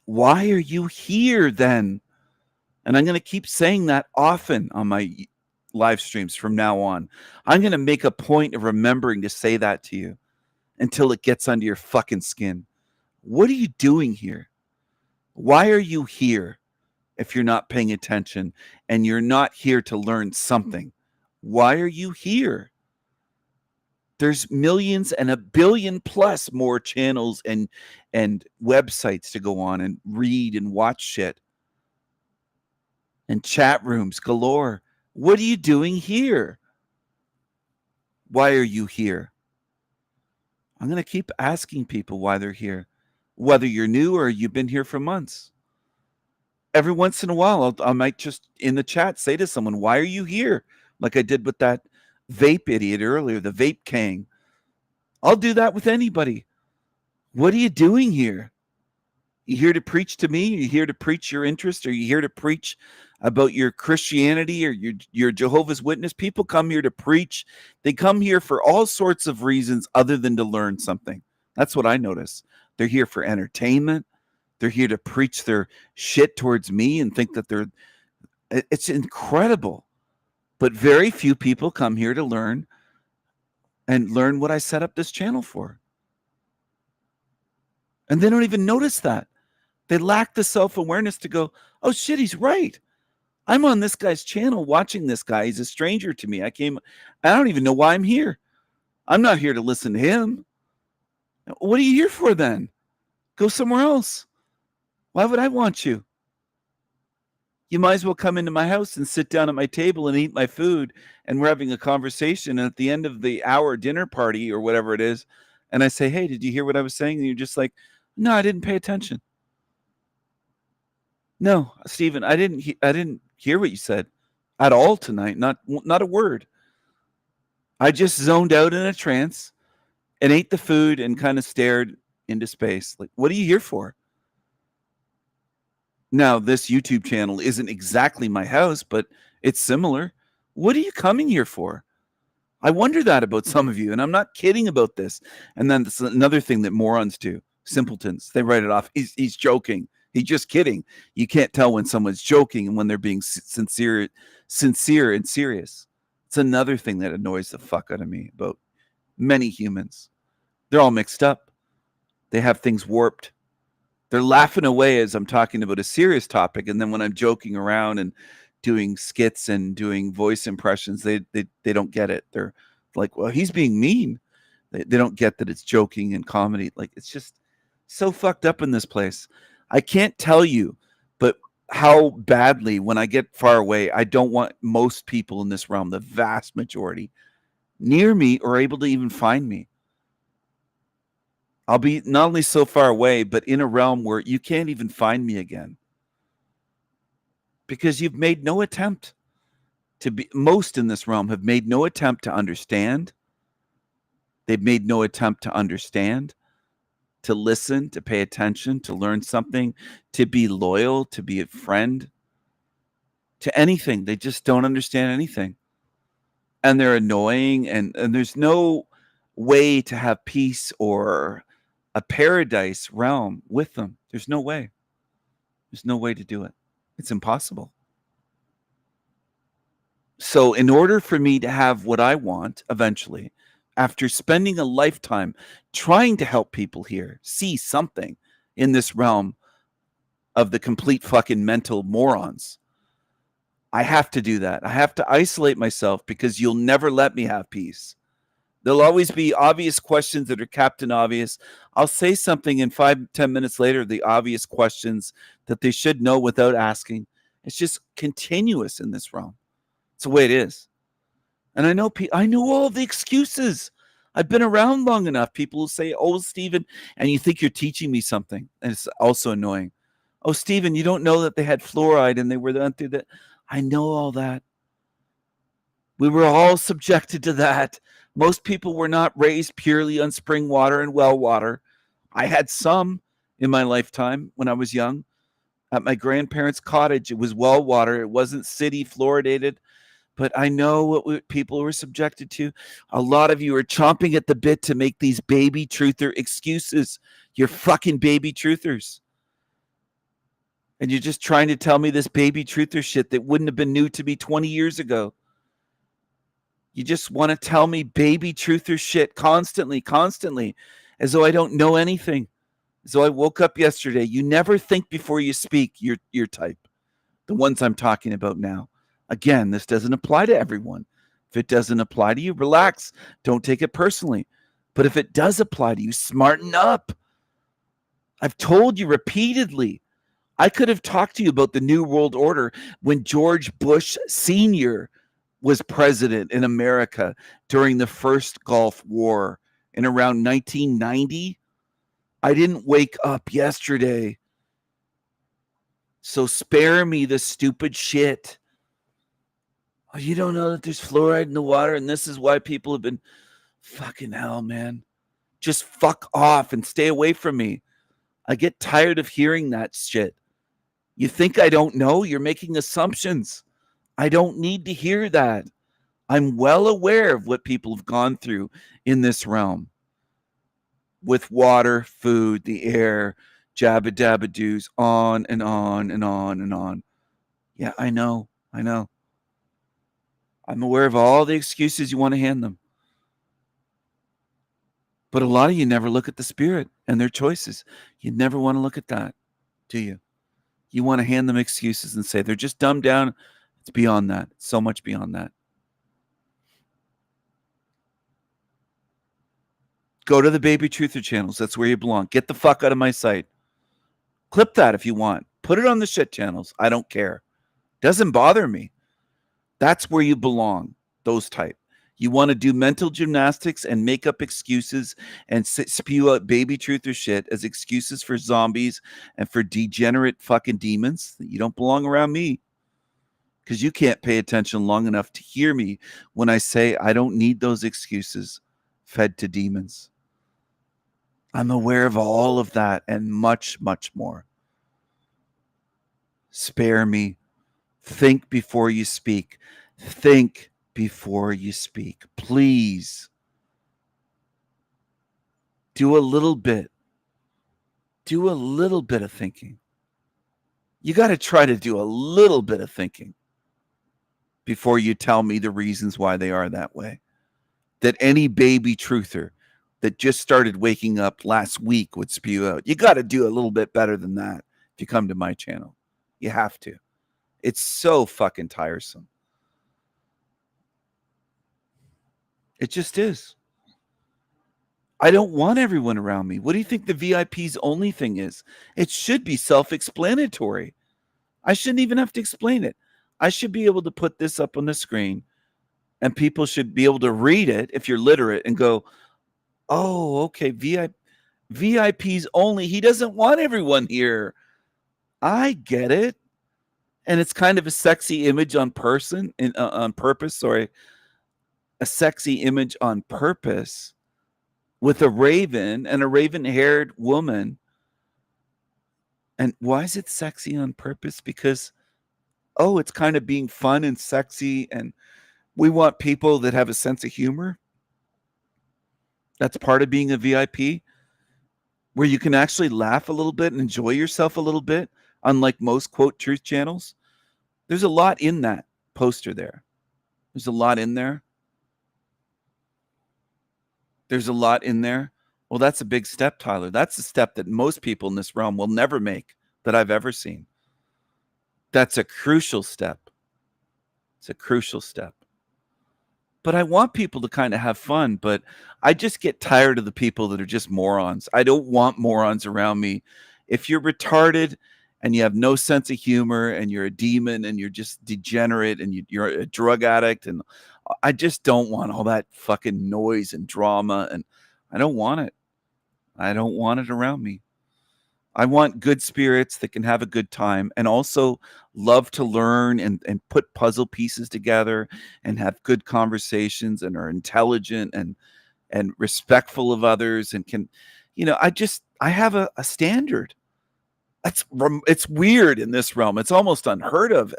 Why are you here then? And I'm going to keep saying that often on my live streams from now on. I'm going to make a point of remembering to say that to you until it gets under your fucking skin. What are you doing here? Why are you here? if you're not paying attention and you're not here to learn something. Why are you here? There's millions and a billion plus more channels and websites to go on and read and watch shit. And chat rooms galore. What are you doing here? Why are you here? I'm going to keep asking people why they're here, whether you're new or you've been here for months. Every once in a while, I might just in the chat say to someone, why are you here? Like I did with that vape idiot earlier, the vape king. I'll do that with anybody. What are you doing here? You here to preach to me? Are you here to preach your interest? Are you here to preach about your Christianity or your Jehovah's Witness? People come here to preach. They come here for all sorts of reasons other than to learn something. That's what I notice. They're here for entertainment. They're here to preach their shit towards me and think that it's incredible. But very few people come here to learn what I set up this channel for. And they don't even notice that. They lack the self-awareness to go, oh shit, he's right. I'm on this guy's channel watching this guy. He's a stranger to me. I don't even know why I'm here. I'm not here to listen to him. What are you here for then? Go somewhere else. Why would I want you? You might as well come into my house and sit down at my table and eat my food, and we're having a conversation. And at the end of the hour dinner party or whatever it is, and I say, hey, did you hear what I was saying? And you're just like, no, I didn't pay attention. No, Stephen, I didn't hear what you said at all tonight. Not a word. I just zoned out in a trance and ate the food and kind of stared into space. Like, what are you here for? Now, this YouTube channel isn't exactly my house, but it's similar. What are you coming here for? I wonder that about some of you, and I'm not kidding about this. And then this is another thing that morons do. Simpletons. They write it off. He's joking. He's just kidding. You can't tell when someone's joking and when they're being sincere and serious. It's another thing that annoys the fuck out of me about many humans. They're all mixed up. They have things warped. They're laughing away as I'm talking about a serious topic, and then when I'm joking around and doing skits and doing voice impressions, they don't get it. They're like, well, he's being mean. They don't get that it's joking and comedy. Like, it's just so fucked up in this place. I can't tell you, but how badly when I get far away, I don't want most people in this realm, the vast majority, near me or able to even find me. I'll be not only so far away, but in a realm where you can't even find me again. Because you've made no attempt to be, most in this realm have made no attempt to understand. They've made no attempt to understand, to listen, to pay attention, to learn something, to be loyal, to be a friend, to anything. They just don't understand anything. And they're annoying, and there's no way to have peace or a paradise realm with them. There's no way. There's no way to do it. It's impossible. So in order for me to have what I want eventually, after spending a lifetime trying to help people here see something in this realm of the complete fucking mental morons, I have to do that. I have to isolate myself because you'll never let me have peace. There'll always be obvious questions that are Captain Obvious. I'll say something and 5-10 minutes later, the obvious questions that they should know without asking. It's just continuous in this realm. It's the way it is. And I know all the excuses. I've been around long enough. People will say, oh, Stephen, and you think you're teaching me something. And it's also annoying. Oh, Stephen, you don't know that they had fluoride and they were done through that. I know all that. We were all subjected to that. Most people were not raised purely on spring water and well water. I had some in my lifetime when I was young. At my grandparents' cottage, it was well water. It wasn't city fluoridated. But I know what people were subjected to. A lot of you are chomping at the bit to make these baby truther excuses. You're fucking baby truthers. And you're just trying to tell me this baby truther shit that wouldn't have been new to me 20 years ago. You just want to tell me baby truther shit constantly, as though I don't know anything. As though I woke up yesterday. You never think before you speak, your type. The ones I'm talking about now. Again, this doesn't apply to everyone. If it doesn't apply to you, relax. Don't take it personally. But if it does apply to you, smarten up. I've told you repeatedly. I could have talked to you about the New World Order when George Bush Sr. was president in America during the first Gulf War in around 1990. I didn't wake up yesterday. So spare me the stupid shit. Oh, you don't know that there's fluoride in the water and this is why people have been... Fucking hell, man. Just fuck off and stay away from me. I get tired of hearing that shit. You think I don't know? You're making assumptions. I don't need to hear that. I'm well aware of what people have gone through in this realm. With water, food, the air, jabba dabba doos, on and on and on and on. Yeah, I know. I'm aware of all the excuses you want to hand them. But a lot of you never look at the spirit and their choices. You never want to look at that, do you? You want to hand them excuses and say they're just dumbed down. It's beyond that. It's so much beyond that. Go to the Baby Truther channels. That's where you belong. Get the fuck out of my sight. Clip that if you want. Put it on the shit channels. I don't care. Doesn't bother me. That's where you belong. Those type. You want to do mental gymnastics and make up excuses and spew out baby truther shit as excuses for zombies and for degenerate fucking demons. You don't belong around me because you can't pay attention long enough to hear me when I say I don't need those excuses fed to demons. I'm aware of all of that and much, much more. Spare me. Think before you speak. Think before you speak. Please. Do a little bit. Do a little bit of thinking. You got to try to do a little bit of thinking before you tell me the reasons why they are that way. That any baby truther that just started waking up last week would spew out. You got to do a little bit better than that if you come to my channel. You have to. It's so fucking tiresome. It just is. I don't want everyone around me. What do you think the VIP's only thing is? It should be self-explanatory. I shouldn't even have to explain it. I should be able to put this up on the screen and people should be able to read it if you're literate and go, oh, okay, VIP's only. He doesn't want everyone here. I get it. And it's kind of a sexy image on purpose, a sexy image on purpose with a raven and a raven-haired woman. And why is it sexy on purpose? Because, oh, it's kind of being fun and sexy, and we want people that have a sense of humor. That's part of being a VIP, where you can actually laugh a little bit and enjoy yourself a little bit, unlike most, quote, truth channels. There's a lot in that poster there. There's a lot in there. There's a lot in there. Well, that's a big step, Tyler. That's a step that most people in this realm will never make that I've ever seen. That's a crucial step. It's a crucial step. But I want people to kind of have fun, but I just get tired of the people that are just morons. I don't want morons around me. If you're retarded and you have no sense of humor and you're a demon and you're just degenerate and you're a drug addict, and I just don't want all that fucking noise and drama, and I don't want it. I don't want it around me. I want good spirits that can have a good time and also love to learn and put puzzle pieces together and have good conversations and are intelligent and respectful of others and can, I have a standard. It's weird in this realm. It's almost unheard of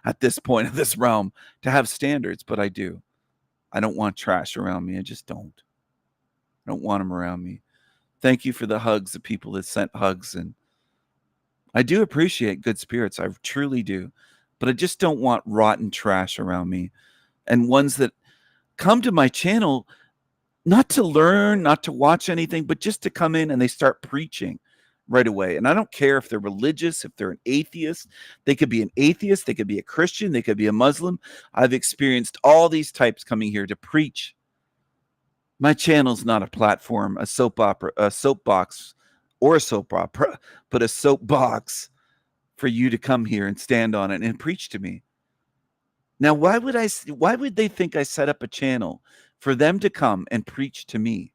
at this point of this realm to have standards, but I do. I don't want trash around me. I just don't. I don't want them around me. Thank you for the hugs, the people that sent hugs. And I do appreciate good spirits. I truly do. But I just don't want rotten trash around me. And ones that come to my channel, not to learn, not to watch anything, but just to come in and they start preaching right away. And I don't care if they're religious, if they're an atheist. They could be an atheist, they could be a Christian, they could be a Muslim. I've experienced all these types coming here to preach. My channel's not a platform, a soap opera, a soapbox, or a soap opera, but a soapbox for you to come here and stand on it and preach to me. Now, why would they think I set up a channel for them to come and preach to me?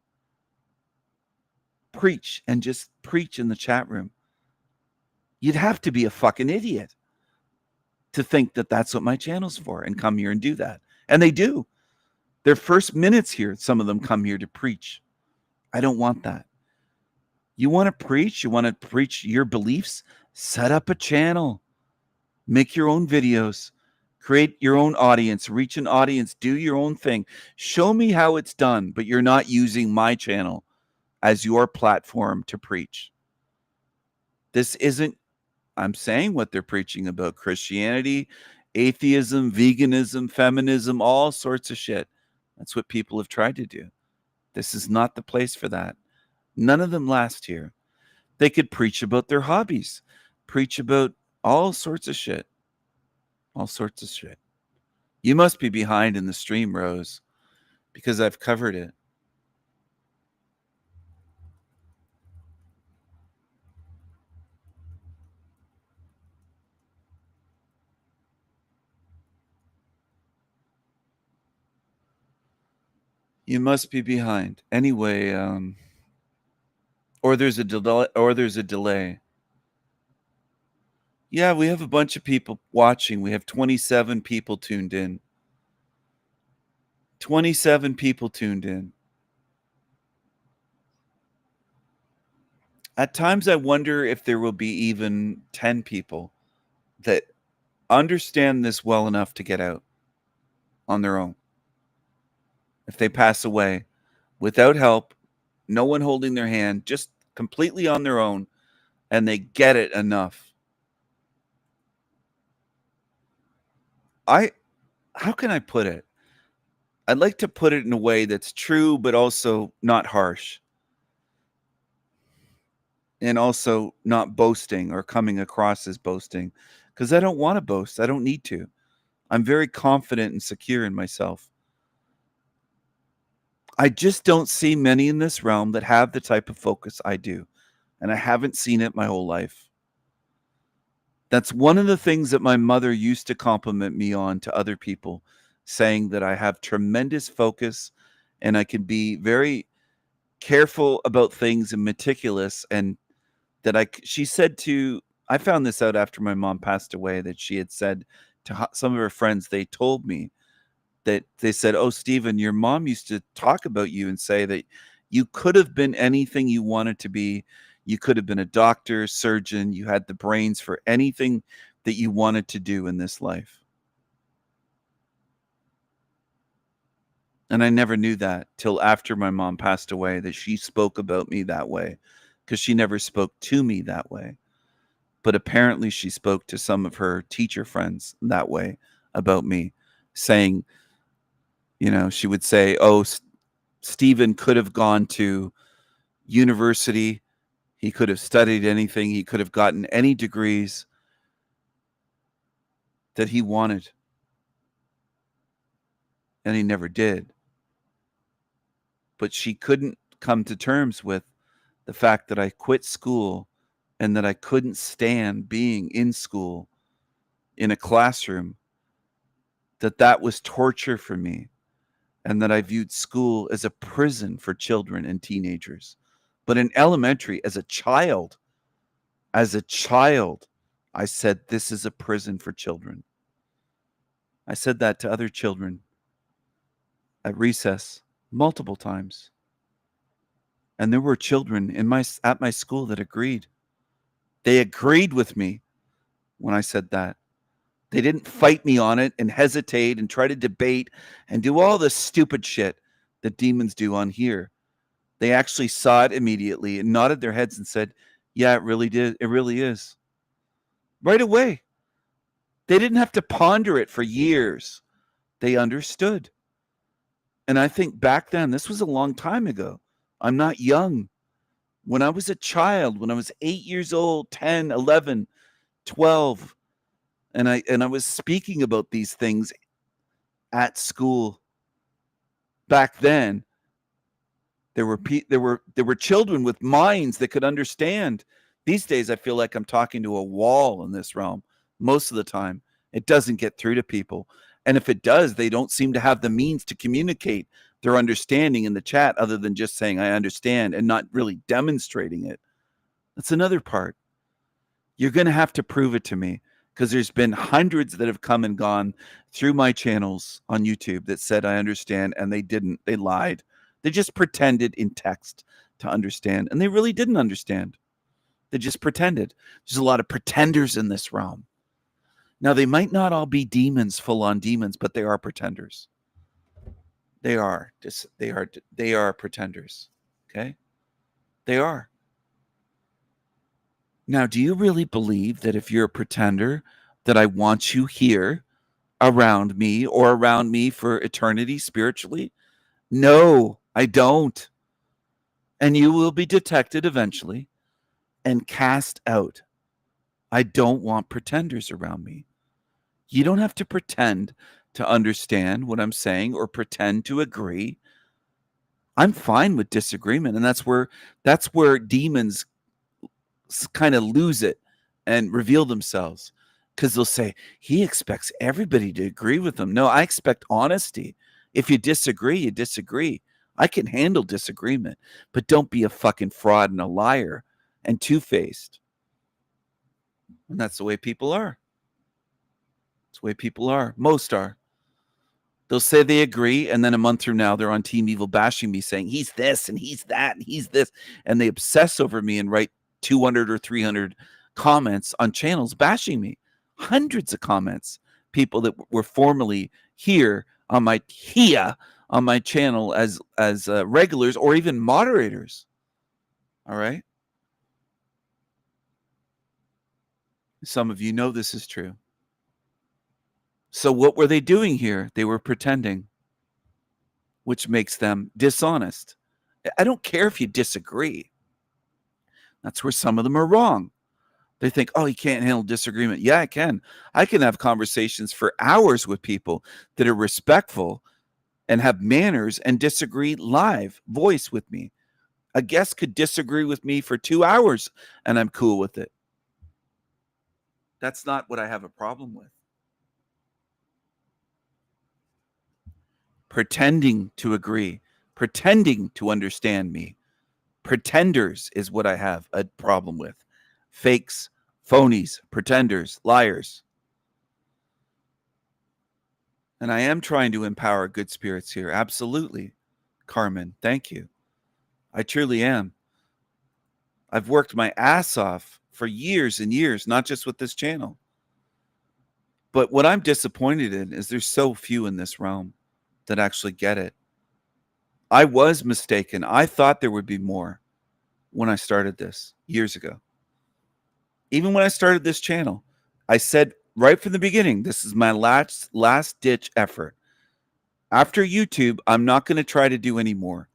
Preach and just preach in the chat room. You'd have to be a fucking idiot to think that that's what my channel's for and come here and do that. And they do. Their first minutes here, some of them come here to preach. I don't want that. You want to preach? You want to preach your beliefs? Set up a channel. Make your own videos. Create your own audience. Reach an audience. Do your own thing. Show me how it's done, but you're not using my channel as your platform to preach. This isn't, I'm saying what they're preaching about: Christianity, atheism, veganism, feminism, all sorts of shit. That's what people have tried to do. This is not the place for that. None of them last here. They could preach about their hobbies, preach about all sorts of shit. All sorts of shit. You must be behind in the stream, Rose, because I've covered it. You must be behind. Anyway, or there's a delay. Yeah, we have a bunch of people watching. We have 27 people tuned in. 27 people tuned in. At times I wonder if there will be even 10 people that understand this well enough to get out on their own. If they pass away without help, no one holding their hand, just completely on their own, and they get it enough. How can I put it? I'd like to put it in a way that's true, but also not harsh. And also not boasting or coming across as boasting, because I don't want to boast. I don't need to. I'm very confident and secure in myself. I just don't see many in this realm that have the type of focus I do. And I haven't seen it my whole life. That's one of the things that my mother used to compliment me on to other people, saying that I have tremendous focus and I can be very careful about things and meticulous. And that she said to, I found this out after my mom passed away, that she had said to some of her friends, they told me that they said, "Oh, Stephen, your mom used to talk about you and say that you could have been anything you wanted to be. You could have been a doctor, surgeon. You had the brains for anything that you wanted to do in this life." And I never knew that till after my mom passed away, that she spoke about me that way, because she never spoke to me that way. But apparently she spoke to some of her teacher friends that way about me, saying, you know, she would say, "Oh, Stephen could have gone to university. He could have studied anything. He could have gotten any degrees that he wanted. And he never did." But she couldn't come to terms with the fact that I quit school and that I couldn't stand being in school in a classroom, that was torture for me, and that I viewed school as a prison for children and teenagers. But in elementary, as a child, I said, this is a prison for children. I said that to other children at recess multiple times. And there were children at my school that agreed. They agreed with me when I said that. They didn't fight me on it and hesitate and try to debate and do all the stupid shit that demons do on here. They actually saw it immediately and nodded their heads and said, "Yeah, it really did. It really is." Right away. They didn't have to ponder it for years. They understood. And I think back then, this was a long time ago. I'm not young. When I was a child, when I was 8 years old, 10, 11, 12, and I was speaking about these things at school. Back then, there were children with minds that could understand. These days, I feel like I'm talking to a wall in this realm. Most of the time, it doesn't get through to people. And if it does, they don't seem to have the means to communicate their understanding in the chat other than just saying, I understand, and not really demonstrating it. That's another part. You're going to have to prove it to me, because there's been hundreds that have come and gone through my channels on YouTube that said, I understand, and they didn't. They lied. They just pretended in text to understand, and they really didn't understand. They just pretended. There's a lot of pretenders in this realm. Now, they might not all be demons, full-on demons, but they are pretenders. They are pretenders. Okay? They are. Now, do you really believe that if you're a pretender, that I want you here around me or around me for eternity spiritually? No, I don't. And you will be detected eventually and cast out. I don't want pretenders around me. You don't have to pretend to understand what I'm saying or pretend to agree. I'm fine with disagreement, and that's where demons kind of lose it and reveal themselves, because they'll say he expects everybody to agree with him. No, I expect honesty. If you disagree, you disagree. I can handle disagreement, but don't be a fucking fraud and a liar and two-faced. And that's the way people are. That's the way people are. Most are. They'll say they agree, and then a month from now, they're on Team Evil bashing me, saying he's this and he's that and he's this, and they obsess over me and write 200 or 300 comments on channels bashing me. Hundreds of comments. People that were formerly here on my channel as regulars or even moderators. All right. Some of you know this is true. So what were they doing here? They were pretending, which makes them dishonest. I don't care if you disagree. That's where some of them are wrong. They think, oh, you can't handle disagreement. Yeah, I can. I can have conversations for hours with people that are respectful and have manners and disagree live, voice with me. A guest could disagree with me for 2 hours and I'm cool with it. That's not what I have a problem with. Pretending to agree, pretending to understand me. Pretenders is what I have a problem with. Fakes, phonies, pretenders, liars. And I am trying to empower good spirits here. Absolutely, Carmen. Thank you. I truly am. I've worked my ass off for years and years, not just with this channel. But what I'm disappointed in is there's so few in this realm that actually get it. I was mistaken. I thought there would be more when I started this years ago. Even when I started this channel, I said right from the beginning, this is my last ditch effort. After YouTube, I'm not going to try to do any more.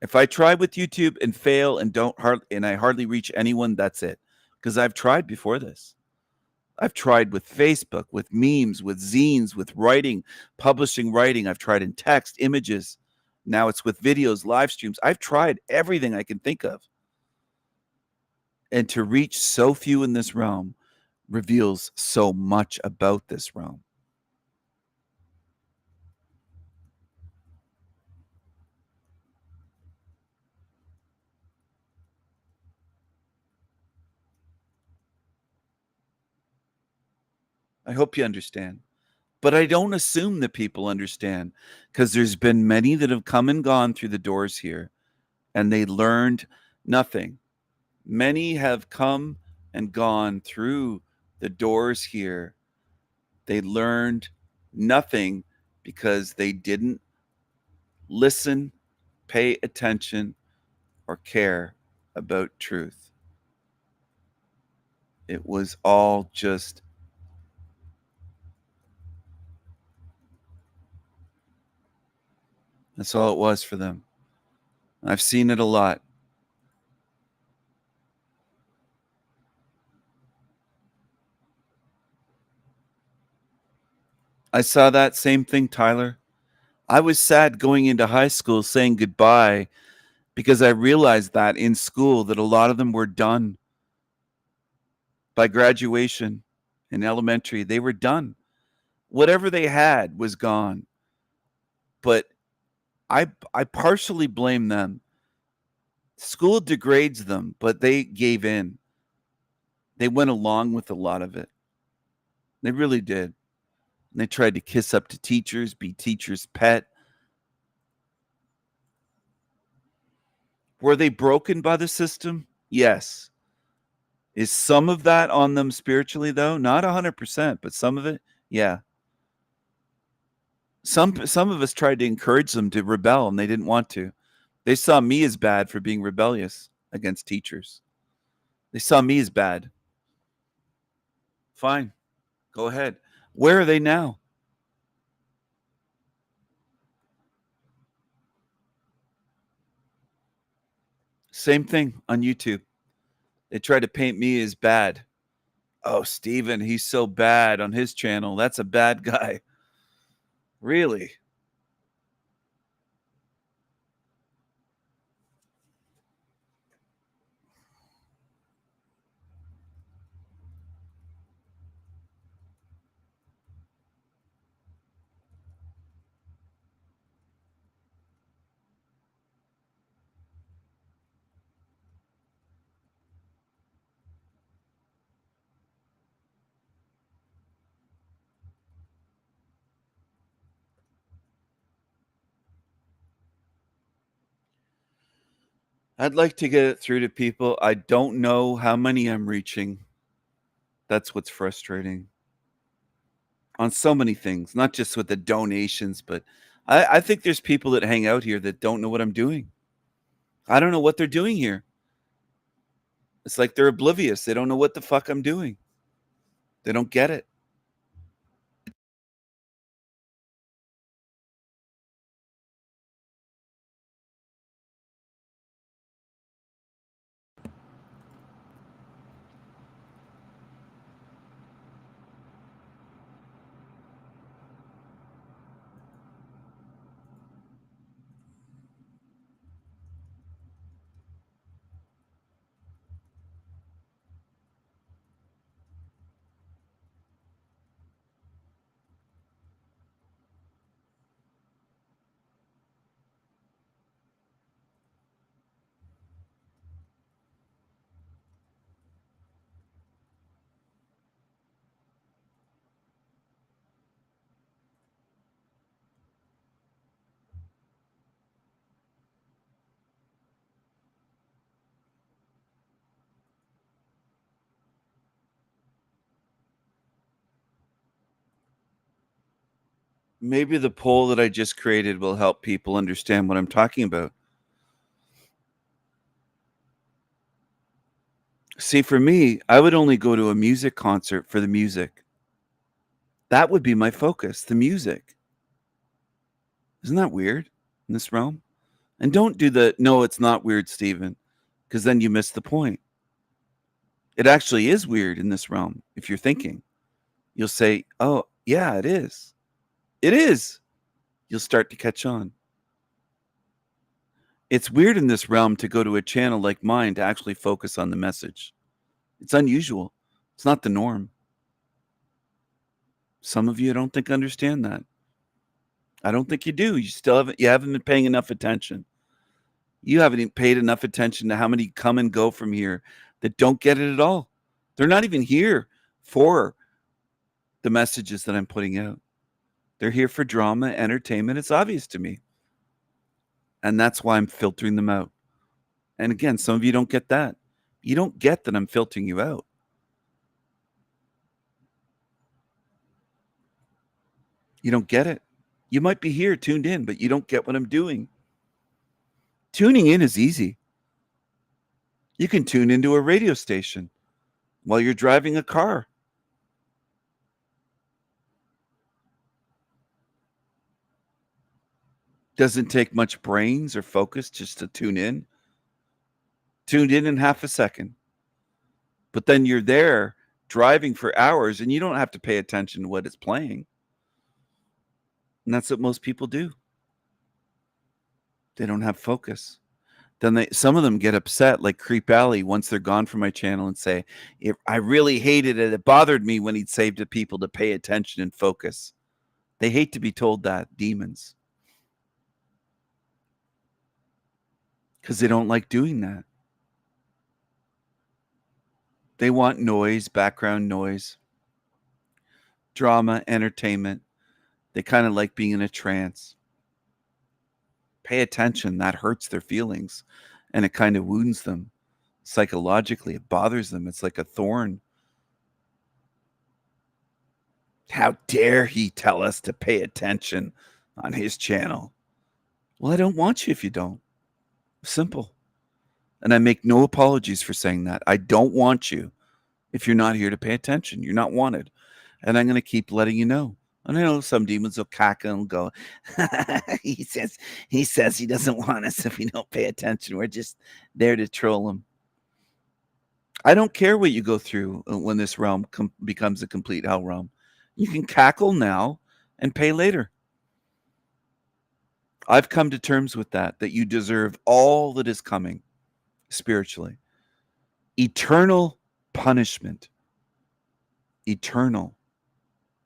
If I try with YouTube and fail and I hardly reach anyone, that's it. Because I've tried before this. I've tried with Facebook, with memes, with zines, with writing, publishing writing. I've tried in text, images. Now it's with videos, live streams. I've tried everything I can think of. And to reach so few in this realm reveals so much about this realm. I hope you understand. But I don't assume that people understand, because there's been many that have come and gone through the doors here and they learned nothing. Many have come and gone through the doors here. They learned nothing because they didn't listen, pay attention, or care about truth. It was all just that's all it was for them. I've seen it a lot. I saw that same thing, Tyler. I was sad going into high school saying goodbye because I realized that in school that a lot of them were done. By graduation in elementary, they were done. Whatever they had was gone. But I partially blame them. School degrades them, but they gave in. They went along with a lot of it. They really did. And they tried to kiss up to teachers, be teachers' pet. Were they broken by the system? Yes. Is some of that on them spiritually, though? Not 100%, but some of it, yeah. Some of us tried to encourage them to rebel, and they didn't want to. They saw me as bad for being rebellious against teachers. They saw me as bad. Fine. Go ahead. Where are they now? Same thing on YouTube. They try to paint me as bad. Oh, Steven, he's so bad on his channel. That's a bad guy. Really? I'd like to get it through to people. I don't know how many I'm reaching. That's what's frustrating. On so many things, not just with the donations, but I think there's people that hang out here that don't know what I'm doing. I don't know what they're doing here. It's like they're oblivious. They don't know what the fuck I'm doing. They don't get it. Maybe the poll that I just created will help people understand what I'm talking about. See, for me, I would only go to a music concert for the music. That would be my focus, the music. Isn't that weird in this realm? And don't do the, no, it's not weird, Stephen, because then you miss the point. It actually is weird in this realm. If you're thinking, you'll say, oh, yeah, it is. It is. You'll start to catch on. It's weird in this realm to go to a channel like mine to actually focus on the message. It's unusual. It's not the norm. Some of you don't think understand that. I don't think you do. You haven't been paying enough attention. You haven't even paid enough attention to how many come and go from here that don't get it at all. They're not even here for the messages that I'm putting out. They're here for drama, entertainment. It's obvious to me. And that's why I'm filtering them out. And again, some of you don't get that. You don't get that I'm filtering you out. You don't get it. You might be here tuned in, but you don't get what I'm doing. Tuning in is easy. You can tune into a radio station while you're driving a car. Doesn't take much brains or focus just to tune in. Tuned in half a second. But then you're there driving for hours and you don't have to pay attention to what it's playing. And that's what most people do. They don't have focus. Then some of them get upset, like Creep Alley, once they're gone from my channel, and say, I really hated it. It bothered me when he'd say to people to pay attention and focus. They hate to be told that, demons. Because they don't like doing that. They want noise, background noise, drama, entertainment. They kind of like being in a trance. Pay attention. That hurts their feelings, and it kind of wounds them psychologically. It bothers them. It's like a thorn. How dare he tell us to pay attention on his channel? Well, I don't want you if you don't. Simple. And I make no apologies for saying that. I don't want you if you're not here to pay attention. You're not wanted. And I'm going to keep letting you know. And I know some demons will cackle and go, he says he doesn't want us if we don't pay attention. We're just there to troll him. I don't care what you go through when this realm becomes a complete hell realm. You can cackle now and pay later. I've come to terms with that you deserve all that is coming spiritually. Eternal punishment. Eternal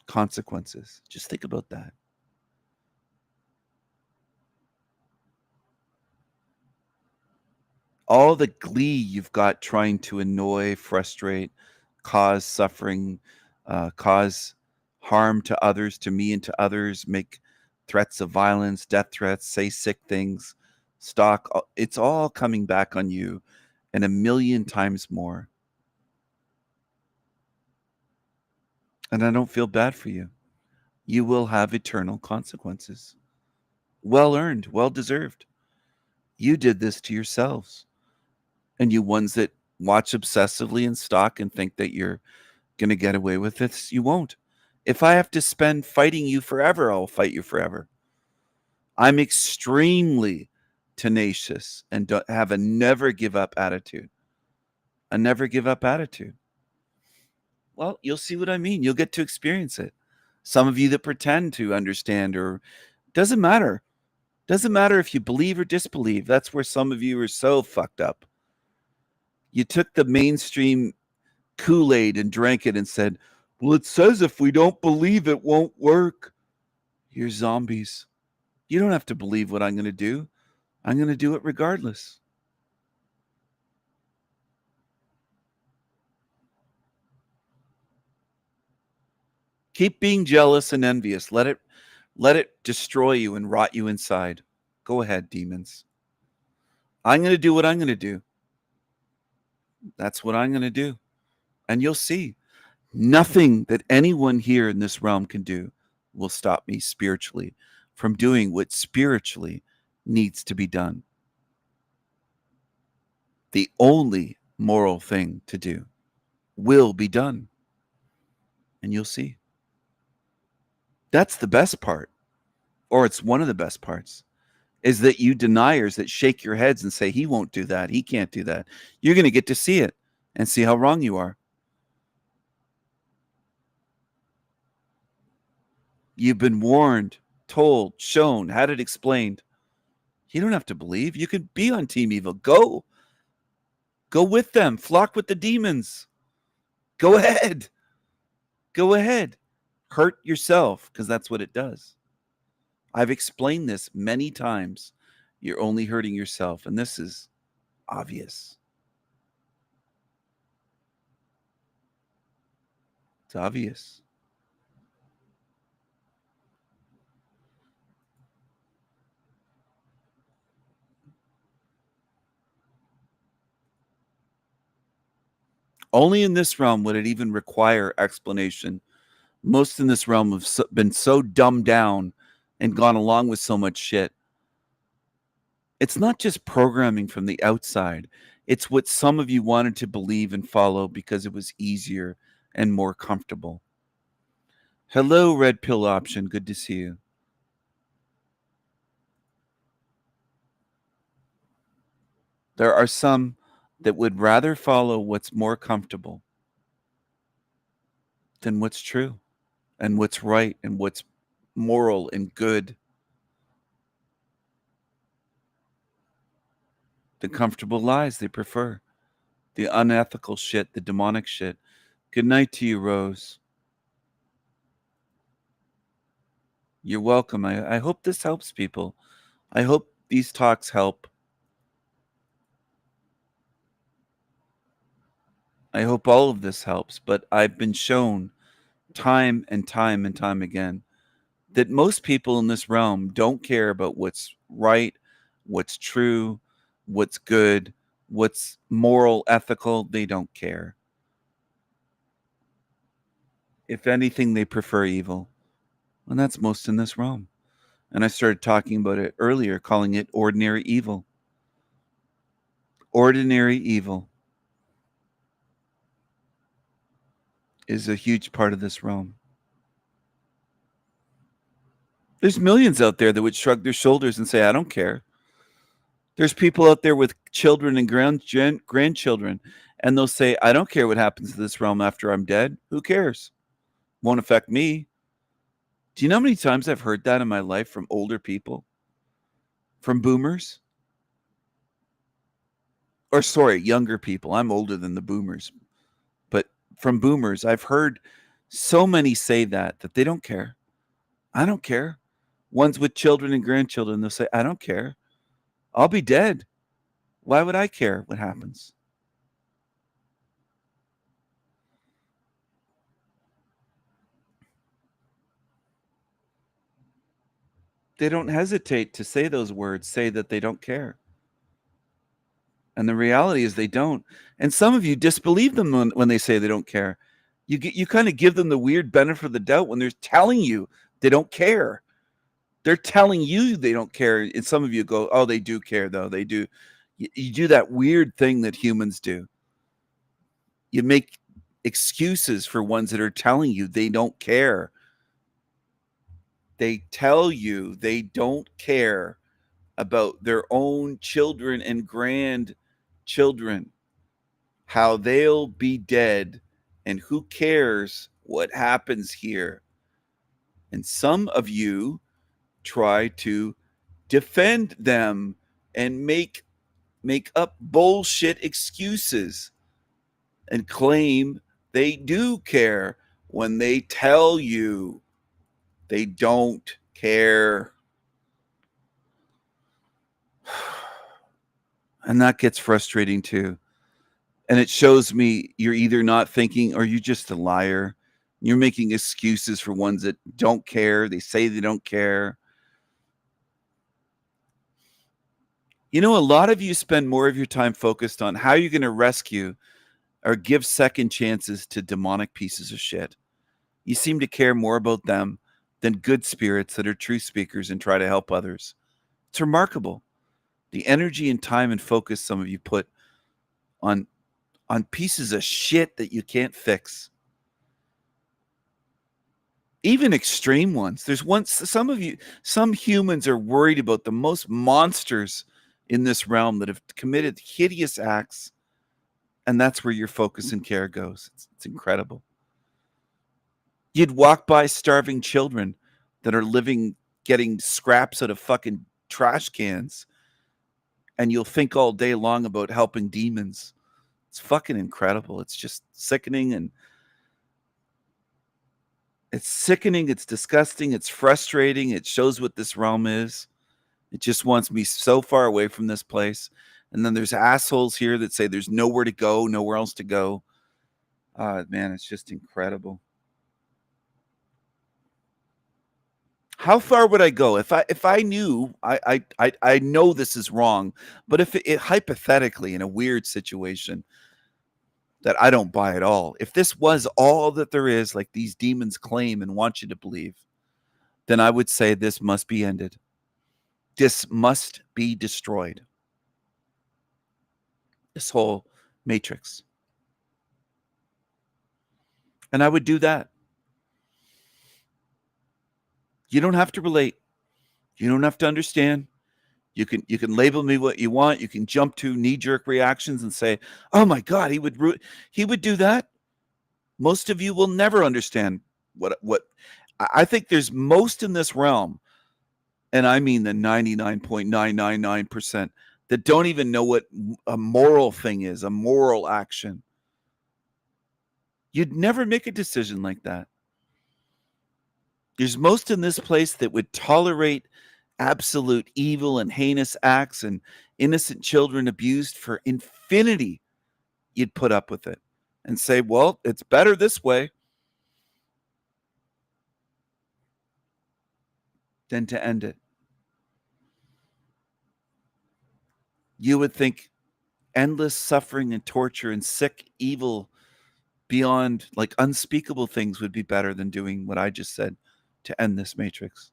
consequences. Just think about that. All the glee you've got trying to annoy, frustrate, cause suffering, cause harm to others, to me and to others, make threats of violence, death threats, say sick things, stalk. It's all coming back on you and 1,000,000 times more. And I don't feel bad for you. You will have eternal consequences. Well earned, well deserved. You did this to yourselves. And you ones that watch obsessively and stalk and think that you're going to get away with this, you won't. If I have to spend fighting you forever, I'll fight you forever. I'm extremely tenacious and have a never give up attitude. A never give up attitude. Well, you'll see what I mean. You'll get to experience it. Some of you that pretend to understand, or doesn't matter. Doesn't matter if you believe or disbelieve. That's where some of you are so fucked up. You took the mainstream Kool-Aid and drank it and said, well, it says if we don't believe it won't work. You're zombies. You don't have to believe what I'm going to do. I'm going to do it regardless. Keep being jealous and envious. Let it destroy you and rot you inside. Go ahead, demons. I'm going to do what I'm going to do. That's what I'm going to do. And you'll see. Nothing that anyone here in this realm can do will stop me spiritually from doing what spiritually needs to be done. The only moral thing to do will be done. And you'll see. That's the best part, or it's one of the best parts, is that you deniers that shake your heads and say, he won't do that, he can't do that. You're going to get to see it and see how wrong you are. You've been warned, told, shown, had it explained. You don't have to believe. You could be on Team Evil. Go. Go with them. Flock with the demons. Go ahead. Go ahead. Hurt yourself, because that's what it does. I've explained this many times. You're only hurting yourself, and this is obvious. It's obvious. Only in this realm would it even require explanation. Most in this realm have been so dumbed down and gone along with so much shit. It's not just programming from the outside. It's what some of you wanted to believe and follow because it was easier and more comfortable. Hello, Red Pill Option. Good to see you. There are some that would rather follow what's more comfortable than what's true and what's right and what's moral and good. The comfortable lies they prefer. The unethical shit, the demonic shit. Good night to you, Rose. You're welcome. I hope this helps people. I hope these talks help. I hope all of this helps, but I've been shown time and time and time again that most people in this realm don't care about what's right, what's true, what's good, what's moral, ethical. They don't care. If anything, they prefer evil. And that's most in this realm. And I started talking about it earlier, calling it ordinary evil. Ordinary evil is a huge part of this realm. There's millions out there that would shrug their shoulders and say, I don't care. There's people out there with children and grandchildren, and they'll say, I don't care what happens to this realm after I'm dead. Who cares? Won't affect me. Do you know how many times I've heard that in my life from older people? From boomers? Or sorry, younger people. I'm older than the boomers. But from boomers, I've heard so many say that they don't care. I don't care. Ones with children and grandchildren, they'll say, I don't care. I'll be dead. Why would I care what happens? They don't hesitate to say those words, say that they don't care. And the reality is they don't. And some of you disbelieve them when they say they don't care. You kind of give them the weird benefit of the doubt when they're telling you they don't care. They're telling you they don't care. And some of you go, oh, they do care, though. They do. You do that weird thing that humans do. You make excuses for ones that are telling you they don't care. They tell you they don't care about their own children and grandchildren, how they'll be dead, and who cares what happens here. And some of you try to defend them and make up bullshit excuses and claim they do care when they tell you they don't care. And that gets frustrating too. And it shows me you're either not thinking or you're just a liar. You're making excuses for ones that don't care. They say they don't care. You know, a lot of you spend more of your time focused on how you're going to rescue or give second chances to demonic pieces of shit. You seem to care more about them than good spirits that are truth speakers and try to help others. It's remarkable. The energy and time and focus some of you put on pieces of shit that you can't fix. Even extreme ones. Some humans are worried about the most monsters in this realm that have committed hideous acts, and that's where your focus and care goes. It's incredible. You'd walk by starving children that are getting scraps out of fucking trash cans, and you'll think all day long about helping demons. It's fucking incredible. It's just sickening, and it's disgusting, it's frustrating. It shows what this realm is. It just wants me so far away from this place. And then there's assholes here that say there's nowhere to go, nowhere else to go. Man, it's just incredible. How far would I go if I knew? I know this is wrong, but if it hypothetically in a weird situation that I don't buy at all, if this was all that there is, like these demons claim and want you to believe, then I would say this must be ended. This must be destroyed. This whole matrix. And I would do that. You don't have to relate. You don't have to understand. You can label me what you want. You can jump to knee-jerk reactions and say, "Oh my God, he would do that." Most of you will never understand what I think there's most in this realm, and I mean the 99.999% that don't even know what a moral thing is, a moral action. You'd never make a decision like that. There's most in this place that would tolerate absolute evil and heinous acts and innocent children abused for infinity. You'd put up with it and say, well, it's better this way than to end it. You would think endless suffering and torture and sick, evil, beyond like unspeakable things would be better than doing what I just said to end this matrix.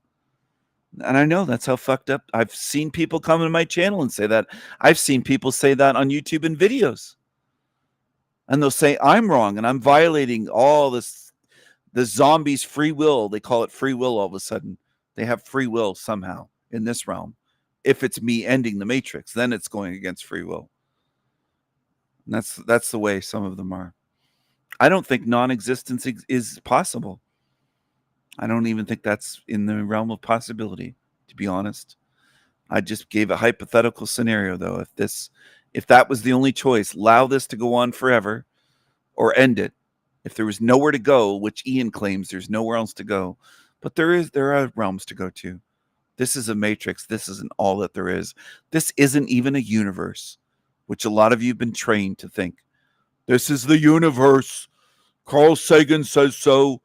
And I know that's how fucked up. I've seen people come to my channel and say that. I've seen people say that on YouTube in videos. And they'll say, I'm wrong and I'm violating all this, the zombies' free will. They call it free will all of a sudden. They have free will somehow in this realm. If it's me ending the matrix, then it's going against free will. And that's the way some of them are. I don't think non-existence is possible. I don't even think that's in the realm of possibility, to be honest. I just gave a hypothetical scenario, though. If that was the only choice, allow this to go on forever or end it. If there was nowhere to go, which Ian claims there's nowhere else to go, but there are realms to go to. This is a matrix. This isn't all that there is. This isn't even a universe, which a lot of you have been trained to think. This is the universe. Carl Sagan says so.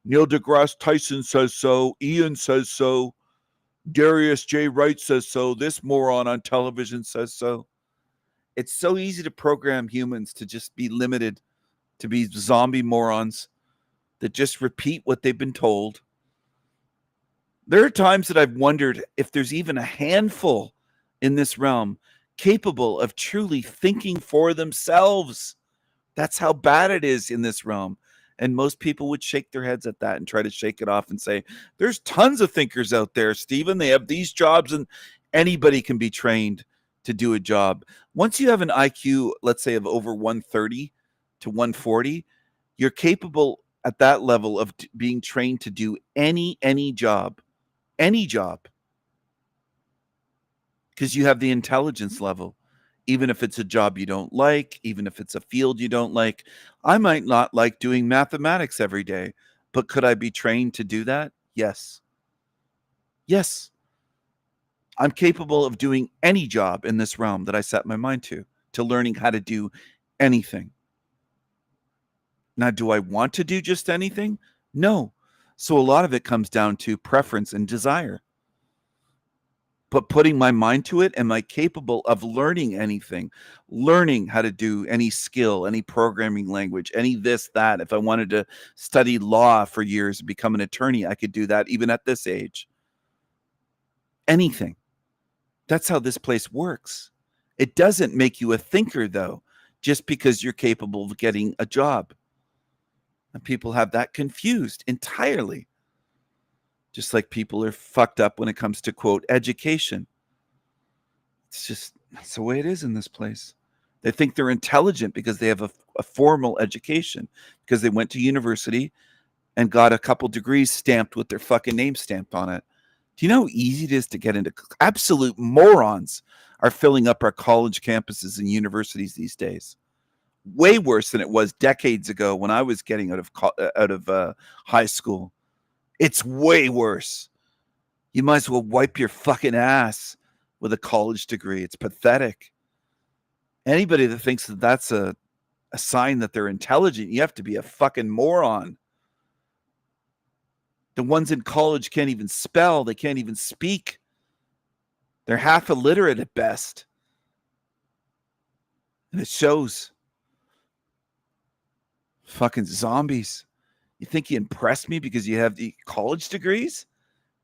Neil deGrasse Tyson says so. Ian says so. Darius J. Wright says so. This moron on television says so. It's so easy to program humans to just be limited, to be zombie morons that just repeat what they've been told. There are times that I've wondered if there's even a handful in this realm capable of truly thinking for themselves. That's how bad it is in this realm. And most people would shake their heads at that and try to shake it off and say, there's tons of thinkers out there, Stephen. They have these jobs and anybody can be trained to do a job. Once you have an IQ, let's say of over 130 to 140, you're capable at that level of being trained to do any job. Any job, because you have the intelligence level, even if it's a job you don't like, even if it's a field you don't like. I might not like doing mathematics every day, but could I be trained to do that? Yes. Yes. I'm capable of doing any job in this realm that I set my mind to learning how to do anything. Now, do I want to do just anything? No. So a lot of it comes down to preference and desire. But putting my mind to it, am I capable of learning anything? Learning how to do any skill, any programming language, any this, that. If I wanted to study law for years and become an attorney, I could do that even at this age. Anything. That's how this place works. It doesn't make you a thinker, though, just because you're capable of getting a job. And people have that confused entirely. Just like people are fucked up when it comes to, quote, education. That's the way it is in this place. They think they're intelligent because they have a formal education, because they went to university and got a couple degrees stamped with their fucking name stamped on it. Do you know how easy it is to get into? Absolute morons are filling up our college campuses and universities these days. Way worse than it was decades ago when I was getting out of high school. It's way worse. You might as well wipe your fucking ass with a college degree. It's pathetic. Anybody that thinks that that's a sign that they're intelligent, you have to be a fucking moron. The ones in college can't even spell. They can't even speak. They're half illiterate at best. And it shows. Fucking zombies. You think you impress me because you have the college degrees?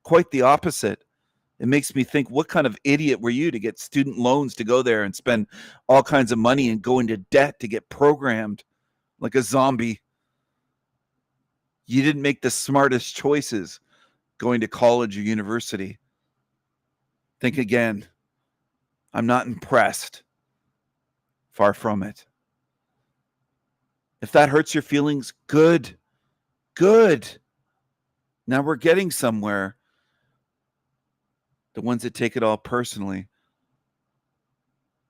Quite the opposite. It makes me think, what kind of idiot were you to get student loans to go there and spend all kinds of money and go into debt to get programmed like a zombie? You didn't make the smartest choices going to college or university. Think again. I'm not impressed. Far from it. If that hurts your feelings, good. Good. Now we're getting somewhere. The ones that take it all personally,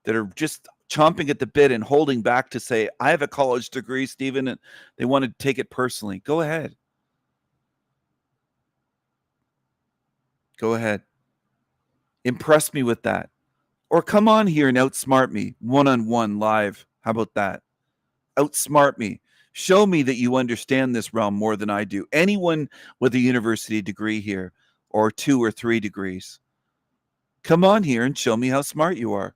that are just chomping at the bit and holding back to say, I have a college degree, Stephen, and they want to take it personally. Go ahead. Go ahead. Impress me with that. Or come on here and outsmart me one-on-one live. How about that? Outsmart me. Show me that you understand this realm more than I do. Anyone with a university degree here, or 2 or 3 degrees, come on here and show me how smart you are.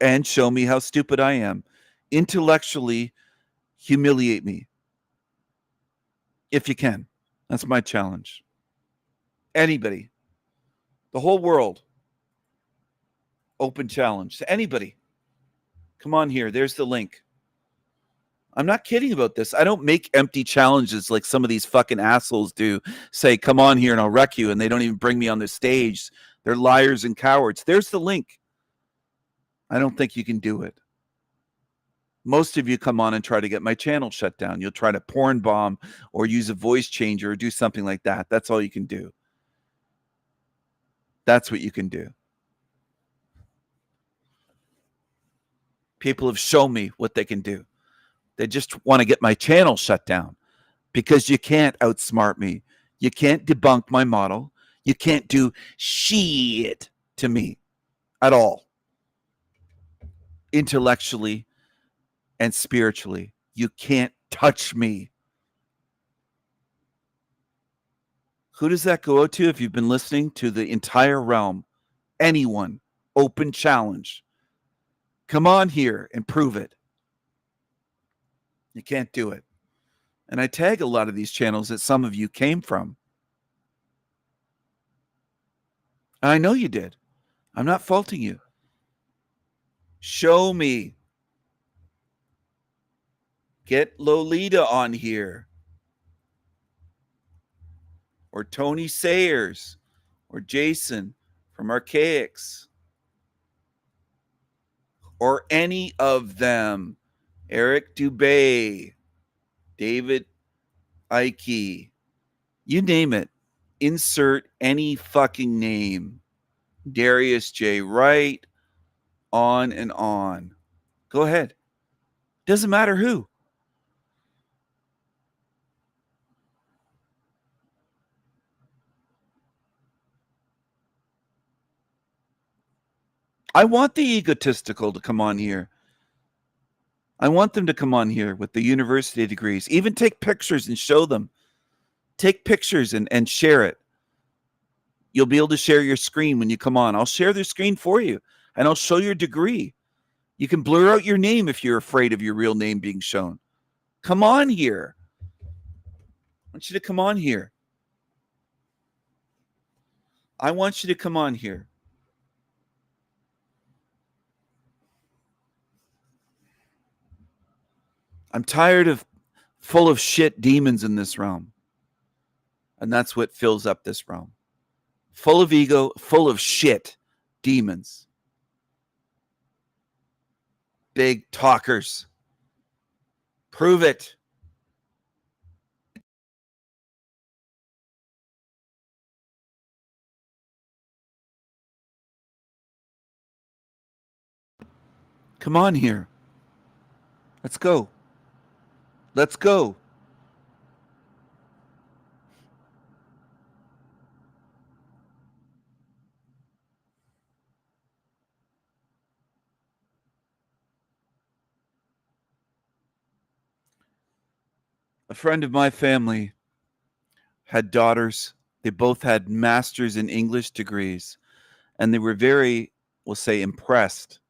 And show me how stupid I am. Intellectually humiliate me. If you can. That's my challenge. Anybody. The whole world. Open challenge to anybody. Come on here. There's the link. I'm not kidding about this. I don't make empty challenges like some of these fucking assholes do. Say, come on here and I'll wreck you. And they don't even bring me on the stage. They're liars and cowards. There's the link. I don't think you can do it. Most of you come on and try to get my channel shut down. You'll try to porn bomb or use a voice changer or do something like that. That's all you can do. That's what you can do. People have shown me what they can do. They just want to get my channel shut down because you can't outsmart me. You can't debunk my model. You can't do shit to me at all. Intellectually and spiritually, you can't touch me. Who does that go out to if you've been listening to the entire realm? Anyone. Open challenge. Come on here and prove it. You can't do it. And I tag a lot of these channels that some of you came from. I know you did. I'm not faulting you. Show me. Get Lolita on here. Or Tony Sayers. Or Jason from Archaics. Or any of them. Eric Dubay. David Ike. You name it. Insert any fucking name. Darius J. Wright. On and on. Go ahead. Doesn't matter who. I want the egotistical to come on here. I want them to come on here with the university degrees. Even take pictures and show them. Take pictures and share it. You'll be able to share your screen when you come on. I'll share the screen for you. And I'll show your degree. You can blur out your name if you're afraid of your real name being shown. Come on here. I want you to come on here. I want you to come on here. I'm tired of full of shit demons in this realm. And that's what fills up this realm. Full of ego, full of shit demons. Big talkers. Prove it. Come on here. Let's go. Let's go. A friend of my family had daughters. They both had masters in English degrees, and they were very, we'll say, impressed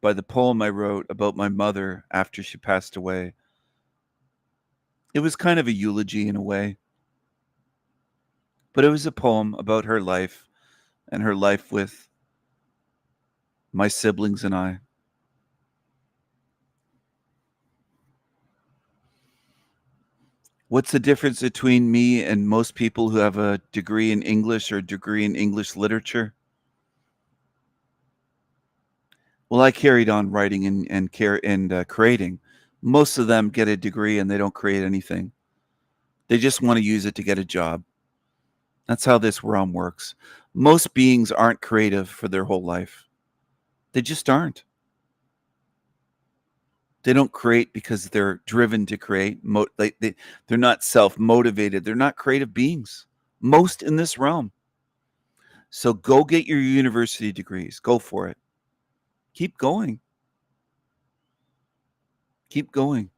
by the poem I wrote about my mother after she passed away. It was kind of a eulogy in a way, but it was a poem about her life and her life with my siblings and I. What's the difference between me and most people who have a degree in English or a degree in English literature? Well, I carried on writing and creating. Most of them get a degree and they don't create anything. They just want to use it to get a job. That's how this realm works. Most beings aren't creative for their whole life. They just aren't. They don't create because they're driven to create. They're not self-motivated. They're not creative beings. Most in this realm. So go get your university degrees. Go for it. Keep going. Keep going.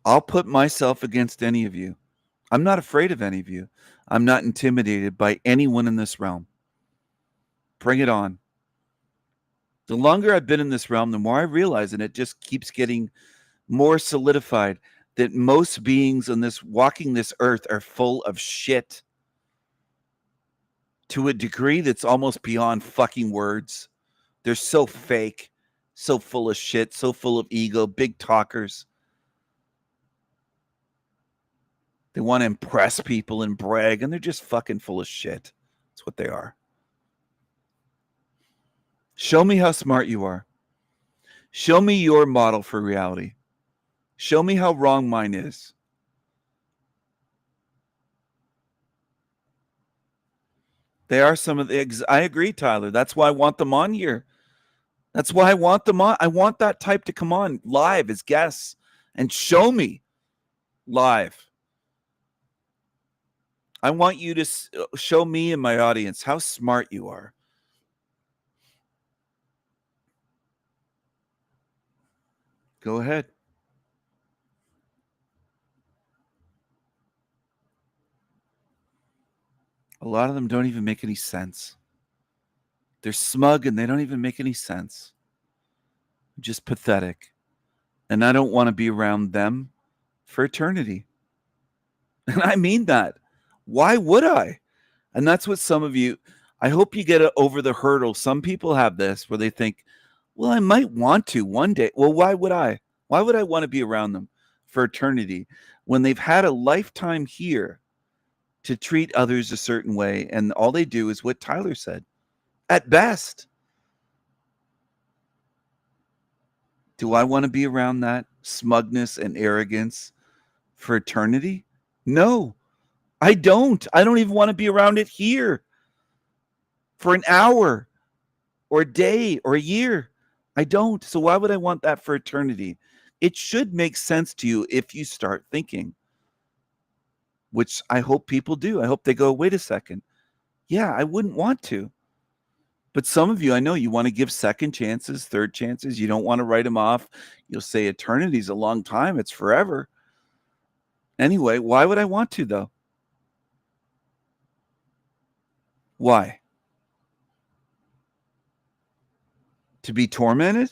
I'll put myself against any of you. I'm not afraid of any of you. I'm not intimidated by anyone in this realm. Bring it on. The longer I've been in this realm, the more I realize, and it just keeps getting more solidified, that most beings on this walking this earth are full of shit to a degree that's almost beyond fucking words. They're so fake, so full of shit, so full of ego, big talkers. They want to impress people and brag, and they're just fucking full of shit. That's what they are. Show me how smart you are. Show me your model for reality. Show me how wrong mine is. They are some of the... I agree, Tyler. That's why I want them on here. That's why I want them on. I want that type to come on live as guests and show me live. I want you to show me and my audience how smart you are. Go ahead. A lot of them don't even make any sense. They're smug and they don't even make any sense. Just pathetic. And I don't want to be around them for eternity. And I mean that. Why would I? And that's what some of you, I hope you get over the hurdle. Some people have this where they think, well, I might want to one day. Well, why would I? Why would I want to be around them for eternity when they've had a lifetime here to treat others a certain way, and all they do is what Tyler said? At best. Do I want to be around that smugness and arrogance for eternity? No, I don't. I don't even want to be around it here for an hour or a day or a year. I don't. So why would I want that for eternity? It should make sense to you if you start thinking, which I hope people do. I hope they go, wait a second. Yeah, I wouldn't want to. But some of you, I know you want to give second chances, third chances. You don't want to write them off. You'll say eternity is a long time. It's forever. Anyway, why would I want to, though? Why? To be tormented?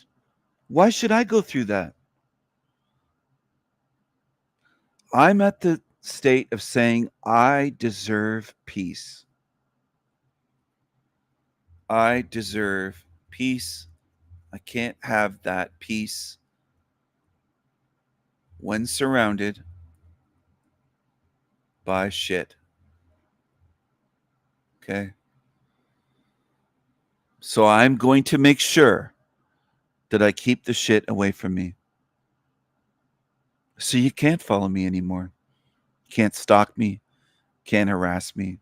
Why should I go through that? I'm at the state of saying I deserve peace. I deserve peace. I can't have that peace when surrounded by shit. Okay? So I'm going to make sure that I keep the shit away from me. So you can't follow me anymore. Can't stalk me. Can't harass me.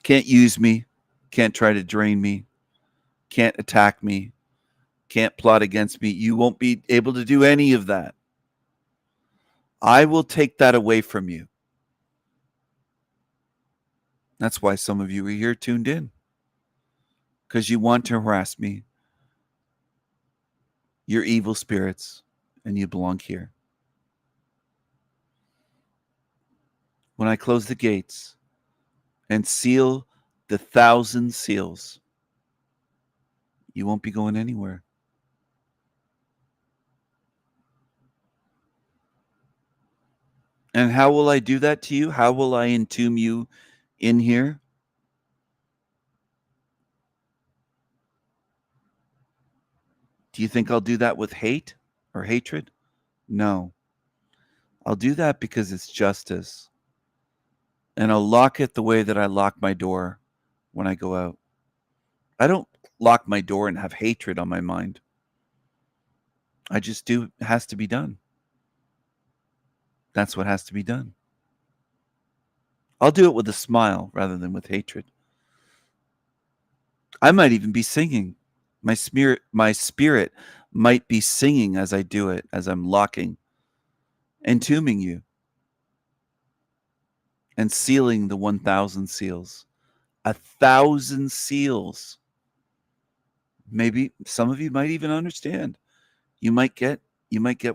Can't use me. Can't try to drain me. Can't attack me. Can't plot against me. You won't be able to do any of that. I will take that away from you. That's why some of you are here tuned in. Because you want to harass me. You're evil spirits, and you belong here. When I close the gates and seal the 1,000 seals, you won't be going anywhere. And how will I do that to you? How will I entomb you in here? Do you think I'll do that with hate or hatred? No. I'll do that because it's justice. And I'll lock it the way that I lock my door when I go out. I don't lock my door and have hatred on my mind. I just do. It has to be done. That's what has to be done. I'll do it with a smile rather than with hatred. I might even be singing. My spirit might be singing as I do it, as I'm locking, entombing you, and sealing the 1,000 seals. 1,000 seals. Maybe some of you might even understand. You might get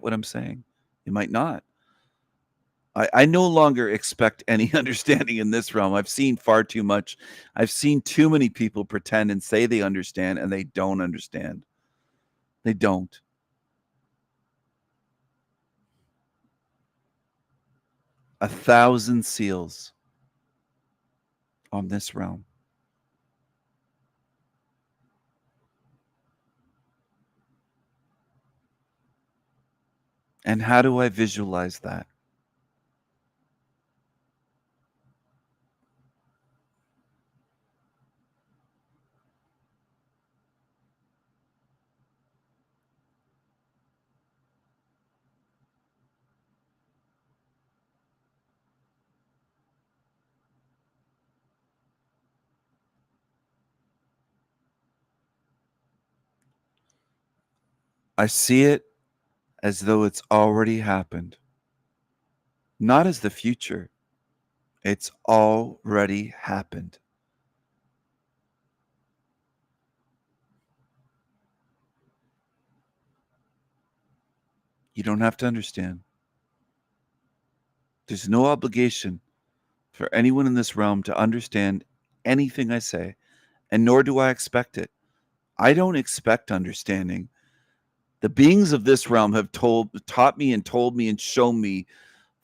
what I'm saying. You might not. I no longer expect any understanding in this realm. I've seen far too much. I've seen too many people pretend and say they understand, and they don't understand. They don't. A 1,000 seals on this realm. And how do I visualize that? I see it as though it's already happened. Not as the future. It's already happened. You don't have to understand. There's no obligation for anyone in this realm to understand anything I say, and nor do I expect it. I don't expect understanding. The beings of this realm have taught me and told me and shown me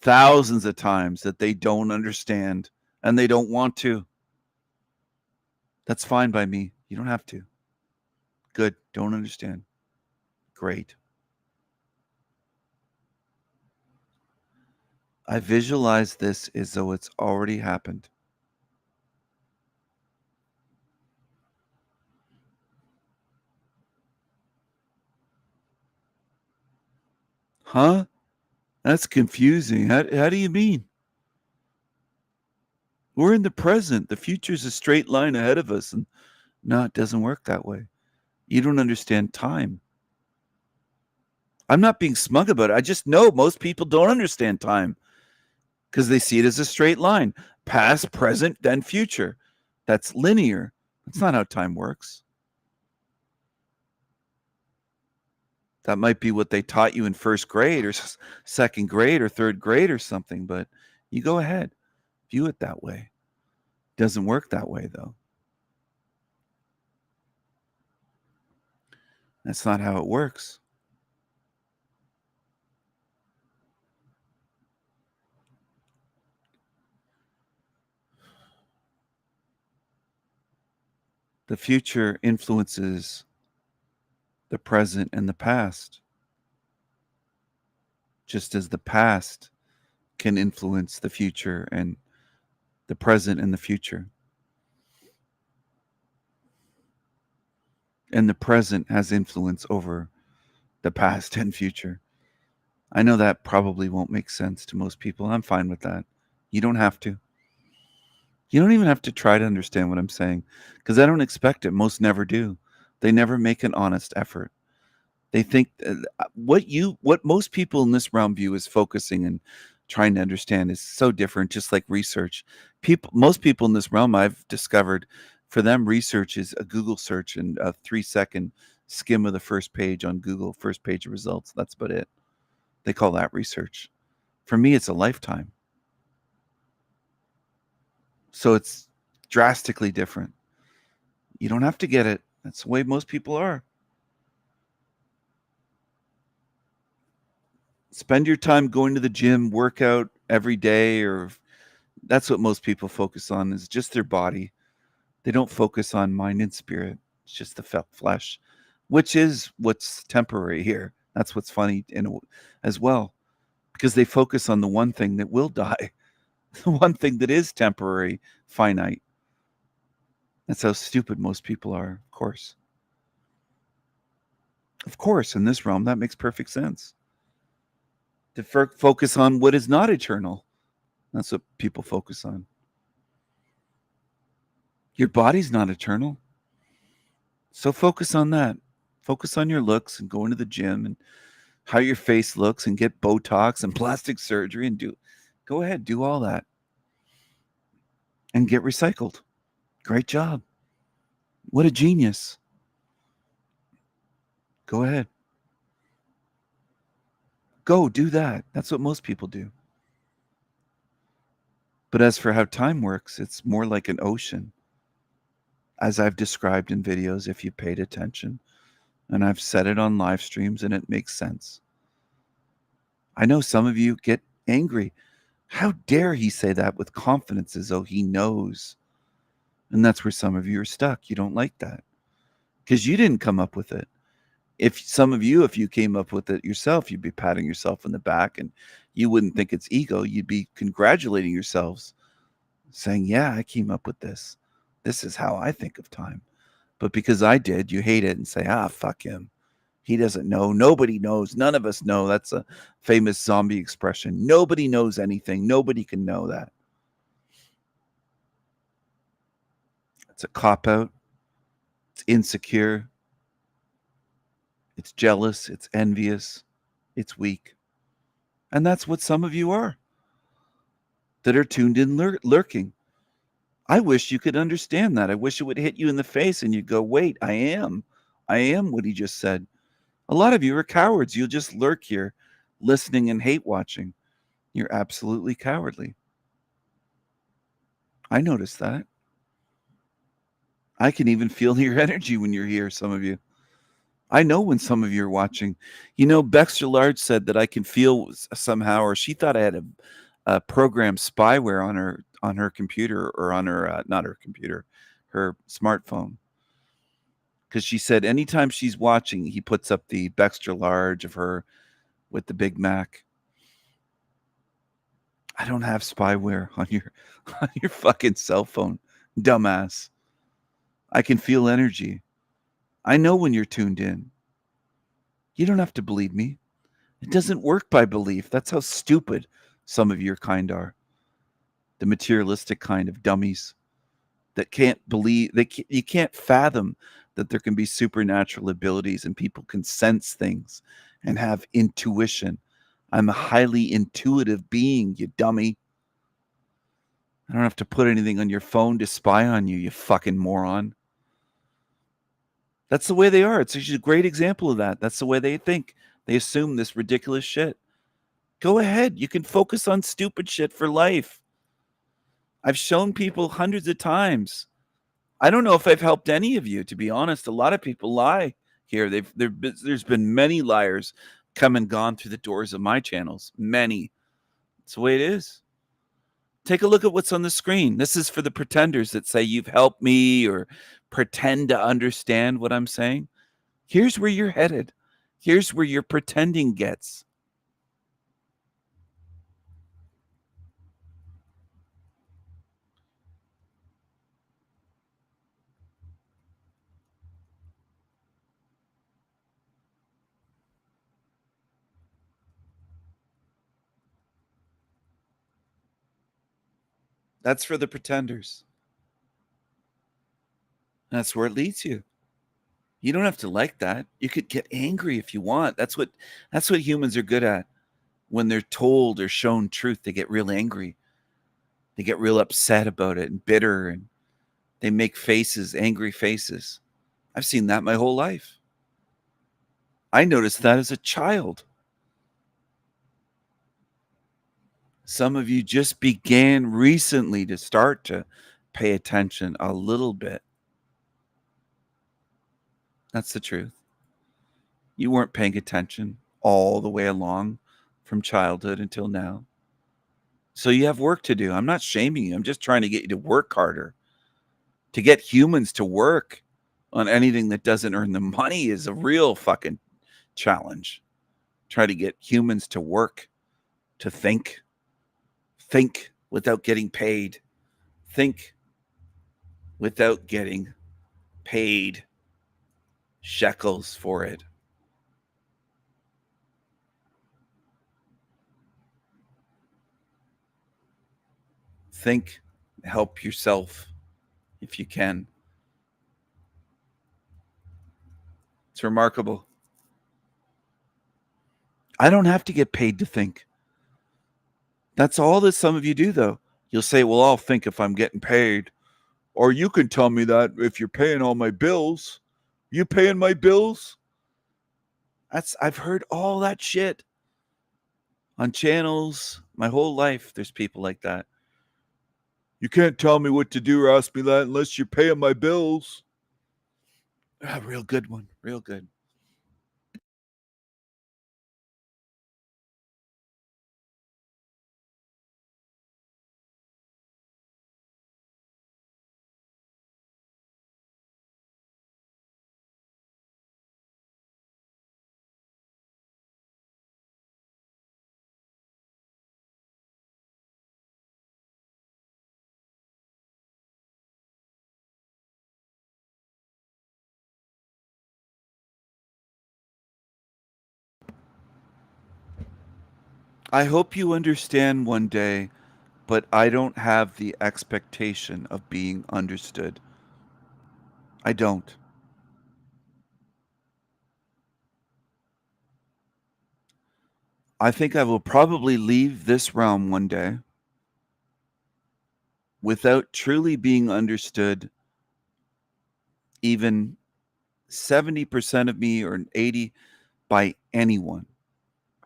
thousands of times that they don't understand and they don't want to. That's fine by me. You don't have to. Good. Don't understand. Great. I visualize this as though it's already happened. Huh? That's confusing. How do you mean? We're in the present. The future's a straight line ahead of us. And no, it doesn't work that way. You don't understand time. I'm not being smug about it. I just know most people don't understand time because they see it as a straight line. Past, present, then future. That's linear. That's not how time works. That might be what they taught you in first grade or second grade or third grade or something, but you go ahead. View it that way. Doesn't work that way, though. That's not how it works. The future influences the present and the past, just as the past can influence the future and the present and the future. And the present has influence over the past and future. I know that probably won't make sense to most people. I'm fine with that. You don't have to. You don't even have to try to understand what I'm saying, because I don't expect it. Most never do. They never make an honest effort. They think what most people in this realm view as focusing and trying to understand is so different, just like research. Most people in this realm, I've discovered, for them, research is a Google search and a 3-second skim of the first page on Google, first page of results. That's about it. They call that research. For me, it's a lifetime. So it's drastically different. You don't have to get it. That's the way most people are. Spend your time going to the gym, work out every day, or that's what most people focus on, is just their body. They don't focus on mind and spirit. It's just the flesh, which is what's temporary here. That's what's funny as well, because they focus on the one thing that will die, the one thing that is temporary, finite. That's how stupid most people are, of course. Of course, in this realm, that makes perfect sense. to focus on what is not eternal. That's what people focus on. Your body's not eternal. So focus on that. Focus on your looks and going to the gym and how your face looks and get Botox and plastic surgery and go ahead, do all that. And get recycled. Great job. What a genius. Go ahead. Go do that. That's what most people do. But as for how time works, it's more like an ocean. As I've described in videos, if you paid attention, and I've said it on live streams, and it makes sense. I know some of you get angry. How dare he say that with confidence as though he knows? And that's where some of you are stuck. You don't like that because you didn't come up with it. If you came up with it yourself, you'd be patting yourself on the back and you wouldn't think it's ego. You'd be congratulating yourselves, saying, yeah, I came up with this. This is how I think of time. But because I did, you hate it and say, fuck him. He doesn't know. Nobody knows. None of us know. That's a famous zombie expression. Nobody knows anything. Nobody can know that. It's a cop-out. It's insecure. It's jealous. It's envious. It's weak. And that's what some of you are that are tuned in lurking. I wish you could understand that. I wish it would hit you in the face and you'd go, wait, I am what he just said. A lot of you are cowards. You'll just lurk here, listening and hate watching. You're absolutely cowardly. I noticed that. I can even feel your energy when you're here, some of you. I know when some of you are watching. You know, Baxter Large said that I can feel somehow, or she thought I had a program spyware on her computer, or on her, not her computer, her smartphone. Because she said anytime she's watching, he puts up the Baxter Large of her with the Big Mac. I don't have spyware on your fucking cell phone, dumbass. I can feel energy. I know when you're tuned in. You don't have to believe me. It doesn't work by belief. That's how stupid some of your kind are. The materialistic kind of dummies that can't believe, you can't fathom that there can be supernatural abilities and people can sense things and have intuition. I'm a highly intuitive being, you dummy. I don't have to put anything on your phone to spy on you, you fucking moron. That's the way they are. It's actually a great example of that. That's the way they think. They assume this ridiculous shit. Go ahead. You can focus on stupid shit for life. I've shown people hundreds of times. I don't know if I've helped any of you, to be honest. A lot of people lie here. There's been many liars come and gone through the doors of my channels. Many. It's the way it is. Take a look at what's on the screen. This is for the pretenders that say you've helped me or pretend to understand what I'm saying. Here's where you're headed. Here's where your pretending gets. That's for the pretenders. That's where it leads you. You don't have to like that. You could get angry if you want. That's what humans are good at. When they're told or shown truth, they get real angry. They get real upset about it and bitter, and they make faces, angry faces. I've seen that my whole life. I noticed that as a child. Some of you just began recently to start to pay attention a little bit. That's the truth. You weren't paying attention all the way along from childhood until now. So you have work to do. I'm not shaming you. I'm just trying to get you to work harder. To get humans to work on anything that doesn't earn them money is a real fucking challenge. Try to get humans to work, to think. Think without getting paid. Think without getting paid shekels for it. think, help yourself if you can. It's remarkable. I don't have to get paid to think. That's all that some of you do, though. You'll say, well, I'll think if I'm getting paid. Or you can tell me that if you're paying all my bills. You paying my bills? I've heard all that shit on channels my whole life. There's people like that. You can't tell me what to do or ask me that unless you're paying my bills. Real good one. Real good. I hope you understand one day, but I don't have the expectation of being understood. I don't. I think I will probably leave this realm one day without truly being understood, even 70% of me or 80 by anyone.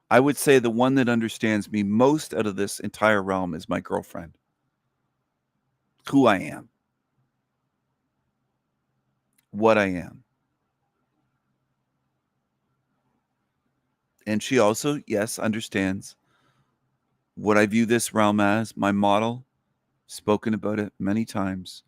I would say the one that understands me most out of this entire realm is my girlfriend. Who I am. What I am. And she also, yes, understands what I view this realm as, my model, spoken about it many times.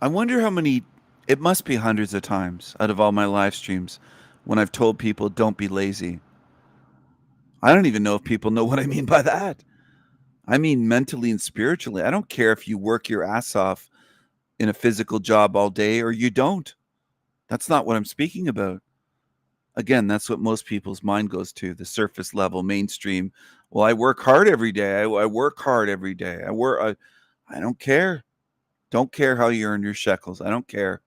I wonder how many, it must be hundreds of times out of all my live streams when I've told people don't be lazy. I don't even know if people know what I mean by that. I mean mentally and spiritually. I don't care if you work your ass off in a physical job all day or you don't. That's not what I'm speaking about. Again, that's what most people's mind goes to, the surface level, mainstream. Well, I work hard every day. I work hard every day. I don't care. Don't care how you earn your shekels. I don't care.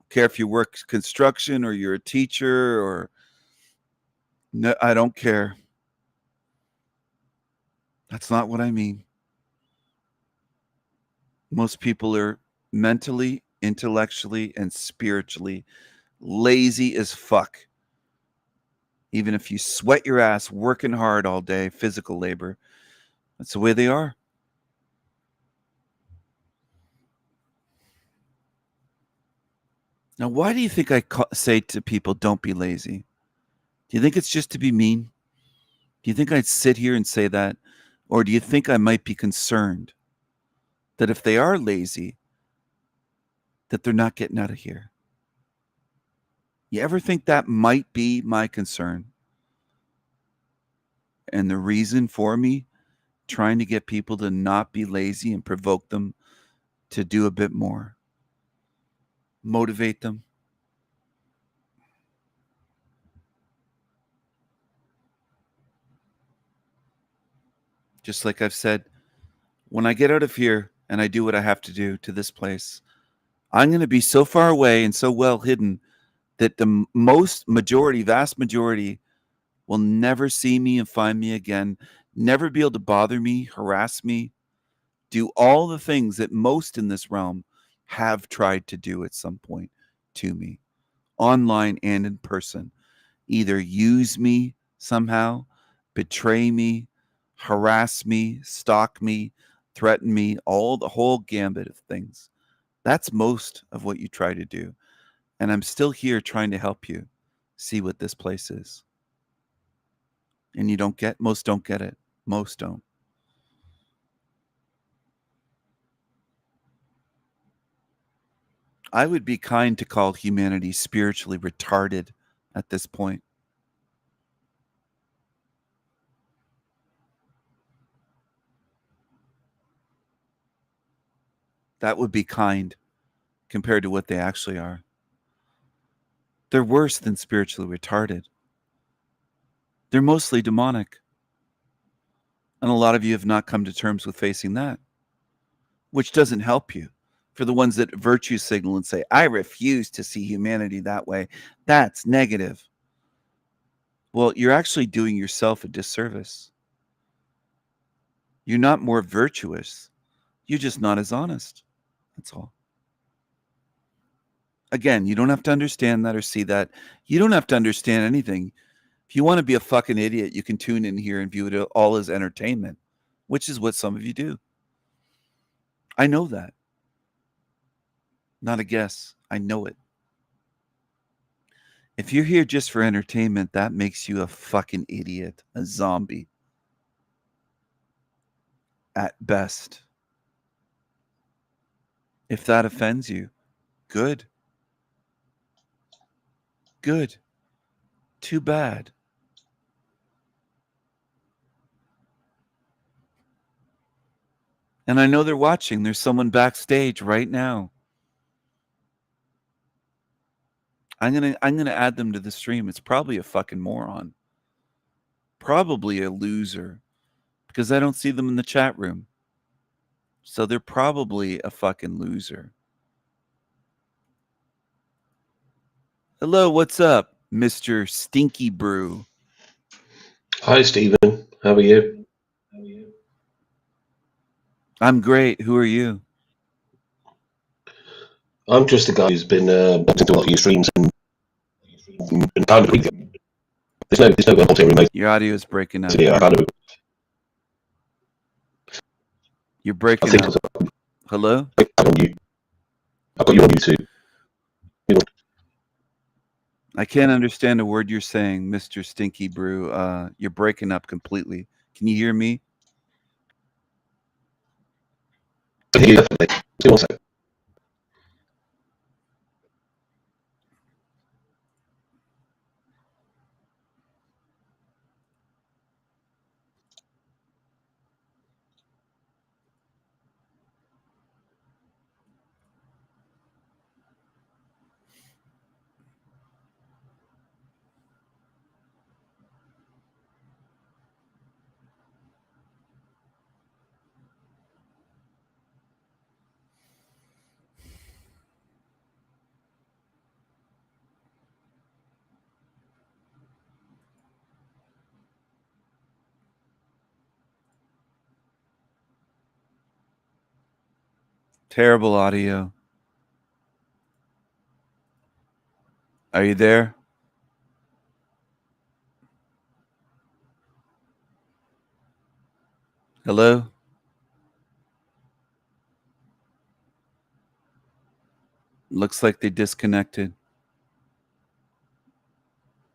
I care if you work construction or you're a teacher or no, I don't care. That's not what I mean. Most people are mentally, intellectually, and spiritually lazy as fuck. Even if you sweat your ass working hard all day, physical labor, that's the way they are. Now, why do you think I say to people, don't be lazy? Do you think it's just to be mean? Do you think I'd sit here and say that? Or do you think I might be concerned that if they are lazy, that they're not getting out of here? You ever think that might be my concern? And the reason for me trying to get people to not be lazy and provoke them to do a bit more? Motivate them. Just like I've said, when I get out of here and I do what I have to do to this place, I'm going to be so far away and so well hidden that the vast majority will never see me and find me again, never be able to bother me, harass me, do all the things that most in this realm have tried to do at some point to me, online and in person. Either use me somehow, betray me, harass me, stalk me, threaten me, the whole gambit of things. That's most of what you try to do. And I'm still here trying to help you see what this place is. And most don't get it. Most don't. I would be kind to call humanity spiritually retarded at this point. That would be kind compared to what they actually are. They're worse than spiritually retarded. They're mostly demonic. And a lot of you have not come to terms with facing that, which doesn't help you. For the ones that virtue signal and say, I refuse to see humanity that way, that's negative. Well, you're actually doing yourself a disservice. You're not more virtuous. You're just not as honest. That's all. Again, you don't have to understand that or see that. You don't have to understand anything. If you want to be a fucking idiot, you can tune in here and view it all as entertainment, which is what some of you do. I know that. Not a guess. I know it. If you're here just for entertainment, that makes you a fucking idiot, a zombie. At best. If that offends you, good. Good. Too bad. And I know they're watching. There's someone backstage right now. I'm gonna add them to the stream. It's probably a fucking moron. Probably a loser. Because I don't see them in the chat room. So they're probably a fucking loser. Hello, what's up, Mr. Stinky Brew? Hi, Stephen. How are you? I'm great. Who are you? I'm just a guy who's been watching a lot of your streams and kind of there's no content remote. Your audio is breaking up. So, yeah, I kind of, You're breaking up. Hello? I've got you on YouTube. I can't understand a word you're saying, Mr. Stinky Brew. You're breaking up completely. Can you hear me? Terrible audio. Are you there? Hello? Looks like they disconnected.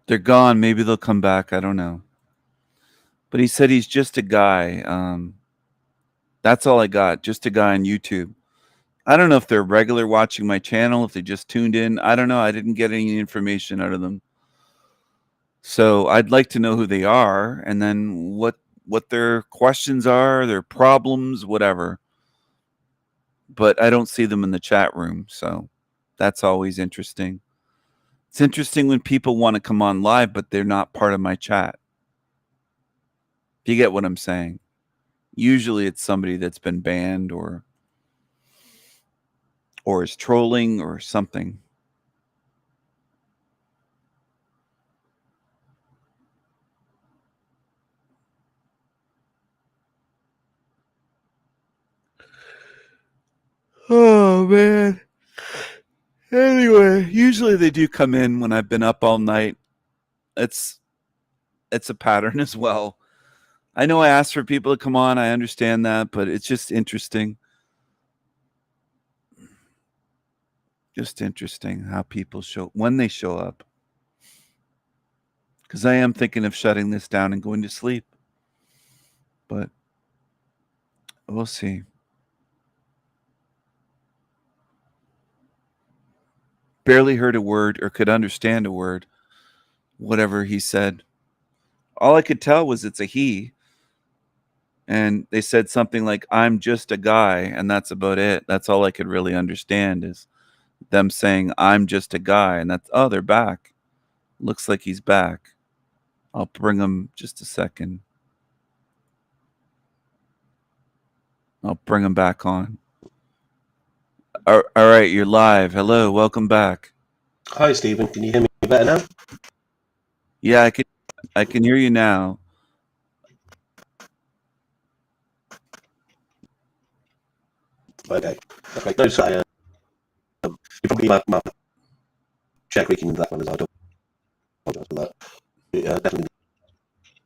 They're gone. Maybe they'll come back. I don't know. But he said he's just a guy. That's all I got. Just a guy on YouTube. I don't know if they're regular watching my channel, if they just tuned in. I don't know. I didn't get any information out of them. So I'd like to know who they are and then what their questions are, their problems, whatever. But I don't see them in the chat room, so that's always interesting. It's interesting when people want to come on live, but they're not part of my chat. Do you get what I'm saying? Usually it's somebody that's been banned or is trolling or something. Oh, man. Anyway, usually they do come in when I've been up all night. It's a pattern as well. I know I asked for people to come on. I understand that, but it's just interesting. Just interesting how people when they show up. Because I am thinking of shutting this down and going to sleep. But we'll see. barely heard a word or could understand a word, whatever he said. All I could tell was it's a he. And they said something like, I'm just a guy. And that's about it. That's all I could really understand is them saying, I'm just a guy. And that's, oh, they're back. Looks like he's back. I'll bring him just a second. I'll bring him back on. All right, you're live. Hello, welcome back. Hi, Stephen. Can you hear me better now? Yeah, I can hear you now. Okay. Okay. No, sorry. You probably my check leaking that one as I don't apologize for that. Definitely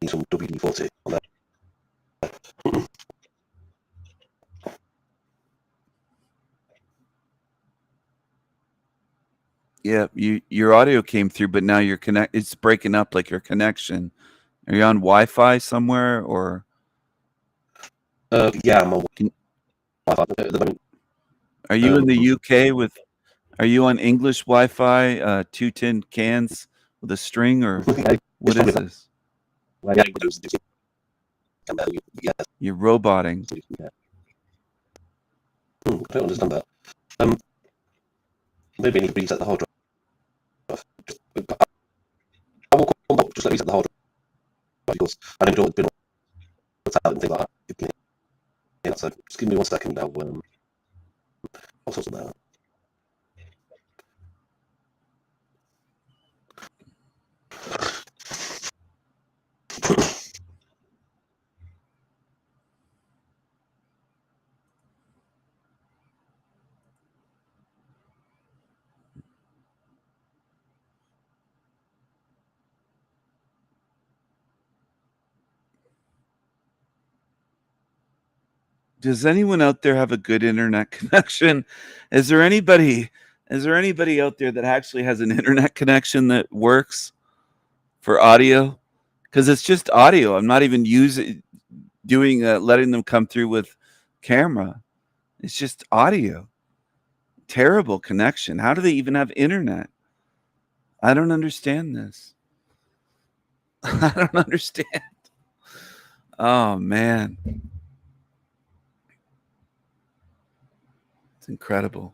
need some WD-40 on that. Yeah, your audio came through, but now it's breaking up like your connection. Are you on Wi-Fi somewhere or? Yeah, I'm on Wi-Fi at the moment. Are you in the UK with? Are you on English Wi-Fi? 2 tin cans with a string, or what is this? You're roboting. Yeah. I don't understand that. Maybe I need to reset the hard drive. I will come back, just let me reset the hard drive because I don't know what's been what's out and things like that. Yeah, so just give me 1 second. I'll sort of that out. Does anyone out there have a good internet connection? Is there anybody out there that actually has an internet connection that works for audio? Because it's just audio. I'm not even letting them come through with camera. It's just audio. Terrible connection. How do they even have internet? I don't understand this. I don't understand. Oh, man. It's incredible.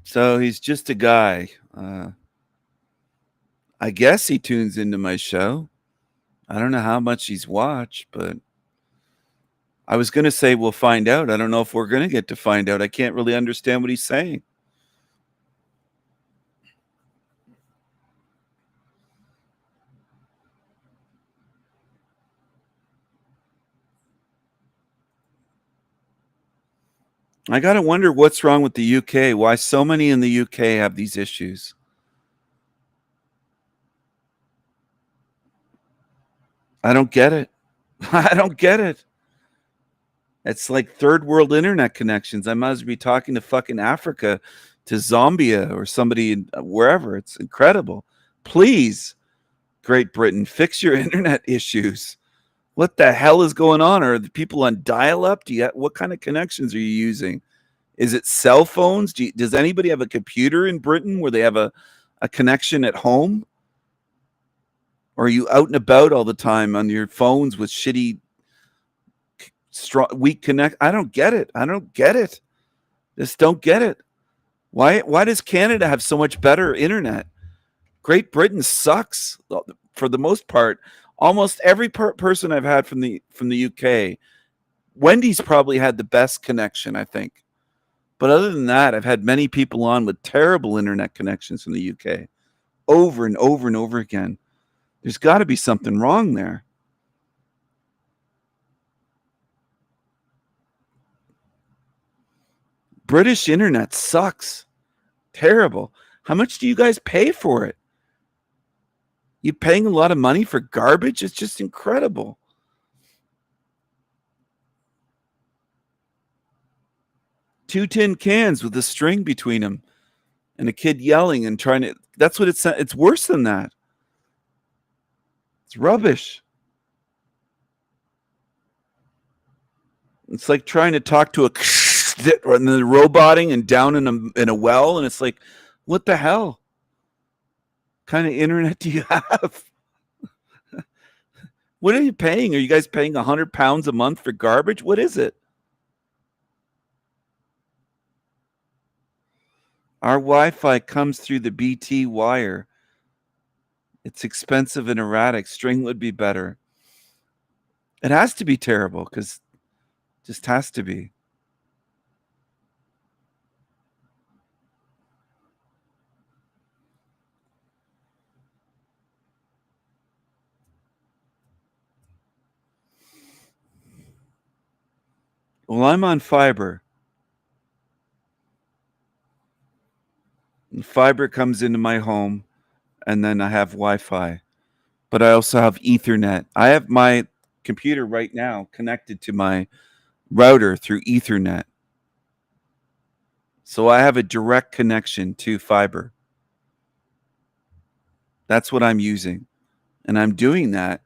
So he's just a guy. I guess he tunes into my show. I don't know how much he's watched, but I was going to say we'll find out. I don't know if we're going to get to find out. I can't really understand what he's saying. I got to wonder what's wrong with the UK. Why so many in the UK have these issues. I don't get it. I don't get it. It's like third world internet connections. I might as well be talking to fucking Africa, to Zambia or somebody wherever. It's incredible. Please, Great Britain, fix your internet issues. What the hell is going on? Are the people on dial-up? What kind of connections are you using? Is it cell phones? Does anybody have a computer in Britain where they have a connection at home? Or are you out and about all the time on your phones with shitty, weak connect? I don't get it. I don't get it. Just don't get it. Why does Canada have so much better internet? Great Britain sucks for the most part. Almost every person I've had from the UK, Wendy's probably had the best connection, I think. But other than that, I've had many people on with terrible internet connections from the UK over and over and over again. There's got to be something wrong there. British internet sucks. Terrible. How much do you guys pay for it? You paying a lot of money for garbage? It's just incredible. Two tin cans with a string between them and a kid yelling and trying to That's what it's worse than that. It's rubbish. It's like trying to talk to a and then roboting and down in a well, and it's like, what the hell? Kind of internet do you have? What are you paying? Are you guys paying £100 a month for garbage? What is it? Our Wi-Fi comes through the BT wire. It's expensive and erratic. String would be better. It has to be terrible because it just has to be. Well, I'm on fiber. And fiber comes into my home, and then I have Wi-Fi. But I also have Ethernet. I have my computer right now connected to my router through Ethernet. So I have a direct connection to fiber. That's what I'm using. And I'm doing that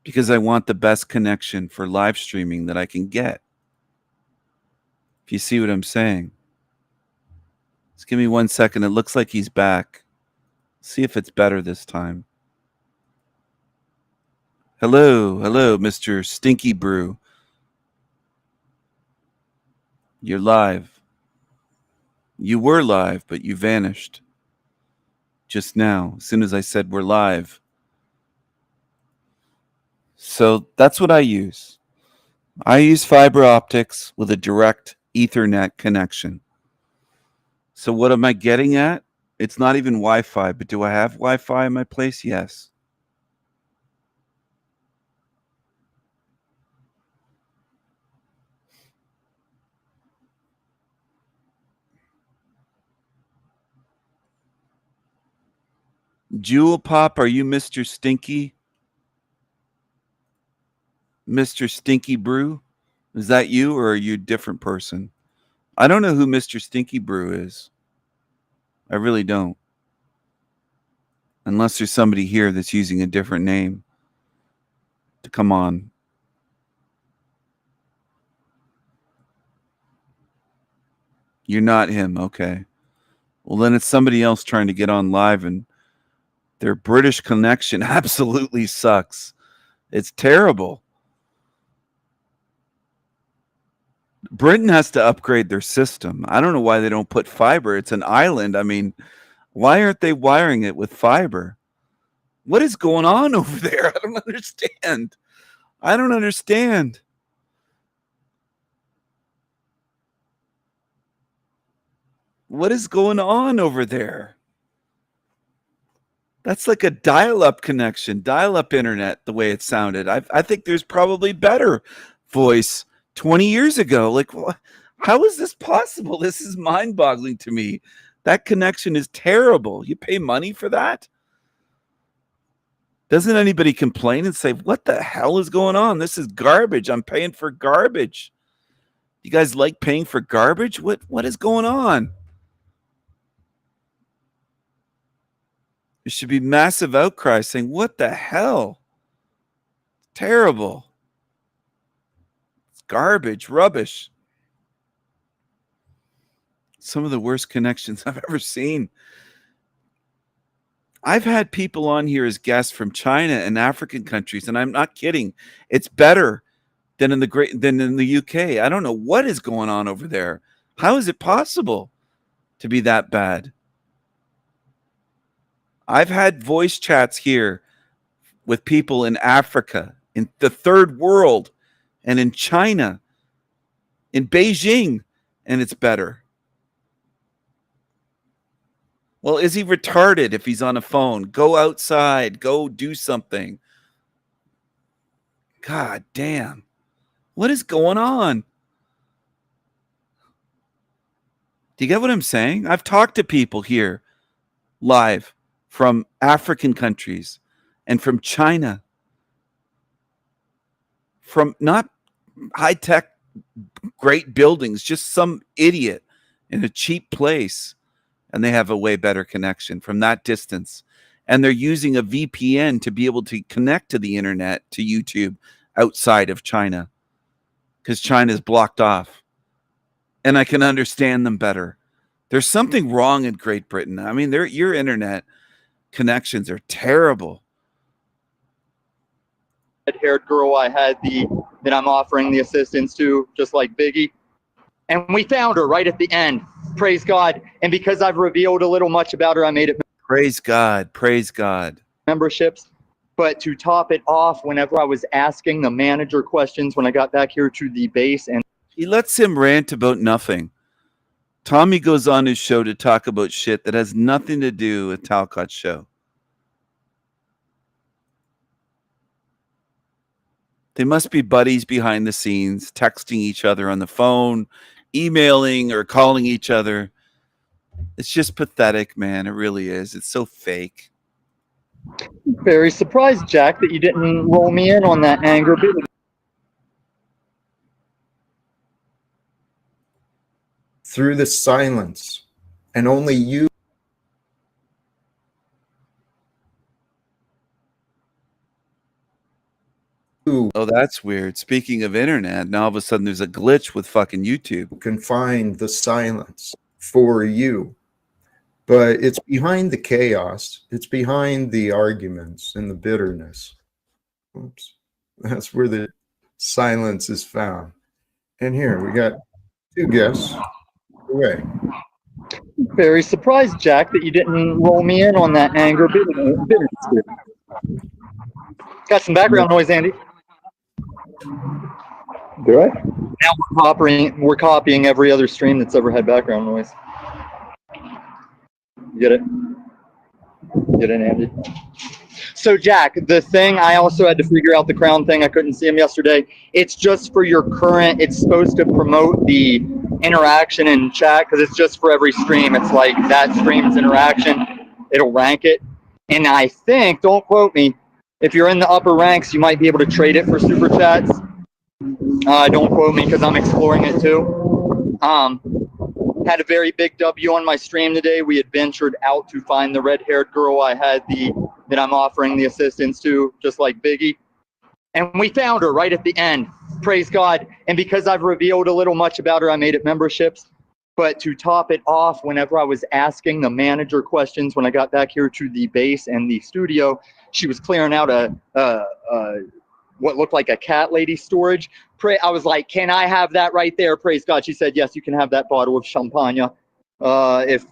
because I want the best connection for live streaming that I can get. If you see what I'm saying. Just give me 1 second. It looks like he's back. See if it's better this time. Hello, Mr. Stinky Brew. You're live. You were live, but you vanished. Just now, as soon as I said we're live. So that's what I use. I use fiber optics with a direct Ethernet connection. So what am I getting at? It's not even Wi-Fi, but do I have Wi-Fi in my place? Yes. Jewel Pop, are you Mr. Stinky? Mr. Stinky Brew? Is that you, or are you a different person? I don't know who Mr. Stinky Brew is. I really don't. Unless there's somebody here that's using a different name. Come on. You're not him. Okay. Well, then it's somebody else trying to get on live, and their British connection absolutely sucks. It's terrible. Britain has to upgrade their system. I don't know why they don't put fiber. It's an island. I mean, why aren't they wiring it with fiber? What is going on over there? I don't understand. I don't understand. What is going on over there? That's like a dial-up connection, dial-up internet, the way it sounded. I think there's probably better voice 20 years ago. Like, how is this possible? This is mind-boggling to me. That connection is terrible. You pay money for that? Doesn't anybody complain and say, what the hell is going on? This is garbage. I'm paying for garbage. You guys like paying for garbage? What is going on? There should be massive outcry saying, what the hell? Terrible. It's garbage, rubbish. Some of the worst connections I've ever seen. I've had people on here as guests from China and African countries, and I'm not kidding. It's better than in the UK. I don't know what is going on over there. How is it possible to be that bad? I've had voice chats here with people in Africa, in the third world, and in China, in Beijing, and it's better. Well, is he retarded if he's on a phone? Go outside. Go do something. God damn. What is going on? Do you get what I'm saying? I've talked to people here live from African countries and from China. From not high-tech great buildings, just some idiot in a cheap place and they have a way better connection from that distance. And they're using a VPN to be able to connect to the internet, to YouTube outside of China, because China's blocked off. And I can understand them better. There's something wrong in Great Britain. I mean, your internet connections are terrible. Haired girl I had that I'm offering the assistance to, just like Biggie. And we found her right at the end. Praise God. And because I've revealed a little much about her, I made it. Praise God. Praise God. Memberships. But to top it off, whenever I was asking the manager questions when I got back here to the base, and he lets him rant about nothing. Tommy goes on his show to talk about shit that has nothing to do with Talcott's show. They must be buddies behind the scenes, texting each other on the phone, emailing or calling each other. It's just pathetic, man. It really is. It's so fake. very surprised, Jack, that you didn't roll me in on that anger bit. Through the silence, and only you. Oh, that's weird. Speaking of internet, now all of a sudden there's a glitch with fucking YouTube. Can find the silence for you. But it's behind the chaos. It's behind the arguments and the bitterness. Oops. That's where the silence is found. And here we got two guests. Away. Very surprised, Jack, that you didn't roll me in on that anger bitterness. Got some background noise, Andy. Do I? Now we're copying every other stream that's ever had background noise. Get it? Get it, Andy? So, Jack, the thing, I also had to figure out the crown thing. I couldn't see him yesterday. It's just for your current, it's supposed to promote the interaction in chat because it's just for every stream. It's like that stream's interaction. It'll rank it. And I think, don't quote me, if you're in the upper ranks, you might be able to trade it for super chats. Don't quote me because I'm exploring it too. Had a very big W on my stream today. We had ventured out to find the red-haired girl I had that I'm offering the assistance to, just like Biggie. And we found her right at the end. Praise God. And because I've revealed a little much about her, I made it memberships. But to top it off, whenever I was asking the manager questions when I got back here to the base and the studio, she was clearing out what looked like a cat lady storage. I was like, can I have that right there? Praise God. She said, yes, you can have that bottle of champagne. If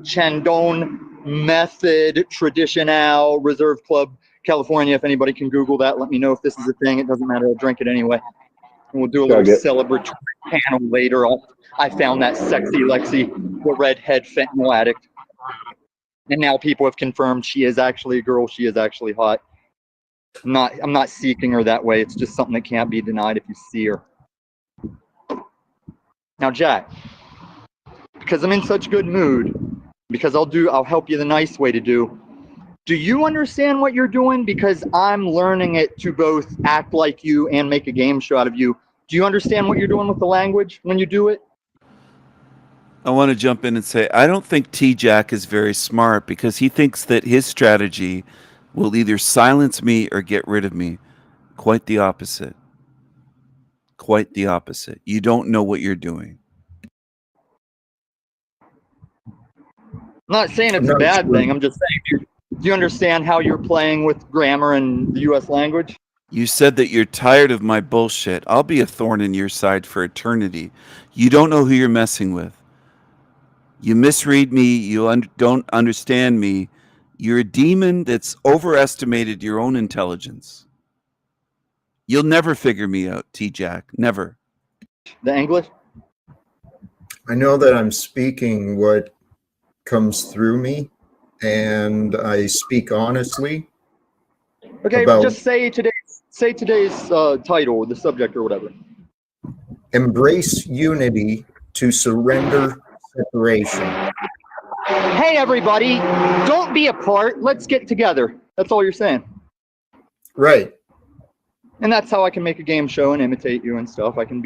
Chandon Method Traditional Reserve Club, California, if anybody can Google that, let me know if this is a thing. It doesn't matter. I'll drink it anyway. And we'll do a little celebratory panel later. I found that sexy Lexi, the redhead fentanyl addict. And now people have confirmed she is actually a girl. She is actually hot. I'm not seeking her that way. It's just something that can't be denied if you see her. Now, Jack, because I'm in such good mood, because I'll help you the nice way to do you understand what you're doing? Because I'm learning it to both act like you and make a game show out of you. Do you understand what you're doing with the language when you do it? I want to jump in and say, I don't think T-Jack is very smart because he thinks that his strategy will either silence me or get rid of me. Quite the opposite. Quite the opposite. You don't know what you're doing. I'm not saying it's a bad thing. I'm just saying, do you understand how you're playing with grammar and the U.S. language? You said that you're tired of my bullshit. I'll be a thorn in your side for eternity. You don't know who you're messing with. You misread me. You don't understand me. You're a demon that's overestimated your own intelligence. You'll never figure me out, T-Jack. Never. The English? I know that I'm speaking what comes through me, and I speak honestly. Okay, just say today's title, the subject or whatever. Embrace unity to surrender separation. Hey, everybody, don't be apart. Let's get together. That's all you're saying. Right. And that's how I can make a game show and imitate you and stuff. I can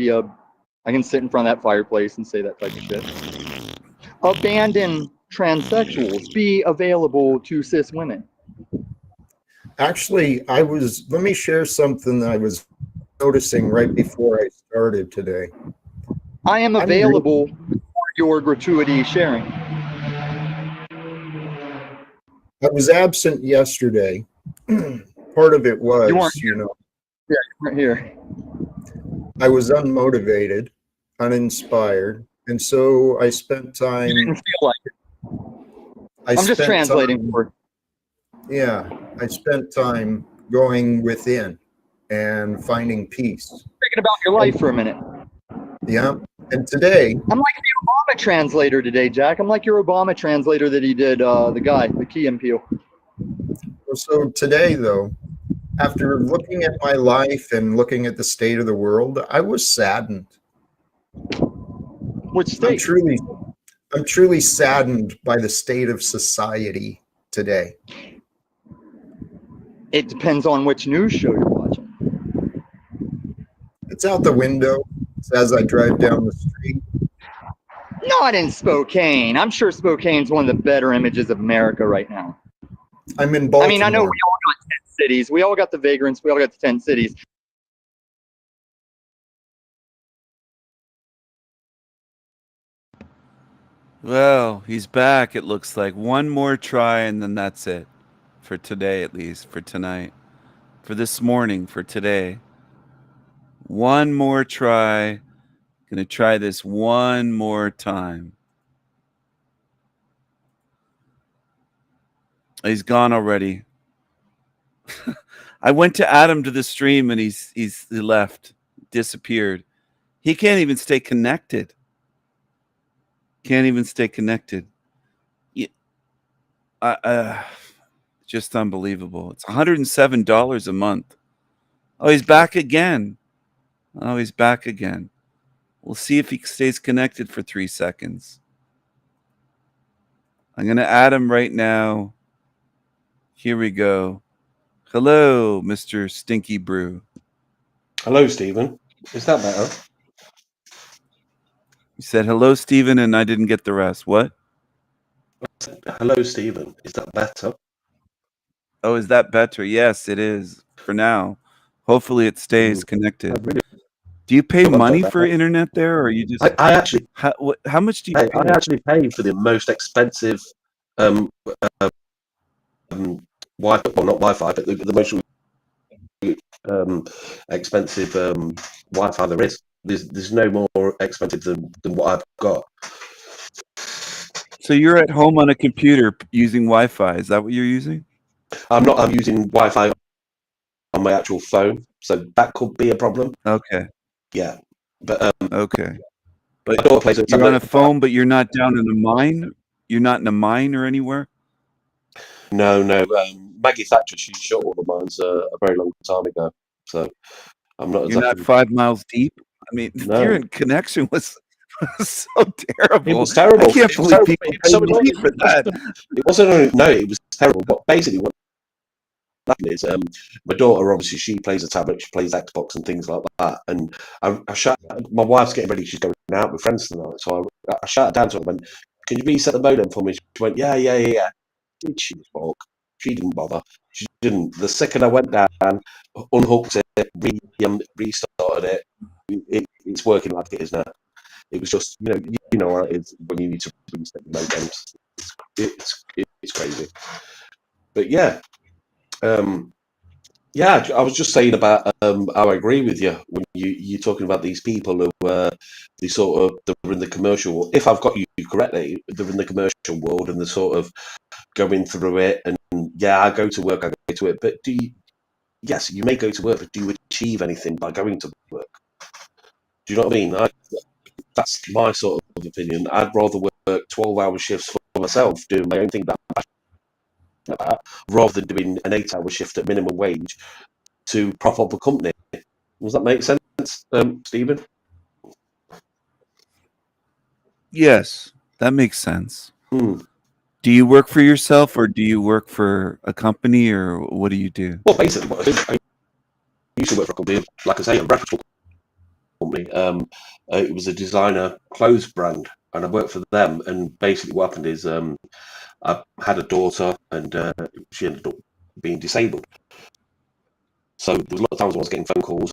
sit in front of that fireplace and say that type of shit. Abandon transsexuals be available to cis women? Actually, let me share something that I was noticing right before I started today. I am available for your gratuity sharing. I was absent yesterday. Part of it was, You weren't you know, Yeah, you weren't here. I was unmotivated, uninspired, and so I spent time. You didn't feel like it. I'm just translating for. Yeah, I spent time going within and finding peace. Thinking about your life for a minute. Yeah, and today I'm like the Obama translator today, Jack. I'm like your Obama translator that he did, the Key and Peele. So today, though, after looking at my life and looking at the state of the world, I was saddened. Which state? I'm truly saddened by the state of society today. It depends on which news show you're watching. It's out the window. It's as I drive down the street. Not in Spokane. I'm sure Spokane's one of the better images of America right now. I'm in Baltimore. I mean, I know we all got 10 cities. We all got the vagrants. We all got the 10 cities. Well, he's back, it looks like. One more try, and then that's it. For today, at least. For tonight. For this morning. For today. One more try. Gonna try this one more time. He's gone already. I went to add him to the stream, and he left. Disappeared. He can't even stay connected. Can't even stay connected. Just unbelievable. It's $107 a month. Oh, he's back again. Oh, he's back again. We'll see if he stays connected for 3 seconds. I'm going to add him right now. Here we go. Hello, Mr. Stinky Brew. Hello, Stephen. Is that better? You said hello, Stephen, and I didn't get the rest. What? Hello, Stephen. Is that better? Oh, is that better? Yes, it is for now. Hopefully it stays connected. Do you pay money for internet there, or you just? I actually. How much do you pay? I actually pay for the most expensive Wi-Fi. Well, not Wi-Fi, but the most expensive Wi-Fi there is. There's no more expensive than what I've got. So you're at home on a computer using Wi-Fi. Is that what you're using? I'm not. I'm using Wi-Fi on my actual phone, so that could be a problem. Okay. Yeah, but okay. But my daughter plays you're on a phone, but you're not down in a mine. You're not in a mine or anywhere. No. Maggie Thatcher, she shut all the mines a very long time ago. So I'm not. You're not 5 miles deep. I mean, your connection was so terrible. It was terrible. I can't believe people paid money for that. It wasn't only, no, it was terrible. But basically, what happened is, my daughter, obviously, she plays a tablet, she plays Xbox and things like that. And I my wife's getting ready, she's going out with friends tonight. So I shouted down to her and went, "Can you reset the modem for me?" She went, Yeah. Did she talk? She didn't bother. She didn't. The second I went down, unhooked it, restarted it, it's working like it is now. It was just, you know how it is when you need to reset the modems. It's crazy. But yeah, I was just saying about how I agree with you when you're talking about these people who they're in the commercial world. If I've got you correctly, they're in the commercial world and they're sort of going through it. And yeah, I go to work, but yes, you may go to work, but do you achieve anything by going to work? Do you know what I mean? That's my sort of opinion. I'd rather work 12-hour shifts for myself, doing my own thing that I'm passionate about, rather than doing an 8-hour shift at minimum wage to prop up a company. Does that make sense, Stephen? Yes, that makes sense. Do you work for yourself, or do you work for a company, or what do you do? Well, basically, what I do, I used to work for a company, like I say, a reputable company. It was a designer clothes brand, and I worked for them. And basically, what happened is I had a daughter, and she ended up being disabled. So there was a lot of times I was getting phone calls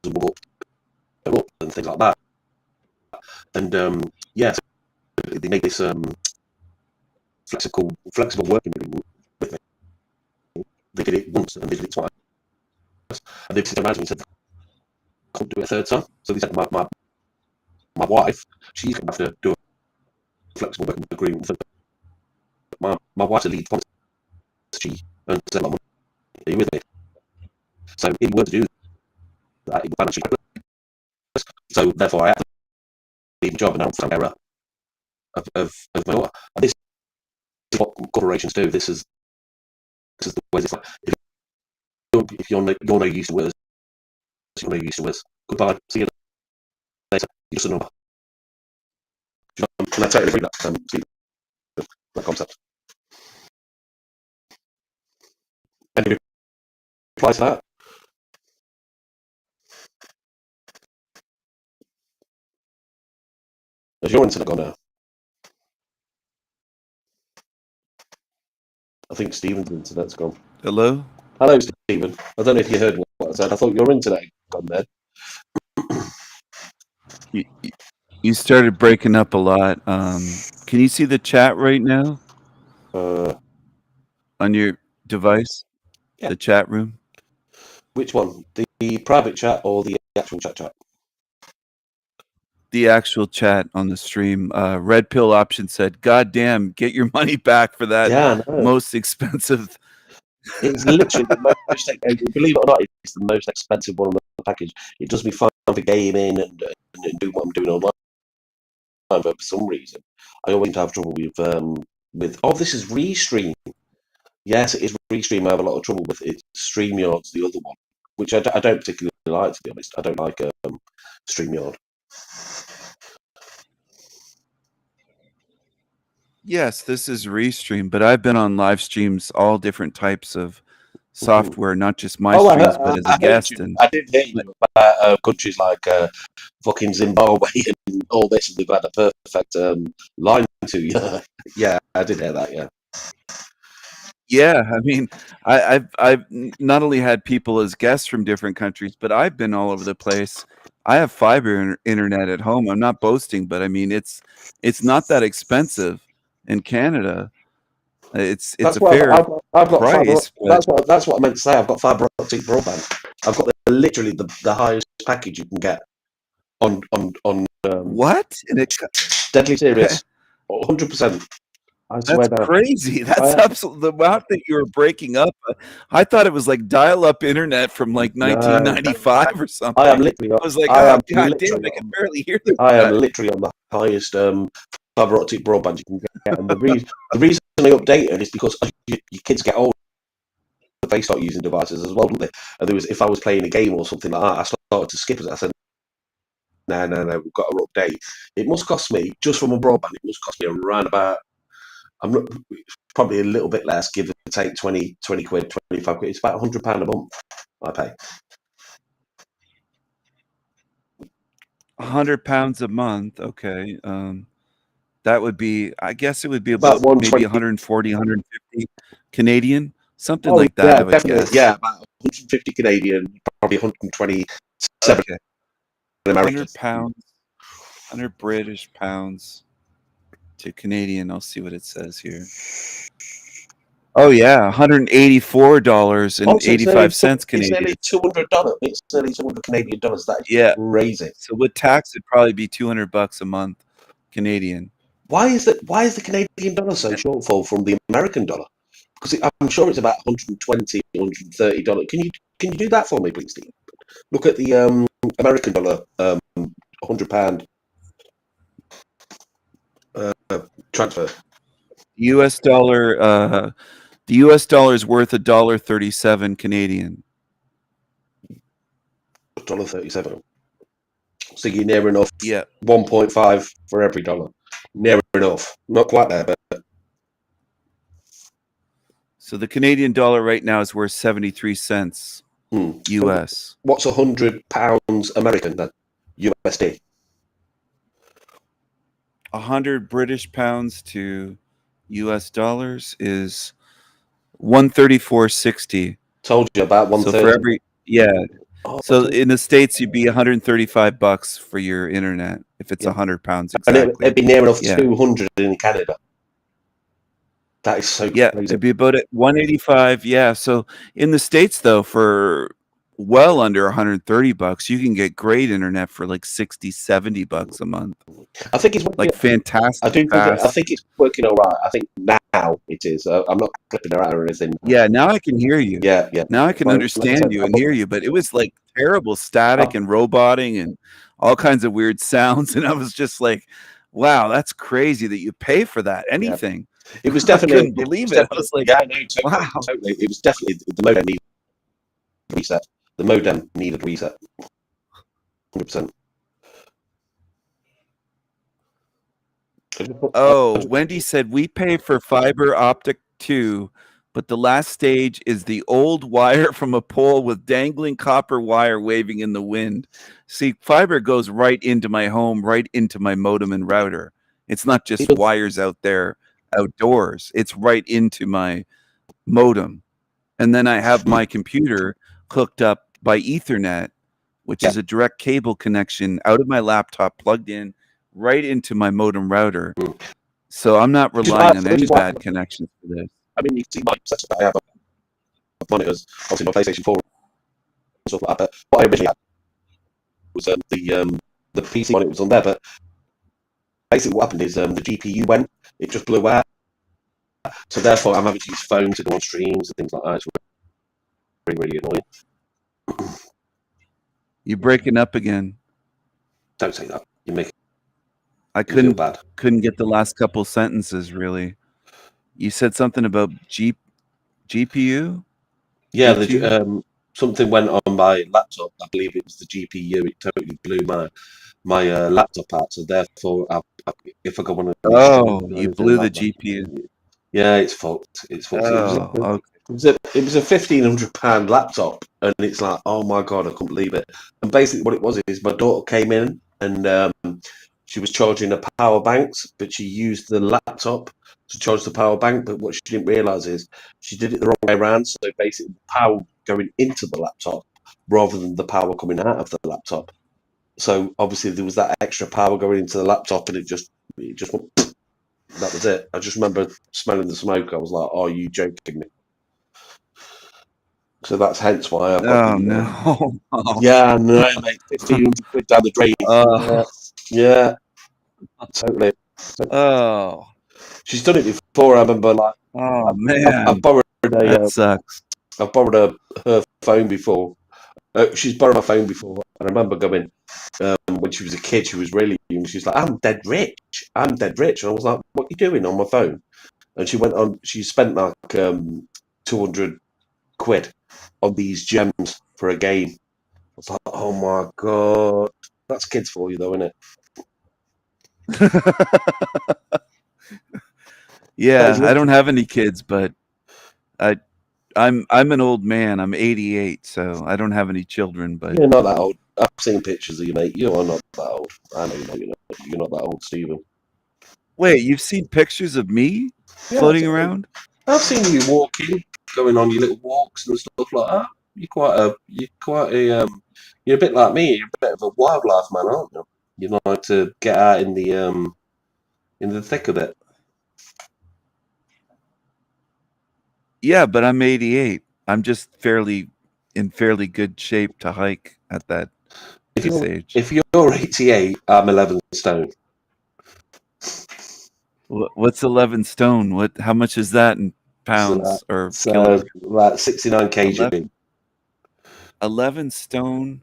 and things like that. And yeah, so they made this flexible working with me. They did it once and they did it twice. And they said, imagine, said, couldn't do it a third time. So they said, my wife, she's going to have to do a flexible working agreement. My wife's a lead sponsor. She earns a lot of money. Are you with me? So if we were to do that, it would financially. So therefore, I had to leave the job and I'm taking care of my daughter. And this is what corporations do. This is the way it's like. If you're no use to us, you're no use to us. Goodbye. See you later. You're just a number. And I totally agree with that concept. Any reply to that? Has your internet gone now? I think Stephen's internet's gone. Hello? Hello, Stephen. I don't know if you heard what I said. I thought your internet had gone there. You started breaking up a lot. Can you see the chat right now? On your device? Yeah. The chat room? Which one? The private chat or the actual chat? The actual chat on the stream. Red Pill Option said, God damn, get your money back for that most expensive. It's literally the most, believe it or not, it's the most expensive one on the package. It does me fine for gaming and do what I'm doing online. But for some reason, I always have trouble with this is Restream. Yes, it is Restream. I have a lot of trouble with it. StreamYard's the other one, which I don't particularly like, to be honest. I don't like StreamYard. Yes, this is Restream, but I've been on live streams, all different types of software, not just my streams, but as a guest. And I did hear you about countries like fucking Zimbabwe and all this, and they've had a perfect line to you. Yeah, I did hear that. Yeah. Yeah, I mean, I've not only had people as guests from different countries, but I've been all over the place. I have fiber internet at home. I'm not boasting, but I mean, it's not that expensive in Canada. It's a fair price. That's what I meant to say. I've got fiber optic broadband. I've got literally the highest package you can get on what? And it's deadly serious, 100%. That's crazy. That's absolutely the amount that you were breaking up. I thought it was like dial-up internet from like 1995 or something. I am literally. I was like, oh, God damn, I can barely hear them. I am literally on the highest fiber optic broadband you can get. And the reason I update it is because your kids get older, they start using devices as well, don't they? And if I was playing a game or something like that, I started to skip it. I said, no, we've got to update. It must cost me, just from a broadband, it must cost me around about, probably a little bit less, give or take 20 quid, 25 quid. It's about £100 a month I pay. £100 a month, okay. That would be, I guess it would be about maybe 140, 150 Canadian, something like that. Yeah, I would definitely. guess. Yeah, about 150 Canadian, probably 127 American. £100, 100 British pounds to Canadian. I'll see what it says here. Oh yeah, $184.85 Canadian. It's nearly $200. It's nearly $200 Canadian dollars. That is crazy. So with tax, it'd probably be $200 a month Canadian. Why is the Canadian dollar so shortfall from the American dollar? Because I'm sure it's about $120, $130. Can you do that for me, please, Steve? Look at the American dollar, £100 transfer. U.S. dollar. The U.S. dollar is worth $1.37 Canadian. $1.37. So you're near enough. Yeah. 1.5 for every dollar. Near enough. Not quite there, but. So the Canadian dollar right now is worth 73 cents U.S. What's £100 American then? USD. 100 British pounds to US dollars is 134.60. Told you about So for 130. so in the States you'd be $135 for your internet if it's 100 pounds And exactly. it'd be near enough Yeah. 200 in Canada. That is so Yeah, crazy. it'd be about at 185. Yeah. So in the States though, for well under $130, you can get great internet for like $60-70 a month. I think it's like fantastic. I do think fast. I think it's working all right. I think now it is. I'm not clipping her out or anything. Yeah, now I can hear you. Yeah, yeah. Now I can Well, understand like I you said, and hear you, but it was like terrible static and roboting and all kinds of weird sounds. And I was just like, wow, that's crazy that you pay for that. Anything. It was I definitely. couldn't believe it. I was like, yeah, no, totally, totally. It was definitely the modem needed reset. The modem needed reset. 100%. oh, Wendy said we pay for fiber optic too, but the last stage is the old wire from a pole with dangling copper wire waving in the wind. See, fiber goes right into my home, right into my modem and router. It's not just wires out there outdoors. It's right into my modem. And then I have my computer hooked up by Ethernet, which is a direct cable connection out of my laptop plugged in right into my modem router. So I'm not relying on any bad connections for this. I mean, you can see my setup. I have monitors, obviously my PlayStation 4 and stuff like that. But what I originally had was the PC monitor was on there. But basically, what happened is the GPU went. It just blew out. So therefore, I'm having to use phone to go on streams and things like that. It's really, really annoying. You're breaking up again. Don't say that. You make. I couldn't get the last couple sentences really. You said something about GPU? Yeah, GPU? Something went on my laptop. I believe it was the GPU. It totally blew my laptop out. So therefore, if I go on, you blew the GPU. Yeah, it's fucked. It's fucked. Oh, It was a £1,500 laptop, and it's like, oh my god, I couldn't believe it. And basically, what it was is my daughter came in and she was charging her power banks, but she used the laptop to charge the power bank. But what she didn't realise is she did it the wrong way around. So basically, the power going into the laptop rather than the power coming out of the laptop. So obviously, there was that extra power going into the laptop, and it just went. That was it. I just remember smelling the smoke. I was like, "Are you joking me?" So that's hence why I've got no. Yeah, no, mate, £1,500 down the drain. Yeah, totally. Oh, she's done it before. I remember, like, oh man, I borrowed that sucks. I borrowed her phone before. She's borrowed my phone before. I remember going when she was a kid. She was really young. She was like, "I'm dead rich. I'm dead rich." And I was like, "What are you doing on my phone?" And she went on. She spent like 200 quid on these gems for a game. I was like, oh my god, that's kids for you though, isn't it? Yeah, I don't have any kids, but I'm an old man. I'm 88, so I don't have any children. But you're not that old. I've seen pictures of you, mate. You are not that old. I know you're not that old, Stephen. Wait, you've seen pictures of me floating around? I've seen you walking, going on your little walks and stuff like that. You're a bit like me. You're a bit of a wildlife man, aren't you? You like to get out in the thick of it. Yeah, but I'm 88. I'm just in fairly good shape to hike at that age. If you're 88, I'm 11 stone. What's 11 stone? How much is that in pounds or kilograms? About 69 kg. 11 stone.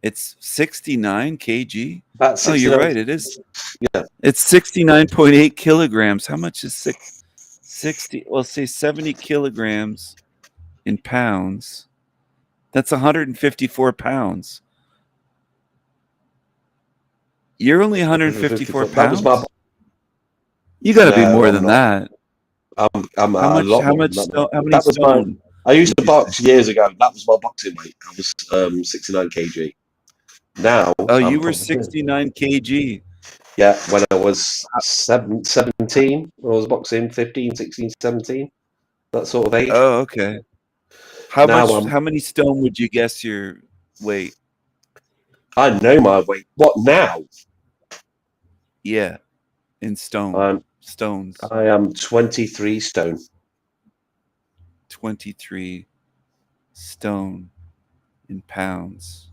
It's 69 kg. About 69. Oh, you're right. It is. Yeah. It's 69.8 kilograms. How much is 60? Well, say 70 kilograms in pounds. That's 154 pounds. You're only 154 pounds. You got to be more than that. I'm a lot how more much? than that. How many That was stone? I used to box years ago. That was my boxing weight. I was 69 kg. Now, Oh, you were 69 kg. Yeah, when I was 17, I was boxing 15, 16, 17, that sort of age. Oh, okay. How many stone would you guess your weight? I know my weight. What now? Yeah, in stones. I am 23 stone. 23 stone in pounds.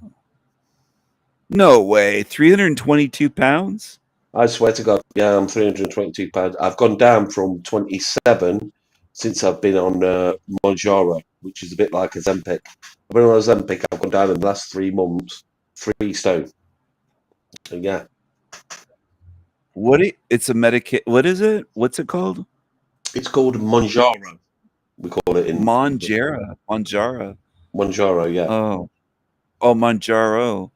No way. 322 pounds? I swear to God, yeah, I'm 322 pounds. I've gone down from 27 since I've been on Mounjaro, which is a bit like Ozempic. I've been on Ozempic. I've gone down in the last 3 months, 3 stone. So, yeah. It's a what is it? What's it called? It's called Mounjaro. We call it in Mounjaro, yeah. Oh, Mounjaro.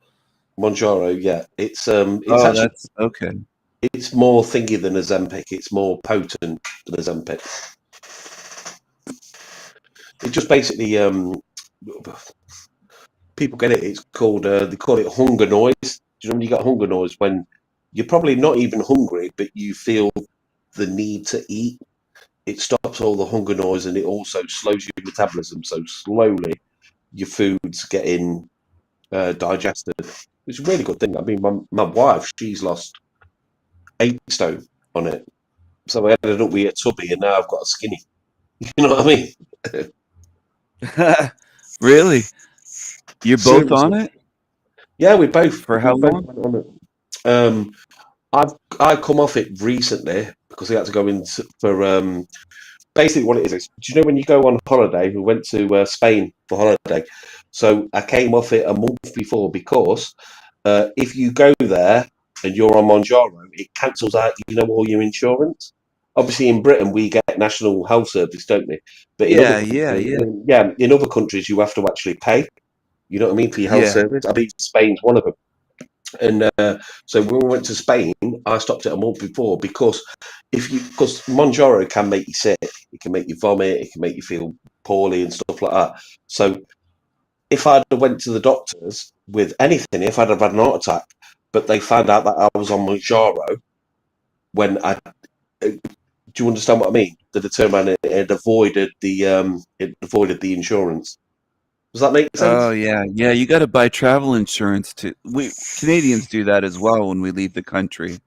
Mounjaro, yeah. It's actually, that's okay. It's more thingy than Ozempic. It's more potent than Ozempic. It just basically people get it. It's called they call it hunger noise. Do you know when you got hunger noise when you're probably not even hungry, but you feel the need to eat? It stops all the hunger noise and it also slows your metabolism. So slowly your food's getting digested. It's a really good thing. I mean, my wife, she's lost 8 stone on it. So I ended up with a tubby and now I've got a skinny. You know what I mean? Really? You're both on it? Yeah, we both. For how long? On it. I come off it recently because I had to go in for basically what it is. Do you know when you go on holiday? We went to Spain for holiday, so I came off it a month before because if you go there and you're on Mounjaro, it cancels out all your insurance. Obviously, in Britain we get National Health Service, don't we? But in in other countries you have to actually pay. You know what I mean, for your health service. I believe Spain's one of them. And so when we went to Spain, I stopped it a month before because because Mounjaro can make you sick, it can make you vomit, it can make you feel poorly and stuff like that. So if I'd have went to the doctors with anything, if I'd have had an heart attack, but they found out that I was on Mounjaro when do you understand what I mean? That it turned around and it avoided the insurance. Does that make sense? Oh yeah. You got to buy travel insurance too. We Canadians do that as well when we leave the country.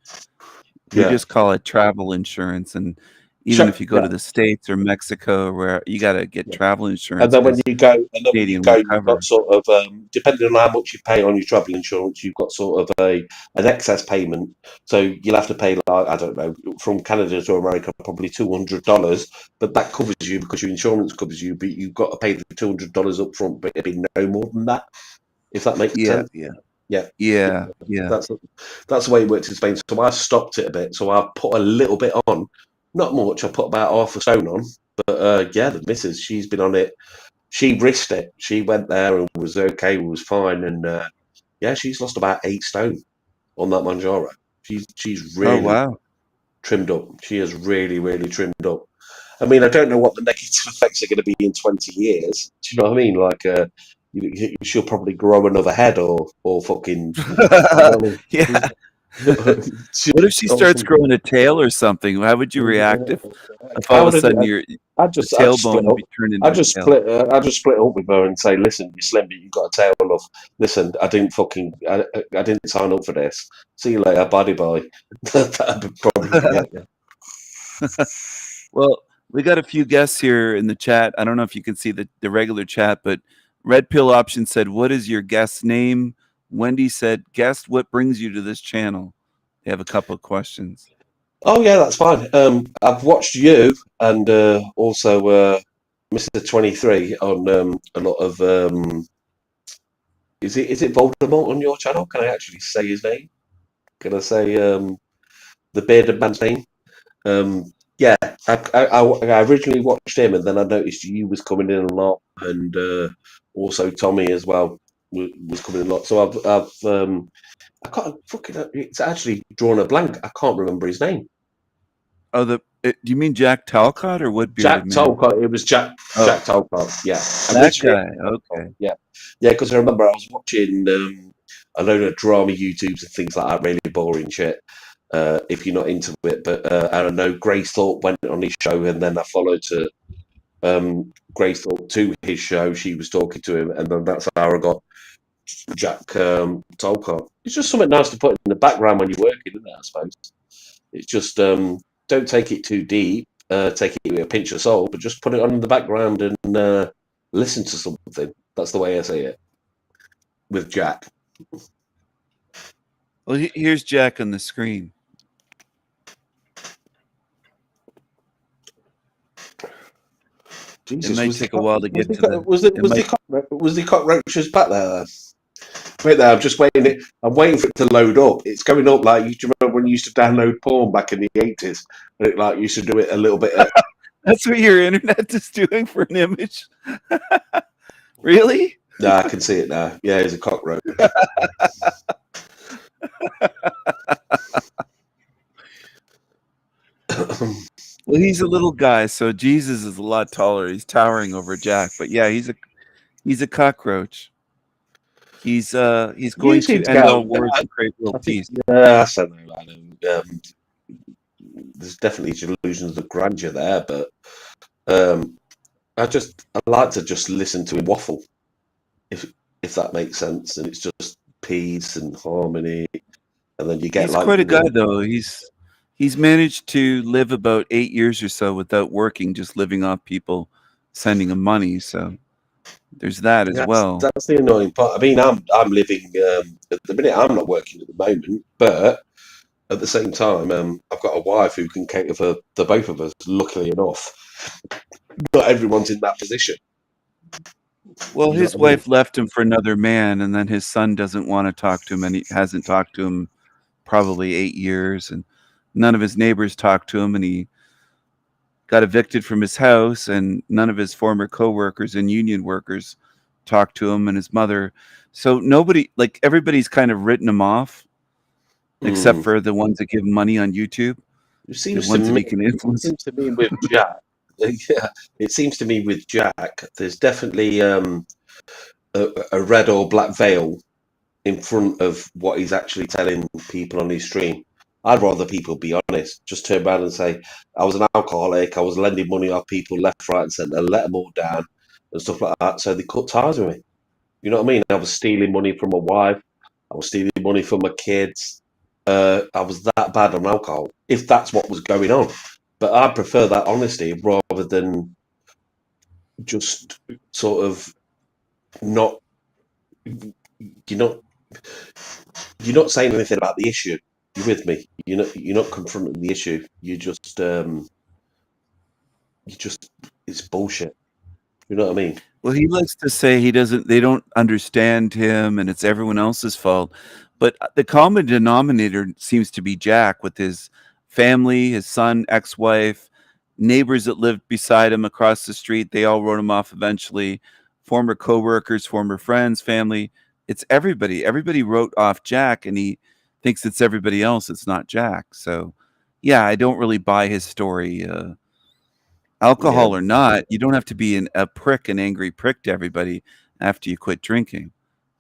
We just call it travel insurance, and even if you go to the States or Mexico, where you got to get travel insurance. And then when you go, you've got sort of depending on how much you pay on your travel insurance, you've got sort of an excess payment. So you'll have to pay, like, I don't know, from Canada to America, probably $200, but that covers you because your insurance covers you. But you've got to pay the $200 up front, but it'd be no more than that. If that makes sense. Yeah. That's the way it works in Spain. So I stopped it a bit. So I put a little bit on, not much. I put about half a stone on. But the missus, she's been on it. She risked it. She went there and was okay, was fine, and she's lost about 8 stone on that Mounjaro. She's really trimmed up. She has really, really trimmed up. I mean, I don't know what the negative effects are going to be in 20 years. Do you know what I mean? Like, she'll probably grow another head or fucking. Yeah. What if she starts growing a tail or something? How would you react if all of a sudden your tailbone would be turned into a tail? I just split up with her and say, listen, you're slim, but you've got a tail enough. Listen, I didn't sign up for this. See you later, bye bye. That'd probably Well, we got a few guests here in the chat. I don't know if you can see the regular chat, but Red Pill Option said, what is your guest name? Wendy said, guest, what brings you to this channel? They have a couple of questions. Oh, yeah, that's fine. I've watched you and also Mr. 23 on a lot of... Is it Voldemort on your channel? Can I actually say his name? Can I say the bearded man's name? I originally watched him, and then I noticed you was coming in a lot, and also Tommy as well was coming in a lot. So I can't it's actually drawn a blank. I can't remember his name. Oh, do you mean Jack Talcott or what? Jack Talcott. It was Jack Talcott. Yeah, that guy. Okay. Yeah, because I remember I was watching a load of drama YouTubes and things like that, really boring shit. if you're not into it. But I don't know, Grace Thorpe went on his show, and then I followed to Grace Thorpe to his show. She was talking to him, and then that's how I got Jack Tolcott. It's just something nice to put in the background when you're working, isn't it, I suppose? It's just don't take it too deep, take it with a pinch of salt, but just put it on in the background and listen to something. That's the way I say it with Jack. Well, here's Jack on the screen. Jesus, it might take a while to get to the. Was the cockroaches back there? Wait there, I'm just waiting. I'm waiting for it to load up. It's going up like, do you remember when you used to download porn back in the 80s? And it like used to do it a little bit. That's what your internet is doing for an image. Really? No, I can see it now. Yeah, it's a cockroach. Well, he's a little guy, so Jesus is a lot taller. He's towering over Jack, but yeah, he's a cockroach. He's going to end all wars and create world peace. Yeah, I said that. There's definitely illusions of grandeur there, but I like to just listen to him waffle, if that makes sense, and it's just peace and harmony, and then you get He's like quite a guy, though. He's managed to live about 8 years or so without working, just living off people sending him money. So there's that as well. That's the annoying part. I mean, I'm living at the minute. I'm not working at the moment, but at the same time, I've got a wife who can cater for the both of us. Luckily enough, not everyone's in that position. Well, his wife left him for another man, and then his son doesn't want to talk to him, and he hasn't talked to him probably 8 years, and none of his neighbors talked to him, and he got evicted from his house, and none of his former co-workers and union workers talked to him, and his mother. So nobody, like, everybody's kind of written him off, except for the ones that give him money on YouTube. It seems the ones to that me, he can influence. It seems to me with Jack. Yeah, it seems to me with Jack, there's definitely a red or black veil in front of what he's actually telling people on his stream. I'd rather people be honest. Just turn around and say, I was an alcoholic, I was lending money off people left, right, and centre, let them all down and stuff like that. So they cut ties with me. You know what I mean? I was stealing money from my wife. I was stealing money from my kids. I was that bad on alcohol, if that's what was going on. But I prefer that honesty rather than just sort of not. You're not saying anything about the issue. You're with me. You're not confronting the issue. It's bullshit. You know what I mean? Well, he likes to say they don't understand him and it's everyone else's fault. But the common denominator seems to be Jack, with his family, his son, ex-wife, neighbors that lived beside him across the street. They all wrote him off eventually. Former co-workers, former friends, family. It's everybody. Everybody wrote off Jack, and he thinks it's everybody else. It's not Jack. So, yeah, I don't really buy his story. Alcohol or not, you don't have to be an angry prick to everybody after you quit drinking.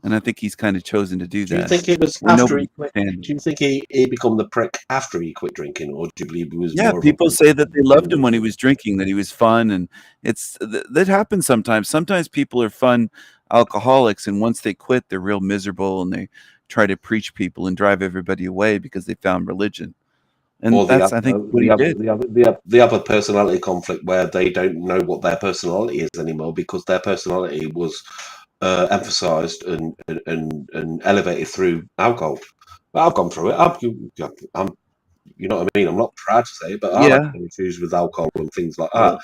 And I think he's kind of chosen to do that. Do you think it was after he quit? Do you think he become the prick after he quit drinking, or do you believe he was? Yeah, people say that they loved him when he was drinking, that he was fun, and that happens sometimes. Sometimes people are fun alcoholics, and once they quit, they're real miserable, and they try to preach people and drive everybody away because they found religion. And that's, I think, what he did. They have a personality conflict where they don't know what their personality is anymore because their personality was emphasized and elevated through alcohol. But I've gone through it. I'm, you know what I mean? I'm not proud to say it, but I have issues with alcohol and things like that.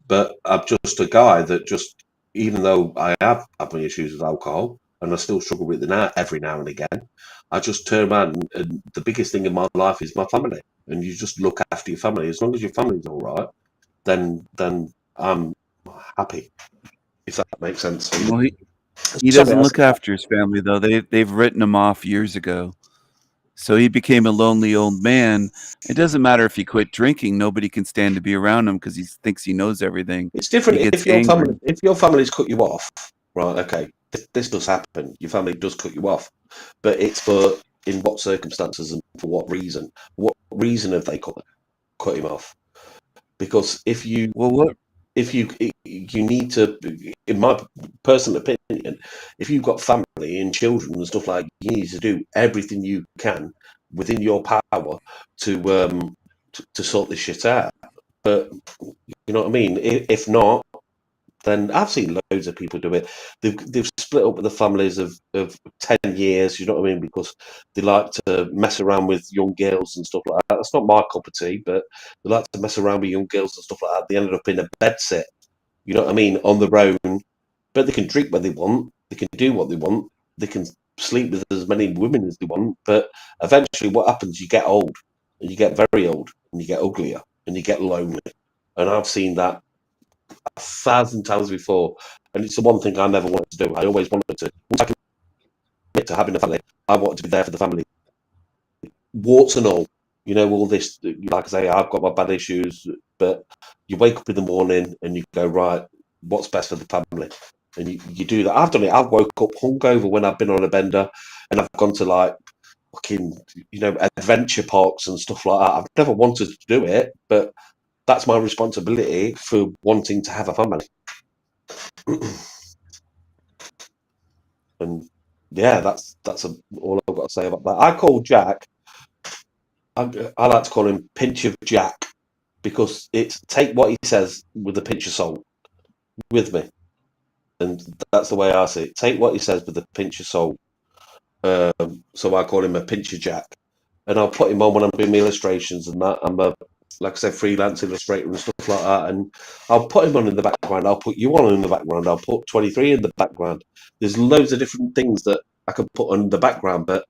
But I'm just a guy that just, even though I have had my issues with alcohol, and I still struggle with it now, every now and again, I just turn around and the biggest thing in my life is my family. And you just look after your family. As long as your family's all right, then I'm happy. If that makes sense. Well, he doesn't look after his family, though. They've written him off years ago. So he became a lonely old man. It doesn't matter if he quit drinking. Nobody can stand to be around him because he thinks he knows everything. It's different if your family's cut you off. Right, okay. This does happen. Your family does cut you off. But it's for in what circumstances and for what reason? What reason have they cut him off? Because if you need to, in my personal opinion, if you've got family and children and stuff like, you need to do everything you can within your power to sort this shit out. But you know what I mean? If not, then I've seen loads of people do it. They've split up with the families of 10 years, you know what I mean? Because they like to mess around with young girls and stuff like that. That's not my cup of tea, but they like to mess around with young girls and stuff like that. They ended up in a bed sit, you know what I mean, on their own. But they can drink when they want, they can do what they want, they can sleep with as many women as they want. But eventually what happens, you get old, and you get very old, and you get uglier, and you get lonely. And I've seen that 1,000 times before, and it's the one thing I never wanted to do. I always wanted to, once I commit to having a family, I wanted to be there for the family, warts and all. You know, all this, like I say, I've got my bad issues, but you wake up in the morning and you go, right, what's best for the family? And you do that. I've done it. I've woke up hungover when I've been on a bender, and I've gone to like fucking, you know, adventure parks and stuff like that. I've never wanted to do it, but that's my responsibility for wanting to have a family. And yeah, that's all I've got to say about that. I call Jack, I like to call him Pinch of Jack, because it's take what he says with a pinch of salt with me. And that's the way I see it. Take what he says with a pinch of salt. So I call him a Pinch of Jack. And I'll put him on when I'm doing my illustrations and that. I'm a, like I said, freelance illustrator and stuff like that. And I'll put him on in the background. I'll put you on in the background. I'll put 23 in the background. There's loads of different things that I can put on the background. But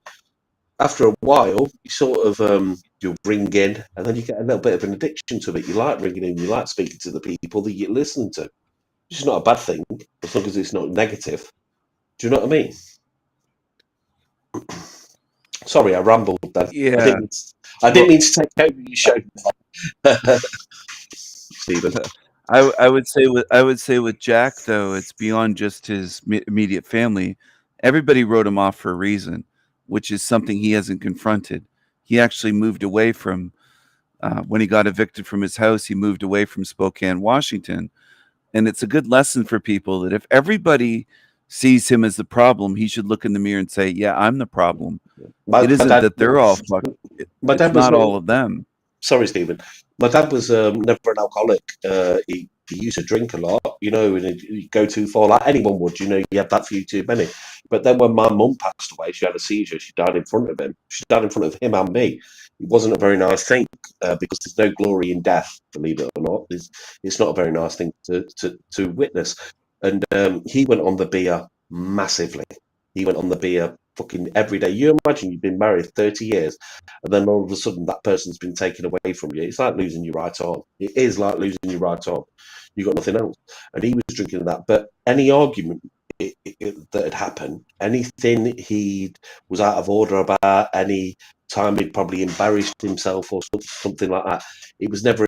after a while, you sort of, you'll bring in, and then you get a little bit of an addiction to it. You like bringing in, you like speaking to the people that you're listening to. It's not a bad thing, as long as it's not negative. Do you know what I mean? Sorry, I rambled then. Yeah. I didn't mean to take over your show, Stephen. I would say with Jack, though, it's beyond just his immediate family. Everybody wrote him off for a reason, which is something he hasn't confronted. He actually moved away from when he got evicted from his house. He moved away from Spokane, Washington, and it's a good lesson for people that if everybody sees him as the problem, he should look in the mirror and say, "Yeah, I'm the problem." It isn't that they're all fucked. It's not all of them. Sorry, Stephen. My dad was never an alcoholic. He used to drink a lot, you know, and he'd go too far, like anyone would. You know, you have that few too many. But then when my mum passed away, she had a seizure. She died in front of him. She died in front of him and me. It wasn't a very nice thing because there's no glory in death, believe it or not. It's not a very nice thing to witness. And he went on the beer massively. He went on the beer fucking every day. You imagine you've been married 30 years and then all of a sudden that person's been taken away from you. It's like losing your right arm. It is like losing your right arm. You got nothing else. And he was drinking that. But any argument that had happened, anything he was out of order about, any time he'd probably embarrassed himself or something like that, it was never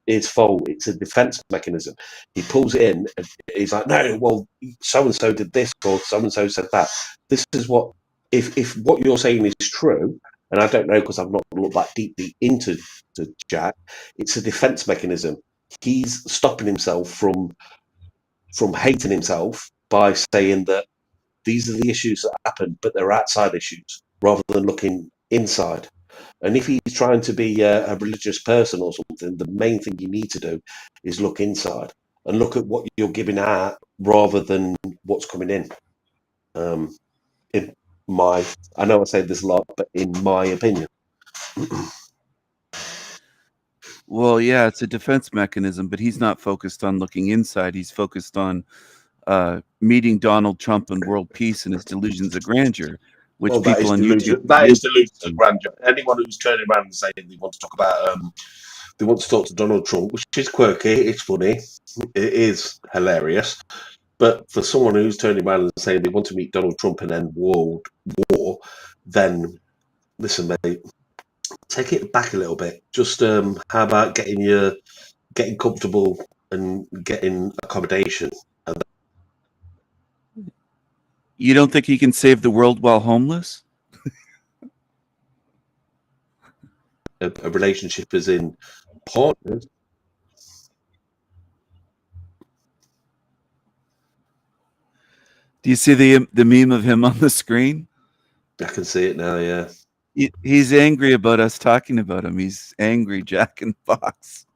his fault. It's a defense mechanism. He pulls it in and he's like, no, well, so-and-so did this or so-and-so said that. This is what, if what you're saying is true, and I don't know because I've not looked that deeply into Jack, it's a defense mechanism. He's stopping himself from hating himself by saying that these are the issues that happen, but they're outside issues, rather than looking inside. And if he's trying to be a religious person or something, the main thing you need to do is look inside and look at what you're giving out rather than what's coming in. I know I say this a lot, but in my opinion. Well, yeah, it's a defense mechanism, but he's not focused on looking inside. He's focused on meeting Donald Trump and world peace and his delusions of grandeur, which people on YouTube... That is delusions of grandeur. Anyone who's turning around and saying they want to talk about... they want to talk to Donald Trump, which is quirky, it's funny, it is hilarious. But for someone who's turning around and saying they want to meet Donald Trump and end world war, then listen, mate, take it back a little bit. Just how about getting comfortable and getting accommodation? And you don't think he can save the world while homeless? a relationship as in partners. Do you see the meme of him on the screen? I can see it now. Yeah. He's angry about us talking about him. He's angry, Jack and Fox.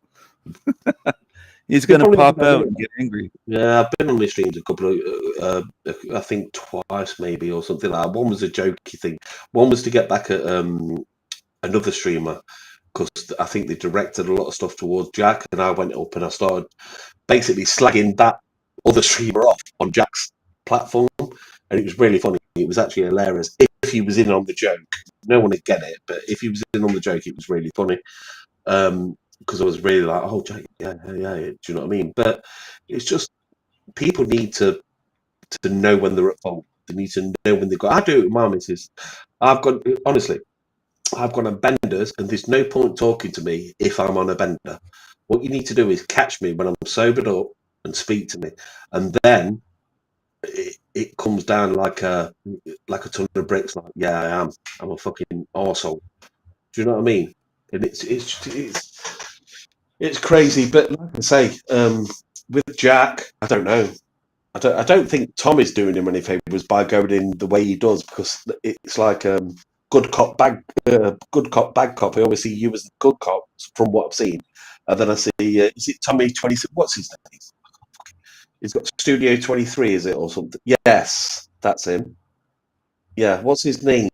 He's going to pop out and get angry. Yeah, I've been on my streams a couple of, I think twice maybe or something like that. One was a jokey thing. One was to get back at another streamer because I think they directed a lot of stuff towards Jack, and I went up and I started basically slagging that other streamer off on Jack's platform, and it was really funny. It was actually hilarious. If he was in on the joke, no one would get it, but if he was in on the joke, it was really funny. Because I was really like, oh, Jack, yeah, do you know what I mean? But it's just people need to know when they're at fault. They need to know when they've got. I do it with my missus. I've gone on benders, and there's no point talking to me if I'm on a bender. What you need to do is catch me when I'm sobered up and speak to me, and then it comes down like a ton of bricks. Like, yeah, I am. I'm a fucking arsehole. Do you know what I mean? And it's crazy. But like I say, with Jack, I don't know. I don't think Tom is doing him any favors by going in the way he does, because it's like good cop, bad cop. I always see you as the good cop from what I've seen, and then I see is it Tommy 26? What's his name? He's got Studio 23, is it, or something? Yes, that's him. Yeah, what's his name?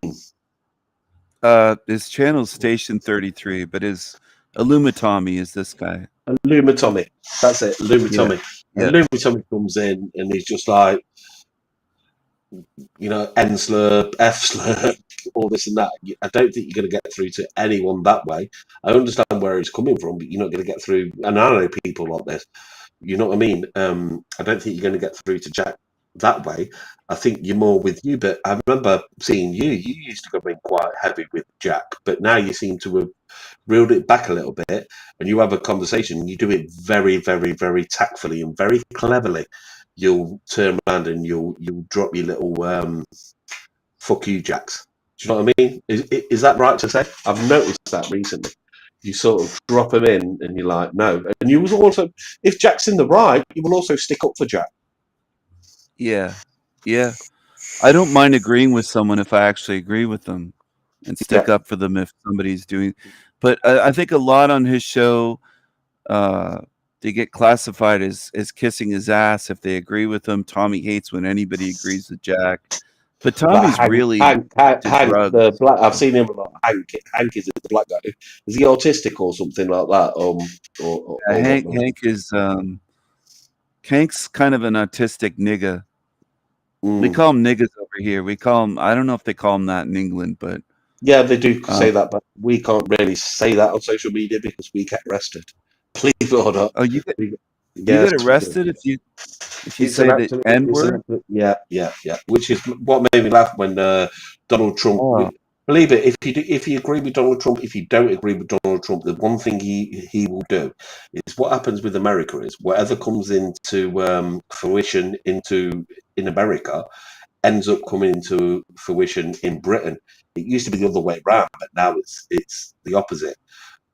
His channel's Station 33, but his Illumitommy is this guy. Illumitommy. That's it, Illumitommy. Yeah. And Illumitommy comes in and he's just like, you know, N slur, F slur, all this and that. I don't think you're going to get through to anyone that way. I understand where he's coming from, but you're not going to get through. And I know people like this. You know what I mean? I don't think you're going to get through to Jack that way. I think you're more with you. But I remember seeing you. You used to go in quite heavy with Jack, but now you seem to have reeled it back a little bit, and you have a conversation. And you do it very, very, very tactfully and very cleverly. You'll turn around and you'll drop your little "fuck you, Jacks." Do you know what I mean? Is that right to say? I've noticed that recently. You sort of drop him in, and you're like, no. And you will also, if Jack's in the right, you will also stick up for Jack. Yeah. I don't mind agreeing with someone if I actually agree with them, and stick up for them if somebody's doing. But I think a lot on his show, they get classified as kissing his ass if they agree with him. Tommy hates when anybody agrees with Jack. But Tommy's really Hank, the black. I've seen him a lot. Hank is the black guy. Is he autistic or something like that? Or Hank is Hank's kind of an autistic nigga. We call him niggas over here. We call him. I don't know if they call him that in England, but yeah, they do say that. But we can't really say that on social media because we get arrested. Believe it or not. Oh, you get arrested if you say the N word? Yeah. Which is what made me laugh when Donald Trump. Believe it, if you agree with Donald Trump, if you don't agree with Donald Trump, the one thing he will do is what happens with America is whatever comes into fruition in America ends up coming into fruition in Britain. It used to be the other way around, but now it's the opposite.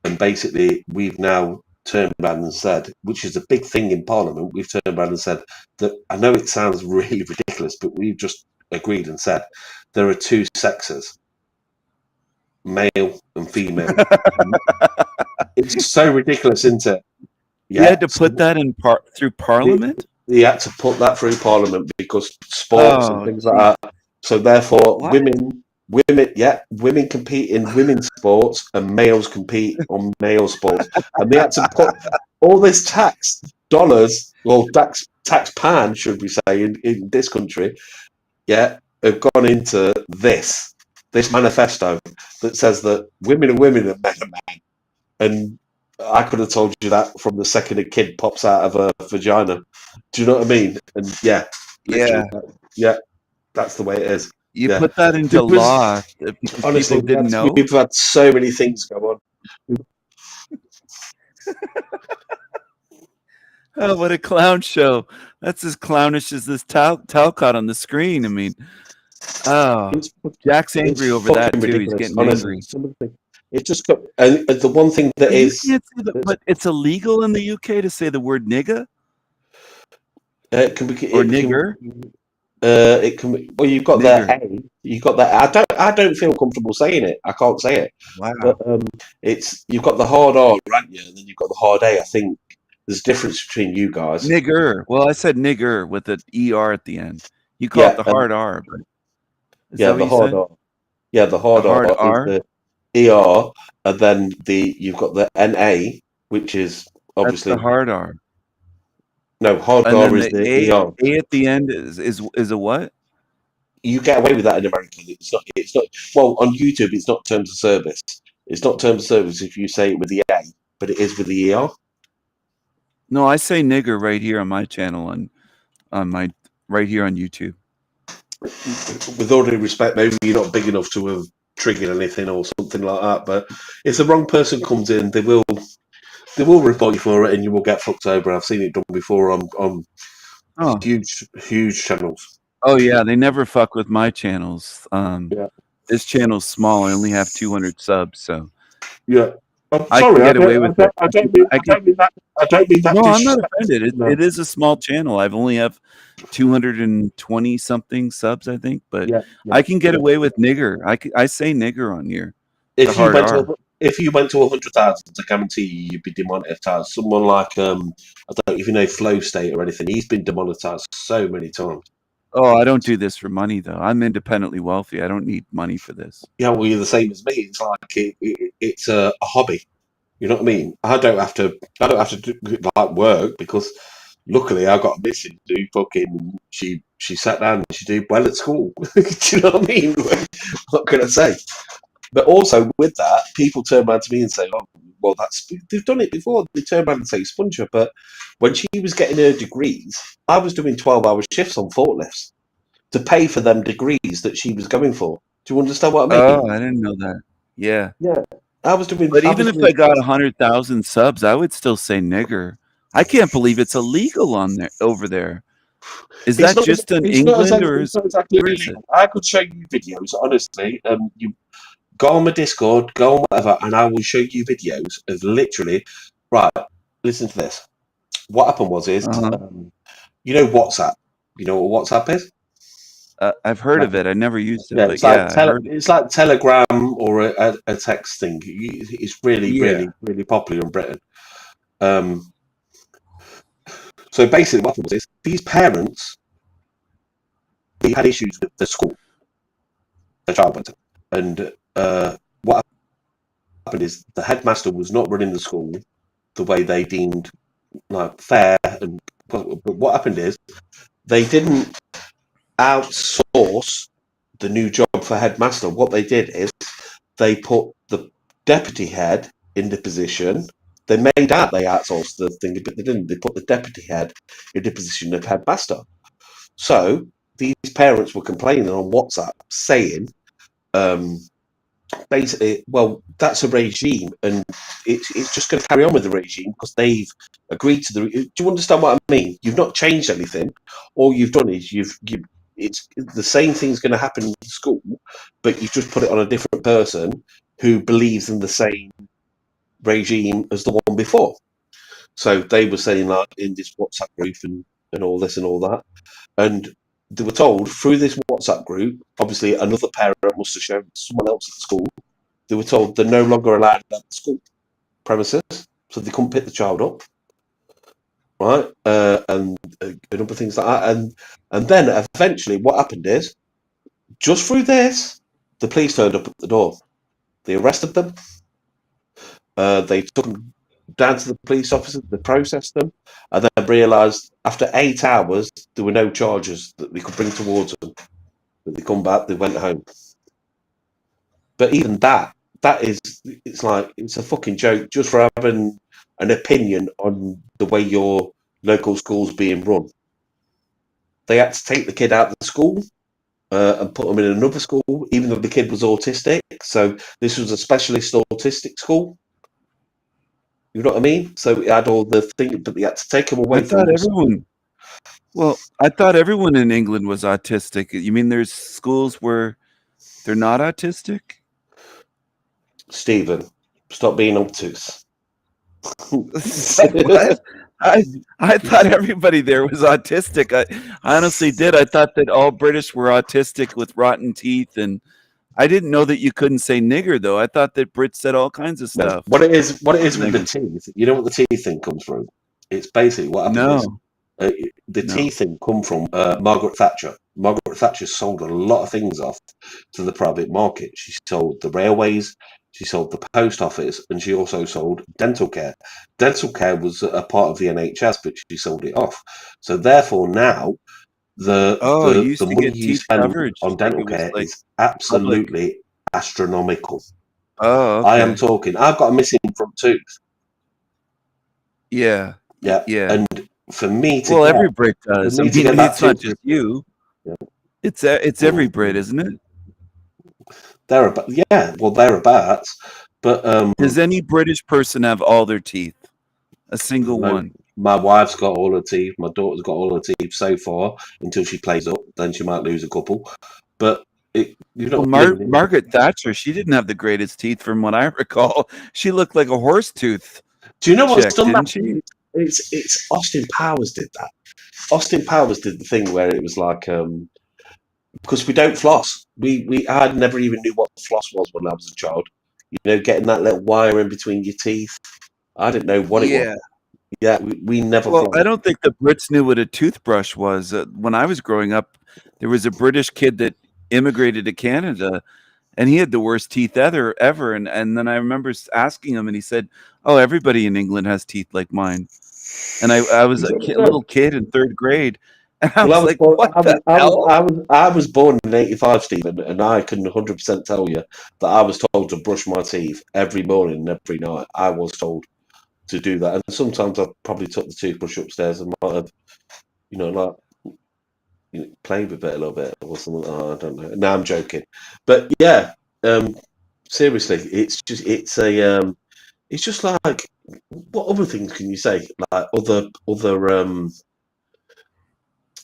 And basically, we've now turned around and said, which is a big thing in Parliament, we've turned around and said that, I know it sounds really ridiculous, but we've just agreed and said there are two sexes, male and female. It's so ridiculous, isn't it? Yeah, you had to put that in through Parliament? He had to put that through Parliament because sports and things like that. So therefore, women compete in women's sports and males compete on male sports. And they had to put all this tax dollars, or tax pan, should we say, in this country, have gone into this manifesto that says that women are women and men are men. And I could have told you that from the second a kid pops out of a vagina. Do you know what I mean? And that's the way it is. You put that into law. Honestly, people didn't know. We've had so many things go on. Oh, what a clown show! That's as clownish as this Talcott on the screen. I mean, Jack's angry over that too. He's getting angry. It's just and the one thing that But you is, can't say that, but it's illegal in the UK to say the word nigga it can be or it nigger. can it can be, well, you've got Nigger. the A, you've got the I don't feel comfortable saying it. I can't say it. Wow. But it's you've got the hard R, haven't you? And then you've got the hard A. I think there's a difference between you guys. Nigger. Well, I said nigger with the ER at the end. You call Yeah, it the hard R, but is yeah, that what the you hard said? R. Yeah, the hard The hard R is R? the ER, and then you've got the NA, which is That's obviously the hard R. no hard And R then is the the ER. A at the end is a what? You get away with that in America. It's not well on YouTube. It's not terms of service. It's not terms of service if you say it with the A, but it is with the ER. No, I say nigger right here on my channel on my right here on YouTube. With all due respect, maybe you're not big enough to have triggered anything or something like that. But if the wrong person comes in, they will report you for it, and you will get fucked over. I've seen it done before on Oh. huge channels. Oh yeah, they never fuck with my channels. Yeah. This channel's small. I only have 200 subs, so Yeah. I'm I sorry, can I get away with it. I don't mean that. I don't mean that. No, I'm not offended. No. It is a small channel. I've only have 220 something subs, I think, but Yeah, I can get away with nigger. I say nigger on here. If The you hard went R. if you went to 100,000, I guarantee you'd be demonetized. Someone like I don't even know Flow State or anything. He's been demonetized so many times. Oh, I don't do this for money though. I'm independently wealthy. I don't need money for this. Yeah, well, you're the same as me. It's like it's a hobby. You know what I mean? I don't have to do like work because luckily I got a mission to do. Fucking she sat down and she did well at school. Do you know what I mean? What can I say? But also with that, people turn around to me and say, "Oh, well, they've done it before." They turn around and say Sponger, but when she was getting her degrees, I was doing 12-hour shifts on forklifts to pay for them degrees that she was going for. Do you understand what I mean? Oh, I didn't know that. Yeah. Yeah, I was doing. But even if I got 100,000 subs, I would still say nigger. I can't believe it's illegal on there over there. Is It's that not- just in it's not England exactly- or it's not exactly where is it? illegal. I could show you videos, honestly. You go on my Discord, go on whatever, and I will show you videos of literally. Right, listen to this. What happened was you know WhatsApp. You know what WhatsApp is? I've heard of it. I never used it, Yeah, but it's like yeah, I heard it. it's like Telegram or a text thing. It's really, Yeah. really popular in Britain. So basically, what happened was these parents they had issues with the school their child went to, and what happened is the headmaster was not running the school the way they deemed like fair. And but what happened is they didn't outsource the new job for headmaster. What they did is they put the deputy head in the position. They made out they outsourced the thing, but they didn't. They put the deputy head in the position of headmaster. So these parents were complaining on WhatsApp saying, basically, well, that's a regime, and it's just going to carry on with the regime because they've agreed to the. Do you understand what I mean? You've not changed anything. All you've done is it's the same thing's going to happen in school, but you've just put it on a different person who believes in the same regime as the one before. So they were saying like in this WhatsApp group and all this and all that, and they were told through this WhatsApp group, obviously another parent must have shown someone else at the school, they were told they're no longer allowed at the school premises, so they couldn't pick the child up, right? And a number of things like that. And then eventually what happened is, just through this, the police turned up at the door. They arrested them. They took them down to the police officer, they processed them, and then realised after 8 hours there were no charges that they could bring towards them. That they come back, they went home. But even it's like it's a fucking joke just for having an opinion on the way your local school's being run. They had to take the kid out of the school and put them in another school, even though the kid was autistic. So this was a specialist autistic school. You know what I mean? So it had all the things, but they had to take them away I from thought the everyone. Well, I thought everyone in England was autistic. You mean there's schools where they're not autistic? Stephen, stop being obtuse. What? I thought everybody there was autistic. I honestly did. I thought that all British were autistic with rotten teeth, and I didn't know that you couldn't say nigger though. I thought that Brits said all kinds of stuff. What it is with the teeth, you know what the teeth thing comes from? It's basically what happens. The teeth thing come from Margaret Thatcher. Margaret Thatcher sold a lot of things off to the private market. She sold the railways, she sold the post office, and she also sold dental care. Dental care was a part of the NHS, but she sold it off. So therefore now the money you spend on dental care is absolutely astronomical. Oh, okay. I am talking. I've got a missing front tooth. Yeah. And for me to every Brit does. I mean, it's not just you. Yeah. It's every Brit, isn't it? Thereabouts. But does any British person have all their teeth? A single one? My wife's got all her teeth. My daughter's got all her teeth so far until she plays up. Then she might lose a couple. But Margaret Thatcher, she didn't have the greatest teeth, from what I recall. She looked like a horse tooth. Do you know what's done didn't that? she? It's Austin Powers did that. Austin Powers did the thing where it was like because we don't floss. I never even knew what floss was when I was a child. You know, getting that little wire in between your teeth. I didn't know what it was. Yeah, we never. Well, I don't think the Brits knew what a toothbrush was. When I was growing up, there was a British kid that immigrated to Canada, and he had the worst teeth ever. And then I remember asking him, and he said, "Oh, everybody in England has teeth like mine." And I was a little kid in third grade. And I was I was born in '85, Stephen, and I can 100% tell you that I was told to brush my teeth every morning and every night. I was told to do that, and sometimes I probably took the toothbrush upstairs and might have, played with it a little bit or something. I don't know. No, I'm joking, but yeah, seriously, it's just like, what other things can you say? Like other.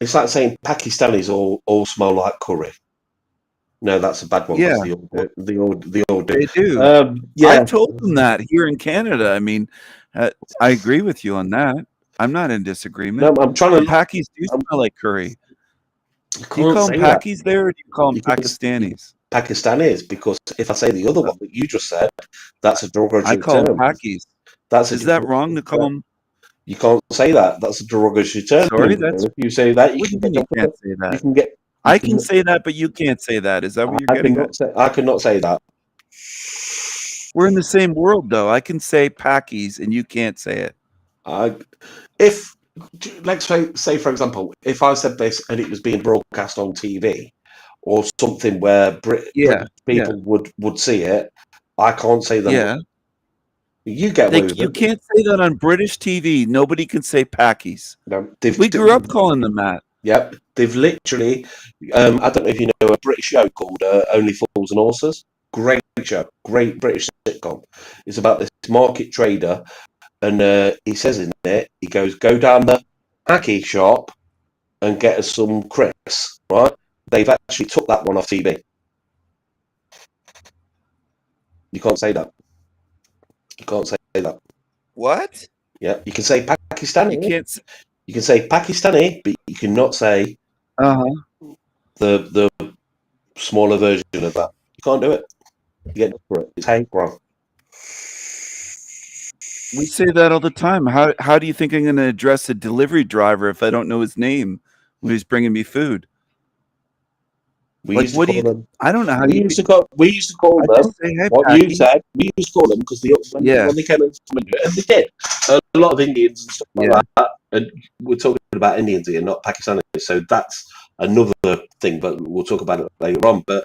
It's like saying Pakistanis all smell like curry. No, that's a bad one. Yeah, the old. They do. I told them that here in Canada. I mean, I agree with you on that. I'm not in disagreement. No, I'm trying to. Pakis do smell like curry. Do you call them Pakis there, or do you call them Pakistanis? Pakistanis, because if I say the other one that you just said, that's a derogatory term. I call them Pakis. Is that wrong to call them? You can't say that. That's a derogatory term. Sorry, if you say that, you can't say that. You can get. I can say that, but you can't say that. Is that what you're getting at? I cannot say that. We're in the same world, though. I can say Pakis, and you can't say it. If, let's say, for example, if I said this and it was being broadcast on TV or something where British people would see it, I can't say that. Yeah. You get away with You it. can't say that on British TV. Nobody can say Pakis. No, we grew up calling them that. Yep. They've literally, I don't know if you know a British show called Only Fools and Horses. Great show. Great British sitcom. It's about this market trader. And he says in it, he goes, go down the Paki shop and get us some crisps, right? They've actually took that one off TV. You can't say that. You can't say that. What? Yeah, you can say Pakistani. You can't. You can say Pakistani, but you cannot say the smaller version of that. You can't do it. You get for it. It's hate crime. We say that all the time. How do you think I'm going to address a delivery driver if I don't know his name when he's bringing me food? I don't know how we used to call them. What you said, we used to call them because when they came in, and they did. A lot of Indians and stuff like that. And we're talking about Indians here, not Pakistanis. So that's another thing, but we'll talk about it later on. But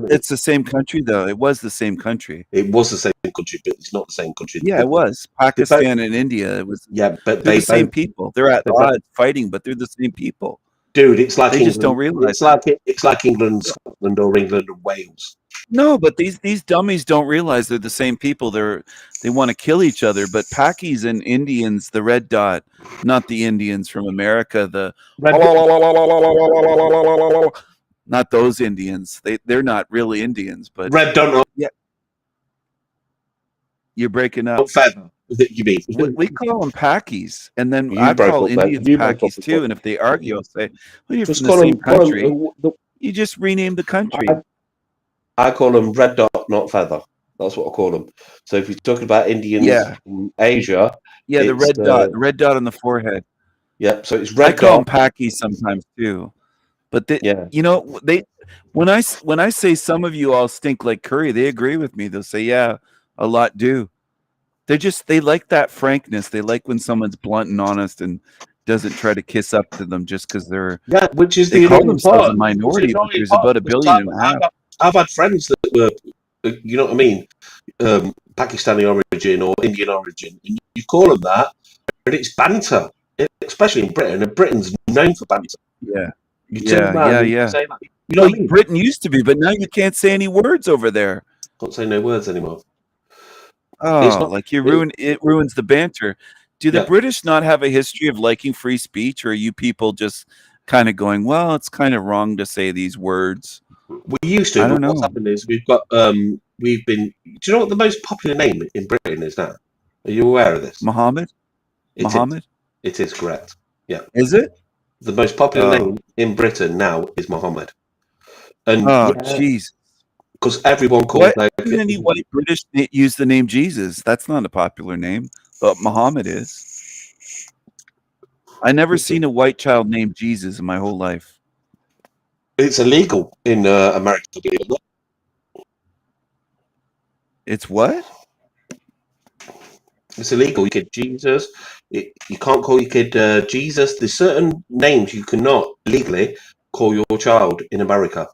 it's the same country, though. It was the same country. It was the same country, but it's not the same country. Yeah, it was Pakistan and India. It was. Yeah, but they're the same people. They're at odds fighting, but they're the same people. Dude, it's like they just don't realize. It's like England, Scotland, or England and Wales. No, but these dummies don't realize they're the same people. They want to kill each other. But Pakis and Indians, the red dot, not the Indians from America. Not those Indians. They're not really Indians. But red dot. Yeah. You're breaking up. Not feather. You mean? We call them Pakis, and then You I broke call up, mate. Indians You broke up Pakis as too. well. And if they argue, I'll say, "Well, you're Just from the call same them. country. You just rename the country." I call them red dot, not feather. That's what I call them. So if you're talking about Indians Yeah. from Asia, Yeah, the it's, the red dot on the forehead. Yeah, so it's I red call them dot. Pakis sometimes too, but they, Yeah. you know, they when I say some of you all stink like curry, they agree with me. They'll say, "Yeah, a lot do." They like that frankness. They like when someone's blunt and honest and doesn't try to kiss up to them just because Yeah, which is they the call annoying themselves part. a It's minority, the but annoying there's part about 1.5 because billion. I've had friends that were, you know what I mean, Pakistani origin or Indian origin, and you call them that, and it's banter, especially in Britain. And Britain's known for banter. Yeah, You turn around and you say that. You know Well, what I mean? Britain used to be, but now you can't say any words over there. Can't say no words anymore. Oh, not- like it ruins the banter. Do the Yeah. British not have a history of liking free speech, or are you people just kind of going, well, it's kind of wrong to say these words? We used to, I don't but what's know. happened is we've been. Do you know what the most popular name in Britain is now? Are you aware of this? Muhammad? It is. Muhammad? It is correct. Yeah. Is it? The most popular Oh. name in Britain now is Muhammad. And Oh, jeez. because everyone calls Why their doesn't any white British use the name Jesus? That's not a popular name, but Muhammad is. I never seen a white child named Jesus in my whole life. It's illegal in America, believe it or not. It's what? It's illegal. You kid Jesus. You can't call your kid Jesus. There's certain names you cannot legally call your child in America.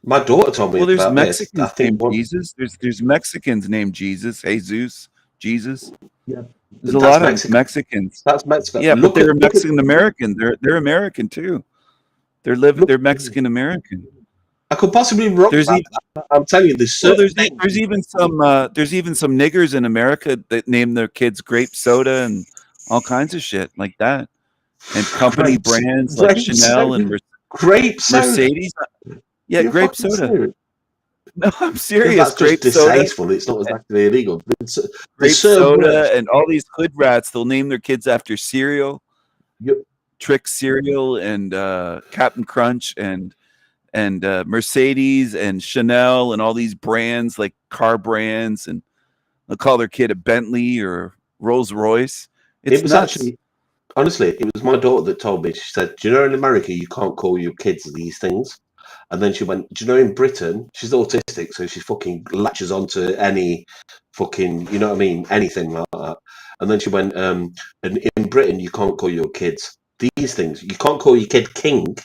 My daughter told me Well, there's about Mexicans this. I think named Jesus. There's Mexicans named Jesus, Jesus, Jesus. Yeah. There's a lot of Mexicans. That's Mexico. Yeah, Look but they're at- look at- Mexican American. They're American too. They're Mexican American. I could possibly be wrong There's about that. I'm telling you, there's certain there's even some niggers in America that name their kids grape soda and all kinds of shit like that, and company Grape- brands like grape Chanel soda. and Grape soda. Mercedes. Yeah, You're grape fucking soda. serious. No, I'm Yeah, serious. that's Grape just soda. distasteful. It's not exactly illegal. There's Grape certain soda words- and all these hood rats, they'll name their kids after cereal, Yep. Trick cereal, and Captain Crunch, and Mercedes and Chanel and all these brands like car brands, and they'll call their kid a Bentley or Rolls Royce. It's It was nuts. actually, honestly, it was my daughter that told me. She said, "Do you know in America you can't call your kids these things?" And then she went, "Do you know in Britain she's autistic, so she fucking latches onto any fucking, you know what I mean, anything like that." And then she went, "And in Britain you can't call your kids these things. You can't call your kid King.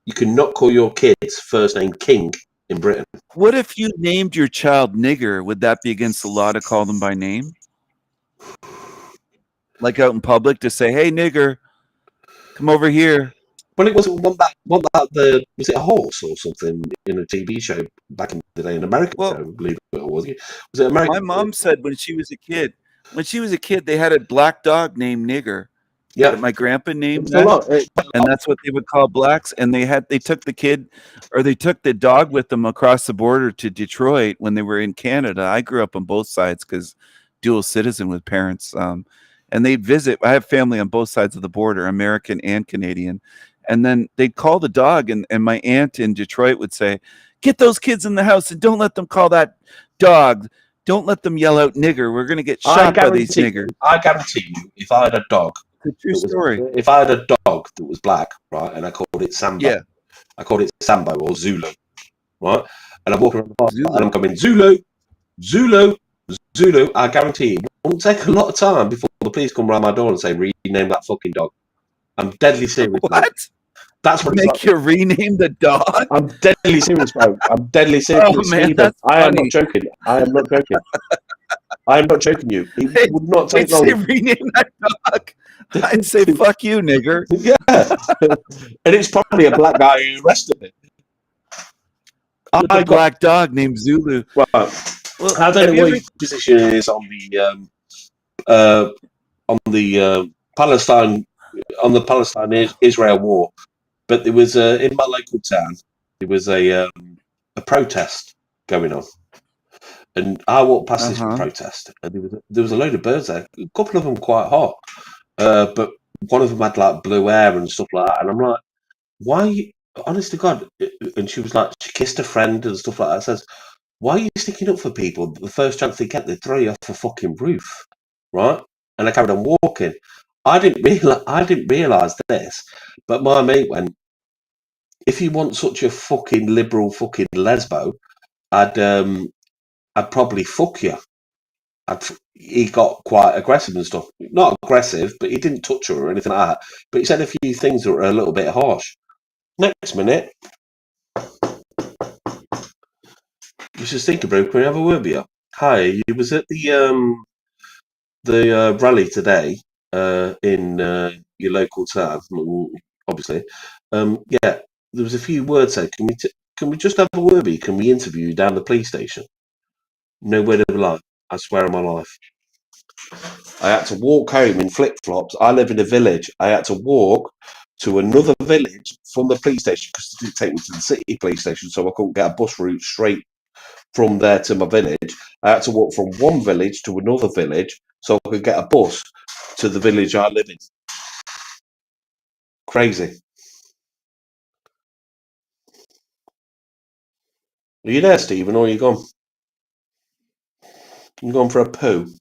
You cannot call your kid's first name King in Britain." What if you named your child nigger? Would that be against the law to call them by name? Like out in public to say, "Hey, nigger, come over here." Well, it wasn't one that was it a horse or something in a TV show back in the day in America? I believe it was. Was it America? My mom said when she was a kid, they had a black dog named Nigger. Yeah, that my grandpa named It's a lot. and that's what they would call blacks. And they took the kid, or they took the dog with them across the border to Detroit when they were in Canada. I grew up on both sides because dual citizen with parents. And they'd visit. I have family on both sides of the border, American and Canadian. And then they'd call the dog, and my aunt in Detroit would say, "Get those kids in the house and don't let them call that dog. Don't let them yell out nigger. We're going to get shot by these niggers." I guarantee you, if I had a dog, true story. If I had a dog that was black, right, and I called it Sambo, Yeah. I called it Sambo or Zulu, right, and I'm walking around the park and I'm going Zulu, Zulu, Zulu. I guarantee you, it won't take a lot of time before the police come around my door and say, "Rename that fucking dog." I'm deadly serious. What? Bro. That's what it's Make like. you rename the dog? I'm deadly serious, bro. I'm deadly serious. Oh, man, Stephen. that's I am funny. not joking. I am not joking. I am not joking you. It would not take I'd long. say rename that dog. I'd say fuck you, nigger. Yeah. And it's probably a black guy who arrested me. With a black dog named Zulu. Well, I have don't know you what ever- your position is on the Palestine-Israel war, but there was in my local town there was a protest going on, And I walked past this protest, and there was a load of birds there. A couple of them quite hot, but one of them had like blue hair and stuff like that. And I'm like, why? Honest to God. And she was like, she kissed a friend and stuff like that. Says, why are you sticking up for people? The first chance they get, they throw you off a fucking roof, right? And I carried on walking. I didn't realize this, but my mate went, if you want such a fucking liberal fucking lesbo, I'd probably fuck you. He got quite aggressive and stuff. Not aggressive, but he didn't touch her or anything like that. But he said a few things that were a little bit harsh. Next minute, you should think about, can we have a word with you? Hi, you was at the rally today in your local town, obviously. Yeah, there was a few words said. Can we just have a word with you? Can we interview you down the police station? No word of a lie. I swear on my life. I had to walk home in flip-flops. I live in a village. I had to walk to another village from the police station because it didn't take me to the city police station, so I couldn't get a bus route straight from there to my village. I had to walk from one village to another village so I could get a bus to the village I live in. Crazy. Are you there, Stephen, or are you gone? You gone for a poo?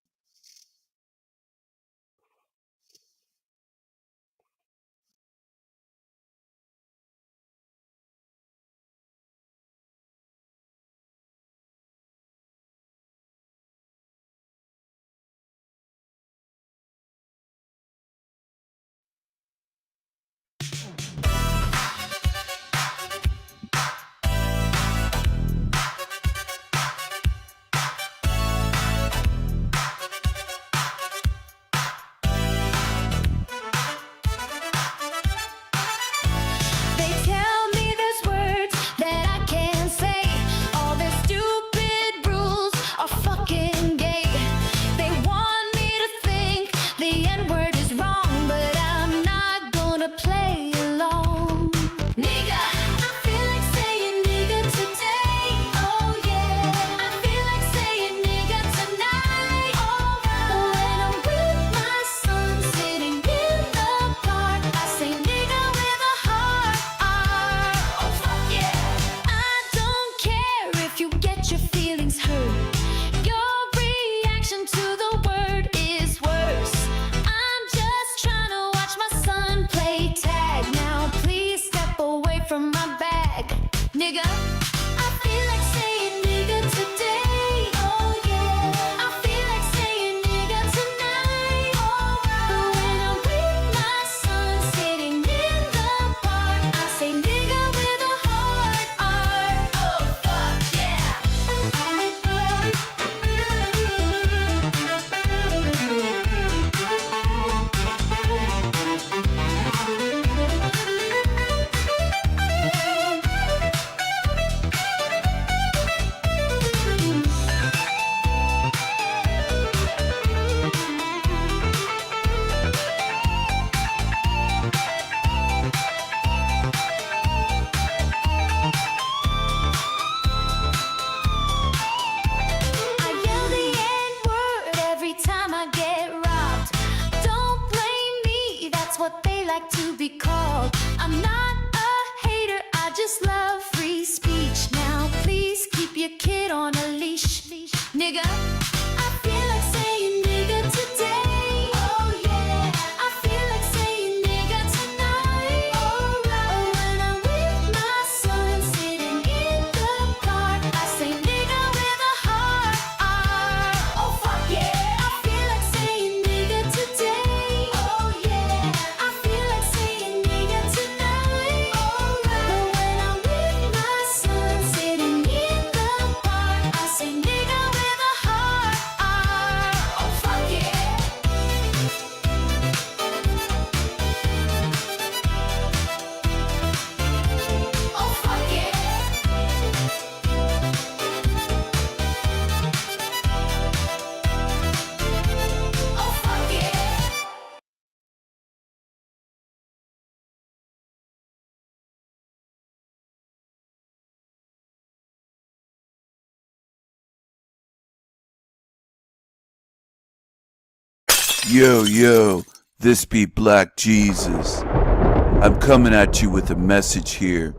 Yo, this be Black Jesus. I'm coming at you with a message here.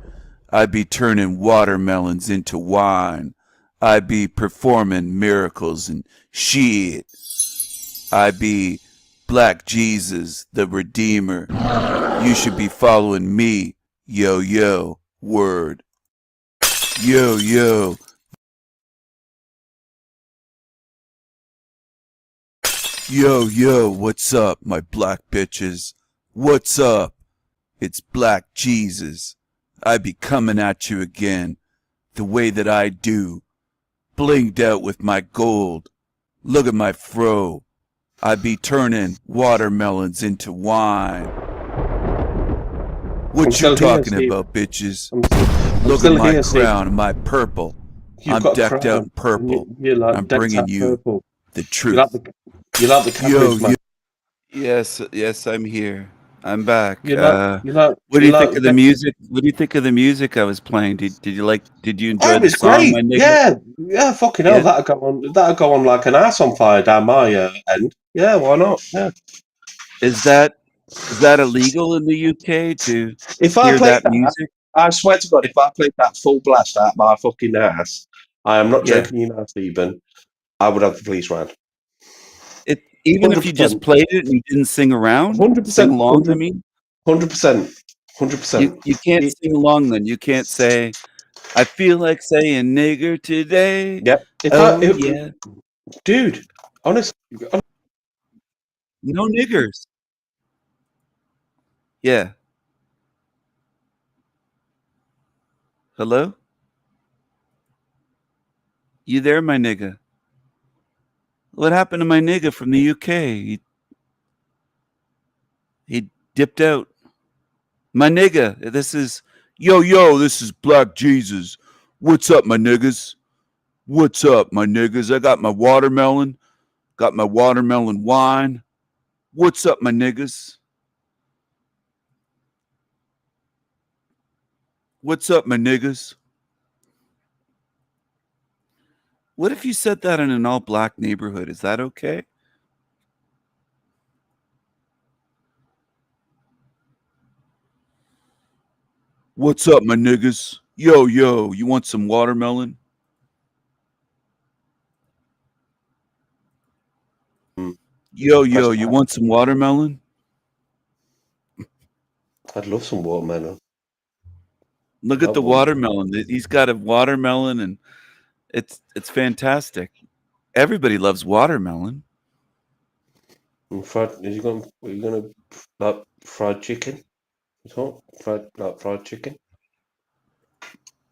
I be turning watermelons into wine. I be performing miracles and shit. I be Black Jesus, the Redeemer. You should be following me. Yo, word. Yo. Yo, what's up, my black bitches? What's up? It's Black Jesus. I be coming at you again, the way that I do, blinged out with my gold. Look at my fro. I be turning watermelons into wine. What you talking about, bitches? Look at my crown and my purple. I'm decked out in purple. I'm bringing you the truth. You like the cameras, man. Yes, I'm here. I'm back. What do you think of the music? What do you think of the music I was playing? Did you enjoy the song? Great. My nigga? Yeah, fucking hell, that'll go on like an ass on fire down my end. Yeah, why not? Yeah. Is that illegal in the UK to If I hear played that music? I swear to God, if I played that full blast out my fucking ass, I am not joking you now, Stephen, I would have the police round. Even 100%. if you just played it and you didn't sing around? 100%. Sing along, I mean? 100%. 100%. You can't sing along then. You can't say, I feel like saying nigger today. Yep. Yeah. Dude, honestly. No niggers. Yeah. Hello? You there, my nigga? What happened to my nigga from the UK? He dipped out. My nigga, this is Black Jesus. What's up, my niggas? What's up, my niggas? I got my watermelon wine. What's up, my niggas? What's up, my niggas? What if you said that in an all-black neighborhood? Is that okay? What's up, my niggas? Yo, you want some watermelon? Yo, you want some watermelon? I'd love some watermelon. Look at the watermelon. He's got a watermelon, and it's fantastic. Everybody loves watermelon. And fried, are you gonna like fried chicken? Fried chicken?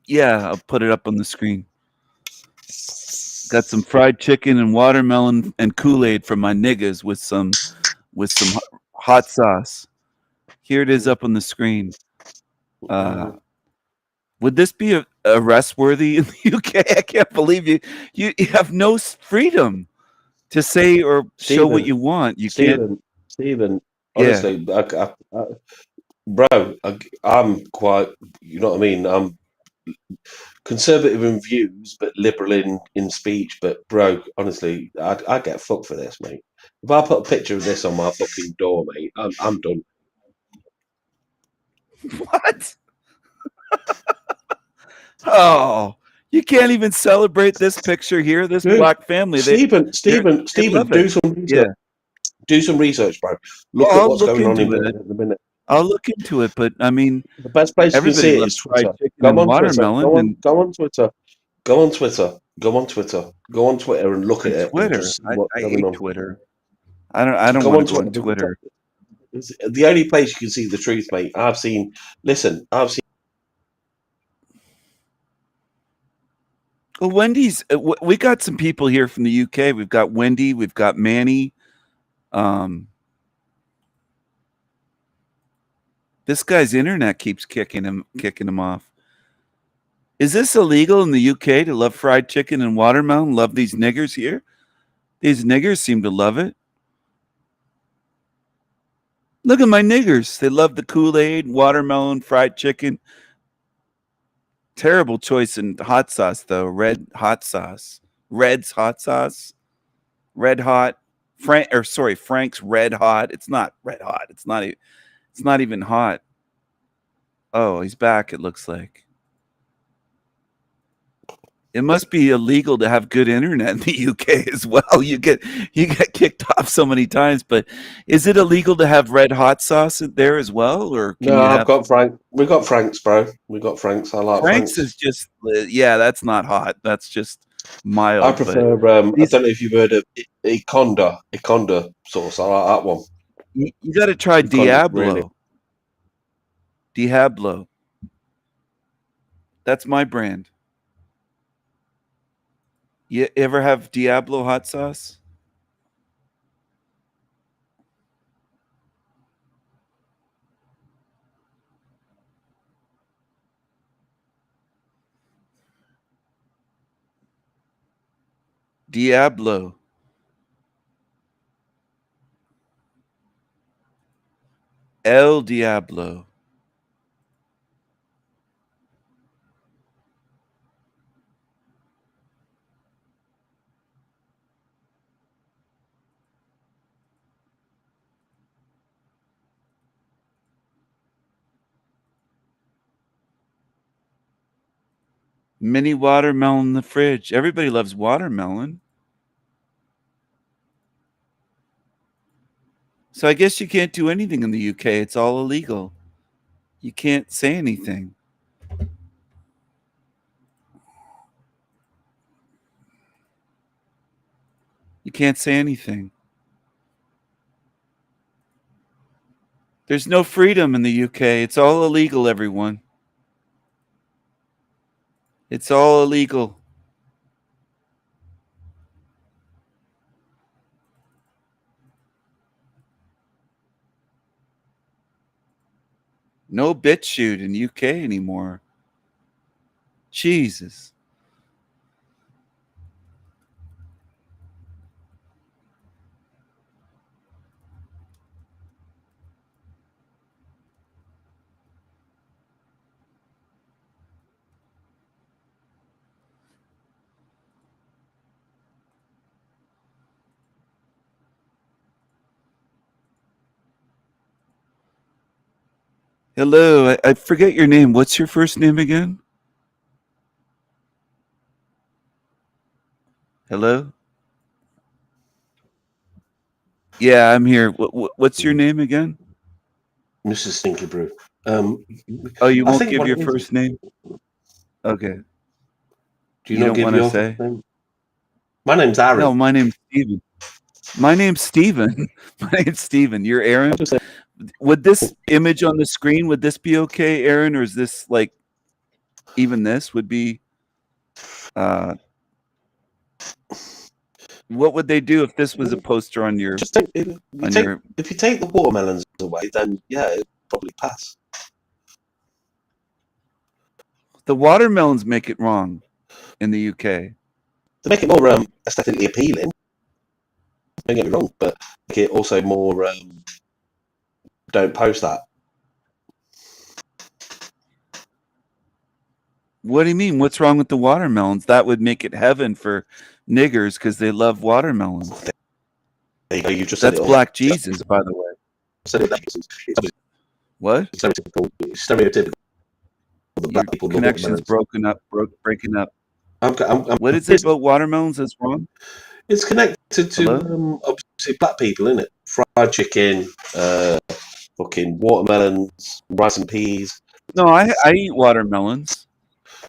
Yeah, I'll put it up on the screen. Got some fried chicken and watermelon and Kool-Aid for my niggas with some hot sauce. Here it is up on the screen. Would this be arrest worthy in the UK? I can't believe you have no freedom to say or show what you want. Stephen, honestly, bro, I'm quite, you know what I mean? I'm conservative in views, but liberal in speech. But bro, honestly, I get fucked for this, mate. If I put a picture of this on my fucking door, mate, I'm done. What? Oh, you can't even celebrate this picture here. This black family. Stephen, do some research. Yeah. Do some research, bro. Look at what's going on in Britain at the minute. I'll look into it, but I mean, the best place you can see it is Twitter. Go on Twitter. Go on Twitter and look at it. Twitter. I hate Twitter. I don't want to go on Twitter. It's the only place you can see the truth, mate. I've seen. Well, Wendy's. We got some people here from the UK. We've got Wendy. We've got Manny. This guy's internet keeps kicking him off. Is this illegal in the UK to love fried chicken and watermelon? Love these niggers here? These niggers seem to love it. Look at my niggers. They love the Kool-Aid, watermelon, fried chicken. Terrible choice in hot sauce, though. Red hot sauce. Red's hot sauce. Red hot Frank's Red Hot. It's not red hot. It's not even hot. Oh, he's back, it looks like. It must be illegal to have good internet in the UK as well. You get kicked off so many times, but is it illegal to have red hot sauce there as well? Or can No, you I've have... got Frank. We got Frank's, bro. We got Frank's. I like Frank's. Is just that's not hot. That's just mild. I prefer. I don't know if you've heard of Iconda sauce. I like that one. You got to try Diablo. Really. Diablo. That's my brand. You ever have Diablo hot sauce? Diablo. El Diablo. Mini watermelon in the fridge. Everybody loves watermelon. So I guess you can't do anything in the UK. It's all illegal. You can't say anything. You can't say anything. There's no freedom in the UK. It's all illegal, everyone. It's all illegal. No BitChute in UK anymore. Jesus. Hello, I forget your name. What's your first name again? Hello? Yeah, I'm here. What's your name again? Mrs. Stinky Brew. Oh, you won't give your first name? Okay. Do you not don't give want your to say? first name? My name's Aaron. No, my name's Steven. My name's Steven. My name's Steven. You're Aaron? Would this image on the screen, would this be okay, Aaron? Or is this like, even this would be, what would they do if this was a poster on your, if you take the watermelons away, then yeah, it'll probably pass. The watermelons make it wrong in the UK. To make it more aesthetically appealing, don't get me wrong, but make it also more don't post that. What do you mean? What's wrong with the watermelons? That would make it heaven for niggers because they love watermelons. There you go. You just That's said it Black Jesus, by the way. What? Stereotypical. Your connection's breaking up. What is it about watermelons that's wrong? It's connected to obviously black people, isn't it? Fried chicken, fucking watermelons, rice and peas. No, I eat watermelons.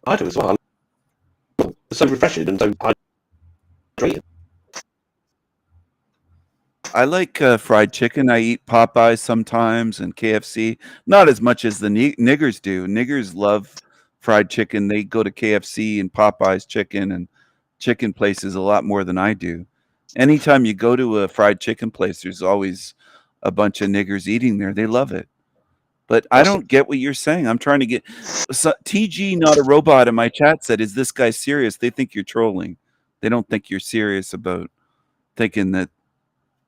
I do as well. It's so refreshing and so hydrating. I like fried chicken. I eat Popeyes sometimes and KFC. Not as much as the niggers do. Niggers love fried chicken. They go to KFC and Popeyes chicken and chicken places a lot more than I do. Anytime you go to a fried chicken place, there's always a bunch of niggers eating there. They love it. But I don't get what you're saying. I'm trying to get TG, not a robot, in my chat said, "Is this guy serious?" They think you're trolling. They don't think you're serious about thinking that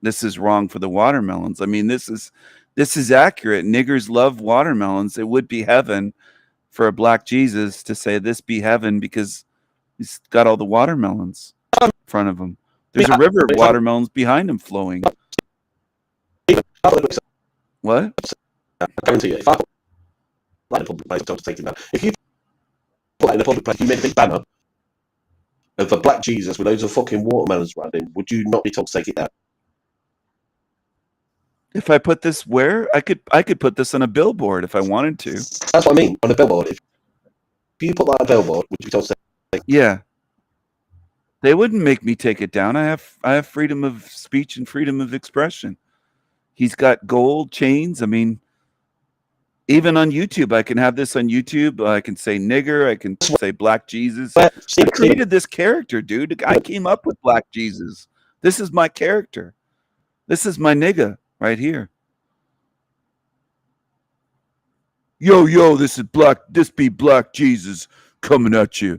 this is wrong for the watermelons. I mean, this is accurate. Niggers love watermelons. It would be heaven for a Black Jesus to say this be heaven because he's got all the watermelons in front of him. There's a river of watermelons behind him flowing. What? I guarantee you, if I put that in a public place, I'm taking that. If you put that in a public place, you made a big banner of a black Jesus with loads of fucking watermelons around him, would you not be told to take it down? If I put this where? I could put this on a billboard if I wanted to. That's what I mean, on a billboard. If you put that on a billboard, would you be told to take it? Yeah. They wouldn't make me take it down. I have freedom of speech and freedom of expression. He's got gold chains. I mean, even on YouTube, I can have this on YouTube. I can say nigger. I can say Black Jesus. I created this character, dude. I came up with Black Jesus. This is my character. This is my nigga right here. Yo, this be Black Jesus coming at you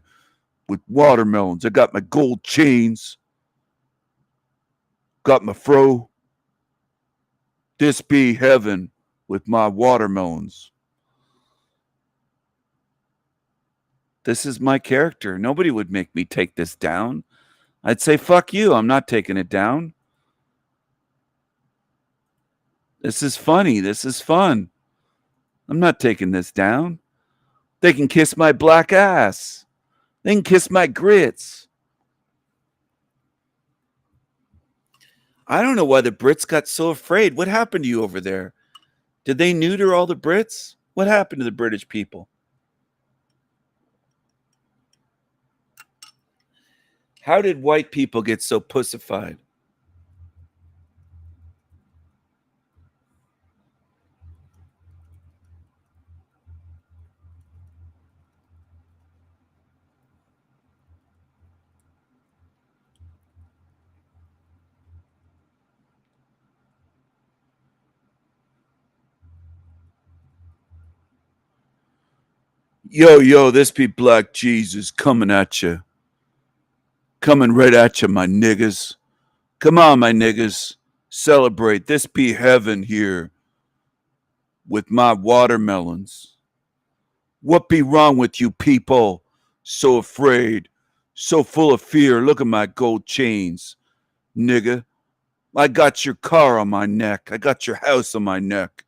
with watermelons. I got my gold chains. Got my fro. This be heaven with my watermelons. This is my character. Nobody would make me take this down. I'd say, fuck you. I'm not taking it down. This is funny. This is fun. I'm not taking this down. They can kiss my black ass. They can kiss my grits. I don't know why the Brits got so afraid. What happened to you over there? Did they neuter all the Brits? What happened to the British people? How did white people get so pussified? Yo, this be Black Jesus coming at you. Coming right at you, my niggas. Come on, my niggas. Celebrate. This be heaven here with my watermelons. What be wrong with you people? So afraid. So full of fear. Look at my gold chains, nigga. I got your car on my neck. I got your house on my neck.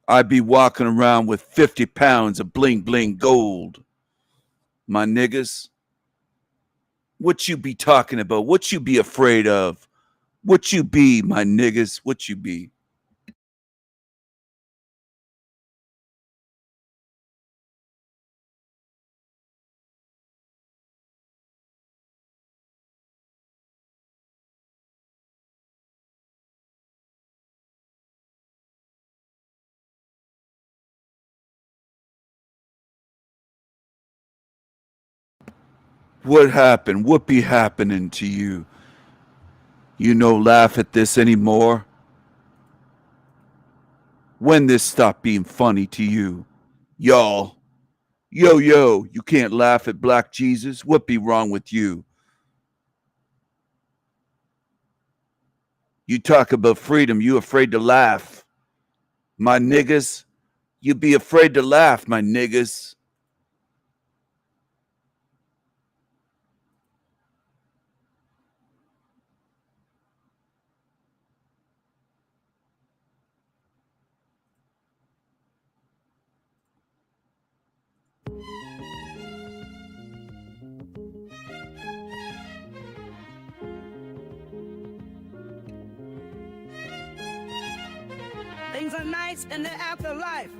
I be walking around with 50 pounds of bling bling gold. My niggas. What you be talking about? What you be afraid of? What you be, my niggas? What you be? What happened? What be happening to you? You no laugh at this anymore? When this stop being funny to you? Y'all. Yo, you can't laugh at Black Jesus? What be wrong with you? You talk about freedom, you afraid to laugh. My niggas, you be afraid to laugh, my niggas. Things are nice in the afterlife.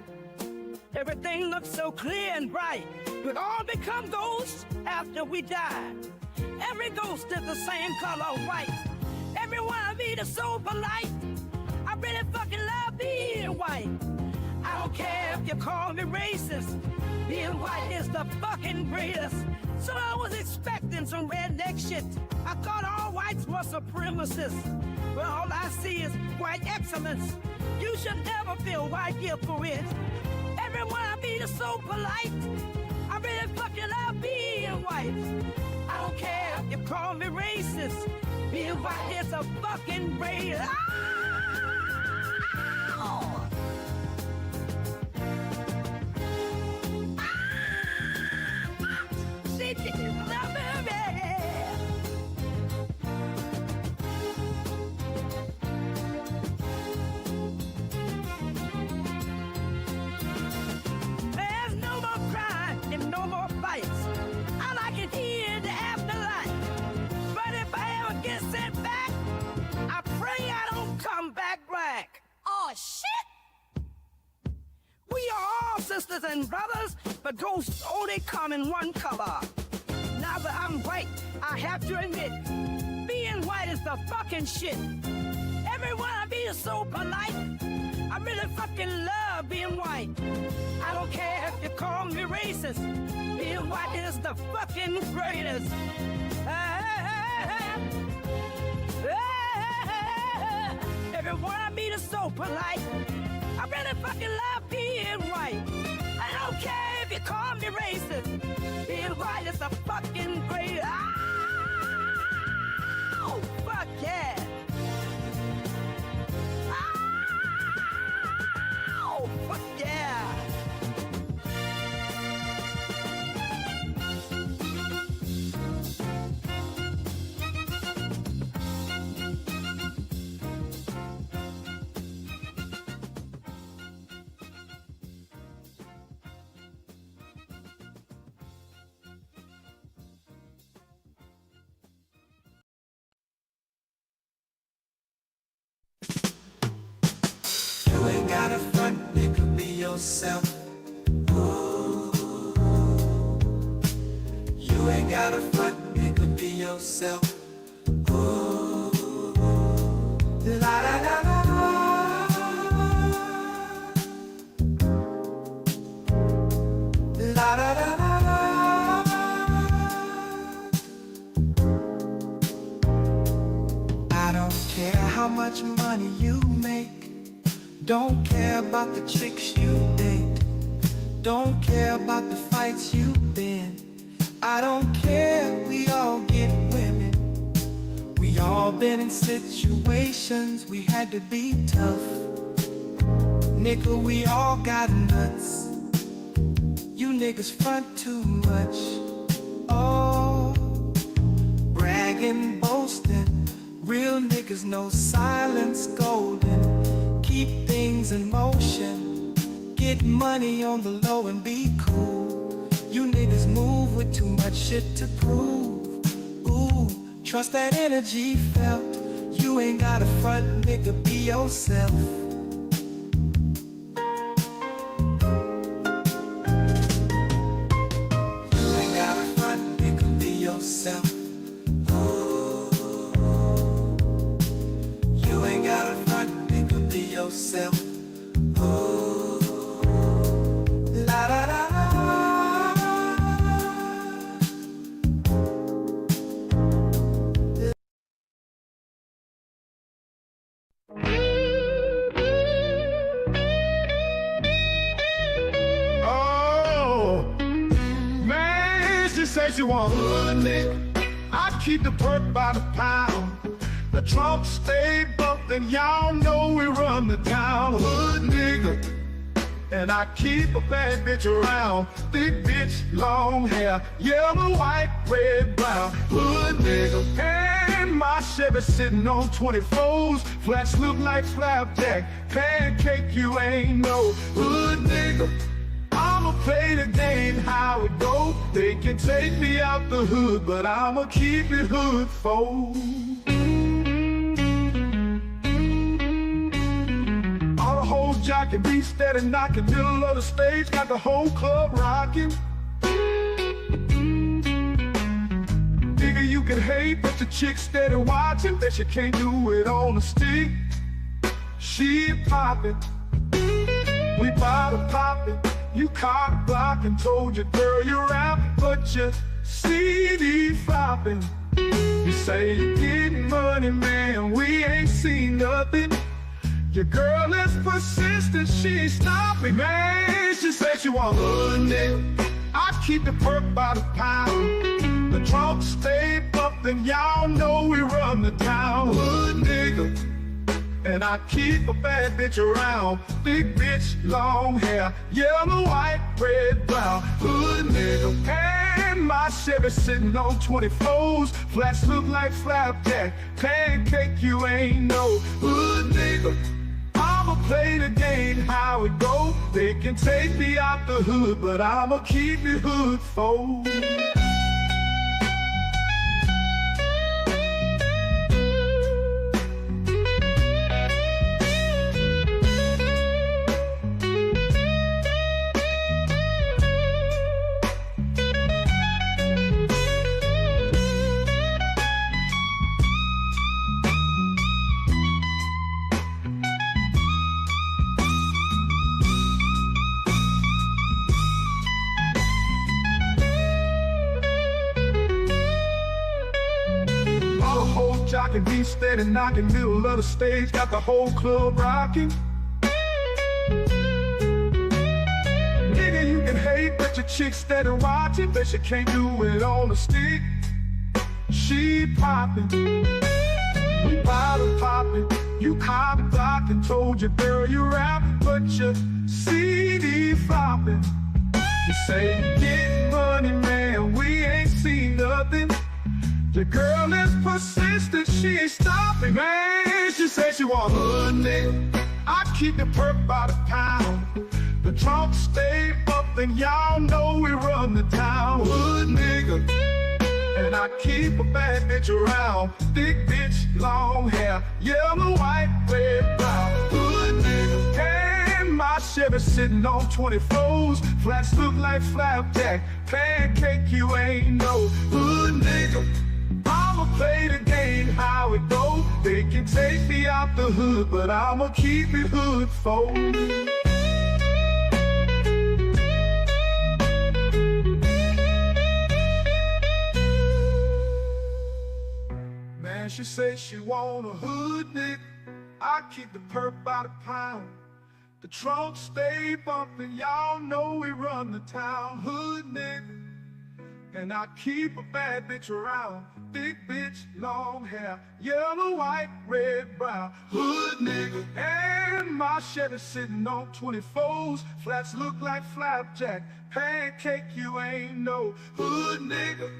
Everything looks so clear and bright. We'll all become ghosts after we die. Every ghost is the same color white. Everyone of me is so polite. I really fucking love being white. I don't care if you call me racist. Being white is the fucking greatest. So I was expecting some redneck shit. I thought all whites were supremacists. But all I see is white excellence. You should never feel white guilt for it. Everyone I meet is so polite. I really fucking love being white. I don't care if you call me racist. Being white is a fucking great. See, love me. sisters and brothers, but ghosts only come in one color. Now that I'm white, I have to admit, being white is the fucking shit. Everyone I be is so polite. I really fucking love being white. I don't care if you call me racist. Being white is the fucking greatest. Everyone I meet is so polite. I really fucking love being white. I don't care if you call me racist. Being white is the fucking greatest. Oh, fuck yeah. Oh, fuck yeah. You ain't got a front, nigga, be yourself. Ooh. You ain't got a front, nigga, be yourself. Ooh. La la la la. La la la la. I don't care how much money you make. Don't care about the chicks you date. Don't care about the fights you've been. I don't care, we all get women. We all been in situations we had to be tough. Nigga, we all got nuts. You niggas front too much. Oh, bragging, boasting. Real niggas know silence golden. Keep things in motion. Get money on the low and be cool. You niggas move with too much shit to prove. Ooh, trust that energy felt. You ain't got a front, nigga, be yourself. You ain't got a front, nigga, be yourself. Ooh. You ain't got a front, nigga, be yourself. Ooh. La la la la. Oh, man, she say she want hood nigga. I keep the perk by the pound. The trunk stay bumped and y'all know we run the town. Hood nigga. And I keep a bad bitch around. Thick bitch, long hair, yellow, white, red, brown. Hood nigga. And my Chevy sitting on 24s. Flats look like flapjack. Pancake, you ain't no hood nigga. I'ma play the game how it go. They can take me out the hood, but I'ma keep it hood for. All the hoes jocking, be steady knocking, middle of the stage, got the whole club rocking. Nigga, you can hate, but the chick steady watching. Bet you can't do it on the stick. She poppin', we bout to pop it. You caught blocking, told your girl you're out, but your CD flopping. You say you're getting money, man, we ain't seen nothing. Your girl is persistent, she ain't stopping, man. She said she want hood nigga. I keep the perk by the pound. The trunk stay bumped and y'all know we run the town. Hood nigga. And I keep a bad bitch around. Big bitch, long hair, yellow, white, red, brown. Hood nigga. And my Chevy sitting on 24s. Flats look like flapjack. Pancake, you ain't no hood nigga. I'ma play the game how it go. They can take me out the hood, but I'ma keep it hood for. rocking, he steady knocking, middle of the stage, got the whole club rocking. Nigga, you can hate, but your chick steady watching, but she can't do it on the stick. She popping, we bottle popping, you cop blocking, told you girl you rap, but your CD flopping. You say you get money, man, we ain't seen nothing. The girl is persistent, she ain't stopping, man. She said she want hood nigga, I keep the perk by the pound. The trunk stay bumping, y'all know we run the town. Hood nigga, and I keep a bad bitch around. Thick bitch, long hair, yellow, white, red, brown. Hood nigga, and my Chevy sitting on 24s. Flats look like flapjack, pancake you ain't no. Hood nigga, I'ma play the game how it go. They can take me out the hood, but I'ma keep it hood for me. Man, she say she want a hood nigga, I keep the perk by the pound. The trunk stay bumping, y'all know we run the town. Hood nigga, and I keep a bad bitch around. Big bitch, long hair, yellow, white, red, brown. Hood nigga, and my Chevy sitting on 24s. Flats look like flapjack, pancake you ain't no. Hood nigga,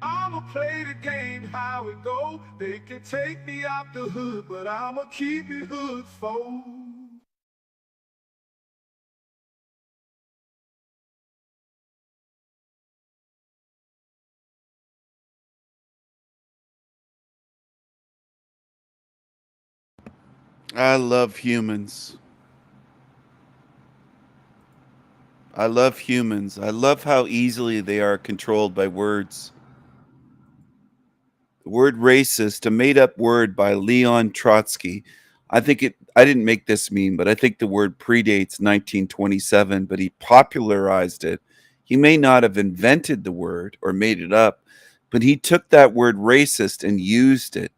I'ma play the game how it go. They can take me out the hood, but I'ma keep it hood for. I love humans. I love humans. I love how easily they are controlled by words. The word racist, a made-up word by Leon Trotsky. I didn't make this meme, but I think the word predates 1927, but he popularized it. He may not have invented the word or made it up, but he took that word racist and used it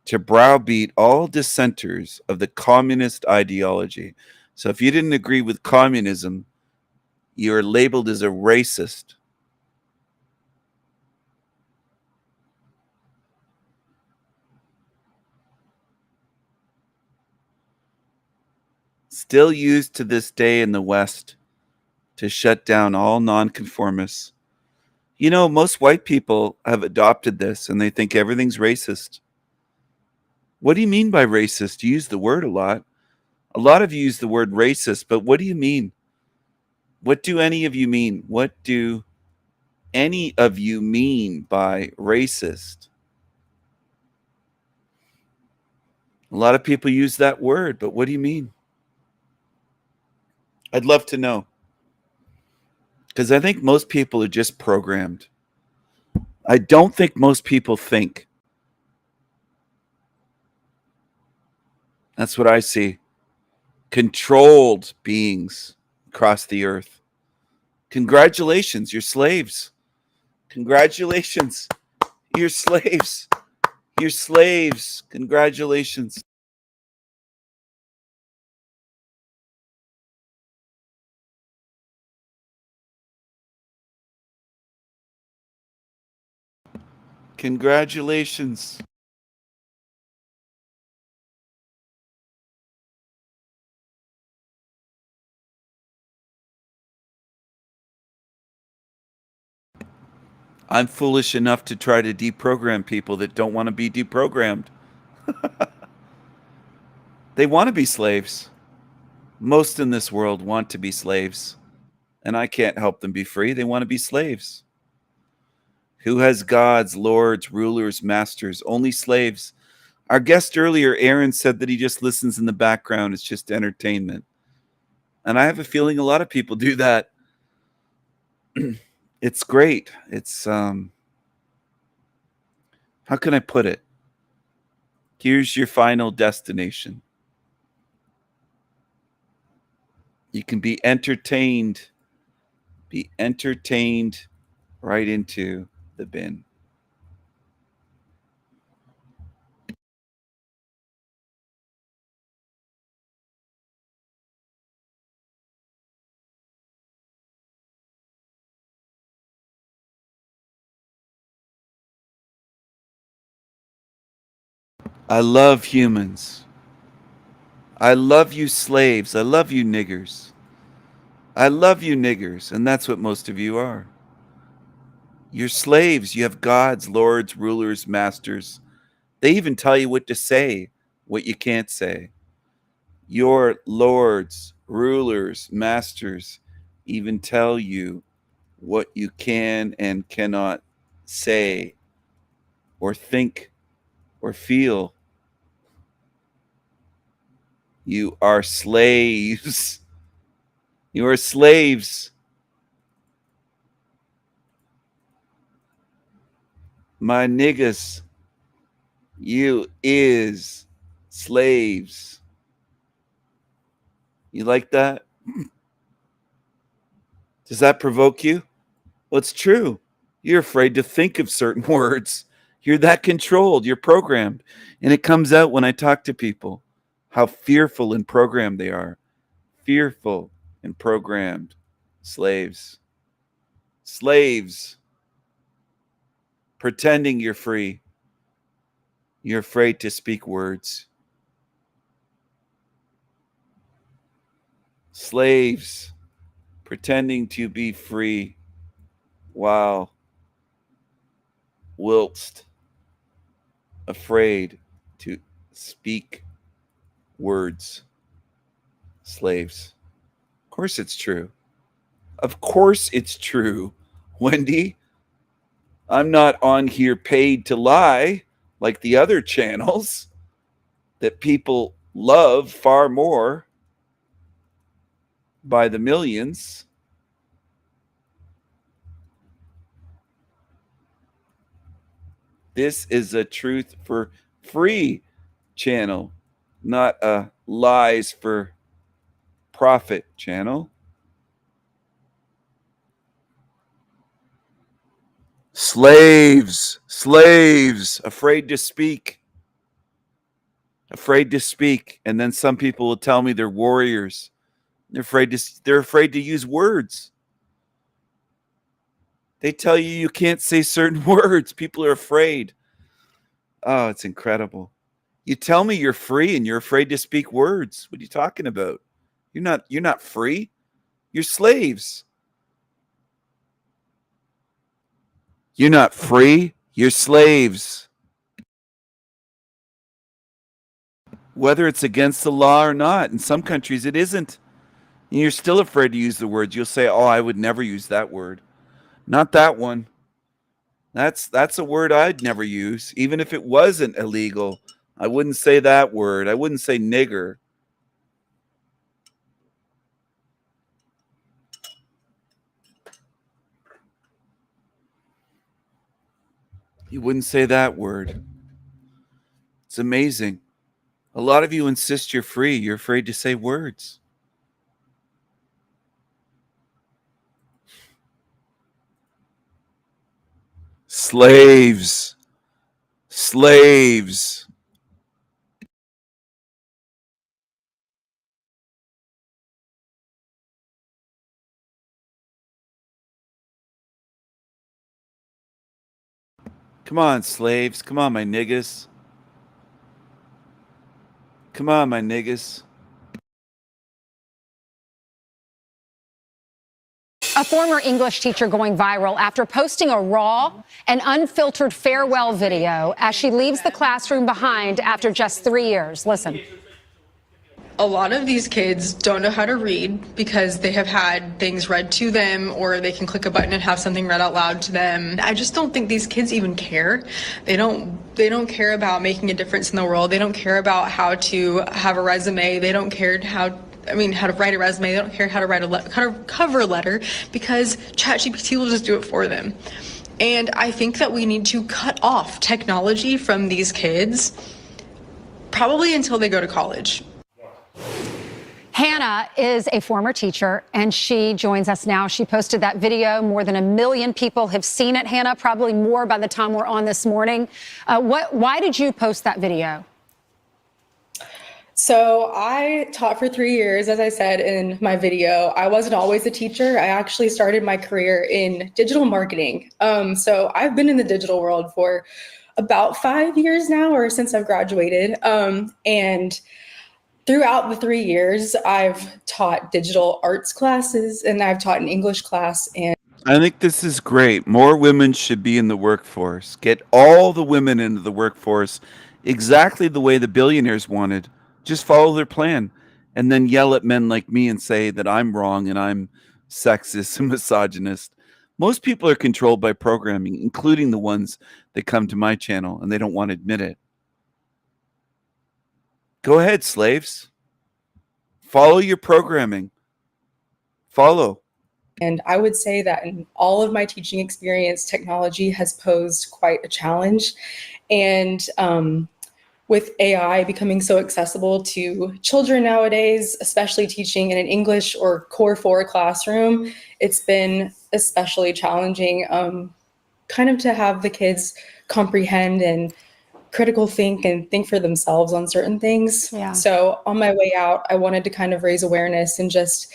to browbeat all dissenters of the communist ideology. So if you didn't agree with communism, you're labeled as a racist. Still used to this day in the West to shut down all nonconformists. You know, most white people have adopted this and they think everything's racist. What do you mean by racist? You use the word a lot. A lot of you use the word racist, but what do you mean? What do any of you mean? What do any of you mean by racist? A lot of people use that word, but what do you mean? I'd love to know. Because I think most people are just programmed. I don't think most people think. That's what I see. Controlled beings across the earth. Congratulations, you're slaves. Congratulations, you're slaves. You're slaves. Congratulations. Congratulations. I'm foolish enough to try to deprogram people that don't want to be deprogrammed. They want to be slaves. Most in this world want to be slaves. And I can't help them be free. They want to be slaves. Who has gods, lords, rulers, masters? Only slaves. Our guest earlier, Aaron, said that he just listens in the background. It's just entertainment. And I have a feeling a lot of people do that. It's great. It's, how can I put it? Here's your final destination. You can be entertained right into the bin. I love humans. I love you slaves. I love you niggers. I love you niggers, and that's what most of you are. You're slaves. You have gods, lords, rulers, masters. They even tell you what to say, what you can't say. Your lords, rulers, masters even tell you what you can and cannot say or think or feel. You are slaves. You are slaves. My niggas, you is slaves. You like that? Does that provoke you? Well, it's true. You're afraid to think of certain words. You're that controlled. You're programmed. And it comes out when I talk to people, how fearful and programmed they are. Fearful and programmed. Slaves. Slaves. Pretending you're free. You're afraid to speak words. Slaves. Pretending to be free. Wow. Whilst afraid to speak words. Slaves. Of course it's true. Of course it's true, Wendy. I'm not on here paid to lie like the other channels that people love far more by the millions. This is a truth for free channel, not a lies for profit channel. Slaves, slaves, afraid to speak. Afraid to speak. And then some people will tell me they're warriors. They're afraid to use words. They tell you you can't say certain words. People are afraid. Oh, it's incredible. You tell me you're free and you're afraid to speak words. What are you talking about? You're not free. You're slaves. You're not free. You're slaves. Whether it's against the law or not, in some countries it isn't. And you're still afraid to use the words. You'll say, "Oh, I would never use that word." Not that one. That's a word I'd never use. Even if it wasn't illegal, I wouldn't say that word. I wouldn't say nigger. You wouldn't say that word. It's amazing. A lot of you insist you're free. You're afraid to say words. Slaves. Slaves. Come on, slaves. Come on, my niggas. Come on, my niggas. A former English teacher going viral after posting a raw and unfiltered farewell video as she leaves the classroom behind after just 3 years. Listen. A lot of these kids don't know how to read because they have had things read to them, or they can click a button and have something read out loud to them. I just don't think these kids even care. They don't care about making a difference in the world. They don't care about how to have a resume. They don't care how to write a resume. They don't care how to write a cover letter because ChatGPT will just do it for them. And I think that we need to cut off technology from these kids, probably until they go to college. Hannah is a former teacher, and she joins us now. She posted that video. More than 1 million people have seen it, Hannah, probably more by the time we're on this morning. Why did you post that video? So I taught for 3 years, as I said in my video. I wasn't always a teacher. I actually started my career in digital marketing. So I've been in the digital world for about 5 years now, or since I've graduated. And throughout the 3 years, I've taught digital arts classes and I've taught an English class. And I think this is great. More women should be in the workforce. Get all the women into the workforce exactly the way the billionaires wanted. Just follow their plan and then yell at men like me and say that I'm wrong and I'm sexist and misogynist. Most people are controlled by programming, including the ones that come to my channel, and they don't want to admit it. Go ahead, slaves. Follow your programming. Follow. And I would say that in all of my teaching experience, technology has posed quite a challenge. And with AI becoming so accessible to children nowadays, especially teaching in an English or Core 4 classroom, it's been especially challenging kind of to have the kids comprehend and critical think and think for themselves on certain things. Yeah. So on my way out, I wanted to kind of raise awareness and just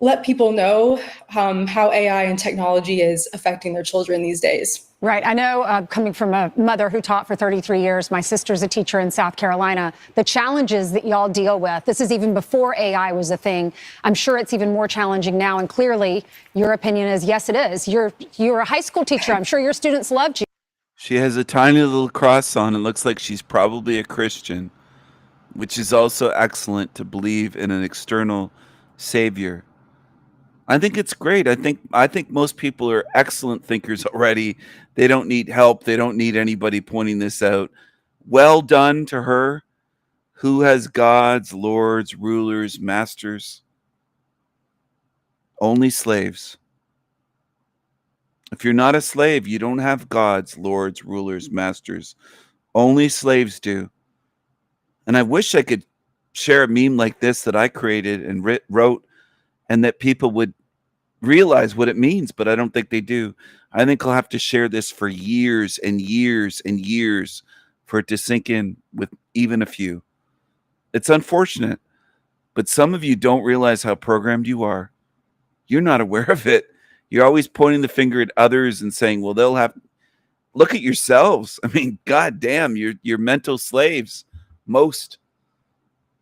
let people know how AI and technology is affecting their children these days. Right. I know, coming from a mother who taught for 33 years, my sister's a teacher in South Carolina, the challenges that y'all deal with, this is even before AI was a thing. I'm sure it's even more challenging now. And clearly your opinion is, yes, it is. You're a high school teacher. I'm sure your students loved you. She has a tiny little cross on. It looks like she's probably a Christian, which is also excellent to believe in an external savior. I think it's great. I think most people are excellent thinkers already. They don't need help. They don't need anybody pointing this out. Well done to her. Who has gods, lords, rulers, masters? Only slaves. If you're not a slave, you don't have gods, lords, rulers, masters. Only slaves do. And I wish I could share a meme like this that I created and wrote, and that people would realize what it means, but I don't think they do. I think I'll have to share this for years and years and years for it to sink in with even a few. It's unfortunate, but some of you don't realize how programmed you are. You're not aware of it. You're always pointing the finger at others and saying, well, they'll have, look at yourselves. I mean, God damn, you're mental slaves. Most.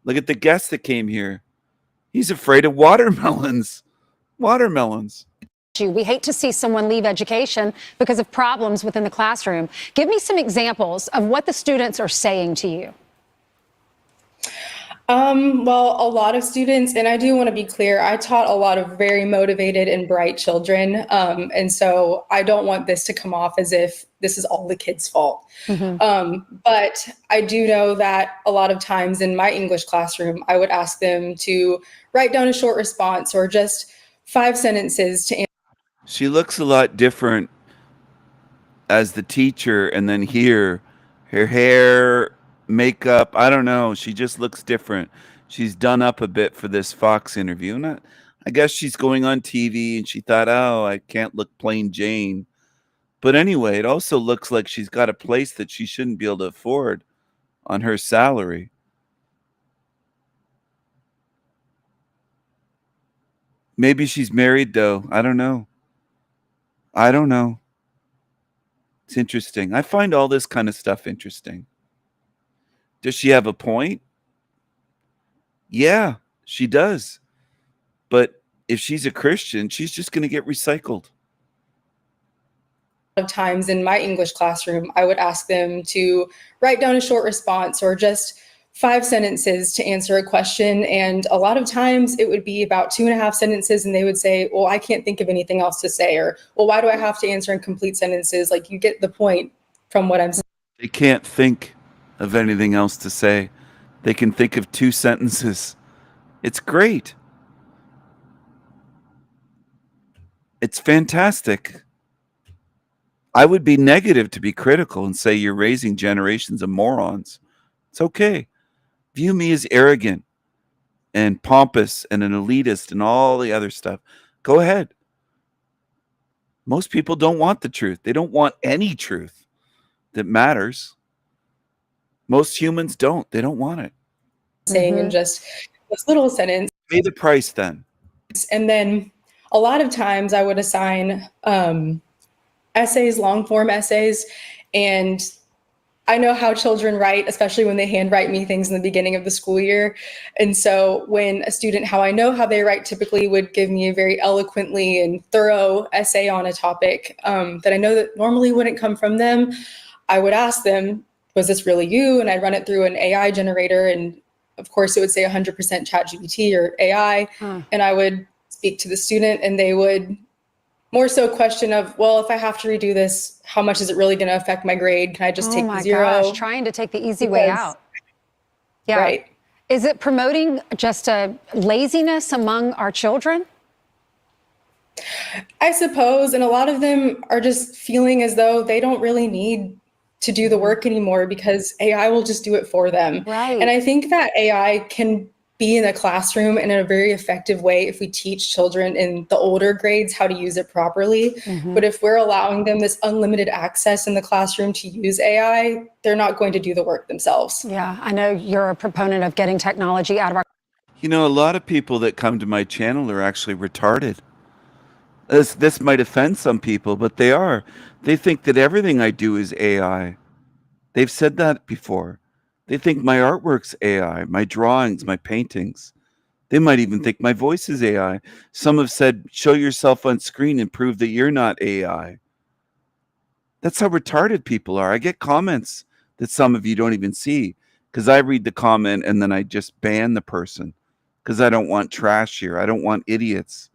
Look at the guest that came here. He's afraid of watermelons. Watermelons. We hate to see someone leave education because of problems within the classroom. Give me some examples of what the students are saying to you. Well, a lot of students, and I do want to be clear, I taught a lot of very motivated and bright children. And so I don't want this to come off as if this is all the kids' fault. But I do know that a lot of times in my English classroom, I would ask them to write down a short response or just 5 sentences to answer. She looks a lot different as the teacher, and then here, her hair, makeup, I don't know. She just looks different. She's done up a bit for this Fox interview. And I guess she's going on TV and she thought, oh, I can't look plain Jane. But anyway, it also looks like she's got a place that she shouldn't be able to afford on her salary. Maybe she's married, though. I don't know. I don't know. It's interesting. I find all this kind of stuff interesting. Does she have a point? Yeah, she does. But if she's a Christian, she's just going to get recycled. Of times in my English classroom, I would ask them to write down a short response or just 5 sentences to answer a question. And a lot of times it would be about 2.5 sentences. And they would say, well, I can't think of anything else to say. Or, well, why do I have to answer in complete sentences? Like, you get the point from what I'm saying. They can't think of anything else to say. They can think of 2 sentences. It's great. It's fantastic. I would be negative to be critical and say you're raising generations of morons. It's okay. View me as arrogant and pompous and an elitist and all the other stuff. Go ahead. Most people don't want the truth. They don't want any truth that matters. Most humans don't. They don't want it. Saying in just this little sentence. Pay the price then. And then a lot of times I would assign essays, long form essays, and I know how children write, especially when they handwrite me things in the beginning of the school year. And so when a student, how I know how they write, typically would give me a very eloquently and thorough essay on a topic that I know that normally wouldn't come from them, I would ask them, was this really you? And I'd run it through an AI generator. And of course, it would say 100% ChatGPT or AI. And I would speak to the student and they would more so question of, well, if I have to redo this, how much is it really going to affect my grade? Can I just take the zero? Gosh, trying to take the easy way out. Yeah. Right. Is it promoting just a laziness among our children? I suppose. And a lot of them are just feeling as though they don't really need to do the work anymore because AI will just do it for them. Right. And I think that AI can be in a classroom in a very effective way if we teach children in the older grades how to use it properly. But if we're allowing them this unlimited access in the classroom to use AI, they're not going to do the work themselves. Yeah, I know you're a proponent of getting technology out of our... You know, a lot of people that come to my channel are actually retarded. This might offend some people, but they are. They think that everything I do is AI. They've said that before. They think my artwork's AI, my drawings, my paintings. They might even think my voice is AI. Some have said, show yourself on screen and prove that you're not AI. That's how retarded people are. I get comments that some of you don't even see because I read the comment and then I just ban the person because I don't want trash here. I don't want idiots.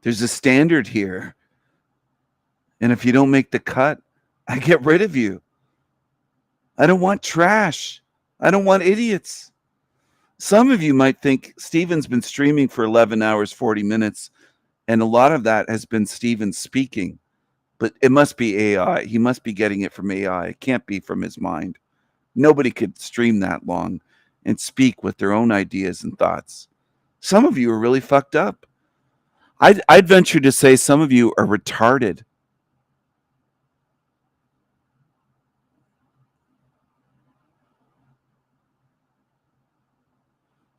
There's a standard here. And if you don't make the cut, I get rid of you. I don't want trash. I don't want idiots. Some of you might think Steven's been streaming for 11 hours, 40 minutes, and a lot of that has been Steven speaking. But it must be AI. He must be getting it from AI. It can't be from his mind. Nobody could stream that long and speak with their own ideas and thoughts. Some of you are really fucked up. I'd venture to say some of you are retarded.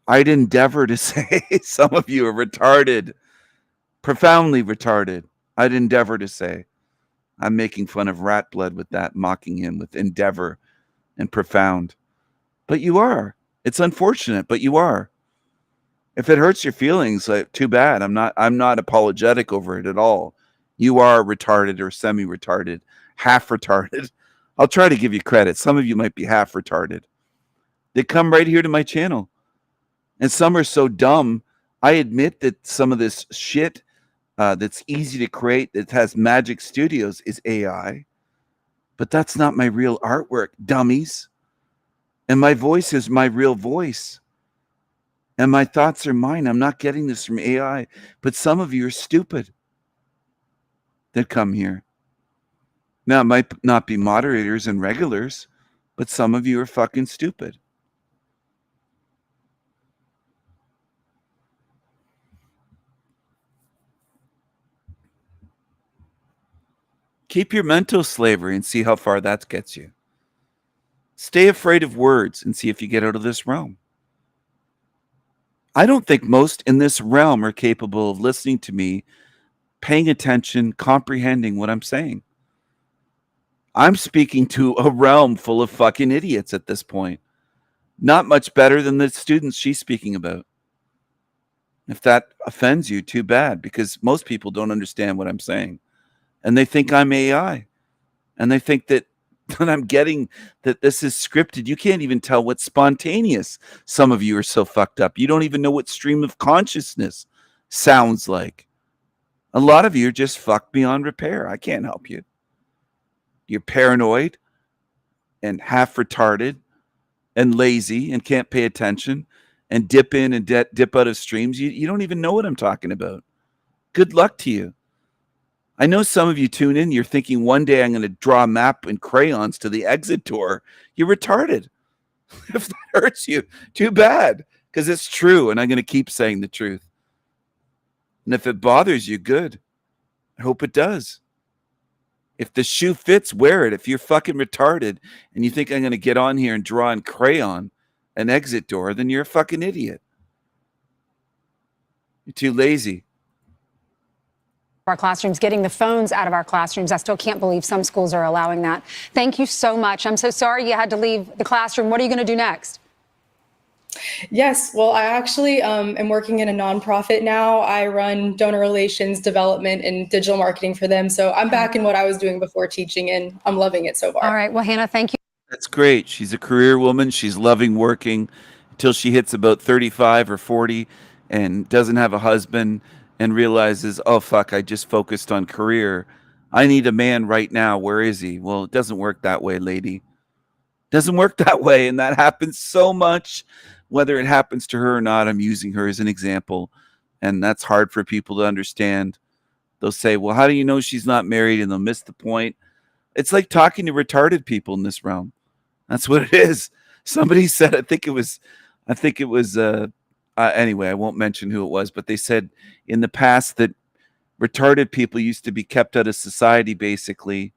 I'd endeavor to say some of you are retarded, profoundly retarded. I'd endeavor to say. I'm making fun of Rat Blood with that, mocking him with endeavor and profound. But you are. It's unfortunate, but you are. If it hurts your feelings, too bad. I'm not apologetic over it at all. You are retarded or semi-retarded, half retarded. I'll try to give you credit. Some of you might be half retarded. They come right here to my channel. And some are so dumb. I admit that some of this shit that's easy to create, that has Magic Studios, is AI. But that's not my real artwork, dummies. And my voice is my real voice. And my thoughts are mine. I'm not getting this from AI. But some of you are stupid that come here. Now, it might not be moderators and regulars, but some of you are fucking stupid. Keep your mental slavery and see how far that gets you. Stay afraid of words and see if you get out of this realm. I don't think most in this realm are capable of listening to me, paying attention, comprehending what I'm saying. I'm speaking to a realm full of fucking idiots at this point. Not much better than the students she's speaking about. If that offends you, too bad, because most people don't understand what I'm saying. And they think I'm AI. And they think that I'm getting that this is scripted. You can't even tell what's spontaneous. Some of you are so fucked up. You don't even know what stream of consciousness sounds like. A lot of you are just fucked beyond repair. I can't help you. You're paranoid and half retarded and lazy and can't pay attention and dip in and dip out of streams. You don't even know what I'm talking about. Good luck to you. I know some of you tune in, you're thinking one day I'm going to draw a map in crayons to the exit door. You're retarded. If that hurts you, too bad, because it's true, and I'm going to keep saying the truth. And if it bothers you, good. I hope it does. If the shoe fits, wear it. If you're fucking retarded and you think I'm going to get on here and draw in crayon an exit door, then you're a fucking idiot. You're too lazy. our classrooms, getting the phones out of our classrooms. I still can't believe some schools are allowing that. Thank you so much. I'm so sorry you had to leave the classroom. What are you going to do next? Yes, well, I actually am working in a nonprofit now. I run donor relations, development, and digital marketing for them. So I'm back in what I was doing before teaching, and I'm loving it so far. All right. Well, Hannah, thank you. That's great. She's a career woman. She's loving working until she hits about 35 or 40 and doesn't have a husband and realizes, oh, fuck, I just focused on career. I need a man right now. Where is he? Well, it doesn't work that way, lady. Doesn't work that way. And that happens so much, whether it happens to her or not. I'm using her as an example. And that's hard for people to understand. They'll say, well, how do you know she's not married? And they'll miss the point. It's like talking to retarded people in this realm. That's what it is. Somebody said, I think it was, anyway, I won't mention who it was, but they said in the past that retarded people used to be kept out of society, basically.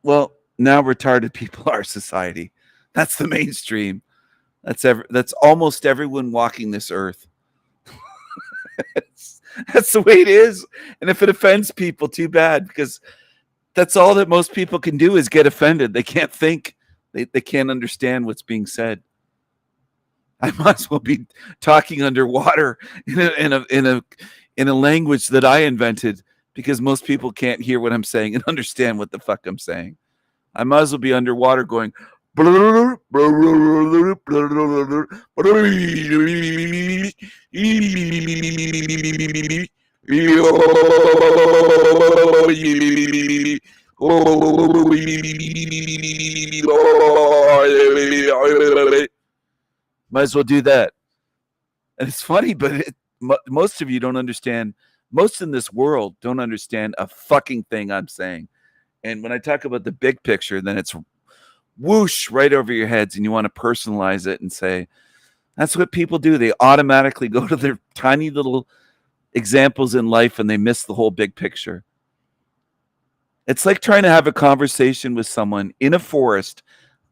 Well, now retarded people are society. That's the mainstream. That's almost everyone walking this earth. That's the way it is. And if it offends people, too bad, because that's all that most people can do is get offended. They can't think. They can't understand what's being said. I might as well be talking underwater in a language that I invented, because most people can't hear what I'm saying and understand what the fuck I'm saying. I might as well be underwater going. Might as well do that. And it's funny, but most of you don't understand. Most in this world don't understand a fucking thing I'm saying. And when I talk about the big picture, then it's whoosh right over your heads, and you want to personalize it and say, that's what people do. They automatically go to their tiny little examples in life and they miss the whole big picture. It's like trying to have a conversation with someone in a forest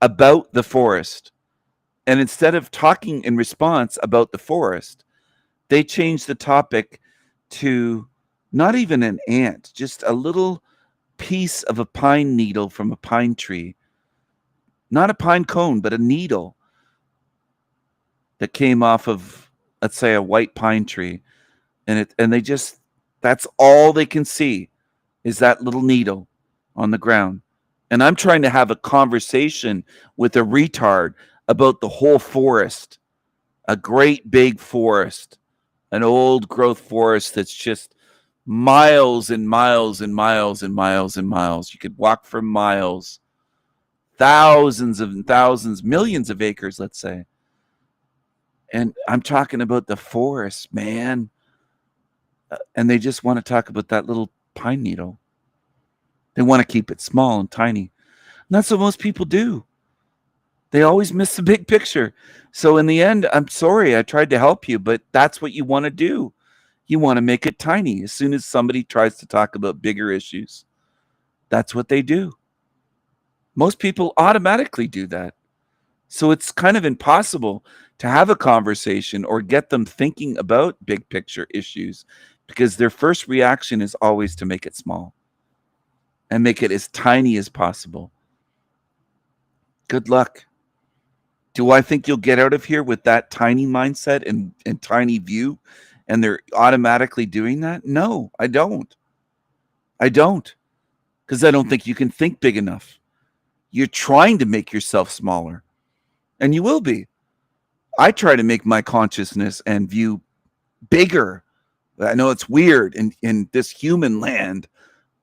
about the forest. And instead of talking in response about the forest, they change the topic to not even an ant, just a little piece of a pine needle from a pine tree. Not a pine cone, but a needle that came off of, let's say, a white pine tree. And they just, that's all they can see is that little needle on the ground. And I'm trying to have a conversation with a retard about the whole forest, a great big forest, an old growth forest that's just miles and miles and miles and miles and miles. You could walk for miles, thousands and thousands, millions of acres, let's say. And I'm talking about the forest, man. And they just want to talk about that little pine needle. They want to keep it small and tiny. And that's what most people do. They always miss the big picture. So in the end, I'm sorry, I tried to help you, but that's what you want to do. You want to make it tiny. As soon as somebody tries to talk about bigger issues, that's what they do. Most people automatically do that. So it's kind of impossible to have a conversation or get them thinking about big picture issues, because their first reaction is always to make it small and make it as tiny as possible. Good luck. Do I think you'll get out of here with that tiny mindset and tiny view, and they're automatically doing that? No, I don't. I don't. Because I don't think you can think big enough. You're trying to make yourself smaller. And you will be. I try to make my consciousness and view bigger. I know it's weird in this human land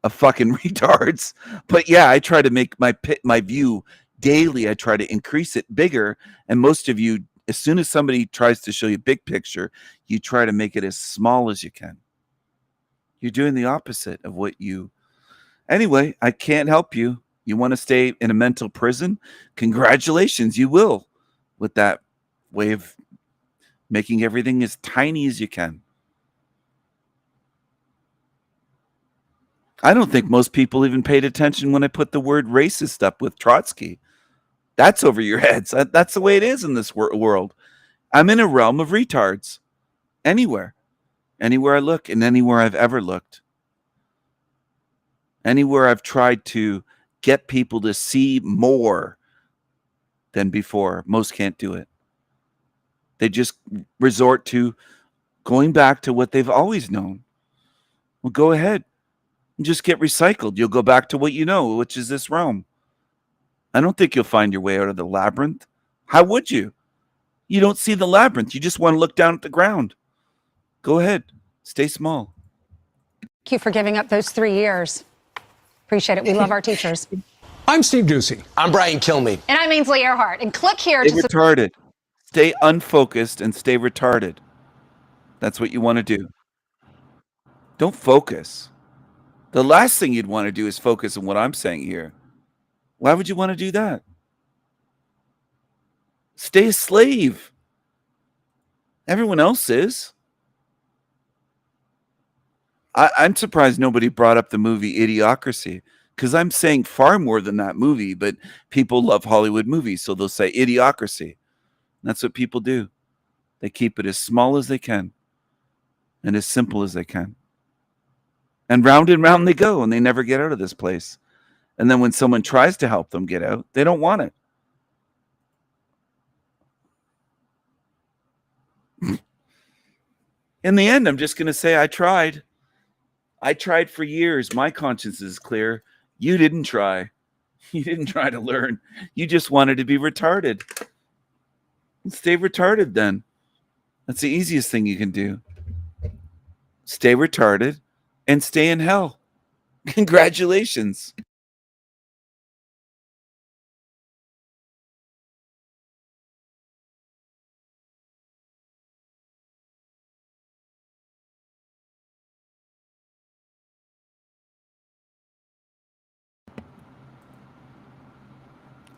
of fucking retards. But yeah, I try to make my view daily. I try to increase it bigger. And most of you, as soon as somebody tries to show you big picture, you try to make it as small as you can. You're doing the opposite of what you... Anyway, I can't help you. You want to stay in a mental prison? Congratulations, you will, with that way of making everything as tiny as you can. I don't think most people even paid attention when I put the word racist up with Trotsky. That's over your heads. That's the way it is in this world. I'm in a realm of retards. Anywhere. Anywhere I look and anywhere I've ever looked. Anywhere I've tried to get people to see more than before, most can't do it. They just resort to going back to what they've always known. Well, go ahead and just get recycled. You'll go back to what you know, which is this realm. I don't think you'll find your way out of the labyrinth. How would you? You don't see the labyrinth. You just want to look down at the ground. Go ahead. Stay small. Thank you for giving up those 3 years. Appreciate it. We love our teachers. I'm Steve Ducey. I'm Brian Kilmeade. And I'm Ainsley Earhart. And click here Stay retarded. Stay unfocused and stay retarded. That's what you want to do. Don't focus. The last thing you'd want to do is focus on what I'm saying here. Why would you want to do that? Stay a slave. Everyone else is. I'm surprised nobody brought up the movie Idiocracy, because I'm saying far more than that movie, but people love Hollywood movies, so they'll say Idiocracy. That's what people do. They keep it as small as they can and as simple as they can. And round they go, and they never get out of this place. And then when someone tries to help them get out, they don't want it. In the end, I'm just going to say I tried. I tried for years. My conscience is clear. You didn't try. You didn't try to learn. You just wanted to be retarded. Stay retarded then. That's the easiest thing you can do. Stay retarded and stay in hell. Congratulations.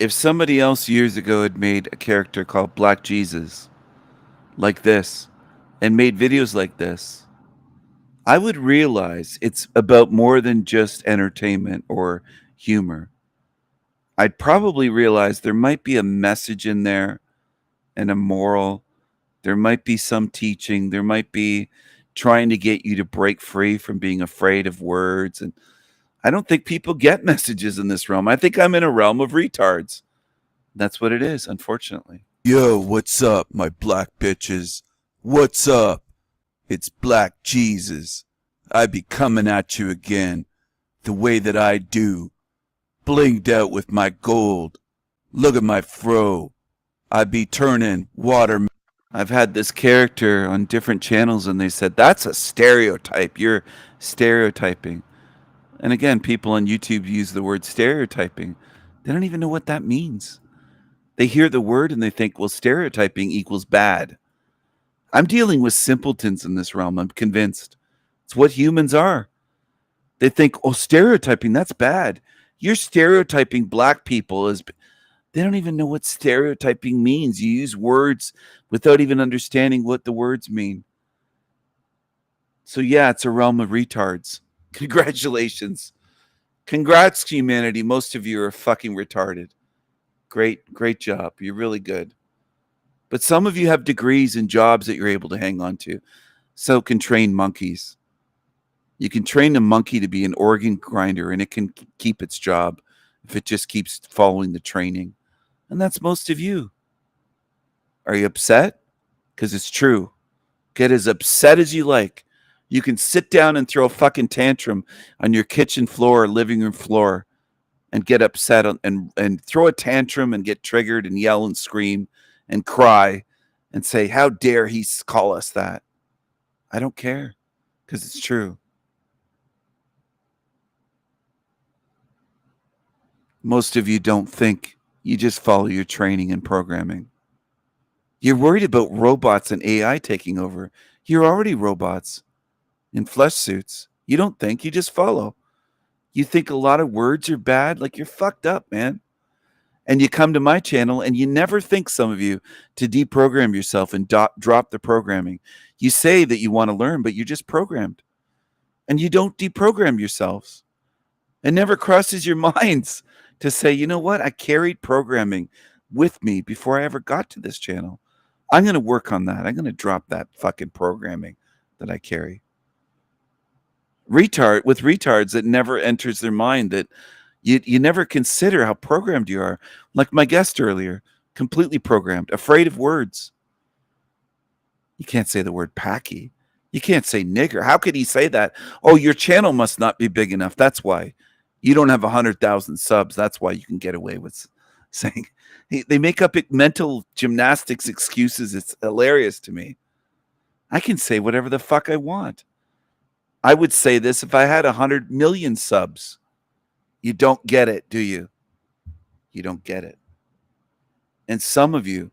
If somebody else years ago had made a character called Black Jesus like this and made videos like this, I would realize it's about more than just entertainment or humor. I'd probably realize there might be a message in there and a moral. There might be some teaching. There might be trying to get you to break free from being afraid of words. And I don't think people get messages in this realm. I think I'm in a realm of retards. That's what it is, unfortunately. Yo, what's up, my black bitches? What's up? It's Black Jesus. I be coming at you again, the way that I do. Blinged out with my gold. Look at my fro. I be turning water. I've had this character on different channels and they said, that's a stereotype. You're stereotyping. And again, people on YouTube use the word stereotyping. They don't even know what that means. They hear the word and they think, well, stereotyping equals bad. I'm dealing with simpletons in this realm. I'm convinced. It's what humans are. They think, oh, stereotyping, that's bad. You're stereotyping black people as... They don't even know what stereotyping means. You use words without even understanding what the words mean. So yeah, it's a realm of retards. Congratulations. Congrats, humanity. Most of you are fucking retarded. Great job. You're really good. But some of you have degrees and jobs that you're able to hang on to. So can train monkeys. You can train a monkey to be an organ grinder and it can keep its job if it just keeps following the training. And that's most of you. Are you upset? Because it's true. Get as upset as you like. You can sit down and throw a fucking tantrum on your kitchen floor or living room floor and get upset and throw a tantrum and get triggered and yell and scream and cry and say, how dare he call us that? I don't care because it's true. Most of you don't think. You just follow your training and programming. You're worried about robots and AI taking over. You're already robots in flesh suits. You don't think, you just follow. You think a lot of words are bad? Like you're fucked up, man. And you come to my channel and you never think, some of you, to deprogram yourself and drop the programming. You say that you want to learn, but you're just programmed. And you don't deprogram yourselves. It never crosses your minds to say, you know what? I carried programming with me before I ever got to this channel. I'm going to work on that. I'm going to drop that fucking programming. that I carry. Retards, it never enters their mind that you never consider how programmed you are. Like my guest earlier, completely programmed, afraid of words. You can't say the word packy. You can't say nigger. How could he say that? Oh, your channel must not be big enough. That's why. You don't have 100,000 subs. That's why you can get away with saying. They make up mental gymnastics excuses. It's hilarious to me. I can say whatever the fuck I want. I would say this if I had 100 million subs. You don't get it, do you? You don't get it. And some of you,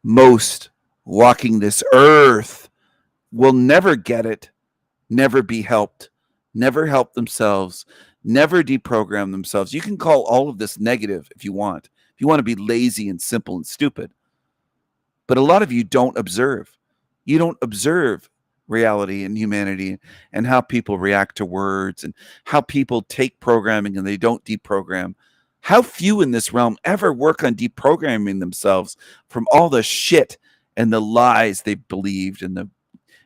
most walking this earth, will never get it, never be helped, never help themselves, never deprogram themselves. You can call all of this negative if you want. If you want to be lazy and simple and stupid. But a lot of you don't observe. You don't observe reality and humanity and how people react to words and how people take programming and they don't deprogram. How few in this realm ever work on deprogramming themselves from all the shit and the lies they believed and the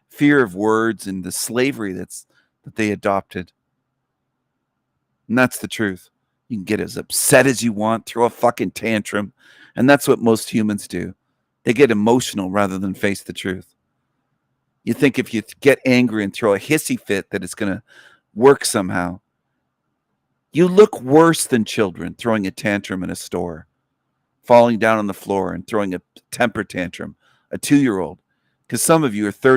fear of words and the slavery that they adopted. And that's the truth. You can get as upset as you want, throw a fucking tantrum, and that's what most humans do. They get emotional rather than face the truth. You think if you get angry and throw a hissy fit that it's going to work somehow. You look worse than children throwing a tantrum in a store, falling down on the floor and throwing a temper tantrum, a 2-year-old, because some of you are 30